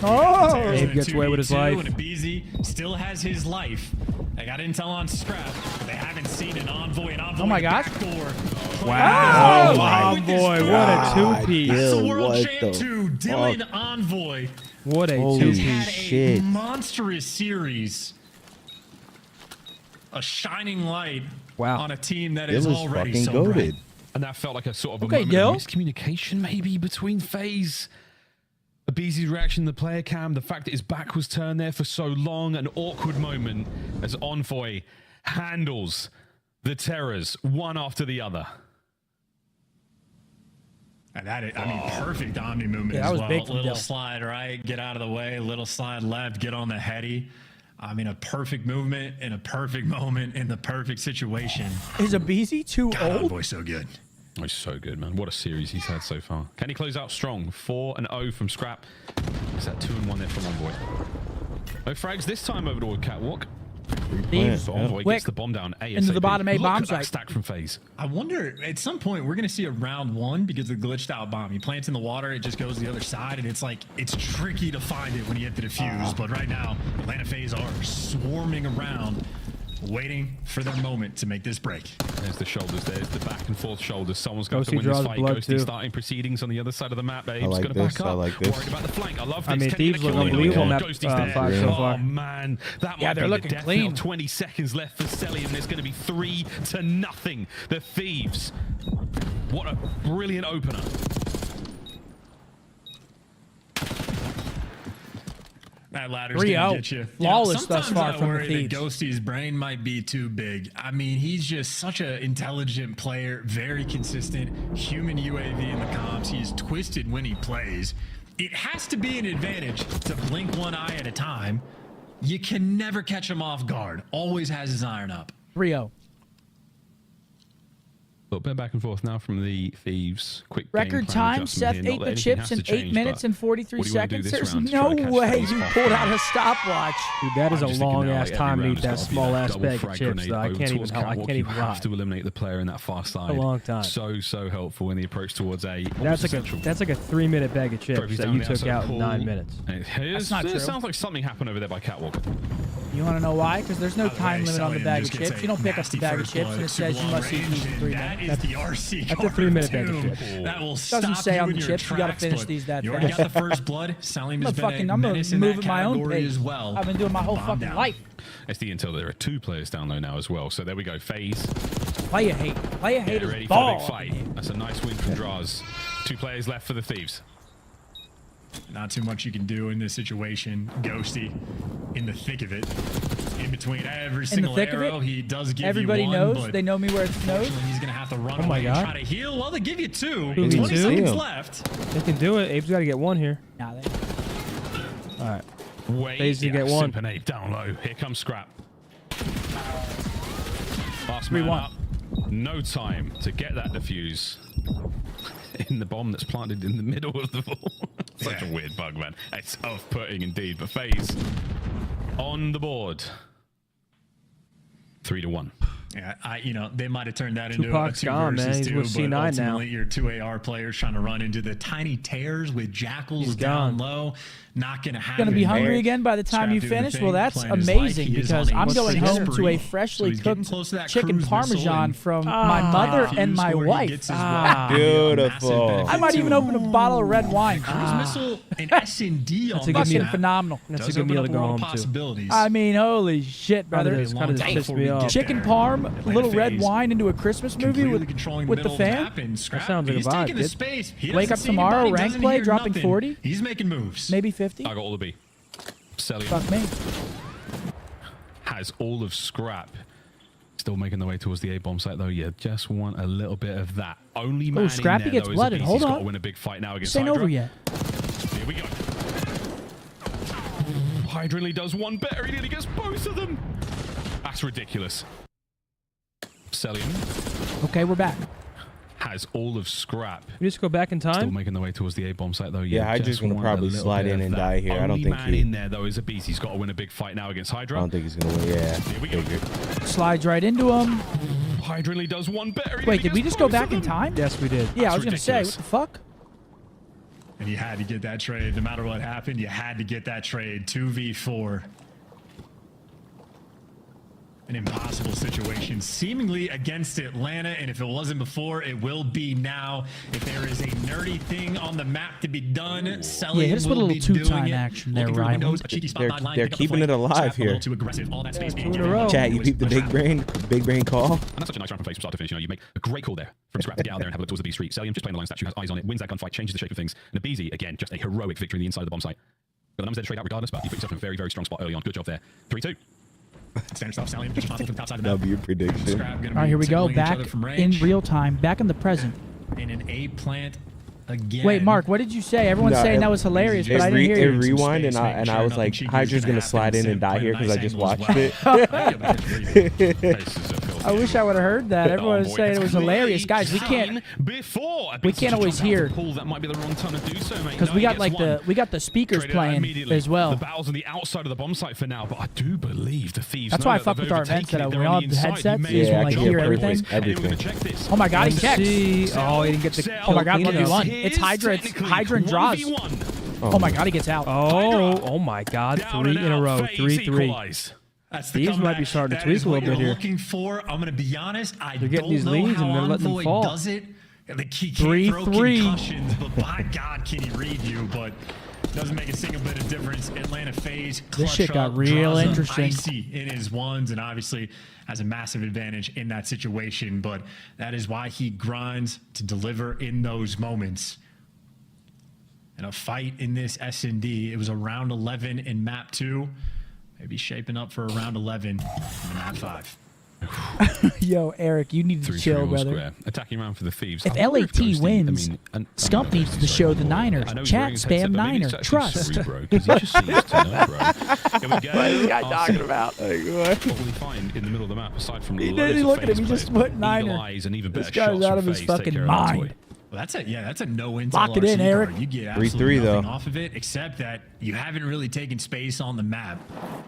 S3: Abe gets away with his life.
S8: And Abizi still has his life. They got intel on Scrap. They haven't seen an Envoy. An Envoy.
S2: Oh my gosh.
S3: Wow.
S2: Oh,
S3: Envoy. What a two-piece.
S8: That's the World Champ 2. Dylan Envoy.
S3: What a
S8: He's
S3: two-piece.
S8: had
S4: shit.
S8: a monstrous series. A shining light on a team that is already
S4: fucking
S8: so bright.
S4: goated.
S16: And that felt like a sort of a
S2: Okay,
S16: moment
S2: Dill.
S16: of miscommunication maybe between FaZe. Abizi's reaction, the player cam, the fact that his back was turned there for so long, an awkward moment as Envoy handles the terrors one after the other.
S8: And that is, I mean, perfect Omni movement
S2: Yeah, that
S8: as
S2: was
S8: well.
S2: big from
S8: Little
S2: Dill.
S8: slide right, get out of the way. Little slide left, get on the heady. I mean, a perfect movement in a perfect moment in the perfect situation.
S2: Is Abizi too
S8: God,
S2: old?
S8: Envoy so good.
S16: Oh, he's so good, man. What a series he's had so far. Can he close out strong? 4-0 from Scrap. Is that 2-1 there from Envoy? No frags this time over toward Catwalk.
S2: Thieves.
S16: So Envoy
S2: Quick.
S16: gets the bomb down ASAP.
S2: Into the bottom A
S16: Look
S2: bomb
S16: at that
S2: site.
S16: stack from FaZe.
S8: I wonder, at some point, we're going to see a round 1 because of the glitched out bomb. He plants in the water, it just goes to the other side, and it's like, it's tricky to find it when you hit the defuse. But right now, Atlanta FaZe are swarming around. waiting for their moment to make this break.
S16: There's the shoulders. There's the back and forth shoulders. Someone's got to win this fight. Ghosty starting proceedings on the other side of the map. Abe's going to back up.
S4: I like this.
S16: Worried about the flank. I love this.
S3: I mean,
S16: Can
S3: Thieves
S16: he
S3: look
S16: kill
S3: unbelievable
S16: him?
S3: on that
S16: Ghosty's there.
S3: 5 so far.
S16: Oh, man. That might
S2: they're
S16: be
S2: looking
S16: the death
S2: clean.
S16: knell. 20 seconds left for Selly, and there's going to be 3-0. The Thieves. What a brilliant opener.
S8: That ladder's gonna get you.
S2: Flawless thus far from the
S8: Thieves.
S2: Thieves.
S8: Ghosty's brain might be too big. I mean, he's just such an intelligent player, very consistent, human UAV in the comms. He's twisted when he plays. It has to be an advantage to blink one eye at a time. You can never catch him off guard. Always has his iron up.
S2: 3-0.
S16: A little bit back and forth now from the Thieves. Quick
S2: Record time, Seth ate the chips in 8 minutes and 43 seconds. There's no way you pulled out a stopwatch.
S3: Dude, that is a long-ass time to eat that small-ass bag of chips. I can't even lie.
S16: You have to eliminate the player in that far side.
S3: A long time.
S16: So helpful in the approach towards A.
S3: That's like a 3-minute bag of chips that you took out in 9 minutes.
S2: That's not true.
S16: It sounds like something happened over there by Catwalk.
S2: You want to know why? Because there's no time limit on the bag of chips. You don't pick up the bag of chips and it says you must eat these in 3 minutes.
S8: That's the RC.
S3: That's a 3-minute bag of chips.
S8: That will
S2: Doesn't
S8: stop
S2: say
S8: you
S2: on
S8: in
S2: the
S8: your
S2: chips you got to
S8: tracks,
S2: finish
S8: but
S2: these that
S8: you
S2: fast.
S8: already got the first blood. Salim has been a
S2: I'm
S8: menace in
S2: move
S8: that
S2: at my own
S8: category
S2: pace.
S8: as well.
S2: I've been doing my whole
S8: Bomb
S2: fucking
S8: down.
S2: life.
S16: It's the intel. There are 2 players down low now as well. So there we go. FaZe.
S2: Player hate. Player hate
S16: Ready
S2: is
S16: for the
S2: ball.
S16: big fight. That's a nice win from Draz. 2 players left for the Thieves.
S8: Not too much you can do in this situation. Ghosty in the thick of it. In between every single arrow, he does give
S2: Everybody
S8: you one.
S2: knows.
S8: But
S2: They know me where it's knows.
S8: unfortunately, he's going to have to run
S3: Oh my
S8: away
S3: God.
S8: and try to heal. Well, they give you 2.
S3: Who
S8: 20
S3: needs
S8: seconds
S3: two?
S8: left.
S3: They can do it. Abe's got to get 1 here.
S2: Nah, they...
S3: All right.
S16: Wait,
S3: FaZe to get 1.
S16: Simp and Abe down low. Here comes Scrap. Last man
S2: 3-1.
S16: up. No time to get that defuse in the bomb that's planted in the middle of the ball. Such a weird bug, man. It's off-putting indeed, but FaZe on the board. 3-1.
S8: Yeah, they might have turned that into
S3: Tupac's
S8: a 2
S3: gone, man.
S8: versus
S3: He's
S8: 2,
S3: with
S8: but
S3: C9 now.
S8: ultimately your 2 AR players trying to run into the tiny tears with Jackals
S3: He's
S8: down
S3: gone.
S8: low. Not going to happen.
S2: Going to be hungry again by the time you finish? Well, that's amazing because I'm going home to a freshly cooked chicken parmesan from my mother and my wife.
S4: Beautiful.
S2: I might even open a bottle of red wine.
S8: Cruise missile and S&D on
S2: That's a good meal. Phenomenal.
S3: That's a good meal to go home
S8: to.
S2: I mean, holy shit, brother.
S3: Kind of pissed me off.
S2: Chicken parm, a little red wine into a Christmas movie with the fam.
S3: That sounds like a vibe,
S8: the
S3: kid.
S8: space. He
S2: Wake up
S8: doesn't see
S2: tomorrow,
S8: anybody,
S2: rank
S8: doesn't
S2: play,
S8: hear
S2: dropping
S8: nothing.
S2: 40.
S8: He's making moves.
S2: Maybe 50.
S16: I got all the B. Selly
S2: Fuck me.
S16: has all of Scrap. Still making their way towards the A-bomb site, though. You just want a little bit of that. Only man
S2: Scrappy
S16: in there,
S2: gets
S16: though,
S2: blooded.
S16: is
S2: Hold
S16: He's got
S2: on.
S16: to win a big fight now against
S2: This ain't
S16: Hydra.
S2: over yet.
S16: Here we go. Hydra only does one better. He nearly gets both of them. That's ridiculous. Sellium
S2: Okay, we're back.
S16: has all of Scrap.
S3: We just go back in
S16: Still
S3: time.
S16: making their way towards the A-bomb site, though.
S4: Yeah, Hydra's going to probably slide in and die here. I don't think
S16: man in there, though, is a beast. He's got to win a big fight now against Hydra.
S4: I don't think he's going to win. Yeah.
S16: Here we go.
S2: Slides right into him.
S16: Hydra only does one better.
S2: Wait, did we just go back in time?
S3: Yes, we did.
S2: Yeah, I was going to say, what the fuck?
S8: And you had to get that trade. No matter what happened, you had to get that trade. 2v4. An impossible situation, seemingly against Atlanta, and if it wasn't before, it will be now. If there is a nerdy thing on the map to be done, Selly
S2: hit us with a
S8: will
S2: little
S8: be
S2: two-time
S8: doing it.
S2: action there,
S8: Looking through the
S2: Ryan.
S8: windows, a cheeky spot by line,
S4: They're
S8: pick up the
S4: keeping it
S8: flank,
S4: alive
S8: trap a little
S4: here.
S8: too aggressive. All that space being
S3: 2 in a
S8: given.
S3: row.
S4: Chat, you peep the big brain call.
S16: And that's such a nice round from FaZe from start to finish. You make a great call there from Scrap to get out there and have a look towards the B Street. Sellium just playing the line statue, has eyes on it, wins that gunfight, changes the shape of things. And Abizi, again, just a heroic victory in the inside of the bomb site. Got the numbers there to trade out regardless, but you put yourself in a very, very strong spot early on. Good job there. 3-2.
S8: Standard stuff, Sellium just responsible from the top side of the map.
S4: W prediction.
S8: Scrap gonna
S2: All right,
S8: be
S2: here we go.
S8: signaling each
S2: Back
S8: other from
S2: in
S8: range.
S2: real time. Back in the present.
S8: In an A plant again.
S2: Wait, Mark, what did you say? Everyone's
S4: No,
S2: saying that was hilarious, but I didn't hear
S4: It
S2: you.
S4: rewind and I was like, Hydra's gonna slide in and die here because I just watched it.
S2: I wish I would have heard that. Everyone was saying it was hilarious, guys. We can't always hear
S16: That might be the wrong time to do so, mate.
S2: because
S16: No,
S2: we
S16: he
S2: got
S16: gets
S2: like
S16: one.
S2: we got the speakers
S16: Traded out
S2: playing
S16: immediately.
S2: as well.
S16: The battle's on the outside of the bomb site for now, but I do believe the Thieves.
S2: That's
S16: know
S2: why I
S16: that
S2: fuck
S16: they've
S2: with our events
S16: overtaken
S2: that
S16: it.
S2: we
S16: They're
S2: all
S16: on
S2: have
S16: the
S2: the
S16: inside.
S2: headsets.
S16: You may as
S2: so
S16: well
S2: like
S16: jump
S2: hear
S16: for it,
S2: everything.
S16: boys. And we're gonna check this.
S2: Oh my God, he checks.
S3: Oh, he didn't get the
S2: Oh my God,
S3: kill.
S2: 1v1. It's Hydra. It's Hydra and draws. Oh my God, he gets out.
S3: Oh my God, 3 in a row. 3-3.
S8: That's the
S3: Thieves
S8: comeback.
S3: might be starting to
S8: That
S3: tweak
S8: is
S3: a little
S8: what
S3: bit
S8: you're
S3: here.
S8: looking for. I'm going to be honest. I
S3: They're getting
S8: don't
S3: these
S8: know
S3: leads
S8: how
S3: and they're letting them
S8: Envoy
S3: fall.
S8: does it. Like, he can't throw
S2: 3-3.
S8: concussions, but by God, can he read you? But doesn't make a single bit of difference. Atlanta FaZe
S2: This shit got
S8: up,
S2: real
S8: draws up
S2: interesting.
S8: Icy in his ones, and obviously has a massive advantage in that situation. But that is why he grinds to deliver in those moments. And a fight in this S&D. It was a round 11 in map 2. Maybe shaping up for a round 11 in map 5.
S2: Yo, Eric, you need to
S16: 3-3
S2: chill,
S16: all
S2: brother.
S16: square. Attacking round for the Thieves.
S2: If
S16: I wonder
S2: LAT
S16: Ghosty-
S2: wins,
S16: and
S2: Scump needs to show the Niners.
S16: I know he's
S2: Chat
S16: wearing his headset,
S2: spam
S16: but maybe
S2: Niner.
S16: it's actually
S2: Trust.
S16: Cerebro, 'cause he just seems to know, bro. Here we go.
S2: What is this guy
S16: RC.
S2: talking about?
S16: What will he find in the middle of the map aside from
S2: He
S16: loads
S2: didn't
S16: of
S2: look at him.
S16: FaZe
S2: He just
S16: players,
S2: put Niner.
S16: eagle eyes and even
S2: This
S16: better
S2: guy's
S16: shots
S2: out
S16: from
S2: of his
S16: FaZe take
S2: fucking
S16: care of
S2: mind.
S16: Envoy.
S8: Well, that's a no intel
S2: Lock it in,
S8: RC
S2: Eric.
S8: card. You get
S4: 3-3
S8: absolutely nothing
S4: though.
S8: off of it, except that you haven't really taken space on the map.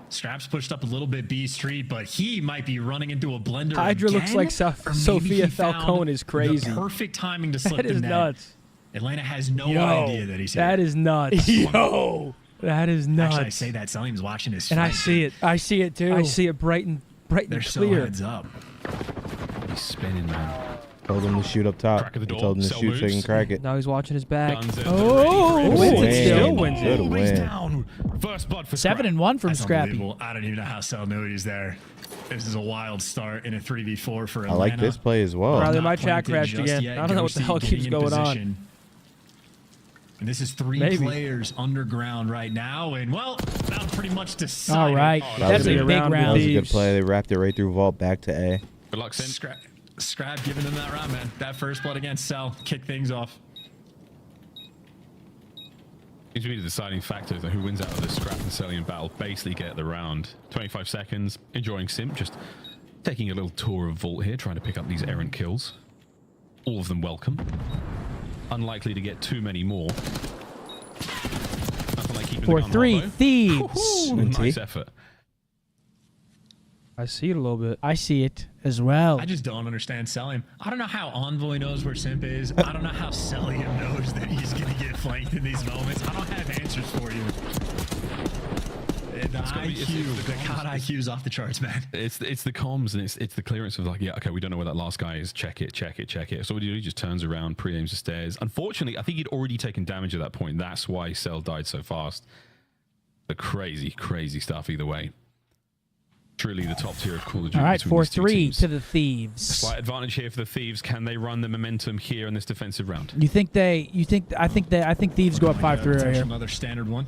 S8: Straps pushed up a little bit B Street, but he might be running into a blender
S3: Hydra
S8: again,
S3: looks like
S8: or maybe
S3: Sophia
S8: he found
S3: Falcone is crazy.
S8: The perfect timing to slip
S3: That
S8: the
S3: is
S8: net.
S3: nuts.
S8: Atlanta has no
S3: Yo,
S8: idea that he's here.
S3: that is nuts.
S2: Yo,
S3: that is nuts.
S8: Actually, I say that Salim's watching his
S3: And I
S8: fight.
S3: see it.
S2: I see it too.
S3: I see it bright and
S8: They're so
S3: clear.
S8: heads up.
S16: He's spinning, man.
S4: Told him to shoot up top.
S16: Crack of the door,
S4: Told him to
S16: cell
S4: shoot so he can
S16: moves.
S4: crack it.
S3: Now he's watching his back.
S16: Guns at the
S3: Oh,
S16: ready.
S3: wins it
S4: Win.
S3: still. Wins
S4: Good
S3: it.
S4: win.
S16: He's down. First blood for
S2: 7-1 from
S8: That's
S2: Scrappy.
S8: unbelievable. I don't even know how Cell knew he's there. This is a wild start in a 3v4 for Atlanta.
S4: I like this play as well.
S3: Riley,
S8: Not
S3: my chat
S8: planted
S3: crashed
S8: just
S3: again.
S8: yet.
S3: I don't know what the
S8: Ghosty
S3: hell
S8: getting
S3: keeps
S8: in
S3: going on.
S8: position. And this is three
S3: Maybe.
S8: players underground right now, and well, that'll pretty much decide.
S2: All right,
S8: it.
S2: that's a
S3: good
S2: big
S3: round.
S4: That
S2: round.
S4: was a good
S3: Thieves.
S4: play. They wrapped it right through vault back to A.
S16: Good luck, Sim.
S8: Scrap giving them that round, man. That first blood against Cell kick things off.
S16: Seems to be the deciding factor of who wins out of the Scrap and Cellian battle. Basically get the round. 25 seconds. Enjoying Sim. Just taking a little tour of Vault here. Trying to pick up these errant kills. All of them welcome. Unlikely to get too many more. Nothing like keeping the gun
S2: 4-3
S16: hollow.
S2: Thieves.
S16: Nice effort.
S3: I see it a little bit.
S2: I see it as well.
S8: I just don't understand Selim. I don't know how Envoy knows where Simp is. I don't know how Celium knows that he's going to get flanked in these moments. I don't have answers for you. The IQ, the COD IQ is off the charts, man.
S16: It's the comms and it's the clearance of like, yeah, okay, we don't know where that last guy is. Check it. So what do you do? He just turns around, pre-aims the stairs. Unfortunately, I think he'd already taken damage at that point. That's why Cell died so fast. The crazy stuff either way. Truly the top tier of Call of Duty.
S2: All right,
S16: between these two
S2: 4-3
S16: teams.
S2: to the Thieves.
S16: Slight advantage here for the Thieves. Can they run the momentum here in this defensive round?
S2: I think Thieves go up 5-3 right here.
S8: Another standard one.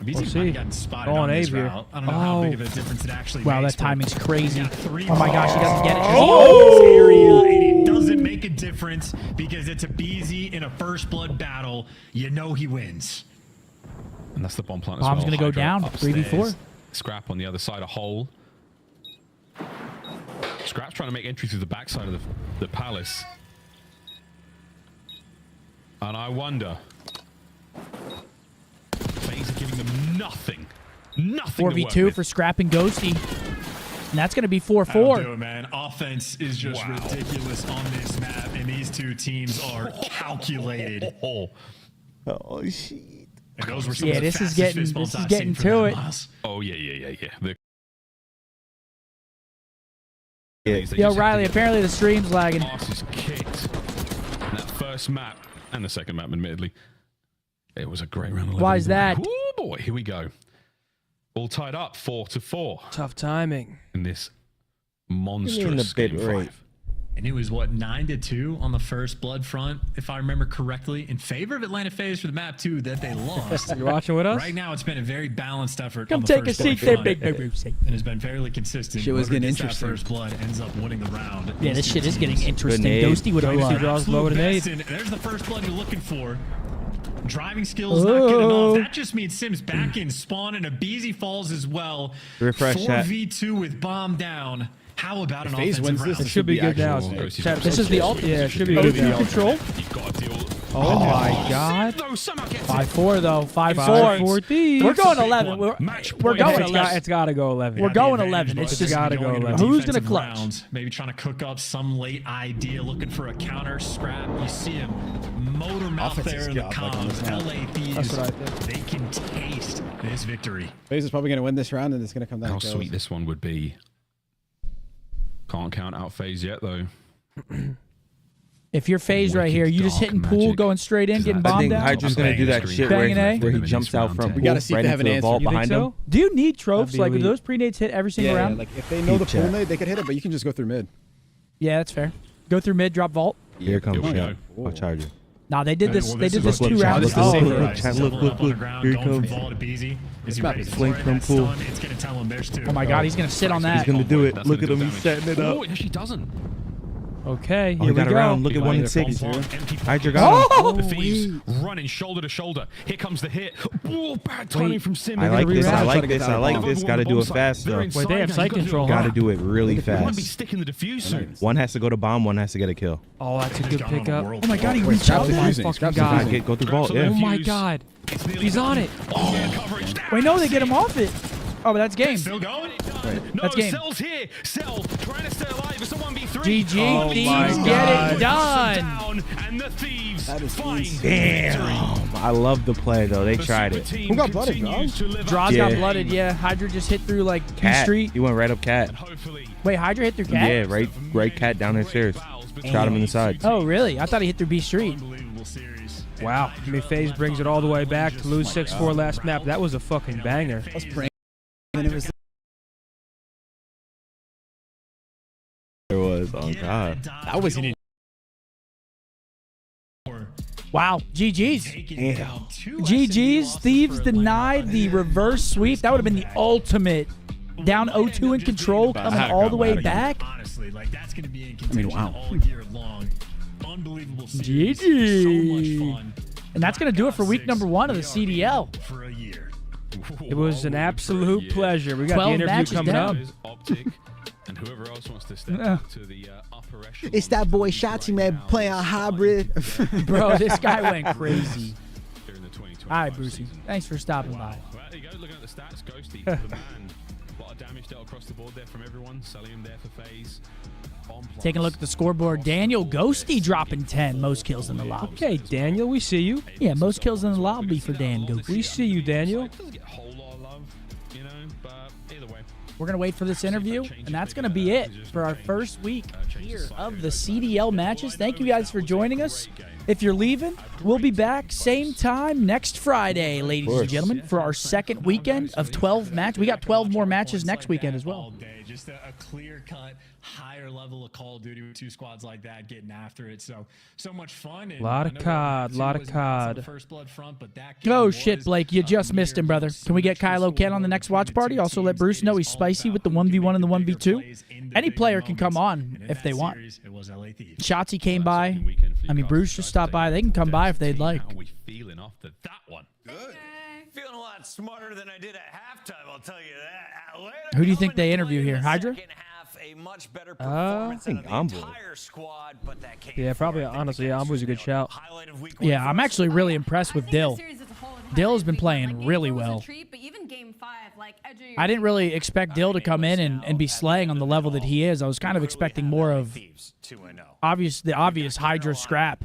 S3: We'll
S8: BZ
S3: see.
S8: might have gotten spotted
S3: Go
S8: on
S3: on
S8: this
S3: Abe here.
S8: route. I don't know how big of a difference it actually
S2: Wow,
S8: makes.
S2: that timing's
S8: but
S2: crazy.
S8: he got three
S2: Oh my gosh, he doesn't get it.
S8: Oh! This area, and it doesn't make a difference because it's a BZ in a first blood battle. You know he wins.
S16: And that's the bomb plant as
S2: Bomb's
S16: well.
S2: gonna go
S16: Hydra
S2: down,
S16: upstairs.
S2: 3v4.
S16: Scrap on the other side, a hole. Scrap's trying to make entry through the backside of the palace. And I wonder. FaZe are giving them nothing. Nothing to work
S2: 4v2
S16: with.
S2: for Scrap and Ghosty. And that's going to be
S8: That'll
S2: 4-4.
S8: do it, man. Offense is just ridiculous on this map, and these two teams are calculated.
S4: Oh shit!
S8: And those were some
S2: Yeah,
S8: of the
S2: this is
S8: fastest
S2: getting
S8: fist bumps
S2: this is
S8: I've
S2: getting
S8: seen from
S2: to
S8: them,
S2: it.
S8: Miles.
S16: Oh, yeah.
S2: Yo, Riley, apparently the stream's lagging.
S16: Asses kicked. And that first map, and the second map, admittedly. It was a great round.
S2: Why is that?
S16: Oh, boy. Here we go. All tied up, 4-4.
S3: Tough timing.
S16: In this
S4: In
S16: monstrous
S4: the
S16: game
S4: bit rate.
S16: 5.
S8: And it was, what, 9-2 on the first blood front, if I remember correctly, in favor of Atlanta FaZe for the map 2 that they lost.
S3: You're watching with us?
S8: Right now, it's been a very balanced effort.
S2: Come
S8: on the
S2: take a
S8: first
S2: seat
S8: blood
S2: there,
S8: front.
S2: big baby.
S8: And has been fairly consistent.
S17: Shit was
S8: Whoever
S17: getting
S8: gets
S17: interesting.
S8: That first blood ends up winning the round.
S2: Yeah, this shit is getting interesting.
S4: nade.
S2: Ghosty would have
S3: Ghosty
S2: loved.
S3: draws low with an
S8: Best,
S3: 8.
S8: and there's the first blood you're looking for. Driving skills not good enough. That just means Sims back in spawn and a BZ falls as well.
S4: Refresh that.
S8: 4v2 with bomb down. How about an
S17: FaZe
S8: offensive
S17: wins
S8: round?
S17: this.
S3: It should be good now.
S2: This is the ult.
S3: Yeah, it should be good now.
S2: Control.
S16: You've got to deal.
S2: Oh my god. 5-4 though. 5-4.
S3: Thieves.
S2: We're going 11. We're going 11.
S3: It's got to go 11.
S2: We're
S8: Yeah,
S2: going
S8: the
S2: 11.
S8: advantage
S2: It's
S8: was
S2: just
S3: gotta go
S8: going into
S3: 11.
S2: Who's gonna
S8: defensive
S2: clutch?
S8: rounds, maybe trying to cook up some late idea, looking for a counter Scrap. You see him motor mouth
S17: Offense
S8: there
S17: is
S8: in the
S17: god, like, on this
S8: comms.
S17: map.
S8: LA Thieves,
S3: That's what I think.
S8: they can taste His victory.
S17: FaZe is probably going to win this round, and it's going to come down
S16: How
S17: to kills.
S16: sweet this one would be. Can't count out FaZe yet, though.
S2: If you're FaZe right here, you just hitting pool, going straight in, getting bombed
S4: I think
S2: out.
S4: Hydra's going to do that shit where he jumps out from
S17: We got to see if they have an answer.
S4: behind him.
S2: Do you need tropes? Like, do those pre-nades hit every single round?
S17: Like, if they know the pool nade, they could hit it, but you can just go through mid.
S2: Yeah, that's fair. Go through mid, drop vault.
S4: Here comes
S16: we
S4: Chat.
S16: go.
S4: I'll charge you.
S2: Nah, they did this. They did this
S4: look,
S2: 2
S4: Chat,
S2: rounds.
S4: look,
S2: Oh,
S4: here he comes.
S8: Is he ready
S4: Flink
S8: for
S4: from
S8: that
S4: pool.
S8: stun? It's going to tell him there's 2.
S2: oh my God, he's gonna sit on that.
S4: He's going to do it.
S16: That's
S4: Look
S16: gonna
S4: at him.
S16: do
S4: He's
S16: damage.
S4: setting it up.
S16: Oh, it actually doesn't.
S2: Okay,
S4: Oh,
S2: here
S4: he got
S2: we go.
S4: around. Look at 1 and 6. Hydra got him.
S16: The Thieves running shoulder to shoulder. Here comes the hit. Oh, bad timing from Sim.
S4: I like this. I like this. I like
S16: Another
S4: this.
S16: one
S4: Got to
S16: on
S4: do
S16: the
S4: it
S16: bomb
S4: fast,
S16: side. They're
S4: though.
S16: inside
S2: Wait, they have
S16: now.
S2: sight
S16: You gotta-
S2: control,
S4: Got
S2: huh?
S4: to do it really
S16: You want to be
S4: fast.
S16: sticking the defuse soon.
S4: One has to go to bomb. One has to get a kill.
S3: Oh, that's a good pickup.
S2: Oh my God, he reached out.
S17: Scrap's
S2: that.
S17: defusing. Scrap's
S3: God.
S17: defusing.
S4: Go through vault. Yeah.
S3: Oh my God. He's on it.
S2: Wait, no, they get him off it. Oh, but that's game.
S8: Still going?
S16: No,
S2: That's game.
S16: Cell's here. Cell trying to stay alive. It's a 1v3.
S2: GG,
S3: Oh
S2: Thieves
S3: my
S2: get
S3: God.
S2: it done.
S16: Down, and the Thieves find
S4: Damn. I love the play, though. They tried it.
S17: Who got blooded, Draws?
S2: Draws
S4: Yeah.
S2: got blooded, yeah. Hydra just hit through like B
S4: Cat.
S2: Street.
S4: He went right up Cat.
S2: Wait, Hydra hit through Cat?
S4: Yeah, right Cat down his stairs. Shot him in the side.
S2: Oh, really? I thought he hit through B Street.
S3: Wow. I mean, FaZe brings it all the way back to lose 6-4 last map. That was a fucking banger.
S17: Let's bring and it was
S4: There was. Oh, God.
S17: that was an
S2: Wow, GG's.
S17: damn.
S2: GG's. Thieves denied the reverse sweep. That would have been the ultimate. Down 0-2 in control, coming all the way back.
S8: Honestly, like that's going to be in
S17: I mean,
S8: contention
S17: wow.
S8: all year long. Unbelievable series.
S2: GG.
S8: So much fun.
S2: And that's going to do it for week number 1 of the CDL.
S8: For a year.
S3: It was an absolute pleasure. We got
S2: 12
S3: the interview
S2: matches
S3: coming
S2: down.
S3: up.
S16: OpTic, and whoever else wants to step
S2: Yeah.
S16: to the upper echelon.
S17: It's that boy Shotzi, man, playing hybrid.
S2: Bro, this guy went crazy.
S16: During the 2025
S2: All right, Brucey.
S16: season.
S2: Thanks for stopping by.
S16: Well, there you go. Looking at the stats, Ghosty, the man. A lot of damage dealt across the board there from everyone. Salium there for FaZe.
S2: Taking a look at the scoreboard. Daniel Ghosty dropping 10. Most kills in the lobby.
S3: Okay, Daniel, we see you.
S2: Yeah, most kills in the lobby for Dan Ghosty.
S3: We see you, Daniel.
S16: Doesn't get a whole lot of love, you know, but either way.
S2: We're going to wait for this interview, and that's going to be it for our first week here of the CDL matches. Thank you guys for joining us. If you're leaving, we'll be back same time next Friday, ladies and gentlemen, for our second weekend of 12 matches. We got 12 more matches next weekend as well.
S8: Just a clear-cut, higher level of Call of Duty with 2 squads like that, getting after it. So much fun. And
S3: Lot
S8: I
S3: of
S8: know that
S3: COD,
S8: too
S3: lot of
S8: was nice on the
S3: COD.
S8: First Blood front, but that game
S2: Oh,
S8: was
S2: shit, Blake. You just missed him, brother. Can we get Kylo Ken on the next watch party? Also let Bruce know he's spicy with the 1v1 and the 1v2. Any player can come on if they want. Shotzi came by. I mean, Bruce just stopped by. They can come by if they'd like.
S16: How are we feeling after that one?
S21: Good. Feeling a lot smarter than I did at halftime, I'll tell you that. Later,
S2: Who do you think they interview here? Hydra?
S21: a much better
S3: I
S21: performance
S3: think
S21: out of the entire squad, but that came
S3: Yeah, probably, honestly, Ambu's a good shout.
S2: Yeah, I'm actually really impressed with Dill. Dill has been playing really well. I didn't really expect Dill to come in and be slaying on the level that he is. I was kind of expecting more of the obvious Hydra scrap.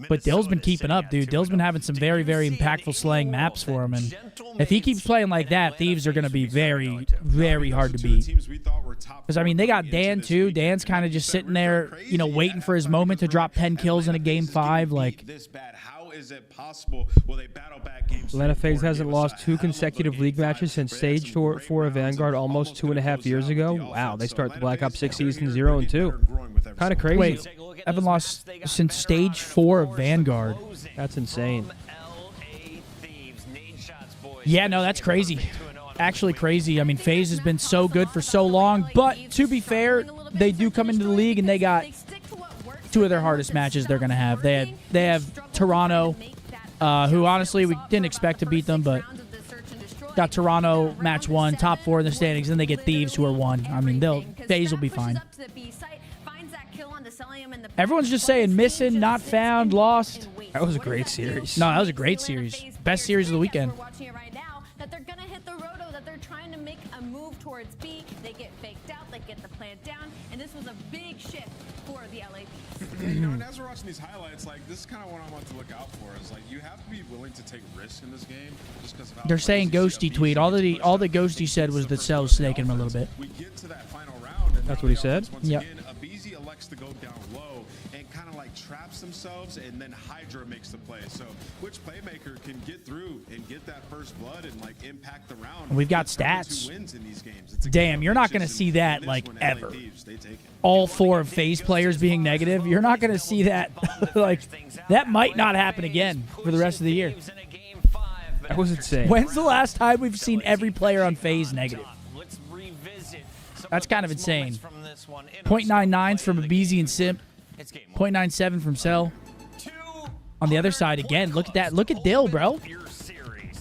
S2: But Dill's been keeping up, dude. Dill's been having some very, very impactful slaying maps for him. And if he keeps playing like that, Thieves are going to be very, very hard to beat. Because, I mean, they got Dan, too. Dan's kind of just sitting there, you know, waiting for his moment to drop 10 kills in a Game 5. Like,
S11: How is it possible? Will they battle back games?
S3: Atlanta FaZe hasn't lost 2 consecutive league matches since Stage 4 of Vanguard almost 2.5 years ago. Wow, they start the Black Ops 6 season 0-2. Kind of crazy.
S2: Wait, haven't lost since Stage 4 of Vanguard.
S3: That's insane.
S2: Yeah, no, that's crazy. Actually crazy. I mean, FaZe has been so good for so long. But to be fair, they do come into the league and they got 2 of their hardest matches they're going to have. They have Toronto, who honestly we didn't expect to beat them, but got Toronto match 1, top 4 in the standings. Then they get Thieves, who are 1. I mean, FaZe will be fine. Everyone's just saying missing, not found, lost.
S3: That was a great series.
S2: No, that was a great series. Best series of the weekend.
S12: that they're going to hit the roto, that they're trying to make a move towards B. They get faked out, they get the plant down, and this was a big shift for the LA Beast.
S11: You know, and as we're watching these highlights, like, this is kind of what I want to look out for. Is like, you have to be willing to take risks in this game, just because of how
S2: They're saying Ghosty tweet. All that Ghosty said was that Cell's snaking him a little bit.
S11: we get to that final round, and
S3: That's what he said?
S2: Yep.
S11: Again, Abizi elects to go down low and kind of like traps themselves, and then Hydra makes the play. So which playmaker can get through and get that first blood and like impact the round?
S2: We've got stats. Damn, you're not going to see that like ever. All 4 of FaZe players being negative. You're not going to see that. Like, that might not happen again for the rest of the year.
S3: That was insane.
S2: When's the last time we've seen every player on FaZe negative? That's kind of insane. 0.99s from Abizi and Simp. 0.97 from Cell. On the other side, again, look at that. Look at Dill, bro.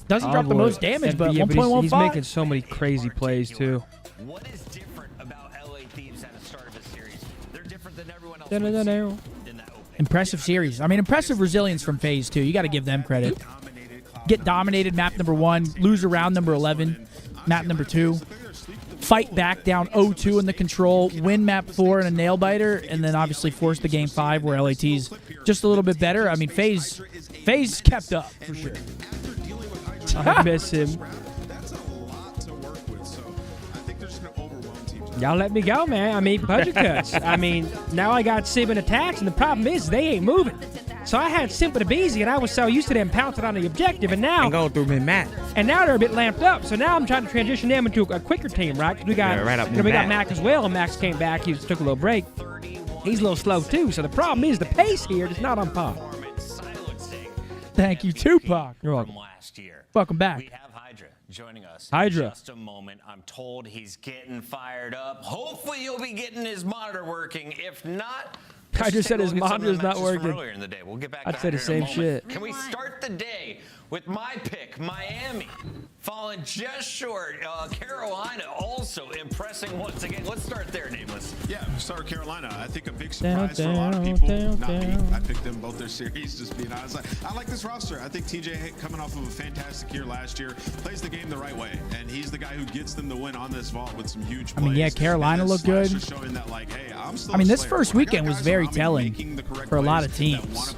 S2: Doesn't drop the most damage, but 1.15.
S3: He's making so many crazy plays, too.
S6: What is different about LA Thieves at the start of a series? They're different than everyone else in that opening.
S2: Impressive series. I mean, impressive resilience from FaZe, too. You got to give them credit. Get dominated, map number 1. Lose around number 11, map number 2. Fight back down 0-2 in the control. Win map 4 in a nail biter. And then obviously force the game 5 where LAT's just a little bit better. I mean, FaZe kept up, for sure.
S3: I miss him. Y'all let me go, man. I mean, budget cuts. I mean, now I got Simp and attacks, and the problem is they ain't moving. So I had Simp and Abizi, and I was so used to them pouncing on the objective, and now...
S4: And going through mid-map.
S3: And now they're a bit lamped up, so now I'm trying to transition them into a quicker team, right? 'Cause we got,
S4: right up
S3: we got
S4: mid-map.
S3: Mac as well, and Max came back. He took a little break. He's a little slow, too, so the problem is the pace here is not on par.
S2: Thank you, Tupac.
S3: You're welcome.
S2: Welcome back.
S6: We have Hydra joining us.
S3: Hydra.
S6: In just a moment. I'm told he's getting fired up. Hopefully he'll be getting his monitor working. If not,
S3: I just said his monitor is not working.
S6: Earlier in the day. We'll get back
S3: I'd
S6: to
S3: say the
S6: Hydra in a
S3: same
S6: moment.
S3: shit.
S6: Can we start the day with my pick, Miami, falling just short. Carolina also impressing once again. Let's start there, Nameless.
S11: Yeah, start with Carolina. I think a big surprise for a lot of people. Not me. I picked them both their series, just being honest. I like this roster. I think TJ, coming off of a fantastic year last year, plays the game the right way, and he's the guy who gets them the win on this vault with some huge plays.
S2: I mean, yeah, Carolina looked good.
S11: That, like, hey,
S2: I mean, this first weekend was very telling for a lot of teams.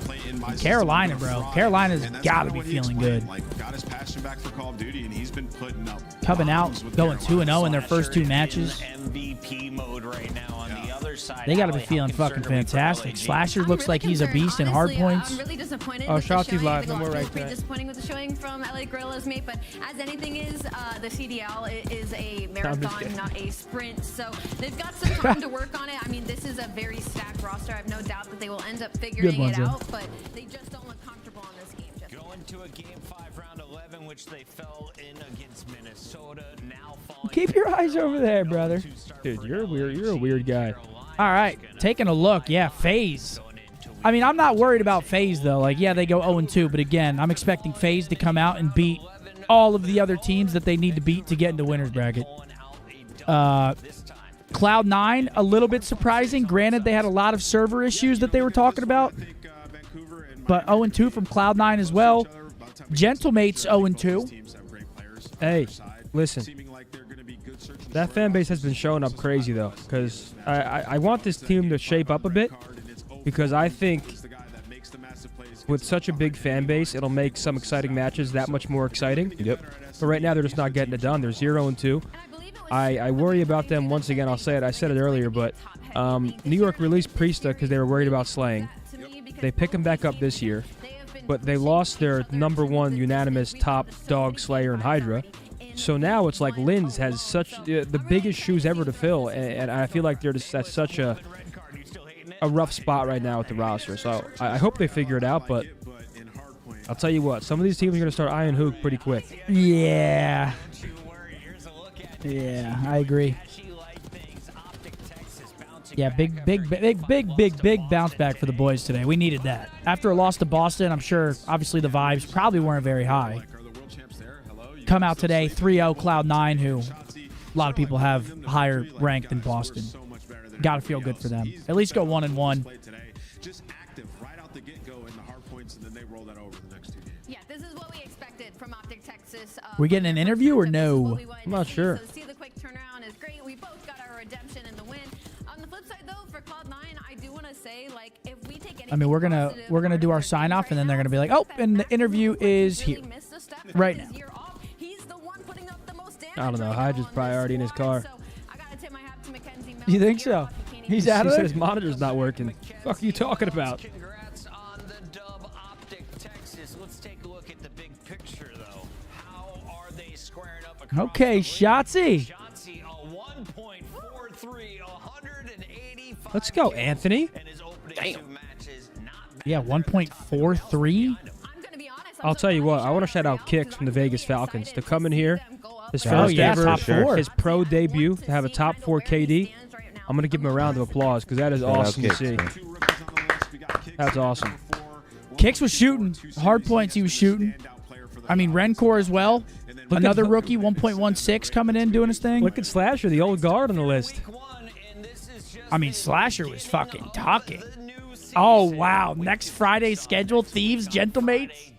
S2: Carolina, bro. Carolina's got to be feeling good.
S11: Got his passion back for Call of Duty, and he's been putting up
S2: coming out, going 2-0 in their first 2 matches.
S6: MVP mode right now on the other side.
S2: They got to be feeling fucking fantastic. Slasher looks like he's a beast in hard points.
S12: I'm really disappointed.
S3: Oh,
S12: with the
S3: Shotzi's
S12: showing.
S3: live.
S12: I think
S3: No more
S12: it was
S3: right
S12: pretty
S3: there.
S12: disappointing with the showing from LA Gorillas, mate. But as anything is, the CDL is a marathon, not a sprint. So they've got some time to work on it. I mean, this is a very stacked roster. I have no doubt that they will end up figuring it out. But they just don't look comfortable on this game.
S6: Going to a game 5, round 11, which they fell in against Minnesota. Now falling.
S2: Keep your eyes over there, brother.
S3: Dude, you're weird. You're a weird guy.
S2: All right, taking a look. Yeah, FaZe. I mean, I'm not worried about FaZe, though. Like, yeah, they go 0-2, but again, I'm expecting FaZe to come out and beat all of the other teams that they need to beat to get into winner's bracket. Cloud9, a little bit surprising. Granted, they had a lot of server issues that they were talking about, but 0-2 from Cloud9 as well. Gentlemates 0-2.
S3: Hey, listen. That fan base has been showing up crazy, though, because I want this team to shape up a bit, because I think with such a big fan base, it'll make some exciting matches that much more exciting.
S4: Yep.
S3: But right now, they're just not getting it done. They're 0-2. I worry about them once again. I'll say it. I said it earlier, but New York released Priesta because they were worried about slaying. They pick him back up this year, but they lost their #1 unanimous top dog Slayer in Hydra. So now it's like Linz has such the biggest shoes ever to fill, and I feel like they're just at such a rough spot right now with the roster. So I hope they figure it out, but I'll tell you what, some of these teams are going to start eyeing Hook pretty quick.
S2: Yeah. Yeah, I agree. Yeah, big bounce back for the boys today. We needed that. After a loss to Boston, I'm sure, obviously, the vibes probably weren't very high. Come out today, 3-0 Cloud9, who a lot of people have higher rank than Boston. Got to feel good for them. At least go 1-1.
S11: Just active right out the get-go in the hard points, and then they roll that over the next 2 games.
S12: Yeah, this is what we expected from OpTic Texas.
S2: We getting an interview or no?
S3: I'm not sure.
S12: So see the quick turnaround is great. We both got our redemption in the win. On the flip side, though, for Cloud9, I do want to say, like, if we take anything
S2: I mean, we're gonna do our sign off, and then they're gonna be like, oh, and the interview is here right now.
S3: I don't know. Hydra's probably already in his car.
S2: You think so? He's out of
S3: He
S2: there?
S3: said his monitor's not working. What the fuck are you talking about?
S6: Congrats on the dub, OpTic Texas. Let's take a look at the big picture, though. How are they squaring up across
S2: Okay, Shotzi.
S6: Shotzi, a 1.43, 185.
S3: Let's go, Anthony.
S2: Yeah, 1.43.
S3: I'll tell you what. I want to shout out Kicks from the Vegas Falcons to come in here. His
S2: Oh,
S3: first
S2: yeah,
S3: ever,
S2: top four.
S3: his pro debut, to have a top 4 KD. I'm going to give him a round of applause because that is awesome to see. That's awesome.
S2: Kicks was shooting. Hard points he was shooting. I mean, Rencor as well. Another rookie, 1.16 coming in doing his thing.
S3: Look at Slasher, the old guard on the list.
S2: I mean, Slasher was fucking talking. Oh, wow. Next Friday's schedule, Thieves, Gentlemates.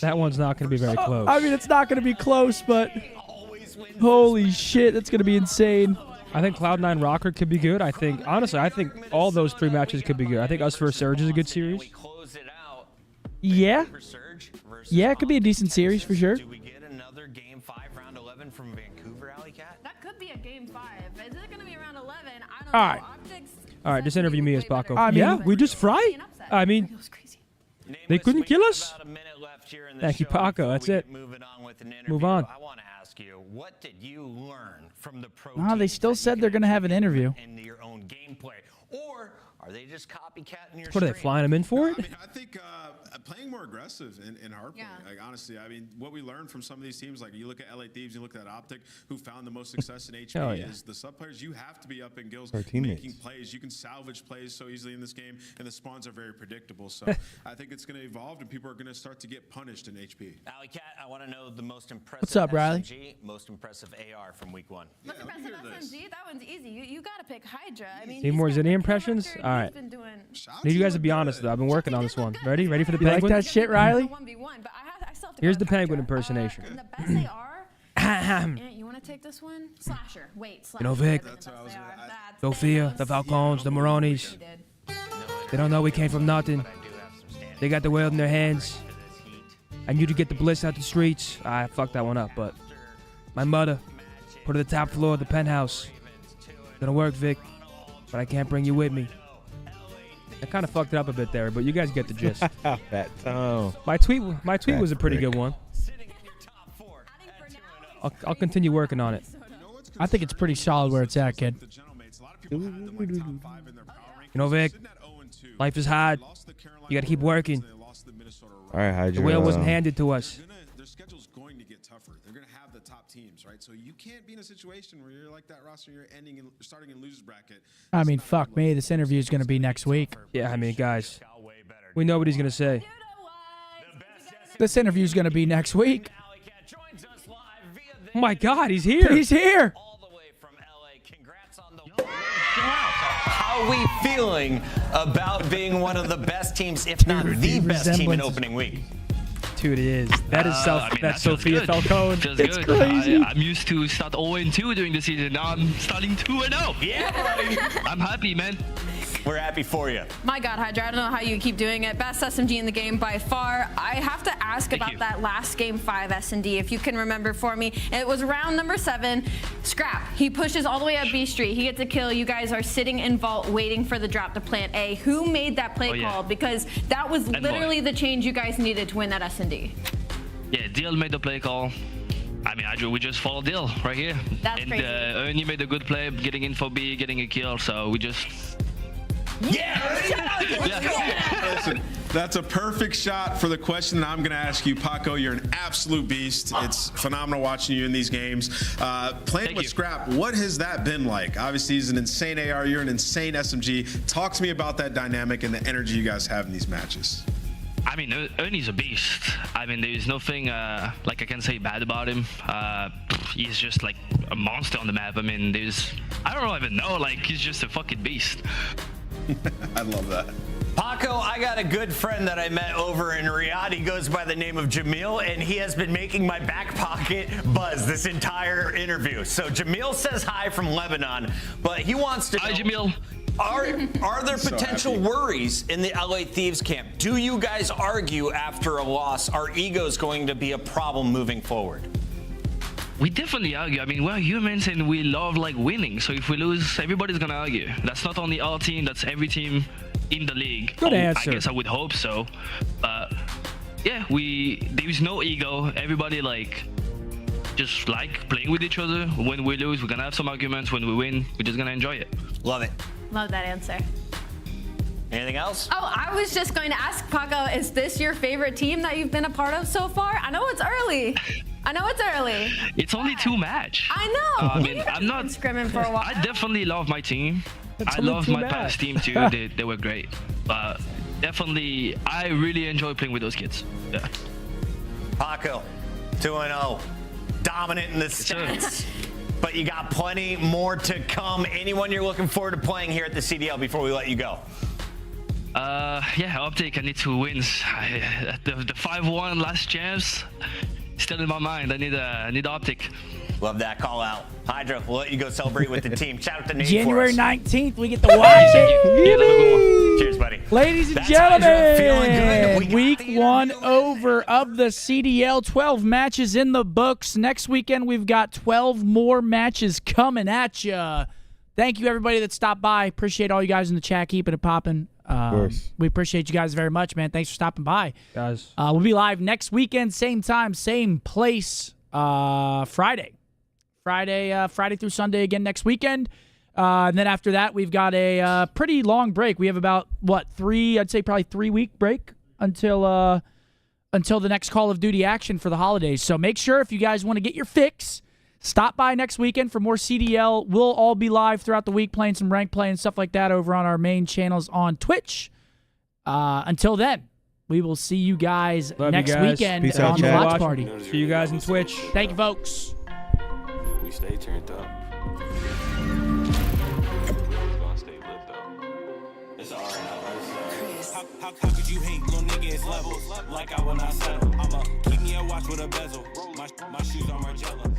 S3: That one's not going to be very close.
S2: I mean, it's not going to be close, but holy shit, that's going to be insane.
S3: I think Cloud9 Rocker could be good. Honestly, I think all those 3 matches could be good. I think Us vs. Surge is a good series.
S2: Yeah. Yeah, it could be a decent series for sure.
S6: Do we get another Game 5, Round 11 from Vancouver, Alley Cat?
S12: That could be a Game 5. Is it going to be around 11? I don't
S2: All
S12: know.
S2: right.
S12: OpTic's
S3: All right, just interview me as Paco.
S2: I mean-
S3: yeah, we just fry. I mean, they couldn't kill us. Thank you, Paco. That's it. Move on.
S6: I want to ask you, what did you learn from the pro
S2: No, they still said they're going to have an interview.
S6: in your own gameplay? Or are they just copycatting your
S3: What are they flying him in for it?
S11: I think playing more aggressive in hardpoint.
S12: Yeah.
S11: Like honestly, I mean, what we learned from some of these teams, like you look at LA Thieves, you look at OpTic, who found the most success in HP,
S3: Hell yeah.
S11: is the sub players. You have to be up in gills,
S4: Our teammates.
S11: making plays. You can salvage plays so easily in this game, and the spawns are very predictable. So I think it's going to evolve, and people are going to start to get punished in HP.
S6: Alley Cat, I want to know the most impressive
S2: What's up, Riley?
S6: SMG, most impressive AR from week 1.
S12: Most impressive SMG? That one's easy. You got to pick Hydra. I mean,
S3: Need more
S12: he's got
S3: Zinni
S12: the
S3: impressions?
S12: character,
S3: All
S12: he's
S3: right.
S12: been doing-
S3: Need you guys to be honest, though. I've been working on this one. Ready? Ready for the
S2: You like
S3: penguin?
S2: that shit, Riley?
S12: 1v1, but I still have to
S3: Here's
S12: go
S3: the
S12: with
S3: penguin
S12: Hydra.
S3: impersonation.
S12: And the best they are. Ant, you want to take this one? Slasher. Wait, Slasher.
S3: You know, Vic,
S12: That's what I was gonna- that's
S3: Sophia, the Falcons, the Moronis. They don't know we came from nothing. They got the world in their hands. I knew to get the bliss out the streets. I fucked that one up, but my mother put it at the top floor of the penthouse. Gonna work, Vic, but I can't bring you with me. I kind of fucked it up a bit there, but you guys get the gist.
S4: That tone.
S3: My tweet was a pretty good one. I'll continue working on it.
S2: I think it's pretty solid where it's at, kid.
S3: You know, Vic, life is hard. You gotta keep working.
S4: All right, Hydra.
S3: The wheel wasn't handed to us.
S11: Their schedule's going to get tougher. They're going to have the top teams, right? So you can't be in a situation where you're like that roster, you're starting in losers bracket.
S2: I mean, fuck me. This interview is going to be next week.
S3: Yeah, I mean, guys, we know what he's gonna say.
S2: This interview is going to be next week.
S3: Oh my God, he's here.
S2: He's here.
S6: How are we feeling about being one of the best teams, if not the best team in opening week?
S3: Dude, it is. That is
S7: that
S3: that's
S7: feels
S3: Sophia
S7: good.
S3: Falcone.
S7: Feels
S3: It's
S7: good.
S3: crazy.
S7: I'm used to start 0-2 during the season. Now I'm starting 2-0.
S6: Yeah, buddy.
S7: I'm happy, man.
S6: We're happy for you.
S12: My God, Hydra, I don't know how you keep doing it. Best SMG in the game by far. I have to ask about that last Game 5 S&D, if you can remember for me. It was round number 7. Scrap. He pushes all the way up B Street. He gets a kill. You guys are sitting in vault waiting for the drop to plant A. Who made that play call? Because that was literally the change you guys needed to win that S&D.
S7: Yeah, Deal made the play call. I mean, we just followed Deal right here.
S12: That's crazy.
S7: Ernie made a good play, getting in for B, getting a kill. So we just...
S11: Listen, that's a perfect shot for the question that I'm going to ask you, Paco. You're an absolute beast. It's phenomenal watching you in these games. Playing with Scrap, what has that been like? Obviously, he's an insane AR. You're an insane SMG. Talk to me about that dynamic and the energy you guys have in these matches.
S7: I mean, Ernie's a beast. I mean, there's nothing like I can say bad about him. He's just like a monster on the map. I mean, I don't even know, like he's just a fucking beast.
S11: I love that.
S6: Paco, Paco, I got a good friend that I met over in Riyadh. He goes by the name of Jamil, and he has been making my back pocket buzz this entire interview. So Jamil says hi from Lebanon, but he wants to know,
S7: hi, Jamil.
S6: Are there potential worries in the LA Thieves camp? Do you guys argue after a loss? Are egos going to be a problem moving forward?
S7: We definitely argue. I mean, we're humans and we love like winning. So if we lose, everybody's gonna argue. That's not only our team, that's every team in the league.
S2: Good answer.
S7: I guess I would hope so. But yeah, there's no ego. Everybody like just like playing with each other. When we lose, we're gonna have some arguments. When we win, we're just gonna enjoy it.
S6: Love it.
S12: Love that answer.
S6: Anything else?
S12: Oh, I was just going to ask, Paco, is this your favorite team that you've been a part of so far? I know it's early.
S7: It's only 2 matches.
S12: I know.
S7: I mean, I'm not
S12: scrimming for a while.
S7: I definitely love my team. I love my past team too. They were great. But definitely, I really enjoy playing with those kids. Yeah.
S6: Paco, 2-0, dominant in the stats. But you got plenty more to come. Anyone you're looking forward to playing here at the CDL before we let you go?
S7: Yeah, OpTic. I need 2 wins. The 5-1 last chance still in my mind. I need OpTic.
S6: Love that call out. Hydra, we'll let you go celebrate with the team. Shout out to Nate
S2: January
S6: for us.
S2: 19th, we get to watch it.
S6: Cheers, buddy.
S2: Ladies and gentlemen, week 1 over of the CDL. 12 matches in the books. Next weekend, we've got 12 more matches coming at you. Thank you, everybody that stopped by. Appreciate all you guys in the chat keeping it popping.
S4: Of course.
S2: We appreciate you guys very much, man. Thanks for stopping by.
S3: Guys.
S2: We'll be live next weekend, same time, same place, Friday through Sunday again next weekend. And then after that, we've got a pretty long break. We have about, I'd say probably 3-week break until the next Call of Duty action for the holidays. So make sure if you guys want to get your fix, stop by next weekend for more CDL. We'll all be live throughout the week playing some rank play and stuff like that over on our main channels on Twitch. Until then, we will see you guys next weekend
S4: Peace out,
S2: on the
S4: chat.
S2: Watch Party.
S3: See you guys on Twitch.
S2: Thank you, folks.
S13: We stay turned up.
S18: How could you hate, little nigga? It's levels. Like I will not settle. I'ma keep me a watch with a bezel. My shoes are Margiela.